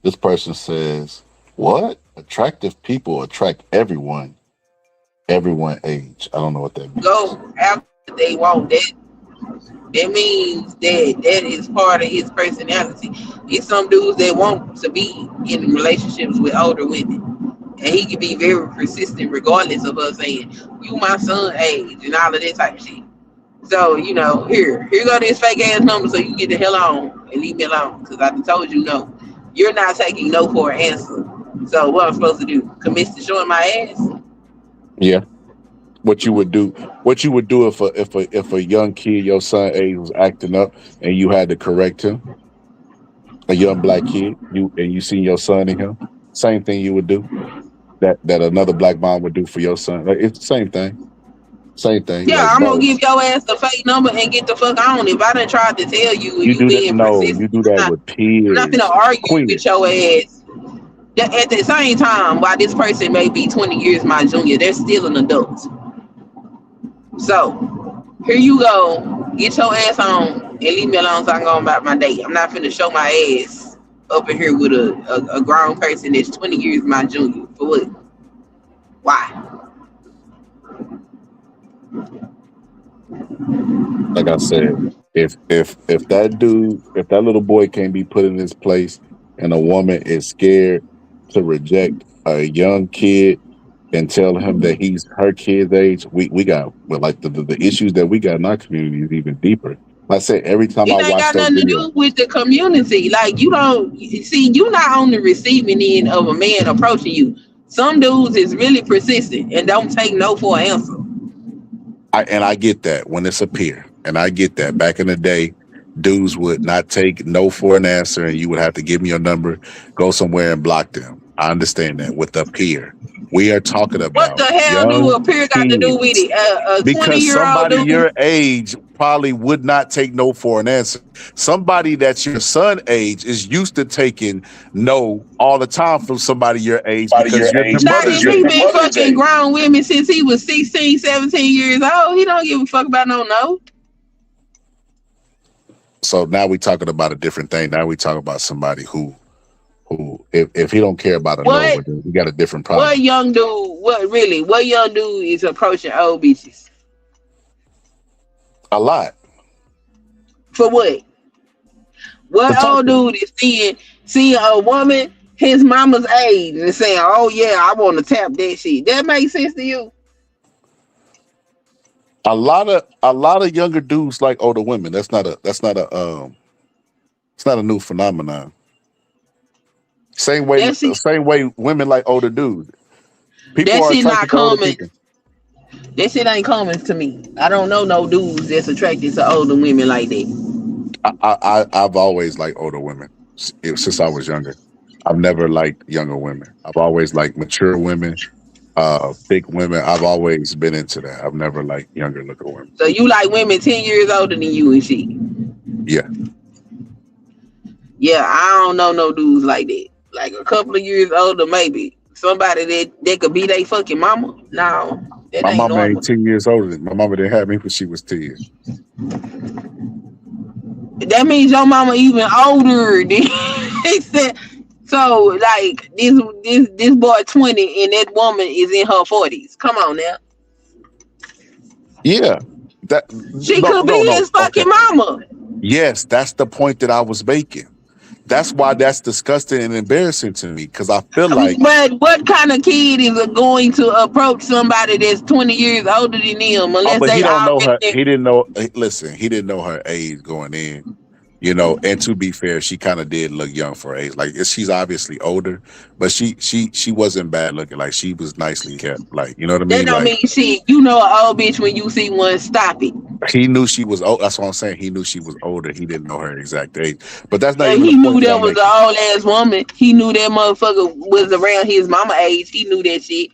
This person says, what? Attractive people attract everyone age. I don't know what that means. Go after they want that. That means that is part of his personality. It's some dudes that want to be in relationships with older women. And he can be very persistent regardless of us saying, you my son age and all of that type of shit. So, here go this fake ass number so you can get the hell on and leave me alone. Because I told you no. You're not taking no for an answer. So what I'm supposed to do? Commit to showing my ass? Yeah. What you would do if a young kid your son age was acting up and you had to correct him, a young black kid, you seen your son in him, same thing you would do that another black mom would do for your son. Like, it's the same thing. Yeah, Like, I'm gonna bro, give your ass the fake number and get the fuck on. If I done tried to tell you and you you do that. being No, persistent, you do that with I'm not gonna peers, argue Queen. with your ass. At the same time, while this person may be 20 years my junior, they're still an adult. So here you go, get your ass on and leave me alone so I can go about my day. I'm not finna show my ass up in here with a grown person that's 20 years my junior. For what? Why? Like I said, if that little boy can't be put in his place, and a woman is scared to reject a young kid and tell him that he's her kid's age, we got well, like the issues that we got in our community is even deeper. Like I said, every time I It ain't watch got those nothing to videos, do with the community. Like, you don't see, you not on the receiving end of a man approaching you. Some dudes is really persistent and don't take no for an answer. I get that when it's a peer, and I get that. Back in the day, dudes would not take no for an answer, and you would have to give me your number, go somewhere and block them. I understand that with a peer. We are talking What the about hell do young a peer got to do with kids it? A 20 because year old somebody dude? your age probably would not take no for an answer. Somebody that's your son age is used to taking no all the time from somebody your age because you're their Not if mother's he age. been fucking grown women since he was 16, 17 years old. He don't give a fuck about no. So now we talking about a different thing. Now we talk about somebody who if he don't care about a no, What? but we got a different What problem. young dude? What young dude is approaching old bitches? A lot. For what? What But talk old to me. dude is seeing a woman his mama's age and saying, "Oh yeah, I want to tap that shit." That makes sense to you? A lot of younger dudes like older women. That's not a it's not a new phenomenon. That shit, Same way women like older dudes. People that are shit not attracted to older common. people. That shit ain't common to me. I don't know no dudes that's attracted to older women like that. I've always liked older women since I was younger. I've never liked younger women. I've always liked mature women, big women. I've always been into that. I've never liked younger looking women. So you like women 10 years older than you and shit. Yeah, Yeah, I don't know no dudes like that. Like a couple of years older, maybe. Somebody that could be they fucking mama. No, that my ain't mama ain't normal. 10 years older than my mama. Didn't have me when she was 10. That means your mama even older than they said. So like this boy 20 and that woman is in her 40s. Come on now. Yeah, that She no could no be no. his Okay, fucking mama. yes, that's the point that I was making. That's why that's disgusting and embarrassing to me because I feel like, But what kind of kid is going to approach somebody that's 20 years older than them oh, unless but he they don't are know her. 50? He didn't know. Listen, he didn't know her age going in. And to be fair, she kind of did look young for her age. Like she's obviously older, but she wasn't bad looking. Like she was nicely kept. Like you know what I That mean? don't Like mean shit. You know an old bitch when you see one. Stop it. he knew she was old. That's what I'm saying. He knew she was older. He didn't know her exact age. But that's not Yeah, even the he point knew that that I'm was an making. old ass woman. He knew that motherfucker was around his mama age. He knew that shit.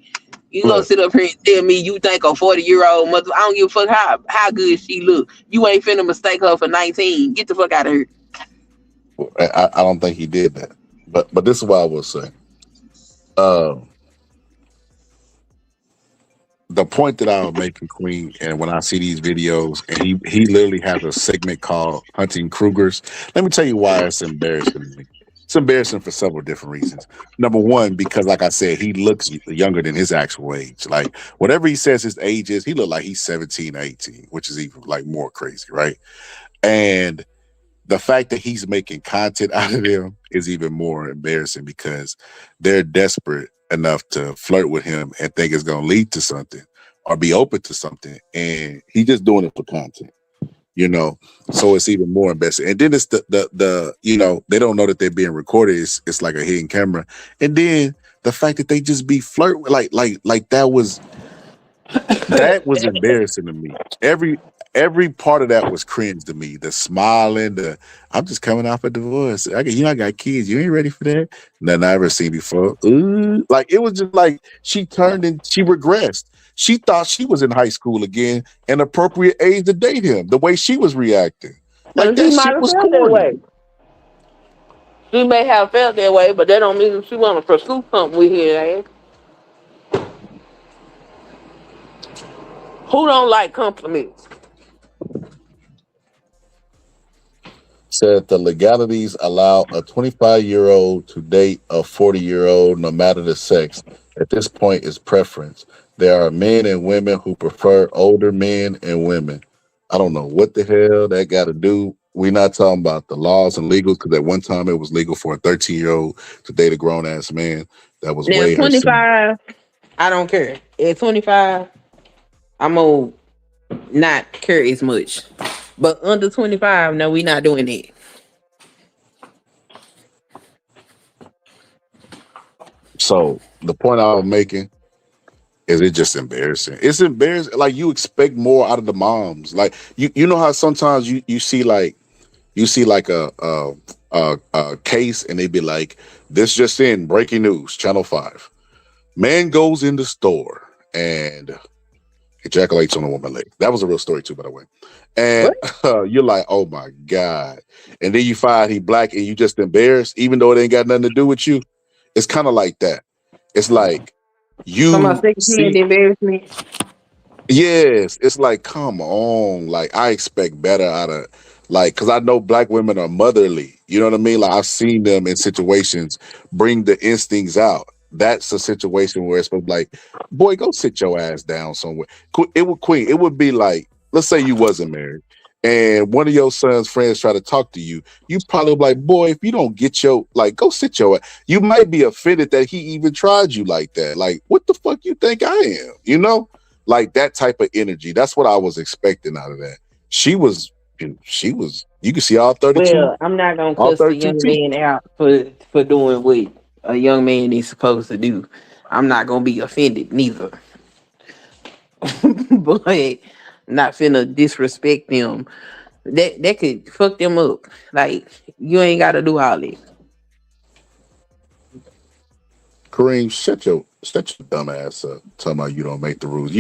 You gonna Look, sit up here and tell me you think a 40-year-old mother? I don't give a fuck how good she look. You ain't finna mistake her for 19. Get the fuck out of here. I don't think he did that. But this is what I will say. Uh, the point that I was making, Queen, and when I see these videos, and he literally has a segment called Hunting Krugers. Let me tell you why it's embarrassing to me. It's embarrassing for several different reasons. Number one, because like I said, he looks younger than his actual age. Like whatever he says his age is, he look like he's 17, 18, which is even like more crazy, right? And the fact that he's making content out of them is even more embarrassing because they're desperate enough to flirt with him and think it's going to lead to something or be open to something. And he's just doing it for content, you know? So it's even more embarrassing. And then it's the they don't know that they're being recorded. It's like a hidden camera. And then the fact that they just be flirt like that was embarrassing to me. Every part of that was cringe to me. The smiling, I'm just coming off a divorce. I got kids. You ain't ready for that. Nothing I ever seen before. Ooh. Like it was just like she turned and she regressed. She thought she was in high school again, an appropriate age to date him. The way she was reacting, like And she that might shit have was felt that corny. way. She may have felt that way, but that don't mean she want to pursue something with his ass. Who don't like compliments? Said the legalities allow a 25-year-old to date a 40-year-old no matter the sex. At this point, it's preference. There are men and women who prefer older men and women. I don't know what the hell that got to do. We're not talking about the laws and legals because at one time it was legal for a 13-year-old to date a grown ass man that was Now way her senior. 25, I don't care. At 25, I'm gonna not care as much. But under 25, no, we not doing that. So the point I was making is it just embarrassing? It's embarrassing. Like you expect more out of the moms. Like you know how sometimes you see like a case and they be like, this just in, breaking news, Channel 5. Man goes in the store and ejaculates on a woman leg. That was a real story too, by the way. And What? you're like, oh my God. And then you find he black and you just embarrassed, even though it ain't got nothing to do with you. It's kind of like that. It's like From my you second hand see. embarrassment. Yes, it's like, come on. Like, I expect better out of, like, because I know black women are motherly. You know what I mean? Like, I've seen them in situations bring the instincts out. That's a situation where it's supposed to be like, boy, go sit your ass down somewhere. It would be like, let's say you wasn't married, and one of your son's friends try to talk to you, you probably be like, boy, if you don't get your, like, go sit your, you might be offended that he even tried you like that. Like, what the fuck you think I am? You know, like that type of energy. That's what I was expecting out of that. She was, you can see all 32, Well, I'm not gonna all cuss the 32 young teeth. man out for doing what a young man is supposed to do. I'm not gonna be offended neither, but not finna disrespect them. That could fuck them up. Like you ain't gotta do all that. Kareem, shut your dumb ass up. Talking about you don't make the rules.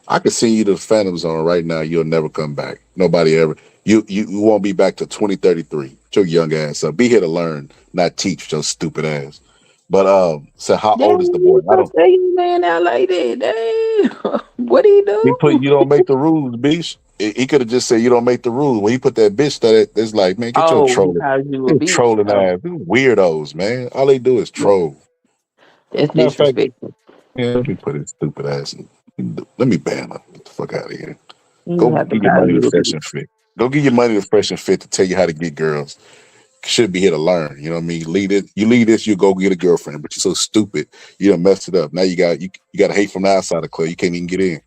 I can send you to the Phantom Zone right now. You'll never come back. Nobody ever. You won't be back to 2033. Your young ass up. Be here to learn, not teach. Your stupid ass. But so how Damn, old is the boy? you I cuss don't. that young man out like that. Damn, what he He do? put you don't make the rules, bitch. He could have just said you don't make the rules. When he put that bitch that, it's like, man, get your Oh, he trolling, called you a your bitch. trolling Oh, ass. These weirdos, man. All they do is troll. that's Matter of fact, disrespectful. yeah, let me put his stupid ass in. Let me ban him. Get the fuck out of here. You Go have to get your call money to you a Fresh bitch. and Fit. Go get your money to Fresh and Fit to tell you how to get girls. Should be here to learn. You know what I mean? Lead it. You lead this, you go get a girlfriend. But you're so stupid. You done messed it up. Now you got to hate from the outside of the club. You can't even get in.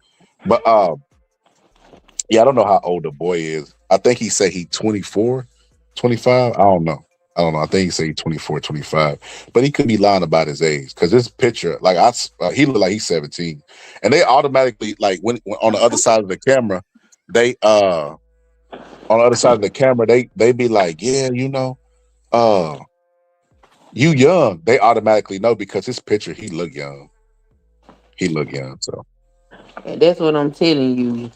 But yeah, I don't know how old the boy is. I think he said he 24, 25. I don't know. I think he said he 24, 25. But he could be lying about his age because this picture, like he looked like he's 17. And they automatically, like when on the other side of the camera, they on the other side of the camera, they be like, yeah, uh, you young. They automatically know because his picture, he look young. He look young. So And that's what I'm telling you.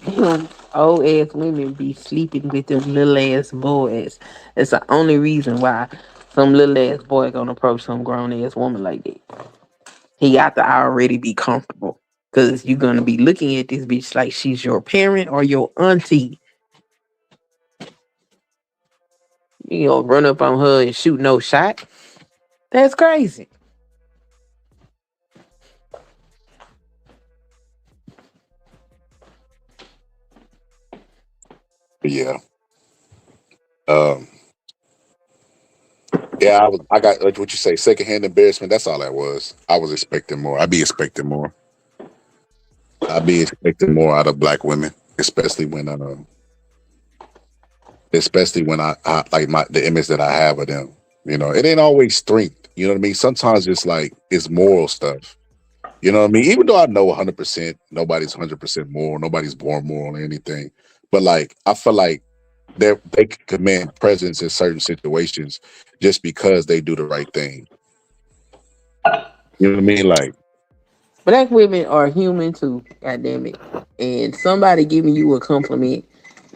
Them old ass women be sleeping with them little ass boys. That's the only reason why some little ass boy gonna approach some grown ass woman like that. He got to already be comfortable. Cause you're gonna be looking at this bitch like she's your parent or your auntie. You gonna run up on her and shoot no shot? That's crazy. but yeah. Um Yeah, I got like what you say, secondhand embarrassment. That's all that was. I was expecting more. I'd be expecting more. I'd be expecting more out of black women, especially when I like the image that I have of them. It ain't always strength. You know what I mean? Sometimes it's moral stuff. You know what I mean? Even though I know 100%, nobody's 100% moral, nobody's born moral or anything. But like, I feel like they can command presence in certain situations just because they do the right thing. You know what I mean? Like, Black women are human too, goddamn it. And somebody giving you a compliment,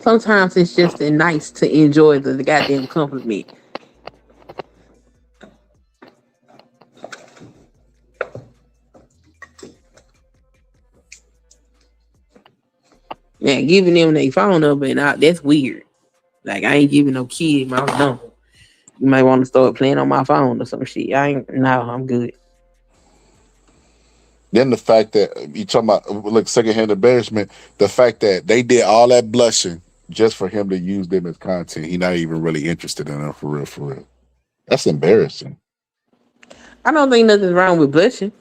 sometimes it's just nice to enjoy the goddamn compliment. Yeah, giving them their phone number and all, that's weird. Like I ain't giving no kid my number. You might want to start playing on my phone or some shit. I'm good. then the fact that you talking about like secondhand embarrassment, the fact that they did all that blushing just for him to use them as content. He not even really interested in them for real, for real. That's embarrassing. I don't think nothing's wrong with blushing.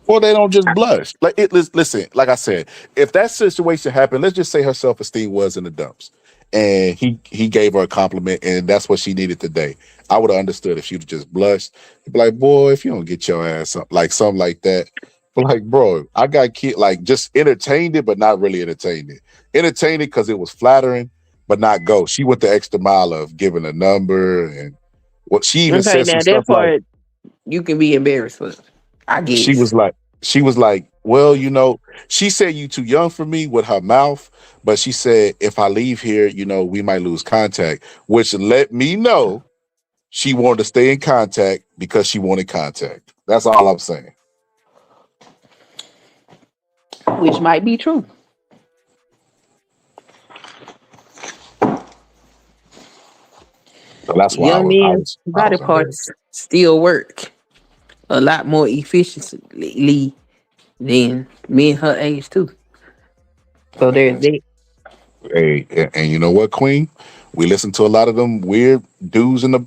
Well, they don't just blush. Like listen, like I said, if that situation happened, let's just say her self-esteem was in the dumps. And he gave her a compliment and that's what she needed today. I would have understood if she'd just blushed. Be like, boy, if you don't get your ass up, like something like that. But like, bro, I got kid like just entertained it, but not really entertained it. Entertained it because it was flattering, but not go. She went the extra mile of giving a number and what she even Okay, said some now that stuff like part you can be embarrassed for. I she guess. was like she was like, well, she said you too young for me with her mouth, but she said if I leave here, we might lose contact, which let me know she wanted to stay in contact because she wanted contact. That's all I'm saying. Which might be true. So that's why I Young was I men's was I body was parts embarrassed. still work a lot more efficiently than men her age too. So there's Man, that. Hey, and you know what, Queen? We listen to a lot of them weird dudes in the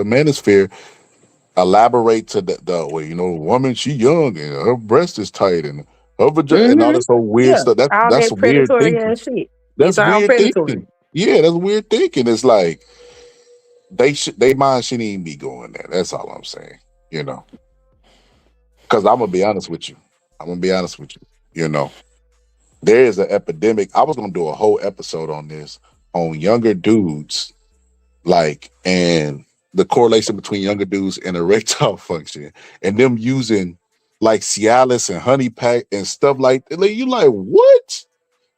manosphere elaborate to the way, woman, she young and her breast is tight and her vagina and all Mm-hmm. this whole weird Yeah, stuff. That's all that's that weird predatory thinking. ass shit. It's That's all weird predatory. thinking. Yeah, that's weird thinking. It's like they mind shouldn't even be going there. That's all I'm saying. You know, because I'm gonna be honest with you. I'm gonna be honest with you. You know, there is an epidemic. I was gonna do a whole episode on this on younger dudes, like, and the correlation between younger dudes and erectile function, and them using like Cialis and honey pack and stuff like that. Like, you like what?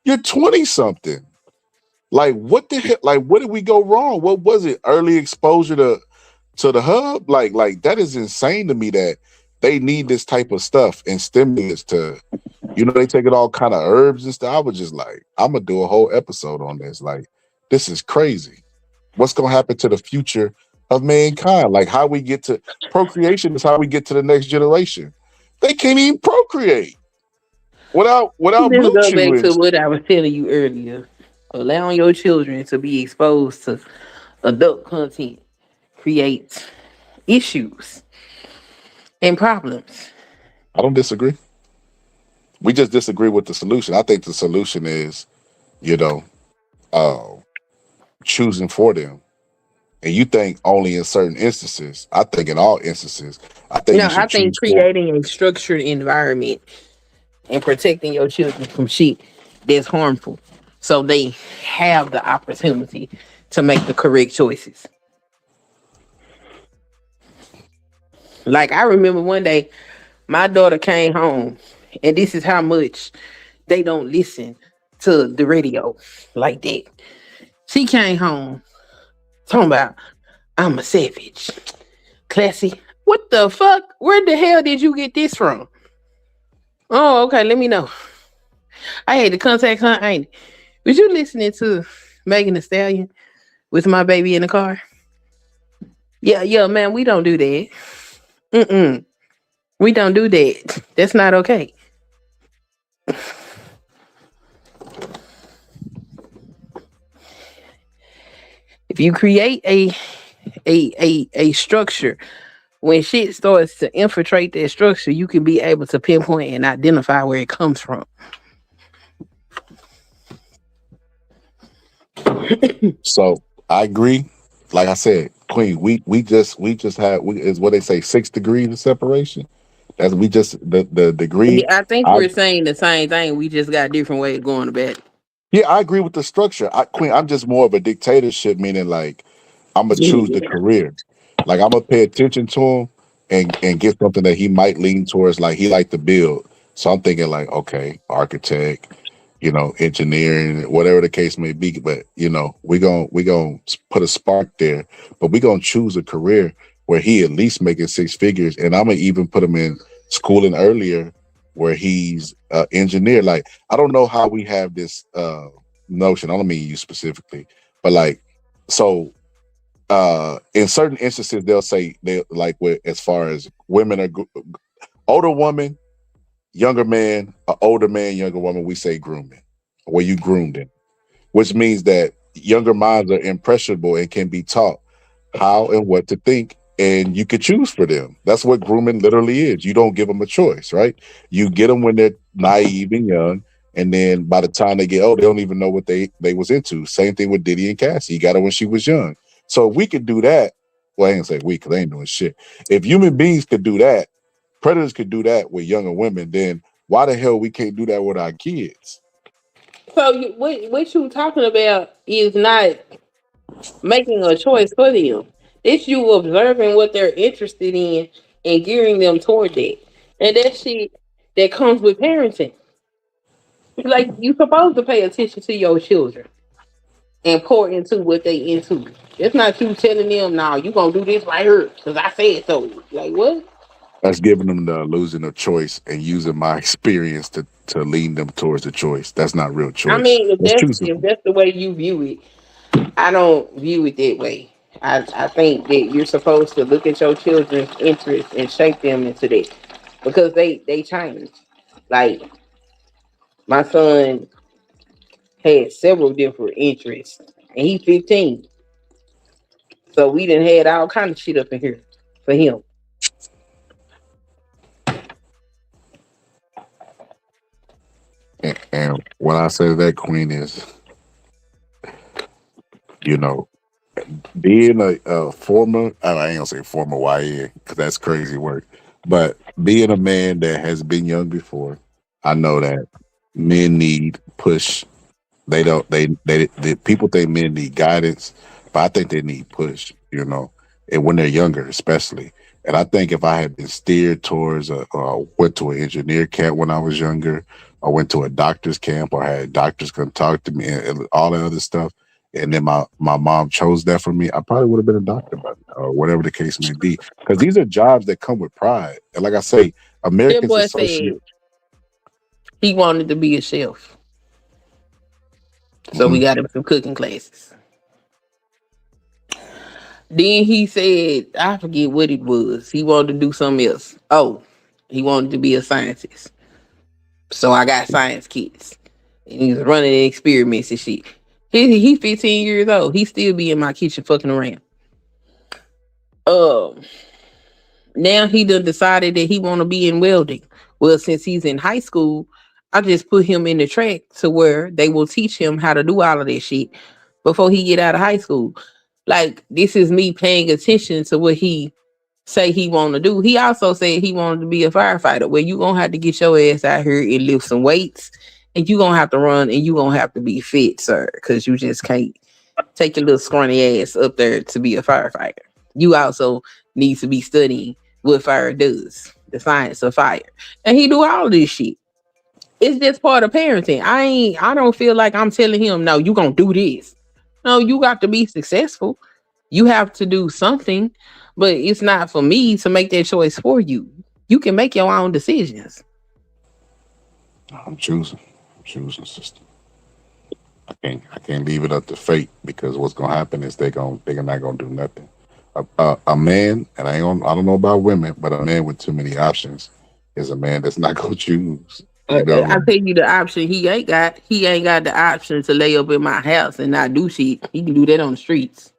You're 20 something. Like what the hell? Like what did we go wrong? What was it? Early exposure to the hub? Like that is insane to me that they need this type of stuff and stimulus to, they take it all kind of herbs and stuff. I was just like, I'm gonna do a whole episode on this. Like, this is crazy. What's gonna happen to the future of mankind? Like how we get to procreation is how we get to the next generation. They can't even procreate without Let's blue go chew back and to what I was telling you earlier. Allowing your children to be exposed to adult content creates issues and problems. I don't disagree. We just disagree with the solution. I think the solution is, you know, uh, choosing for them. And you think only in certain instances. I think in all instances. I think No, you I should think choose for. creating a structured environment and protecting your children from shit that's harmful so they have the opportunity to make the correct choices. Like I remember one day my daughter came home and this is how much they don't listen to the radio like that. She came home talking about I'm a savage. Classy. What the fuck? Where the hell did you get this from? Oh, okay, let me know. I had to contact her, ain't it? Was you listening to Megan Thee Stallion with my baby in the car? Yeah, yeah, man, we don't do that. Mm-mm. We don't do that. That's not okay. If you create a structure, when shit starts to infiltrate that structure, you can be able to pinpoint and identify where it comes from. So I agree. Like I said, Queen, we just had is what they say 6 degrees of separation. That's we just the degree. Yeah, I think I we're saying the same thing. We just got different ways of going about it. Yeah, I agree with the structure. Queen, I'm just more of a dictatorship, meaning like I'm gonna choose the Yeah. career. Like I'm gonna pay attention to him and get something that he might lean towards. Like he like to build, so I'm thinking like, okay, architect, engineering, whatever the case may be. But we gonna put a spark there. But we gonna choose a career where he at least making 6 figures, and I'm gonna even put him in schooling earlier where he's engineer. Like I don't know how we have this notion. I don't mean you specifically, but like so in certain instances they'll say they like as far as women are older woman, younger man, older man, younger woman, we say grooming, where you groomed him, which means that younger minds are impressionable and can be taught how and what to think, and you could choose for them. That's what grooming literally is. You don't give them a choice, right? You get them when they're naive and young, and then by the time they get old, they don't even know what they was into. Same thing with Diddy and Cassie. You got her when she was young. So if we could do that, well, I ain't gonna say we because they ain't doing shit. If human beings could do that, predators could do that with younger women, then why the hell we can't do that with our kids? So what you talking about is not making a choice for them. It's you observing what they're interested in and gearing them toward that. And that shit that comes with parenting. Like you supposed to pay attention to your children and pour into what they into. It's not you telling them, "Now you gonna do this right here because I said so." Like what? That's giving them the illusion of choice and using my experience to lean them towards the choice. That's not real I choice. mean, if Let's choose it. that's the way you view it, I don't view it that way. I think that you're supposed to look at your children's interests and shape them into that because they change. Like my son had several different interests, and he's 15. So we done had all kind of shit up in here for him. And what I say to that, Queen, is, you know, being a former, I ain't gonna say former YN because that's crazy work, but being a man that has been young before, I know that men need push. They don't. They people think men need guidance, but I think they need push. And when they're younger, especially. And I think if I had been steered towards went to an engineer camp when I was younger, or went to a doctor's camp, or had doctors come talk to me, and all that other stuff, and then my mom chose that for me, I probably would have been a doctor by now, or whatever the case may be. Because these are jobs that come with pride, and like I say, That Americans boy said associate. he wanted to be a chef. So we got him some cooking classes. Then he said, I forget what it was. He wanted to do something else. Oh, he wanted to be a scientist. So I got science kits. And he was running experiments and shit. He 15 years old. He still be in my kitchen fucking around. Now he done decided that he want to be in welding. Well, since he's in high school, I just put him in the track to where they will teach him how to do all of that shit before he get out of high school. Like, this is me paying attention to what he say he want to do. He also said he wanted to be a firefighter. Well, you gonna have to get your ass out here and lift some weights, and you gonna have to run, and you gonna have to be fit, sir, because you just can't take your little scrawny ass up there to be a firefighter. You also need to be studying what fire does, the science of fire, and he do all this shit. It's just part of parenting. I don't feel like I'm telling him, no, you gonna do this. No, you got to be successful. You have to do something, but it's not for me to make that choice for you. You can make your own decisions. I'm choosing, sister. I can't leave it up to fate, because what's gonna happen is they're not gonna do nothing. A man, and I don't know about women, but a man with too many options is a man that's not gonna choose. You know what I I mean? tell you the option he ain't got. He ain't got the option to lay up in my house and not do shit. He can do that on the streets.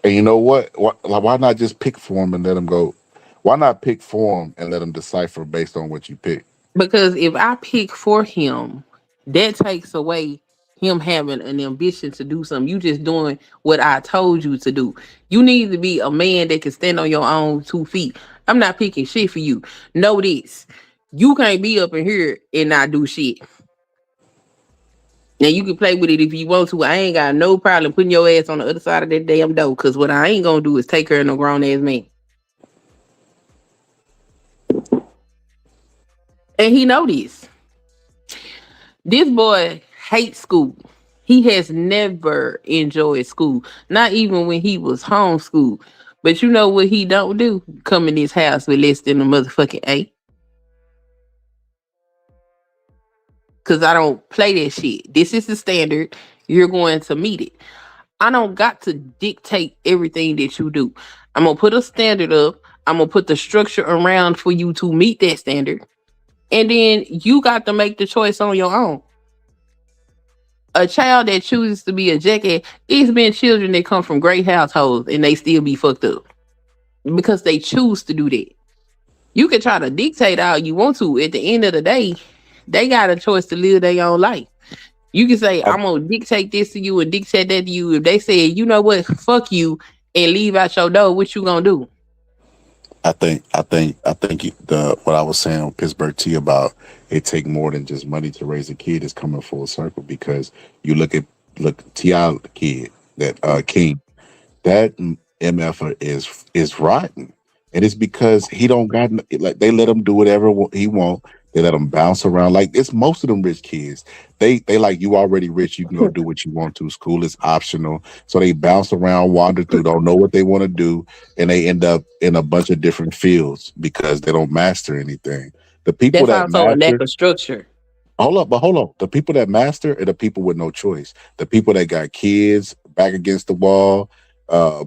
And you know what? Why not just pick for him and let him go? Why not pick for him and let him decipher based on what you pick? Because if I pick for him, that takes away him having an ambition to do something. You just doing what I told you to do. You need to be a man that can stand on your own 2 feet. I'm not picking shit for you. Know this. You can't be up in here and not do shit. Now you can play with it if you want to. I ain't got no problem putting your ass on the other side of that damn door. Cause what I ain't gonna do is take care of no grown ass man. And he know this. This boy hates school. He has never enjoyed school. Not even when he was homeschooled. But you know what he don't do? Come in his house with less than a motherfucking A. Cause I don't play that shit. This is the standard. You're going to meet it. I don't got to dictate everything that you do. I'm gonna put a standard up. I'm gonna put the structure around for you to meet that standard. And then you got to make the choice on your own. A child that chooses to be a jackass, it's been children that come from great households and they still be fucked up because they choose to do that. You can try to dictate all you want to. At the end of the day, they got a choice to live their own life. You can say, I'm gonna dictate this to you and dictate that to you. If they say, you know what, fuck you, and leave out your door, what you gonna do? I think what I was saying on Pittsburgh T about it take more than just money to raise a kid is coming full circle, because you look T.I. kid, that King, that MF is rotten, and it's because he don't got like, they let him do whatever he want. They let him bounce around. Like, it's most of them rich kids. They like, you already rich, you can go do what you want to. School is optional, so they bounce around, wander through, don't know what they want to do, and they end up in a bunch of different fields because they don't master anything. The people That's that also a lack master, of structure. hold up. The people that master are the people with no choice. The people that got kids back against the wall,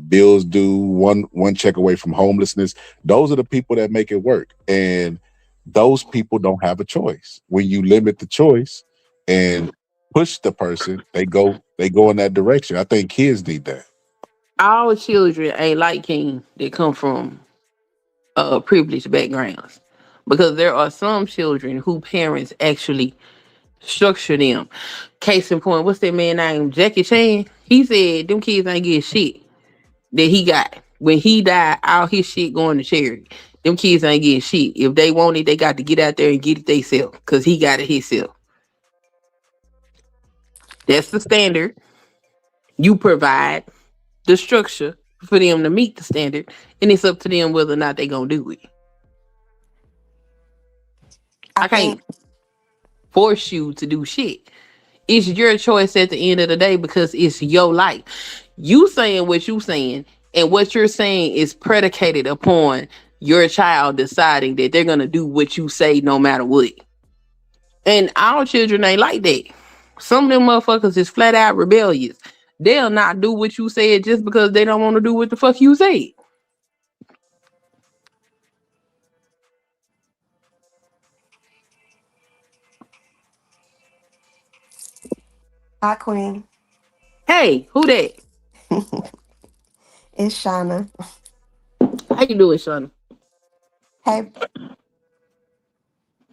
bills due, one check away from homelessness. Those are the people that make it work. And those people don't have a choice. When you limit the choice and push the person, they go in that direction. I think kids need that. All children ain't like King that come from privileged backgrounds. Because there are some children who parents actually structure them. Case in point, what's that man named Jackie Chan? He said them kids ain't get shit that he got. When he died, all his shit going to charity. Them kids ain't getting shit. If they want it, they got to get out there and get it themselves. Cause he got it himself. That's the standard. You provide the structure for them to meet the standard, and it's up to them whether or not they gonna do it. I can't force you to do shit. It's your choice at the end of the day because it's your life. You saying what you saying, and what you're saying is predicated upon your child deciding that they're gonna do what you say no matter what. And our children ain't like that. Some of them motherfuckers is flat out rebellious. They'll not do what you said just because they don't want to do what the fuck you said. Hi, Queen. Hey, who that? It's Shauna. How you doing, Shauna? Hey,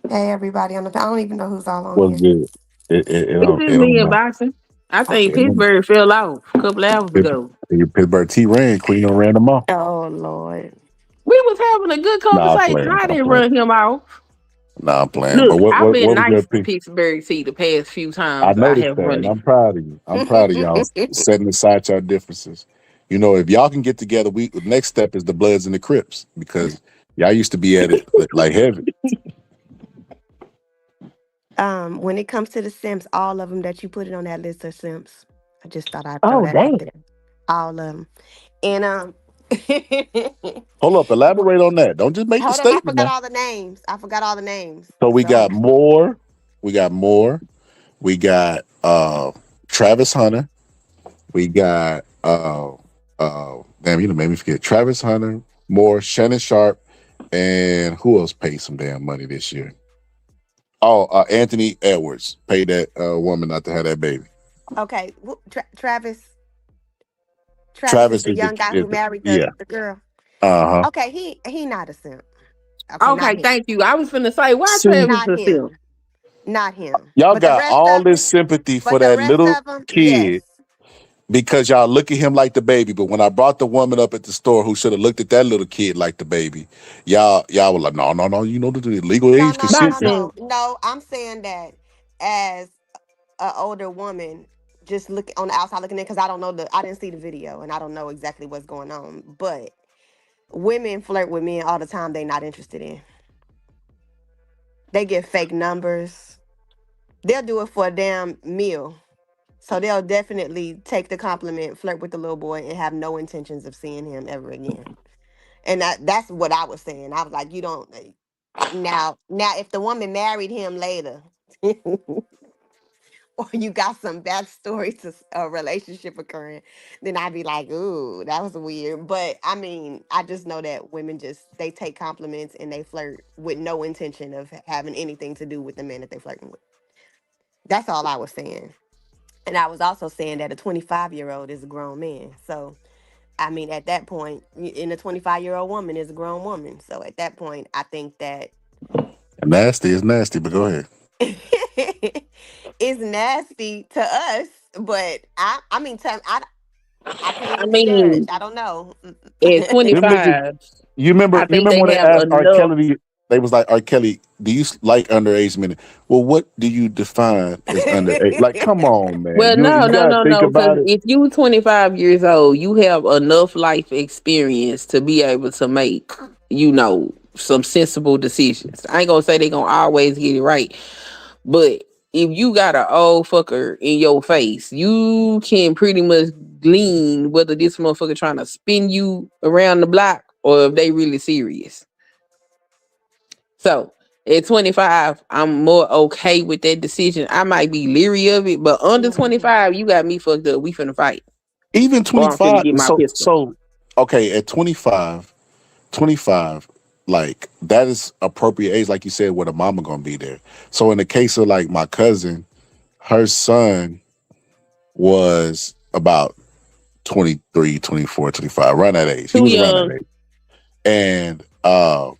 hey, everybody on the. I don't even know who's all on What's here. good? It It's don't just it me don't and matter. Boxing. I think Okay. It don't, Pittsburgh fell off a couple hours Pit- ago. Pittsburgh T ran, Queen done ran them off. Oh Lord. We was having a good Nah, I'm conversation. playing. I I'm didn't playing. run him off. Nah, I'm playing. But Look, what I've what been what was your nice to opinion? Pittsburgh T the past few I times I noticed have that, run and it. I'm proud of you. I'm proud of y'all setting aside your differences. You know, if y'all can get together, we the next step is the Bloods and the Crips because y'all used to be at it like heavy. When it comes to the Simps, all of them that you put it on that list are Simps. I just thought I'd throw Oh that out damn. there. All of them. And Hold up, elaborate on that. Don't just make the hold up, I statement forgot now. all the names. I forgot all the names. So we So got more. We got more. We got Travis Hunter. We got damn, you done made me forget. Travis Hunter, Moore, Shannon Sharp, and who else paid some damn money this year? Oh, Anthony Edwards paid that woman not to have that baby. okay, Travis. Travis is Travis the is the young guy is who the married yeah. the girl. Uh-huh. Okay, he not a simp. Okay, not Okay, him. thank you. I was finna say why See, Travis Not a simp. him. Not him. y'all But the got rest all of this them, sympathy for but the that rest little of them, yes. kid because y'all look at him like the baby. But when I brought the woman up at the store who should have looked at that little kid like the baby, y'all were like, no, you know the legal No, age no, no, no, consistent. Boxing. no. No, I'm saying that as an older woman, just look on the outside looking in, because I didn't see the video and I don't know exactly what's going on. But women flirt with men all the time they not interested in. They get fake numbers. They'll do it for a damn meal. So they'll definitely take the compliment, flirt with the little boy, and have no intentions of seeing him ever again. And that's what I was saying. I was like, you don't now if the woman married him later, or you got some backstory to a relationship occurring, then I'd be like, ooh, that was weird. But I mean, I just know that women they take compliments and they flirt with no intention of having anything to do with the man that they're flirting with. That's all I was saying. And I was also saying that a 25-year-old is a grown man. So I mean, at that point, and a 25-year-old woman is a grown woman. So at that point, I think that Nasty is nasty, but go ahead. it's nasty to us. But I mean, I can't I really judge. mean, I don't know. at Them niggas, 25, you remember I you think remember they when they have asked R. enough. Kelly, they was like, R. Kelly, do you like underage men? Well, what do you define as underage? Like, come on, man. Well, You no, no, gotta no, think no. Because about it. if you 25 years old, you have enough life experience to be able to make, some sensible decisions. I ain't gonna say they gonna always get it right, but if you got an old fucker in your face, you can pretty much glean whether this motherfucker trying to spin you around the block or if they really serious. So at 25, I'm more okay with that decision. I might be leery of it, but under Mhm. 25, you got me fucked up. We finna fight. Even Or I'm finna 25, get my pistol. so okay, at 25, like that is appropriate age, like you said, where the mama gonna be there. So in the case of like my cousin, her son was about 23, 24, 25, around that age. He Too was around that young. age. And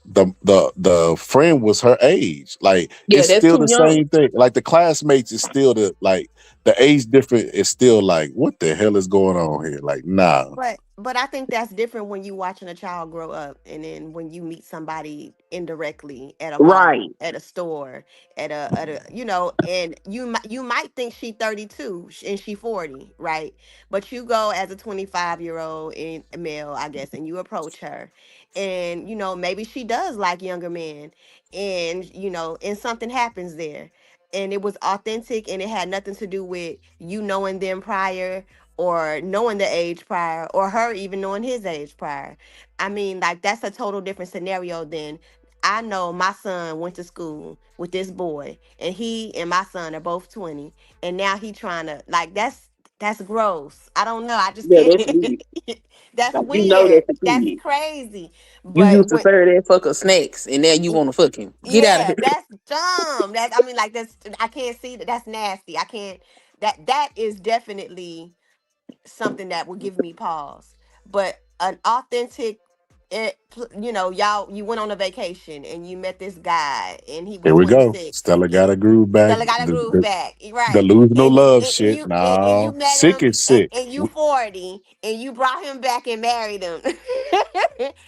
the friend was her age. Like Yeah, it's that's still too the young. same thing. Like the classmates is still the age difference is still like, what the hell is going on here? Like, nah. But I think that's different when you watching a child grow up, and then when you meet somebody indirectly at a Right. mall, at a store, at a and you might think she 32 and she 40, right? But you go as a 25-year-old in male, I guess, and you approach her, and maybe she does like younger men, and and something happens there. And it was authentic, and it had nothing to do with you knowing them prior, or knowing the age prior, or her even knowing his age prior. I mean, like, that's a total different scenario than, I know my son went to school with this boy, and he and my son are both 20, and now he trying to, like, that's gross. I don't know. I just Yeah, can't. that's weird. That's Like, you know weird. that's a That's kid. crazy. You But used to when serve that fucker snacks, and now you want to fuck him. Get out of yeah, here. that's dumb. That's, I mean, like, that's, I can't see that. That's nasty. I can't. That is definitely something that would give me pause. But an authentic, y'all, you went on a vacation and you met this guy and he was Here we go. 26. Stella got And a groove back. Stella got a groove back, The right? lose no And love and shit. you and you Nah. met Sick him, is sick. and you 40, and you brought him back and married him,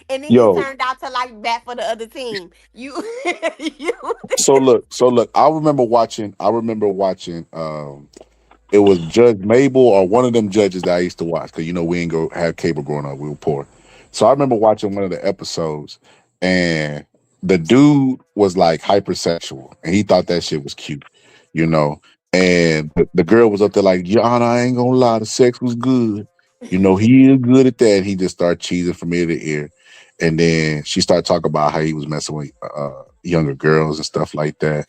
and then he Yo, turned out to like bat for the other team. You, you, so look, I remember watching it was Judge Mabel or one of them judges that I used to watch, because we ain't go have cable growing up, we were poor. So I remember watching one of the episodes, and the dude was like hypersexual, and he thought that shit was cute, you know. And the girl was up there like, Your Honor, I ain't gonna lie, the sex was good. He is good at that. He just started cheesing from ear to ear. And then she started talking about how he was messing with younger girls and stuff like that.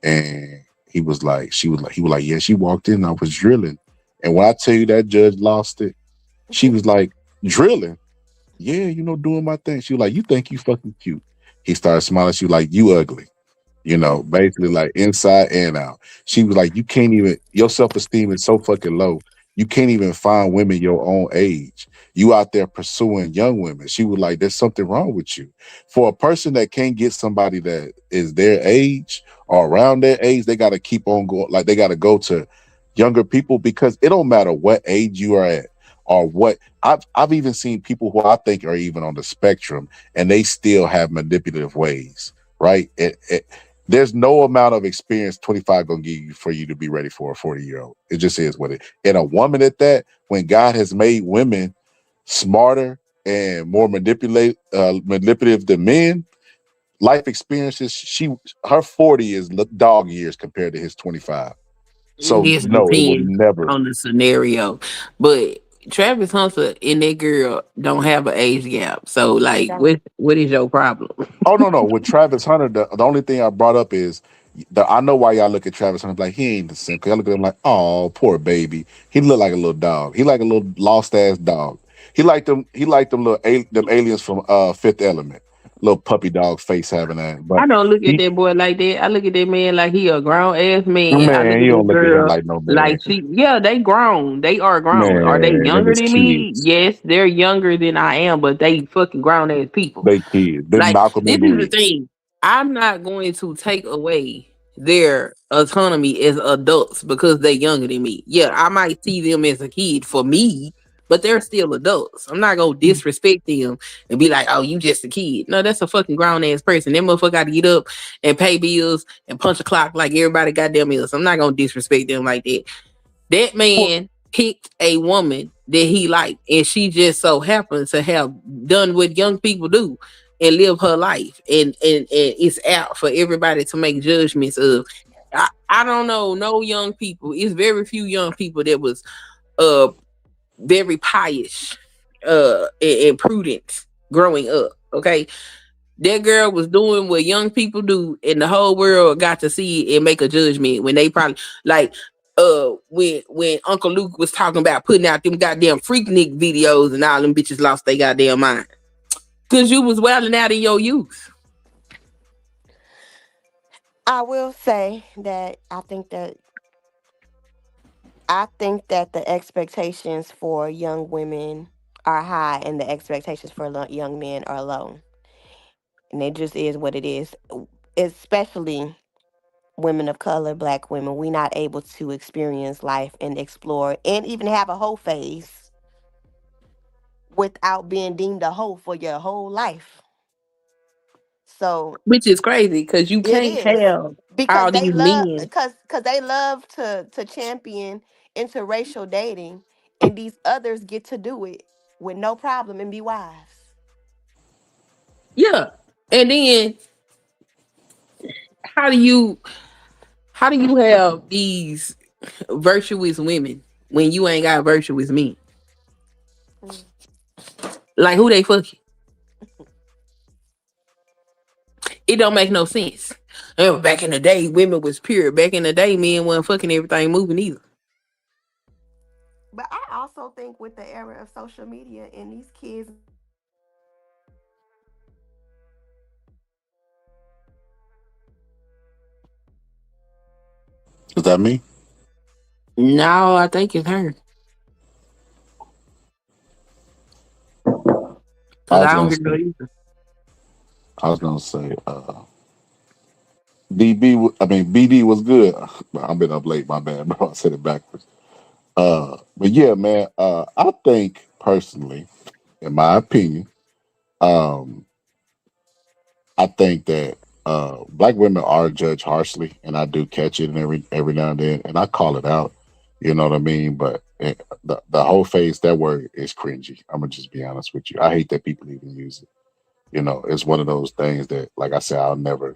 And he was like, yeah, she walked in, I was drilling. And when I tell you that judge lost it, she was like, drilling? Yeah, doing my thing. She was like, you think you fucking cute. He started smiling. She was like, you ugly. Basically like inside and out. She was like, you can't even, your self-esteem is so fucking low. You can't even find women your own age. You out there pursuing young women. She was like, there's something wrong with you. For a person that can't get somebody that is their age or around their age, they got to keep on going. Like they got to go to younger people, because it don't matter what age you are at or what. I've even seen people who I think are even on the spectrum, and they still have manipulative ways, right? There's no amount of experience 25 gonna give you for you to be ready for a 40-year-old. It just is what it. And a woman at that, when God has made women smarter and more manipulative than men, life experiences, her 40 is dog years compared to his 25. It So just no, it will depends never. on the scenario. But Travis Hunter and that girl don't have an age gap. So they like don't. what is your problem? Oh no. With Travis Hunter, the only thing I brought up is I know why y'all look at Travis Hunter like he ain't the same. Cause I look at him like, oh, poor baby. He look like a little dog. He like a little lost ass dog. He like them. He like them them aliens from Fifth Element. Little puppy dog face having that. But I don't look at he that boy like that. I look at that man like he a grown ass man. I look man, at you that don't look at him girl like no man. like they grown. They are grown. Are they Man, them younger is than me? kids. Yes, they're younger than I am, but they fucking grown ass people. They kids. Them Like, Malcolm this and is the Marie. thing. I'm not going to take away their autonomy as adults because they're younger than me. Yeah, I might see them as a kid for me, but they're still adults. I'm not gonna disrespect them and be like, "Oh, you just a kid." No, that's a fucking grown ass person. That motherfucker got to get up and pay bills and punch a clock like everybody goddamn else. I'm not gonna disrespect them like that. That man picked a woman that he liked, and she just so happens to have done what young people do and live her life. And it's out for everybody to make judgments of. I don't know no young people. It's very few young people that was uh very pious and prudent growing up. Okay, that girl was doing what young people do, and the whole world got to see it and make a judgment when they probably like when Uncle Luke was talking about putting out them goddamn Freaknik videos and all them bitches lost their goddamn mind. Cause you was wilding out in your youth. I will say that I think that I think that the expectations for young women are high and the expectations for young men are low. And it just is what it is. Especially women of color, black women, we not able to experience life and explore and even have a whole phase without being deemed a hoe for your whole life. So Which is crazy because you it can't is have because all they these love men. because they love to champion interracial dating, and these others get to do it with no problem and be wives. Yeah. And then how do you how do you have these virtuous women when you ain't got virtuous men? Mm. Like who they fucking? It don't make no sense. Back in the day, women was pure. Back in the day, men wasn't fucking everything moving either. But I also think with the era of social media and these kids Is that me? No, I think it's her. I Cause was I don't gonna hear say, no either. I was gonna say, I mean BD was good. I've been up late, my bad, bro. I said it backwards. But yeah, man, I think personally, in my opinion, um, I think that black women are judged harshly, and I do catch it and every now and then, and I call it out. You know what I mean? But the whole face, that word is cringy. I'm gonna just be honest with you. I hate that people even use it. You know, it's one of those things that, like I said, I'll never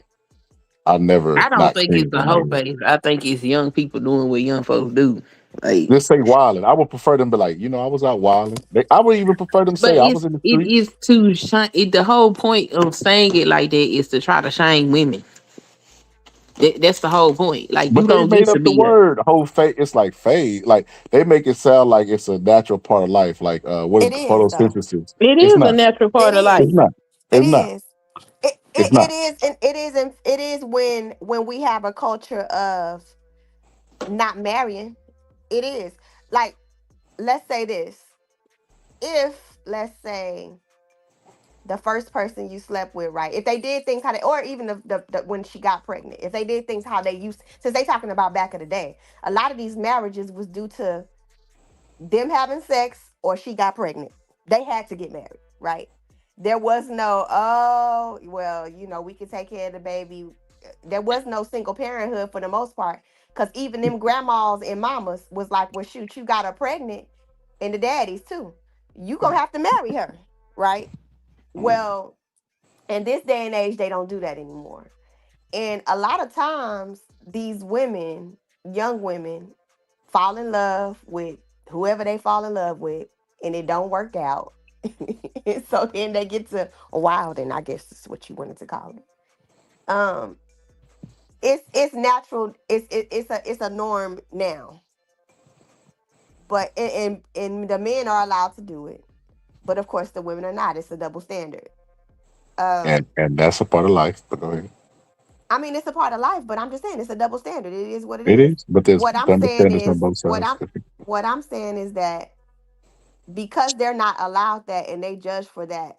I don't not think it's cringe the when I whole hear it. face. I think it's young people doing what young folks do. Like, Just say wilding. I would prefer them to be like, I was out wilding. I would even prefer them but say I was in the it streets. is to shine. The whole point of saying it like that is to try to shame women. That's the whole point. Like But you they don't get made to up the be a. word whole fade. It's like fade. Like they make it sound like it's a natural part of life. Like what is it the is though. photosynthesis? It It's is a not. natural It part of It's life. is. not. It It's not. is. It, it, It's it not. is and it is when we have a culture of not marrying. It is. Like, let's say this. If let's say the first person you slept with, right? If they did things how they, or even the when she got pregnant, if they did things how they used, since they talking about back in the day, a lot of these marriages was due to them having sex or she got pregnant. They had to get married, right? There was no, oh, well, we can take care of the baby. There was no single parenthood for the most part. Cause even them grandmas and mamas was like, well, shoot, you got her pregnant, and the daddies too. You gonna have to marry her, right? Well, in this day and age, they don't do that anymore. And a lot of times, these women, young women, fall in love with whoever they fall in love with, and it don't work out. So then they get to wild, and I guess is what you wanted to call it. Um, it's natural. It's a norm now, but and the men are allowed to do it, but of course the women are not. It's a double standard. And Um, and that's a part of life. But go ahead. I mean, it's a part of life, but I'm just saying it's a double standard. It is what it It is. is, but there's What I'm double saying standards on is both sides. what I'm saying is that because they're not allowed that and they judge for that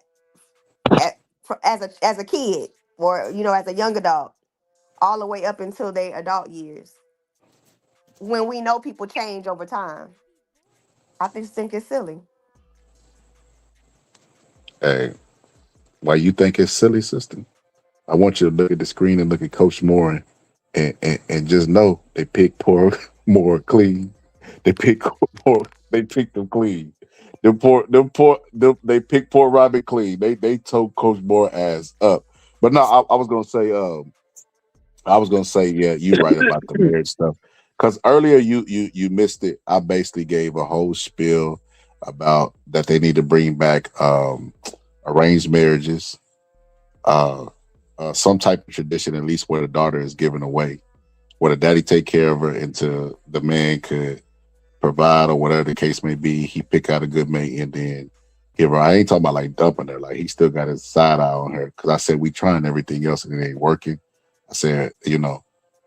as a kid or as a young adult all the way up until their adult years. When we know people change over time, I just think it's silly. Hey, why you think it's silly, sister? I want you to look at the screen and look at Coach Moore and just know they pick poor more clean. They pick poor. They picked them clean. They picked poor Robin clean. They told Coach Moore ass up. But no, I was gonna say, yeah, you right about the marriage stuff. Because earlier you missed it. I basically gave a whole spiel about that they need to bring back arranged marriages, uh, some type of tradition, at least where the daughter is given away, where the daddy take care of her until the man could provide or whatever the case may be. He pick out a good mate and then give her. I ain't talking about like dumping her. Like he still got his side eye on her. Because I said we trying everything else and it ain't working. I said,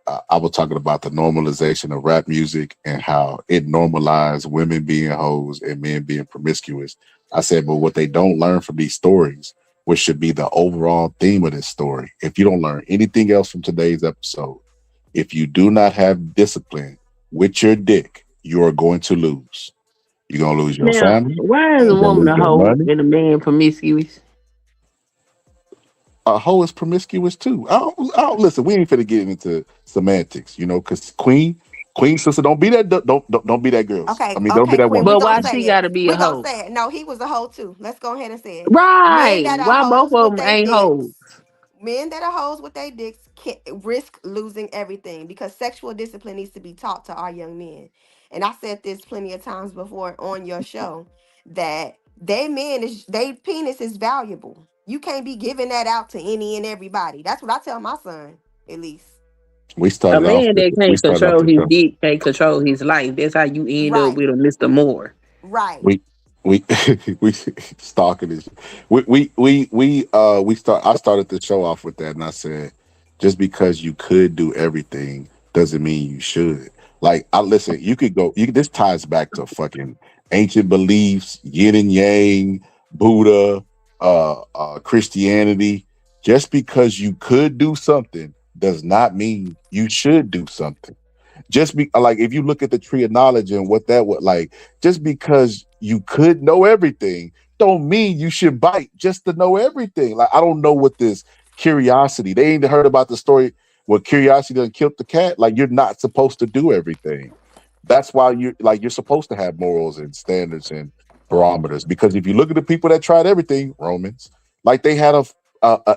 I was talking about the normalization of rap music and how it normalized women being hoes and men being promiscuous. I said, but what they don't learn from these stories, which should be the overall theme of this story, if you don't learn anything else from today's episode, if you do not have discipline with your dick, you are going to lose. You're gonna lose your Now, family. why is a You're gonna woman lose a your hoe money. and a man promiscuous? A hoe is promiscuous too. I don't listen. We ain't finna get into semantics, because Queen sister, don't be that. Don't be that girl. Okay, I mean, don't be okay, that Queen, we woman. But gonna why say she it. gotta be a We gonna hoe? say it. No, he was a hoe too. Let's go ahead and say it. Men Right. that are Why both hoes of with them their ain't hoes? dicks, men that are hoes with their dicks can risk losing everything because sexual discipline needs to be taught to our young men. And I said this plenty of times before on your show that they penis is valuable. You can't be giving that out to any and everybody. That's what I tell my son, at least. We A started off. man that We can't started off control the his show. dick can't control his life. That's how you end up Right, with a Mr. Moore. right. We we stalking this. We start. I started the show off with that, and I said, just because you could do everything doesn't mean you should. Like, I listen. You could go. This ties back to fucking ancient beliefs, yin and yang, Buddha, Christianity. Just because you could do something does not mean you should do something. Just be like, if you look at the tree of knowledge and what that would like, just because you could know everything don't mean you should bite just to know everything. Like, I don't know what this curiosity, they ain't heard about the story where curiosity done killed the cat. Like, you're not supposed to do everything. That's why you're supposed to have morals and standards and barometers, because if you look at the people that tried everything, Romans, like, they had a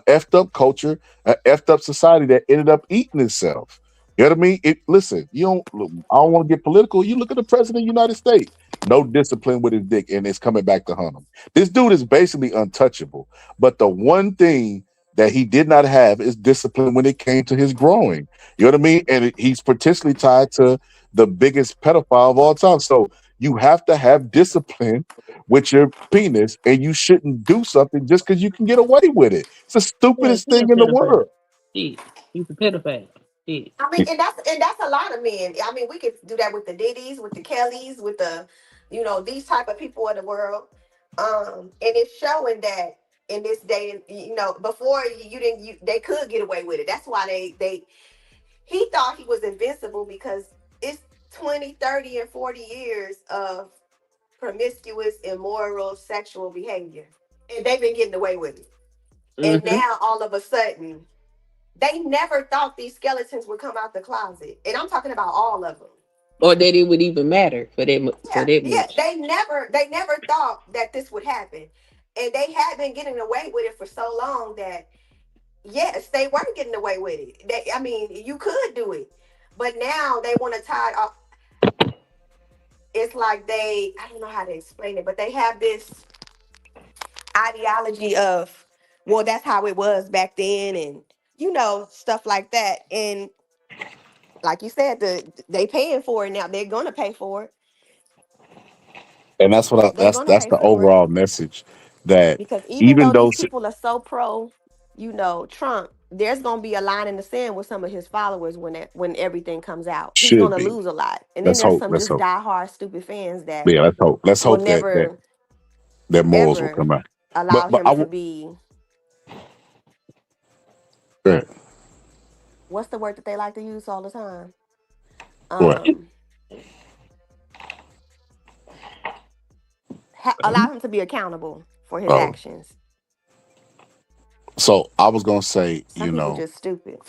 effed up culture, a effed up society that ended up eating itself. You know what I mean? Listen, you don't. Look, I don't want to get political. You look at the president of the United States, no discipline with his dick, and it's coming back to hunt him. This dude is basically untouchable. But the one thing that he did not have is discipline when it came to his growing. You know what I mean? And he's potentially tied to the biggest pedophile of all time. So you have to have discipline with your penis, and you shouldn't do something just because you can get away with it. It's the Yeah, stupidest he a thing in the pedophile. world. Shit. He's a pedophile. Shit. I mean, and that's a lot of men. I mean, we could do that with the Diddies, with the Kellys, with these type of people in the world. And it's showing that in this day, before you didn't, they could get away with it. That's why he thought he was invincible because it's 20, 30, and 40 years of promiscuous, immoral, sexual behavior, and they've been getting away with it. And Mm-hmm. now all of a sudden they never thought these skeletons would come out the closet. And I'm talking about all of them. Or that it would even matter for Yeah, that yeah. much. They never thought that this would happen. And they had been getting away with it for so long that yes, they were getting away with it. I mean, you could do it. But now they want to tie it off. It's like I don't know how to explain it, but they have this ideology of, well, that's how it was back then, and stuff like that. And like you said, they paying for it now. They're gonna pay for it. And that's what They're that's gonna that's pay the for it overall message, that because even even though though these people are so pro, Trump, there's gonna be a line in the sand with some of his followers when everything comes out. He's should gonna be. lose a lot, and then Let's there's hope. some Let's just hope. diehard stupid fans that Yeah, let's hope. Let's will hope that never their morals will ever come out. allow But him to be, right. what's the word that they like to use all the time? What? Um, allow him to be accountable for his Oh, actions. so I was gonna say, Some people just stupid.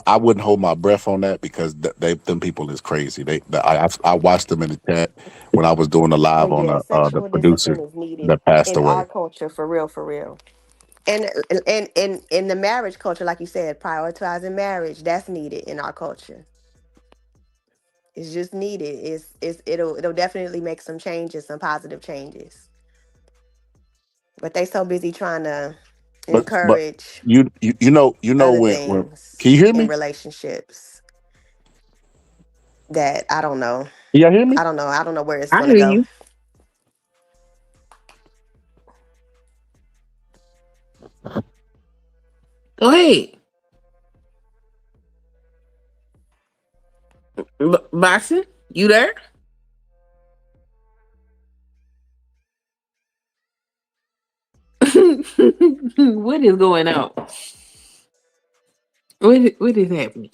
I wouldn't hold my breath on that, because them people is crazy. I watched them in the chat when I was doing the live But on yeah, the sexual producer discipline is needed that passed in away. our culture for real, for real. And in the marriage culture, like you said, prioritizing marriage, that's needed in our culture. It's just needed. It'll definitely make some changes, some positive changes. But they so busy trying to But encourage you know other when can things you hear in me? relationships that I don't know. Can y'all hear me? I don't know. I don't know where it's I gonna hear go. you. Go ahead. Boxing, you there? What is going on? What is happening?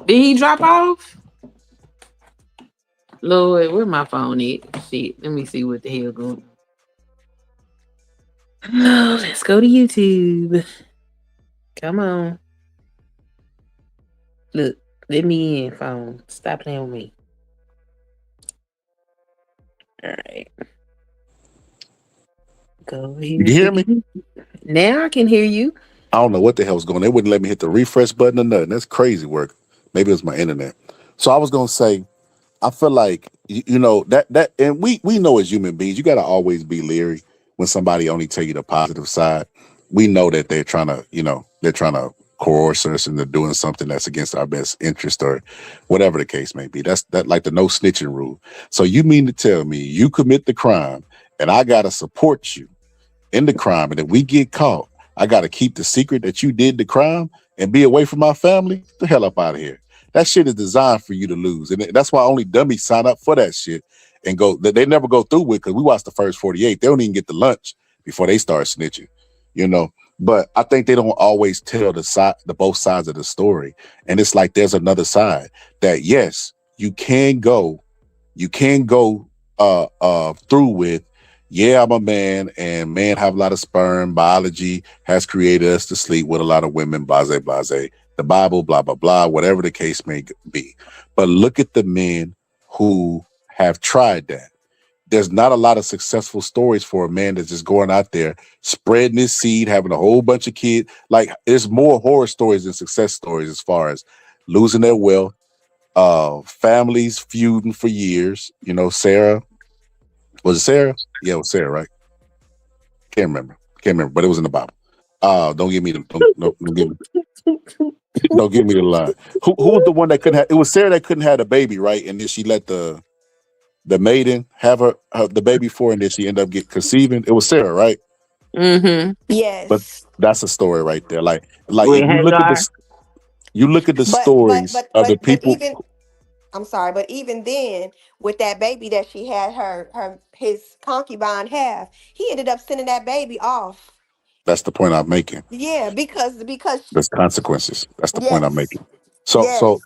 Did he drop off? Lord, where my phone at? Shit, let me see what the hell going on. Oh, let's go to YouTube. Come on. Look, let me in, phone. Stop playing with me. All right. Go You here to hear me? YouTube. Now I can hear you. I don't know what the hell's going on. They wouldn't let me hit the refresh button or nothing. That's crazy work. Maybe it was my internet. So I was gonna say, I feel like you know that, and we know as human beings, you got to always be leery when somebody only tell you the positive side. We know that they're trying to, they're trying to coerce us into doing something that's against our best interest or whatever the case may be. That's that like the no snitching rule. So you mean to tell me you commit the crime and I gotta support you in the crime, and if we get caught, I got to keep the secret that you did the crime and be away from my family? Get the hell up out of here. That shit is designed for you to lose, and that's why only dummies sign up for that shit and go. They never go through with because we watched the first 48. They don't even get the lunch before they start snitching, you know. But I think they don't always tell the both sides of the story, and it's like there's another side that yes, you can go through with, yeah, I'm a man and men have a lot of sperm. Biology has created us to sleep with a lot of women, blase, blase, the Bible, blah, blah, blah, whatever the case may be. But look at the men who have tried that. There's not a lot of successful stories for a man that's just going out there, spreading his seed, having a whole bunch of kids. Like, there's more horror stories than success stories as far as losing their wealth, families feuding for years. You know, Sarah, was it Sarah? Yeah, it was Sarah, right? Can't remember, but it was in the Bible. Don't give me the don't give me the line. Who was the one that couldn't have? It was Sarah that couldn't have a baby, right? And then she let the maiden have the baby for, her, and then she ended up conceiving. It was Sarah, right? Mm-hmm. But Yes. that's a story right there. Like With if Hagar. you look at the But but stories but of the but but people. even I'm sorry, but even then, with that baby that she had his concubine have, he ended up sending that baby off. That's the point I'm making. Yeah, because There's consequences. That's the point I'm yes, making. So, so, yes.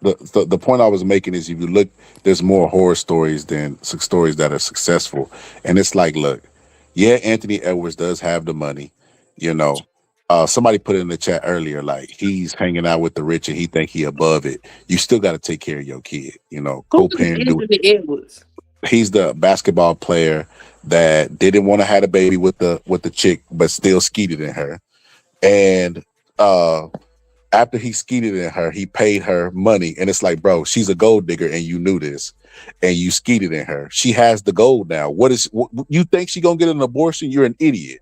the, so the point I was making is, if you look, there's more horror stories than stories that are successful, and it's like, look, yeah, Anthony Edwards does have the money, you know. Somebody put it in the chat earlier, like he's hanging out with the rich and he think he above it. You still got to take care of your kid, you know. Who is Co-parent do it. Anthony Edwards? He's the basketball player that didn't want to have a baby with the chick, but still skeeted in her, and uh after he skeeted in her, he paid her money. And it's like, bro, she's a gold digger and you knew this. And you skeeted in her. She has the gold now. You think she gonna get an abortion? You're an idiot.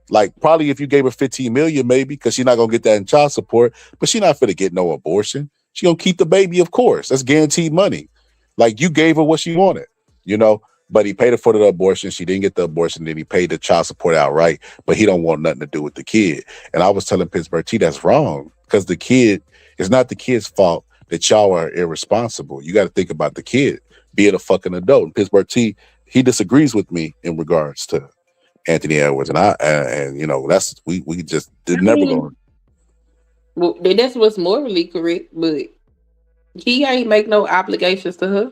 Like, probably if you gave her 15 million, maybe, because she's not gonna get that in child support, but she's not gonna get no abortion. She gonna keep the baby, of course. That's guaranteed money. Like, you gave her what she wanted, you know. But he paid her for the abortion. She didn't get the abortion. Then he paid the child support outright. But he don't want nothing to do with the kid. And I was telling Pittsburgh T that's wrong, because the kid, it's not the kid's fault that y'all are irresponsible. You got to think about the kid being a fucking adult. And Pittsburgh T, he disagrees with me in regards to Anthony Edwards, and you know, that's we just did I never mean, go. well, that's what's morally correct, but he ain't make no obligations to her.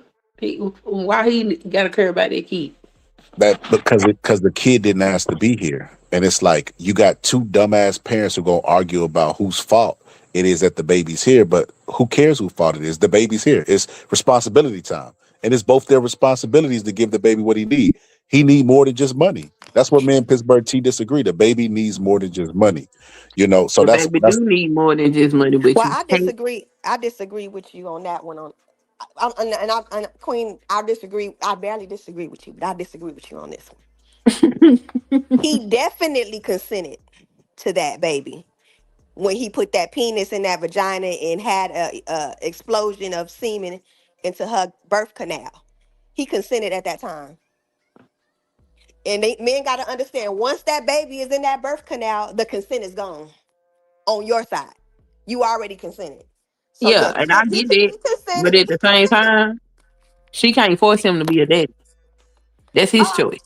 Why he gotta care about that kid? That because the kid didn't ask to be here, and it's like you got two dumbass parents who gonna argue about whose fault it is that the baby's here. But who cares whose fault it is? The baby's here. It's responsibility time, and it's both their responsibilities to give the baby what he need. He need more than just money. That's what me and Pittsburgh T disagree. The baby needs more than just money, you know. So The that's baby that's do need more than just money, but Well, you I can't. disagree. I disagree with you on that one. And Queen, I disagree. I barely disagree with you, but I disagree with you on this one. He definitely consented to that baby when he put that penis in that vagina and had a explosion of semen into her birth canal. He consented at that time. And men got to understand, once that baby is in that birth canal, the consent is gone. on your side. You already consented. So Yeah, yes, and I get that. he consented. But at He the same consented. time, she can't force him to be a daddy. That's his choice.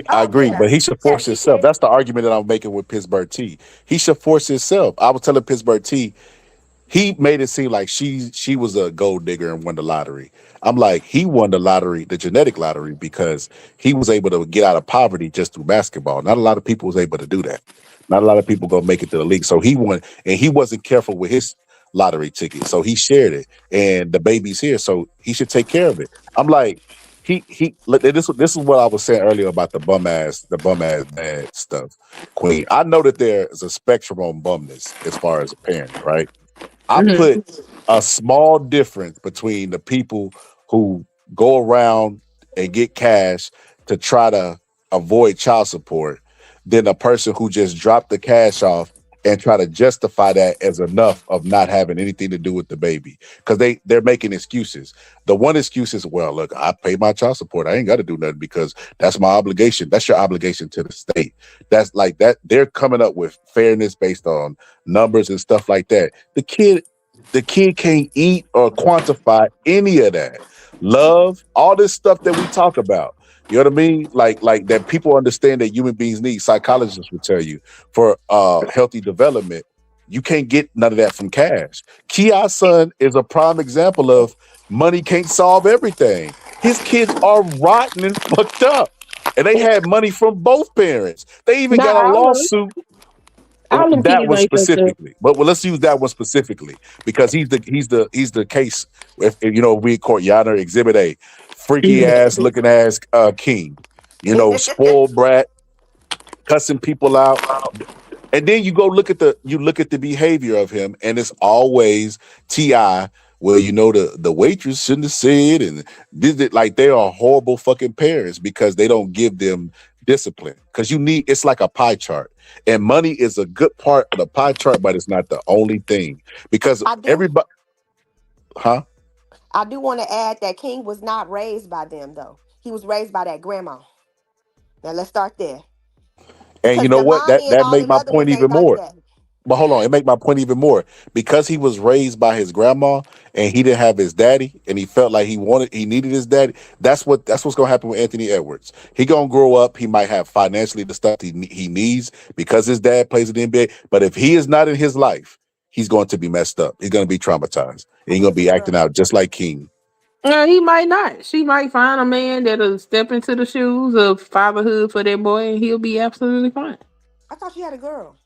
I Oh agree, yeah, but he should yeah. force She himself. can. That's the argument that I'm making with Pittsburgh T. He should force himself. I was telling Pittsburgh T, he made it seem like she was a gold digger and won the lottery. I'm like, he won the lottery, the genetic lottery, because he was able to get out of poverty just through basketball. Not a lot of people was able to do that. Not a lot of people gonna make it to the league. So he won, and he wasn't careful with his lottery ticket. So he shared it, and the baby's here, so he should take care of it. I'm like, look, this is what I was saying earlier about the bum ass dad stuff. Queen, I know that there is a spectrum on bumness as far as a parent, right? I Hmm. put a small difference between the people who go around and get cash to try to avoid child support than a person who just dropped the cash off and try to justify that as enough of not having anything to do with the baby, because they're making excuses. The one excuse is, well, look, I pay my child support, I ain't got to do nothing because that's my obligation. That's your obligation to the state. That's like that. They're coming up with fairness based on numbers and stuff like that. The kid can't eat or quantify any of that. Love, all this stuff that we talk about. You know what I mean? Like that people understand that human beings need. Psychologists will tell you for healthy development, you can't get none of that from cash. Kia's son is a prime example of money can't solve everything. His kids are rotten and fucked up. And they had money from both parents. They even Not got a all of them. lawsuit. All them That kids one ain't fucked up. specifically, but let's use that one specifically because he's the case. If you know, we in court, Yonder Exhibit A, freaky ass looking ass king, spoiled brat, cussing people out, and then you go look at the behavior of him, and it's always Ti. Well, the waitress shouldn't have said, and did it like they are horrible fucking parents because they don't give them discipline. Because it's like a pie chart, and money is a good part of the pie chart, but it's not the only thing. Because I do. everybody, huh? I do want to add that King was not raised by them though. He was raised by that grandma. Now let's start there. And you Because know what? That Delani and that all made them my other point ones ain't even like more. that. But hold on, it make my point even more because he was raised by his grandma and he didn't have his daddy, and he felt like he needed his daddy. That's what's gonna happen with Anthony Edwards. He gonna grow up. He might have financially the stuff he needs because his dad plays in the NBA. But if he is not in his life, he's going to be messed up. He's gonna be traumatized. And he's Who gonna is be his acting brother? out just like King. He might not. She might find a man that'll step into the shoes of fatherhood for that boy, and he'll be absolutely fine. I thought she had a girl.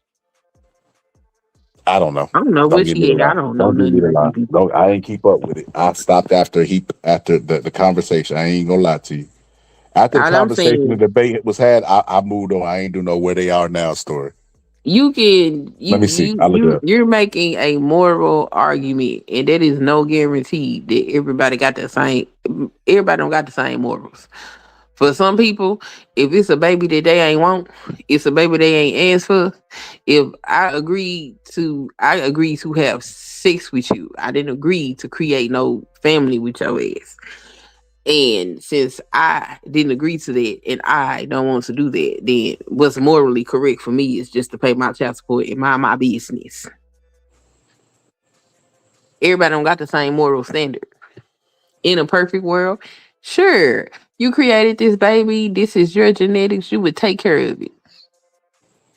I don't know. I don't know Don't what give me she the had. I lie. don't know Don't give nothing me the about lie. these people. Don't. I ain't keep up with it. I stopped after the conversation. I ain't gonna lie to you. After the All I'm conversation, the saying, debate was had, I moved on. I ain't do know where they are now story. you can Let me see. I look it up. you're making a moral argument, and that is no guarantee that everybody got the same. Everybody don't got the same morals. For some people, if it's a baby that they ain't want, it's a baby they ain't asked for. If I agree to have sex with you. I didn't agree to create no family with your ass. And since I didn't agree to that and I don't want to do that, then what's morally correct for me is just to pay my child support and mind my business. Everybody don't got the same moral standard. In a perfect world, sure, you created this baby, this is your genetics, you would take care of it.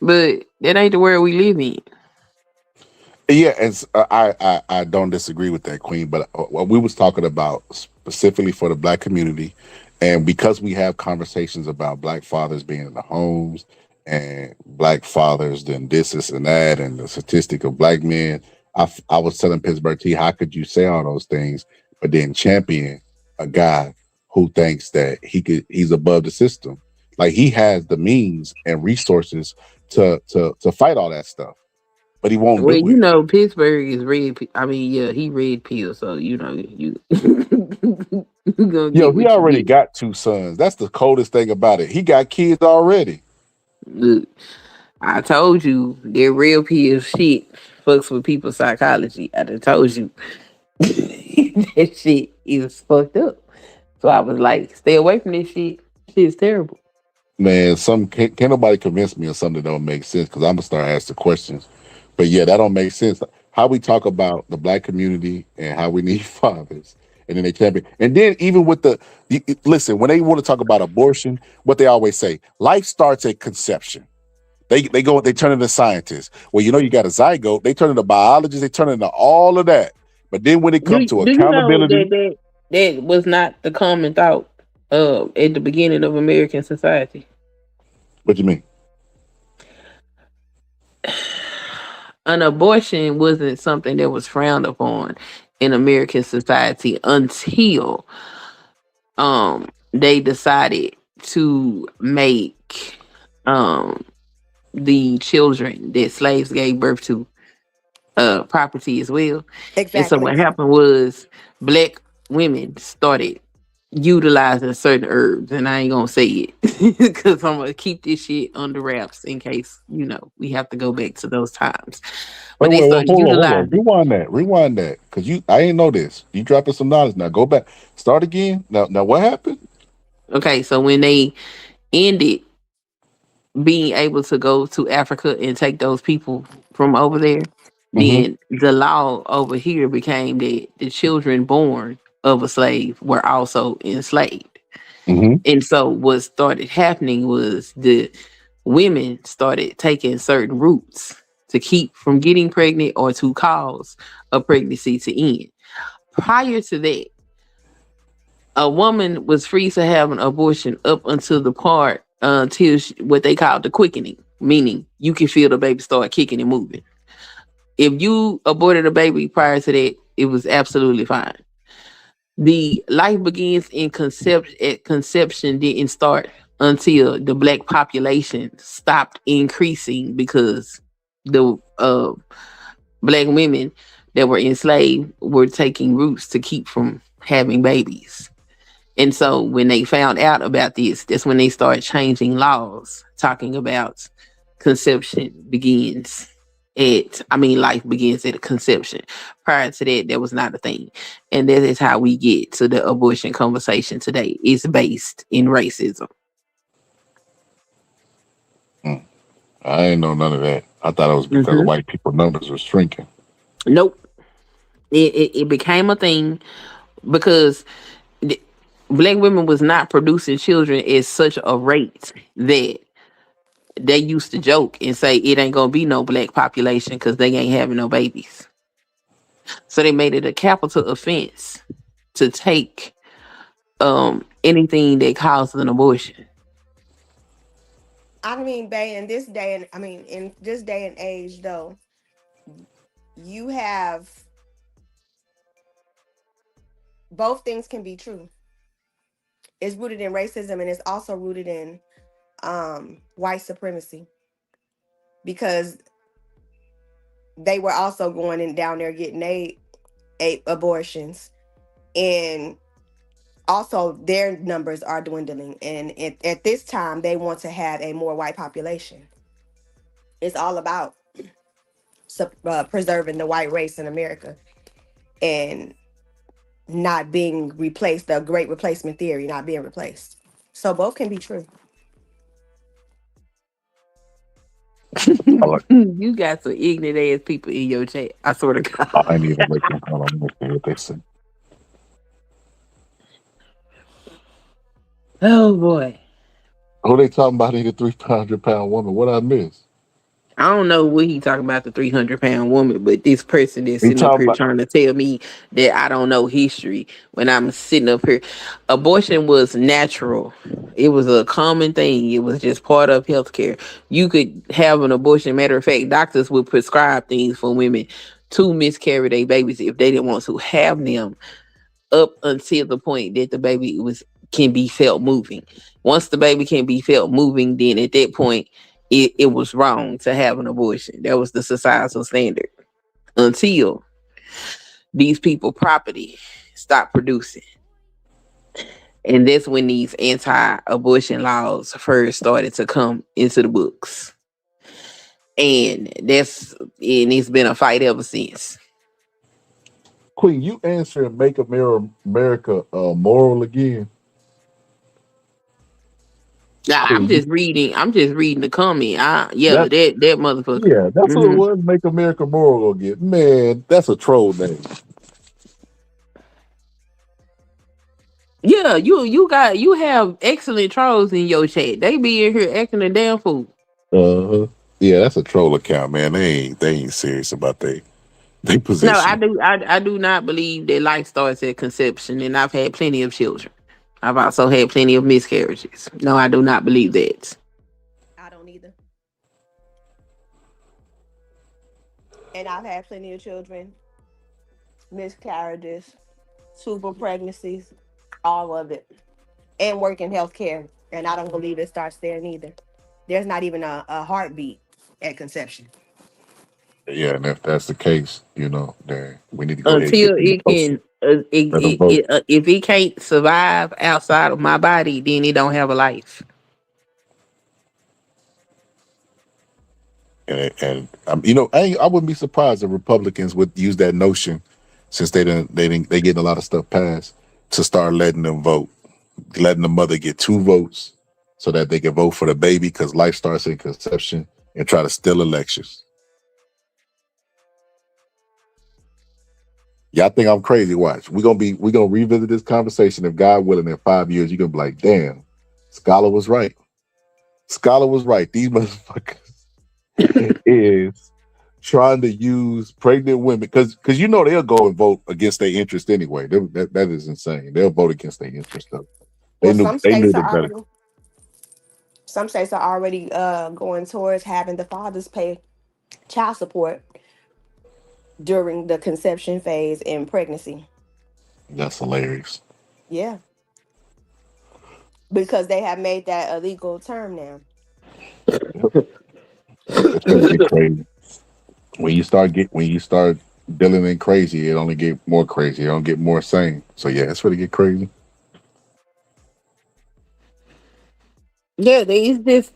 But that ain't the world we live in. Yeah, and I don't disagree with that, Queen. But what we was talking about specifically for the Black community, and because we have conversations about Black fathers being in the homes and Black fathers doing this and that, and the statistic of Black men, I was telling Pittsburgh T, how could you say all those things, but then champion a guy who thinks that he's above the system, like he has the means and resources to fight all that stuff, but he won't Well, do you it. know, Pittsburgh is red. I mean, yeah, he red pill, so you know you you gonna Yo, get he what you already get. got two sons. That's the coldest thing about it. He got kids already. Look, I told you that real pill shit fucks with people's psychology. I done told you that shit is fucked up. So I was like, stay away from this shit. Shit's terrible. Man, can't nobody convince me of something that don't make sense because I'm gonna start asking questions. But yeah, that don't make sense. How we talk about the black community and how we need fathers, and then they can't be. And then even with listen, when they want to talk about abortion, what they always say, life starts at conception. They turn into scientists. Well, you got a zygote. They turn into biologists. They turn into all of that. But then when it Do comes to do you know accountability, that was not the common thought at the beginning of American society? what do you mean? An abortion wasn't something that was frowned upon in American society until they decided to make um the children that slaves gave birth to property as well. And so Exactly. what happened was black women started utilizing certain herbs, and I ain't gonna say it because I'm gonna keep this shit under wraps in case we have to go back to those times. But Wait, they wait, wait, started hold on. utilizing. Rewind that, because I ain't know this. You dropping some knowledge now. Go back, start again. Now, what happened? Okay, so when they ended being able to go to Africa and take those people from over there, Mm-hmm. then the law over here became that the children born of a slave were also enslaved. Mm-hmm. And so what started happening was the women started taking certain routes to keep from getting pregnant or to cause a pregnancy to end. Prior to that, a woman was free to have an abortion up until the part until what they call the quickening, meaning you can feel the baby start kicking and moving. If you aborted a baby prior to that, it was absolutely fine. The life begins in conception. At conception didn't start until the black population stopped increasing because the black women that were enslaved were taking roots to keep from having babies. And so when they found out about this, that's when they started changing laws, talking about conception begins life begins at a conception. Prior to that, that was not a thing. And that is how we get to the abortion conversation today. It's based in racism. I ain't know none of that. I thought it was because Hmm. white people numbers were shrinking. Nope. It became a thing because the, black women was not producing children at such a rate that they used to joke and say it ain't gonna be no black population because they ain't having no babies. So they made it a capital offense to take anything that causes an abortion. I mean, Bay, in this day and age, though, you have both things can be true. It's rooted in racism and it's also rooted in white supremacy because they were also going in down there getting eight abortions, and also their numbers are dwindling, and at this time they want to have a more white population. It's all about preserving the white race in America and not being replaced, the great replacement theory not being replaced. So both can be true. I like. You got some ignorant ass people in your chat. I swear to God. I ain't even looking. Hold on, let me see what they say. Oh boy. Who they talking about? Ain't a 300-pound woman? What I miss? I don't know what he talking about, the 300-pound woman, but this person that's He sitting up talking here about. trying to tell me that I don't know history when I'm sitting up here. Abortion was natural. It was a common thing. It was just part of healthcare. You could have an abortion. Matter of fact, doctors would prescribe things for women to miscarry their babies if they didn't want to have them up until the point that the baby was can be felt moving. Once the baby can be felt moving, then at that point it was wrong to have an abortion. That was the societal standard until these people property stopped producing. And that's when these anti-abortion laws first started to come into the books. And it's been a fight ever since. Queen, you answer and make America moral again. Yeah, I'm Queen. just reading. I'm just reading the comment. That That motherfucker. yeah, that's what it Hmm. was. Make America Moral again. Man, that's a troll name. Yeah, you have excellent trolls in your chat. They be in here acting a damn fool. Uh-huh. Yeah, that's a troll account, man. They ain't serious about they No, I position. do. I do not believe that life starts at conception, and I've had plenty of children. I've also had plenty of miscarriages. No, I do not believe that. I don't either. And I've had plenty of children, miscarriages, super pregnancies, all of it, and work in healthcare. And I don't believe it starts there neither. There's not even a heartbeat at conception. Yeah, and if that's the case, then we need to go ahead and get Until them it votes. can, Let them vote. if it can't survive outside of my body, then it don't have a life. I wouldn't be surprised if Republicans would use that notion, since they getting a lot of stuff passed, to start letting them vote, letting the mother get two votes, so that they can vote for the baby because life starts in conception, and try to steal elections. Y'all think I'm crazy? Watch. We gonna revisit this conversation if God willing in 5 years. You're gonna be like, damn, Scholar was right. Scholar was right. These motherfuckers is trying to use pregnant women because they'll go and vote against their interest anyway. That is insane. They'll vote against their interest though. They Well, knew they knew the better. some states are already going towards having the fathers pay child support during the conception phase in pregnancy. That's hilarious. Yeah, because they have made that a legal term now. It's gonna get crazy. When you start dealing in crazy, it only get more crazy. It don't get more sane. So yeah, it's gonna get crazy. Yeah, it's just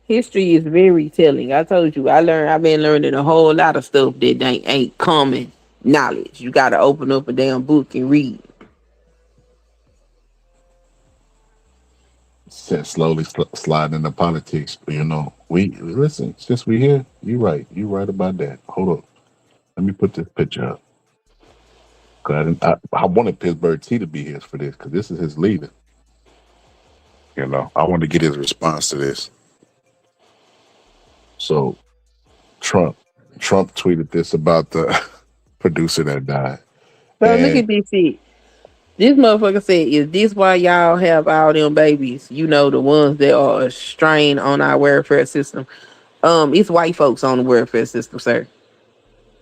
history is very telling. I told you, I've been learning a whole lot of stuff that ain't common knowledge. You got to open up a damn book and read. Slowly sliding into politics. But we listen. Since we here, you right. You right about that. Hold up. Let me put this picture up. Cause I wanted Pittsburgh T to be here for this because this is his leader. I want to get his response to this. So Trump, Trump tweeted this about the producer that died, So look and at this shit. This motherfucker said, "Is this why y'all have all them babies? You know, the ones that are a strain on our welfare system. It's white folks on the welfare system, sir.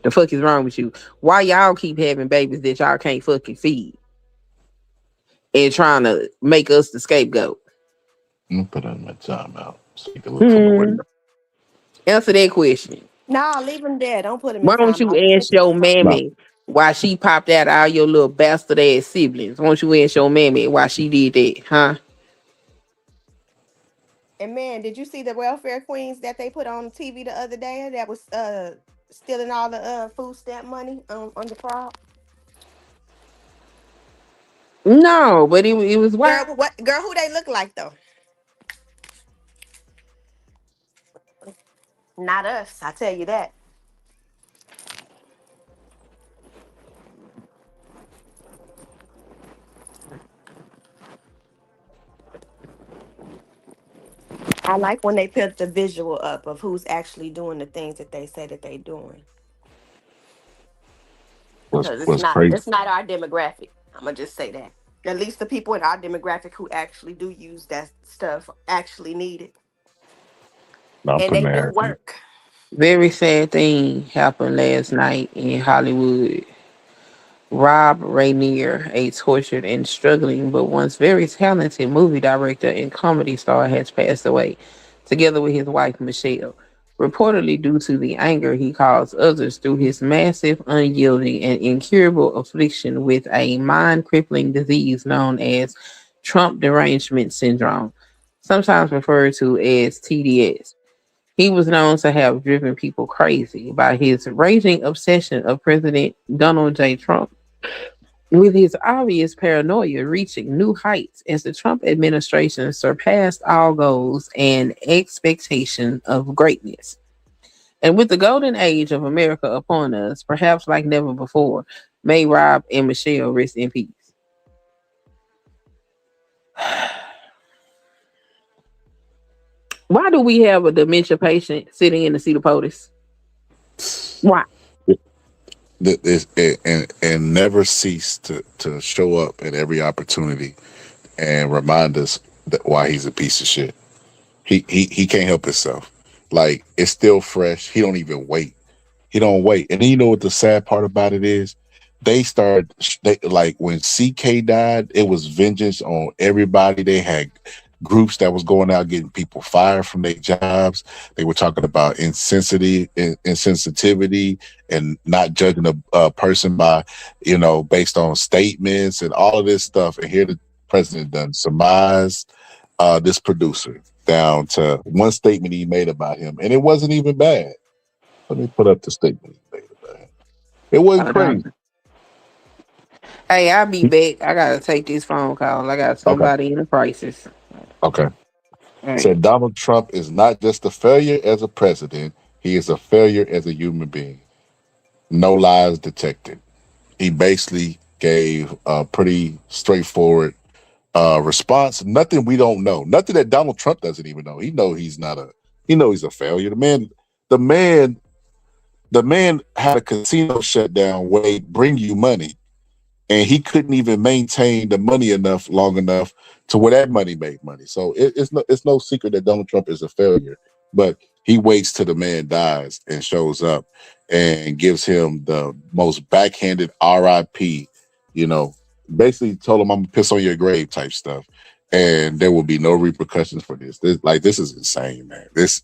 The fuck is wrong with you? Why y'all keep having babies that y'all can't fucking feed and trying to make us the scapegoat?" I'm gonna put it in my timeout so you can look from the Hmm. window. Answer that question. Nah, leave him there. Don't put him in Why don't you timeout. This ask nigga your is funny. No, mammy why she popped out all your little bastard ass siblings? Why don't you ask your mammy why she did that, huh? And man, did you see the welfare queens that they put on TV the other day that was stealing all the food stamp money on the fraud? No, but it was why. Girl, who they look like though? Not us, I tell you that. I like when they put the visual up of who's actually doing the things that they say that they doing. was Because it's was not crazy. it's not our demographic. I'm gonna just say that. At least the people in our demographic who actually do use that stuff actually need it. No, I'm And putting they do that. work. Very sad thing happened last night in Hollywood. Rob Rainier, a tortured and struggling but once very talented movie director and comedy star, has passed away, together with his wife Michelle, reportedly due to the anger he caused others through his massive, unyielding, and incurable affliction with a mind-crippling disease known as Trump derangement syndrome, sometimes referred to as TDS. He was known to have driven people crazy by his raging obsession of President Donald J. Trump. with his obvious paranoia reaching new heights as the Trump administration surpassed all goals and expectation of greatness. And with the golden age of America upon us, perhaps like never before, may Rob and Michelle rest in peace. Why do we have a dementia patient sitting in the seat of POTUS? Why? And never cease to show up at every opportunity and remind us that why he's a piece of shit. He can't help himself. Like, it's still fresh. He don't even wait. He don't wait. And then you know what the sad part about it is? Like when CK died, it was vengeance on everybody. They had groups that was going out getting people fired from their jobs. They were talking about insensitivity and not judging a person by, based on statements and all of this stuff. And here the president done surmise this producer down to one statement he made about him, and it wasn't even bad. Let me put up the statement he made about him. It wasn't crazy. Hey, I'll be back. I gotta take this phone call. I got somebody in a crisis. Okay. Right. Said Donald Trump is not just a failure as a president, he is a failure as a human being. No lies detected. He basically gave a pretty straightforward response. Nothing we don't know. Nothing that Donald Trump doesn't even know. He knows he's a failure. The man had a casino shut down where they bring you money, and he couldn't even maintain the money long enough to where that money made money. So it's no secret that Donald Trump is a failure, but he waits till the man dies and shows up and gives him the most backhanded RIP, basically told him I'm gonna piss on your grave type stuff. And there will be no repercussions for this. This is insane, man. This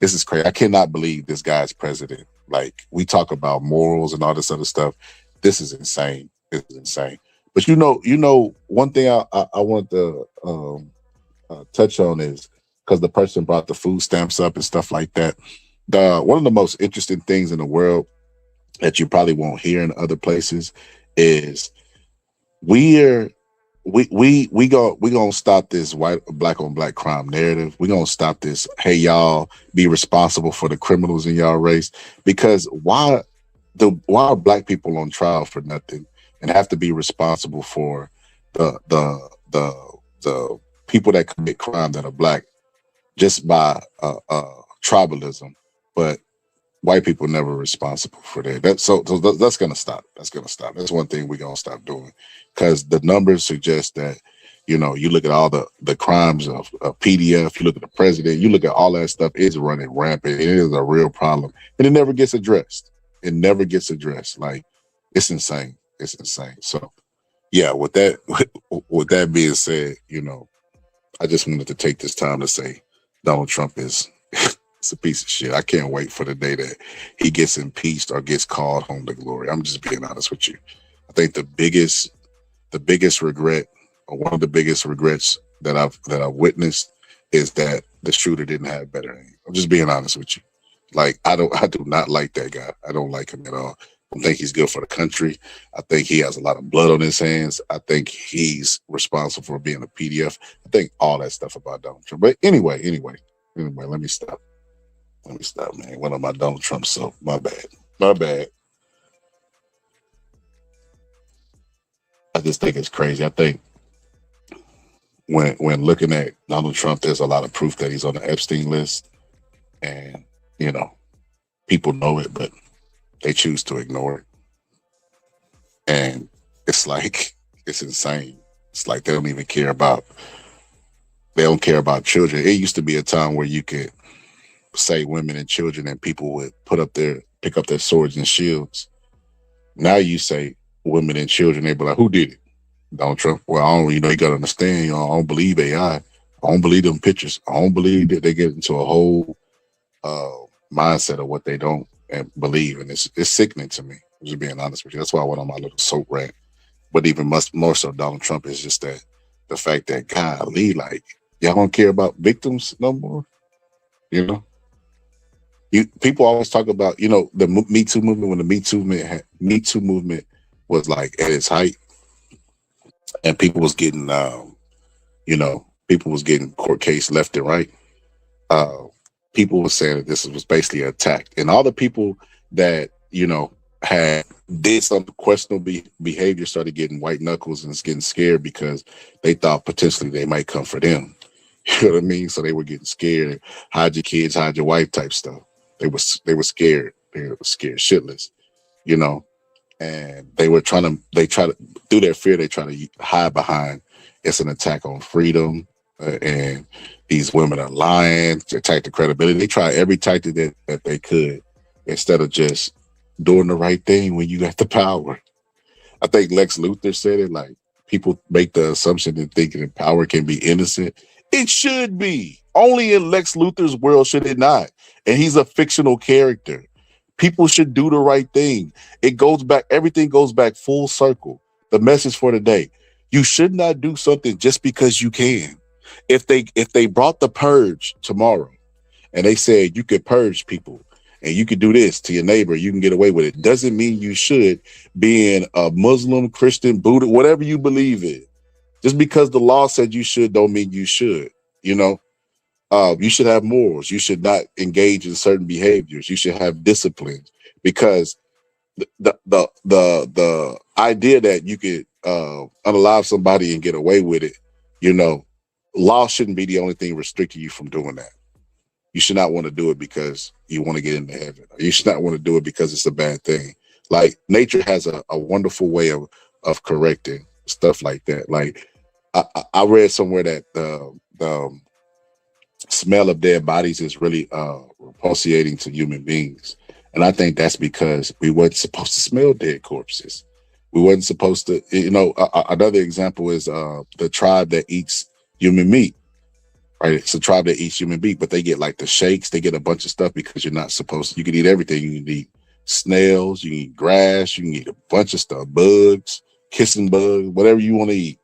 is crazy. I cannot believe this guy's president. Like, we talk about morals and all this other stuff. This is insane. It's insane. But one thing I want to touch on is, because the person brought the food stamps up and stuff like that. One of the most interesting things in the world that you probably won't hear in other places is we gonna stop this black on black crime narrative. We gonna stop this. Hey, y'all, be responsible for the criminals in y'all race. Because why are black people on trial for nothing and have to be responsible for the people that commit crime that are black just by tribalism, but white people never responsible for that. That's gonna stop. That's gonna stop. That's one thing we're gonna stop doing, because the numbers suggest that, you look at all the crimes of PDF, you look at the president, you look at all that stuff, it's running rampant. It is a real problem, and it never gets addressed. It never gets addressed. Like, it's insane. It's insane. So, yeah. With that being said, I just wanted to take this time to say Donald Trump is it's a piece of shit. I can't wait for the day that he gets impeached or gets called home to glory. I'm just being honest with you. I think the biggest regret, or one of the biggest regrets that I've witnessed, is that the shooter didn't have better aim. I'm just being honest with you. Like, I do not like that guy. I don't like him at all. I don't think he's good for the country. I think he has a lot of blood on his hands. I think he's responsible for being a PDF. I think all that stuff about Donald Trump. But anyway, let me stop. Man. One of my Donald Trump, so my bad. I just think it's crazy. I think when looking at Donald Trump, there's a lot of proof that he's on the Epstein list, and people know it, but they choose to ignore it. And it's like, it's insane. It's like they don't care about children. It used to be a time where you could say women and children and people would pick up their swords and shields. Now you say women and children, they be like, who did it? Donald Trump. Well, I don't, you gotta understand, I don't believe AI. I don't believe them pictures. I don't believe that they get into a whole mindset of what they don't believe. And it's sickening to me. I'm just being honest with you. That's why I went on my little soap rant. But even much more so, Donald Trump is just that the fact that, golly, like, y'all don't care about victims no more. People always talk about, the Me Too movement, when the Me Too movement was like at its height. and people was getting, people was getting court case left and right. Uh, People were saying that this was basically an attack, and all the people that had did some questionable behavior started getting white knuckles and getting scared because they thought potentially they might come for them. You know what I mean? So they were getting scared. Hide your kids, hide your wife, type stuff. They were scared. They were scared shitless. You know, and they try to through their fear they try to hide behind it's an attack on freedom, and these women are lying to attack the credibility. They try every tactic that they could instead of just doing the right thing when you got the power. I think Lex Luthor said it, like, people make the assumption and thinking that power can be innocent. It should be. Only in Lex Luthor's world should it not. And he's a fictional character. People should do the right thing. It goes back, everything goes back full circle. The message for today. You should not do something just because you can. If they brought the purge tomorrow and they said you could purge people and you could do this to your neighbor, you can get away with it. Doesn't mean you should, being a Muslim, Christian, Buddha, whatever you believe in. Just because the law said you should don't mean you should. You know, you should have morals. You should not engage in certain behaviors. You should have discipline, because the idea that you could unalive somebody and get away with it, you know, law shouldn't be the only thing restricting you from doing that. You should not want to do it because you want to get into heaven. You should not want to do it because it's a bad thing. Like, nature has a wonderful way of correcting stuff like that. Like, I read somewhere that the smell of dead bodies is really repulsating to human beings. And I think that's because we weren't supposed to smell dead corpses. We wasn't supposed to, another example is the tribe that eats human meat, right? It's a tribe that eats human meat, but they get like the shakes, they get a bunch of stuff because you're not supposed to. You can eat everything. You can eat snails, you can eat grass, you can eat a bunch of stuff, bugs, kissing bugs, whatever you want to eat.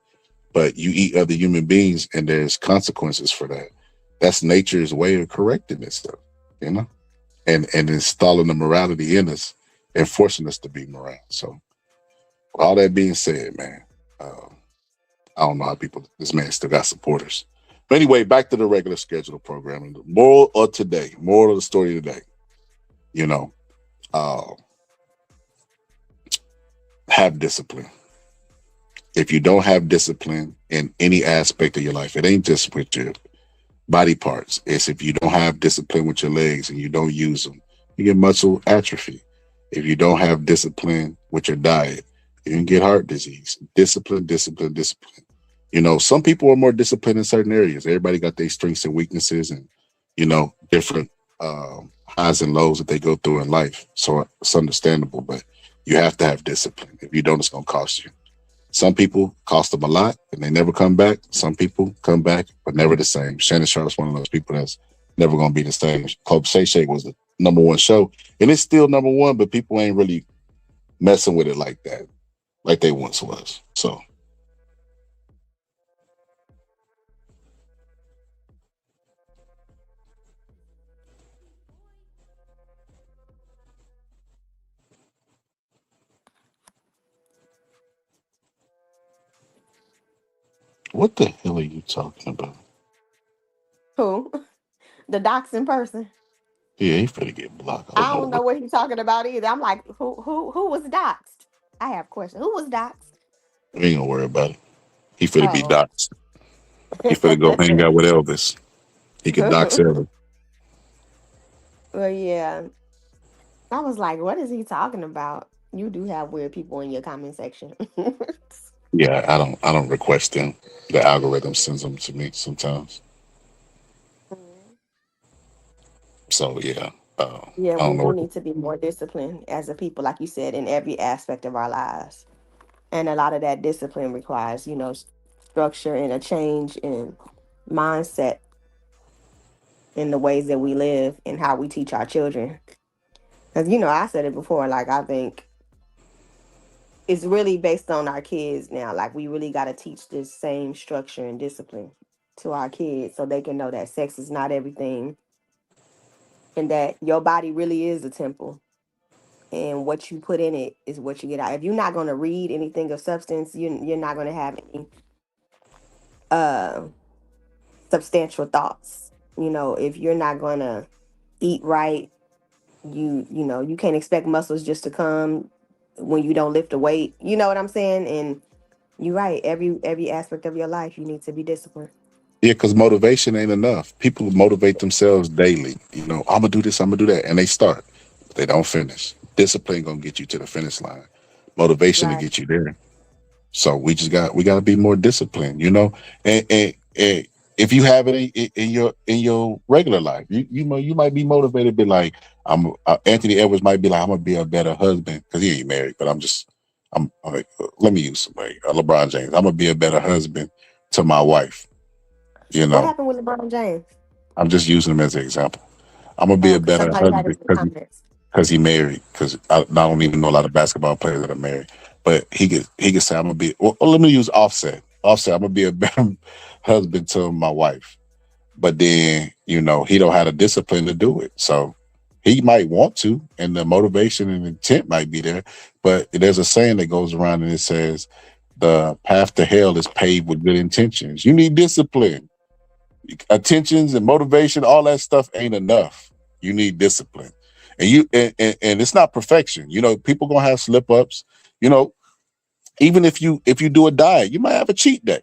But you eat other human beings and there's consequences for that. That's nature's way of correcting this stuff, you know, and installing the morality in us and forcing us to be moral. So, with all that being said, man, I don't know how this man still got supporters. But anyway, back to the regular scheduled programming. The moral of the story today, you know, have discipline. If you don't have discipline in any aspect of your life, it ain't just with your body parts. It's if you don't have discipline with your legs and you don't use them, you get muscle atrophy. If you don't have discipline with your diet, you can get heart disease. Discipline, discipline, discipline. You know, some people are more disciplined in certain areas. Everybody got their strengths and weaknesses and, different highs and lows that they go through in life. So it's understandable, but you have to have discipline. If you don't, it's going to cost you. Some people cost them a lot and they never come back. Some people come back, but never the same. Shannon Sharp's one of those people that's never going to be the same. Club Shay Shay was the #1 show, and it's still #1, but people ain't really messing with it like that, like they once was. So. What the hell are you talking about? Who? The doxing person. Yeah, he finna get blocked. I don't I know don't know what. what he's talking about either. I'm like, who was doxed? I have questions. Who was doxed? We ain't gonna worry about it. He finna be Oh. doxxed. He finna go hang out with Elvis. He could dox Elvis. Well, yeah. I was like, what is he talking about? You do have weird people in your comment section. Yeah, I don't request them. The algorithm sends them to me sometimes. So yeah, Yeah, I we don't know do what. need to be more disciplined as a people, like you said, in every aspect of our lives. And a lot of that discipline requires, structure and a change in mindset in the ways that we live and how we teach our children. Because, I said it before, like, I think it's really based on our kids now. Like, we really got to teach this same structure and discipline to our kids so they can know that sex is not everything and that your body really is a temple. and what you put in it is what you get out. If you're not going to read anything of substance, you're not going to have any uh substantial thoughts. If you're not going to eat right, you can't expect muscles just to come when you don't lift a weight. You know what I'm saying? And you're right. Every aspect of your life, you need to be disciplined. Yeah, because motivation ain't enough. People motivate themselves daily. I'm gonna do this, I'm gonna do that, and they start, but they don't finish. Discipline gonna get you to the finish line. Motivation to Right. get you there. So we got to be more disciplined. And if you have it in your regular life, you might be motivated, be like, Anthony Edwards might be like, I'm gonna be a better husband because he ain't married, but I'm like, let me use somebody, LeBron James. I'm gonna be a better husband to my wife. You What know, happened with LeBron James? I'm just using him as an example. I'm gonna be Oh, a because better somebody had husband it in the comments. because he married. Because I don't even know a lot of basketball players that are married, but he could say I'm gonna be. Well, let me use Offset. Offset, I'm gonna be a better husband to my wife. But then he don't have the discipline to do it. So he might want to, and the motivation and intent might be there. But there's a saying that goes around and it says, "The path to hell is paved with good intentions." You need discipline. Attentions and motivation, all that stuff ain't enough. You need discipline, and it's not perfection. People gonna have slip ups. You know, even if you do a diet, you might have a cheat day.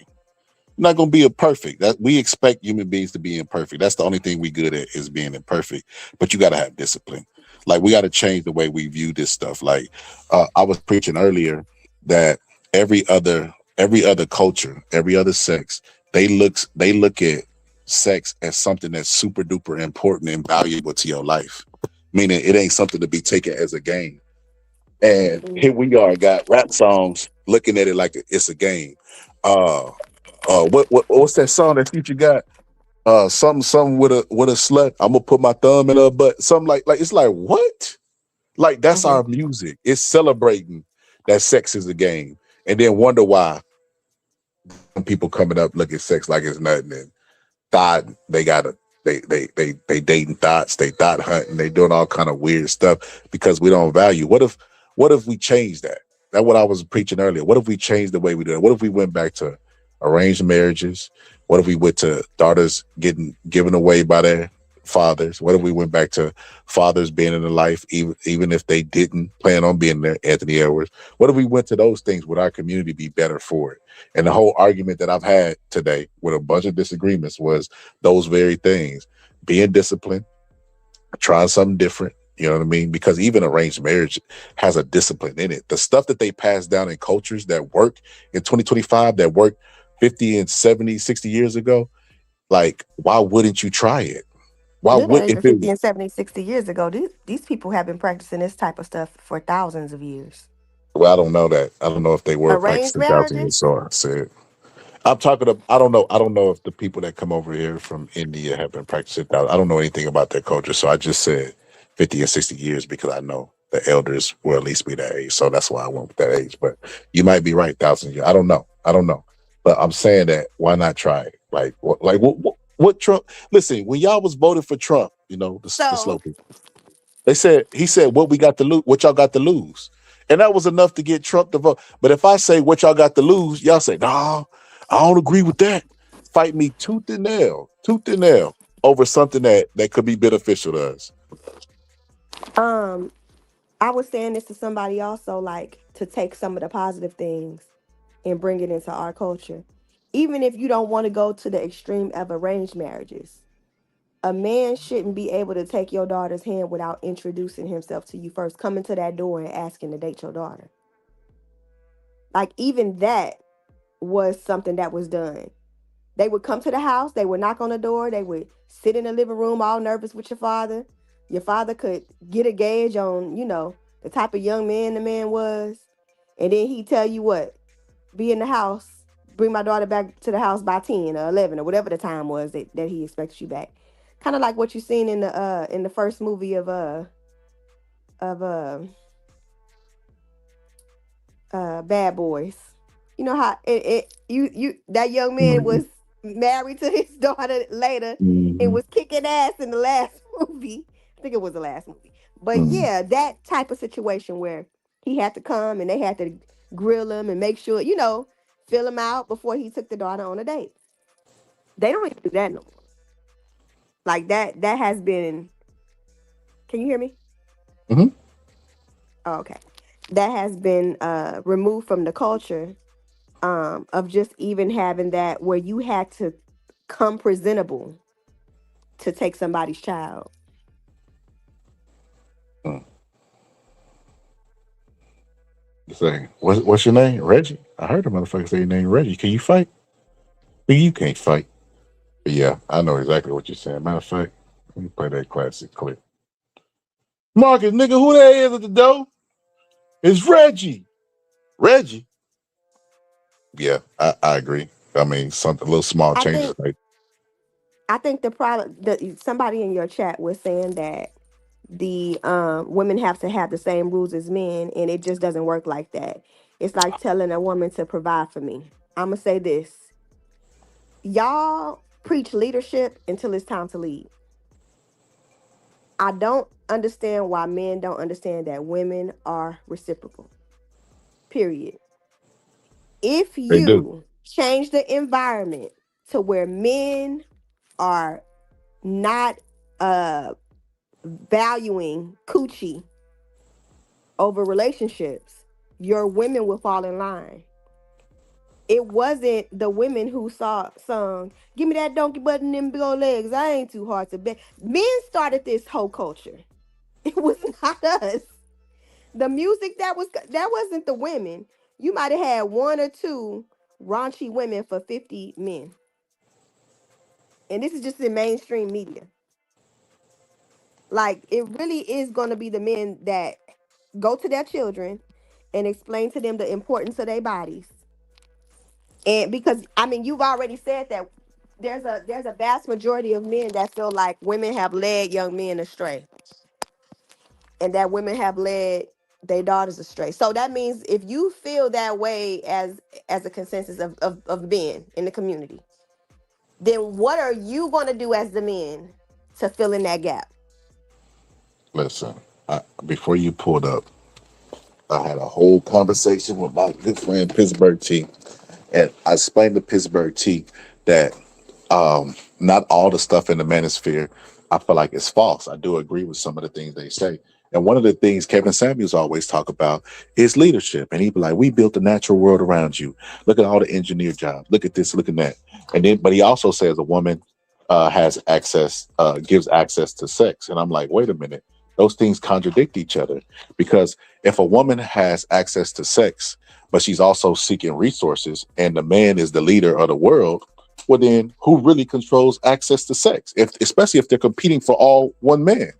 You're not gonna be a perfect. That we expect human beings to be imperfect. That's the only thing we good at is being imperfect. But you got to have discipline. Like we got to change the way we view this stuff. Like I was preaching earlier that every other culture, every other sex, they look at sex as something that's super duper important and valuable to your life. Meaning it ain't something to be taken as a game. And here we are, got rap songs looking at it like it's a game. Uh, what's that song that Future got? Something with a slut. I'm gonna put my thumb in her butt. Something like it's like what? Like that's Hmm. our music. It's celebrating that sex is a game, and then wonder why people coming up look at sex like it's nothing. And thought they gotta they dating thoughts, they thought hunting, they doing all kind of weird stuff because we don't value. What if we change that? That's what I was preaching earlier. What if we changed the way we do it? What if we went back to arranged marriages? What if we went to daughters getting given away by their fathers? What if we went back to fathers being in the life even if they didn't plan on being there, Anthony Edwards? What if we went to those things? Would our community be better for it? And the whole argument that I've had today with a bunch of disagreements was those very things. Being disciplined, trying something different. You know what I mean? Because even arranged marriage has a discipline in it. The stuff that they pass down in cultures that work in 2025, that worked 50 and 70, 60 years ago, like, why wouldn't you try it? Why It would ain't if even it 50 and 70, 60 years ago. These people have been practicing this type of stuff for thousands of years. well, I don't know that. I don't know if they were Arranged practicing 1,000 years, marriages? so I said I'm talking of, I don't know. I don't know if the people that come over here from India have been practicing that. I don't know anything about their culture. So I just said 50 and 60 years because I know the elders will at least be that age. So that's why I went with that age. But you might be right, 1,000 years. I don't know. I don't know. But I'm saying that why not try it? What Trump? Listen, when y'all was voting for Trump, the slow So, people. He said, what we got to lose, what y'all got to lose. And that was enough to get Trump to vote. But if I say what y'all got to lose, y'all say, nah, I don't agree with that. Fight me tooth and nail over something that could be beneficial to us. um, I was saying this to somebody also, like to take some of the positive things and bring it into our culture. Even if you don't want to go to the extreme of arranged marriages, a man shouldn't be able to take your daughter's hand without introducing himself to you first, coming to that door and asking to date your daughter. Like, even that was something that was done. They would come to the house, they would knock on the door, they would sit in the living room all nervous with your father. Your father could get a gauge on, the type of young man the man was. And then he'd tell you what, be in the house, bring my daughter back to the house by 10 or 11 or whatever the time was that he expects you back. Kind of like what you seen in the first movie of Bad Boys. You know how you that young man Mhm. was married to his daughter later and Mhm. was kicking ass in the last movie. I think it was the last movie. But yeah, that type of situation where he had to come and they had to grill him and make sure, fill him out before he took the daughter on a date. They don't even do that no more. Like that has been. Can you hear me? Mm-hmm. Oh, okay. That has been removed from the culture of just even having that where you had to come presentable to take somebody's child. Say, what's your name? Reggie. I heard a motherfucker say your name Reggie. Can you fight? But you can't fight. But yeah, I know exactly what you're saying. Matter of fact, let me play that classic clip. Marcus, nigga, who that is at the door? It's Reggie. Reggie. Yeah, I agree. I mean, something little small I changes think like I think the problem that somebody in your chat was saying that the women have to have the same rules as men, and it just doesn't work like that. It's like telling a woman to provide for me. I'm gonna say this: y'all preach leadership until it's time to lead. I don't understand why men don't understand that women are reciprocal. Period. If they do. you change the environment to where men are not valuing coochie over relationships, your women will fall in line. It wasn't the women who sung, "Give me that donkey butt and them big old legs. I ain't too hard to bet." Men started this whole culture. It was not us. The music that wasn't the women. You might have had one or two raunchy women for 50 men. And this is just in mainstream media. Like it really is going to be the men that go to their children and explain to them the importance of their bodies. And because I mean, you've already said that there's a vast majority of men that feel like women have led young men astray, and that women have led their daughters astray. So that means if you feel that way as a consensus of men in the community, then what are you going to do as the men to fill in that gap? Listen, before you pulled up, I had a whole conversation with my good friend Pittsburgh T, and I explained to Pittsburgh T that not all the stuff in the manosphere I feel like it's false. I do agree with some of the things they say. And one of the things Kevin Samuels always talk about is leadership. And he'd be like, we built the natural world around you. Look at all the engineer jobs. Look at this, look at that. And then, but he also says a woman has access, gives access to sex. And I'm like, wait a minute. Those things contradict each other, because if a woman has access to sex, but she's also seeking resources and the man is the leader of the world, well then who really controls access to sex? Especially if they're competing for all one man.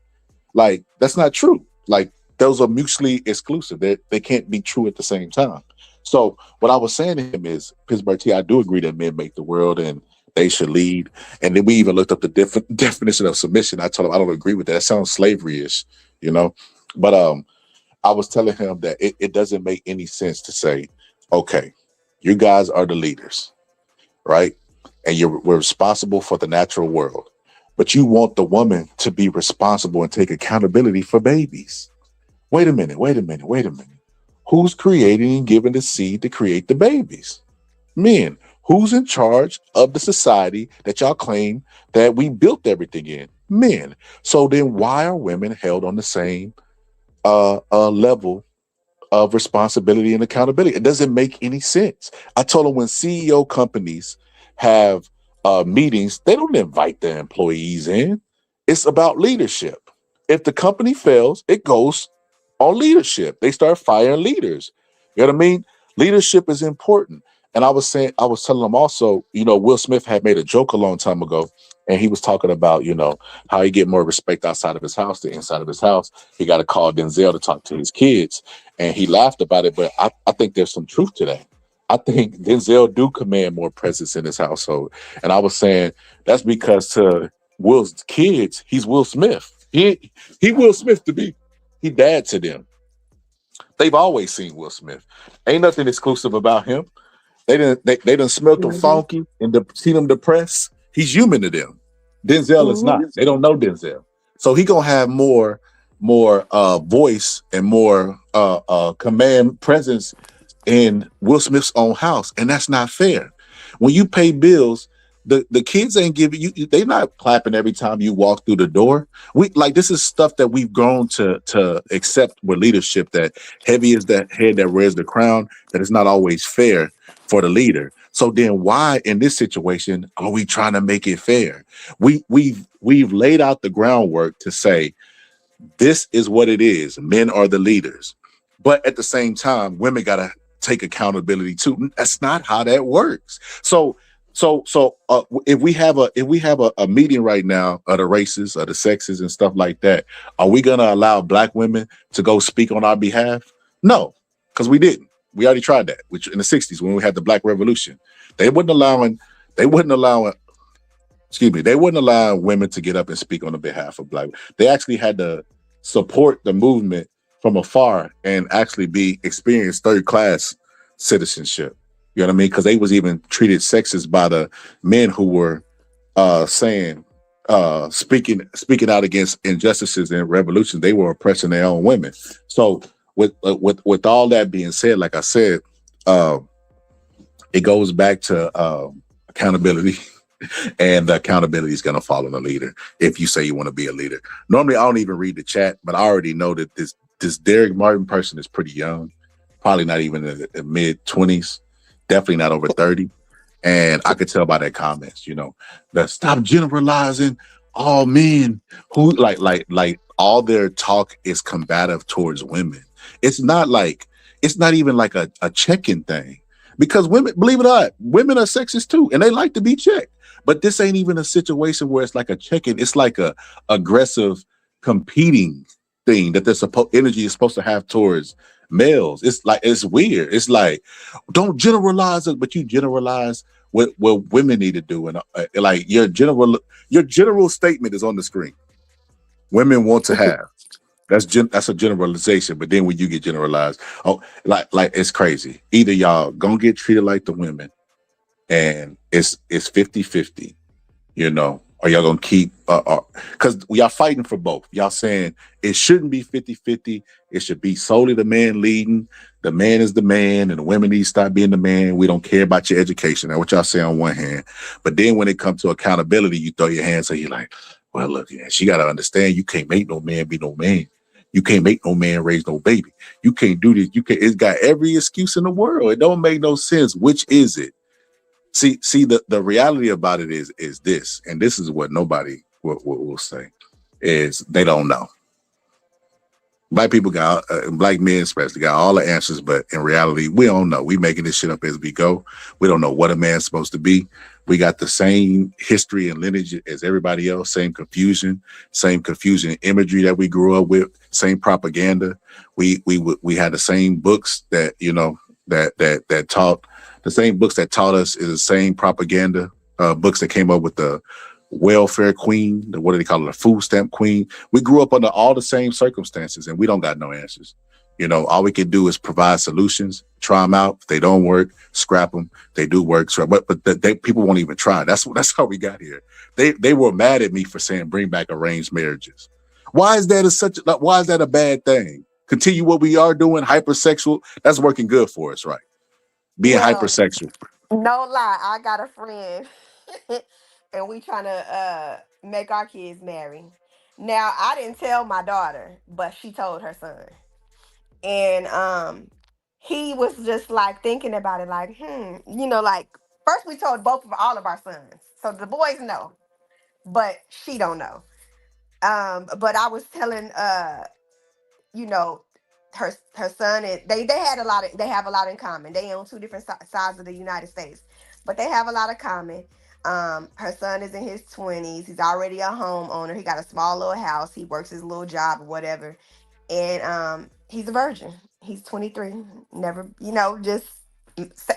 Like, that's not true. Like, those are mutually exclusive. They can't be true at the same time. So what I was saying to him is, Pittsburgh T, I do agree that men make the world and they should lead. And then we even looked up the definition of submission. I told him I don't agree with that. It sounds slavery-ish, you know? But I was telling him that it doesn't make any sense to say, okay, you guys are the leaders, right? And we're responsible for the natural world. But you want the woman to be responsible and take accountability for babies. Wait a minute. Who's creating and giving the seed to create the babies? Men. Who's in charge of the society that y'all claim that we built everything in? Men. So then why are women held on the same level of responsibility and accountability? It doesn't make any sense. I told him when CEO companies have meetings, they don't invite their employees in. It's about leadership. If the company fails, it goes on leadership. They start firing leaders. You know what I mean? Leadership is important. And I was telling them also, Will Smith had made a joke a long time ago, and he was talking about, how he get more respect outside of his house than inside of his house. He got to call Denzel to talk to his kids, and he laughed about it. But I think there's some truth to that. I think Denzel do command more presence in his household. And I was saying that's because to Will's kids, he's Will Smith. He Will Smith to be, he dad to them. They've always seen Will Smith. Ain't nothing exclusive about him. They done smelt him Mm-hmm. funky and seen him depressed. He's human to them. Denzel is not. Mm-hmm. They don't know Denzel. So he gonna have more more voice and more command presence in Will Smith's own house, and that's not fair. When you pay bills, the kids ain't giving you. They not clapping every time you walk through the door. We like this is stuff that we've grown to accept with leadership. That heavy is that head that wears the crown. That it's not always fair for the leader. So then, why in this situation are we trying to make it fair? We've laid out the groundwork to say this is what it is. Men are the leaders. But at the same time, women got to take accountability too. That's not how that works. So if we have a meeting right now of the races, of the sexes and stuff like that, are we going to allow black women to go speak on our behalf? No, because we didn't. We already tried that, which in the 60s when we had the Black Revolution. They wouldn't allow they wouldn't allow women to get up and speak on the behalf of black. They actually had to support the movement from afar and actually be experienced third class citizenship. You know what I mean? Because they was even treated sexist by the men who were saying speaking out against injustices and revolutions. They were oppressing their own women. So with all that being said, like I said, it goes back to accountability. And the accountability is going to fall on the leader if you say you want to be a leader. Normally, I don't even read the chat, but I already know that this Derek Martin person is pretty young, probably not even in the mid-20s, definitely not over 30. And I could tell by their comments, that stop generalizing all men who like all their talk is combative towards women. It's not even like a check-in thing. Because women, believe it or not, women are sexist too, and they like to be checked. But this ain't even a situation where it's like a check-in. It's like a aggressive competing thing that energy is supposed to have towards males. It's weird. It's like, don't generalize it, but you generalize what women need to do. And like your general statement is on the screen. Women want to have. That's a generalization, but then when you get generalized, like it's crazy. Either y'all gonna get treated like the women, and it's 50-50, or y'all gonna keep because y'all fighting for both. Y'all saying it shouldn't be 50-50. It should be solely the man leading. The man is the man, and the women need to stop being the man. We don't care about your education. That's what y'all say on one hand, but then when it comes to accountability, you throw your hands. So you're like, well, look, yeah, she got to understand. You can't make no man be no man. You can't make no man raise no baby. You can't do this. It's got every excuse in the world. It don't make no sense. Which is it? See, the reality about it is this, and this is what nobody will say, is they don't know. Black people got, black men especially, got all the answers, but in reality, we don't know. We making this shit up as we go. We don't know what a man's supposed to be. We got the same history and lineage as everybody else, same confusion imagery that we grew up with, same propaganda. We had the same books that, that taught, the same books that taught us is the same propaganda books that came up with the welfare queen, what do they call it, the food stamp queen. We grew up under all the same circumstances, and we don't got no answers. All we can do is provide solutions, try them out. If they don't work, scrap them. They do work, but people won't even try. That's how we got here. They were mad at me for saying bring back arranged marriages. Why is that a bad thing? Continue what we are doing, hypersexual. That's working good for us, right? Being hypersexual. No lie, I got a friend, and we trying to make our kids marry. Now, I didn't tell my daughter, but she told her son, and he was just like thinking about it, like, like first we told all of our sons, so the boys know, but she don't know. But I was telling you know, her son, and they have a lot in common. They on two different sides of the United States, but they have a lot of common. Her son is in his 20s. He's already a homeowner. He got a small little house. He works his little job or whatever, and he's a virgin. He's 23. Never, just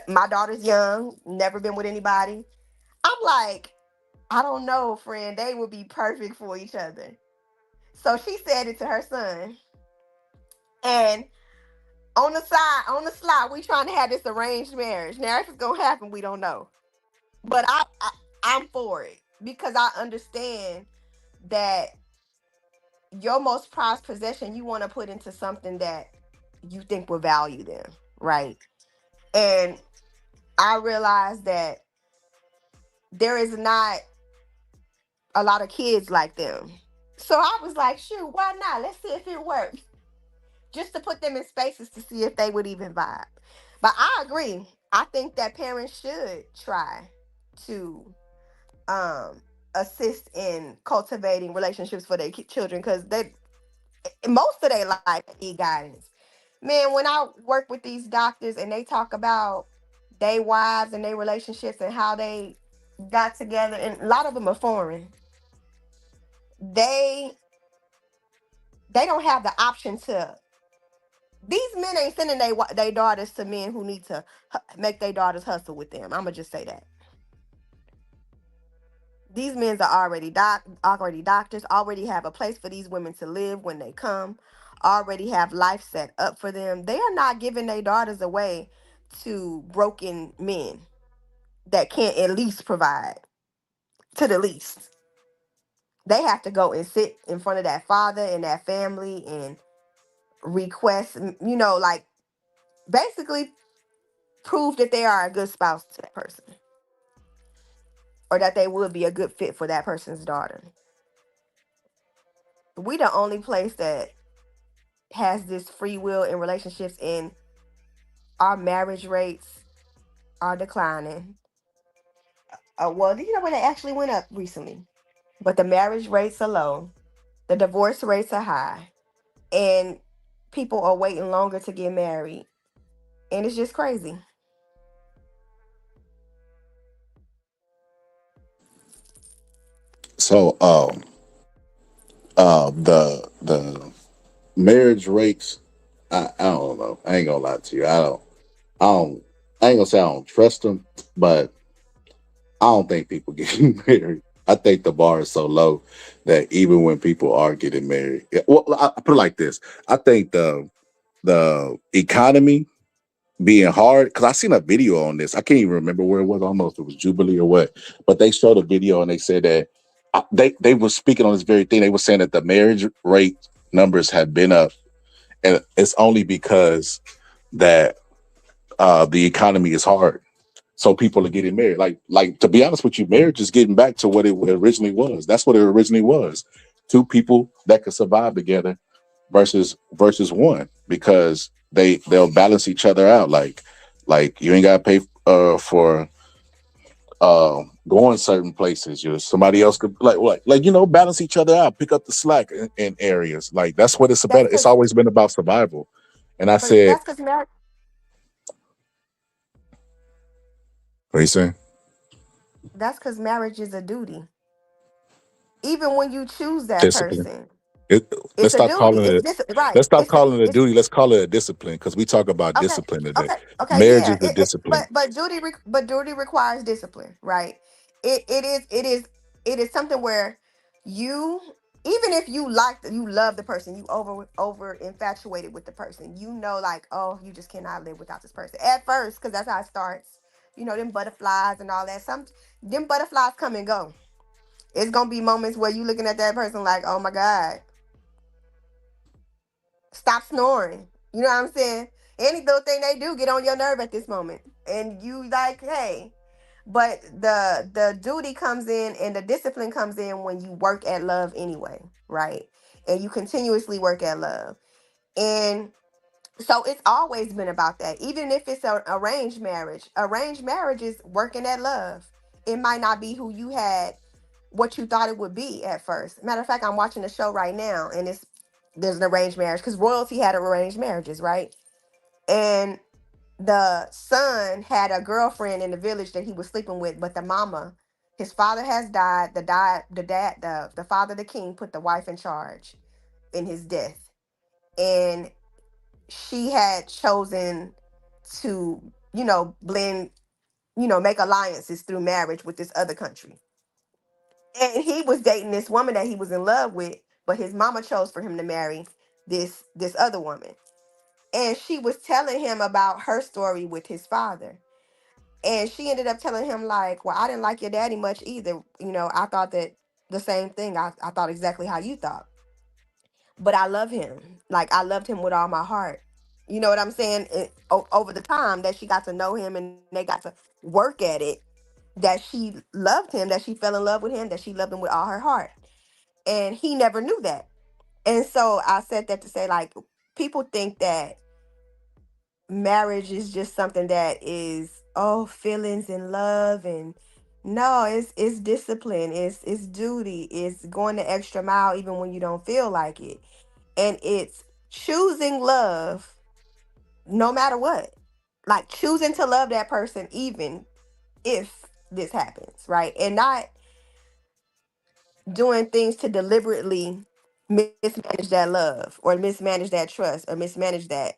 my daughter's young. Never been with anybody. I'm like, I don't know, friend. They would be perfect for each other. So she said it to her son, and on the slide, we trying to have this arranged marriage. Now, if it's gonna happen, we don't know. But I'm for it because I understand that your most prized possession you want to put into something that you think will value them, right? And I realized that there is not a lot of kids like them. So I was like, shoot, why not? Let's see if it works. Just to put them in spaces to see if they would even vibe. But I agree. I think that parents should try to um assist in cultivating relationships for their children, because they most of their life need guidance. Man, when I work with these doctors and they talk about their wives and their relationships and how they got together, and a lot of them are foreign, they don't have the option to. These men ain't sending their daughters to men who need to make their daughters hustle with them. I'ma just say that. These men are already doctors, already have a place for these women to live when they come, already have life set up for them. They are not giving their daughters away to broken men that can't at least provide, to the least. They have to go and sit in front of that father and that family and request, like basically prove that they are a good spouse to that person, or that they would be a good fit for that person's daughter. We the only place that has this free will in relationships, and our marriage rates are declining. Well, you know what? They actually went up recently, but the marriage rates are low. The divorce rates are high, and people are waiting longer to get married, and it's just crazy. So the marriage rates, I don't know. I ain't gonna lie to you. I don't I ain't gonna say I don't trust them, but I don't think people getting married. I think the bar is so low that even when people are getting married, well, I put it like this: I think the economy being hard, because I seen a video on this. I can't even remember where it was. I don't know if it was Jubilee or what, but they showed a video and they said that they were speaking on this very thing. They were saying that the marriage rate numbers have been up, and it's only because that the economy is hard. So people are getting married. Like to be honest with you, marriage is getting back to what it originally was. That's what it originally was. Two people that could survive together versus one, because they'll balance each other out. Like you ain't gotta pay for going certain places. Somebody else could balance each other out, pick up the slack in areas. Like that's what it's That's about. It's because, always been about survival. And I but said, that's because marriage. what are you saying? That's because marriage is a duty. Even when you choose that Discipline. person, It, let's it's a stop duty. calling It's it. this right. Let's stop It's a calling it a it's duty. Let's call it a discipline, because we talk about okay, discipline today. okay, Marriage yeah. is a discipline. But duty requires discipline, right? It is something where you, even if you love the person, you over infatuated with the person, like, oh, you just cannot live without this person at first, because that's how it starts. Them butterflies and all that. Them butterflies come and go. It's gonna be moments where you looking at that person like, oh my god, stop snoring. You know what I'm saying? Any little thing they do get on your nerve at this moment. And you like, hey. But the duty comes in and the discipline comes in when you work at love anyway, right? And you continuously work at love. And so it's always been about that. Even if it's an arranged marriage. Arranged marriage is working at love. It might not be who you had, what you thought it would be at first. Matter of fact, I'm watching a show right now, and there's an arranged marriage, because royalty had arranged marriages, right? And the son had a girlfriend in the village that he was sleeping with, but the mama, his father has died. The father, the king, put the wife in charge in his death, and she had chosen to, blend, make alliances through marriage with this other country. And he was dating this woman that he was in love with, but his mama chose for him to marry this other woman. And she was telling him about her story with his father. And she ended up telling him, like, well, I didn't like your daddy much either. I thought that the same thing. I thought exactly how you thought. but I love him. Like I loved him with all my heart. You know what I'm saying? Over the time that she got to know him and they got to work at it, that she loved him, that she fell in love with him, that she loved him with all her heart. And he never knew that. And so I said that to say, like, people think that marriage is just something that is, oh, feelings and love, and no, it's discipline, it's duty, it's going the extra mile even when you don't feel like it. And it's choosing love no matter what. Like choosing to love that person even if this happens, right? And not doing things to deliberately mismanage that love or mismanage that trust or mismanage that,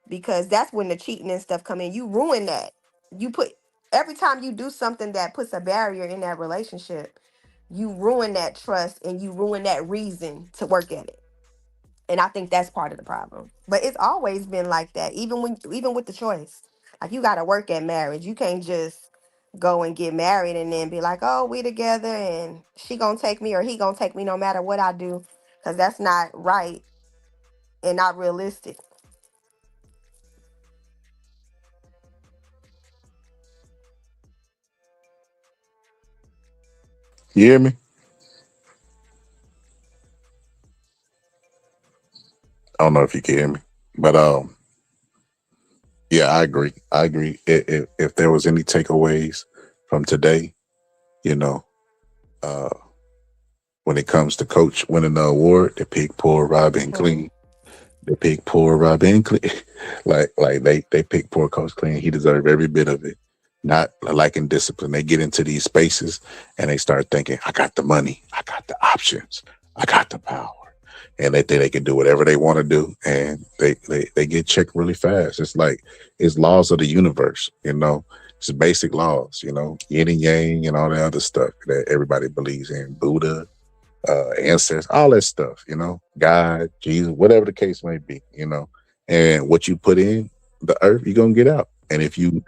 because that's when the cheating and stuff come in. You ruin that. You put Every time you do something that puts a barrier in that relationship, you ruin that trust and you ruin that reason to work at it. And I think that's part of the problem. But it's always been like that, even with the choice. Like you got to work at marriage. You can't just go and get married and then be like, "Oh, we together and she going to take me or he going to take me no matter what I do," cuz that's not right and not realistic. You hear me? I don't know if you can hear me, but yeah, I agree. I agree. If there was any takeaways from today, you know, uh, when it comes to coach winning the award, they pick poor Robin Mhm. Clean. They pick poor Robin Clean. like they pick poor Coach Clean. He deserved every bit of it. Not liking discipline. They get into these spaces and they start thinking, I got the money, I got the options, I got the power. And they think they can do whatever they want to do. And they get checked really fast. It's like it's laws of the universe, you know. It's basic laws, you know, yin and yang and all the other stuff that everybody believes in. Buddha, ancestors, all that stuff, you know, God, Jesus, whatever the case may be, you know. And what you put in the earth, you're gonna get out. And if you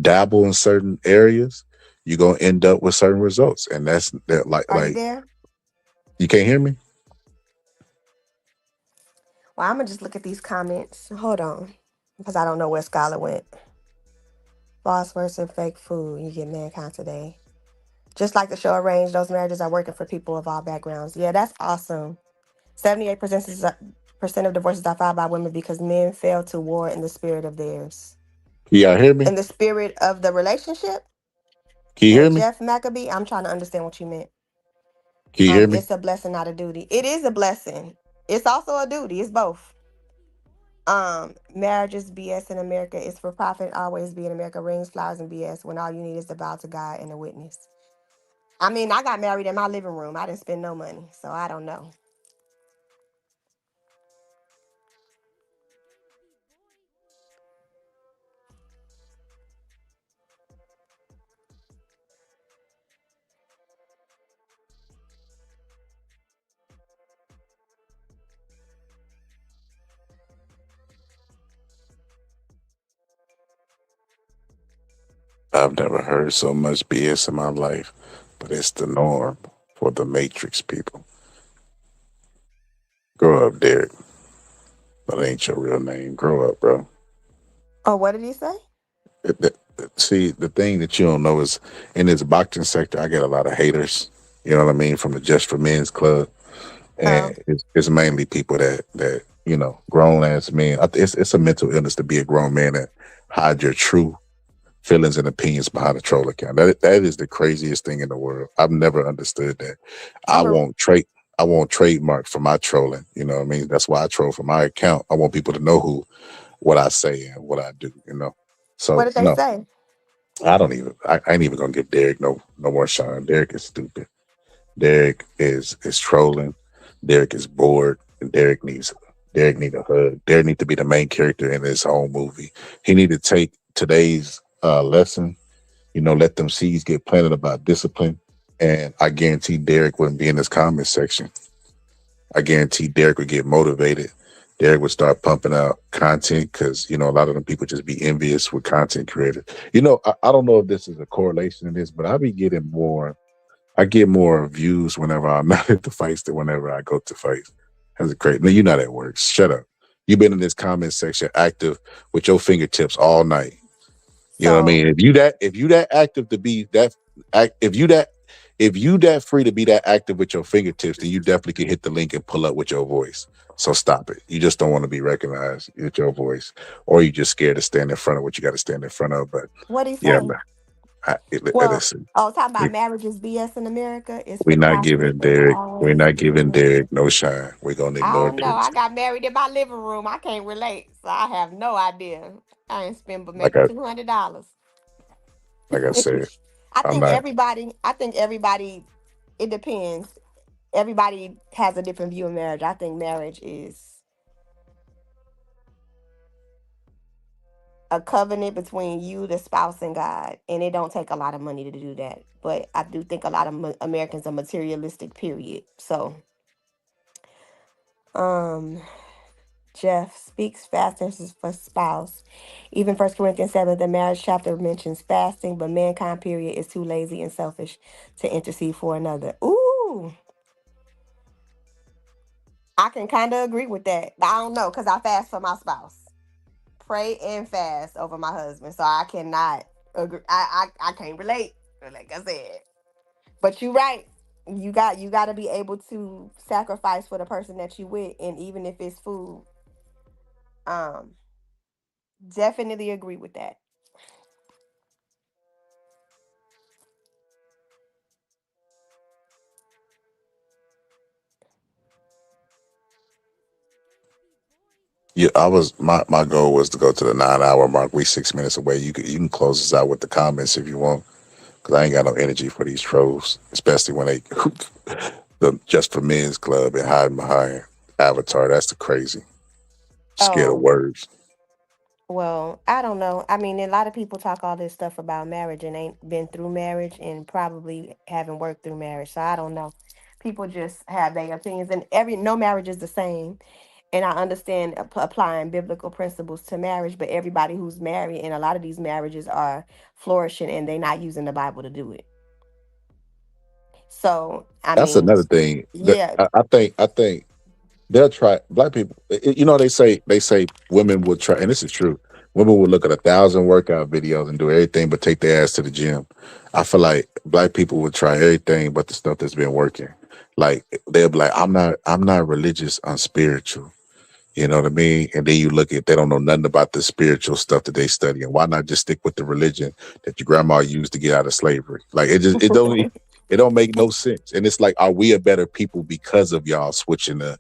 dabble in certain areas, you're gonna end up with certain results. And that's that Are you there? you can't hear me? Well, I'm going to just look at these comments. Hold on. Because I don't know where Skylar went. False words and fake food. You get mankind today. Just like the show arranged, those marriages are working for people of all backgrounds. Yeah, that's awesome. 78% of divorces are filed by women because men fail to war in the spirit of theirs. Can y'all hear me? In the spirit of the relationship, Can you hear me? Jeff Maccabee, I'm trying to understand what you meant. Can you hear me? It's a blessing, not a duty. It is a blessing. It's also a duty. It's both. Marriage is BS in America. It's for profit. Always be in America. Rings, flowers, and BS. When all you need is the vow to God and a witness. I mean, I got married in my living room. I didn't spend no money, so I don't know. I've never heard so much BS in my life, but it's the norm for the Matrix people. Grow up, Derek. That ain't your real name. Grow up, bro. Oh, what did he say? See, the thing that you don't know is in this boxing sector, I get a lot of haters. You know what I mean, from the Just for Men's Club, Oh, and it's mainly people that you know, grown ass men. It's a mental illness to be a grown man that hide your true feelings and opinions behind a troll account. That is the craziest thing in the world. I've never understood that. I I'm a won't trade. I won't trademark for my trolling. You know what I mean? That's why I troll for my account. I want people to know what I say and what I do. You know. What So did they no, say? I don't even. I ain't even gonna give Derek no more shine. Derek is stupid. Derek is trolling. Derek is bored. And Derek need a hug. Derek need to be the main character in his own movie. He need to take today's lesson. You know, let them seeds get planted about discipline. And I guarantee Derek wouldn't be in this comment section. I guarantee Derek would get motivated. Derek would start pumping out content because, you know, a lot of them people just be envious with content creators. You know, I don't know if this is a correlation in this, but I get more views whenever I'm not at the fights than whenever I go to fights. That's great. No, you're not at work. Shut up. You've been in this comment section active with your fingertips all night. You know what I So mean? If you that active to be that if you that free to be that active with your fingertips, then you definitely can hit the link and pull up with your voice. So stop it. You just don't want to be recognized with your voice, or you just scared to stand in front of what you got to stand in front of. But what he yeah, say? man, Well, listen, oh, talking about marriage is BS in America. It's we're not preposterous giving that it Derek. We're always not is giving BS. Derek no shine. We're gonna I ignore don't know. Derek. I got married in my living room. I can't relate, so I have no idea. I ain't spent but Like maybe $200. I said, I I'm think not. everybody. I think everybody. It depends. Everybody has a different view of marriage. I think marriage is a covenant between you, the spouse, and God, and it don't take a lot of money to do that. But I do think a lot of Americans are materialistic. Period. So, um, Jeff speaks fasting for spouse. Even First Corinthians 7, the marriage chapter mentions fasting, but mankind, period, is too lazy and selfish to intercede for another. Ooh, I can kind of agree with that. I don't know, because I fast for my spouse. Pray and fast over my husband. So I cannot agree. I can't relate, like I said. But you're right. You got to be able to sacrifice for the person that you with, and even if it's food. Um, Definitely agree with that. Yeah, my goal was to go to the 9 hour mark. We 6 minutes away. You can close this out with the comments if you want, because I ain't got no energy for these trolls, especially when they the Just for Men's Club and hiding behind Avatar. That's the crazy. Scared of Oh, words. well, I don't know. I mean, a lot of people talk all this stuff about marriage and ain't been through marriage and probably haven't worked through marriage. So I don't know. People just have their opinions, and no marriage is the same. And I understand applying biblical principles to marriage, but everybody who's married and a lot of these marriages are flourishing and they're not using the Bible to do it. So I That's mean, another thing that yeah. I think they'll try. Black people, they say women will try, and this is true. Women will look at 1,000 workout videos and do everything but take their ass to the gym. I feel like black people would try everything but the stuff that's been working. Like they'll be like, I'm not religious, I'm spiritual. You know what I mean? And then you look at, they don't know nothing about the spiritual stuff that they study. And why not just stick with the religion that your grandma used to get out of slavery? Like it don't make no sense. And it's like, are we a better people because of y'all switching to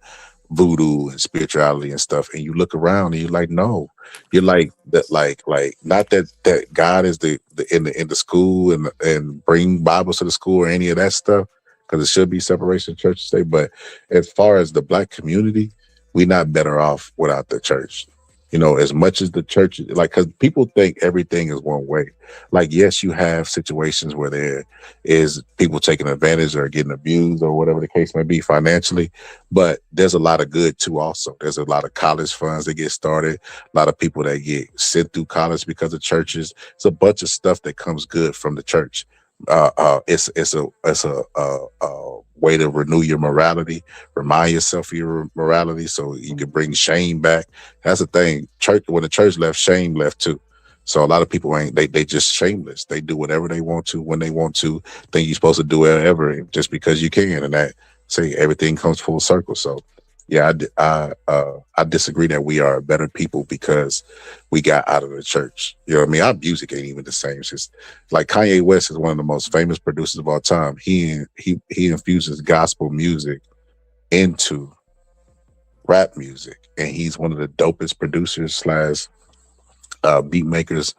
voodoo and spirituality and stuff? And you look around and you're like, no. You're like that, like not that God is the school and bring Bibles to the school or any of that stuff, because it should be separation of church and state. But as far as the black community, we're not better off without the church. As much as the church, like, because people think everything is one way. Like, yes, you have situations where there is people taking advantage or getting abused or whatever the case may be financially, but there's a lot of good too. Also, there's a lot of college funds that get started, a lot of people that get sent through college because of churches. It's a bunch of stuff that comes good from the church. It's a way to renew your morality, remind yourself of your morality, so you can bring shame back. That's the thing. Church, when the church left, shame left too. So a lot of people ain't, they just shameless. They do whatever they want to when they want to. Think you're supposed to do whatever just because you can, and that say everything comes full circle. So yeah, I disagree that we are better people because we got out of the church. You know what I mean? Our music ain't even the same. It's just like Kanye West is one of the most famous producers of all time. He infuses gospel music into rap music, and he's one of the dopest producers slash beat makers,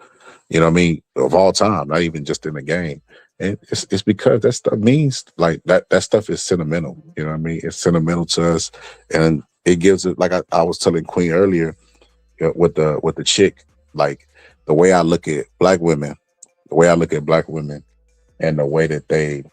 you know what I mean, of all time, not even just in the game. And it's because that stuff means, like, that stuff is sentimental. You know what I mean? It's sentimental to us, and it gives it, like I was telling Queen earlier, with the chick, like the way I look at black women, and the way that they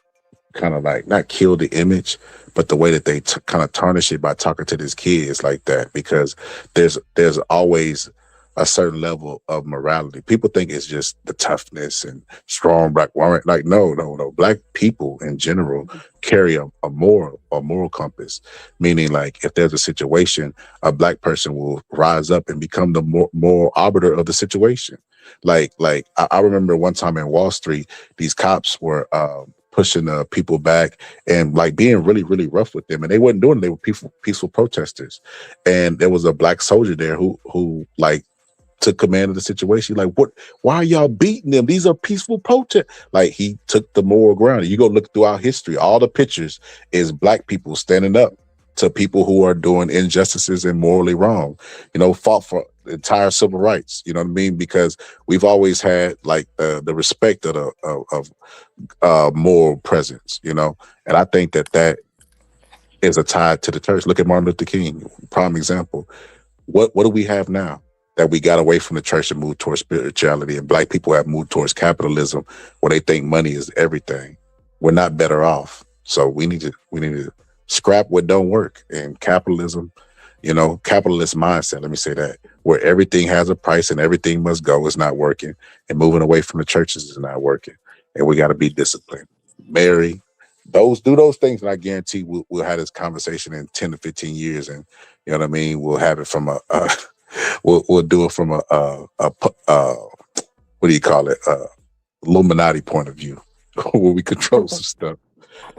kind of like not kill the image, but the way that they kind of tarnish it by talking to these kids like that, because there's always a certain level of morality. People think it's just the toughness and strong black woman. Like, no. Black people in general carry a moral compass. Meaning, like, if there's a situation, a black person will rise up and become the moral arbiter of the situation. I remember one time in Wall Street, these cops were pushing people back and like being really, really rough with them. And they wasn't doing it. They were peaceful protesters. And there was a black soldier there who like took command of the situation. Like, what? Why are y'all beating them? These are peaceful protests. Like, he took the moral ground. You go look throughout history, all the pictures is black people standing up to people who are doing injustices and morally wrong. Fought for entire civil rights. You know what I mean? Because we've always had like the respect of moral presence. And I think that is a tie to the church. Look at Martin Luther King, prime example. What do we have now? That we got away from the church and moved towards spirituality, and black people have moved towards capitalism where they think money is everything. We're not better off. So we need to scrap what don't work. And capitalism, capitalist mindset, let me say that, where everything has a price and everything must go is not working. And moving away from the churches is not working. And we got to be disciplined. Marry, do those things, and I guarantee we'll have this conversation in 10 to 15 years, and you know what I mean. We'll have it from we'll do it from a what do you call it? Illuminati point of view, where we control some stuff,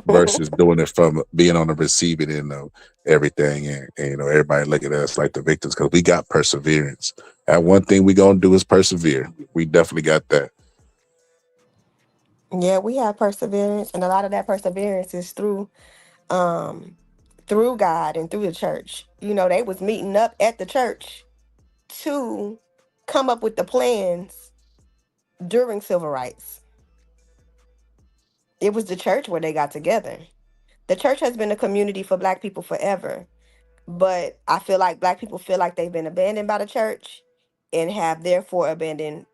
versus doing it from being on the receiving end of everything, and everybody look at us like the victims because we got perseverance. And one thing we gonna do is persevere. We definitely got that. Yeah, we have perseverance, and a lot of that perseverance is through God and through the church. They was meeting up at the church to come up with the plans during civil rights. It was the church where they got together. The church has been a community for black people forever, but I feel like black people feel like they've been abandoned by the church and have therefore abandoned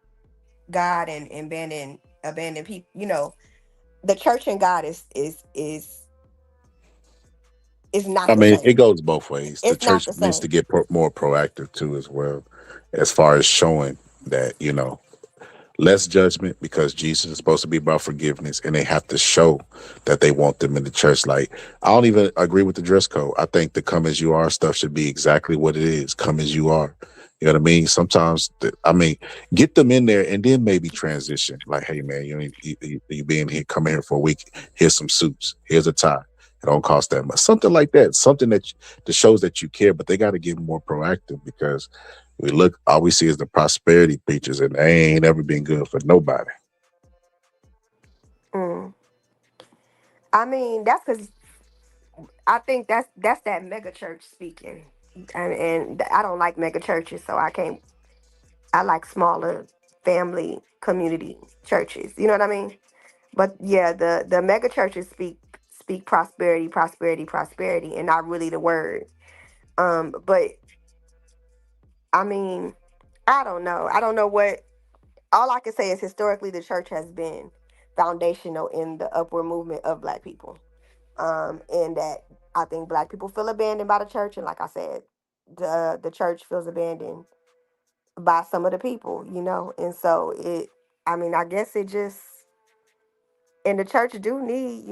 God and abandoned people. The church and God is not I the mean, it same. goes both ways. The It's not church the needs to same. get more proactive too, as well, as far as showing that less judgment, because Jesus is supposed to be about forgiveness, and they have to show that they want them in the church. Like, I don't even agree with the dress code. I think the come as you are stuff should be exactly what it is. Come as you are. You know what I mean? Sometimes, get them in there and then maybe transition. Like, hey man, you being here, come in here for a week. Here's some suits. Here's a tie. It don't cost that much. Something like that. Something that shows that you care. But they got to get more proactive, because all we see is the prosperity pictures, and they ain't ever been good for nobody. Mm. I mean, that's because I think that's that mega church speaking, and I don't like mega churches, so I can't. I like smaller family community churches. You know what I mean? But yeah, the mega churches speak prosperity, prosperity, prosperity, and not really the word. But I mean, I don't know. I don't know what. All I can say is historically the church has been foundational in the upward movement of black people. And that I think black people feel abandoned by the church, and like I said, the church feels abandoned by some of the people, and so I mean, I guess it just, and the church do need,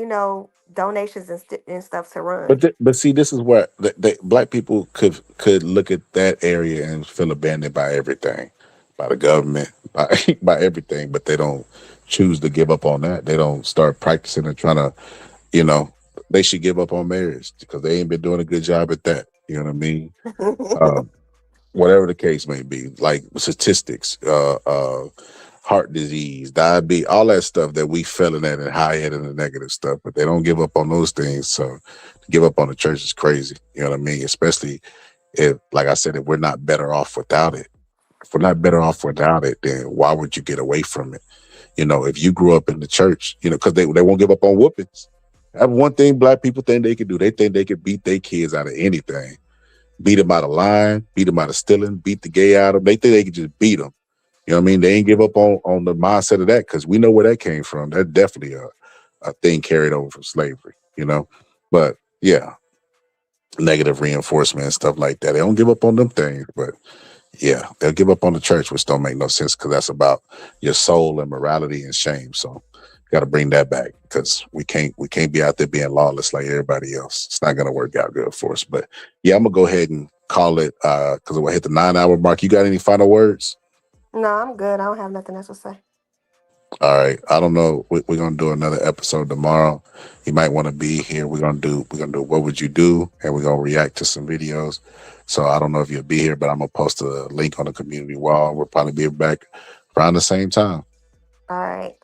donations and stuff to run. But see, this is where the black people could look at that area and feel abandoned by everything, by the government, by by everything. But they don't choose to give up on that. They don't start practicing and trying to, you know, they should give up on marriage because they ain't been doing a good job at that. You know what I mean? Um, Whatever the case may be, like statistics, heart disease, diabetes, all that stuff that we feeling at and high end and the negative stuff, but they don't give up on those things. So to give up on the church is crazy. You know what I mean? Especially if, like I said, if we're not better off without it. If we're not better off without it, then why would you get away from it? If you grew up in the church, because they won't give up on whoopings. That's one thing black people think they can do. They think they can beat their kids out of anything. Beat them out of lying, beat them out of stealing, beat the gay out of them. They think they can just beat them. You know what I mean? They ain't give up on the mindset of that, because we know where that came from. That's definitely a thing carried over from slavery. But yeah, negative reinforcement and stuff like that. They don't give up on them things, but Yeah, they'll give up on the church, which don't make no sense because that's about your soul and morality and shame. So got to bring that back because we can't be out there being lawless like everybody else. It's not gonna work out good for us. But yeah, I'm gonna go ahead and call it because we'll hit the 9 hour mark. You got any final words? No, I'm good. I don't have nothing else to say. All right. I don't know. We're gonna do another episode tomorrow. You might want to be here. We're gonna do what would you do, and we're gonna react to some videos. So I don't know if you'll be here, but I'm gonna post a link on the community wall. We'll probably be back around the same time. All right.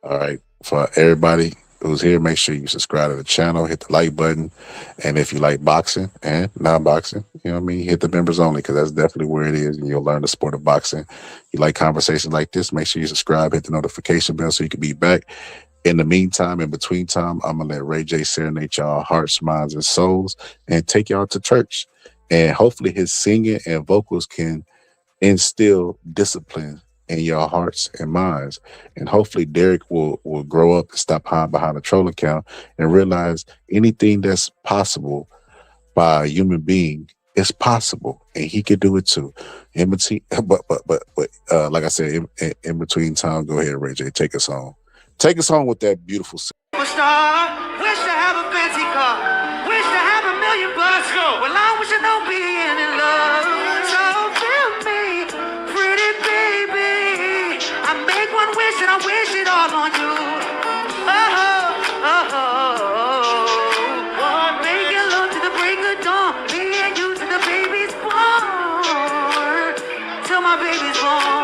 All right. For everybody who's here, make sure you subscribe to the channel, hit the like button, and if you like boxing and non-boxing, you know what I mean, hit the members only because that's definitely where it is, and you'll learn the sport of boxing. You like conversations like this, make sure you subscribe, hit the notification bell so you can be back. In the meantime, in between time, I'm gonna let Ray J serenade y'all hearts, minds, and souls, and take y'all to church. And hopefully, his singing and vocals can instill discipline in your hearts and minds. And hopefully Derek will grow up and stop hiding behind a troll account and realize anything that's possible by a human being is possible, and he could do it too. In between, but like I said, in between time, go ahead, Ray J, take us home. Take us home with that beautiful. Superstar, wish to have a fancy car, wish to have $1 million bucks. Well, I wish I know being in love. So feel me, pretty baby. I make one wish and I wish it all on you. Making love to the break of dawn, me and you to the baby's born, till my baby's born.